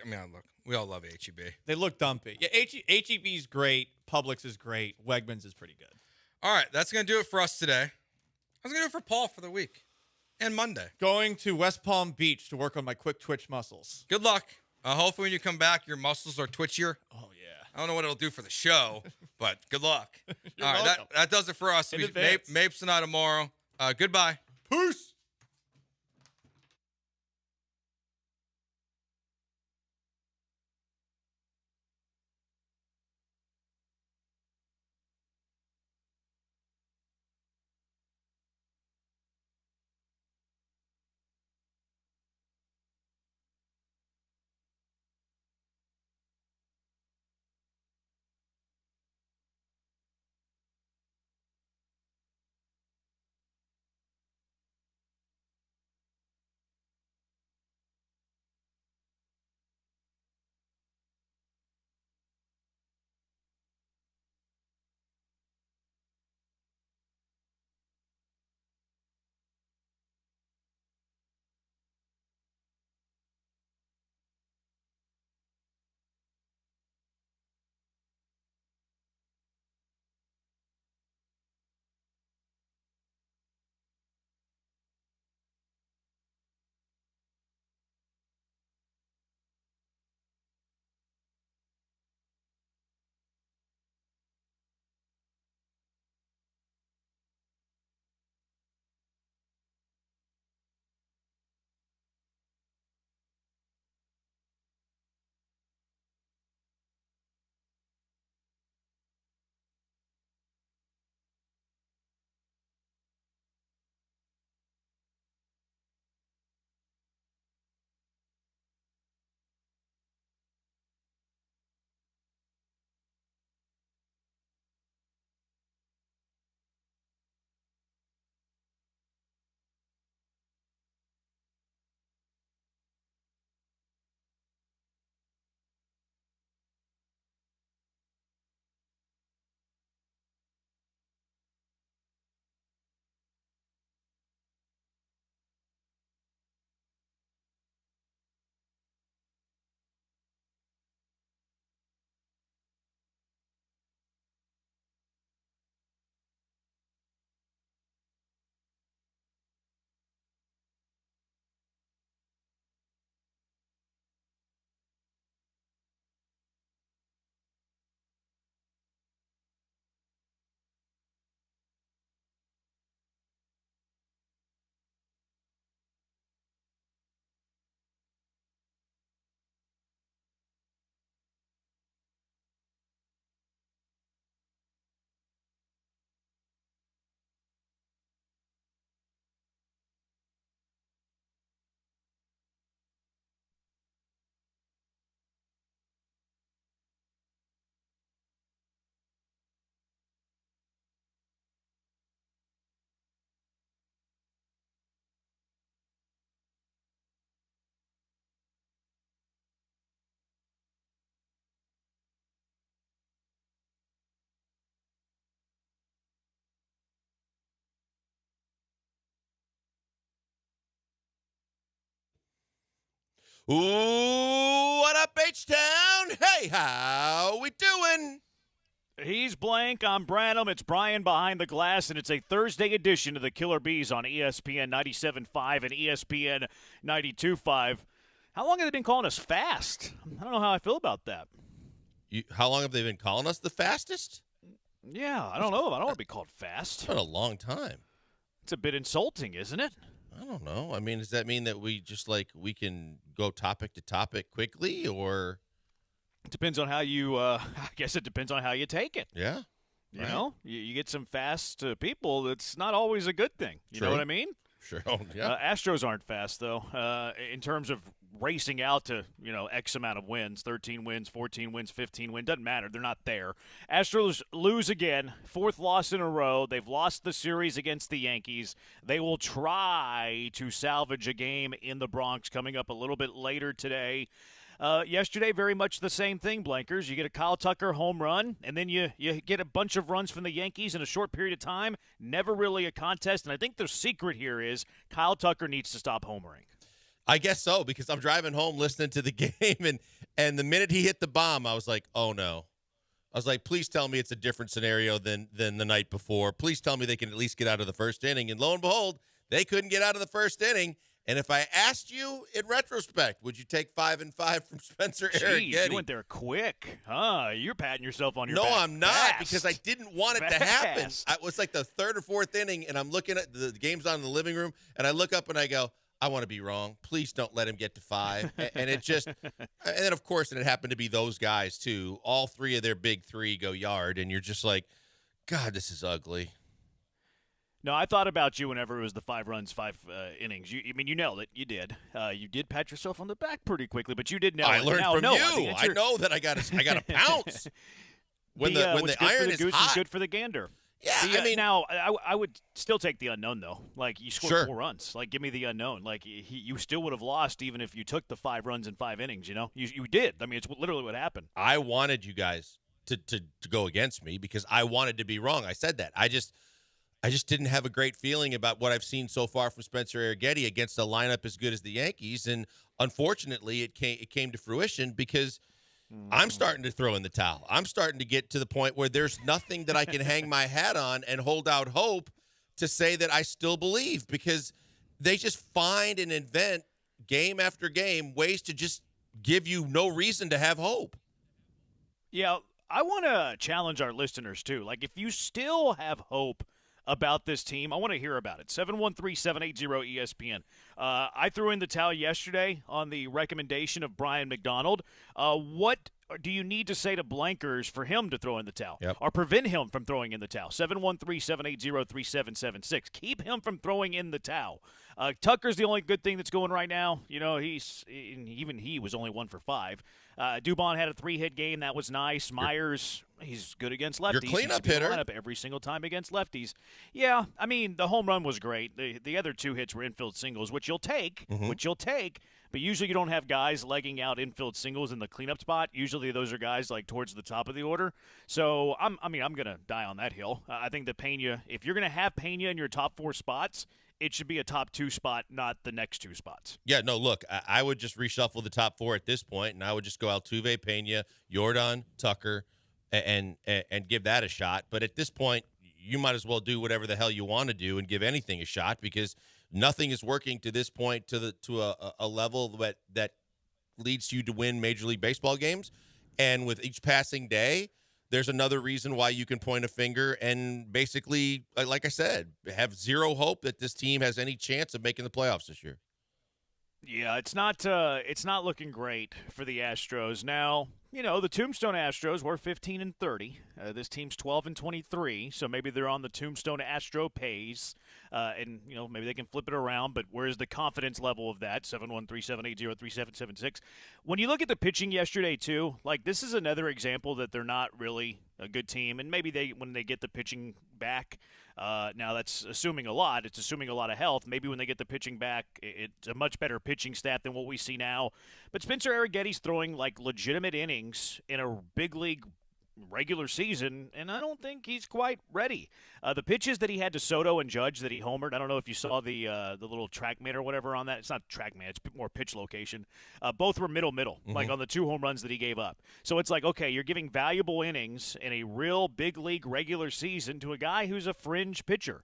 we all love HEB. They look dumpy. Yeah, HEB's great. Publix is great. Wegmans is pretty good. All right, that's going to do it for us today. I was going to do it for Paul for the week and Monday. Going to West Palm Beach to work on my quick twitch muscles. Good luck. Hopefully when you come back, your muscles are twitchier. Oh, yeah. I don't know what it'll do for the show, but good luck. All right, that does it for us. Mapes tonight tomorrow. Goodbye. Peace. Ooh, what up, H-Town? Hey, how we doing? He's Blank. I'm Branham. It's Brian behind the glass, and it's a Thursday edition of the Killer Bees on ESPN 97.5 and ESPN 92.5. How long have they been calling us fast? I don't know how I feel about that. How long have they been calling us the fastest? Yeah, I don't know. I don't want to be called fast. It's been a long time. It's a bit insulting, isn't it? I don't know. I mean, does that mean that we just we can go topic to topic quickly, or? It depends on how you, I guess it depends on how you take it. Yeah. You know, you get some fast people. It's not always a good thing. You know what I mean? Sure. Oh, yeah. Astros aren't fast, though, in terms of racing out to, X amount of wins, 13 wins, 14 wins, 15 wins. Doesn't matter. They're not there. Astros lose again, 4th loss in a row. They've lost the series against the Yankees. They will try to salvage a game in the Bronx coming up a little bit later today. Yesterday, very much the same thing, Blankers. You get a Kyle Tucker home run, and then you get a bunch of runs from the Yankees in a short period of time. Never really a contest, and I think the secret here is Kyle Tucker needs to stop homering. I guess so, because I'm driving home listening to the game, and the minute he hit the bomb, I was like, oh, no. I was like, please tell me it's a different scenario than the night before. Please tell me they can at least get out of the first inning. And lo and behold, they couldn't get out of the first inning. And if I asked you in retrospect, would you take 5 and 5 from Spencer Arrighetti? You went there quick. Huh? You're patting yourself on your back. No, I'm not, fast. because I didn't want it to happen. It was like the 3rd or 4th inning, and I'm looking at the game's on in the living room, and I look up and I go, I want to be wrong. Please don't let him get to 5. And it just – and then, of course, it happened to be those guys, too. All 3 of their big 3 go yard, and you're just like, God, this is ugly. No, I thought about you whenever it was the 5 runs, 5 innings. You nailed it. You did. You did pat yourself on the back pretty quickly, but you did nail it. I learned from you. I know that I got to pounce when the iron is hot. Is good for the gander. Yeah, now I would still take the unknown though. Like you scored 4 runs. Like give me the unknown. Like you still would have lost even if you took the 5 runs in 5 innings. You did. I mean, it's literally what happened. I wanted you guys to go against me because I wanted to be wrong. I said that. I just didn't have a great feeling about what I've seen so far from Spencer Arrighetti against a lineup as good as the Yankees, and unfortunately, it came to fruition because I'm starting to throw in the towel. I'm starting to get to the point where there's nothing that I can hang my hat on and hold out hope to say that I still believe, because they just find and invent game after game ways to just give you no reason to have hope. Yeah, I want to challenge our listeners too. Like if you still have hope about this team, I want to hear about it. 713-780-ESPN. I threw in the towel yesterday on the recommendation of Brian McDonald. What do you need to say to Blankers for him to throw in the towel or prevent him from throwing in the towel? 713-780-3776. Keep him from throwing in the towel. Tucker's the only good thing that's going right now. He was only 1 for 5. Dubon had a 3-hit game. That was nice. Myers, he's good against lefties. Your cleanup hitter. Lineup every single time against lefties. Yeah, I mean, the home run was great. The other 2 hits were infield singles, which you'll take. But usually you don't have guys legging out infield singles in the cleanup spot. Usually those are guys like towards the top of the order. So, I'm going to die on that hill. I think that Pena, if you're going to have Pena in your top 4 spots, it should be a top 2 spot, not the next 2 spots. Yeah, no, look, I would just reshuffle the top 4 at this point, and I would just go Altuve, Pena, Yordan, Tucker, and give that a shot. But at this point, you might as well do whatever the hell you want to do and give anything a shot, because nothing is working to this point to a level that leads you to win Major League Baseball games. And with each passing day, there's another reason why you can point a finger and basically, like I said, have zero hope that this team has any chance of making the playoffs this year. Yeah, it's not looking great for the Astros. Now, the Tombstone Astros were 15-30. This team's 12-23, so maybe they're on the Tombstone Astro pace, and maybe they can flip it around. But where's the confidence level of that? 713-780-3776. When you look at the pitching yesterday too, like this is another example that they're not really a good team, and maybe when they get the pitching back. Now that's assuming a lot. It's assuming a lot of health. Maybe when they get the pitching back, it's a much better pitching staff than what we see now. But Spencer Arrighetti's throwing like legitimate innings in a big league regular season, and I don't think he's quite ready. The pitches that he had to Soto and Judge that he homered, I don't know if you saw the little TrackMan or whatever on that. It's not TrackMan, it's more pitch location. Both were middle, like on the 2 home runs that he gave up. So it's like, okay, you're giving valuable innings in a real big league regular season to a guy who's a fringe pitcher.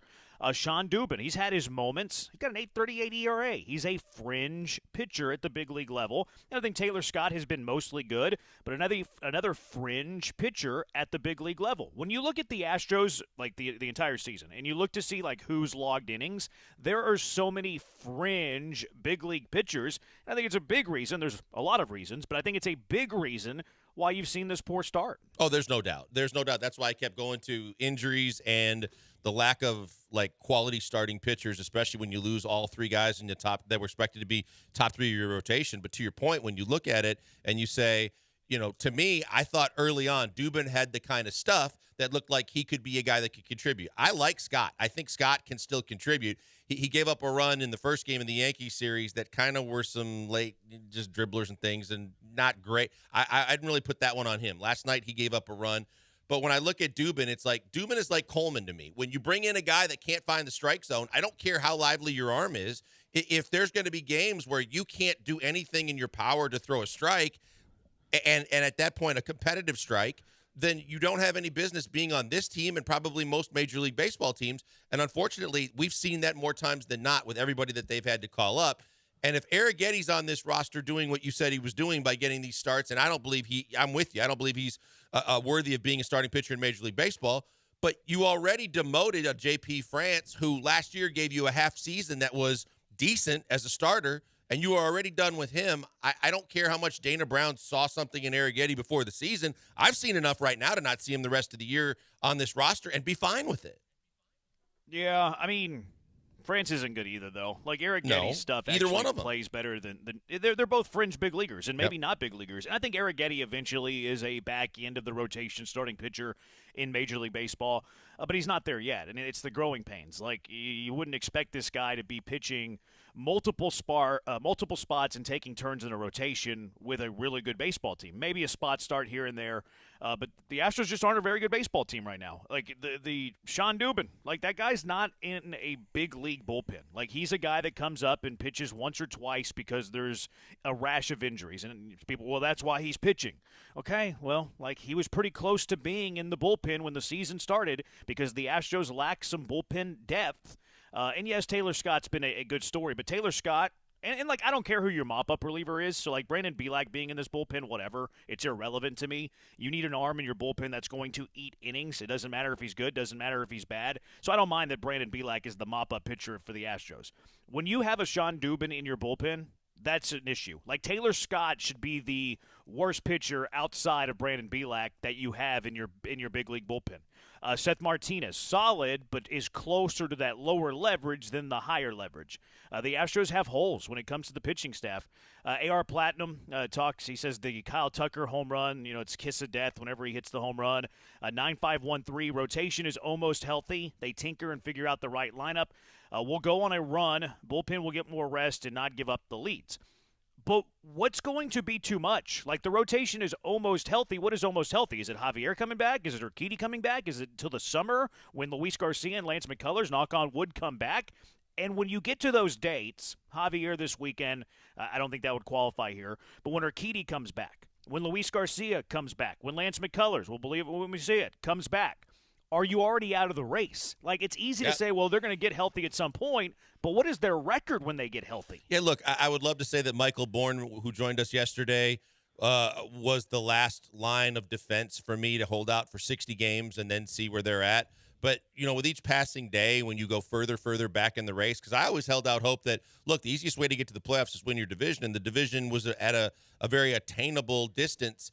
Sean Dubin, he's had his moments. He's got an 8.38 ERA. He's a fringe pitcher at the big league level. And I think Taylor Scott has been mostly good, but another fringe pitcher at the big league level. When you look at the Astros, like the entire season, and you look to see like who's logged innings, there are so many fringe big league pitchers. I think it's a big reason. There's a lot of reasons, but I think it's a big reason why you've seen this poor start. Oh, there's no doubt. There's no doubt. That's why I kept going to injuries and the lack of like quality starting pitchers, especially when you lose all 3 guys in the top that were expected to be top 3 of your rotation. But to your point, when you look at it and you say, to me, I thought early on Dubin had the kind of stuff that looked like he could be a guy that could contribute. I like Scott. I think Scott can still contribute. He gave up a run in the first game in the Yankees series that kind of were some late just dribblers and things and not great. I didn't really put that one on him. Last night he gave up a run. But when I look at Dubin, it's like Dubin is like Coleman to me. When you bring in a guy that can't find the strike zone, I don't care how lively your arm is. If there's going to be games where you can't do anything in your power to throw a strike, and at that point a competitive strike, then you don't have any business being on this team and probably most Major League Baseball teams. And unfortunately, we've seen that more times than not with everybody that they've had to call up. And if Arrighetti's on this roster doing what you said he was doing by getting these starts, and I'm with you. I don't believe he's worthy of being a starting pitcher in Major League Baseball. But you already demoted a J.P. France, who last year gave you a half season that was decent as a starter, and you are already done with him. I don't care how much Dana Brown saw something in Arrighetti before the season. I've seen enough right now to not see him the rest of the year on this roster and be fine with it. Yeah, I mean, France isn't good either, though. Like Arrighetti's stuff either actually one of them plays better than they're both fringe big leaguers and maybe not big leaguers. And I think Arrighetti eventually is a back end of the rotation starting pitcher in Major League Baseball, but he's not there yet. And it's the growing pains. Like you wouldn't expect this guy to be pitching multiple spots and taking turns in a rotation with a really good baseball team. Maybe a spot start here and there, but the Astros just aren't a very good baseball team right now. Like the Sean Dubin, like that guy's not in a big league bullpen. Like he's a guy that comes up and pitches once or twice because there's a rash of injuries, and people, well, that's why he's pitching. Okay, well, like he was pretty close to being in the bullpen when the season started because the Astros lack some bullpen depth. And yes, Taylor Scott's been a good story, but Taylor Scott, and like I don't care who your mop-up reliever is, so like Brandon Belak being in this bullpen, whatever, it's irrelevant to me. You need an arm in your bullpen that's going to eat innings. It doesn't matter if he's good, doesn't matter if he's bad. So I don't mind that Brandon Belak is the mop-up pitcher for the Astros. When you have a Sean Dubin in your bullpen, that's an issue. Like Taylor Scott should be the worst pitcher outside of Brandon Belak that you have in your big league bullpen. Seth Martinez, solid, but is closer to that lower leverage than the higher leverage. The Astros have holes when it comes to the pitching staff. A.R. Platinum talks. He says the Kyle Tucker home run, it's kiss of death whenever he hits the home run. 9-5-1-3 rotation is almost healthy. They tinker and figure out the right lineup. We'll go on a run. Bullpen will get more rest and not give up the leads. But what's going to be too much? Like the rotation is almost healthy. What is almost healthy? Is it Javier coming back? Is it Urquidy coming back? Is it until the summer when Luis Garcia and Lance McCullers, knock on wood, come back? And when you get to those dates, Javier this weekend, I don't think that would qualify here. But when Urquidy comes back, when Luis Garcia comes back, when Lance McCullers, we'll believe it when we see it, comes back, are you already out of the race? Like, it's easy to say, well, they're going to get healthy at some point, but what is their record when they get healthy? Yeah, look, I would love to say that Michael Bourne, who joined us yesterday, was the last line of defense for me to hold out for 60 games and then see where they're at. But, with each passing day, when you go further back in the race, because I always held out hope that, look, the easiest way to get to the playoffs is win your division, and the division was at a very attainable distance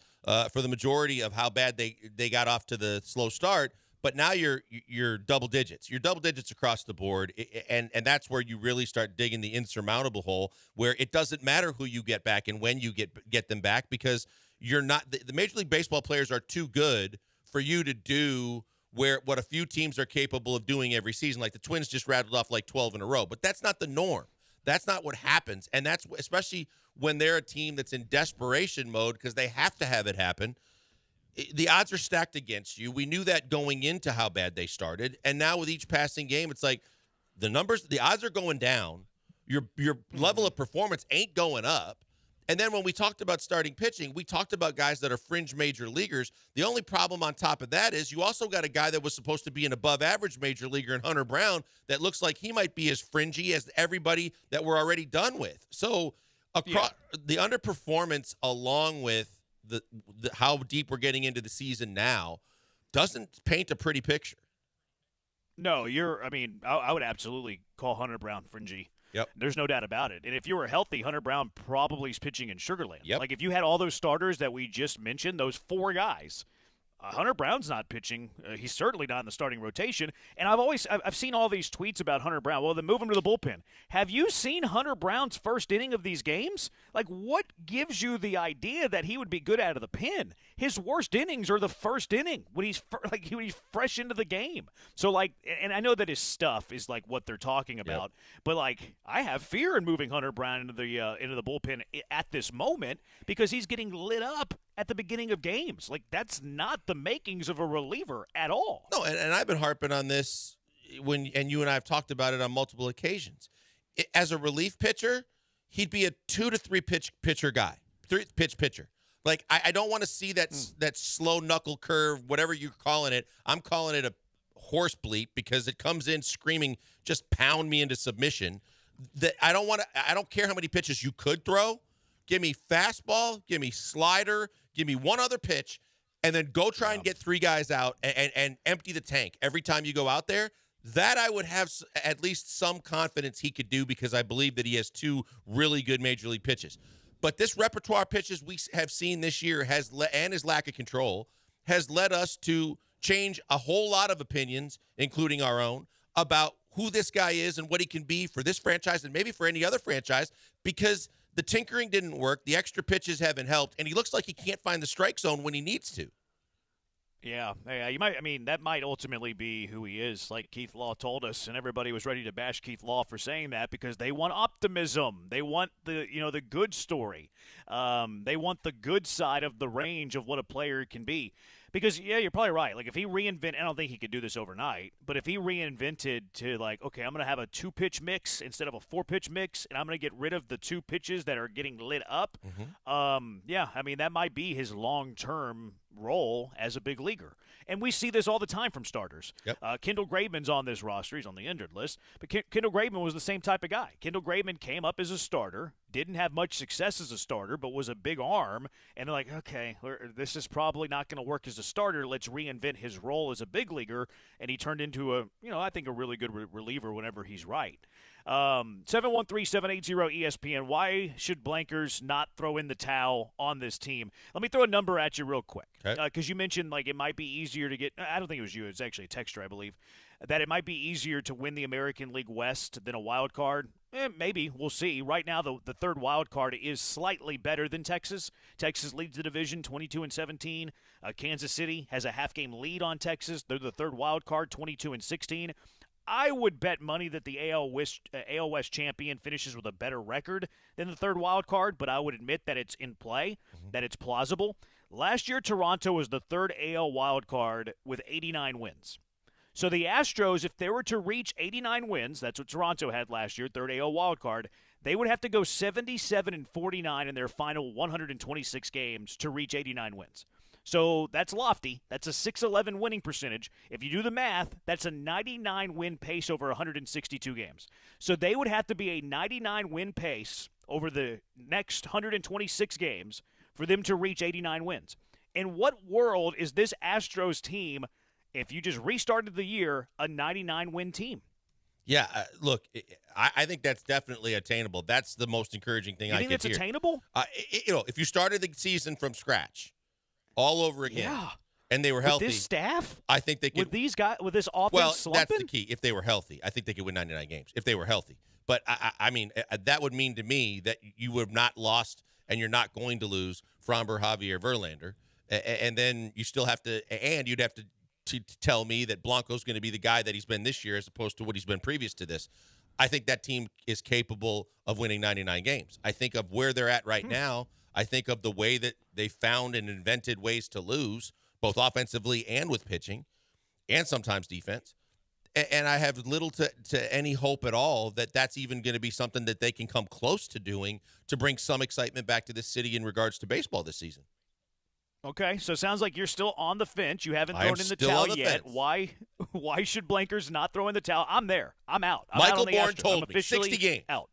for the majority of how bad they got off to the slow start. But now you're double digits. You're double digits across the board, and that's where you really start digging the insurmountable hole, where it doesn't matter who you get back and when you get them back, because you're not the Major League Baseball players are too good for you to do what a few teams are capable of doing every season. Like the Twins just rattled off like 12 in a row, but that's not the norm. That's not what happens, and that's especially when they're a team that's in desperation mode because they have to have it happen. the odds are stacked against you. We knew that going into how bad they started. And now with each passing game, it's like the odds are going down. Your level of performance ain't going up. And then when we talked about starting pitching, we talked about guys that are fringe major leaguers. The only problem on top of that is you also got a guy that was supposed to be an above-average major leaguer in Hunter Brown that looks like he might be as fringy as everybody that we're already done with. So the underperformance along with the how deep we're getting into the season now doesn't paint a pretty picture. No, I would absolutely call Hunter Brown fringy. Yep. There's no doubt about it. And if you were healthy, Hunter Brown probably is pitching in Sugarland. Yep. Like if you had all those starters that we just mentioned, those 4 guys, Hunter Brown's not pitching. He's certainly not in the starting rotation. And I've seen all these tweets about Hunter Brown. Well, then move him to the bullpen. Have you seen Hunter Brown's first inning of these games? Like, what gives you the idea that he would be good out of the pen? His worst innings are the first inning when he's fresh into the game. So, like, and I know that his stuff is like what they're talking about, but like, I have fear in moving Hunter Brown into the bullpen at this moment because he's getting lit up at the beginning of games. Like, that's not the makings of a reliever at all. No, and I've been harping on this and you and I have talked about it on multiple occasions. As a relief pitcher, he'd be a 2 to 3 pitch pitcher guy, 3-pitch pitcher. Like, I don't want to see that slow knuckle curve, whatever you're calling it. I'm calling it a horse bleep because it comes in screaming, just pound me into submission. That I don't care how many pitches you could throw. Give me fastball, give me slider, give me one other pitch, and then go try and get 3 guys out and empty the tank every time you go out there. That I would have at least some confidence he could do because I believe that he has 2 really good major league pitches. But this repertoire pitches we have seen this year and his lack of control has led us to change a whole lot of opinions, including our own, about who this guy is and what he can be for this franchise and maybe for any other franchise because the tinkering didn't work, the extra pitches haven't helped, and he looks like he can't find the strike zone when he needs to. Yeah, that might ultimately be who he is, like Keith Law told us, and everybody was ready to bash Keith Law for saying that because they want optimism. They want the good story. They want the good side of the range of what a player can be. Because, you're probably right. Like, if he I don't think he could do this overnight, but if he reinvented to, like, okay, I'm going to have a 2-pitch mix instead of a 4-pitch mix, and I'm going to get rid of the 2 pitches that are getting lit up, that might be his long-term role as a big leaguer. And we see this all the time from starters. Yep. Kendall Graveman's on this roster. He's on the injured list. But Kendall Graveman was the same type of guy. Kendall Graveman came up as a starter, didn't have much success as a starter, but was a big arm. And they're like, okay, this is probably not going to work as a starter. Let's reinvent his role as a big leaguer. And he turned into I think a really good reliever whenever he's right. 713-780-ESPN. Why should Blankers not throw in the towel on this team? Let me throw a number at you real quick. Because you mentioned like it might be easier to get – I don't think it was you. It was actually a texter, I believe. That it might be easier to win the American League West than a wild card. Maybe. We'll see. Right now, the third wild card is slightly better than Texas. Texas leads the division 22-17. Kansas City has a half-game lead on Texas. They're the third wild card, 22-16. I would bet money that the AL West champion finishes with a better record than the third wild card, but I would admit that it's in play, that it's plausible. Last year, Toronto was the third AL wild card with 89 wins. So the Astros, if they were to reach 89 wins, that's what Toronto had last year, third AL wild card, they would have to go 77-49 in their final 126 games to reach 89 wins. So that's lofty. That's a 611 winning percentage. If you do the math, that's a 99 win pace over 162 games. So they would have to be a 99 win pace over the next 126 games for them to reach 89 wins. In what world is this Astros team, if you just restarted the year, a 99 win team? Yeah, look, I think that's definitely attainable. That's the most encouraging thing I could hear. You think it's attainable? If you started the season from scratch, all over again, and they were healthy. With this staff? I think they could. With these guys, with this offense slumping? That's the key. If they were healthy, I think they could win 99 games. If they were healthy. But, I mean, that would mean to me that you would have not lost and you're not going to lose Framber, Javier, Verlander. And then you still have to – and you'd have to tell me that Blanco's going to be the guy that he's been this year as opposed to what he's been previous to this. I think that team is capable of winning 99 games. I think of where they're at right now. I think of the way that they found and invented ways to lose. both offensively and with pitching, and sometimes defense. And I have little to any hope at all that that's even going to be something that they can come close to doing to bring some excitement back to this city in regards to baseball this season. Okay, so it sounds like you're still on the fence. You haven't thrown in the towel yet. Why should Blankers not throw in the towel? I'm there. I'm out. Michael Bourne told me 60 games. Out.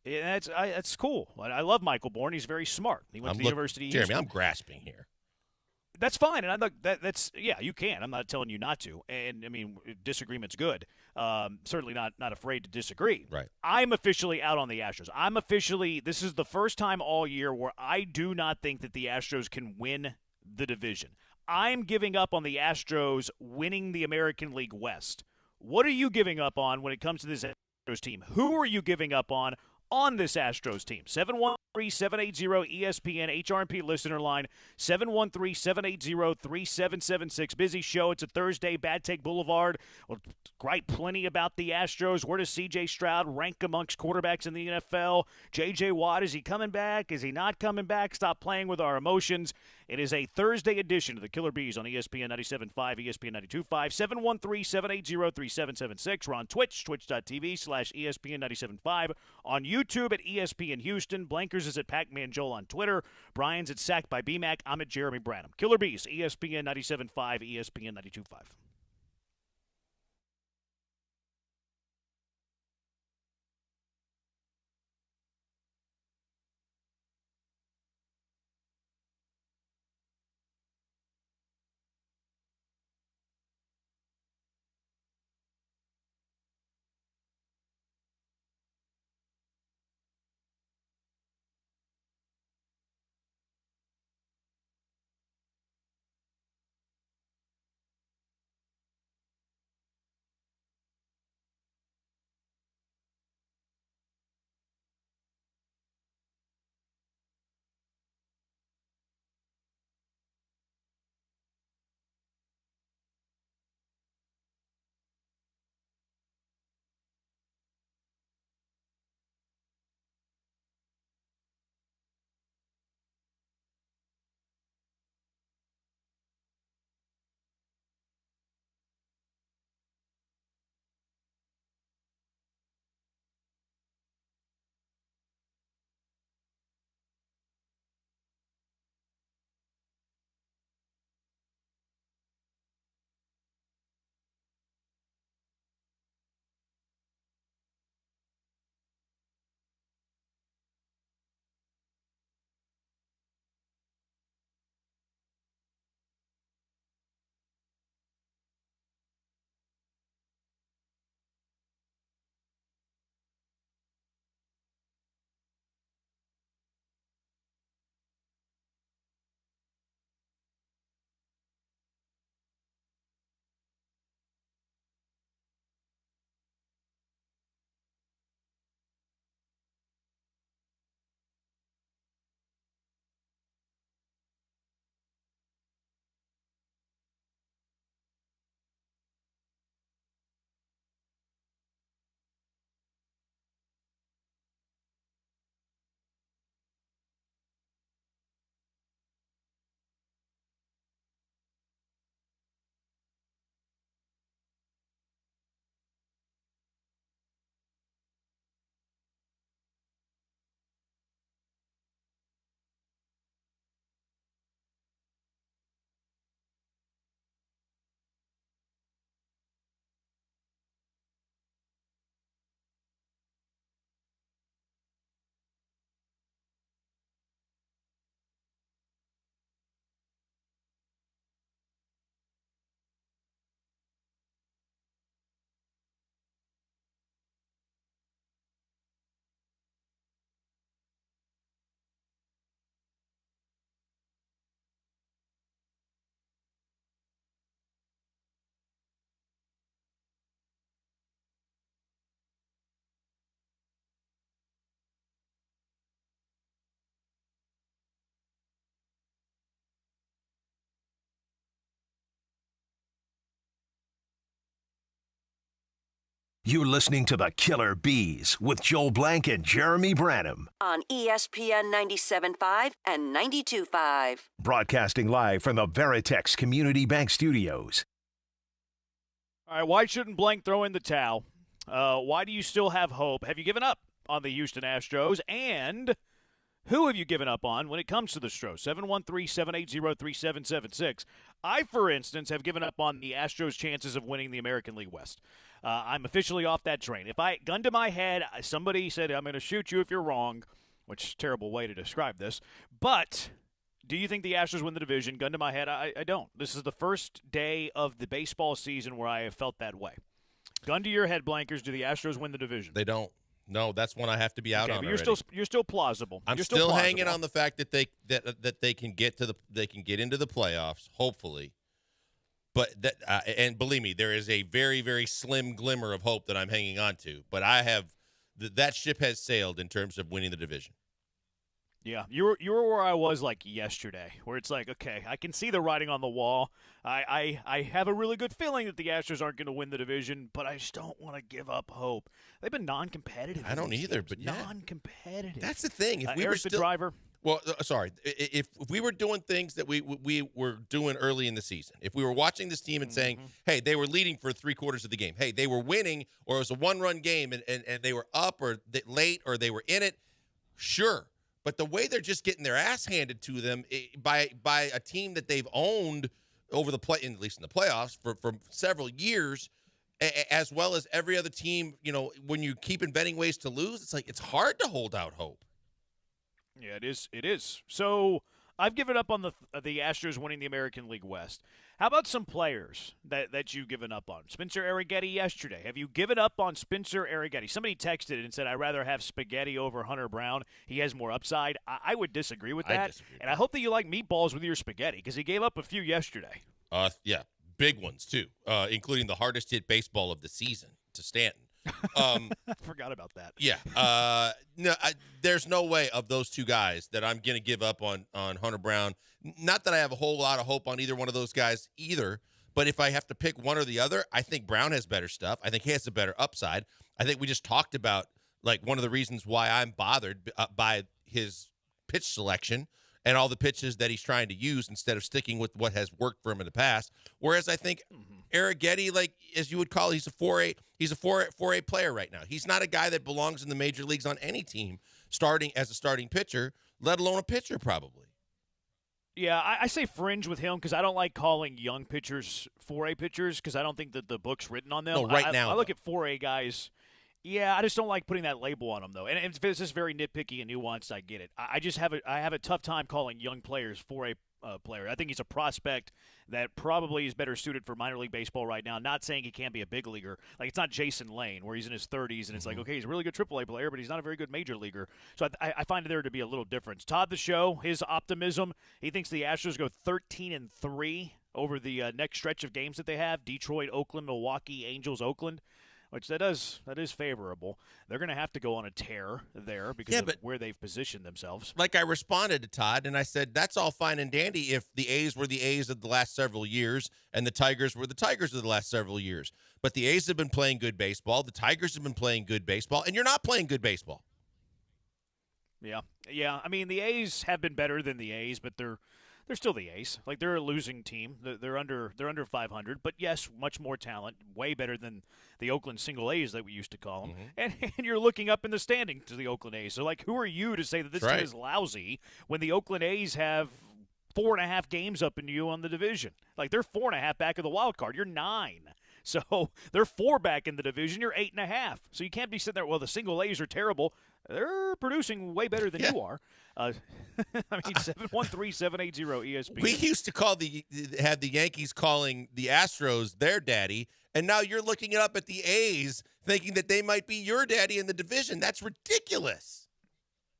Yeah, that's cool. I love Michael Bourne. He's very smart. He went to the University of Houston. Jeremy, I'm grasping here. That's fine, and I'm not, that's you can. I'm not telling you not to. And I mean, disagreement's good. Certainly not afraid to disagree. Right. I'm officially out on the Astros. This is the first time all year where I do not think that the Astros can win the division. I'm giving up on the Astros winning the American League West. What are you giving up on when it comes to this Astros team? Who are you giving up on this Astros team? 713-780-ESPN HRP listener line, 713-780-3776. Busy show. It's a Thursday, Bad Take Boulevard. We'll write plenty about the Astros. Where does C.J. Stroud rank amongst quarterbacks in the NFL? J.J. Watt, is he coming back? Is he not coming back? Stop playing with our emotions. It is a Thursday edition of the Killer Bees on ESPN 97.5, ESPN 92.5, 713-780-3776. We're on Twitch, twitch.tv/ESPN 97.5. On YouTube at ESPN Houston. Blankers is at Pac-Man Joel on Twitter. Brian's at Sacked by BMAC. I'm at Jeremy Branham. Killer Bees, ESPN 97.5, ESPN 92.5. You're listening to the Killer Bees with Joel Blank and Jeremy Branham. On ESPN 97.5 and 92.5. Broadcasting live from the Veritex Community Bank Studios. All right, why shouldn't Blank throw in the towel? Why do you still have hope? Have you given up on the Houston Astros? And who have you given up on when it comes to the Astros? 713-780-3776. I, for instance, have given up on the Astros' chances of winning the American League West. I'm officially off that train. If I, gun to my head, somebody said, I'm going to shoot you if you're wrong, which is a terrible way to describe this. But do you think the Astros win the division? Gun to my head, I don't. This is the first day of the baseball season where I have felt that way. Gun to your head, Blankers, do the Astros win the division? They don't. No, that's one I have to be out on. But you're still plausible. I'm you're still plausible. hanging on the fact that they can get into the playoffs, hopefully. But that and believe me, there is a very, very slim glimmer of hope that I'm hanging on to. But I have that ship has sailed in terms of winning the division. Yeah, you were where I was like yesterday, where it's like, okay, I can see the writing on the wall. I have a really good feeling that the Astros aren't going to win the division, but I just don't want to give up hope. They've been non-competitive. I don't either, but yeah, non-competitive. That's the thing. If we Eric were still, the driver. Well, sorry, if we were doing things that we were doing early in the season, if we were watching this team and saying, hey, they were leading for 3/4 of the game, hey, they were winning, or it was a one-run game and they were up or late or they were in it, sure. But the way they're just getting their ass handed to them by a team that they've owned over at least in the playoffs for several years, as well as every other team, when you keep inventing ways to lose, it's like it's hard to hold out hope. Yeah, it is. It is. So I've given up on the Astros winning the American League West. How about some players that you've given up on? Spencer Arrighetti yesterday. Have you given up on Spencer Arrighetti? Somebody texted and said, I'd rather have spaghetti over Hunter Brown. He has more upside. I would disagree with that. And I hope that you like meatballs with your spaghetti because he gave up a few yesterday. Yeah, big ones too, including the hardest hit baseball of the season to Stanton. Forgot about that. Yeah. No, there's no way of those two guys that I'm going to give up on Hunter Brown. Not that I have a whole lot of hope on either one of those guys either, but if I have to pick one or the other, I think Brown has better stuff. I think he has a better upside. I think we just talked about like one of the reasons why I'm bothered by his pitch selection and all the pitches that he's trying to use instead of sticking with what has worked for him in the past. Whereas I think Arrighetti, like as you would call it, he's a 4A player right now. He's not a guy that belongs in the major leagues on any team starting as a starting pitcher, let alone a pitcher probably. Yeah, I say fringe with him because I don't like calling young pitchers 4A pitchers because I don't think that the book's written on them. No, right now. I look at 4A guys. Yeah, I just don't like putting that label on them, though. And if it's just very nitpicky and nuanced, I get it. I just have a tough time calling young players 4A player. I think he's a prospect that probably is better suited for minor league baseball right now. Not saying he can't be a big leaguer. Like, it's not Jason Lane where he's in his 30s and it's like, okay, he's a really good AAA player, but he's not a very good major leaguer. So I find there to be a little difference. Todd the Show, his optimism, he thinks the Astros go 13-3 over the next stretch of games that they have. Detroit, Oakland, Milwaukee, Angels, Oakland. Which that is favorable. They're going to have to go on a tear there because of where they've positioned themselves. Like I responded to Todd, and I said, that's all fine and dandy if the A's were the A's of the last several years and the Tigers were the Tigers of the last several years. But the A's have been playing good baseball. The Tigers have been playing good baseball, and you're not playing good baseball. Yeah. I mean, the A's have been better than the A's, but they're still the A's. Like, they're a losing team. They're under 500, but yes, much more talent, way better than the Oakland single A's that we used to call them. And you're looking up in the standing to the Oakland A's. So, like, who are you to say that this team is lousy when the Oakland A's have 4.5 games up in you on the division? Like, they're 4.5 back of the wild card. You're 9. So they're 4 back in the division. You're 8.5. So you can't be sitting there, well, the single A's are terrible. They're producing way better than you are. I mean, 713-780-ESPN. We used to have the Yankees calling the Astros their daddy, and now you're looking up at the A's thinking that they might be your daddy in the division. That's ridiculous.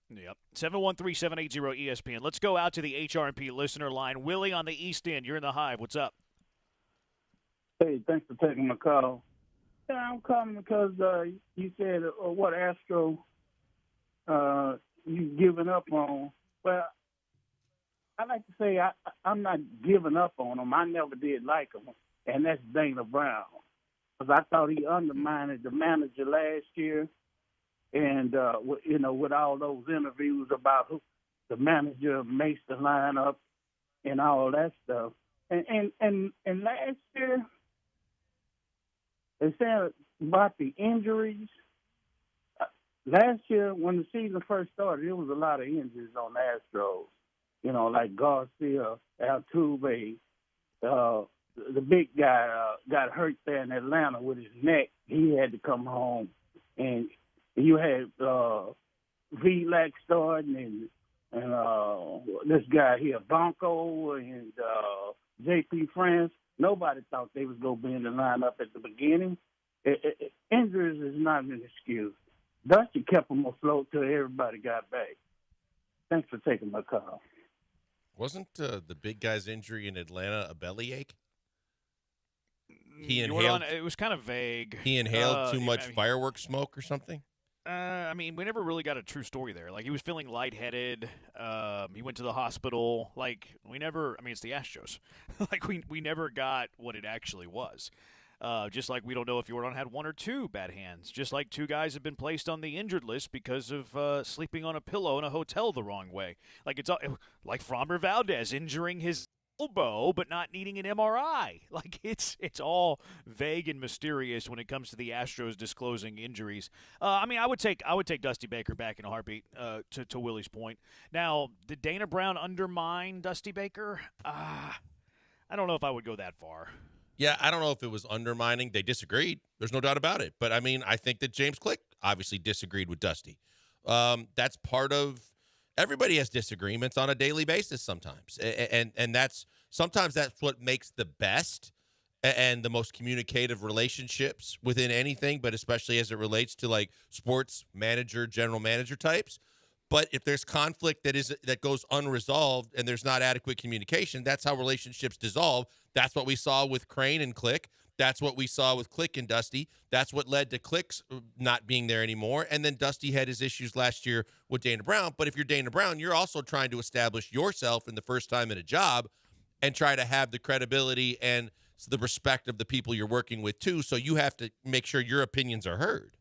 Yep. 713-780-ESPN. Let's go out to the HRP listener line. Willie on the East End. You're in the Hive. What's up? Hey, thanks for taking my call. Yeah, I'm calling because you said what Astro you giving up on. Well, I like to say I'm not giving up on them. I never did like them, and that's Dana Brown. because I thought he undermined the manager last year, and with all those interviews about who the manager makes the lineup and all that stuff. And last year, they said about the injuries. Last year, when the season first started, there was a lot of injuries on the Astros. Like Garcia, Altuve, the big guy got hurt there in Atlanta with his neck. He had to come home. And you had Vlac starting and this guy here, Blanco and J.P. France. Nobody thought they was going to be in the lineup at the beginning. Injuries is not an excuse. Dusty kept them afloat till everybody got back. Thanks for taking my call. Wasn't the big guy's injury in Atlanta a bellyache? He You were inhaled. it was kind of vague. He inhaled too much fireworks smoke or something. We never really got a true story there. Like, he was feeling lightheaded. He went to the hospital. Like, we never. It's the Astros. Like, we never got what it actually was. Just like we don't know if Jordan had one or two bad hands. Just like two guys have been placed on the injured list because of sleeping on a pillow in a hotel the wrong way. Like, it's like Framber Valdez injuring his elbow but not needing an MRI. Like, it's all vague and mysterious when it comes to the Astros disclosing injuries. I would take Dusty Baker back in a heartbeat. To Willie's point. Now, did Dana Brown undermine Dusty Baker? I don't know if I would go that far. Yeah, I don't know if it was undermining. They disagreed. There's no doubt about it. But, I think that James Click obviously disagreed with Dusty. That's part of – everybody has disagreements on a daily basis sometimes. And sometimes that's what makes the best and the most communicative relationships within anything, but especially as it relates to, like, sports manager, general manager types. But if there's conflict that goes unresolved and there's not adequate communication, that's how relationships dissolve. That's what we saw with Crane and Click. That's what we saw with Click and Dusty. That's what led to Click's not being there anymore. And then Dusty had his issues last year with Dana Brown. But if you're Dana Brown, you're also trying to establish yourself in the first time in a job and try to have the credibility and the respect of the people you're working with too. So you have to make sure your opinions are heard.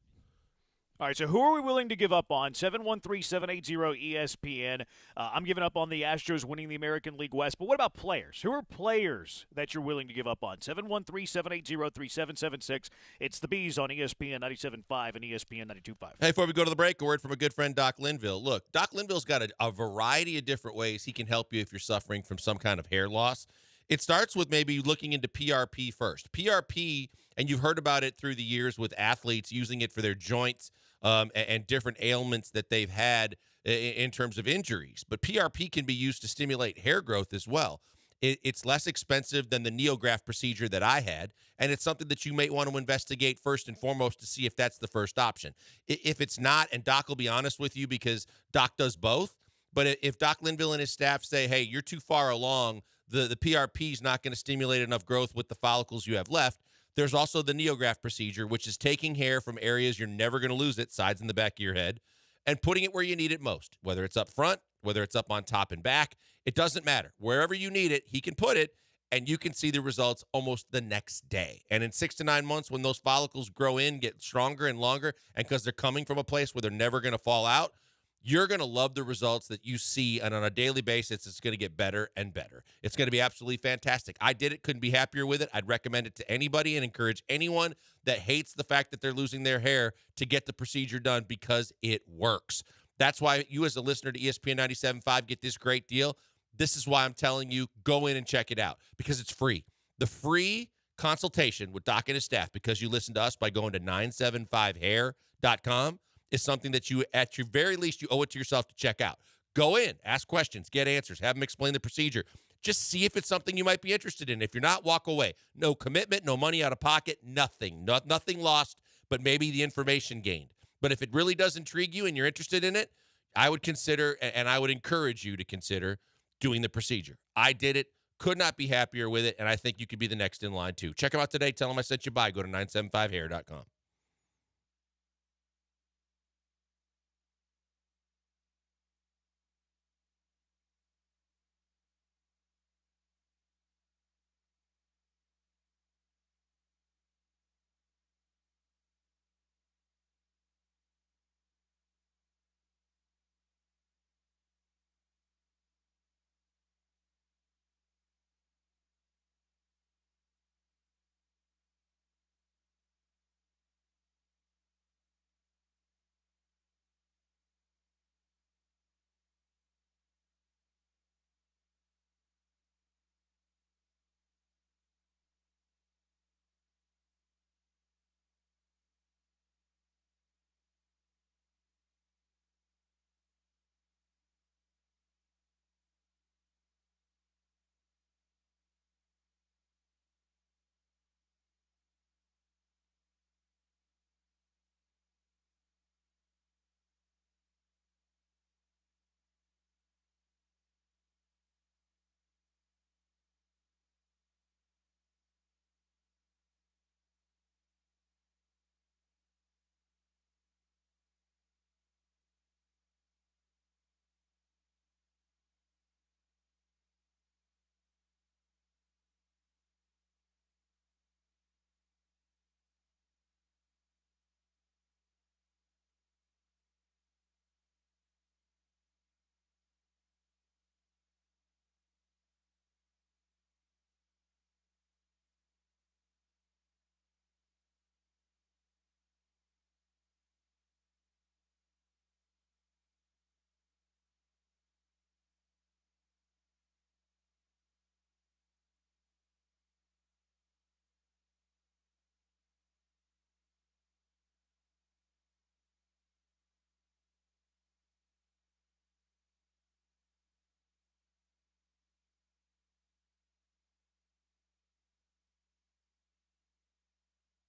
All right, so who are we willing to give up on? 713-780-ESPN. I'm giving up on the Astros winning the American League West, but what about players? Who are players that you're willing to give up on? 713-780-3776. It's the Bees on ESPN 97.5 and ESPN 92.5. Hey, before we go to the break, a word from a good friend, Doc Linville. Look, Doc Linville's got a variety of different ways he can help you if you're suffering from some kind of hair loss. It starts with maybe looking into PRP first. PRP, and you've heard about it through the years with athletes using it for their joints and different ailments that they've had in terms of injuries. But PRP can be used to stimulate hair growth as well. It's less expensive than the NeoGraft procedure that I had, and it's something that you may want to investigate first and foremost to see if that's the first option. If it's not, and Doc will be honest with you because Doc does both, but if Doc Linville and his staff say, hey, you're too far along, the PRP is not going to stimulate enough growth with the follicles you have left, there's also the NeoGraft procedure, which is taking hair from areas you're never going to lose it, sides and the back of your head, and putting it where you need it most, whether it's up front, whether it's up on top and back. It doesn't matter. Wherever you need it, he can put it, and you can see the results almost the next day. And in 6 to 9 months, when those follicles grow in, get stronger and longer, and because they're coming from a place where they're never going to fall out, you're going to love the results that you see, and on a daily basis, it's going to get better and better. It's going to be absolutely fantastic. I did it, couldn't be happier with it. I'd recommend it to anybody and encourage anyone that hates the fact that they're losing their hair to get the procedure done because it works. That's why you as a listener to ESPN 97.5 get this great deal. This is why I'm telling you, go in and check it out because it's free. The free consultation with Doc and his staff, because you listen to us by going to 975hair.com, is something that you, at your very least, you owe it to yourself to check out. Go in, ask questions, get answers, have them explain the procedure. Just see if it's something you might be interested in. If you're not, walk away. No commitment, no money out of pocket, nothing. Nothing lost, but maybe the information gained. But if it really does intrigue you and you're interested in it, I would consider, and I would encourage you to consider doing the procedure. I did it, could not be happier with it, and I think you could be the next in line too. Check them out today. Tell them I sent you by. Go to 975hair.com.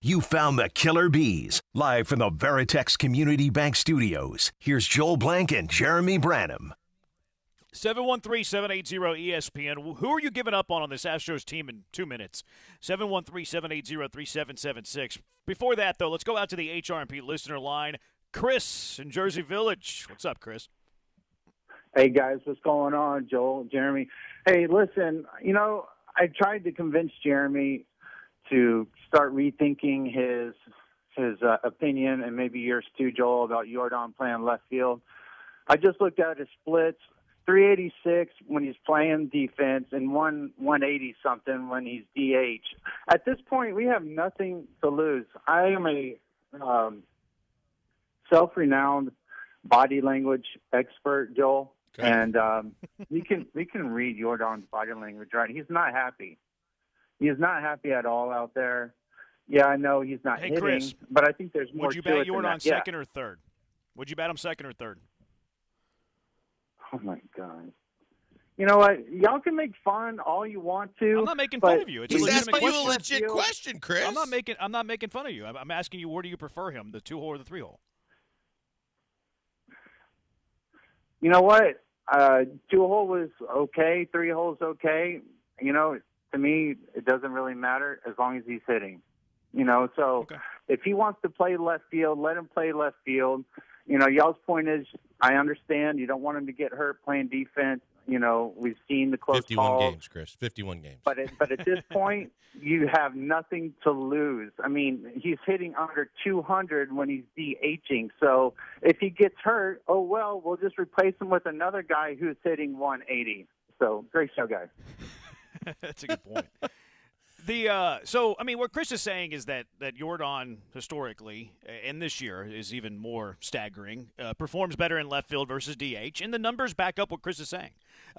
You found the killer bees. Live from the Veritex Community Bank Studios, here's Joel Blank and Jeremy Branham. 713-780-ESPN. Who are you giving up on this Astros team in 2 minutes? 713-780-3776. Before that, though, let's go out to the HRP listener line. Chris in Jersey Village. What's up, Chris? Hey, guys. What's going on, Joel, Jeremy? Hey, listen, I tried to convince Jeremy to start rethinking his opinion, and maybe yours too, Joel, about Jordan playing left field. I just looked at his splits. 386 when he's playing defense and 180 something when he's DH. At this point, we have nothing to lose. I am a self-renowned body language expert, Joel, and we can read Jordan's body language, right? He's not happy. He is not happy at all out there. Yeah, I know he's not hitting, Chris, but I think there's more. Would you to it bet than Jordan that. second or third? Would you bet him second or third? Oh, my God. You know what? Y'all can make fun all you want to. I'm not making fun of you. It's He's a legitimate asking you question. a legit question, Chris. I'm not making fun of you. I'm asking you, where do you prefer him, the 2-hole or the 3-hole? You know what? 2-hole was okay. 3-hole's okay. To me, it doesn't really matter as long as he's hitting. So if he wants to play left field, let him play left field. Y'all's point is, I understand you don't want him to get hurt playing defense. We've seen the close 51 calls. games, Chris. 51 games. But at this point, you have nothing to lose. I mean, he's hitting under 200 when he's DHing. So if he gets hurt, oh, well, we'll just replace him with another guy who's hitting 180. So great show, guys. That's a good point. What Chris is saying is that Jordan historically, and this year is even more staggering, performs better in left field versus DH, and the numbers back up what Chris is saying.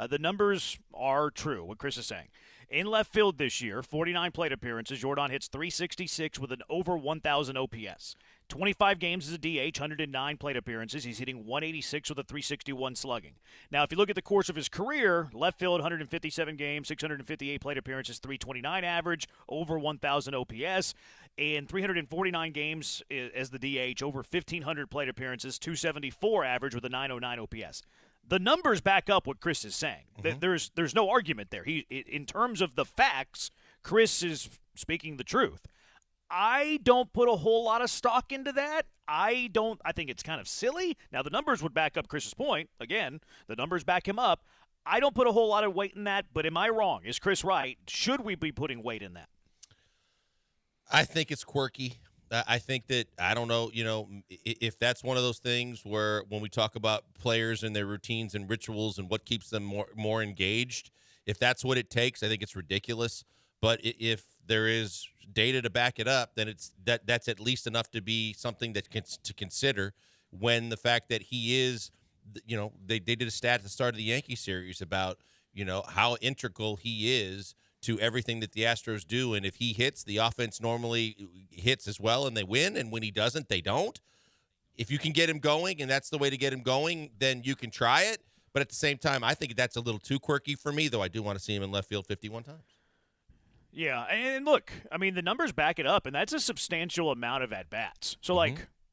The numbers are true, what Chris is saying. In left field this year, 49 plate appearances, Jordan hits .366 with an over 1,000 OPS. 25 games as a DH, 109 plate appearances. He's hitting .186 with a .361 slugging. Now, if you look at the course of his career, left field, 157 games, 658 plate appearances, .329 average, over 1,000 OPS. In 349 games as the DH, over 1,500 plate appearances, .274 average with a .909 OPS. The numbers back up what Chris is saying. Mm-hmm. There's no argument there. In terms of the facts, Chris is speaking the truth. I don't put a whole lot of stock into that. I think it's kind of silly. Now, the numbers would back up Chris's point. Again, the numbers back him up. I don't put a whole lot of weight in that, but am I wrong? Is Chris right? Should we be putting weight in that? I think it's quirky. I think that, I don't know, if that's one of those things where when we talk about players and their routines and rituals and what keeps them more engaged, if that's what it takes, I think it's ridiculous. But if there is data to back it up, then that's at least enough to be something to consider when the fact that he is, they did a stat at the start of the Yankee series about, how integral he is to everything that the Astros do. And if he hits, the offense normally hits as well and they win. And when he doesn't, they don't. If you can get him going and that's the way to get him going, then you can try it. But at the same time, I think that's a little too quirky for me, though I do want to see him in left field 51 times. Yeah, and look, the numbers back it up, and that's a substantial amount of at-bats. So,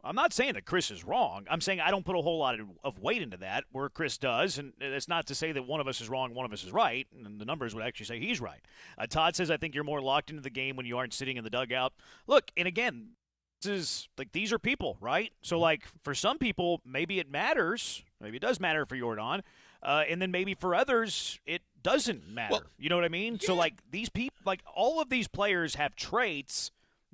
I'm not saying that Chris is wrong. I'm saying I don't put a whole lot of weight into that, where Chris does, and it's not to say that one of us is wrong, one of us is right, and the numbers would actually say he's right. Todd says, I think you're more locked into the game when you aren't sitting in the dugout. Look, and again, these are people, right? So, for some people, maybe it matters. Maybe it does matter for Jordan. And then maybe for others, it doesn't matter. Well, you know what I mean? Yeah. So, these people, all of these players have traits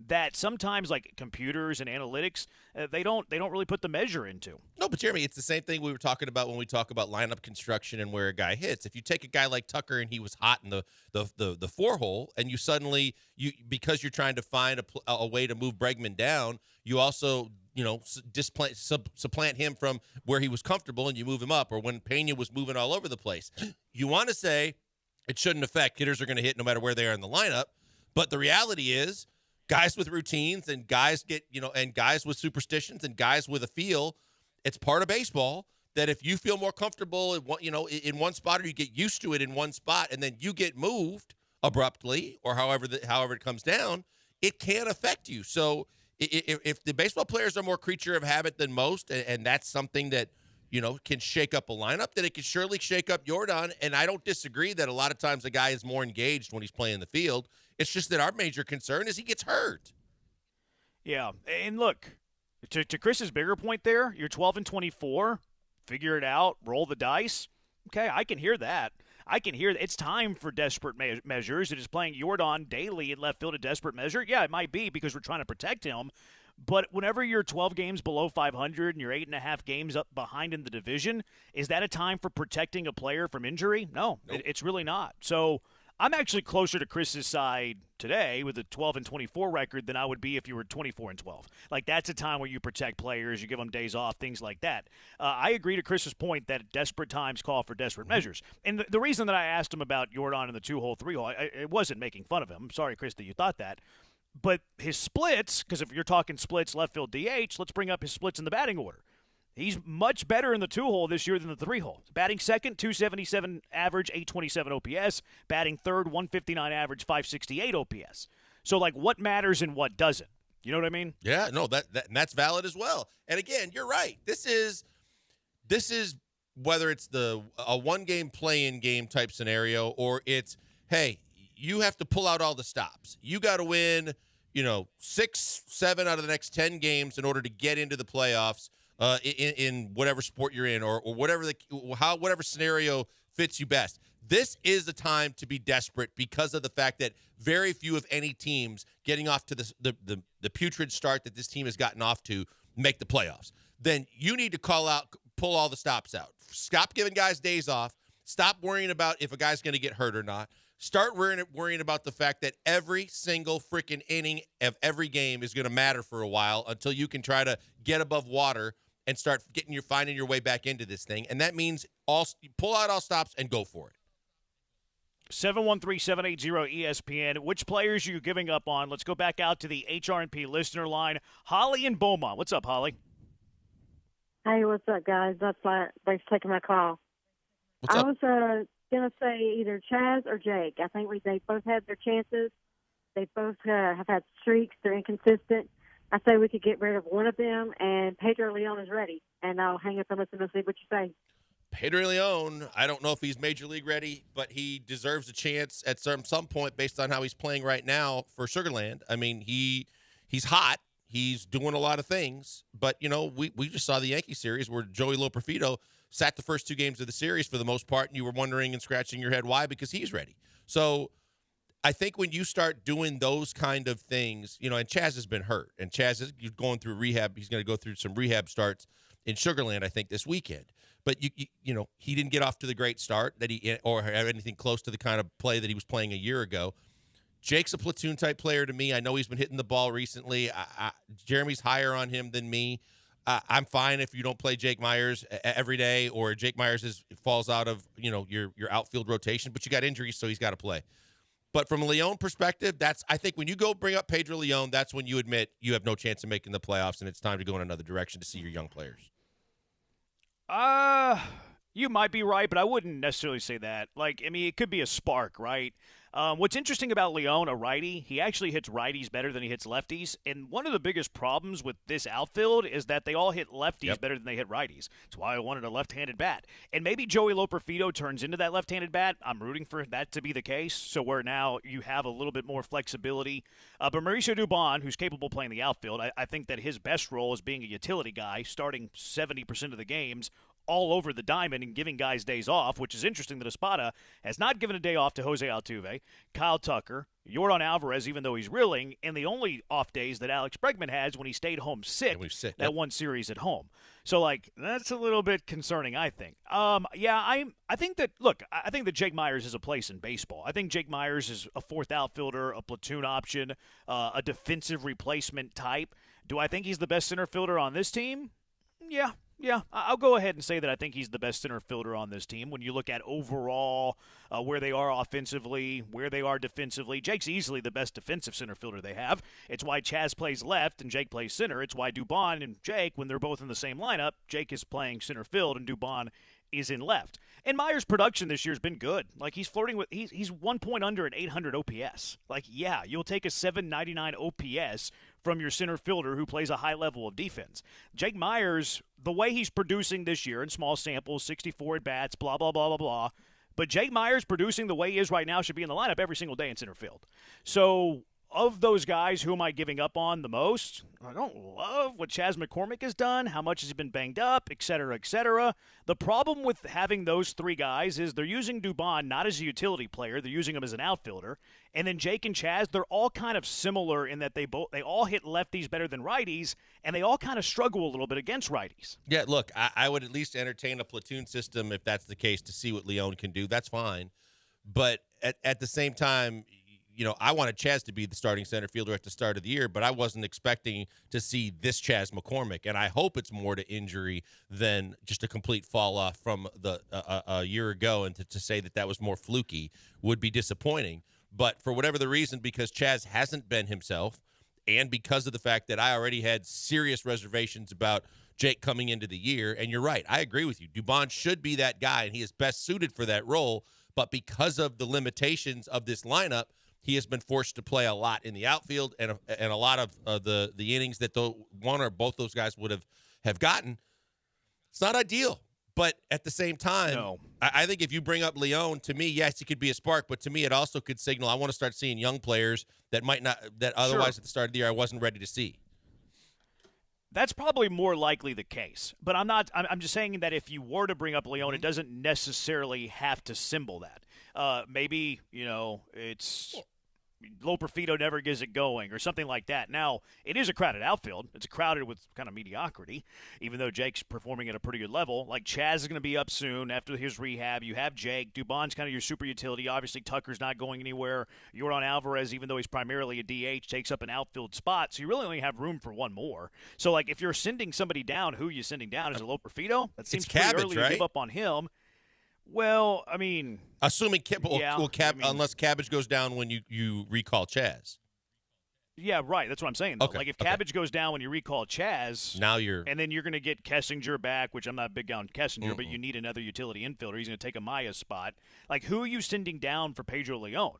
that sometimes, computers and analytics, they don't really put the measure into. No, but Jeremy, it's the same thing we were talking about when we talk about lineup construction and where a guy hits. If you take a guy like Tucker and he was hot in the 4-hole, and you suddenly because you're trying to find a way to move Bregman down, you also supplant him from where he was comfortable and you move him up, or when Pena was moving all over the place. You want to say it shouldn't affect. Hitters are going to hit no matter where they are in the lineup. But the reality is guys with routines and guys and guys with superstitions and guys with a feel, it's part of baseball that if you feel more comfortable in one spot, or you get used to it in one spot and then you get moved abruptly or however it comes down, it can affect you. So if the baseball players are more creature of habit than most, and that's something that, can shake up a lineup, then it can surely shake up Jordan. And I don't disagree that a lot of times the guy is more engaged when he's playing the field. It's just that our major concern is he gets hurt. Yeah, and look, to Chris's bigger point there, you're 12-24, figure it out, roll the dice. Okay, I can hear that. It's time for desperate measures. It is playing Jordan daily in left field a desperate measure. Yeah, it might be because we're trying to protect him. But whenever you're 12 games below 500 and you're 8.5 games up behind in the division, is that a time for protecting a player from injury? No, nope. It's really not. So I'm actually closer to Chris's side today with a 12-24 record than I would be if you were 24-12. Like, that's a time where you protect players, you give them days off, things like that. I agree to Chris's point that desperate times call for desperate measures. And the reason that I asked him about Jordan in the 2-hole, 3-hole, it wasn't making fun of him. I'm sorry, Chris, that you thought that. But his splits, because if you're talking splits, left field DH, let's bring up his splits in the batting order. He's much better in the 2-hole this year than the 3-hole. Batting second, 277 average, 827 OPS. Batting third, 159 average, 568 OPS. So, like, what matters and what doesn't? You know what I mean? Yeah, no, that's valid as well. And again, you're right. This is whether it's a one-game play-in game type scenario, or it's, hey, you have to pull out all the stops. You got to win, 6, 7 out of the next 10 games in order to get into the playoffs. In whatever sport you're in, or whatever scenario fits you best. This is the time to be desperate because of the fact that very few, if any, teams getting off to the putrid start that this team has gotten off to make the playoffs. Then you need to pull all the stops out. Stop giving guys days off. Stop worrying about if a guy's going to get hurt or not. Start worrying about the fact that every single freaking inning of every game is going to matter for a while until you can try to get above water and start finding your way back into this thing. And that means pull out all stops and go for it. 713-780-ESPN. Which players are you giving up on? Let's go back out to the HRP listener line. Holly in Beaumont. What's up, Holly? Hey, what's up, guys? Thanks for taking my call. I was going to say either Chaz or Jake. I think they both had their chances. They both have had streaks. They're inconsistent. I say we could get rid of one of them, and Pedro Leon is ready. And I'll hang up and listen to see what you say. Pedro Leon, I don't know if he's major league ready, but he deserves a chance at some point based on how he's playing right now for Sugarland. I mean, he's hot. He's doing a lot of things. But, we just saw the Yankee series where Joey Loperfido sat the first 2 games of the series for the most part, and you were wondering and scratching your head why, because he's ready. So I think when you start doing those kind of things, and Chaz has been hurt, and Chaz is going through rehab. He's going to go through some rehab starts in Sugarland, I think, this weekend. But he didn't get off to the great start or have anything close to the kind of play that he was playing a year ago. Jake's a platoon type player to me. I know he's been hitting the ball recently. Jeremy's higher on him than me. I'm fine if you don't play Jake Myers every day, or Jake Myers falls out of your outfield rotation, but you got injuries, so he's got to play. But from a Leon perspective, I think when you go bring up Pedro Leon, that's when you admit you have no chance of making the playoffs, and it's time to go in another direction to see your young players. You might be right, but I wouldn't necessarily say that. It could be a spark, right? What's interesting about Leon, a righty, he actually hits righties better than he hits lefties. And one of the biggest problems with this outfield is that they all hit lefties better than they hit righties. That's why I wanted a left-handed bat. And maybe Joey Loperfido turns into that left-handed bat. I'm rooting for that to be the case. So where now you have a little bit more flexibility. But Mauricio Dubon, who's capable of playing the outfield, I think that his best role is being a utility guy, starting 70% of the games all over the diamond and giving guys days off, which is interesting that Espada has not given a day off to Jose Altuve, Kyle Tucker, Yordan Alvarez, even though he's reeling, and the only off days that Alex Bregman has when he stayed home sick, that one series at home. So, that's a little bit concerning, I think. I think that Jake Myers has a place in baseball. I think Jake Myers is a fourth outfielder, a platoon option, a defensive replacement type. Do I think he's the best center fielder on this team? Yeah, I'll go ahead and say that I think he's the best center fielder on this team. When you look at overall where they are offensively, where they are defensively, Jake's easily the best defensive center fielder they have. It's why Chaz plays left and Jake plays center. It's why Dubon and Jake, when they're both in the same lineup, Jake is playing center field and Dubon is in left. And Myers' production this year has been good. Like, he's flirting with he's 1 point under an 800 OPS. Like, yeah, you'll take a 799 OPS from your center fielder who plays a high level of defense. Jake Myers, the way he's producing this year in small samples, 64 at bats, blah blah blah blah blah. But Jake Myers producing the way he is right now should be in the lineup every single day in center field. So, of those guys, who am I giving up on the most? I don't love what Chas McCormick has done. How much has he been banged up, et cetera, et cetera. The problem with having those three guys is they're using Dubon not as a utility player. They're using him as an outfielder. And then Jake and Chas, they're all kind of similar in that they all hit lefties better than righties, and they all kind of struggle a little bit against righties. Yeah, look, I would at least entertain a platoon system if that's the case to see what Leon can do. That's fine. But at the same time, you know, I wanted Chas to be the starting center fielder at the start of the year, but I wasn't expecting to see this Chas McCormick, and I hope it's more to injury than just a complete fall off from the a year ago. And to say that was more fluky would be disappointing. But for whatever the reason, because Chas hasn't been himself, and because of the fact that I already had serious reservations about Jake coming into the year, and you're right, I agree with you. Dubon should be that guy, and he is best suited for that role. But because of the limitations of this lineup, he has been forced to play a lot in the outfield and a lot of the innings that one or both those guys would have gotten. It's not ideal, but at the same time, no. I think if you bring up Leon, to me, yes, he could be a spark, but to me, it also could signal I want to start seeing young players that otherwise at the start of the year I wasn't ready to see. That's probably more likely the case, but I'm just saying that if you were to bring up Leon, it doesn't necessarily have to symbol that. Maybe, it's low Perfito never gets it going or something like that. Now, it is a crowded outfield. It's crowded with kind of mediocrity, even though Jake's performing at a pretty good level. Like, Chas is going to be up soon after his rehab. You have Jake. Dubon's kind of your super utility. Obviously, Tucker's not going anywhere. Yordan Alvarez, even though he's primarily a DH, takes up an outfield spot. So you really only have room for one more. So, like, if you're sending somebody down, who are you sending down? Is it Low Perfito? That seems pretty early to give up on him. Well, I mean, assuming unless Cabbage goes down when you recall Chas. Yeah, right. That's what I'm saying, though. Okay. Like, if Cabbage goes down when you recall Chas, and then you're going to get Kessinger back, which I'm not big on Kessinger, but you need another utility infielder. He's going to take Amaya's spot. Like, who are you sending down for Pedro Leon?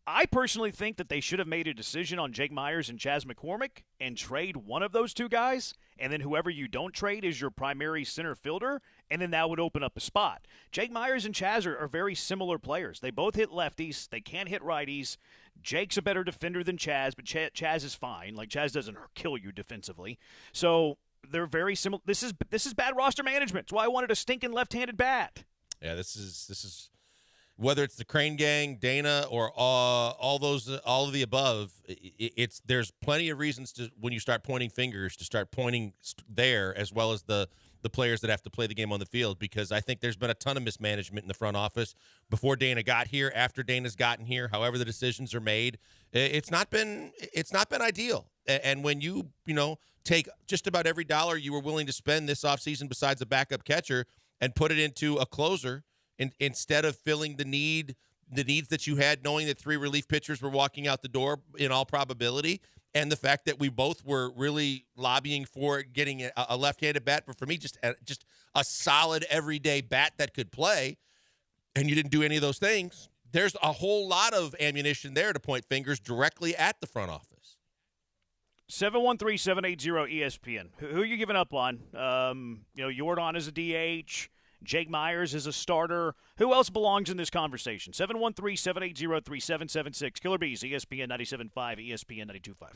I personally think that they should have made a decision on Jake Myers and Chas McCormick and trade one of those two guys, and then whoever you don't trade is your primary center fielder, and then that would open up a spot. Jake Myers and Chas are very similar players. They both hit lefties. They can't hit righties. Jake's a better defender than Chas, but Chas is fine. Like, Chas doesn't kill you defensively. So they're very similar. This is bad roster management. That's why I wanted a stinking left-handed bat. Yeah, this is whether it's the Crane Gang, Dana, or all of the above. There's plenty of reasons to, when you start pointing fingers, to start pointing there, as well as the players that have to play the game on the field, because I think there's been a ton of mismanagement in the front office before Dana got here, after Dana's gotten here, however the decisions are made. It's not been ideal. And when you take just about every dollar you were willing to spend this offseason besides a backup catcher and put it into a closer, instead of filling the needs that you had, knowing that three relief pitchers were walking out the door in all probability, and the fact that we both were really lobbying for getting a left-handed bat, but for me, just a solid everyday bat that could play, and you didn't do any of those things, there's a whole lot of ammunition there to point fingers directly at the front office. 713-780-ESPN. Who are you giving up on? Yordan is a DH. Jake Myers is a starter. Who else belongs in this conversation? 713-780-3776. Killer Bees, ESPN 97.5, ESPN 92.5.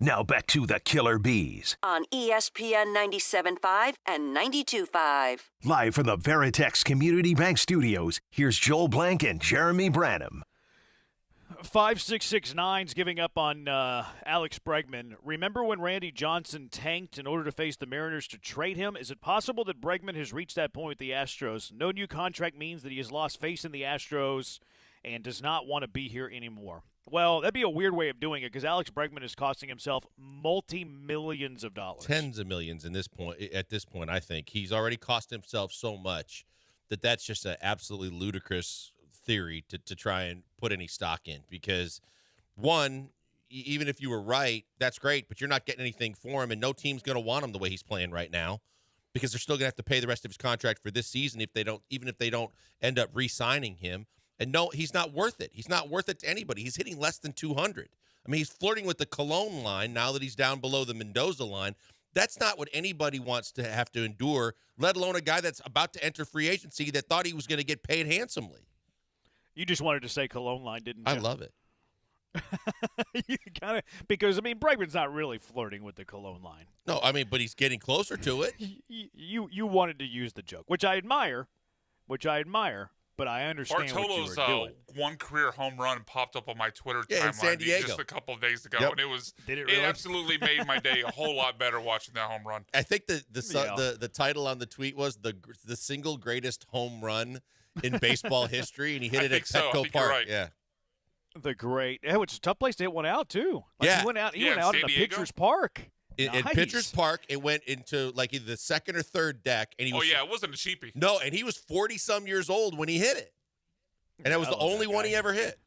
Now back to the Killer Bees. On ESPN 97.5 and 92.5. Live from the Veritex Community Bank Studios, here's Joel Blank and Jeremy Branham. 5669's giving up on Alex Bregman. Remember when Randy Johnson tanked in order to face the Mariners to trade him? Is it possible that Bregman has reached that point with the Astros? No new contract means that he has lost faith in the Astros and does not want to be here anymore. Well, that'd be a weird way of doing it because Alex Bregman is costing himself multi-millions of dollars. Tens of millions at this point, I think. He's already cost himself so much that that's just an absolutely ludicrous theory to try and put any stock in because, one, even if you were right, that's great, but you're not getting anything for him, and no team's going to want him the way he's playing right now because they're still going to have to pay the rest of his contract for this season even if they don't end up re-signing him. And no, he's not worth it. He's not worth it to anybody. He's hitting less than 200. I mean, he's flirting with the Cologne line now that he's down below the Mendoza line. That's not what anybody wants to have to endure, let alone a guy that's about to enter free agency that thought he was going to get paid handsomely. You just wanted to say Cologne line, didn't you? I love it. You kind of because I mean Bregman's not really flirting with the Cologne line. No, I mean, but he's getting closer to it. You wanted to use the joke, which I admire, but I understand what you were doing. One career home run popped up on my Twitter in San timeline Diego just a couple of days ago, Yep. and it was really? it absolutely made my day a whole lot better watching that home run. I think the title on the tweet was the single greatest home run in baseball history, and he hit it at Petco Park. Right. Yeah. The great. It's a tough place to hit one out too. Yeah. He went out in in the Diego? pitcher's park. In Nice. Pitcher's Park, it went into like either the second or third deck, and he was it wasn't a cheapie. No, and he was 40-some years old when he hit it, and that was the only one he ever hit.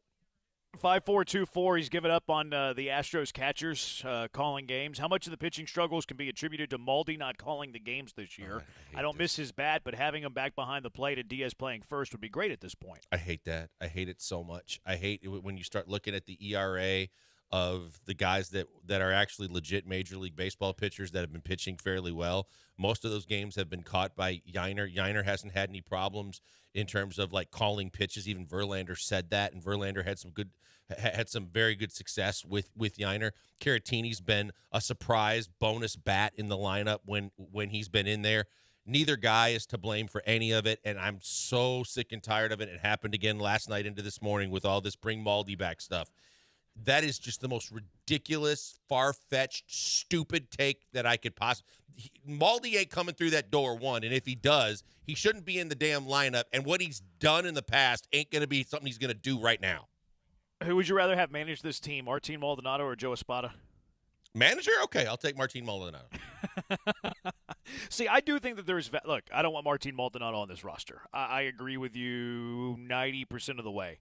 5424. He's given up on the Astros catchers calling games. How much of the pitching struggles can be attributed to Maldi not calling the games this year? I don't miss his bat, but having him back behind the plate and Diaz playing first would be great at this point. I hate that. I hate it so much. I hate it when you start looking at the ERA of the guys that are actually legit Major League Baseball pitchers that have been pitching fairly well. Most of those games have been caught by Yiner. Yiner hasn't had any problems in terms of like calling pitches. Even Verlander said that, and Verlander had some very good success with Yiner. Caratini's been a surprise bonus bat in the lineup when he's been in there. Neither guy is to blame for any of it, and I'm so sick and tired of it. It happened again last night into this morning with all this bring Maldi back stuff. That is just the most ridiculous, far-fetched, stupid take that I could possibly. Maldi ain't coming through that door, one, and if he does, he shouldn't be in the damn lineup. And what he's done in the past ain't going to be something he's going to do right now. Who would you rather have manage this team, Martin Maldonado or Joe Espada? Manager? Okay, I'll take Martin Maldonado. See, I do think that there is – look, I don't want Martin Maldonado on this roster. I agree with you 90% of the way.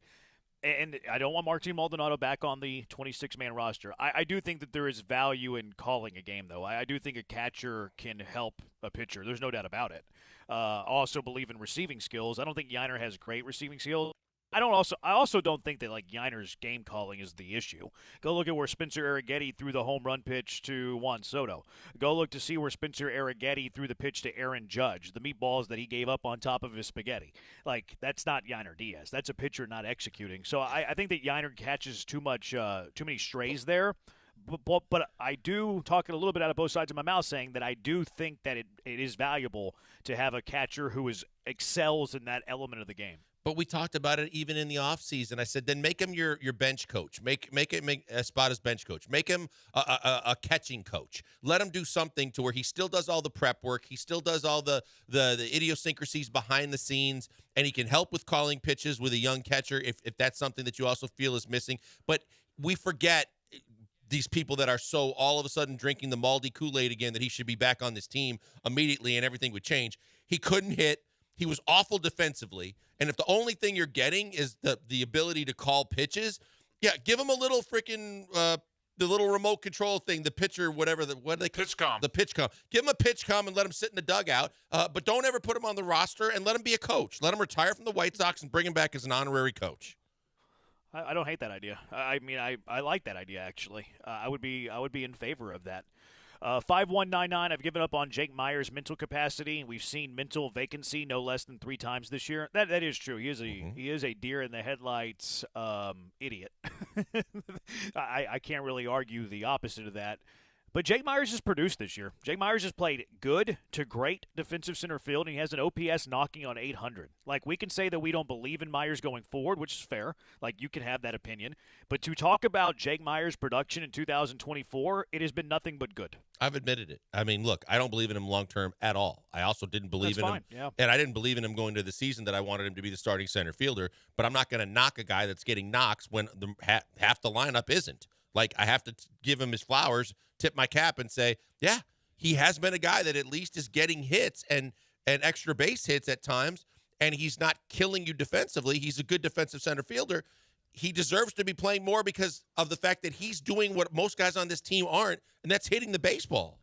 And I don't want Martin Maldonado back on the 26-man roster. I do think that there is value in calling a game, though. I do think a catcher can help a pitcher. There's no doubt about it. I also believe in receiving skills. I don't think Yiner has great receiving skills. I also don't think that like Yiner's game calling is the issue. Go look at where Spencer Arrighetti threw the home run pitch to Juan Soto. Go look to see where Spencer Arrighetti threw the pitch to Aaron Judge, the meatballs that he gave up on top of his spaghetti. Like, that's not Yiner Diaz. That's a pitcher not executing. So I think that Yiner catches too many strays there. But I do, talking a little bit out of both sides of my mouth, saying that I do think that it is valuable to have a catcher who excels in that element of the game. But we talked about it even in the offseason. I said, then make him your bench coach. Make Espada's bench coach. Make him a catching coach. Let him do something to where he still does all the prep work. He still does all the idiosyncrasies behind the scenes, and he can help with calling pitches with a young catcher if that's something that you also feel is missing. But we forget these people that are so all of a sudden drinking the Maldi Kool-Aid again that he should be back on this team immediately and everything would change. He couldn't hit. He was awful defensively. And if the only thing you're getting is the ability to call pitches, yeah, give him a little freaking the little remote control thing, the pitcher, whatever. What do they call PitchCom. The PitchCom. Give him a PitchCom and let him sit in the dugout. But don't ever put him on the roster and let him be a coach. Let him retire from the White Sox and bring him back as an honorary coach. I don't hate that idea. I mean, I like that idea actually. I would be in favor of that. 5199, I've given up on Jake Myers' mental capacity. We've seen mental vacancy no less than 3 times this year. That is true. He is a deer in the headlights idiot. I can't really argue the opposite of that. But Jake Myers has produced this year. Jake Myers has played good to great defensive center field, and he has an OPS knocking on 800. Like, we can say that we don't believe in Myers going forward, which is fair. Like, you can have that opinion. But to talk about Jake Myers' production in 2024, it has been nothing but good. I've admitted it. I mean, look, I don't believe in him long-term at all. I also didn't believe in him. Yeah. And I didn't believe in him going to the season that I wanted him to be the starting center fielder. But I'm not going to knock a guy that's getting knocks when half the lineup isn't. Like, I have to give him his flowers, tip my cap, and say, yeah, he has been a guy that at least is getting hits and extra base hits at times, and he's not killing you defensively. He's a good defensive center fielder. He deserves to be playing more because of the fact that he's doing what most guys on this team aren't, and that's hitting the baseball.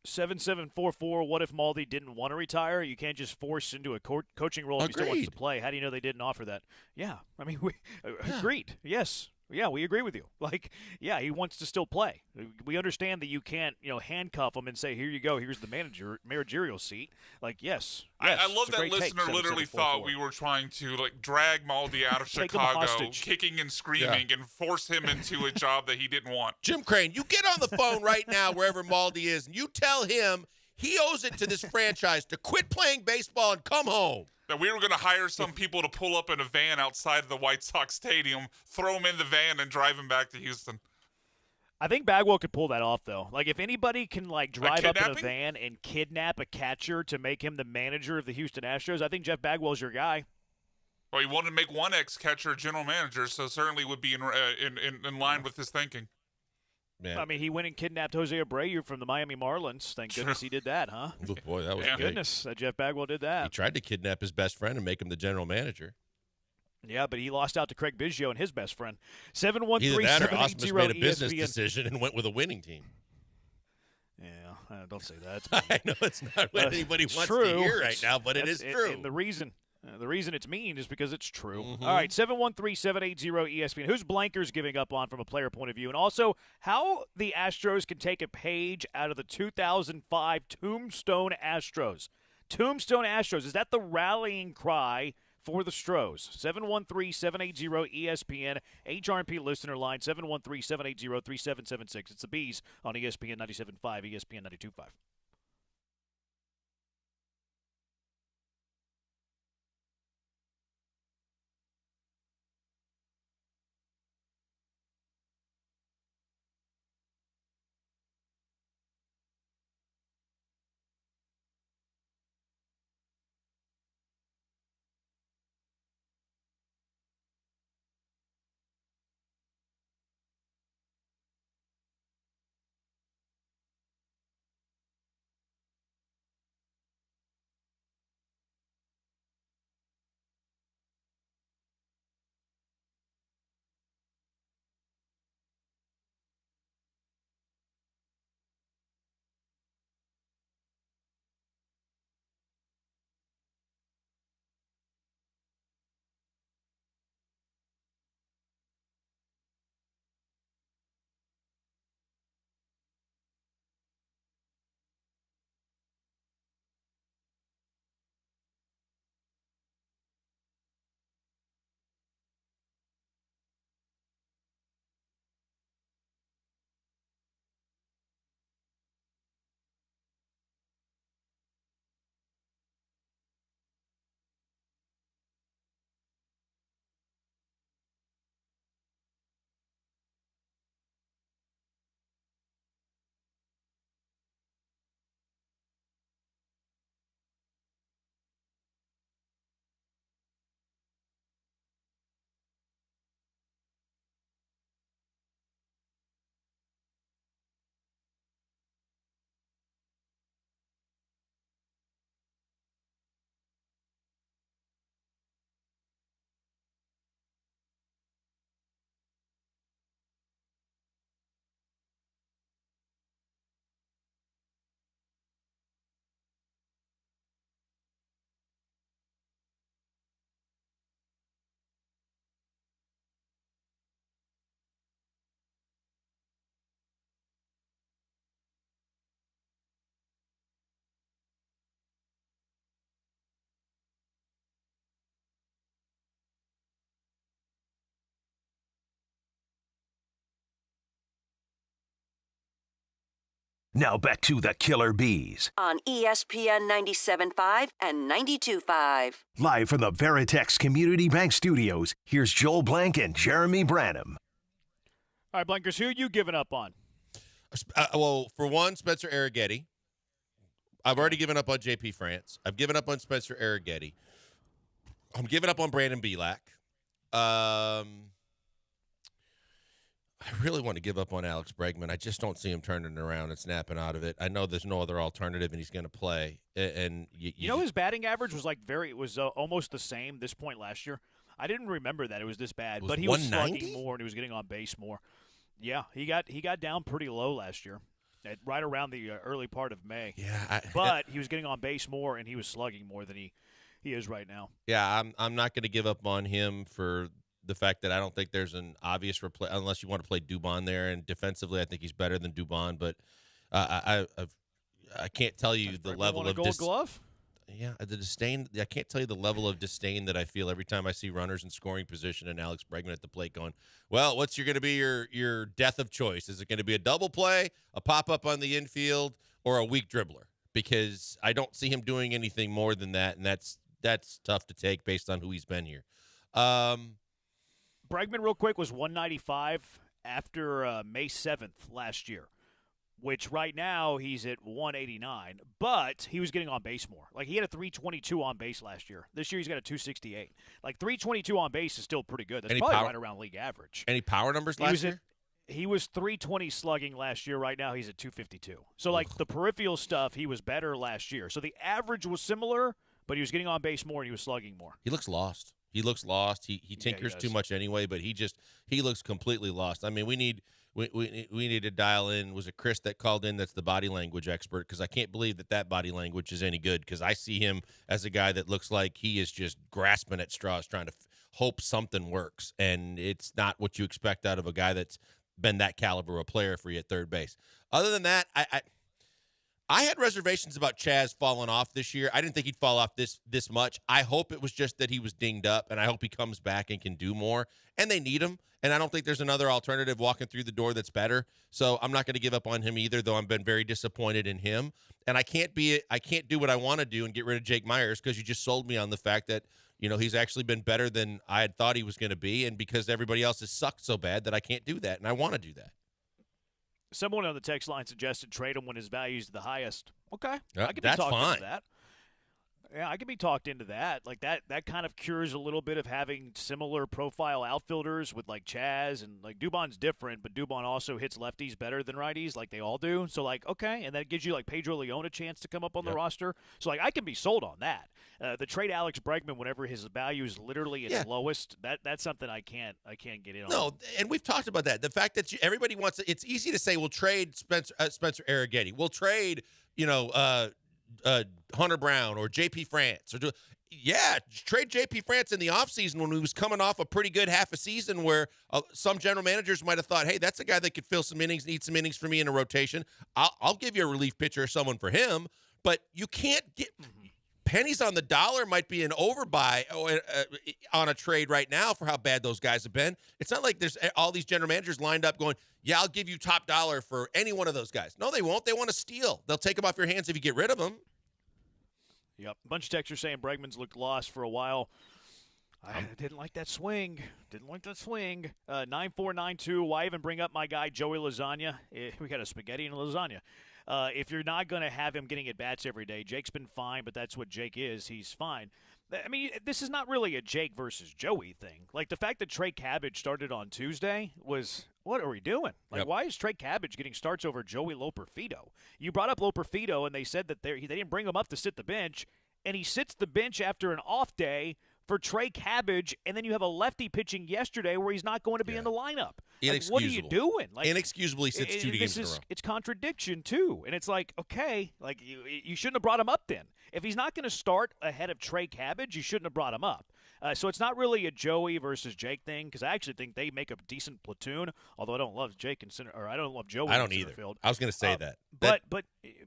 7744, what if Maldi didn't want to retire? You can't just force into a coaching role if he still wants to play. How do you know they didn't offer that? Yeah, I mean, we agreed. Yes. Yeah, we agree with you. Like, yeah, he wants to still play. We understand that you can't, handcuff him and say, here you go, here's the managerial seat. Like, yes. I love that listener literally thought we were trying to, drag Maldi out of Chicago, kicking and screaming, and force him into a job that he didn't want. Jim Crane, you get on the phone right now, wherever Maldi is, and you tell him he owes it to this franchise to quit playing baseball and come home. That we were going to hire some people to pull up in a van outside of the White Sox stadium, throw him in the van, and drive him back to Houston. I think Bagwell could pull that off, though. Like, if anybody can, drive up in a van and kidnap a catcher to make him the manager of the Houston Astros, I think Jeff Bagwell's your guy. Well, he wanted to make one ex-catcher general manager, so certainly would be in line with his thinking. Man. I mean, he went and kidnapped Jose Abreu from the Miami Marlins. Thank goodness he did that, huh? Oh, boy, that was Thank goodness that Jeff Bagwell did that. He tried to kidnap his best friend and make him the general manager. Yeah, but he lost out to Craig Biggio and his best friend. 713-780-ESPN. Either that or Osmus made a business decision and went with a winning team. Yeah, don't say that. I know it's not what anybody wants to hear right now, but it is true. And the reason it's mean is because it's true. Mm-hmm. All right, 713-780-ESPN. Who's Blankers giving up on from a player point of view? And also, how the Astros can take a page out of the 2005 Tombstone Astros. Tombstone Astros, is that the rallying cry for the Stros? 713-780-ESPN. HRP listener line, 713-780-3776. It's the Bees on ESPN 97.5, ESPN 92.5. Now back to the Killer Bees. On ESPN 97.5 and 92.5. Live from the Veritex Community Bank Studios, here's Joel Blank and Jeremy Branham. All right, Blankers, who are you giving up on? Well, for one, Spencer Arrighetti. I've already given up on JP France. I've given up on Spencer Arrighetti. I'm giving up on Brandon Bielak. I really want to give up on Alex Bregman. I just don't see him turning it around and snapping out of it. I know there's no other alternative, and he's going to play. And you know, his batting average was almost the same this point last year. I didn't remember that it was this bad, but he was slugging more and he was getting on base more. Yeah, he got down pretty low last year, right around the early part of May. Yeah, but he was getting on base more and he was slugging more than he is right now. Yeah, I'm not going to give up on him for the fact that I don't think there's an obvious unless you want to play Dubon there. And defensively, I think he's better than Dubon. But I can't tell you the level of Gold Glove. Yeah, the disdain. I can't tell you the level of disdain that I feel every time I see runners in scoring position and Alex Bregman at the plate going, well, what's going to be your death of choice? Is it going to be a double play, a pop-up on the infield, or a weak dribbler? Because I don't see him doing anything more than that, and that's tough to take based on who he's been here. Bregman, real quick, was 195 after May 7th last year, which right now he's at 189, but he was getting on base more. Like, he had a 322 on base last year. This year he's got a 268. Like, 322 on base is still pretty good. That's probably right around league average. Any power numbers last year? He was 320 slugging last year. Right now he's at 252. So, like, the peripheral stuff, he was better last year. So the average was similar, but he was getting on base more and he was slugging more. He looks lost. He tinkers too much anyway, but he looks completely lost. I mean, we need to dial in. Was it Chris that called in? That's the body language expert, because I can't believe that body language is any good, because I see him as a guy that looks like he is just grasping at straws, trying to hope something works, and it's not what you expect out of a guy that's been that caliber of player for you at third base. Other than that, I had reservations about Chaz falling off this year. I didn't think he'd fall off this much. I hope it was just that he was dinged up, and I hope he comes back and can do more. And they need him, and I don't think there's another alternative walking through the door that's better. So I'm not going to give up on him either, though I've been very disappointed in him. And I can't do what I want to do and get rid of Jake Myers, because you just sold me on the fact that, you know, he's actually been better than I had thought he was going to be, and because everybody else has sucked so bad that I can't do that, and I want to do that. Someone on the text line suggested trade him when his value is the highest. Okay, I can be talked into that. Yeah, I can be talked into that. Like that kind of cures a little bit of having similar profile outfielders with like Chaz, and like Dubon's different, but Dubon also hits lefties better than righties, like they all do. So like, okay, and that gives you like Pedro Leon a chance to come up on the roster. So like, I can be sold on that. The trade Alex Bregman whenever his value is literally its lowest, that's something I can't get in on. No, and we've talked about that. The fact that everybody wants it, it's easy to say we'll trade Spencer Arrighetti. We'll trade, Hunter Brown or JP France, trade JP France in the offseason when he was coming off a pretty good half a season where some general managers might have thought, hey, that's a guy that could fill some innings, need some innings for me in a rotation. I'll give you a relief pitcher or someone for him, but you can't get pennies on the dollar. Might be an overbuy on a trade right now for how bad those guys have been. It's not like there's all these general managers lined up going, yeah, I'll give you top dollar for any one of those guys. No, they won't. They want to steal. They'll take them off your hands if you get rid of them. Yep. A bunch of texters saying Bregman's looked lost for a while. I didn't like that swing. 9492. Why even bring up my guy Joey Lasagna? We got a spaghetti and a lasagna. If you're not going to have him getting at-bats every day, Jake's been fine, but that's what Jake is. He's fine. I mean, this is not really a Jake versus Joey thing. Like, the fact that Trey Cabbage started on Tuesday was, what are we doing? Like, why is Trey Cabbage getting starts over Joey Loperfido? You brought up Loperfido, and they said that they didn't bring him up to sit the bench, and he sits the bench after an off day for Trey Cabbage, and then you have a lefty pitching yesterday where he's not going to be in the lineup. Like, what are you doing? Like, inexcusably sits 2 games in a row. It's contradiction, too. And it's like, okay, like you shouldn't have brought him up then. If he's not going to start ahead of Trey Cabbage, you shouldn't have brought him up. So it's not really a Joey versus Jake thing, because I actually think they make a decent platoon, although I don't love Jake and center, or I don't love Joey I don't in either. Field. I was going to say that. But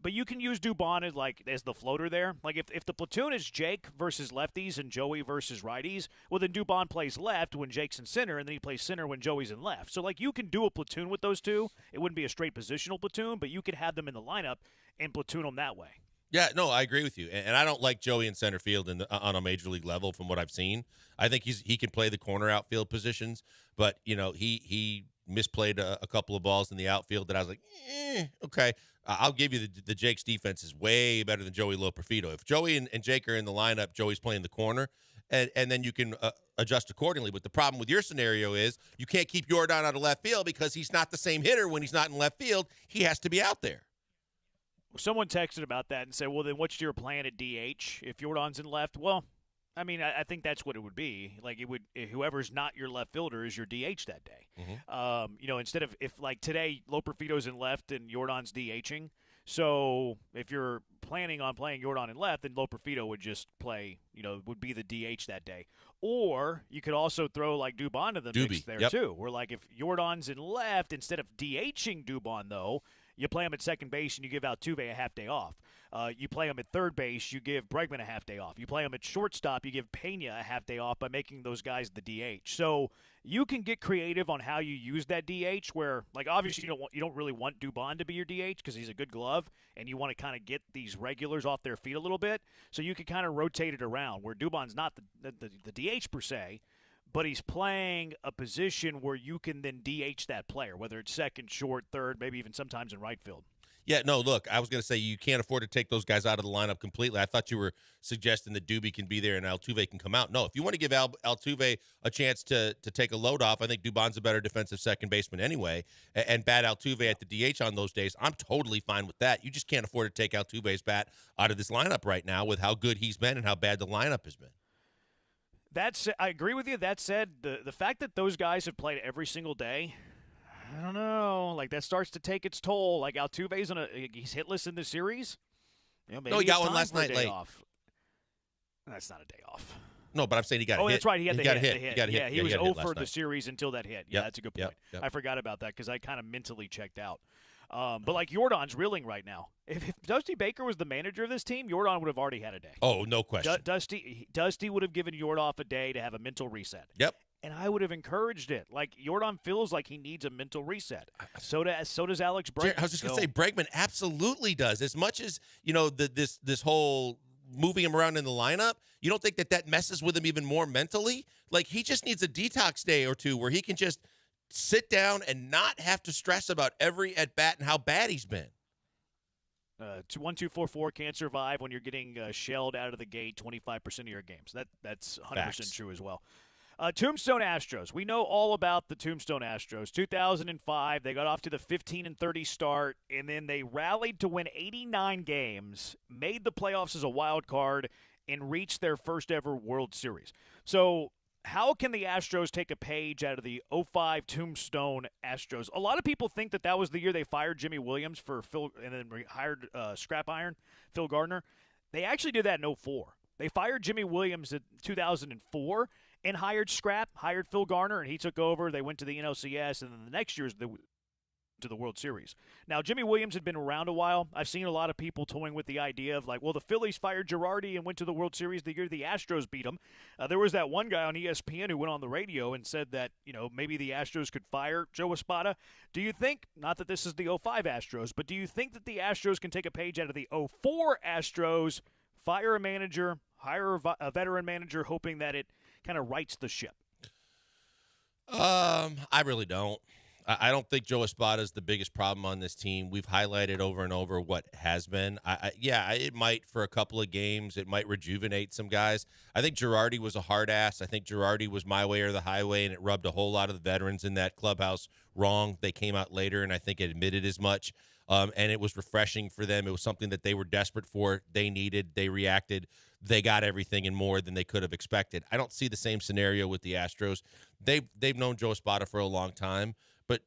you can use Dubon as the floater there. Like if the platoon is Jake versus lefties and Joey versus righties, well then Dubon plays left when Jake's in center, and then he plays center when Joey's in left. So like, you can do a platoon with those two. It wouldn't be a straight positional platoon, but you could have them in the lineup and platoon them that way. Yeah, no, I agree with you, and I don't like Joey in center field on a major league level from what I've seen. I think he can play the corner outfield positions, but he misplayed a couple of balls in the outfield that I was like, okay. I'll give you the Jake's defense is way better than Joey Loperfido. If Joey and Jake are in the lineup, Joey's playing the corner, and then you can adjust accordingly. But the problem with your scenario is you can't keep Jordan out of left field because he's not the same hitter when he's not in left field. He has to be out there. Someone texted about that and said, well, then what's your plan at DH if Jordan's in left? Well, I mean, I think that's what it would be. Like, it would, whoever's not your left fielder is your DH that day. Mm-hmm. Instead of, if like today Loperfido's in left and Jordan's DHing, so if you're planning on playing Jordan in left, then Loperfido would just play, would be the DH that day. Or you could also throw like Dubon to the mix there too, where like if Jordan's in left, instead of DHing Dubon though, you play him at second base and you give Altuve a half day off. You play him at third base, you give Bregman a half day off. You play him at shortstop, you give Pena a half day off by making those guys the DH. So you can get creative on how you use that DH. Where, like, obviously you don't really want Dubon to be your DH because he's a good glove, and you want to kind of get these regulars off their feet a little bit. So you can kind of rotate it around where Dubon's not the DH per se, but he's playing a position where you can then DH that player, whether it's second, short, third, maybe even sometimes in right field. Yeah, no, look, I was going to say you can't afford to take those guys out of the lineup completely. I thought you were suggesting that Doobie can be there and Altuve can come out. No, if you want to give Altuve a chance to take a load off, I think Dubon's a better defensive second baseman anyway, and bat Altuve at the DH on those days, I'm totally fine with that. You just can't afford to take Altuve's bat out of this lineup right now with how good he's been and how bad the lineup has been. I agree with you. That said, the fact that those guys have played every single day, I don't know. Like, that starts to take its toll. Like, Altuve's he's hitless in the series. Maybe no, he got one last night late. Off. That's not a day off. No, but I'm saying he got a hit. Oh, that's right. He had the hit. He got a hit. Yeah, he was 0 for the series until that hit. Yeah, that's a good point. Yep. I forgot about that because I kind of mentally checked out. But, like, Jordan's reeling right now. If Dusty Baker was the manager of this team, Jordan would have already had a day. Oh, no question. Dusty would have given Jordan a day to have a mental reset. Yep. And I would have encouraged it. Like, Jordan feels like he needs a mental reset. So does Alex Bregman. I was just going to say, Bregman absolutely does. As much as, this whole moving him around in the lineup, you don't think that messes with him even more mentally? Like, he just needs a detox day or two where he can just sit down and not have to stress about every at-bat and how bad he's been. 1-2-4-4 can't survive when you're getting shelled out of the gate 25% of your games. That's 100% true as well. Tombstone Astros. We know all about the Tombstone Astros. 2005, they got off to the 15-30 start, and then they rallied to win 89 games, made the playoffs as a wild card, and reached their first ever World Series. So how can the Astros take a page out of the 05 Tombstone Astros? A lot of people think that was the year they fired Jimmy Williams for Phil and then hired Scrap Iron, Phil Gardner. They actually did that in 04. They fired Jimmy Williams in 2004 and hired Phil Garner, and he took over. They went to the NLCS, and then the next year to the World Series. Now, Jimmy Williams had been around a while. I've seen a lot of people toying with the idea of, like, well, the Phillies fired Girardi and went to the World Series the year the Astros beat them. There was that one guy on ESPN who went on the radio and said that, maybe the Astros could fire Joe Espada. Do you think, not that this is the 05 Astros, but do you think that the Astros can take a page out of the 04 Astros, fire a manager, hire a veteran manager, hoping that it kind of rights the ship? I really don't. I don't think Joe Espada is the biggest problem on this team. We've highlighted over and over what has been. It might for a couple of games. It might rejuvenate some guys. I think Girardi was a hard ass. I think Girardi was my way or the highway, and it rubbed a whole lot of the veterans in that clubhouse wrong. They came out later, and I think it admitted as much. And it was refreshing for them. It was something that they were desperate for. They needed. They reacted. They got everything and more than they could have expected. I don't see the same scenario with the Astros. They've known Joe Espada for a long time, but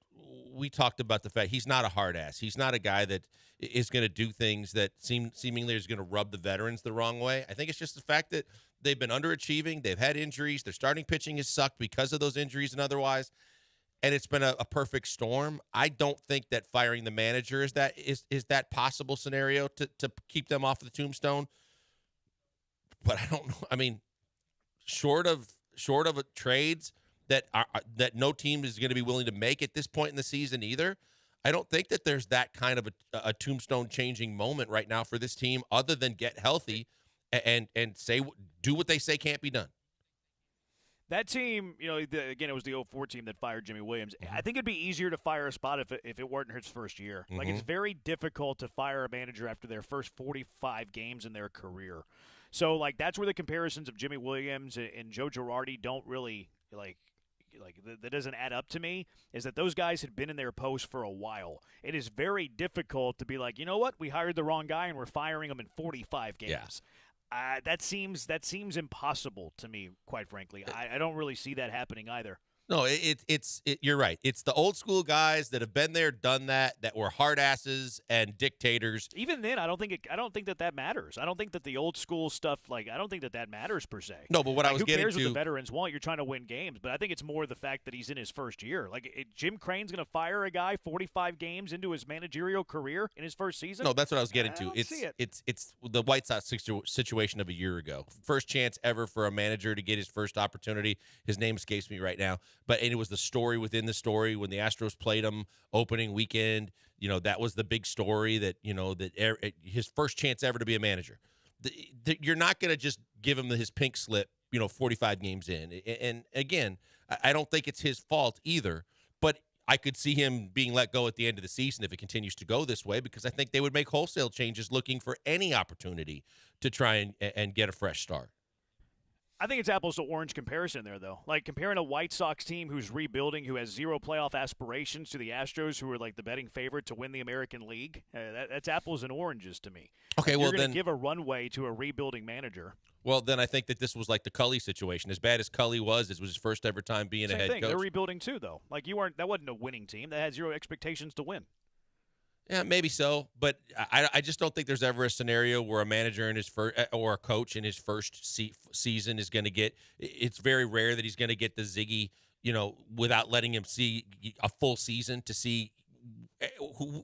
we talked about the fact he's not a hard ass. He's not a guy that is going to do things that seemingly is going to rub the veterans the wrong way. I think it's just the fact that they've been underachieving. They've had injuries. Their starting pitching has sucked because of those injuries and otherwise. And it's been a perfect storm. I don't think that firing the manager is that possible scenario to keep them off the tombstone. But I don't know. I mean, short of trades, that no team is going to be willing to make at this point in the season either. I don't think that there's that kind of a tombstone changing moment right now for this team, other than get healthy and do what they say can't be done. That team, again, it was the 04 team that fired Jimmy Williams. I think it'd be easier to fire a spot if it weren't his first year. Like, it's very difficult to fire a manager after their first 45 games in their career. So, like, that's where the comparisons of Jimmy Williams and Joe Girardi don't really, that doesn't add up to me, is that those guys had been in their post for a while. It is very difficult to be like, you know what, we hired the wrong guy and we're firing him in 45 games. Yeah. That seems impossible to me, quite frankly. I don't really see that happening either. No, you're right. It's the old school guys that have been there, done that were hard asses and dictators. Even then, I don't think that matters. I don't think that the old school stuff, I don't think that matters per se. No, but what I was getting to, who cares what the veterans want? You're trying to win games, but I think it's more the fact that he's in his first year. Jim Crane's going to fire a guy 45 games into his managerial career in his first season. No, that's what I was getting to. It's the White Sox situation of a year ago. First chance ever for a manager to get his first opportunity. His name escapes me right now. But it was the story within the story when the Astros played him opening weekend. That was the big story that his first chance ever to be a manager. You're not going to just give him his pink slip, 45 games in. And again, I don't think it's his fault either. But I could see him being let go at the end of the season if it continues to go this way, because I think they would make wholesale changes looking for any opportunity to try and get a fresh start. I think it's apples to orange comparison there, though. Like, comparing a White Sox team who's rebuilding, who has zero playoff aspirations, to the Astros, who are like the betting favorite to win the American League. That's apples and oranges to me. Okay, You're going to give a runway to a rebuilding manager. Well, then I think that this was like the Cully situation. As bad as Cully was, this was his first ever time being a head coach. They're rebuilding too, though. Like, that wasn't a winning team. That had zero expectations to win. Yeah, maybe so, but I just don't think there's ever a scenario where a manager in his first or a coach in his first season is going to get. It's very rare that he's going to get the Ziggy, without letting him see a full season to see.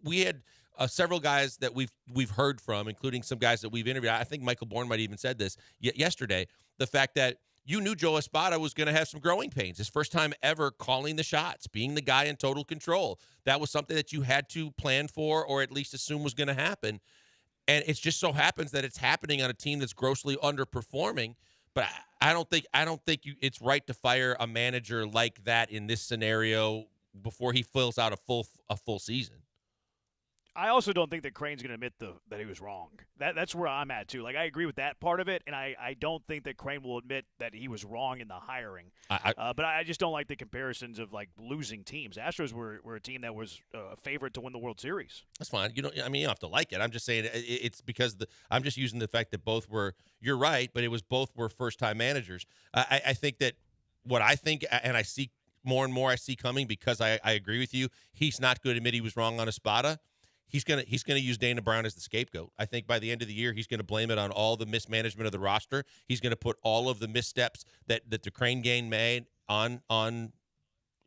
We had several guys that we've heard from, including some guys that we've interviewed. I think Michael Bourne might even said this yesterday. The fact that you knew Joe Espada was going to have some growing pains. His first time ever calling the shots, being the guy in total control. That was something that you had to plan for or at least assume was going to happen. And it just so happens that it's happening on a team that's grossly underperforming. But I don't think it's right to fire a manager like that in this scenario before he fills out a full season. I also don't think that Crane's going to admit that he was wrong. That's where I'm at, too. Like, I agree with that part of it, and I don't think that Crane will admit that he was wrong in the hiring. But I just don't like the comparisons of, like, losing teams. Astros were a team that was a favorite to win the World Series. That's fine. You don't have to like it. I'm just saying it's because I'm just using the fact that both were – you're right, but both were first-time managers. I think that what I think, and I see more and more I see coming because I agree with you, he's not going to admit he was wrong on Espada. He's gonna use Dana Brown as the scapegoat. I think by the end of the year, he's going to blame it on all the mismanagement of the roster. He's going to put all of the missteps that the Crane gang made on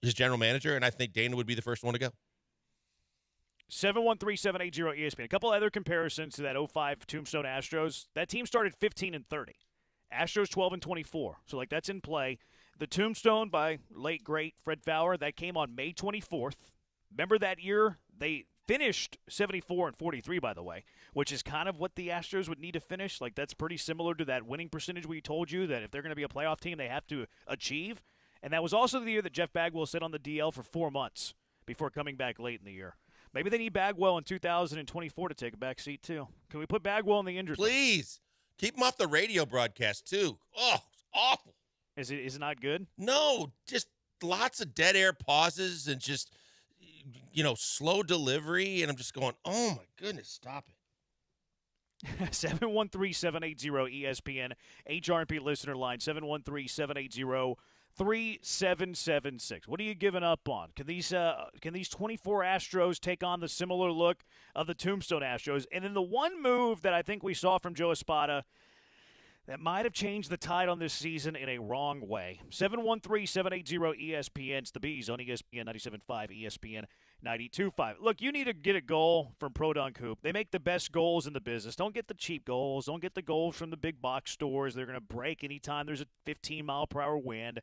his general manager, and I think Dana would be the first one to go. 713-780-ESPN. A couple other comparisons to that 05 Tombstone Astros. That team started 15-30. Astros 12-24. So, like, that's in play. The Tombstone by late great Fred Fowler, that came on May 24th. Remember that year? They finished 74-43, by the way, which is kind of what the Astros would need to finish. Like, that's pretty similar to that winning percentage we told you that if they're going to be a playoff team, they have to achieve. And that was also the year that Jeff Bagwell sat on the DL for 4 months before coming back late in the year. Maybe they need Bagwell in 2024 to take a back seat, too. Can we put Bagwell in the injured list? Please. Keep him off the radio broadcast, too. Oh, it's awful. Is it not good? No, just lots of dead air pauses and just – slow delivery, and I'm just going, oh, my goodness, stop it. 713-780-ESPN, HRP listener line, 713-780-3776. What are you giving up on? Can these 24 Astros take on the similar look of the Tombstone Astros? And then the one move that I think we saw from Joe Espada that might have changed the tide on this season in a wrong way. 713-780-ESPN. It's the Bees on ESPN 97.5 ESPN 92.5. Look, you need to get a goal from Pro Dunk Hoop. They make the best goals in the business. Don't get the cheap goals. Don't get the goals from the big box stores. They're going to break anytime there's a 15-mile-per-hour wind.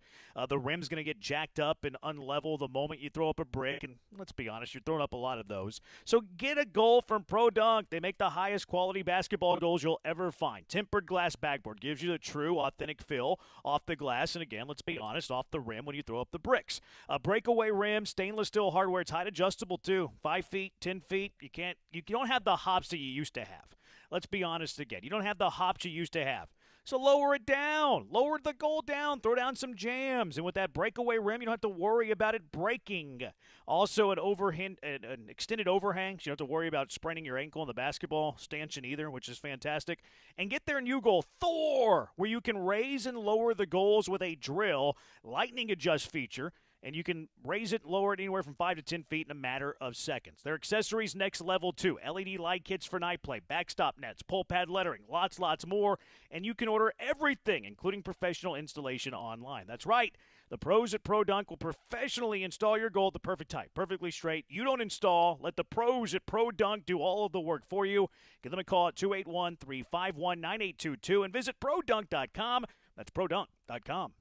The rim's going to get jacked up and unlevel the moment you throw up a brick. And let's be honest, you're throwing up a lot of those. So get a goal from Pro Dunk. They make the highest quality basketball goals you'll ever find. Tempered glass backboard gives you the true, authentic feel off the glass. And again, let's be honest, off the rim when you throw up the bricks. A breakaway rim, stainless steel hardware. It's height adjustable too. 5 feet, 10 feet. You don't have the hops that you used to have. Let's be honest again. You don't have the hops you used to have. So lower it down. Lower the goal down. Throw down some jams. And with that breakaway rim, you don't have to worry about it breaking. Also, an extended overhang, so you don't have to worry about spraining your ankle in the basketball stanchion either, which is fantastic. And get their new goal, Thor, where you can raise and lower the goals with a drill, lightning adjust feature. And you can raise it and lower it anywhere from 5 to 10 feet in a matter of seconds. Their accessories next level too. LED light kits for night play, backstop nets, pull pad lettering, lots more. And you can order everything, including professional installation online. That's right. The pros at Pro Dunk will professionally install your goal at the perfect height, perfectly straight. You don't install. Let the pros at Pro Dunk do all of the work for you. Give them a call at 281-351-9822 and visit produnk.com. That's produnk.com.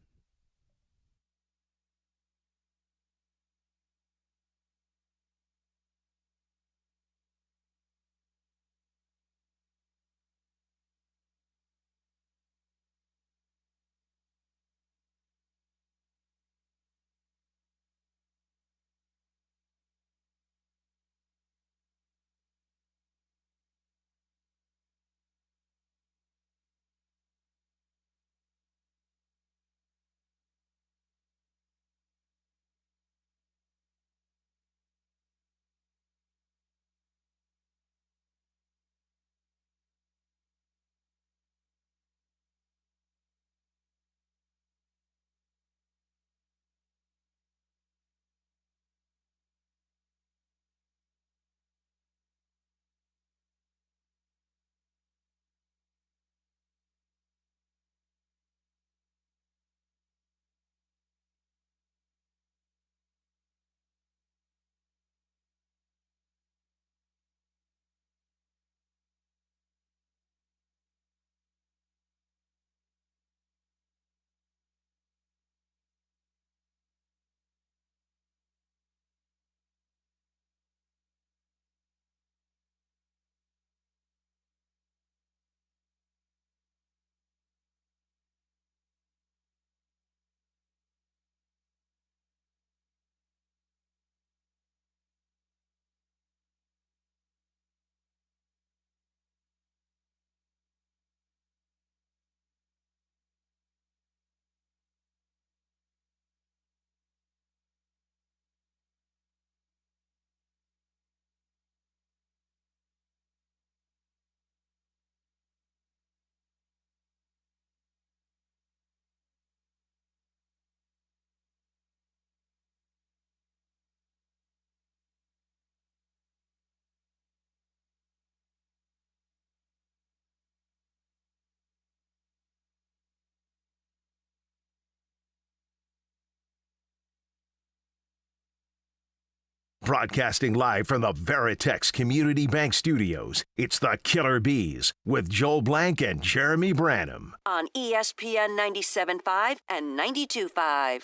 Broadcasting live from the Veritex Community Bank Studios, it's the Killer Bees with Joel Blank and Jeremy Branham. On ESPN 97.5 and 92.5.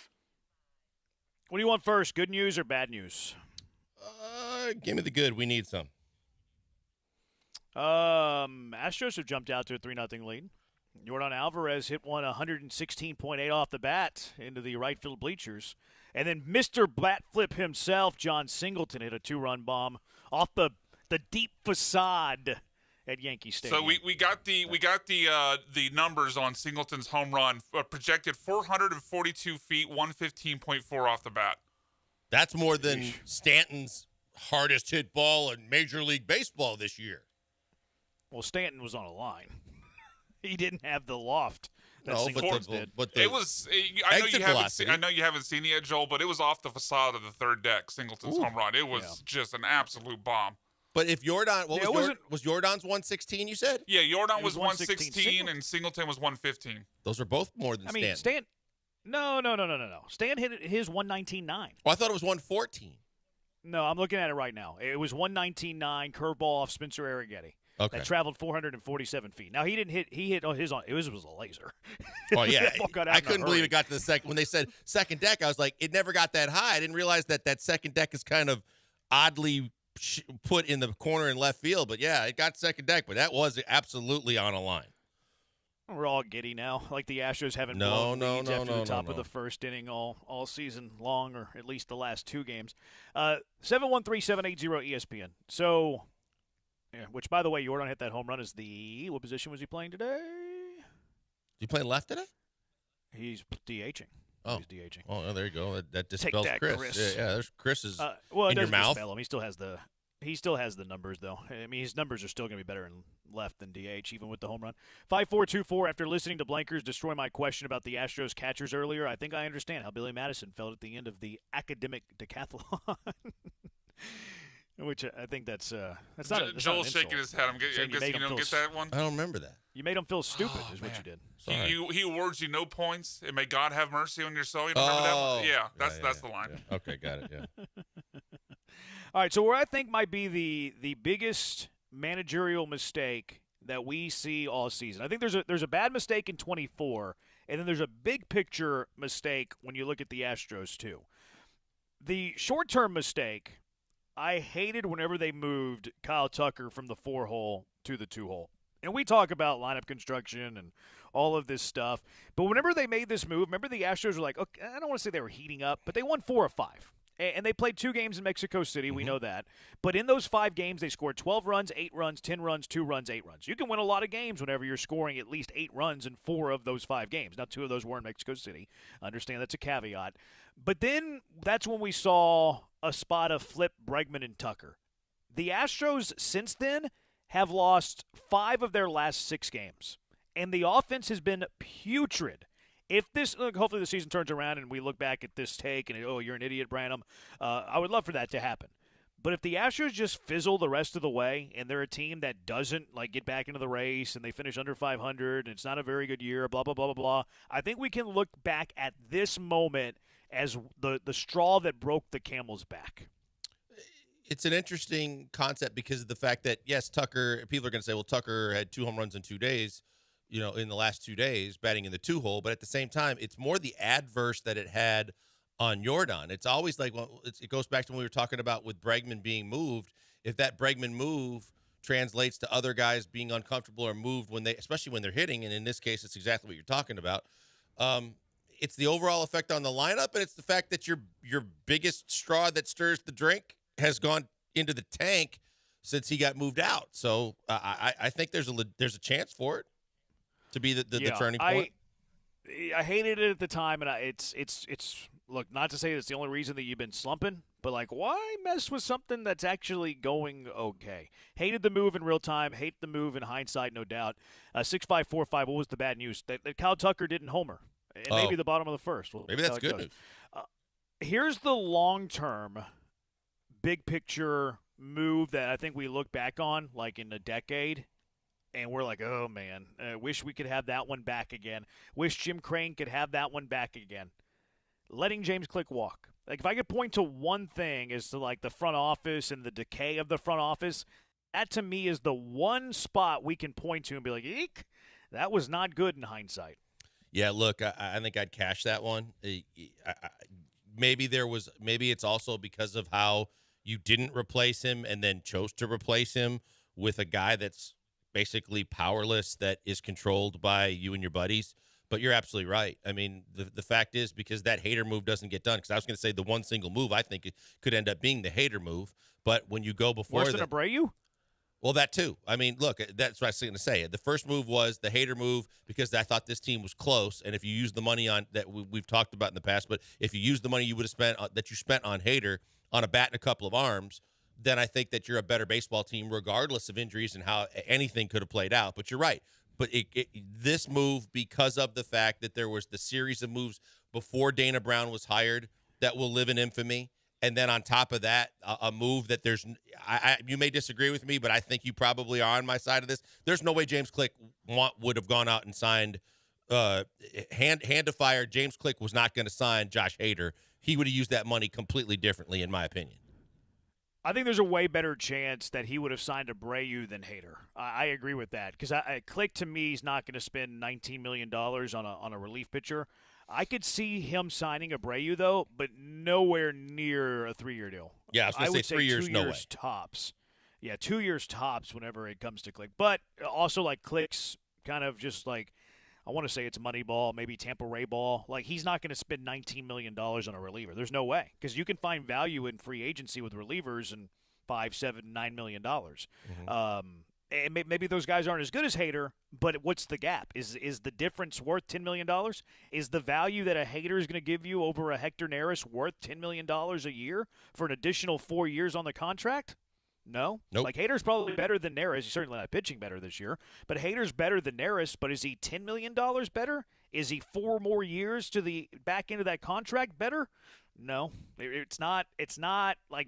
What do you want first, good news or bad news? Give me the good. We need some. Astros have jumped out to a 3-0 lead. Yordan Alvarez hit one 116.8 off the bat into the right field bleachers. And then Mr. Bat Flip himself, John Singleton, hit a 2-run bomb off the deep facade at Yankee Stadium. So we got the numbers on Singleton's home run, projected 442 feet, 115.4 off the bat. That's more than Stanton's hardest hit ball in Major League Baseball this year. Well, Stanton was on a line. He didn't have the loft. That Singleton did. But it was. I know you haven't seen it yet, Joel, but it was off the facade of the third deck. Singleton's home run. It was just an absolute bomb. But if Yordan, was Yordan's 116? You said? Yeah, Yordan was 116 and Singleton was 115. Those are both more than Stanton. No. Stan hit his 119.9. Oh, I thought it was 114. No, I'm looking at it right now. It was 119.9 curveball off Spencer Arrighetti. Okay. That traveled 447 feet. Now, he didn't hit. He hit on his on. It was a laser. Oh yeah, That ball got out I in a couldn't believe hurry. it got to the second. When they said second deck, I was like, it never got that high. I didn't realize that second deck is kind of oddly put in the corner in left field. But yeah, it got second deck. But that was absolutely on a line. We're all giddy now. Like the Astros haven't No, blown no, leads no, after no, the top no, of the no. first inning all season long, or at least the last two games. 713-780-ESPN. So, yeah, which, by the way, Jordan hit that home run. What position was he playing today? You playing left today? He's DHing. Oh. He's DHing. Oh, there you go. That Take dispels that, Chris. Yeah, there's Chris's well, it in your doesn't mouth. dispel him. He still has the numbers, though. I mean, his numbers are still going to be better in left than DH, even with the home run. 5424, after listening to Blankers destroy my question about the Astros catchers earlier, I think I understand how Billy Madison felt at the end of the academic decathlon. Which I think that's not. Joel's shaking his head. I'm guessing you don't get that one. I don't remember that. You made him feel stupid, is what you did. He awards you no points, and may God have mercy on your soul. You don't remember that one? Yeah, that's the line. Yeah. Okay, got it. Yeah. All right, so where I think might be the biggest managerial mistake that we see all season. I think there's a bad mistake in 24, and then there's a big picture mistake when you look at the Astros too. The short-term mistake, I hated whenever they moved Kyle Tucker from the 4-hole to the 2-hole. And we talk about lineup construction and all of this stuff. But whenever they made this move, remember the Astros were like, okay, I don't want to say they were heating up, but they won 4 of 5. And they played 2 games in Mexico City. We know that. But in those 5 games, they scored 12 runs, 8 runs, 10 runs, 2 runs, 8 runs. You can win a lot of games whenever you're scoring at least 8 runs in 4 of those 5 games. Now, 2 of those were in Mexico City. I understand that's a caveat. But then that's when we saw a spot of Flip, Bregman, and Tucker. The Astros, since then, have lost 5 of their last 6 games. And the offense has been putrid. If this, hopefully the season turns around and we look back at this take and, oh, you're an idiot, Branham, I would love for that to happen. But if the Astros just fizzle the rest of the way and they're a team that doesn't get back into the race and they finish under 500 and it's not a very good year, blah, blah, blah, blah, blah, I think we can look back at this moment as the straw that broke the camel's back. It's an interesting concept because of the fact that, yes, Tucker, people are going to say, well, Tucker had 2 home runs in 2 days, in the last 2 days, batting in the 2-hole. But at the same time, it's more the adverse that it had on Jordan. It's always like, well, it goes back to when we were talking about with Bregman being moved. If that Bregman move translates to other guys being uncomfortable or moved especially when they're hitting, and in this case, it's exactly what you're talking about. It's the overall effect on the lineup, and it's the fact that your biggest straw that stirs the drink has gone into the tank since he got moved out. So I think there's a chance for it to be the turning point. I hated it at the time, and it's look, not to say it's the only reason that you've been slumping, but why mess with something that's actually going okay? Hated the move in real time, hate the move in hindsight, no doubt. 6545, what was the bad news? That Kyle Tucker didn't homer. And maybe the bottom of the first. Maybe that's good news. Here's the long-term, big picture move that I think we look back on in a decade, and we're like, oh, man, wish we could have that one back again. Wish Jim Crane could have that one back again. Letting James Click walk. If I could point to one thing as to the front office and the decay of the front office, that to me is the one spot we can point to and be like, eek, that was not good in hindsight. Yeah, look, I think I'd cash that one. Maybe it's also because of how you didn't replace him and then chose to replace him with a guy that's basically powerless, that is controlled by you and your buddies. But you're absolutely right. I mean, the fact is, because that Hader move doesn't get done, because I was going to say the one single move, I think it could end up being the Hader move. But when you go before worse than Abreu? Well, that too. I mean, look, that's what I was going to say. The first move was the Hader move because I thought this team was close, and if you use the money on that we've talked about in the past, but if you use the money you would have spent that you spent on Hader on a bat and a couple of arms, then I think that you're a better baseball team regardless of injuries and how anything could have played out. But you're right. But this move, because of the fact that there was the series of moves before Dana Brown was hired that will live in infamy, and then on top of that, a move that you may disagree with me, but I think you probably are on my side of this. There's no way James Click would have gone out and signed hand to fire. James Click was not going to sign Josh Hader. He would have used that money completely differently, in my opinion. I think there's a way better chance that he would have signed Abreu than Hader. I agree with that because Click to me is not going to spend $19 million on a relief pitcher. I could see him signing Abreu though, but nowhere near a 3-year deal. Yeah, I would say 3 years, 2 no years way. tops. Yeah, 2 years tops whenever it comes to Click. But also like Click's kind of just like, I want to say it's Moneyball, maybe Tampa Ray ball. Like he's not going to spend $19 million on a reliever. There's no way because you can find value in free agency with relievers and $5, $7, $9 million. And maybe those guys aren't as good as Hader, but what's the gap? Is the difference worth $10 million? Is the value that a Hader is going to give you over a Hector Neris worth $10 million a year for an additional 4 years on the contract? No. Nope. Like, Hader's probably better than Neris. He's certainly not pitching better this year. But Hader's better than Neris, but is he $10 million better? Is he 4 more years to the back end of that contract better? No. It's not like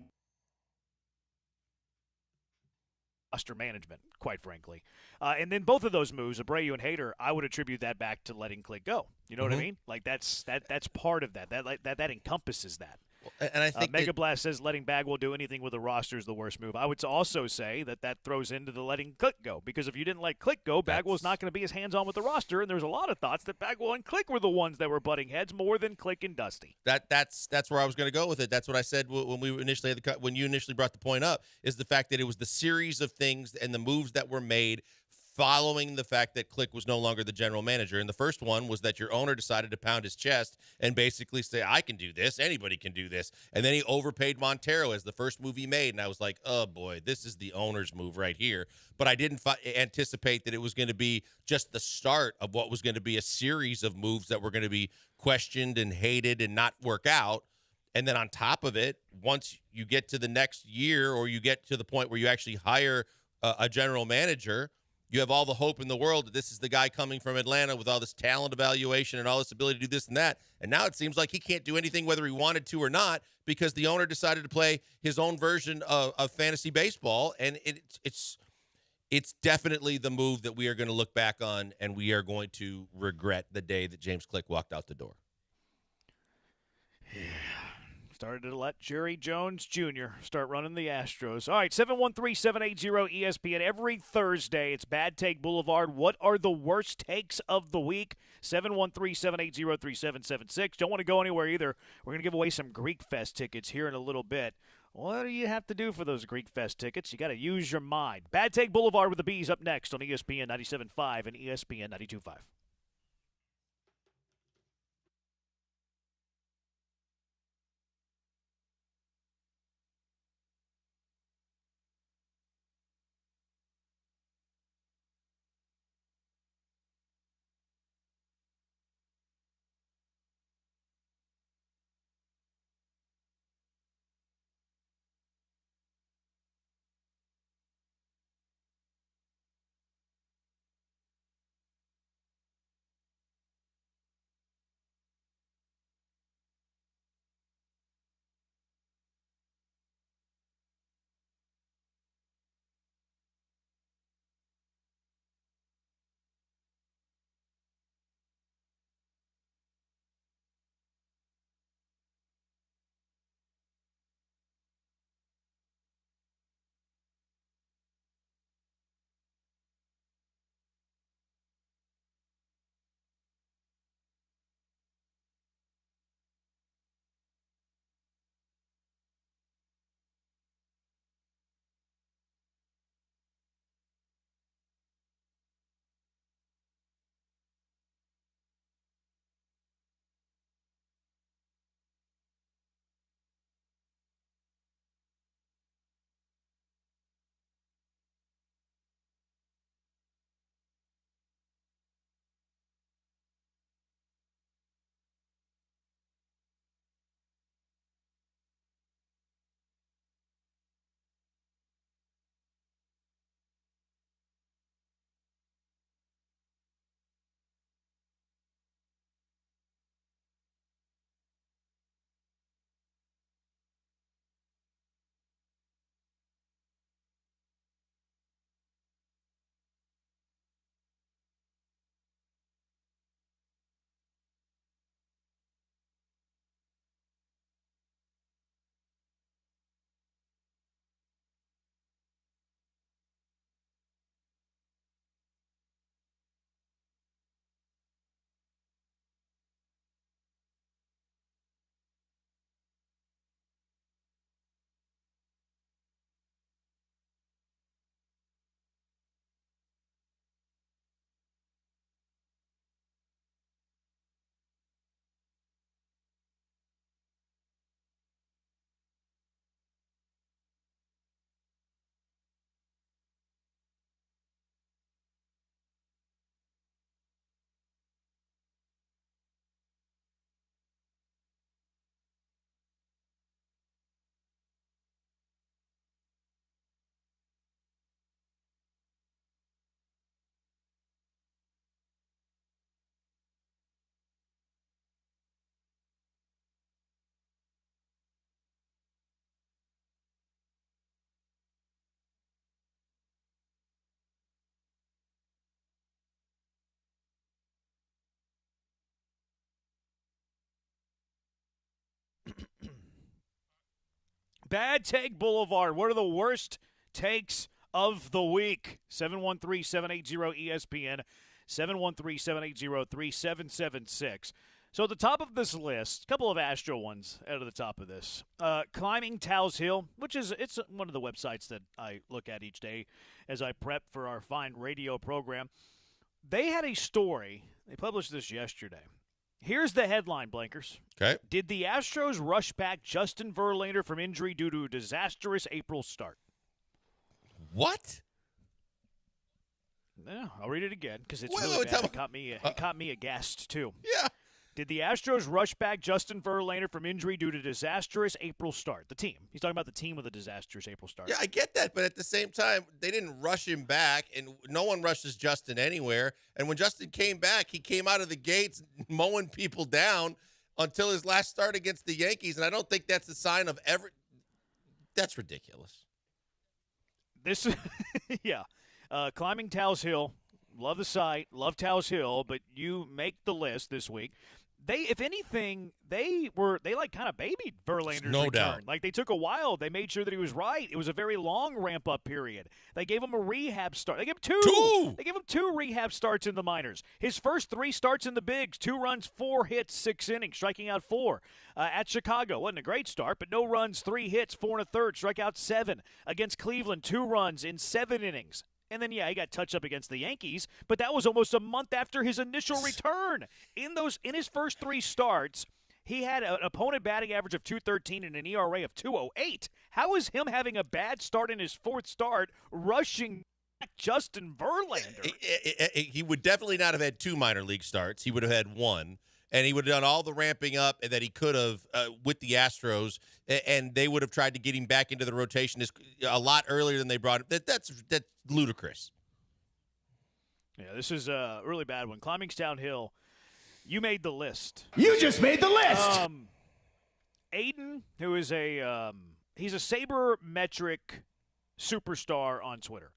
roster management, quite frankly. And then both of those moves, Abreu and Hader, I would attribute that back to letting Click go. You know what I mean? Like, that's part of that. That encompasses that. And I think Mega Blast says letting Bagwell do anything with a roster is the worst move. I would also say that throws into the letting Click go, because if you didn't let Click go, Bagwell's not going to be as hands-on with the roster, and there was a lot of thoughts that Bagwell and Click were the ones that were butting heads more than Click and Dusty. That's where I was going to go with it. That's what I said when we initially had when you initially brought the point up, is the fact that it was the series of things and the moves that were made following the fact that Click was no longer the general manager. And the first one was that your owner decided to pound his chest and basically say, I can do this. Anybody can do this. And then he overpaid Montero as the first move he made. And I was like, oh, boy, this is the owner's move right here. But I didn't anticipate that it was going to be just the start of what was going to be a series of moves that were going to be questioned and hated and not work out. And then on top of it, once you get to the next year or you get to the point where you actually hire a general manager, you have all the hope in the world that this is the guy coming from Atlanta with all this talent evaluation and all this ability to do this and that. And now it seems like he can't do anything whether he wanted to or not, because the owner decided to play his own version of fantasy baseball. And it's definitely the move that we are going to look back on, and we are going to regret the day that James Click walked out the door. Started to let Jerry Jones Jr. start running the Astros. All right, 713-780-ESPN. Every Thursday, it's Bad Take Boulevard. What are the worst takes of the week? 713-780-3776. Don't want to go anywhere either. We're going to give away some Greek Fest tickets here in a little bit. What do you have to do for those Greek Fest tickets? You got to use your mind. Bad Take Boulevard with the Bees up next on ESPN 97.5 and ESPN 92.5. Bad Take Boulevard. What are the worst takes of the week? 713-780-ESPN, 713-780-3776. So at the top of this list, a couple of Astro ones out of the top of this. Climbing Towers Hill, it's one of the websites that I look at each day as I prep for our fine radio program. They had a story. They published this yesterday. Here's the headline, Blankers. Okay. Did the Astros rush back Justin Verlander from injury due to a disastrous April start? What? Yeah, I'll read it again because it's really bad. It caught me aghast, too. Yeah. Did the Astros rush back Justin Verlander from injury due to disastrous April start? The team. He's talking about the team with a disastrous April start. Yeah, I get that, but at the same time, they didn't rush him back, and no one rushes Justin anywhere. And when Justin came back, he came out of the gates mowing people down until his last start against the Yankees, and I don't think that's a sign of ever. That's ridiculous. This, yeah. Climbing Towers Hill. Love the site. Love Towers Hill, but you make the list this week. They, if anything, they kind of babied Verlander's no return. doubt. Like they took a while. They made sure that he was right. It was a very long ramp up period. They gave him a rehab start. They gave him two. They gave him 2 rehab starts in the minors. His first 3 starts in the bigs: 2 runs, 4 hits, 6 innings, striking out 4. At Chicago, wasn't a great start, but no runs, 3 hits, 4 1/3, struck out 7. Against Cleveland, 2 runs in 7 innings. And then, he got touched up against the Yankees, but that was almost a month after his initial return. In his first 3 starts, he had an opponent batting average of .213 and an ERA of .208. How is him having a bad start in his 4th start rushing back Justin Verlander? He would definitely not have had 2 minor league starts. He would have had 1. And he would have done all the ramping up that he could have with the Astros, and they would have tried to get him back into the rotation a lot earlier than they brought him. That's ludicrous. Yeah, this is a really bad one. Climbing downhill, you made the list. You just made the list! Aiden, who is he's a sabermetric superstar on Twitter.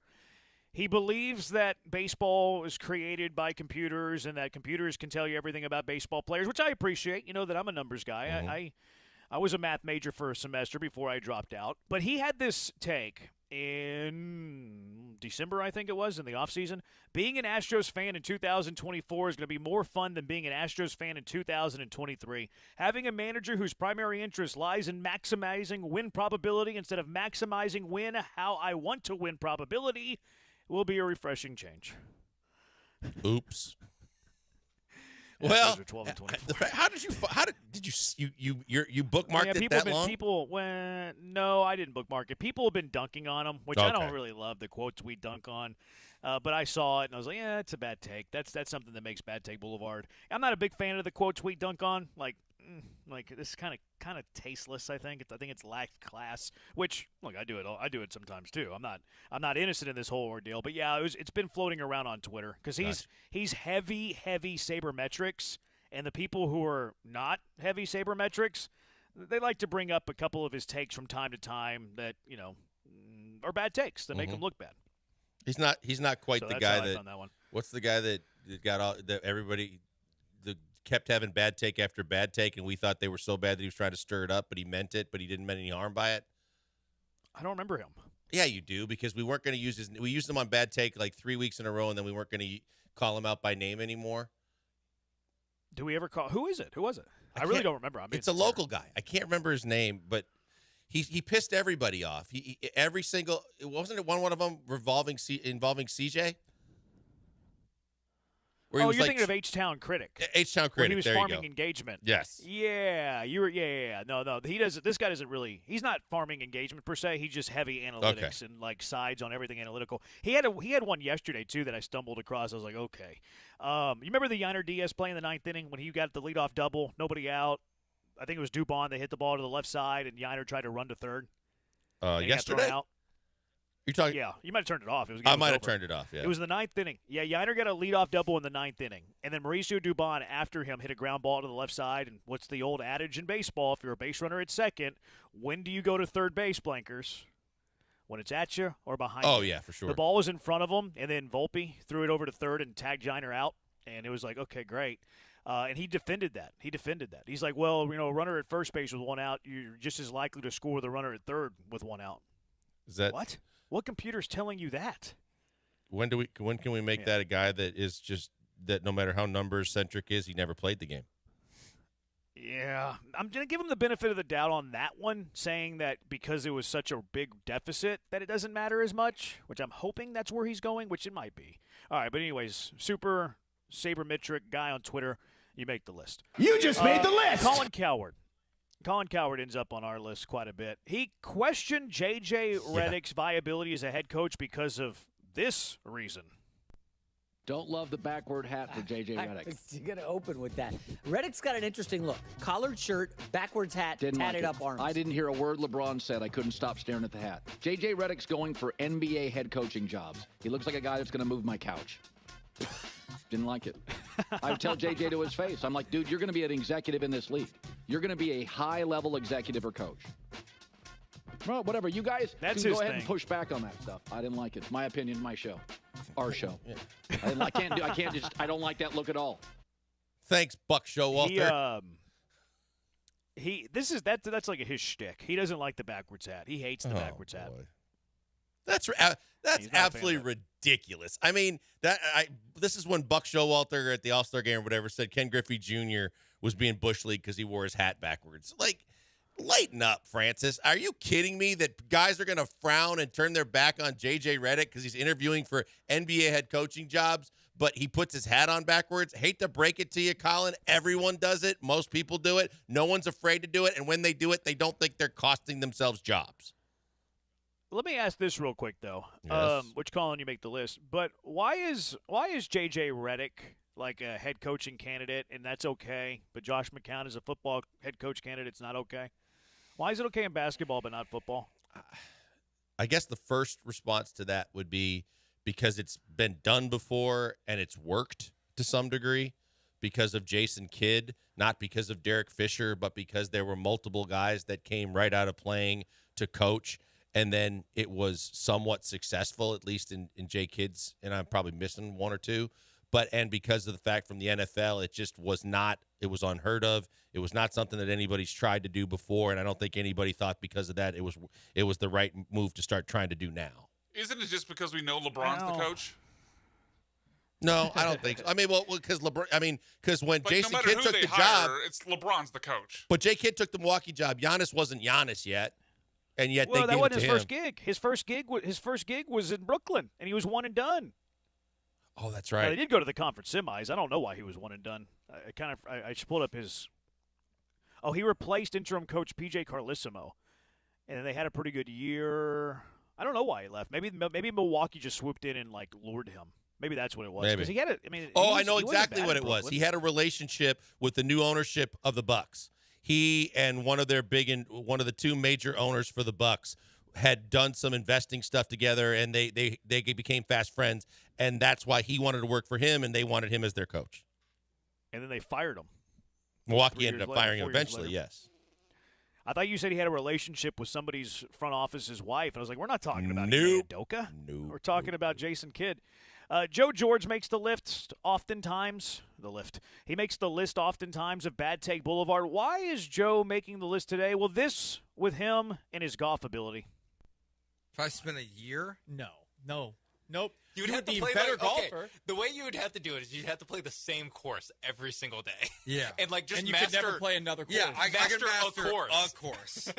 He believes that baseball is created by computers and that computers can tell you everything about baseball players, which I appreciate. You know that I'm a numbers guy. Mm-hmm. I was a math major for a semester before I dropped out. But he had this take in December, I think it was, in the offseason. Being an Astros fan in 2024 is going to be more fun than being an Astros fan in 2023. Having a manager whose primary interest lies in maximizing win probability instead of maximizing win how I want to win probability will be a refreshing change. Oops. Well, 12 and 24. You bookmarked it that long? No, I didn't bookmark it. People have been dunking on them, which I don't really love the quotes we dunk on. But I saw it and I was like, yeah, it's a bad take. That's something that makes Bad Take Boulevard. I'm not a big fan of the quotes we dunk on. Like this is kind of tasteless. I think it's lacked class. Which look, I do it sometimes too. I'm not innocent in this whole ordeal. But yeah, it's been floating around on Twitter because he's heavy sabermetrics, and the people who are not heavy sabermetrics, they like to bring up a couple of his takes from time to time that are bad takes that make him look bad. He's not quite so the that's guy how I that. found that one. What's the guy that got all that everybody that kept having bad take after bad take, and we thought they were so bad that he was trying to stir it up, but he meant it, but he didn't mean any harm by it. I don't remember him. Yeah, you do, because we weren't going to use we used him on bad take like 3 weeks in a row, and then we weren't going to call him out by name anymore. Do we ever call? Who is it? Who was it? I really don't remember. It's a local guy. I can't remember his name, but he pissed everybody off. Every single wasn't it one of them involving CJ? You're thinking of H-Town Critic. H-Town Critic. He was there farming you go. engagement. Yes. Yeah, Yeah. No. He doesn't. This guy doesn't really. He's not farming engagement per se. He's just heavy analytics and like sides on everything analytical. He had one yesterday too that I stumbled across. I was like, okay. You remember the Yiner Diaz play in the 9th inning when he got the leadoff double, nobody out. I think it was Dubon. They hit the ball to the left side, and Yiner tried to run to third. Yesterday. You're talking? Yeah, you might have turned it off. I might have turned it off, yeah. It was the 9th inning. Yeah, Yiner got a leadoff double in the 9th inning. And then Mauricio Dubon, after him, hit a ground ball to the left side. And what's the old adage in baseball? If you're a base runner at second, when do you go to third base, Blankers? When it's at you or behind you? Oh, yeah, for sure. The ball was in front of him, and then Volpe threw it over to third and tagged Yiner out. And it was like, okay, great. And he defended that. He's like, well, a runner at first base with one out, you're just as likely to score with a runner at third with one out. Is that what? What computer's telling you that? When can we make that a guy that is just that no matter how numbers centric is, he never played the game? Yeah, I'm going to give him the benefit of the doubt on that one, saying that because it was such a big deficit that it doesn't matter as much, which I'm hoping that's where he's going, which it might be. All right, but anyways, super sabermetric guy on Twitter, you make the list. You just made the list! Colin Cowherd. Colin Cowherd ends up on our list quite a bit. He questioned J.J. Redick's viability as a head coach because of this reason. Don't love the backward hat for J.J. Redick. You're going to open with that. Redick's got an interesting look. Collared shirt, backwards hat, Didn't tatted like up arms. I didn't hear a word LeBron said. I couldn't stop staring at the hat. J.J. Redick's going for NBA head coaching jobs. He looks like a guy that's going to move my couch. Didn't like it. I would tell J.J. to his face. I'm like, dude, you're going to be an executive in this league. You're going to be a high-level executive or coach. Well, whatever. You guys That's can his go ahead thing. and push back on that stuff. I didn't like it. It's my opinion, my show. Our show. I don't like that look at all. Thanks, Buck Showalter. That's like his shtick. He doesn't like the backwards hat. He hates the backwards hat. That's absolutely ridiculous. I mean, this is when Buck Showalter at the All-Star game or whatever said Ken Griffey Jr. was being Bush League because he wore his hat backwards. Like, lighten up, Francis. Are you kidding me that guys are going to frown and turn their back on J.J. Redick because he's interviewing for NBA head coaching jobs, but he puts his hat on backwards? Hate to break it to you, Colin. Everyone does it. Most people do it. No one's afraid to do it. And when they do it, they don't think they're costing themselves jobs. Let me ask this real quick, though. Yes. Which, Colin, you make the list. But why is J.J. Redick like a head coaching candidate, and that's okay, but Josh McCown is a football head coach candidate, it's not okay? Why is it okay in basketball but not football? I guess the first response to that would be because it's been done before and it's worked to some degree because of Jason Kidd, not because of Derek Fisher, but because there were multiple guys that came right out of playing to coach, and then it was somewhat successful, at least in Jay Kidd's, and I'm probably missing one or two. And because of the fact from the NFL, it just was not, it was unheard of. It was not something that anybody's tried to do before, and I don't think anybody thought because of that it was the right move to start trying to do now. Isn't it just because we know LeBron's the coach? No, I don't think so. I mean, because when Jason no Kidd took the job, it's LeBron's the coach. But Jay Kidd took the Milwaukee job. Giannis wasn't Giannis yet, and yet they that gave wasn't it to his him. first gig. His first gig was in Brooklyn, and he was one and done. Oh, that's Now, right. they did go to the conference semis. I don't know why he was one and done. I just pulled up his. Oh, he replaced interim coach PJ Carlissimo, and they had a pretty good year. I don't know why he left. Maybe Milwaukee just swooped in and like lured him. Maybe that's what it was. Maybe. Because he had it. I mean, I know exactly what it was. Brooklyn. He had a relationship with the new ownership of the Bucks. He and one of the two major owners for the Bucks had done some investing stuff together, and they became fast friends, and that's why he wanted to work for him, and they wanted him as their coach. And then they fired him. Milwaukee ended up firing him eventually, yes. I thought you said he had a relationship with somebody's front office's wife. And I was like, we're not talking about Nope. Udoka. Nope. We're talking about Jason Kidd. Joe George makes the list oftentimes. He makes the list oftentimes of Bad Take Boulevard. Why is Joe making the list today? Well, this with him and his golf ability. If I spent a year? Nope. You would You have would to be play a better okay, golfer. the way you would have to do it is you'd have to play the same course every single day. Yeah. And like just And you master, could never play another course. Yeah, I could master a course. a course.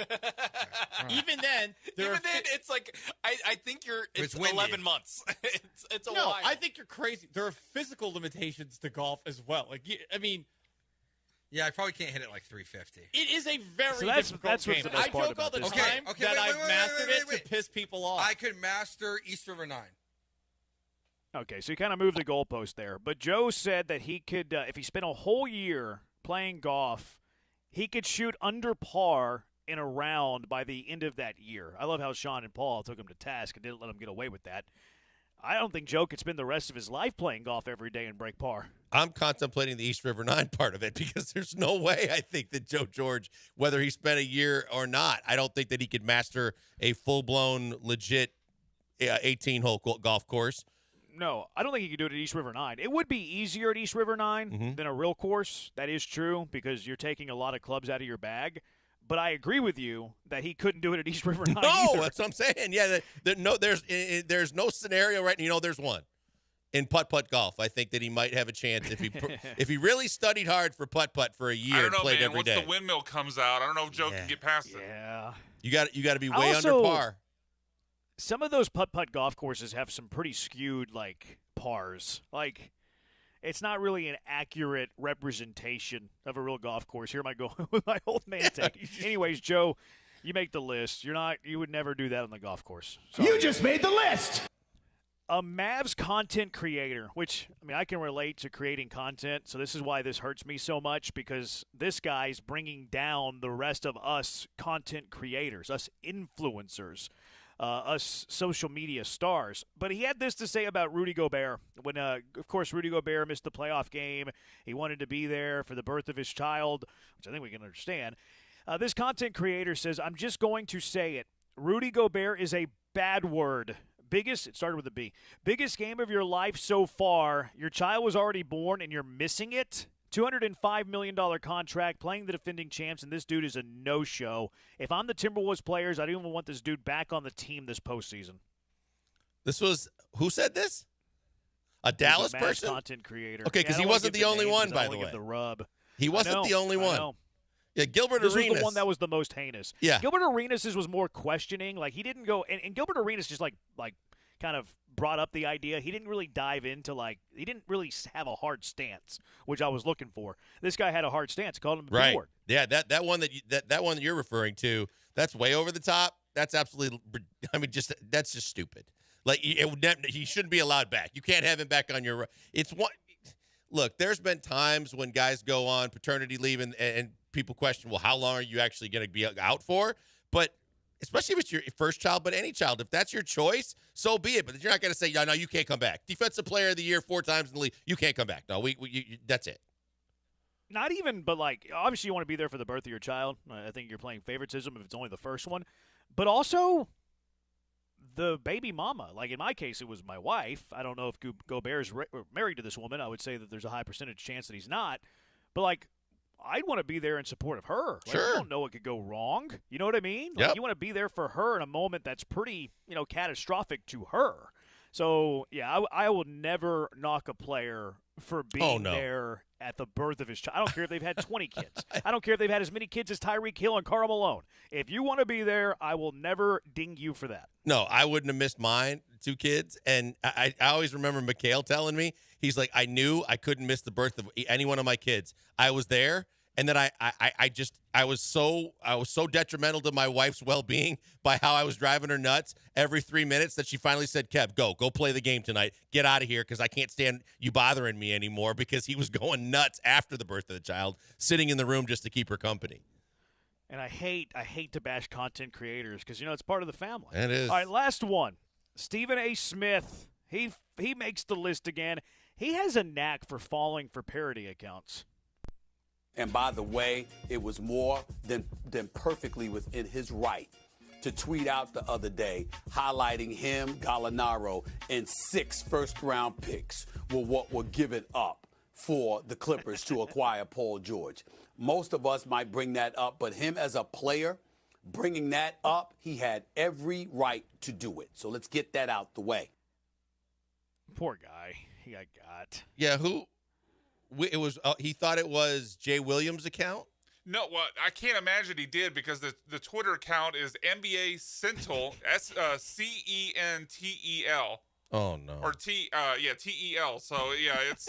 Even then, it's like I think it's windy. 11 months. it's a no, while. I think you're crazy. There are physical limitations to golf as well. Yeah, I probably can't hit it like 350. It is a very So that's difficult what's game. the best I part joke all about the this. time Okay, that wait, I've wait, mastered wait, it wait. to piss people off. I could master East River 9. Okay, so he kind of moved the goalpost there. But Joe said that he could, if he spent a whole year playing golf, he could shoot under par in a round by the end of that year. I love how Sean and Paul took him to task and didn't let him get away with that. I don't think Joe could spend the rest of his life playing golf every day and break par. I'm contemplating the East River 9 part of it because there's no way I think that Joe George, whether he spent a year or not, I don't think that he could master a full-blown, legit 18-hole golf course. No, I don't think he could do it at East River 9. It would be easier at East River 9 than a real course. That is true because you're taking a lot of clubs out of your bag. But I agree with you that he couldn't do it at East River 9 No, either. that's what I'm saying. Yeah, there's no scenario right. There's one in putt-putt golf. I think that he might have a chance if he really studied hard for putt-putt for a year I don't and know, played man. every Once day. the windmill comes out, I don't know if Joe can get past it. Yeah. You got to be way under par. Some of those putt-putt golf courses have some pretty skewed, pars. It's not really an accurate representation of a real golf course. Here I go with my old man take. Anyways, Joe, you make the list. You would never do that on the golf course. Sorry. You just made the list. A Mavs content creator, which, I can relate to creating content, so this is why this hurts me so much, because this guy's bringing down the rest of us content creators, us influencers, us social media stars. But he had this to say about Rudy Gobert when, of course, Rudy Gobert missed the playoff game. He wanted to be there for the birth of his child, which I think we can understand. This content creator says, I'm just going to say it. Rudy Gobert is a bad word. It started with a B. Biggest game of your life so far. Your child was already born and you're missing it. $205 million contract, playing the defending champs, and this dude is a no-show. If I'm the Timberwolves players, I don't even want this dude back on the team this postseason. This was who said this? A Dallas person? Content creator. Okay, because he wasn't the only one, by the way. The rub. He wasn't the only one. Yeah, Gilbert Arenas. Arenas. This was the one that was the most heinous. Yeah. Gilbert Arenas was more questioning. He didn't go – and Gilbert Arenas just, kind of brought up the idea. He didn't really dive into, he didn't really have a hard stance, which I was looking for. This guy had a hard stance. He called him a right. Yeah, that one that one that you're referring to, that's way over the top. That's absolutely – that's just stupid. He shouldn't be allowed back. You can't have him back on your – it's one – look, there's been times when guys go on paternity leave and people question, well, how long are you actually going to be out for? But especially if it's your first child, but any child, if that's your choice, so be it. But you're not going to say, no, you can't come back. Defensive player of the year 4 times in the league, you can't come back. No, that's it. Not even, but obviously you want to be there for the birth of your child. I think you're playing favoritism if it's only the first one. But also the baby mama. In my case, it was my wife. I don't know if Gobert is married to this woman. I would say that there's a high percentage chance that he's not. But, I'd want to be there in support of her. Sure. You don't know what could go wrong. You know what I mean? Yep. You want to be there for her in a moment that's pretty, catastrophic to her. So, yeah, I will never knock a player for being there at the birth of his child. I don't care if they've had 20 kids. I don't care if they've had as many kids as Tyreek Hill and Karl Malone. If you want to be there, I will never ding you for that. No, I wouldn't have missed mine, 2 kids. And I always remember Mikhail telling me, he's like, I knew I couldn't miss the birth of any one of my kids. I was there. And then I was so detrimental to my wife's well-being by how I was driving her nuts every 3 minutes that she finally said, Kev, go play the game tonight. Get out of here because I can't stand you bothering me anymore, because he was going nuts after the birth of the child, sitting in the room just to keep her company. And I hate to bash content creators because, it's part of the family. It is. All right, last one. Stephen A. Smith. He makes the list again. He has a knack for falling for parody accounts. And by the way, it was more than perfectly within his right to tweet out the other day highlighting him, Gallinaro, and 6 first-round picks were what were given up for the Clippers to acquire Paul George. Most of us might bring that up, but him as a player, bringing that up, he had every right to do it. So let's get that out the way. Poor guy. He got. Yeah, who? It was. He thought it was Jay Williams' account. No, well, I can't imagine he did, because the Twitter account is NBA Centel, CENTEL. Oh no. Or TEL. So yeah, it's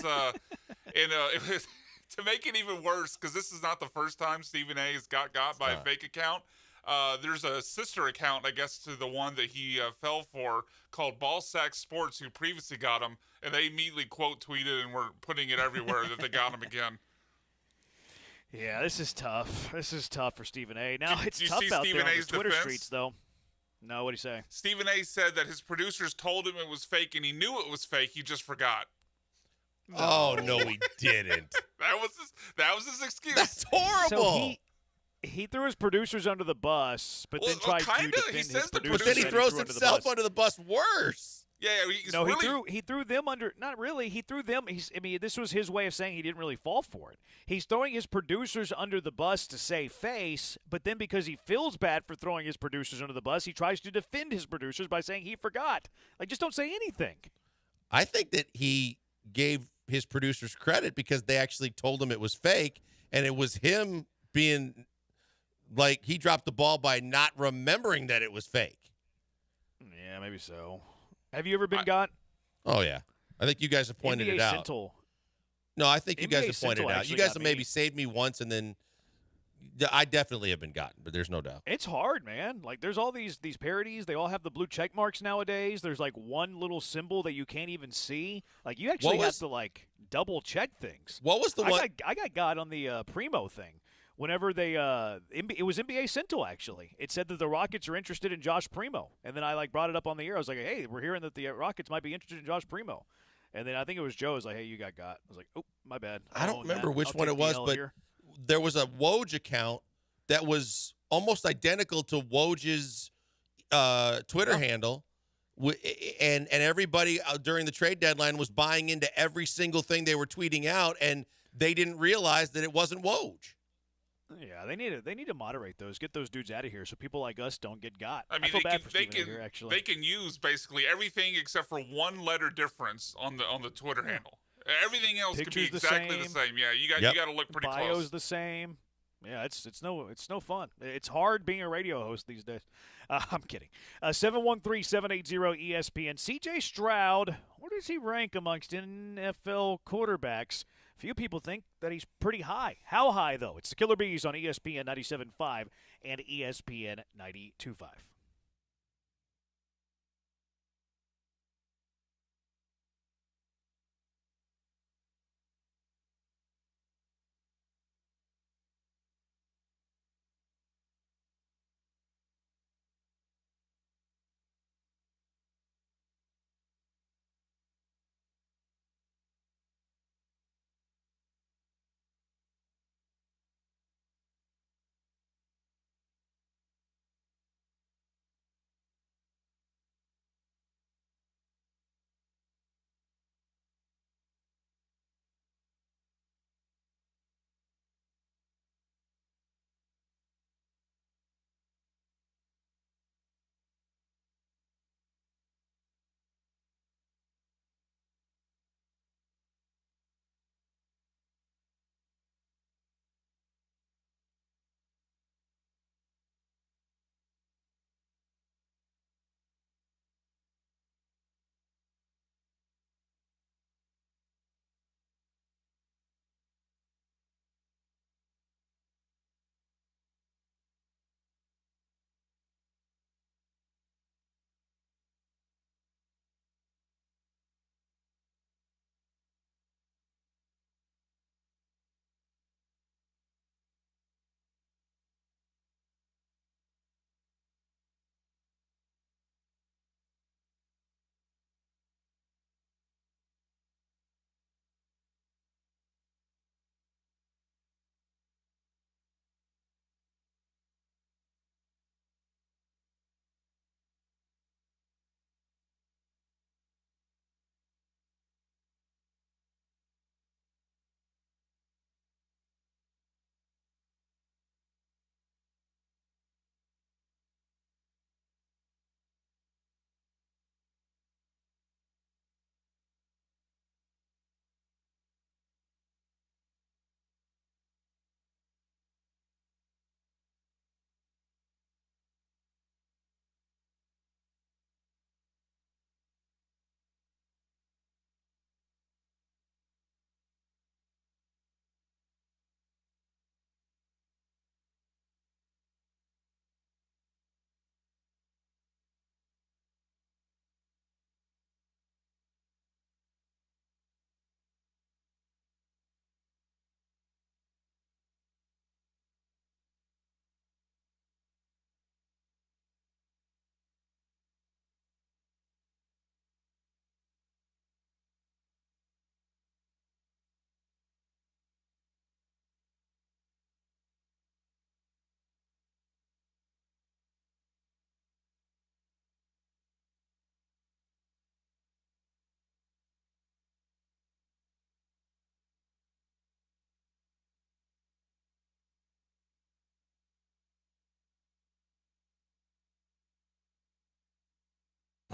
it was, to make it even worse, because this is not the first time Stephen A. has got by a fake account. There's a sister account, I guess, to the one that he fell for, called Ballsack Sports, who previously got him, and they immediately quote tweeted and were putting it everywhere that they got him again. Yeah, this is tough. This is tough for Stephen A. Now, it's you tough see out Stephen there on A's the Twitter defense? streets, though. No, what'd he say? Stephen A. said that his producers told him it was fake, and he knew it was fake. He just forgot. Oh no, he didn't. That was his excuse. That's horrible. So he threw his producers under the bus, but then tried to defend his producers. But then he throws himself under the bus worse. Yeah, he's No, really... he threw them under. Not really. He threw them. This was his way of saying he didn't really fall for it. He's throwing his producers under the bus to save face, but then because he feels bad for throwing his producers under the bus, he tries to defend his producers by saying he forgot. Like, just don't say anything. I think that he gave his producers credit because they actually told him it was fake, and it was him being like he dropped the ball by not remembering that it was fake. Yeah, maybe so. Have you ever been got? Oh, yeah. I think you guys have pointed it out. Central. No, I think you NBA guys have pointed it out. You guys have maybe me. saved me once, and then I definitely have been gotten, but there's no doubt. It's hard, man. Like, there's all these parodies. They all have the blue check marks nowadays. There's, like, one little symbol that you can't even see. Like, you actually have to, like, double check things. What was the one? I got on the Primo thing. Whenever they it was NBA Central, actually. It said that the Rockets are interested in Josh Primo. And then I, like, brought it up on the air. I was like, hey, we're hearing that the Rockets might be interested in Josh Primo. And then I think it was Joe. Was like, hey, you got. I was like, oh, my bad. I don't remember which one it was, but there was a Woj account that was almost identical to Woj's Twitter handle. And everybody during the trade deadline was buying into every single thing they were tweeting out, and they didn't realize that it wasn't Woj. Yeah, they need to moderate those, get those dudes out of here, so people like us don't get got. I mean, feel bad for Stephen A here, actually. They can use basically everything except for one letter difference on the Twitter handle. Everything else can be exactly the same. Yeah, you got to look pretty Bio's close. The same. Yeah, it's no fun. It's hard being a radio host these days. I'm kidding. 713-780-ESPN. C.J. Stroud, where does he rank amongst NFL quarterbacks? Few people think that he's pretty high. How high, though? It's the Killer Bees on ESPN 97.5 and ESPN 92.5.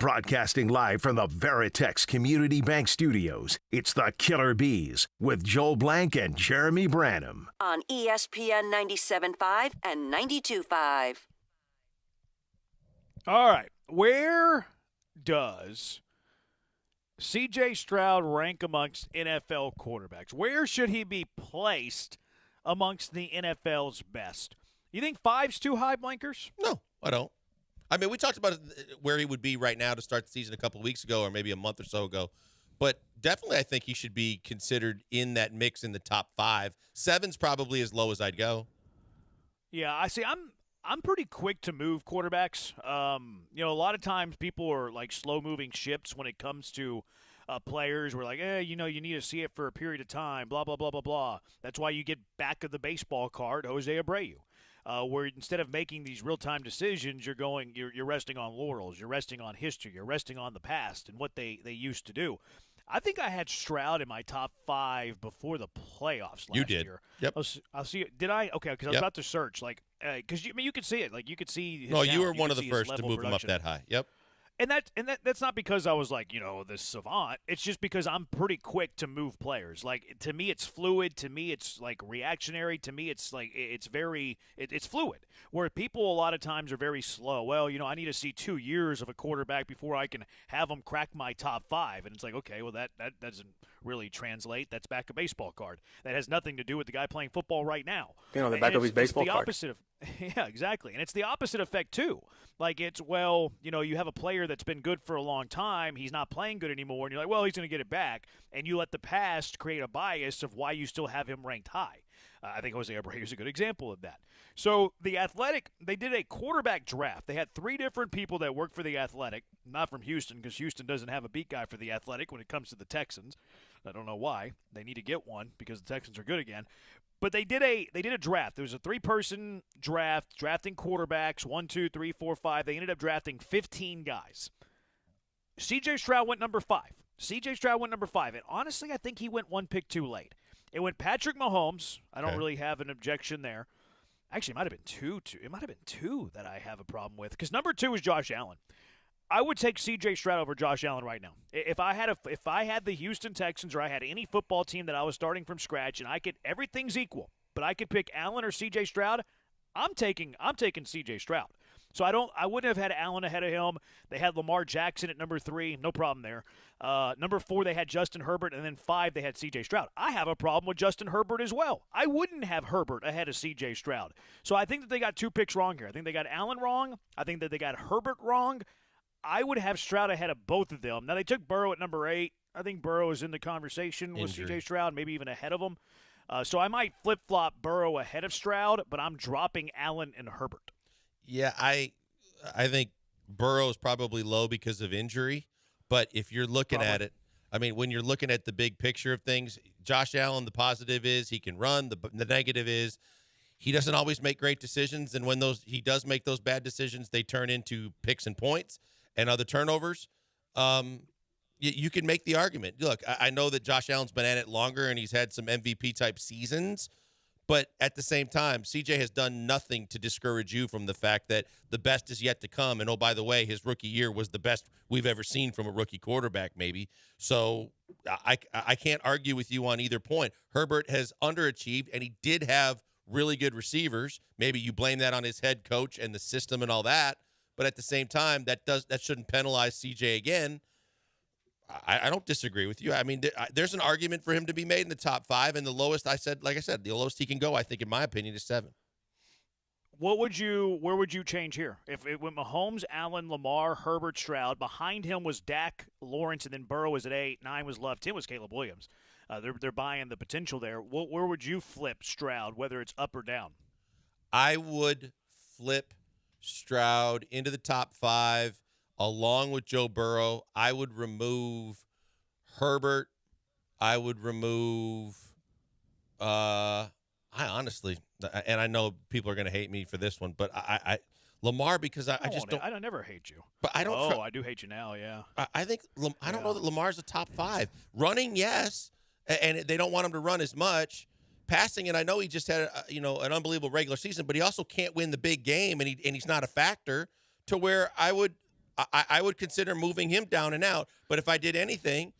Broadcasting live from the Veritex Community Bank Studios, it's the Killer Bees with Joel Blank and Jeremy Branham. On ESPN 97.5 and 92.5. All right. Where does C.J. Stroud rank amongst NFL quarterbacks? Where should he be placed amongst the NFL's best? You think 5's too high, Blankers? No, I don't. I mean, we talked about where he would be right now to start the season a couple of weeks ago or maybe a month or so ago. But definitely I think he should be considered in that mix in the top 5. 7's probably as low as I'd go. Yeah, I see. I'm pretty quick to move quarterbacks. A lot of times people are like slow-moving ships when it comes to players. We're like, you need to see it for a period of time, blah, blah, blah, blah, blah. That's why you get back of the baseball card, Jose Abreu. Where instead of making these real-time decisions, you're resting on laurels, you're resting on history, you're resting on the past and what they used to do. I think I had Stroud in my top 5 before the playoffs last year. Yep. I'll see. Did I? Okay, because I was about to search, because you could see it. Like you could see. His no, you talent. were one of the first to move him up that high. Yep. And that's not because I was like, this savant. It's just because I'm pretty quick to move players. Like, to me, it's fluid. To me, it's like reactionary. To me, it's like it's fluid. Where people a lot of times are very slow. Well, I need to see 2 years of a quarterback before I can have them crack my top 5. And it's like, okay, well that doesn't really translate. That's back a baseball card. That has nothing to do with the guy playing football right now. The back of his baseball card. Opposite of, yeah, exactly. And it's the opposite effect too. Like you have a player that's been good for a long time. He's not playing good anymore. And you're like, well, he's going to get it back. And you let the past create a bias of why you still have him ranked high. I think Jose Abreu is a good example of that. So The Athletic, they did a quarterback draft. They had 3 different people that worked for The Athletic, not from Houston, because Houston doesn't have a beat guy for The Athletic when it comes to the Texans. I don't know why. They need to get one because the Texans are good again. But they did a draft. There was a 3-person draft, drafting quarterbacks, 1, 2, 3, 4, 5. They ended up drafting 15 guys. C.J. Stroud went number 5. And honestly, I think he went 1 pick too late. It went Patrick Mahomes. I don't really have an objection there. Actually, it might have been 2. It might have been 2 that I have a problem with, because number 2 is Josh Allen. I would take C.J. Stroud over Josh Allen right now. If I had the Houston Texans, or I had any football team that I was starting from scratch, and everything's equal, but I could pick Allen or C.J. Stroud, I'm taking C.J. Stroud. So I wouldn't have had Allen ahead of him. They had Lamar Jackson at number 3, no problem there. Number 4, they had Justin Herbert, and then 5, they had C.J. Stroud. I have a problem with Justin Herbert as well. I wouldn't have Herbert ahead of C.J. Stroud. So I think that they got 2 picks wrong here. I think they got Allen wrong. I think that they got Herbert wrong. I would have Stroud ahead of both of them. Now, they took Burrow at number 8. I think Burrow is in the conversation with C.J. Stroud, maybe even ahead of him. So I might flip-flop Burrow ahead of Stroud, but I'm dropping Allen and Herbert. Yeah, I think Burrow is probably low because of injury. But if you're looking at it, I mean, when you're looking at the big picture of things, Josh Allen, the positive is he can run. The negative is he doesn't always make great decisions. And when he does make those bad decisions, they turn into picks and points and other turnovers. You can make the argument. Look, I know that Josh Allen's been at it longer and he's had some MVP-type seasons. But at the same time, CJ has done nothing to discourage you from the fact that the best is yet to come. And, oh, by the way, his rookie year was the best we've ever seen from a rookie quarterback, maybe. So I can't argue with you on either point. Herbert has underachieved, and he did have really good receivers. Maybe you blame that on his head coach and the system and all that. But at the same time, that shouldn't penalize CJ again. I don't disagree with you. I mean, there's an argument for him to be made in the top 5, and the lowest, like I said, the lowest he can go, I think, in my opinion, is 7. Where would you change here? If it went Mahomes, Allen, Lamar, Herbert, Stroud, behind him was Dak, Lawrence, and then Burrow was at 8, 9 was Love, 10 was Caleb Williams. They're buying the potential there. Where would you flip Stroud, whether it's up or down? I would flip Stroud into the top 5. Along with Joe Burrow, I would remove Herbert. I would remove I honestly, and I know people are going to hate me for this one, but I Lamar, because I just don't. I don't never hate you. But I don't. I do hate you now, yeah. I think I don't know that Lamar's a top 5. Running, yes, and they don't want him to run as much. Passing, and I know he just had an unbelievable regular season, but he also can't win the big game, and he's not a factor to where I would I would consider moving him down and out. But if I did anything,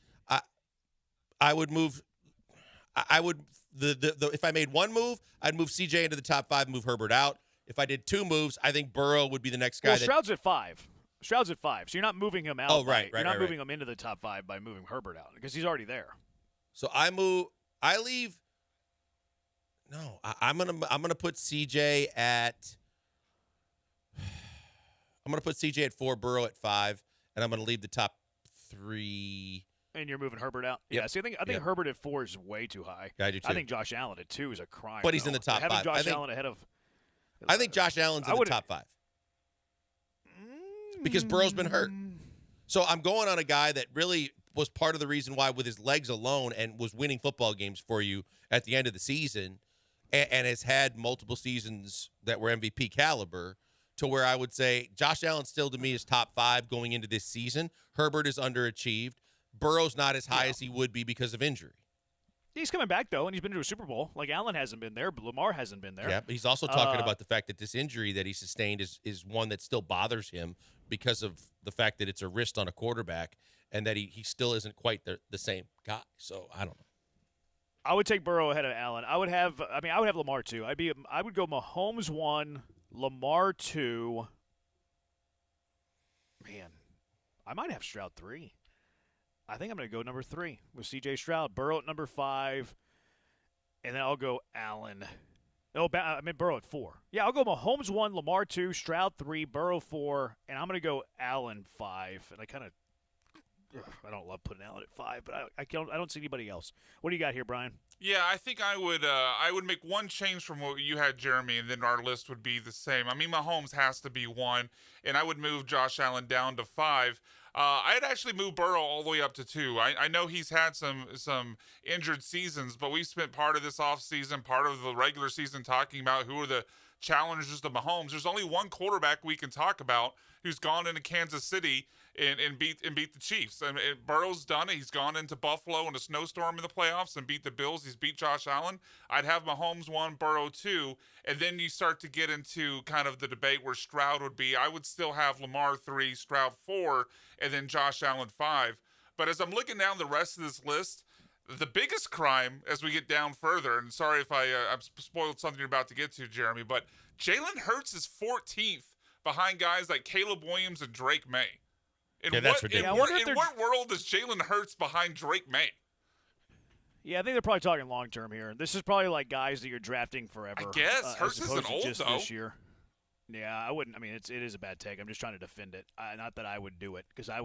I would move. I would if I made one move, I'd move CJ into the top 5, move Herbert out. If I did 2 moves, I think Burrow would be the next guy. Well, Stroud's at 5. Stroud's at 5, so you're not moving him out. Oh, right. You're not moving him into the top 5 by moving Herbert out because he's already there. So I leave. No, I'm gonna put CJ at. I'm gonna put CJ at 4, Burrow at 5, and I'm gonna leave the top 3. And you're moving Herbert out. Yep. Yeah. See, I think Herbert at 4 is way too high. I do too. I think Josh Allen at 2 is a crime. But he's in the top 5. Having Josh Allen ahead of. I think Josh Allen's in the top 5 because Burrow's been hurt. So I'm going on a guy that really was part of the reason why, with his legs alone, and was winning football games for you at the end of the season, and has had multiple seasons that were MVP caliber, to where I would say Josh Allen still to me is top 5 going into this season. Herbert is underachieved. Burrow's not as high as he would be because of injury. He's coming back, though, and he's been to a Super Bowl. Like, Allen hasn't been there, but Lamar hasn't been there. Yeah, but he's also talking about the fact that this injury that he sustained is one that still bothers him because of the fact that it's a wrist on a quarterback, and that he still isn't quite the same guy. So, I don't know. I would take Burrow ahead of Allen. I would have Lamar 2. I would go Mahomes 1, Lamar 2. Man, I might have Stroud 3. I think I'm going to go number 3 with C.J. Stroud. Burrow at number 5, and then I'll go Allen. No, I meant Burrow at 4. Yeah, I'll go Mahomes 1, Lamar 2, Stroud 3, Burrow 4, and I'm going to go Allen 5. And I don't love putting Allen at 5, but I don't see anybody else. What do you got here, Brian? Yeah, I think I would make one change from what you had, Jeremy, and then our list would be the same. I mean, Mahomes has to be 1, and I would move Josh Allen down to 5. I'd actually move Burrow all the way up to 2. I know he's had some injured seasons, but we spent part of this offseason, part of the regular season, talking about who are the challengers to Mahomes. There's only one quarterback we can talk about who's gone into Kansas City and beat the Chiefs. I mean, Burrow's done it. He's gone into Buffalo in a snowstorm in the playoffs and beat the Bills. He's beat Josh Allen. I'd have Mahomes 1, Burrow 2, and then you start to get into kind of the debate where Stroud would be. I would still have Lamar 3, Stroud 4, and then Josh Allen 5. But as I'm looking down the rest of this list, the biggest crime as we get down further, and sorry if I've spoiled something you're about to get to, Jeremy, but Jalen Hurts is 14th behind guys like Caleb Williams and Drake May. That's ridiculous. In what world is Jalen Hurts behind Drake May? Yeah, I think they're probably talking long term here. This is probably like guys that you're drafting forever. I guess Hurts isn't old just though. This year. Yeah, I wouldn't. I mean, it is a bad take. I'm just trying to defend it. Not that I would do it because I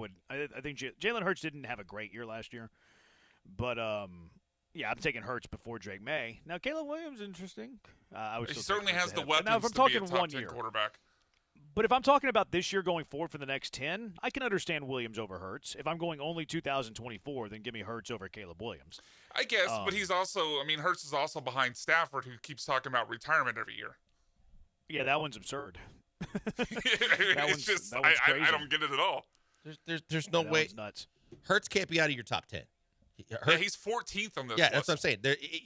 think Jalen Hurts didn't have a great year last year, but yeah, I'm taking Hurts before Drake May. Now Caleb Williams, interesting. I would. He certainly has the weapons now, if I'm to talking be a top 1 10 year quarterback. But if I'm talking about this year going forward for the next 10, I can understand Williams over Hurts. If I'm going only 2024, then give me Hurts over Caleb Williams. I guess, but he's also, I mean, Hurts is also behind Stafford, who keeps talking about retirement every year. Yeah, that one's absurd. It's just, I don't get it at all. There's no way. Nuts. Hurts can't be out of your top 10. Yeah, he's 14th on this Yeah, list. that's what I'm saying.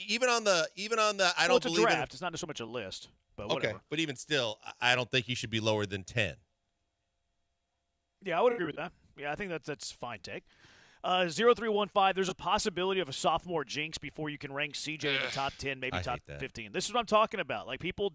Even on the I don't it's believe a draft. It's not so much a list, but okay, whatever. but even still, I don't think he should be lower than 10. Yeah, I would agree with that. Yeah, I think that's fine take. 0315, there's a possibility of a sophomore jinx before you can rank CJ in the top 10, maybe top 15. This is what I'm talking about. Like, people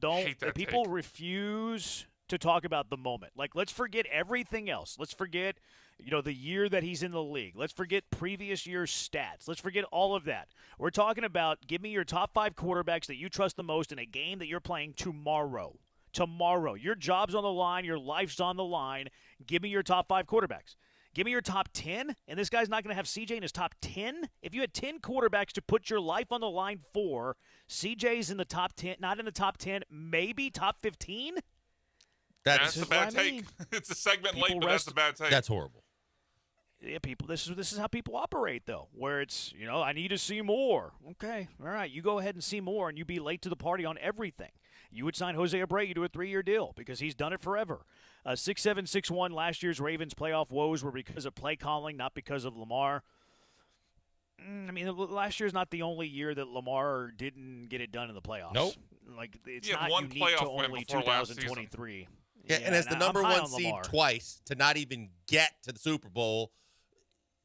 refuse to talk about the moment. Like, let's forget everything else. Let's forget, the year that he's in the league. Let's forget previous year's stats. Let's forget all of that. We're talking about give me your top 5 quarterbacks that you trust the most in a game that you're playing tomorrow. Tomorrow. Your job's on the line. Your life's on the line. Give me your top 5 quarterbacks. Give me your top 10, and this guy's not going to have CJ in his top 10? If you had 10 quarterbacks to put your life on the line for, CJ's in the top 10, not in the top 10, maybe top 15? That's a bad take. It's a segment late, but that's a bad take. That's horrible. Yeah, people. This is how people operate, though. Where it's I need to see more. Okay, all right. You go ahead and see more, and you be late to the party on everything. You would sign Jose Abreu to a 3-year deal because he's done it forever. 6761. Last year's Ravens playoff woes were because of play calling, not because of Lamar. I mean, last year's not the only year that Lamar didn't get it done in the playoffs. Nope. Like it's he had not one unique playoff to win only before last season. 2023. Yeah, and as the number one seed twice to not even get to the Super Bowl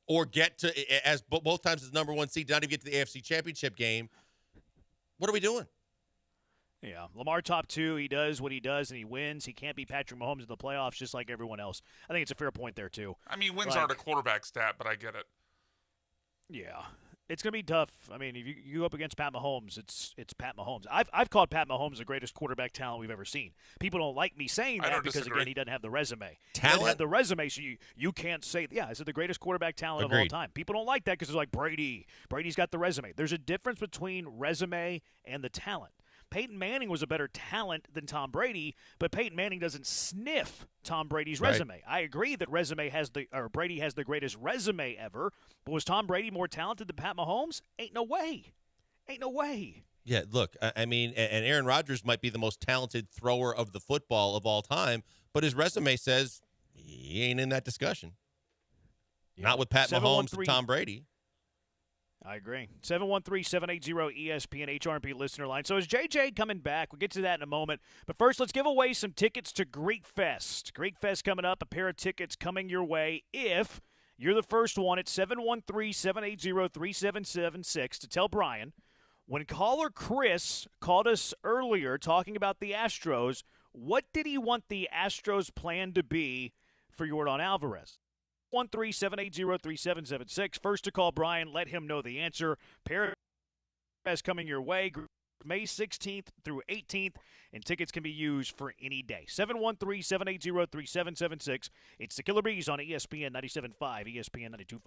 or get to, as both times as number one seed, to not even get to the AFC Championship game, what are we doing? Yeah, Lamar top 2, he does what he does, and he wins. He can't beat Patrick Mahomes in the playoffs just like everyone else. I think it's a fair point there, too. I mean, wins aren't a quarterback stat, but I get it. Yeah. It's going to be tough. I mean, if you go up against Pat Mahomes, it's Pat Mahomes. I've called Pat Mahomes the greatest quarterback talent we've ever seen. People don't like me saying that because, again, he doesn't have the resume. He doesn't have the resume, so you can't say, yeah, is it the greatest quarterback talent of all time? People don't like that because it's like Brady. Brady's got the resume. There's a difference between resume and the talent. Peyton Manning was a better talent than Tom Brady, but Peyton Manning doesn't sniff Tom Brady's resume. I agree that Brady has the greatest resume ever, but was Tom Brady more talented than Pat Mahomes? Ain't no way. Ain't no way. Yeah, look, I mean, and Aaron Rodgers might be the most talented thrower of the football of all time, but his resume says he ain't in that discussion. Yeah. Not with Pat Mahomes and Tom Brady. I agree. 713-780-ESPN HRP listener line. So is JJ coming back? We'll get to that in a moment. But first, let's give away some tickets to Greek Fest. Greek Fest coming up. A pair of tickets coming your way if you're the first one at 713-780-3776 to tell Brian. When caller Chris called us earlier talking about the Astros, what did he want the Astros plan to be for Yordan Alvarez? 713-780-3776. First to call Brian, let him know the answer. Pair is coming your way May 16th through 18th, and tickets can be used for any day. 713-780-3776. It's the Killer Bees on ESPN 97.5, ESPN 92.5.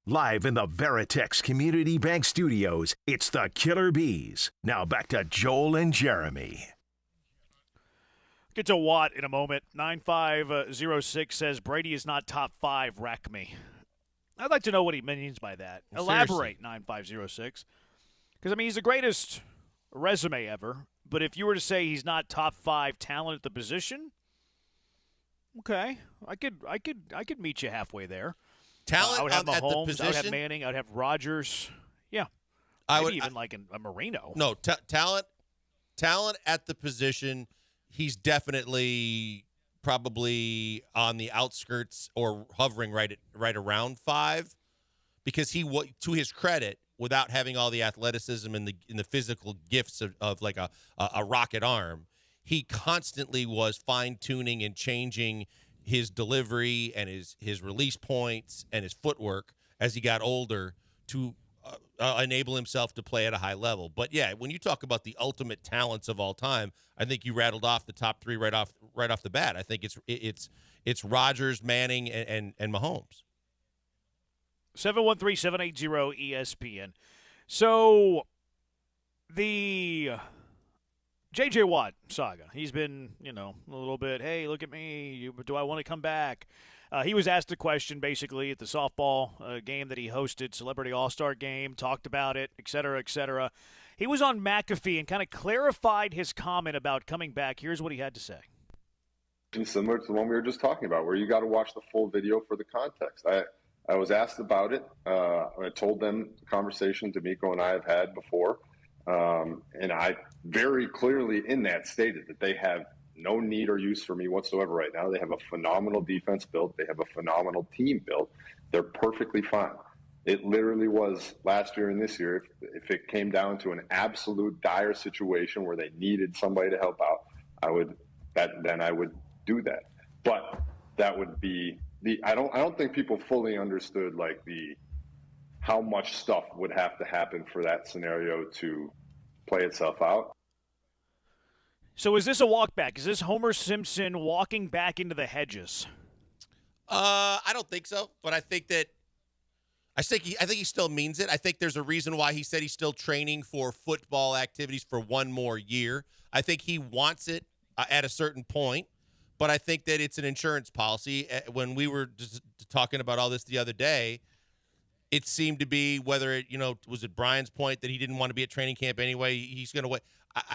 Live in the Veritex Community Bank Studios, it's the Killer Bees. Now back to Joel and Jeremy. Get to Watt in a moment. 9506 says Brady is not top 5. Rack me. I'd like to know what he means by that. Well, elaborate, 9506. Because, I mean, he's the greatest resume ever. But if you were to say he's not top 5 talent at the position, okay, I could meet you halfway there. Talent I would have at the Mahomes, position? I would have Manning, I would have Rodgers. Yeah. Maybe even like a Marino. No, talent at the position he's definitely probably on the outskirts or hovering right around 5, because to his credit, without having all the athleticism and the physical gifts of like a rocket arm, he constantly was fine-tuning and changing his delivery and his release points and his footwork as he got older to enable himself to play at a high level. But yeah, when you talk about the ultimate talents of all time, I think you rattled off the top 3 right off the bat. I think it's Rodgers, Manning, and Mahomes. 713-780-ESPN. So the J.J. Watt saga, he's been, a little bit, hey, look at me, do I want to come back? He was asked a question basically at the softball game that he hosted, Celebrity All-Star Game, talked about it, et cetera, et cetera. He was on McAfee and kind of clarified his comment about coming back. Here's what he had to say. Similar to the one we were just talking about, where you got to watch the full video for the context. I was asked about it. I told them the conversation D'Amico and I have had before. And I very clearly in that stated that they have no need or use for me whatsoever right now. They have a phenomenal defense built. They have a phenomenal team built. They're perfectly fine. It literally was last year and this year. If it came down to an absolute dire situation where they needed somebody to help out, I would do that. But that would be I don't think people fully understood how much stuff would have to happen for that scenario to play itself out. So is this a walk back? Is this Homer Simpson walking back into the hedges? I don't think so, but I think he still means it. I think there's a reason why he said he's still training for football activities for one more year. I think he wants it at a certain point. But I think that it's an insurance policy. When we were just talking about all this the other day, it seemed to be whether it, was it Brian's point that he didn't want to be at training camp anyway, he's going to wait.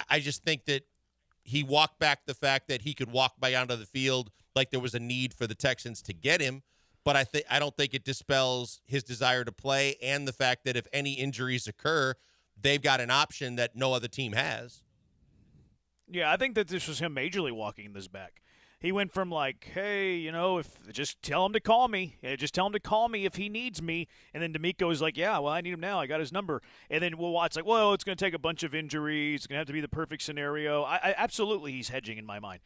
I just think that he walked back the fact that he could walk by onto the field like there was a need for the Texans to get him. But I don't think it dispels his desire to play and the fact that if any injuries occur, they've got an option that no other team has. Yeah, I think that this was him majorly walking this back. He went from hey, if just tell him to call me. Just tell him to call me if he needs me. And then D'Amico is like, yeah, well, I need him now. I got his number. And then Watt's like, well, it's going to take a bunch of injuries. It's going to have to be the perfect scenario. I absolutely, he's hedging in my mind.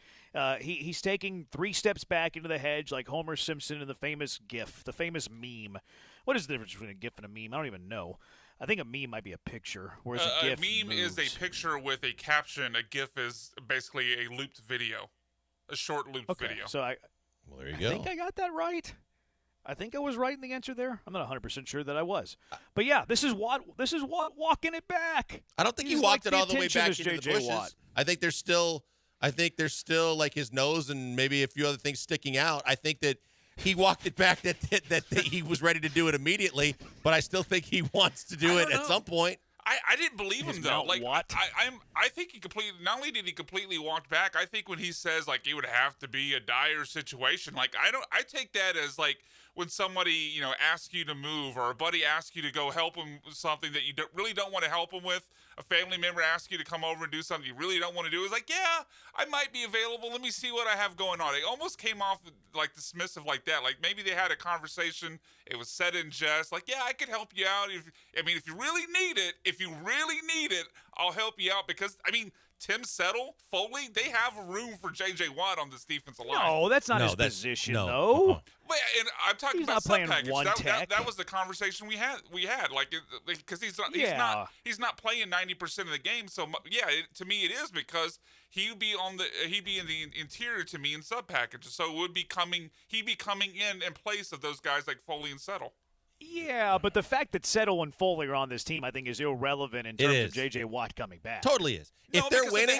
He's taking 3 steps back into the hedge like Homer Simpson in the famous GIF, the famous meme. What is the difference between a GIF and a meme? I don't even know. I think a meme might be a picture, whereas a GIF meme moves. is a picture with a caption. A GIF is basically a looped video. A short loop video. So there you I go. think I got that right. I think I was right in the answer there. I'm not 100% sure that I was. But yeah, this is Watt walking it back. I don't think he walked it all the way back into the bushes. Watt. I think there's still like his nose and maybe a few other things sticking out. I think that he walked it back that he was ready to do it immediately, but I still think he wants to do it at some point. I didn't believe him though. I think he completely. Not only did he completely walk back, I think when he says it would have to be a dire situation. I take that as when somebody asks you to move or a buddy asks you to go help him with something that you really don't want to help him with. A family member asks you to come over and do something you really don't want to do. It's yeah, I might be available. Let me see what I have going on. It almost came off dismissive like that. Maybe they had a conversation. It was said in jest. Yeah, I could help you out. If you really need it, I'll help you out because Tim Settle, Foley, they have room for J.J. Watt on this defensive line. No, that's not his position, though. But, and I'm talking he's about not playing sub-package. one tech. That was the conversation we had. Because he's not playing 90% of the game. So to me it is because he'd be in the interior to me in sub-package. So he'd be coming in place of those guys like Foley and Settle. Yeah, but the fact that Settle and Foley are on this team, I think, is irrelevant in terms of J.J. Watt coming back. Totally is. If they're winning,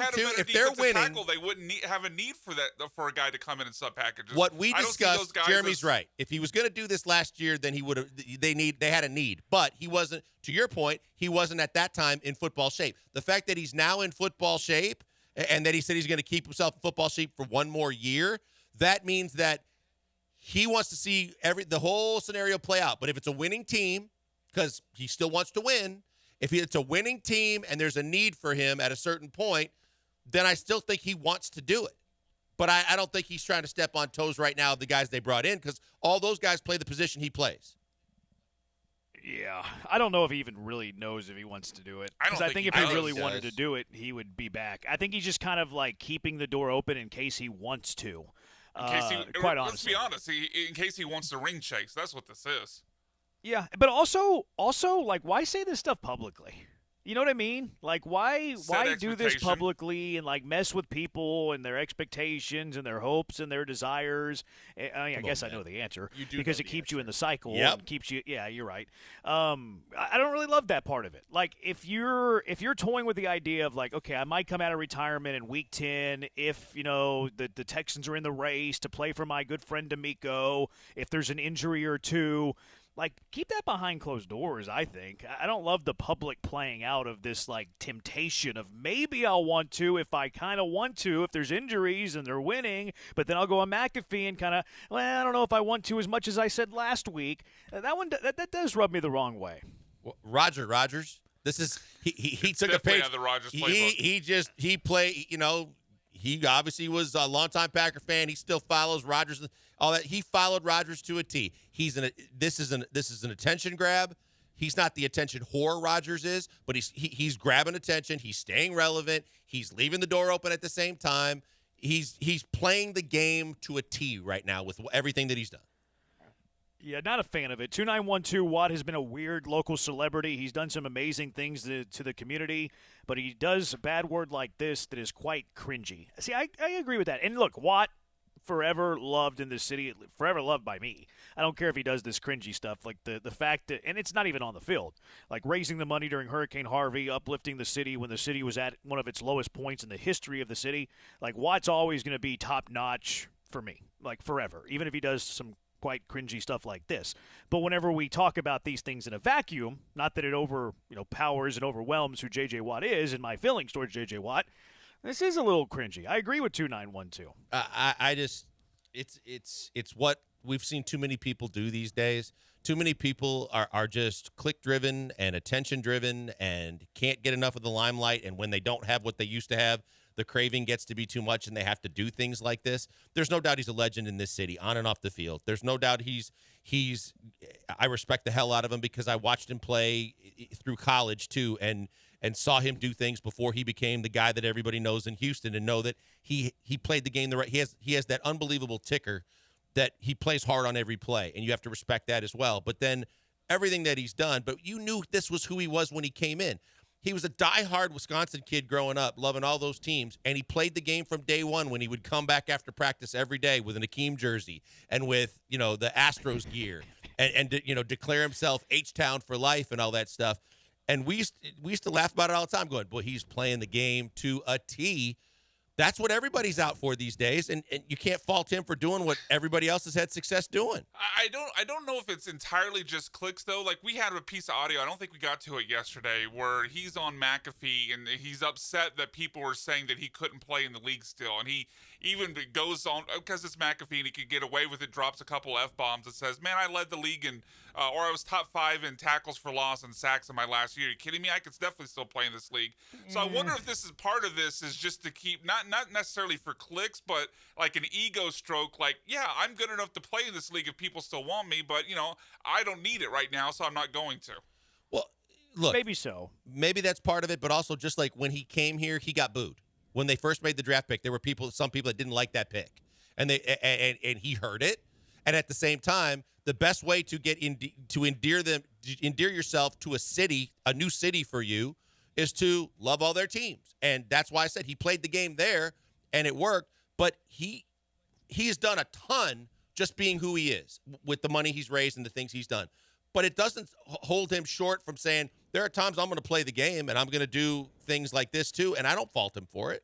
tackle, they wouldn't have a need for that for a guy to come in and sub packages. What we discussed, Jeremy's right. If he was going to do this last year, then he would have. They had a need, but he wasn't. To your point, he wasn't at that time in football shape. The fact that he's now in football shape, and that he said he's going to keep himself in football shape for one more year, that means that he wants to see the whole scenario play out. But if it's a winning team, because he still wants to win, if it's a winning team and there's a need for him at a certain point, then I still think he wants to do it. But I don't think he's trying to step on toes right now of the guys they brought in because all those guys play the position he plays. Yeah, I don't know if he even really knows if he wants to do it. Because I think if he really wanted to do it, he would be back. I think he's just kind of like keeping the door open in case he wants to. Quite honestly. Let's be honest. In case he wants to ring chase, that's what this is. Yeah, but also, like, why say this stuff publicly? You know what I mean? Like, why do this publicly and, like, mess with people and their expectations and their hopes and their desires? I guess I know the answer because it keeps you in the cycle. Yep. And keeps you. Yeah, you're right. I don't really love that part of it. Like, if you're toying with the idea of, like, okay, I might come out of retirement in week 10 if, you know, the Texans are in the race to play for my good friend D'Amico, if there's an injury or two. Like, keep that behind closed doors, I think. I don't love the public playing out of this, like, temptation of maybe I'll want to if I kind of want to if there's injuries and they're winning, but then I'll go on McAfee and kind of, well, I don't know if I want to as much as I said last week. That does rub me the wrong way. Well, Rodgers. This is he took a page. He played, you know, he obviously was a longtime Packer fan. He still follows Rodgers. All that he followed Rodgers to a T. This is an attention grab. He's not the attention whore Rodgers is, but he's grabbing attention. He's staying relevant. He's leaving the door open at the same time. He's playing the game to a T right now with everything that he's done. Yeah, not a fan of it. 2912 Watt has been a weird local celebrity. He's done some amazing things to the community, but he does a bad word like this that is quite cringy. See, I agree with that. And look, Watt, forever loved in this city, forever loved by me. I don't care if he does this cringy stuff, like the fact that, and it's not even on the field, like raising the money during Hurricane Harvey, uplifting the city when the city was at one of its lowest points in the history of the city. Like, Watt's always going to be top notch for me, like forever, even if he does some quite cringy stuff like this. But whenever we talk about these things in a vacuum, not that it powers and overwhelms who J.J. Watt is and my feelings towards J.J. Watt, this is a little cringy. I agree with 2912. It's what we've seen too many people do these days. Too many people are just click-driven and attention-driven and can't get enough of the limelight. And when they don't have what they used to have, the craving gets to be too much and they have to do things like this. There's no doubt he's a legend in this city, on and off the field. There's no doubt I respect the hell out of him because I watched him play through college too and saw him do things before he became the guy that everybody knows in Houston, and know that he played the game the right. He has that unbelievable ticker that he plays hard on every play, and you have to respect that as well. But then everything that he's done, but you knew this was who he was when he came in. He was a diehard Wisconsin kid growing up, loving all those teams, and he played the game from day one when he would come back after practice every day with an Akeem jersey and with, you know, the Astros gear and declare himself H-Town for life and all that stuff. And we used to laugh about it all the time, going, boy, he's playing the game to a T. That's what everybody's out for these days, and you can't fault him for doing what everybody else has had success doing. I don't know if it's entirely just clicks, though. Like, we had a piece of audio, I don't think we got to it yesterday, where he's on McAfee, and he's upset that people were saying that he couldn't play in the league still. And he even goes on, because it's McAfee and he could get away with it, drops a couple F-bombs and says, man, I led the league in, or I was top 5 in tackles for loss and sacks in my last year. Are you kidding me? I could definitely still play in this league. So I wonder if this is part of this is just to keep, not necessarily for clicks, but like an ego stroke, like, yeah, I'm good enough to play in this league if people still want me, but, you know, I don't need it right now, so I'm not going to. Well, look. Maybe so. Maybe that's part of it, but also just like when he came here, he got booed. When they first made the draft pick, there were some people that didn't like that pick, and he heard it. And at the same time, the best way to get to endear yourself to a new city for you, is to love all their teams. And that's why I said he played the game there, and it worked. But he has done a ton just being who he is with the money he's raised and the things he's done. But it doesn't hold him short from saying, there are times I'm going to play the game and I'm going to do things like this too, and I don't fault him for it.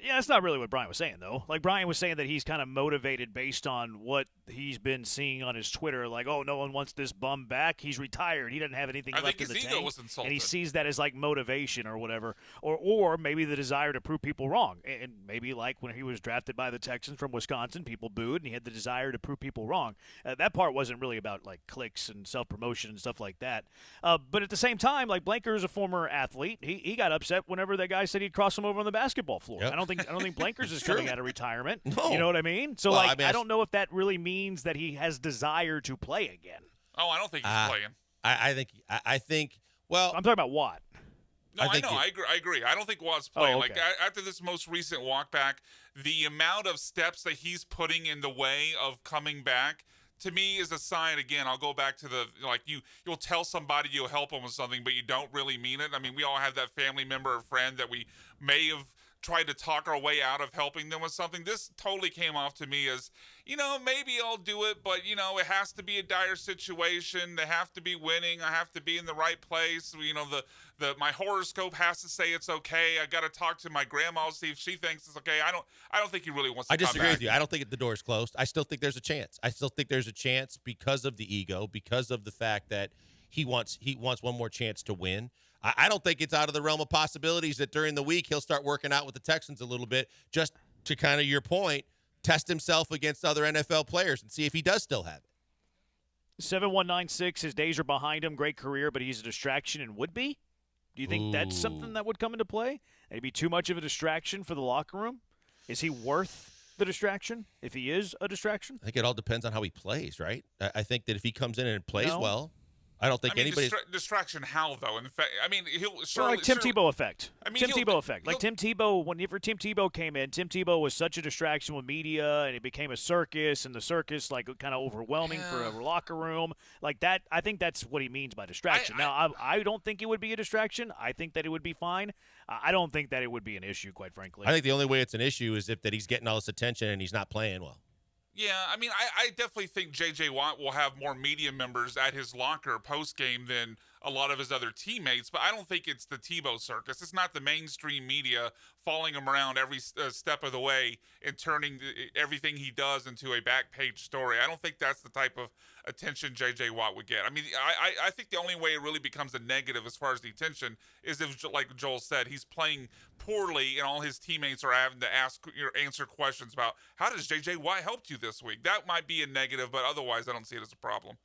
Yeah, that's not really what Brian was saying, though. Like, Brian was saying that he's kind of motivated based on what he's been seeing on his Twitter. Like, oh, no one wants this bum back. He's retired. He doesn't have anything left in the tank. I think his ego was insulted. And he sees that as, like, motivation or whatever. Or maybe the desire to prove people wrong. And maybe, like, when he was drafted by the Texans from Wisconsin, people booed, and he had the desire to prove people wrong. That part wasn't really about, like, clicks and self-promotion and stuff like that. But at the same time, like, Blanker is a former athlete. He got upset whenever that guy said he'd cross him over on the basketball floor. Yep. I don't think Blankers is coming out of retirement. No. You know what I mean? So, Well, I don't know if that really means that he has desire to play again. Oh, I don't think he's playing. I think. Well, I'm talking about Watt. No, I know. I agree. I don't think Watt's playing. Oh, okay. Like, after this most recent walk back, the amount of steps that he's putting in the way of coming back, to me, is a sign. Again, I'll go back to you'll tell somebody you'll help them with something, but you don't really mean it. I mean, we all have that family member or friend that we may have tried to talk our way out of helping them with something. This totally came off to me as, maybe I'll do it, but, it has to be a dire situation. They have to be winning. I have to be in the right place. My horoscope has to say it's okay. I got to talk to my grandma, see if she thinks it's okay. I don't think he really wants to I come disagree back. with you. I don't think the door is closed. I still think there's a chance. I still think there's a chance because of the ego, because of the fact that he wants one more chance to win. I don't think it's out of the realm of possibilities that during the week he'll start working out with the Texans a little bit, just to kind of your point, test himself against other NFL players and see if he does still have it. 7196, his days are behind him. Great career, but he's a distraction and would be? Do you think that's something that would come into play? Maybe too much of a distraction for the locker room? Is he worth the distraction if he is a distraction? I think it all depends on how he plays, right? I think that if he comes in and plays well, I don't think anybody's distraction. How though? In fact, he'll surely, like Tim Tebow effect. Tim Tebow effect. Like Tim Tebow, whenever Tim Tebow came in, Tim Tebow was such a distraction with media, and it became a circus, and the circus kind of overwhelming for a locker room like that. I think that's what he means by distraction. I don't think it would be a distraction. I think that it would be fine. I don't think that it would be an issue, quite frankly. I think the only way it's an issue is if that he's getting all this attention and he's not playing well. Yeah, I definitely think J.J. Watt will have more media members at his locker post-game than a lot of his other teammates, but I don't think it's the Tebow circus. It's not the mainstream media following him around every step of the way and turning everything he does into a back-page story. I don't think that's the type of attention J.J. Watt would get. I think the only way it really becomes a negative as far as the attention is if, like Joel said, he's playing poorly and all his teammates are having to answer questions about how does J.J. Watt help you this week. That might be a negative, but otherwise I don't see it as a problem.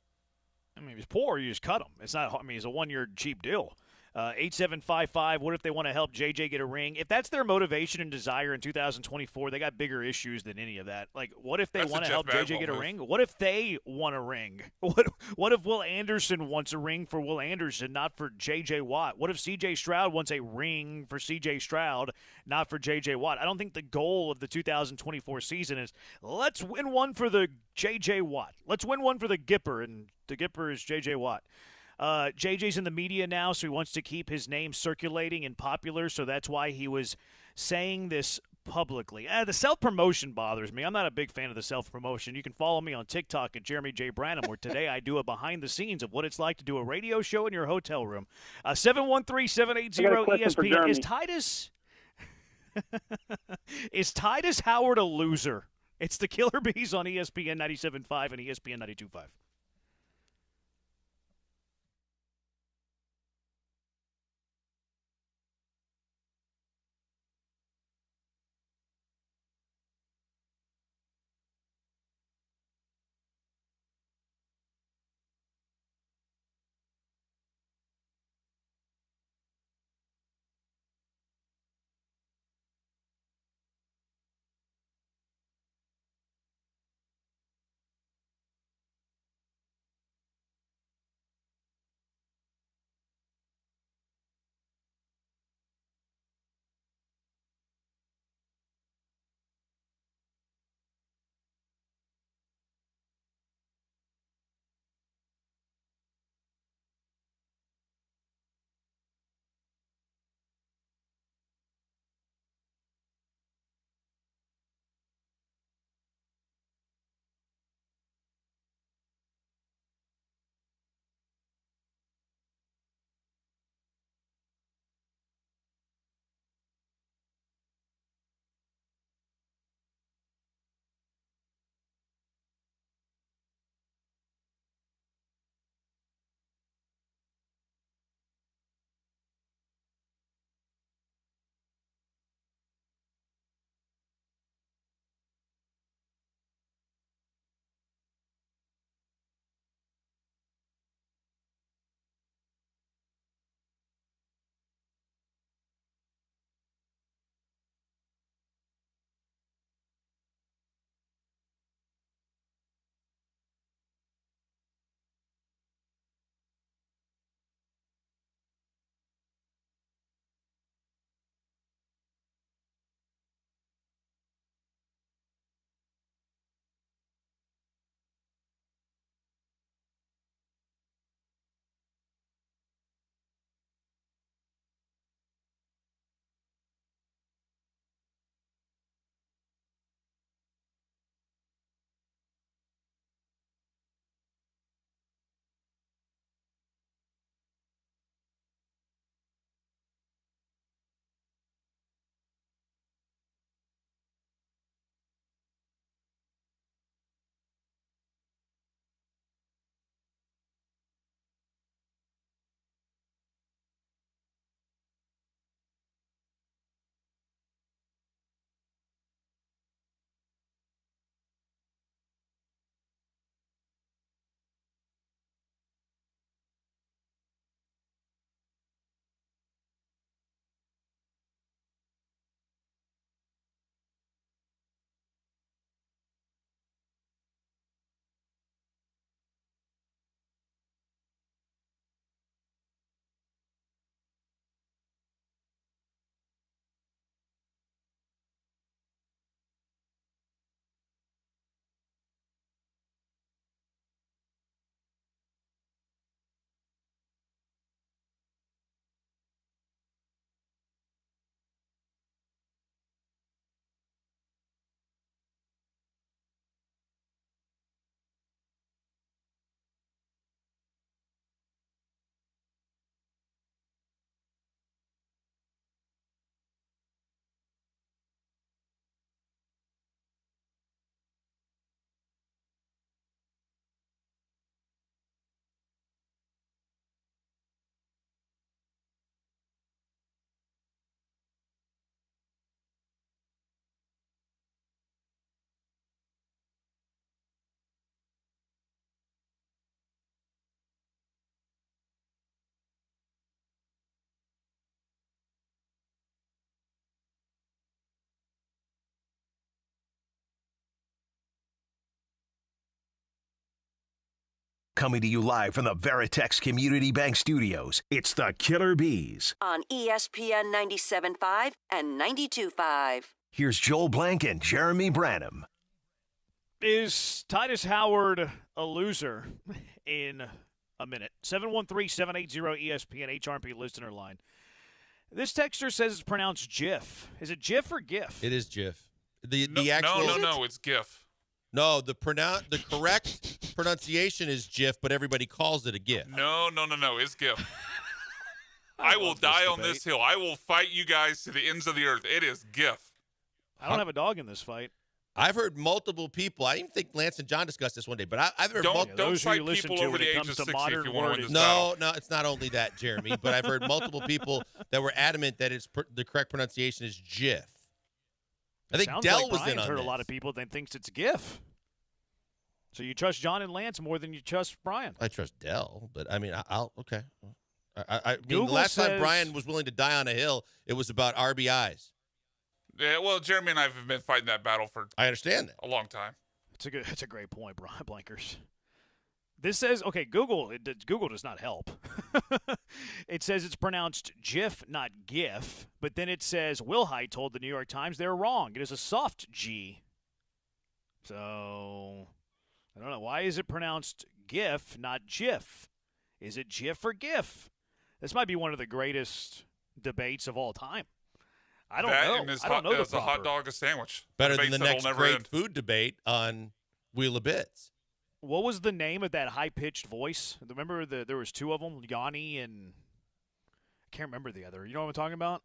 If he's poor, you just cut him. It's not. It's a one-year cheap deal. 8755. What if they want to help JJ get a ring? If that's their motivation and desire in 2024, they got bigger issues than any of that. Like, what if they want to help JJ get a ring? What if they want a ring? What if Will Anderson wants a ring for Will Anderson, not for JJ Watt? What if CJ Stroud wants a ring for CJ Stroud, not for JJ Watt? I don't think the goal of the 2024 season is let's win one for the JJ Watt. Let's win one for the Gipper, and the Gipper is JJ Watt. JJ's in the media now, so he wants to keep his name circulating and popular, so that's why he was saying this publicly. The self-promotion bothers me. I'm not a big fan of the self-promotion. You can follow me on TikTok at Jeremy J. Branham, where today I do a behind-the-scenes of what it's like to do a radio show in your hotel room. 713-780-ESPN. Is Titus Howard a loser? It's the Killer Bees on ESPN 97.5 and ESPN 92.5. Coming to you live from the Veritex Community Bank Studios, it's the Killer Bees. On ESPN 97.5 and 92.5. Here's Joel Blank and Jeremy Branham. Is Titus Howard a loser? In a minute. 713-780-ESPN HRP listener line. This texter says it's pronounced GIF. Is it GIF or GIF? It is GIF. No, it's GIF. No, the correct pronunciation is GIF, but everybody calls it a GIF. No, it's GIF. I will die on this hill. I will fight you guys to the ends of the earth. It is GIF. I don't have a dog in this fight. I've heard multiple people. I even think Lance and John discussed this one day, but I've heard don't fight people over the age of 60 if you want to win this battle. No, it's not only that, Jeremy, but I've heard multiple people that were adamant that the correct pronunciation is GIF. I think Dell was in on heard this. A lot of people that thinks it's GIF. So you trust John and Lance more than you trust Brian. I trust Dell, but I mean, okay. I mean, the last time Brian was willing to die on a hill, it was about RBIs. Yeah, well, Jeremy and I have been fighting that battle for I understand that. A long time. It's a great point, Brian Blankers. This says, okay, Google does not help. It says it's pronounced GIF, not GIF, but then it says Wilhite told the New York Times they're wrong. It is a soft G. So, I don't know. Why is it pronounced GIF, not GIF? Is it GIF or GIF? This might be one of the greatest debates of all time. I don't know. I don't know is a hot dog a sandwich? Better than the next great food debate on Wheel of Bits. What was the name of that high-pitched voice? Remember there was two of them, Yanni and I can't remember the other. You know what I'm talking about?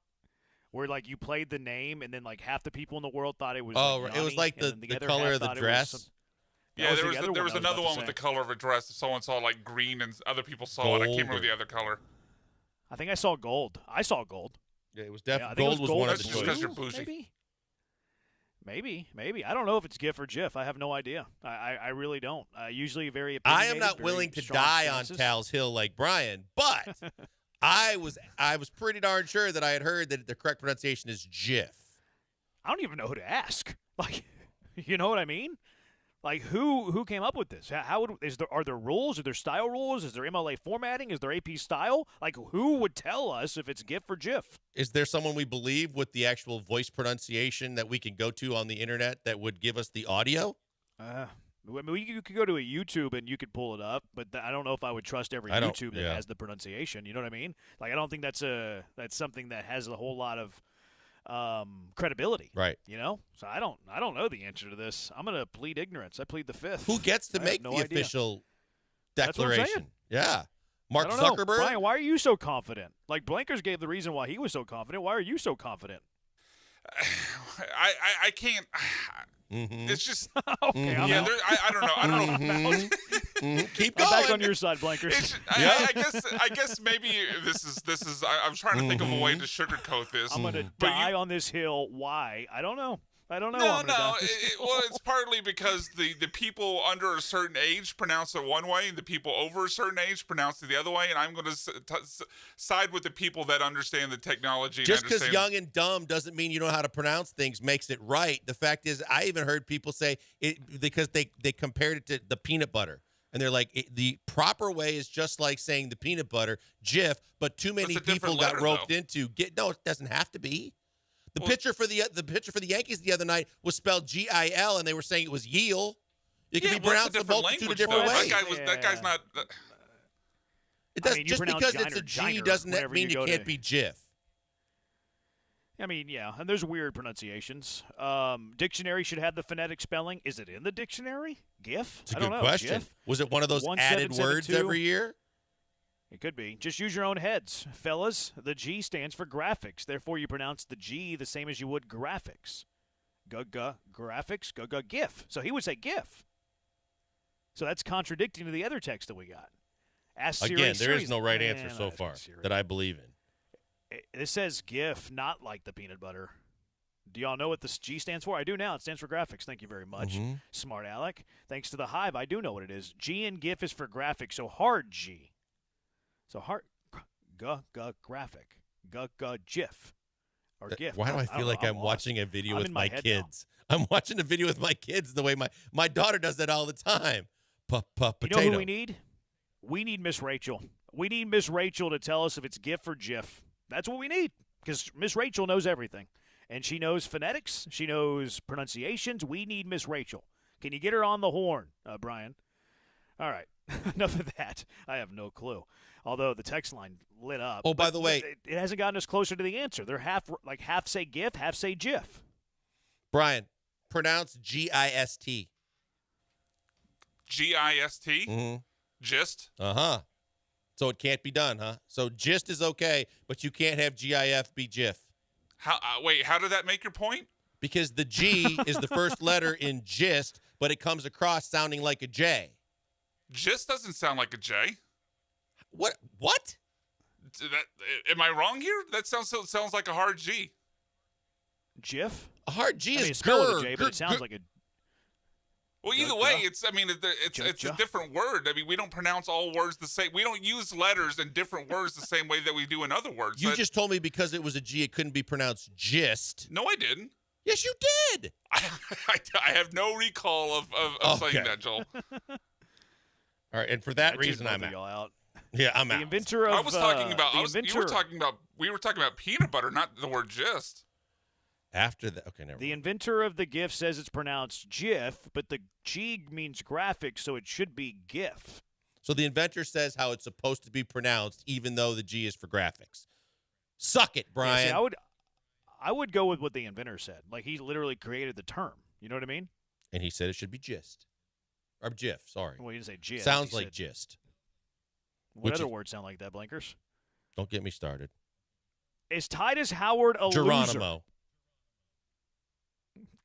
Where like you played the name and then like half the people in the world thought it was Yanni, it was like the color of the dress. Yeah, there was another one with the color of a dress. Someone saw like green and other people saw it. I can't remember the other color. I think I saw gold. Yeah, it was definitely gold was one of the choices. Because you're bougie. Maybe. I don't know if it's GIF or GIF. I have no idea. I really don't. Usually very I am not willing to die on Tal's Hill like Brian, but I was pretty darn sure that I had heard that the correct pronunciation is GIF. I don't even know who to ask. Like, you know what I mean? Like, who came up with this? Are there rules? Are there style rules? Is there MLA formatting? Is there AP style? Like, who would tell us if it's GIF or GIF? Is there someone we believe with the actual voice pronunciation that we can go to on the internet that would give us the audio? I mean, you could go to a YouTube and you could pull it up, but I don't know if I would trust every YouTube that has the pronunciation. You know what I mean? Like, I don't think that's something that has a whole lot of credibility, right? You know, so I don't know the answer to this. I'm gonna plead ignorance. I plead the fifth. Who gets to make the official declaration? That's what I'm saying. Yeah, Mark I don't know. Zuckerberg. Brian, why are you so confident? Like Blankers gave the reason why he was so confident. Why are you so confident? I can't. It's just okay. I'm out. I don't know. I don't know. Keep going. I'm back on your side, Blankers. I guess maybe this is. I'm trying to think of a way to sugarcoat this. I'm gonna die on this hill. Why? I don't know. No. Well, it's partly because the people under a certain age pronounce it one way, and the people over a certain age pronounce it the other way. And I'm going to side with the people that understand the technology. Just because young and dumb doesn't mean you know how to pronounce things makes it right. The fact is, I even heard people say it because they compared it to the peanut butter. And they're like, the proper way is just like saying the peanut butter, Jif, but too many people got roped into. No, it doesn't have to be. The pitcher for the Yankees the other night was spelled G-I-L, and they were saying it was Yeel. It can be pronounced a multitude of different ways. That guy's not. It doesn't just because it's a G doesn't mean you can't be Jif. I mean, yeah, and there's weird pronunciations. Dictionary should have the phonetic spelling. Is it in the dictionary? GIF? It's a good question. GIF? Was it one of those added words every year? It could be. Just use your own heads. Fellas, the G stands for graphics. Therefore, you pronounce the G the same as you would graphics. Graphics, GIF. So he would say GIF. So that's contradicting to the other text that we got. Ask Siri. Again, there is no right answer so far that I believe in. It says GIF, not like the peanut butter. Do y'all know what this G stands for? I do now. It stands for graphics. Thank you very much. Mm-hmm. Smart Alec. Thanks to the Hive, I do know what it is. G in GIF is for graphics, so hard G. So hard, graphic, GIF, or GIF. Why do I feel like I'm watching a video with my kids? I'm watching a video with my kids the way my daughter does that all the time. Potato. You know who we need? We need Miss Rachel. We need Miss Rachel to tell us if it's GIF or GIF. That's what we need, because Miss Rachel knows everything. And she knows phonetics. She knows pronunciations. We need Miss Rachel. Can you get her on the horn, Brian? All right. Enough of that. I have no clue. Although the text line lit up. Oh, by the way, it hasn't gotten us closer to the answer. They're half say GIF, half say GIF. Brian, pronounce GIST. GIST? Mm-hmm. Gist? Uh-huh. So it can't be done, huh? So gist is okay, but you can't have GIF be GIF. Wait, how did that make your point? Because the G is the first letter in gist, but it comes across sounding like a J. Gist doesn't sound like a J. What? Am I wrong here? That sounds like a hard G. GIF? A hard G is it's spelled with a J, but it sounds like a. Well, either way, it's a different word. I mean, we don't pronounce all words the same. We don't use letters in different words the same way that we do in other words. You just told me because it was a G, it couldn't be pronounced gist. No, I didn't. Yes, you did. I have no recall of saying that, Joel. All right, and for that reason, I'm out. Yeah, I'm out. The inventor of I was talking about. We were talking about peanut butter, not the word gist. After that, okay, never mind. The inventor of the GIF says it's pronounced GIF, but the G means graphic, so it should be GIF. So the inventor says how it's supposed to be pronounced, even though the G is for graphics. Suck it, Brian. Yeah, see, I would go with what the inventor said. Like, he literally created the term. You know what I mean? And he said it should be gist. Or GIF, sorry. Well, he didn't say gist. Sounds like gist. What other words sound like that, Blinkers? Don't get me started. Is Titus Howard a Geronimo. loser?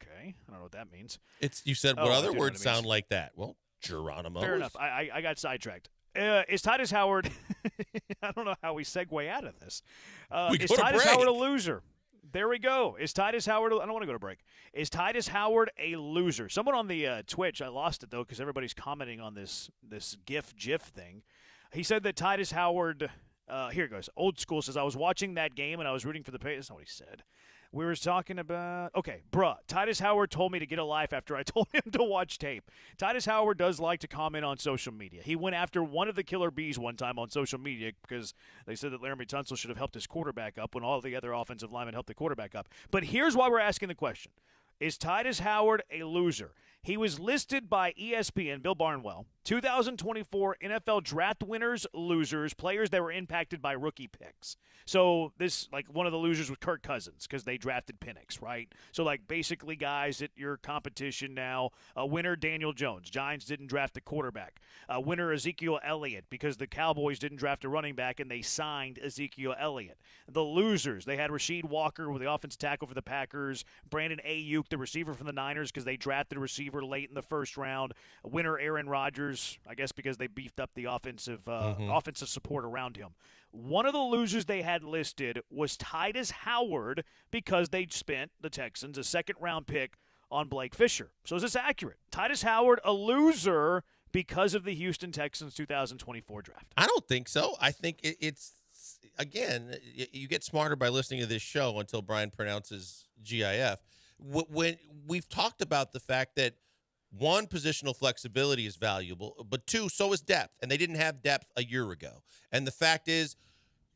Okay, I don't know what that means. You said what other words sound like that? Well, Geronimo. Fair enough. I got sidetracked. Is Titus Howard? I don't know how we segue out of this. Is Titus Howard a loser? There we go. Is Titus Howard? I don't want to go to break. Is Titus Howard a loser? Someone on the Twitch, I lost it though because everybody's commenting on this GIF thing. He said that Titus Howard. Here it goes. Old School says I was watching that game and I was rooting for the Patriots. That's not what he said. We were talking about, Titus Howard told me to get a life after I told him to watch tape. Titus Howard does like to comment on social media. He went after one of the killer bees one time on social media because they said that Laramie Tunsil should have helped his quarterback up when all the other offensive linemen helped the quarterback up. But here's why we're asking the question. Is Titus Howard a loser? He was listed by ESPN, Bill Barnwell, 2024 NFL draft winners, losers, players that were impacted by rookie picks. So this, like, one of the losers was Kirk Cousins because they drafted Penix, right? So, like, basically guys at your competition now. Winner, Daniel Jones. Giants didn't draft a quarterback. Winner, Ezekiel Elliott, because the Cowboys didn't draft a running back and they signed Ezekiel Elliott. The losers, they had Rasheed Walker with the offensive tackle for the Packers. Brandon Ayuk, the receiver from the Niners, because they drafted a receiver late in the first round. Winner, Aaron Rodgers, I guess because they beefed up the offensive support around him. One of the losers they had listed was Titus Howard because they spent, the Texans, a second-round pick on Blake Fisher. So is this accurate? Titus Howard, a loser because of the Houston Texans 2024 draft? I don't think so. I think it's, again, you get smarter by listening to this show until Brian pronounces GIF. When we've talked about the fact that, one, positional flexibility is valuable, but two, so is depth. And they didn't have depth a year ago. And the fact is,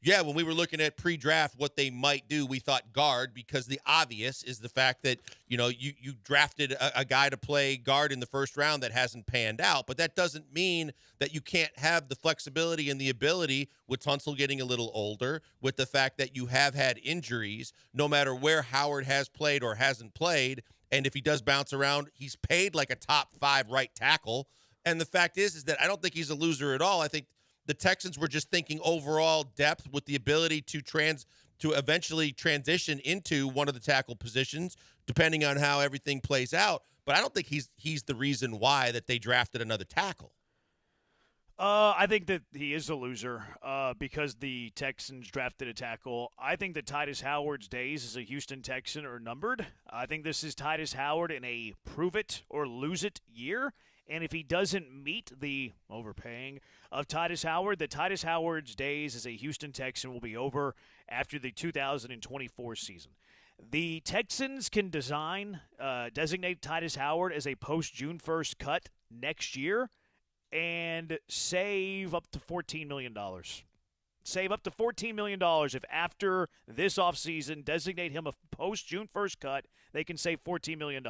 yeah, when we were looking at pre-draft what they might do, we thought guard, because the obvious is the fact that, you drafted a guy to play guard in the first round that hasn't panned out. But that doesn't mean that you can't have the flexibility and the ability, with Tunsil getting a little older, with the fact that you have had injuries, no matter where Howard has played or hasn't played. And if he does bounce around, he's paid like a top 5 right tackle. And the fact is that I don't think he's a loser at all. I think the Texans were just thinking overall depth with the ability to eventually transition into one of the tackle positions, depending on how everything plays out. But I don't think he's the reason why that they drafted another tackle. I think that he is a loser because the Texans drafted a tackle. I think that Titus Howard's days as a Houston Texan are numbered. I think this is Titus Howard in a prove-it-or-lose-it year. And if he doesn't meet the overpaying of Titus Howard, that Titus Howard's days as a Houston Texan will be over after the 2024 season. The Texans can designate Titus Howard as a post-June 1st cut next year, and save up to $14 million. Save up to $14 million if after this offseason designate him a post-June 1st cut, they can save $14 million.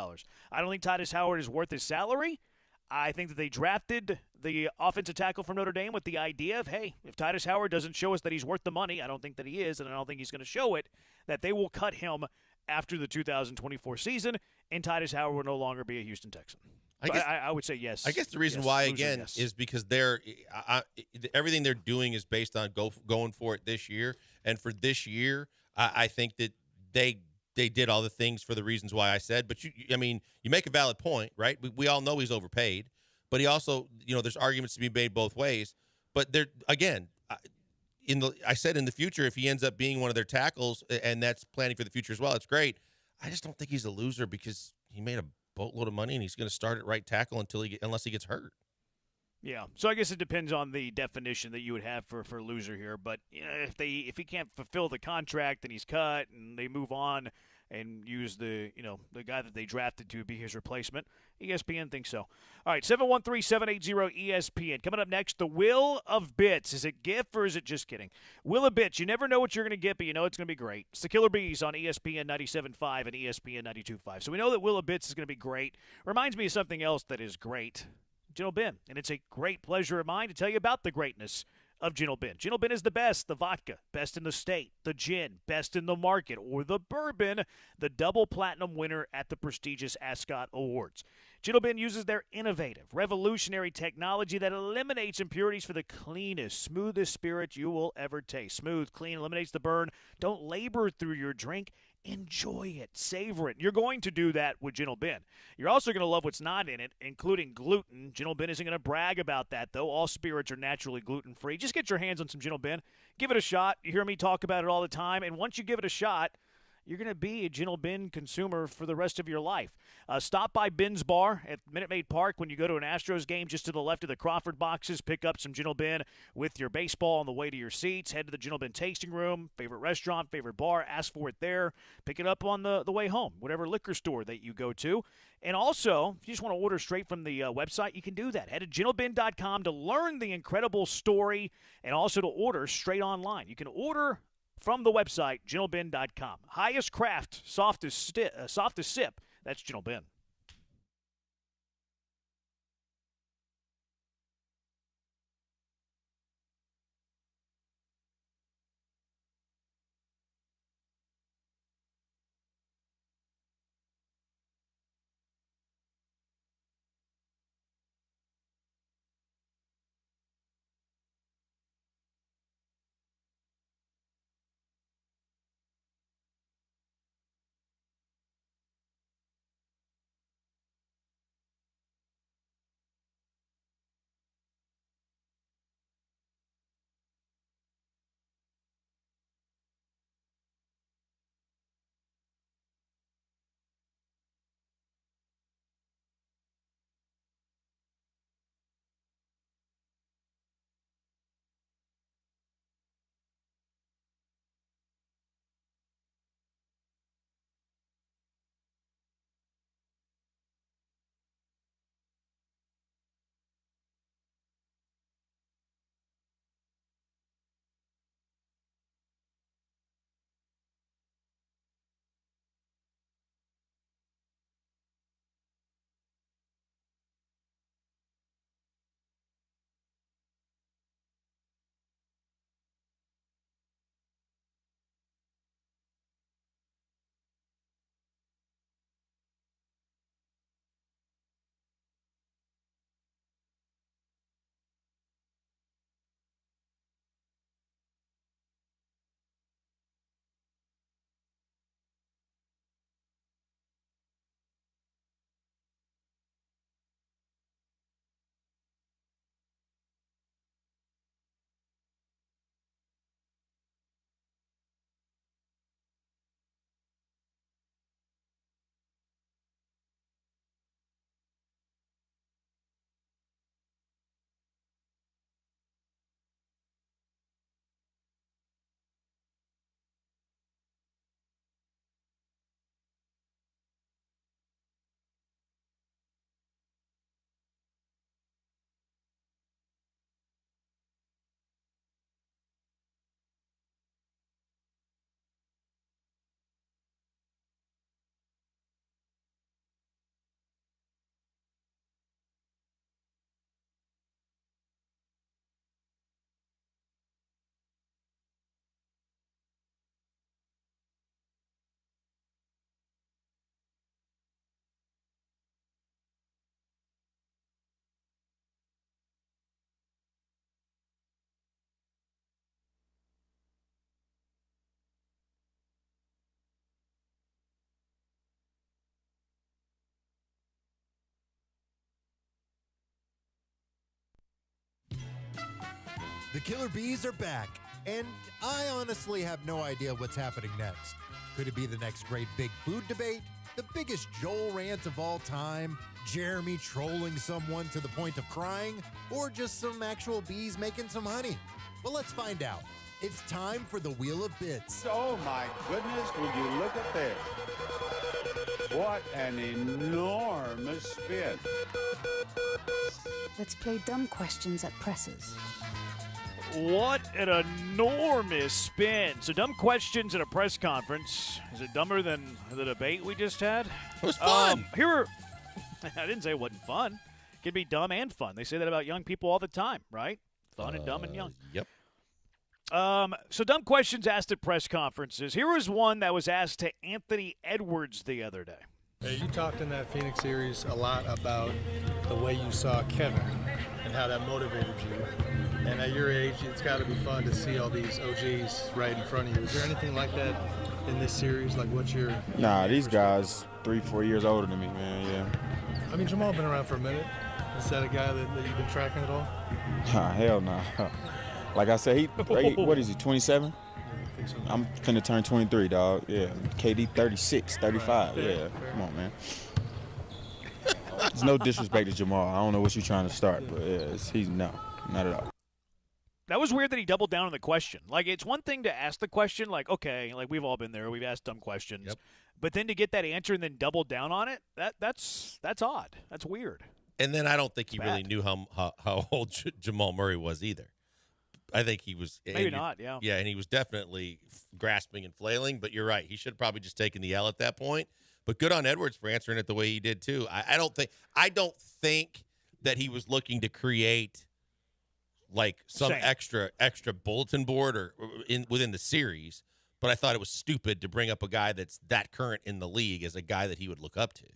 I don't think Titus Howard is worth his salary. I think that they drafted the offensive tackle from Notre Dame with the idea of, hey, if Titus Howard doesn't show us that he's worth the money, I don't think that he is, and I don't think he's going to show it, that they will cut him after the 2024 season, and Titus Howard will no longer be a Houston Texan. I would say yes. I guess the reason why, again, is because everything they're doing is based on going for it this year. And for this year, I think that they did all the things for the reasons why I said. But, you make a valid point, right? We all know he's overpaid. But he also, there's arguments to be made both ways. But again, I said in the future, if he ends up being one of their tackles, and that's planning for the future as well, it's great. I just don't think he's a loser because he made a boatload of money and he's going to start at right tackle unless he gets hurt. Yeah, so I guess it depends on the definition that you would have for loser here. But if he can't fulfill the contract, then he's cut, and they move on and use the guy that they drafted to be his replacement. ESPN thinks so. All right, 713-780-ESPN. Coming up next, the Will of Bits. Is it GIF or is it just kidding? Will of Bits. You never know what you're going to get, but you know it's going to be great. It's the Killer Bees on ESPN 97.5 and ESPN 92.5. So we know that Will of Bits is going to be great. Reminds me of something else that is great. Gentle Ben. And it's a great pleasure of mine to tell you about the greatness of Gentle Ben. Gentle Ben is the best. The vodka, best in the state. The gin, best in the market. Or the bourbon, the double platinum winner at the prestigious Ascot Awards. Gentle Ben uses their innovative, revolutionary technology that eliminates impurities for the cleanest, smoothest spirit you will ever taste. Smooth, clean, eliminates the burn. Don't labor through your drink. Enjoy it. Savor it. You're going to do that with Gentle Ben. You're also going to love what's not in it, including gluten. Gentle Ben isn't going to brag about that, though. All spirits are naturally gluten-free. Just get your hands on some Gentle Ben. Give it a shot. You hear me talk about it all the time, and once you give it a shot, you're going to be a Gentle Ben consumer for the rest of your life. Stop by Ben's Bar at Minute Maid Park when you go to an Astros game, just to the left of the Crawford boxes. Pick up some Gentle Ben with your baseball on the way to your seats. Head to the Gentle Ben tasting room, favorite restaurant, favorite bar. Ask for it there. Pick it up on the way home, whatever liquor store that you go to. And also, if you just want to order straight from the website, you can do that. Head to gentleben.com to learn the incredible story and also to order straight online. You can order from the website, gentleben.com. Highest craft, softest sip. That's Gentle Ben. The Killer Bees are back, and I honestly have no idea what's happening next. Could it be the next great big food debate? The biggest Joel rant of all time? Jeremy trolling someone to the point of crying? Or just some actual bees making some honey? Well, let's find out. It's time for the Wheel of Bits. Oh my goodness, would you look at this? What an enormous spin. Let's play dumb questions at presses. What an enormous spin. So, dumb questions at a press conference. Is it dumber than the debate we just had? It was fun. I didn't say it wasn't fun. It can be dumb and fun. They say that about young people all the time, right? Fun and dumb and young. Yep. So, dumb questions asked at press conferences. Here was one that was asked to Anthony Edwards the other day. Hey, you talked in that Phoenix series a lot about the way you saw Kevin and how that motivated you. And at your age, it's got to be fun to see all these OGs right in front of you. Is there anything like that in this series? Like, what's your... Nah, these guys 3-4 years older than me, man, yeah. I mean, Jamal been around for a minute. Is that a guy that you've been tracking at all? Nah, hell nah. Like I said, what is he, 27? I think so. I'm finna turn 23, dog. Yeah, KD 36, 35. Right. Yeah, come on, man. There's no disrespect to Jamal. I don't know what you're trying to start, but yeah, he's no, not at all. That was weird that he doubled down on the question. Like, it's one thing to ask the question, like, okay, like we've all been there, we've asked dumb questions. Yep. But then to get that answer and then double down on it, that's odd. That's weird. And then I don't think he really knew how old Jamal Murray was either. I think he was maybe not. Yeah. Yeah, and he was definitely grasping and flailing. But you're right; he should have probably just taken the L at that point. But good on Edwards for answering it the way he did too. I don't think that he was looking to create like some extra bulletin board or within the series. But I thought it was stupid to bring up a guy that's that current in the league as a guy that he would look up to.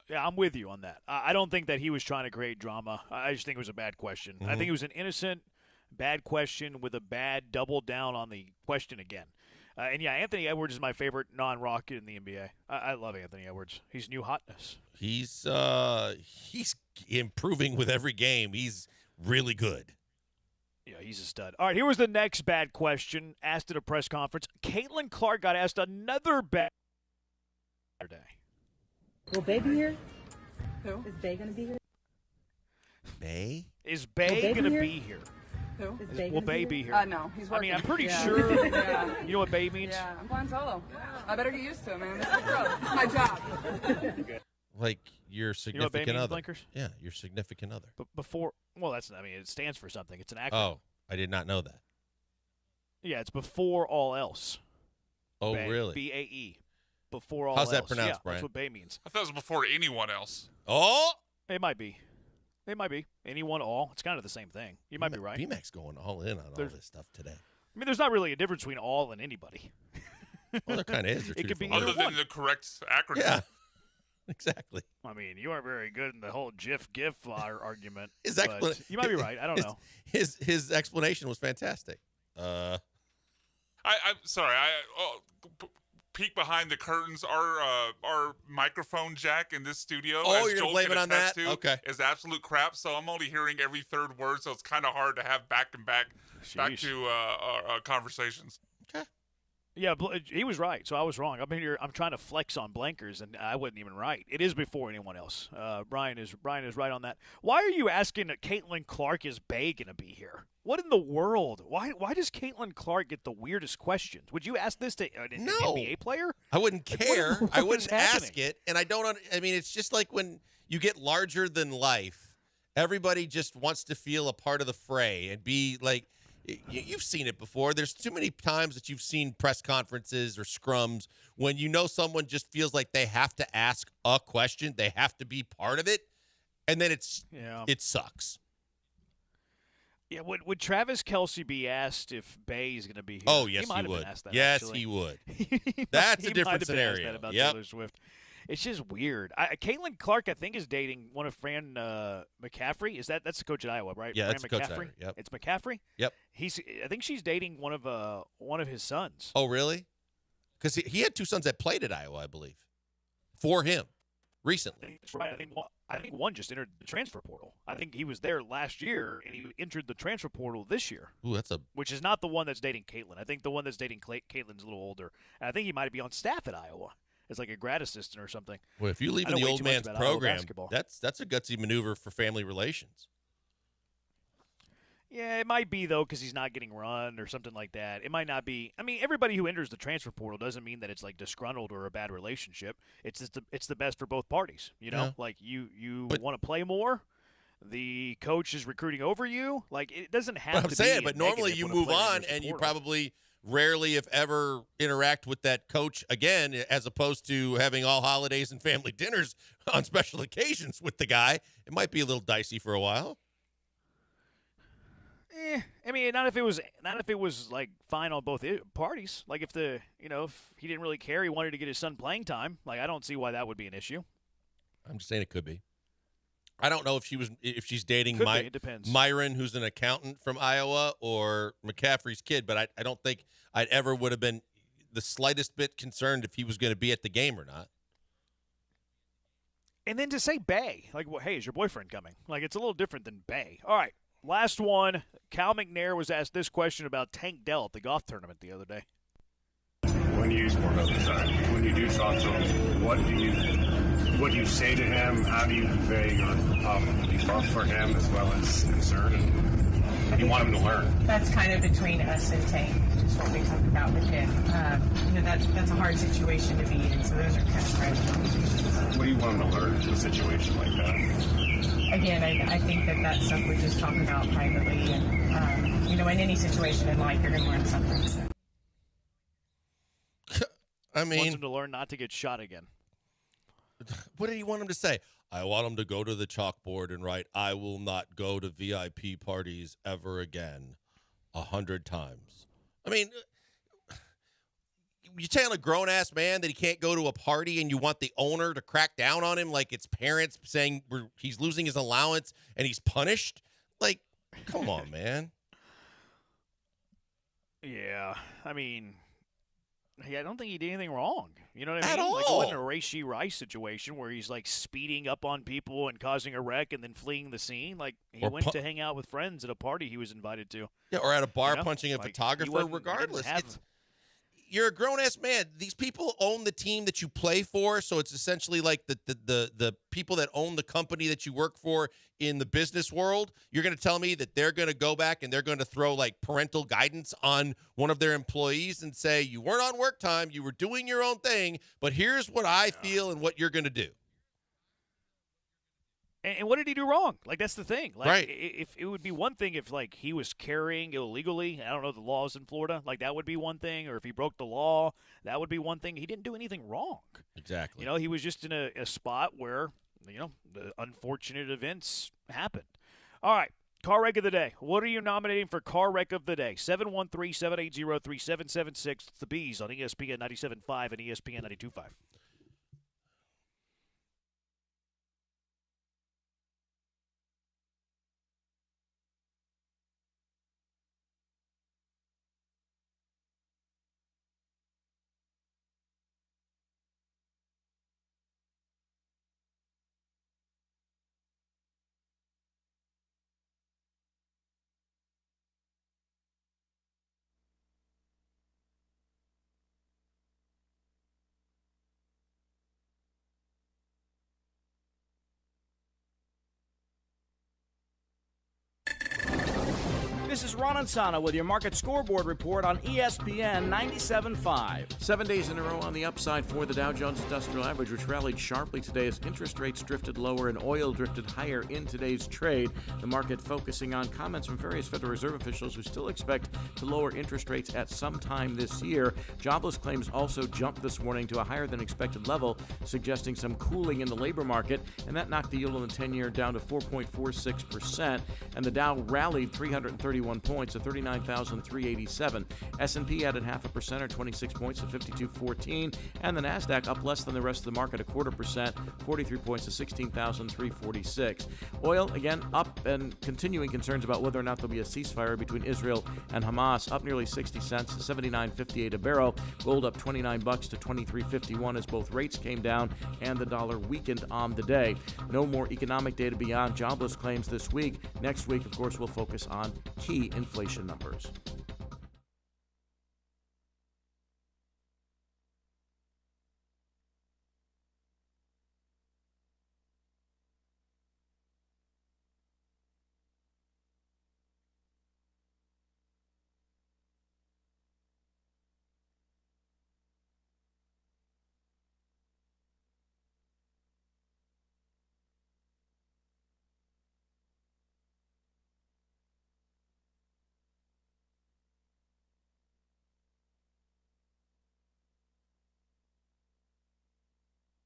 Yeah, I'm with you on that. I don't think that he was trying to create drama. I just think it was a bad question. I think it was an innocent, bad question with a bad double down on the question again. And, yeah, Anthony Edwards is my favorite non-Rocket in the NBA. I love Anthony Edwards. He's new hotness. He's improving with every game. He's really good. Yeah, he's a stud. All right, here was the next bad question asked at a press conference. Caitlin Clark got asked another bad day. Will Bay be here? Who? Is Bay going to be here? Bay? Is Bay going to be here? Who? Will Bay be here? No, he's working. I mean, I'm pretty sure. Yeah. You know what Bay means? Yeah, I'm flying solo. I better get used to it, man. This is pro. This is my job. Like your significant you know what Bay means, other. Blinkers? Yeah, your significant other. But before, well, it stands for something. It's an acronym. Oh, I did not know that. Yeah, it's before all else. Oh, Bay, really? BAE. Before all How's else. that pronounced, yeah, Brian? That's what Bay means. I thought it was before anyone else. Oh! It might be. Anyone, all. It's kind of the same thing. You might be right. BMAC's going all in on all this stuff today. I mean, there's not really a difference between all and anybody. Well, there kind of is. It could be Other either than one. the correct acronym. Yeah, exactly. I mean, you aren't very good in the whole GIF argument. His but explanation. You might be right. I don't know. His explanation was fantastic. I'm sorry. Peek behind the curtains. Our microphone jack in this studio. Oh, as you're gonna Joel blame can it on attest that? to, Okay. Is absolute crap. So I'm only hearing every third word. So it's kind of hard to have back to conversations. Okay. Yeah, he was right, so I was wrong. I'm trying to flex on Blankers, and I wasn't even right. It is before anyone else. Brian is right on that. Why are you asking that Caitlin Clark is Bay going to be here? What in the world? Why does Caitlin Clark get the weirdest questions? Would you ask this to an NBA player? I wouldn't care. I wouldn't ask happening? it, and I don't. I mean, it's just like when you get larger than life. Everybody just wants to feel a part of the fray and be like. You've seen it before. There's too many times that you've seen press conferences or scrums when you know someone just feels like they have to ask a question, they have to be part of it, and then it sucks. Yeah, would Travis Kelce be asked if Bay is going to be here? Oh, yes, he might have would. been asked that, yes, actually. he would. He That's might a different have been asked scenario. that about Yep. Taylor Swift. It's just weird. Caitlin Clark, I think, is dating one of Fran McCaffrey. That's the coach at Iowa, right? Yeah, Fran that's the coach at McCaffrey. Iowa, yep. It's McCaffrey. Yep. I think she's dating one of his sons. Oh, really? Because he had two sons that played at Iowa, I believe, for him. recently. That's right. I think one just entered the transfer portal. I think he was there last year, and he entered the transfer portal this year. Ooh, which is not the one that's dating Caitlin. I think the one that's dating Caitlin's a little older. And I think he might be on staff at Iowa as like a grad assistant or something. Well, if you leave in the old man's program, that's a gutsy maneuver for family relations. Yeah, it might be, though, because he's not getting run or something like that. It might not be. I mean, everybody who enters the transfer portal doesn't mean that it's, like, disgruntled or a bad relationship. It's just it's the best for both parties, you know? Yeah. Like, you want to play more. The coach is recruiting over you. Like, it doesn't have to be but normally you move on and you probably rarely, if ever, interact with that coach again, as opposed to having all holidays and family dinners on special occasions with the guy. It might be a little dicey for a while. I mean, not if it was like fine on both parties. Like if if he didn't really care, he wanted to get his son playing time. Like I don't see why that would be an issue. I'm just saying it could be. I don't know if she's dating it depends. Myron, who's an accountant from Iowa, or McCaffrey's kid, but I don't think I'd ever would have been the slightest bit concerned if he was going to be at the game or not. And then to say Bay, like, well, hey, is your boyfriend coming? Like it's a little different than Bay. All right. Last one, Cal McNair was asked this question about Tank Dell at the golf tournament the other day. When you do talk to him, what do you say to him? How do you convey your love for him as well as concern? And you want him to learn. That's kind of between us and Tank, just what we talked about with him. That's a hard situation to be in, so those are kind of private conversations. What do you want him to learn in a situation like that? Again, I think that stuff we just talk about privately, and in any situation in life, you're going to learn something. So. I mean, wants him to learn not to get shot again. What did he want him to say? I want him to go to the chalkboard and write, "I will not go to VIP parties ever again," 100 times. I mean, you tell a grown-ass man that he can't go to a party and you want the owner to crack down on him like it's parents saying he's losing his allowance and he's punished? Like, come on, man. Yeah, I mean, I don't think he did anything wrong. You know what I mean? At all. Like, it wasn't a Ray Rice situation where he's, like, speeding up on people and causing a wreck and then fleeing the scene. Like, he went to hang out with friends at a party he was invited to. Yeah, or at a bar punching a photographer, regardless. You're a grown-ass man. These people own the team that you play for, so it's essentially like the people that own the company that you work for in the business world. You're going to tell me that they're going to go back and they're going to throw, like, parental guidance on one of their employees and say, you weren't on work time, you were doing your own thing, but here's what I feel and what you're going to do. And what did he do wrong? Like, that's the thing. Like, right. If it would be one thing if, like, he was carrying illegally. I don't know the laws in Florida. Like, that would be one thing. Or if he broke the law, that would be one thing. He didn't do anything wrong. Exactly. He was just in a spot where, the unfortunate events happened. All right. Car wreck of the day. What are you nominating for car wreck of the day? 713-780-3776. It's the Bees on ESPN 97.5 and ESPN 92.5. This is Ron Ansana with your market scoreboard report on ESPN 97.5. 7 days in a row on the upside for the Dow Jones Industrial Average, which rallied sharply today as interest rates drifted lower and oil drifted higher in today's trade. The market focusing on comments from various Federal Reserve officials who still expect to lower interest rates at some time this year. Jobless claims also jumped this morning to a higher than expected level, suggesting some cooling in the labor market, and that knocked the yield on the 10-year down to 4.46%. And the Dow rallied 331 41 points to 39,387. S&P added 0.5% or 26 points to 5214, and the Nasdaq up less than the rest of the market, 0.25%, 43 points to 16,346. Oil again up, and continuing concerns about whether or not there'll be a ceasefire between Israel and Hamas, up nearly 60 cents to 79.58 a barrel. Gold up $29 to 23.51 as both rates came down and the dollar weakened on the day. No more economic data beyond jobless claims this week. Next week, of course, we'll focus on key inflation numbers.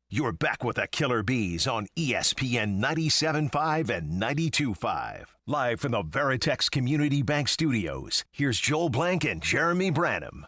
You're back with the Killer Bees on ESPN 97.5 and 92.5. Live from the Veritex Community Bank Studios, here's Joel Blank and Jeremy Branham.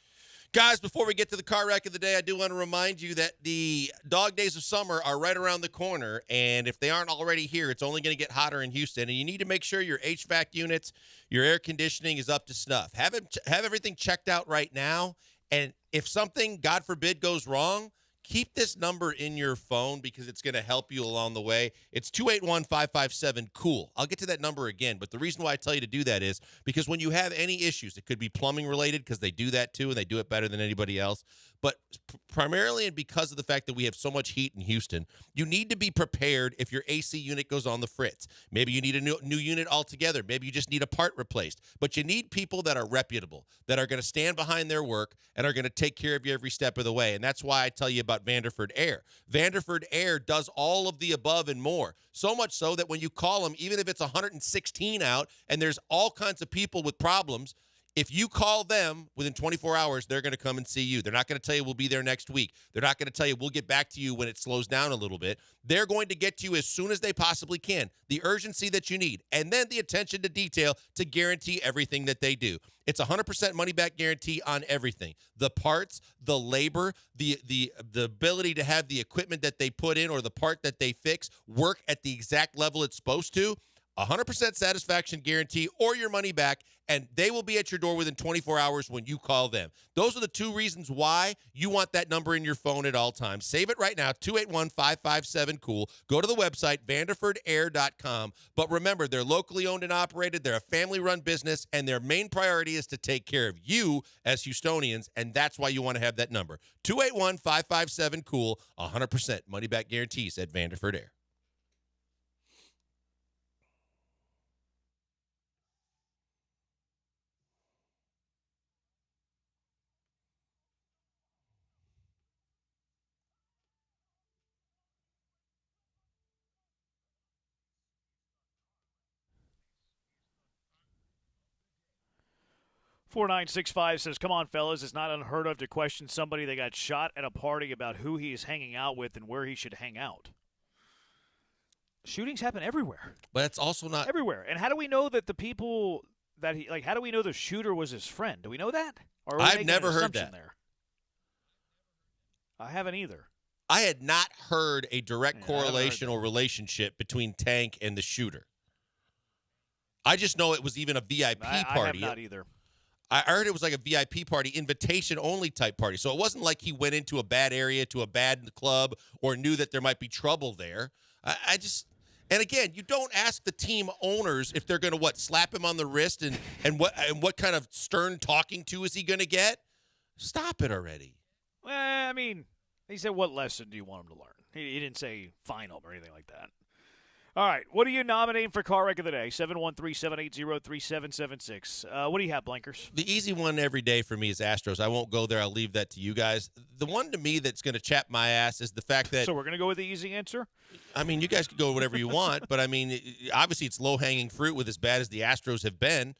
Guys, before we get to the car wreck of the day, I do want to remind you that the dog days of summer are right around the corner, and if they aren't already here, it's only going to get hotter in Houston, and you need to make sure your HVAC units, your air conditioning is up to snuff. Have everything checked out right now, and if something, God forbid, goes wrong, keep this number in your phone because it's going to help you along the way. It's 281-557-COOL. I'll get to that number again, but the reason why I tell you to do that is because when you have any issues, it could be plumbing related because they do that too, and they do it better than anybody else. But primarily and because of the fact that we have so much heat in Houston, you need to be prepared if your AC unit goes on the fritz. Maybe you need a new unit altogether. Maybe you just need a part replaced. But you need people that are reputable, that are going to stand behind their work and are going to take care of you every step of the way. And that's why I tell you about Vanderford Air. Vanderford Air does all of the above and more. So much so that when you call them, even if it's 116 out and there's all kinds of people with problems, if you call them within 24 hours, they're going to come and see you. They're not going to tell you we'll be there next week. They're not going to tell you we'll get back to you when it slows down a little bit. They're going to get to you as soon as they possibly can, the urgency that you need, and then the attention to detail to guarantee everything that they do. It's 100% money-back guarantee on everything. The parts, the labor, the ability to have the equipment that they put in or the part that they fix work at the exact level it's supposed to. 100% satisfaction guarantee or your money back, and they will be at your door within 24 hours when you call them. Those are the two reasons why you want that number in your phone at all times. Save it right now, 281-557-COOL. Go to the website, vanderfordair.com. But remember, they're locally owned and operated. They're a family-run business, and their main priority is to take care of you as Houstonians, and that's why you want to have that number. 281-557-COOL, 100% money-back guarantees at Vanderford Air. $4965 says, come on, fellas, it's not unheard of to question somebody that got shot at a party about who he is hanging out with and where he should hang out. Shootings happen everywhere. But it's also not everywhere. And how do we know that the people that he, like, how do we know the shooter was his friend? Do we know that? Or I've never heard that. There? I haven't either. I had not heard a direct correlation or relationship between Tank and the shooter. I just know it was even a VIP party. I have not either. I heard it was like a VIP party, invitation-only type party. So it wasn't like he went into a bad area, to a bad club, or knew that there might be trouble there. I just – and again, you don't ask the team owners if they're going to, slap him on the wrist and what kind of stern talking to is he going to get? Stop it already. Well, I mean, he said, what lesson do you want him to learn? He didn't say final or anything like that. All right, what are you nominating for car wreck of the day? 713-780-3776. What do you have, Blankers? The easy one every day for me is Astros. I won't go there. I'll leave that to you guys. The one to me that's going to chap my ass is the fact that – So we're going to go with the easy answer? I mean, you guys can go whatever you want, but, I mean, obviously it's low-hanging fruit with as bad as the Astros have been.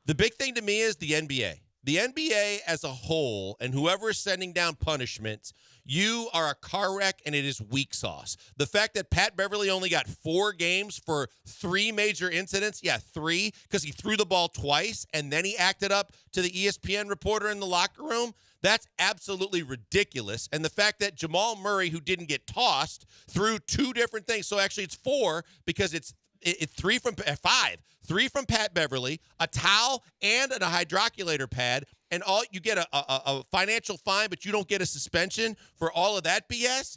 The big thing to me is the NBA. The NBA as a whole, and whoever is sending down punishments, you are a car wreck, and it is weak sauce. The fact that Pat Beverly only got 4 games for 3 major incidents, 3, because he threw the ball twice, and then he acted up to the ESPN reporter in the locker room, that's absolutely ridiculous. And the fact that Jamal Murray, who didn't get tossed, threw 2 different things. So actually it's 4 because it's 3 from 5. 3 from Pat Beverly, a towel, and a hydroculator pad, and all you get a financial fine, but you don't get a suspension for all of that BS.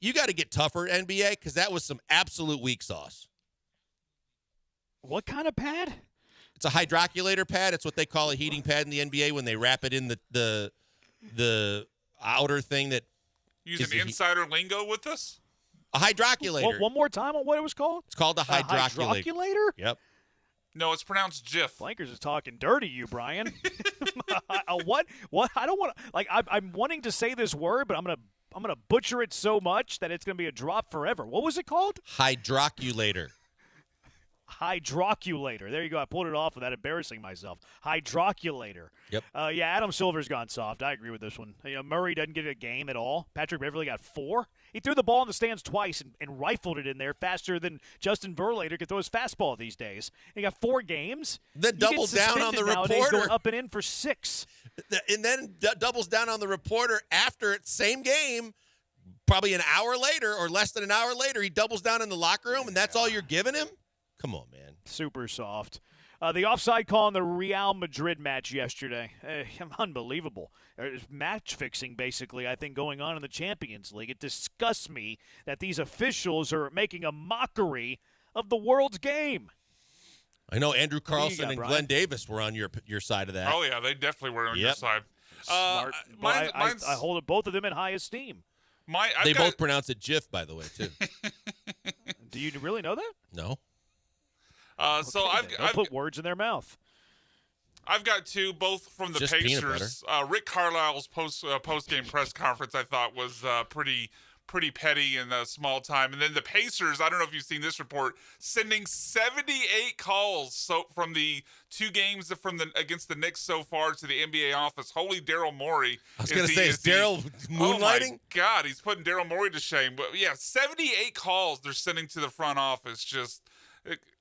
You got to get tougher, NBA, because that was some absolute weak sauce. What kind of pad? It's a hydroculator pad. It's what they call a heating pad in the NBA when they wrap it in the outer thing that using insider lingo with us. A hydroculator. One more time on what it was called? It's called a hydroculator. Hydroculator? Yep. No, it's pronounced Jif. Flankers is talking dirty, you Brian. What? I don't want to. I'm wanting to say this word, but I'm gonna butcher it so much that it's gonna be a drop forever. What was it called? Hydroculator. Hydroculator. There you go. I pulled it off without embarrassing myself. Hydroculator. Yep. Adam Silver's gone soft. I agree with this one. Murray doesn't get a game at all. Patrick Beverly got 4. He threw the ball in the stands twice and rifled it in there faster than Justin Verlander could throw his fastball these days. He got 4 games. Then doubles down on the reporter. Going up and in for 6. And then doubles down on the reporter after it, same game, probably an hour later or less than an hour later, he doubles down in the locker room, and that's all you're giving him? Come on, man. Super soft. The offside call in the Real Madrid match yesterday. Unbelievable. There's match fixing, basically, I think, going on in the Champions League. It disgusts me that these officials are making a mockery of the world's game. I know Andrew Carlson and Glenn Davis were on your side of that. Oh, yeah, they definitely were on your side. Smart. I hold both of them in high esteem. They both pronounce it Jif, by the way, too. Do you really know that? No. So I've put words in their mouth. I've got 2, both from the Just Pacers. Rick Carlisle's post-game press conference I thought was pretty petty in a small time. And then the Pacers, I don't know if you've seen this report, sending 78 calls from the 2 games against the Knicks so far to the NBA office. Holy Daryl Morey. I was going to say, is Daryl moonlighting? Oh, my God. He's putting Daryl Morey to shame. But, yeah, 78 calls they're sending to the front office. Just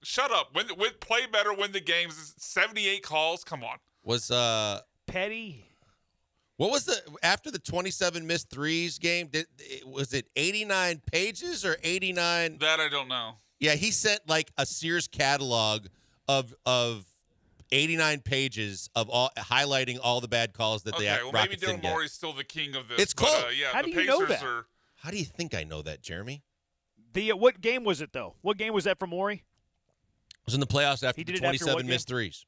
shut up. Play better, win the games. 78 calls? Come on. Was petty. What was after the 27 missed threes game? Was it 89 pages or 89? That I don't know. Yeah, he sent like a Sears catalog of 89 pages of highlighting all the bad calls that okay, the well, maybe Rockets didn't Daryl get. Morey's still the king of this. It's close. Yeah, How the do you Pacers know that? How do you think I know that, Jeremy? What game was it, though? What game was that for Morey? It was in the playoffs after the 27 game? missed threes.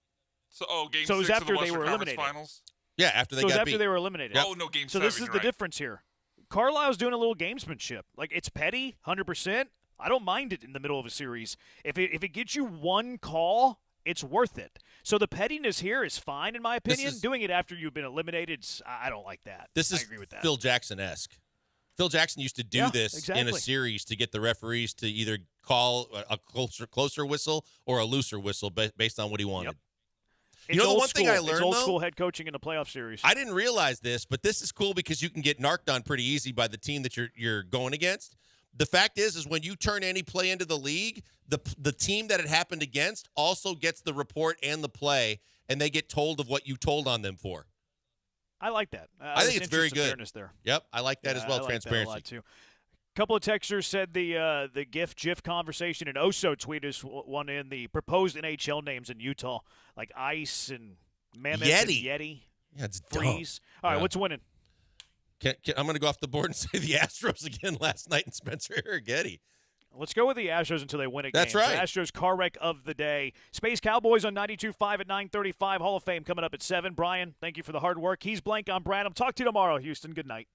So, game so it was 6 after of the they Western were Conference eliminated. Finals? Yeah, after they so got it was after beat. they were eliminated. Oh, no, game 7. So this is you're the right. difference here. Carlisle's doing a little gamesmanship. Like, it's petty, 100%. I don't mind it in the middle of a series. If it gets you 1 call, it's worth it. So the pettiness here is fine, in my opinion. Doing it after you've been eliminated, I don't like that. I agree with that. Phil Jackson-esque. Phil Jackson used to do this exactly. in a series to get the referees to either call a closer whistle or a looser whistle based on what he wanted. Yep. You know the one thing I learned, it's old though? school head coaching in the playoff series. I didn't realize this, but this is cool because you can get narked on pretty easy by the team that you're going against. The fact is when you turn any play into the league, the team that it happened against also gets the report and the play, and they get told of what you told on them for. I like that. I think it's very good. Fairness there. Yep, I like that as well. I Transparency. like that a lot too. A couple of texters said the GIF conversation and Oso tweeted one in the proposed NHL names in Utah, like Ice and Mammoth and Yeti. Yeah, it's Freeze. dumb. All right, what's winning? I'm going to go off the board and say the Astros again last night and Spencer Arrighetti. Let's go with the Astros until they win a game. That's right. So Astros car wreck of the day. Space Cowboys on 92.5 at 9:35. Hall of Fame coming up at 7. Brian, thank you for the hard work. He's Blank. I'm Brad. I'll talk to you tomorrow, Houston. Good night.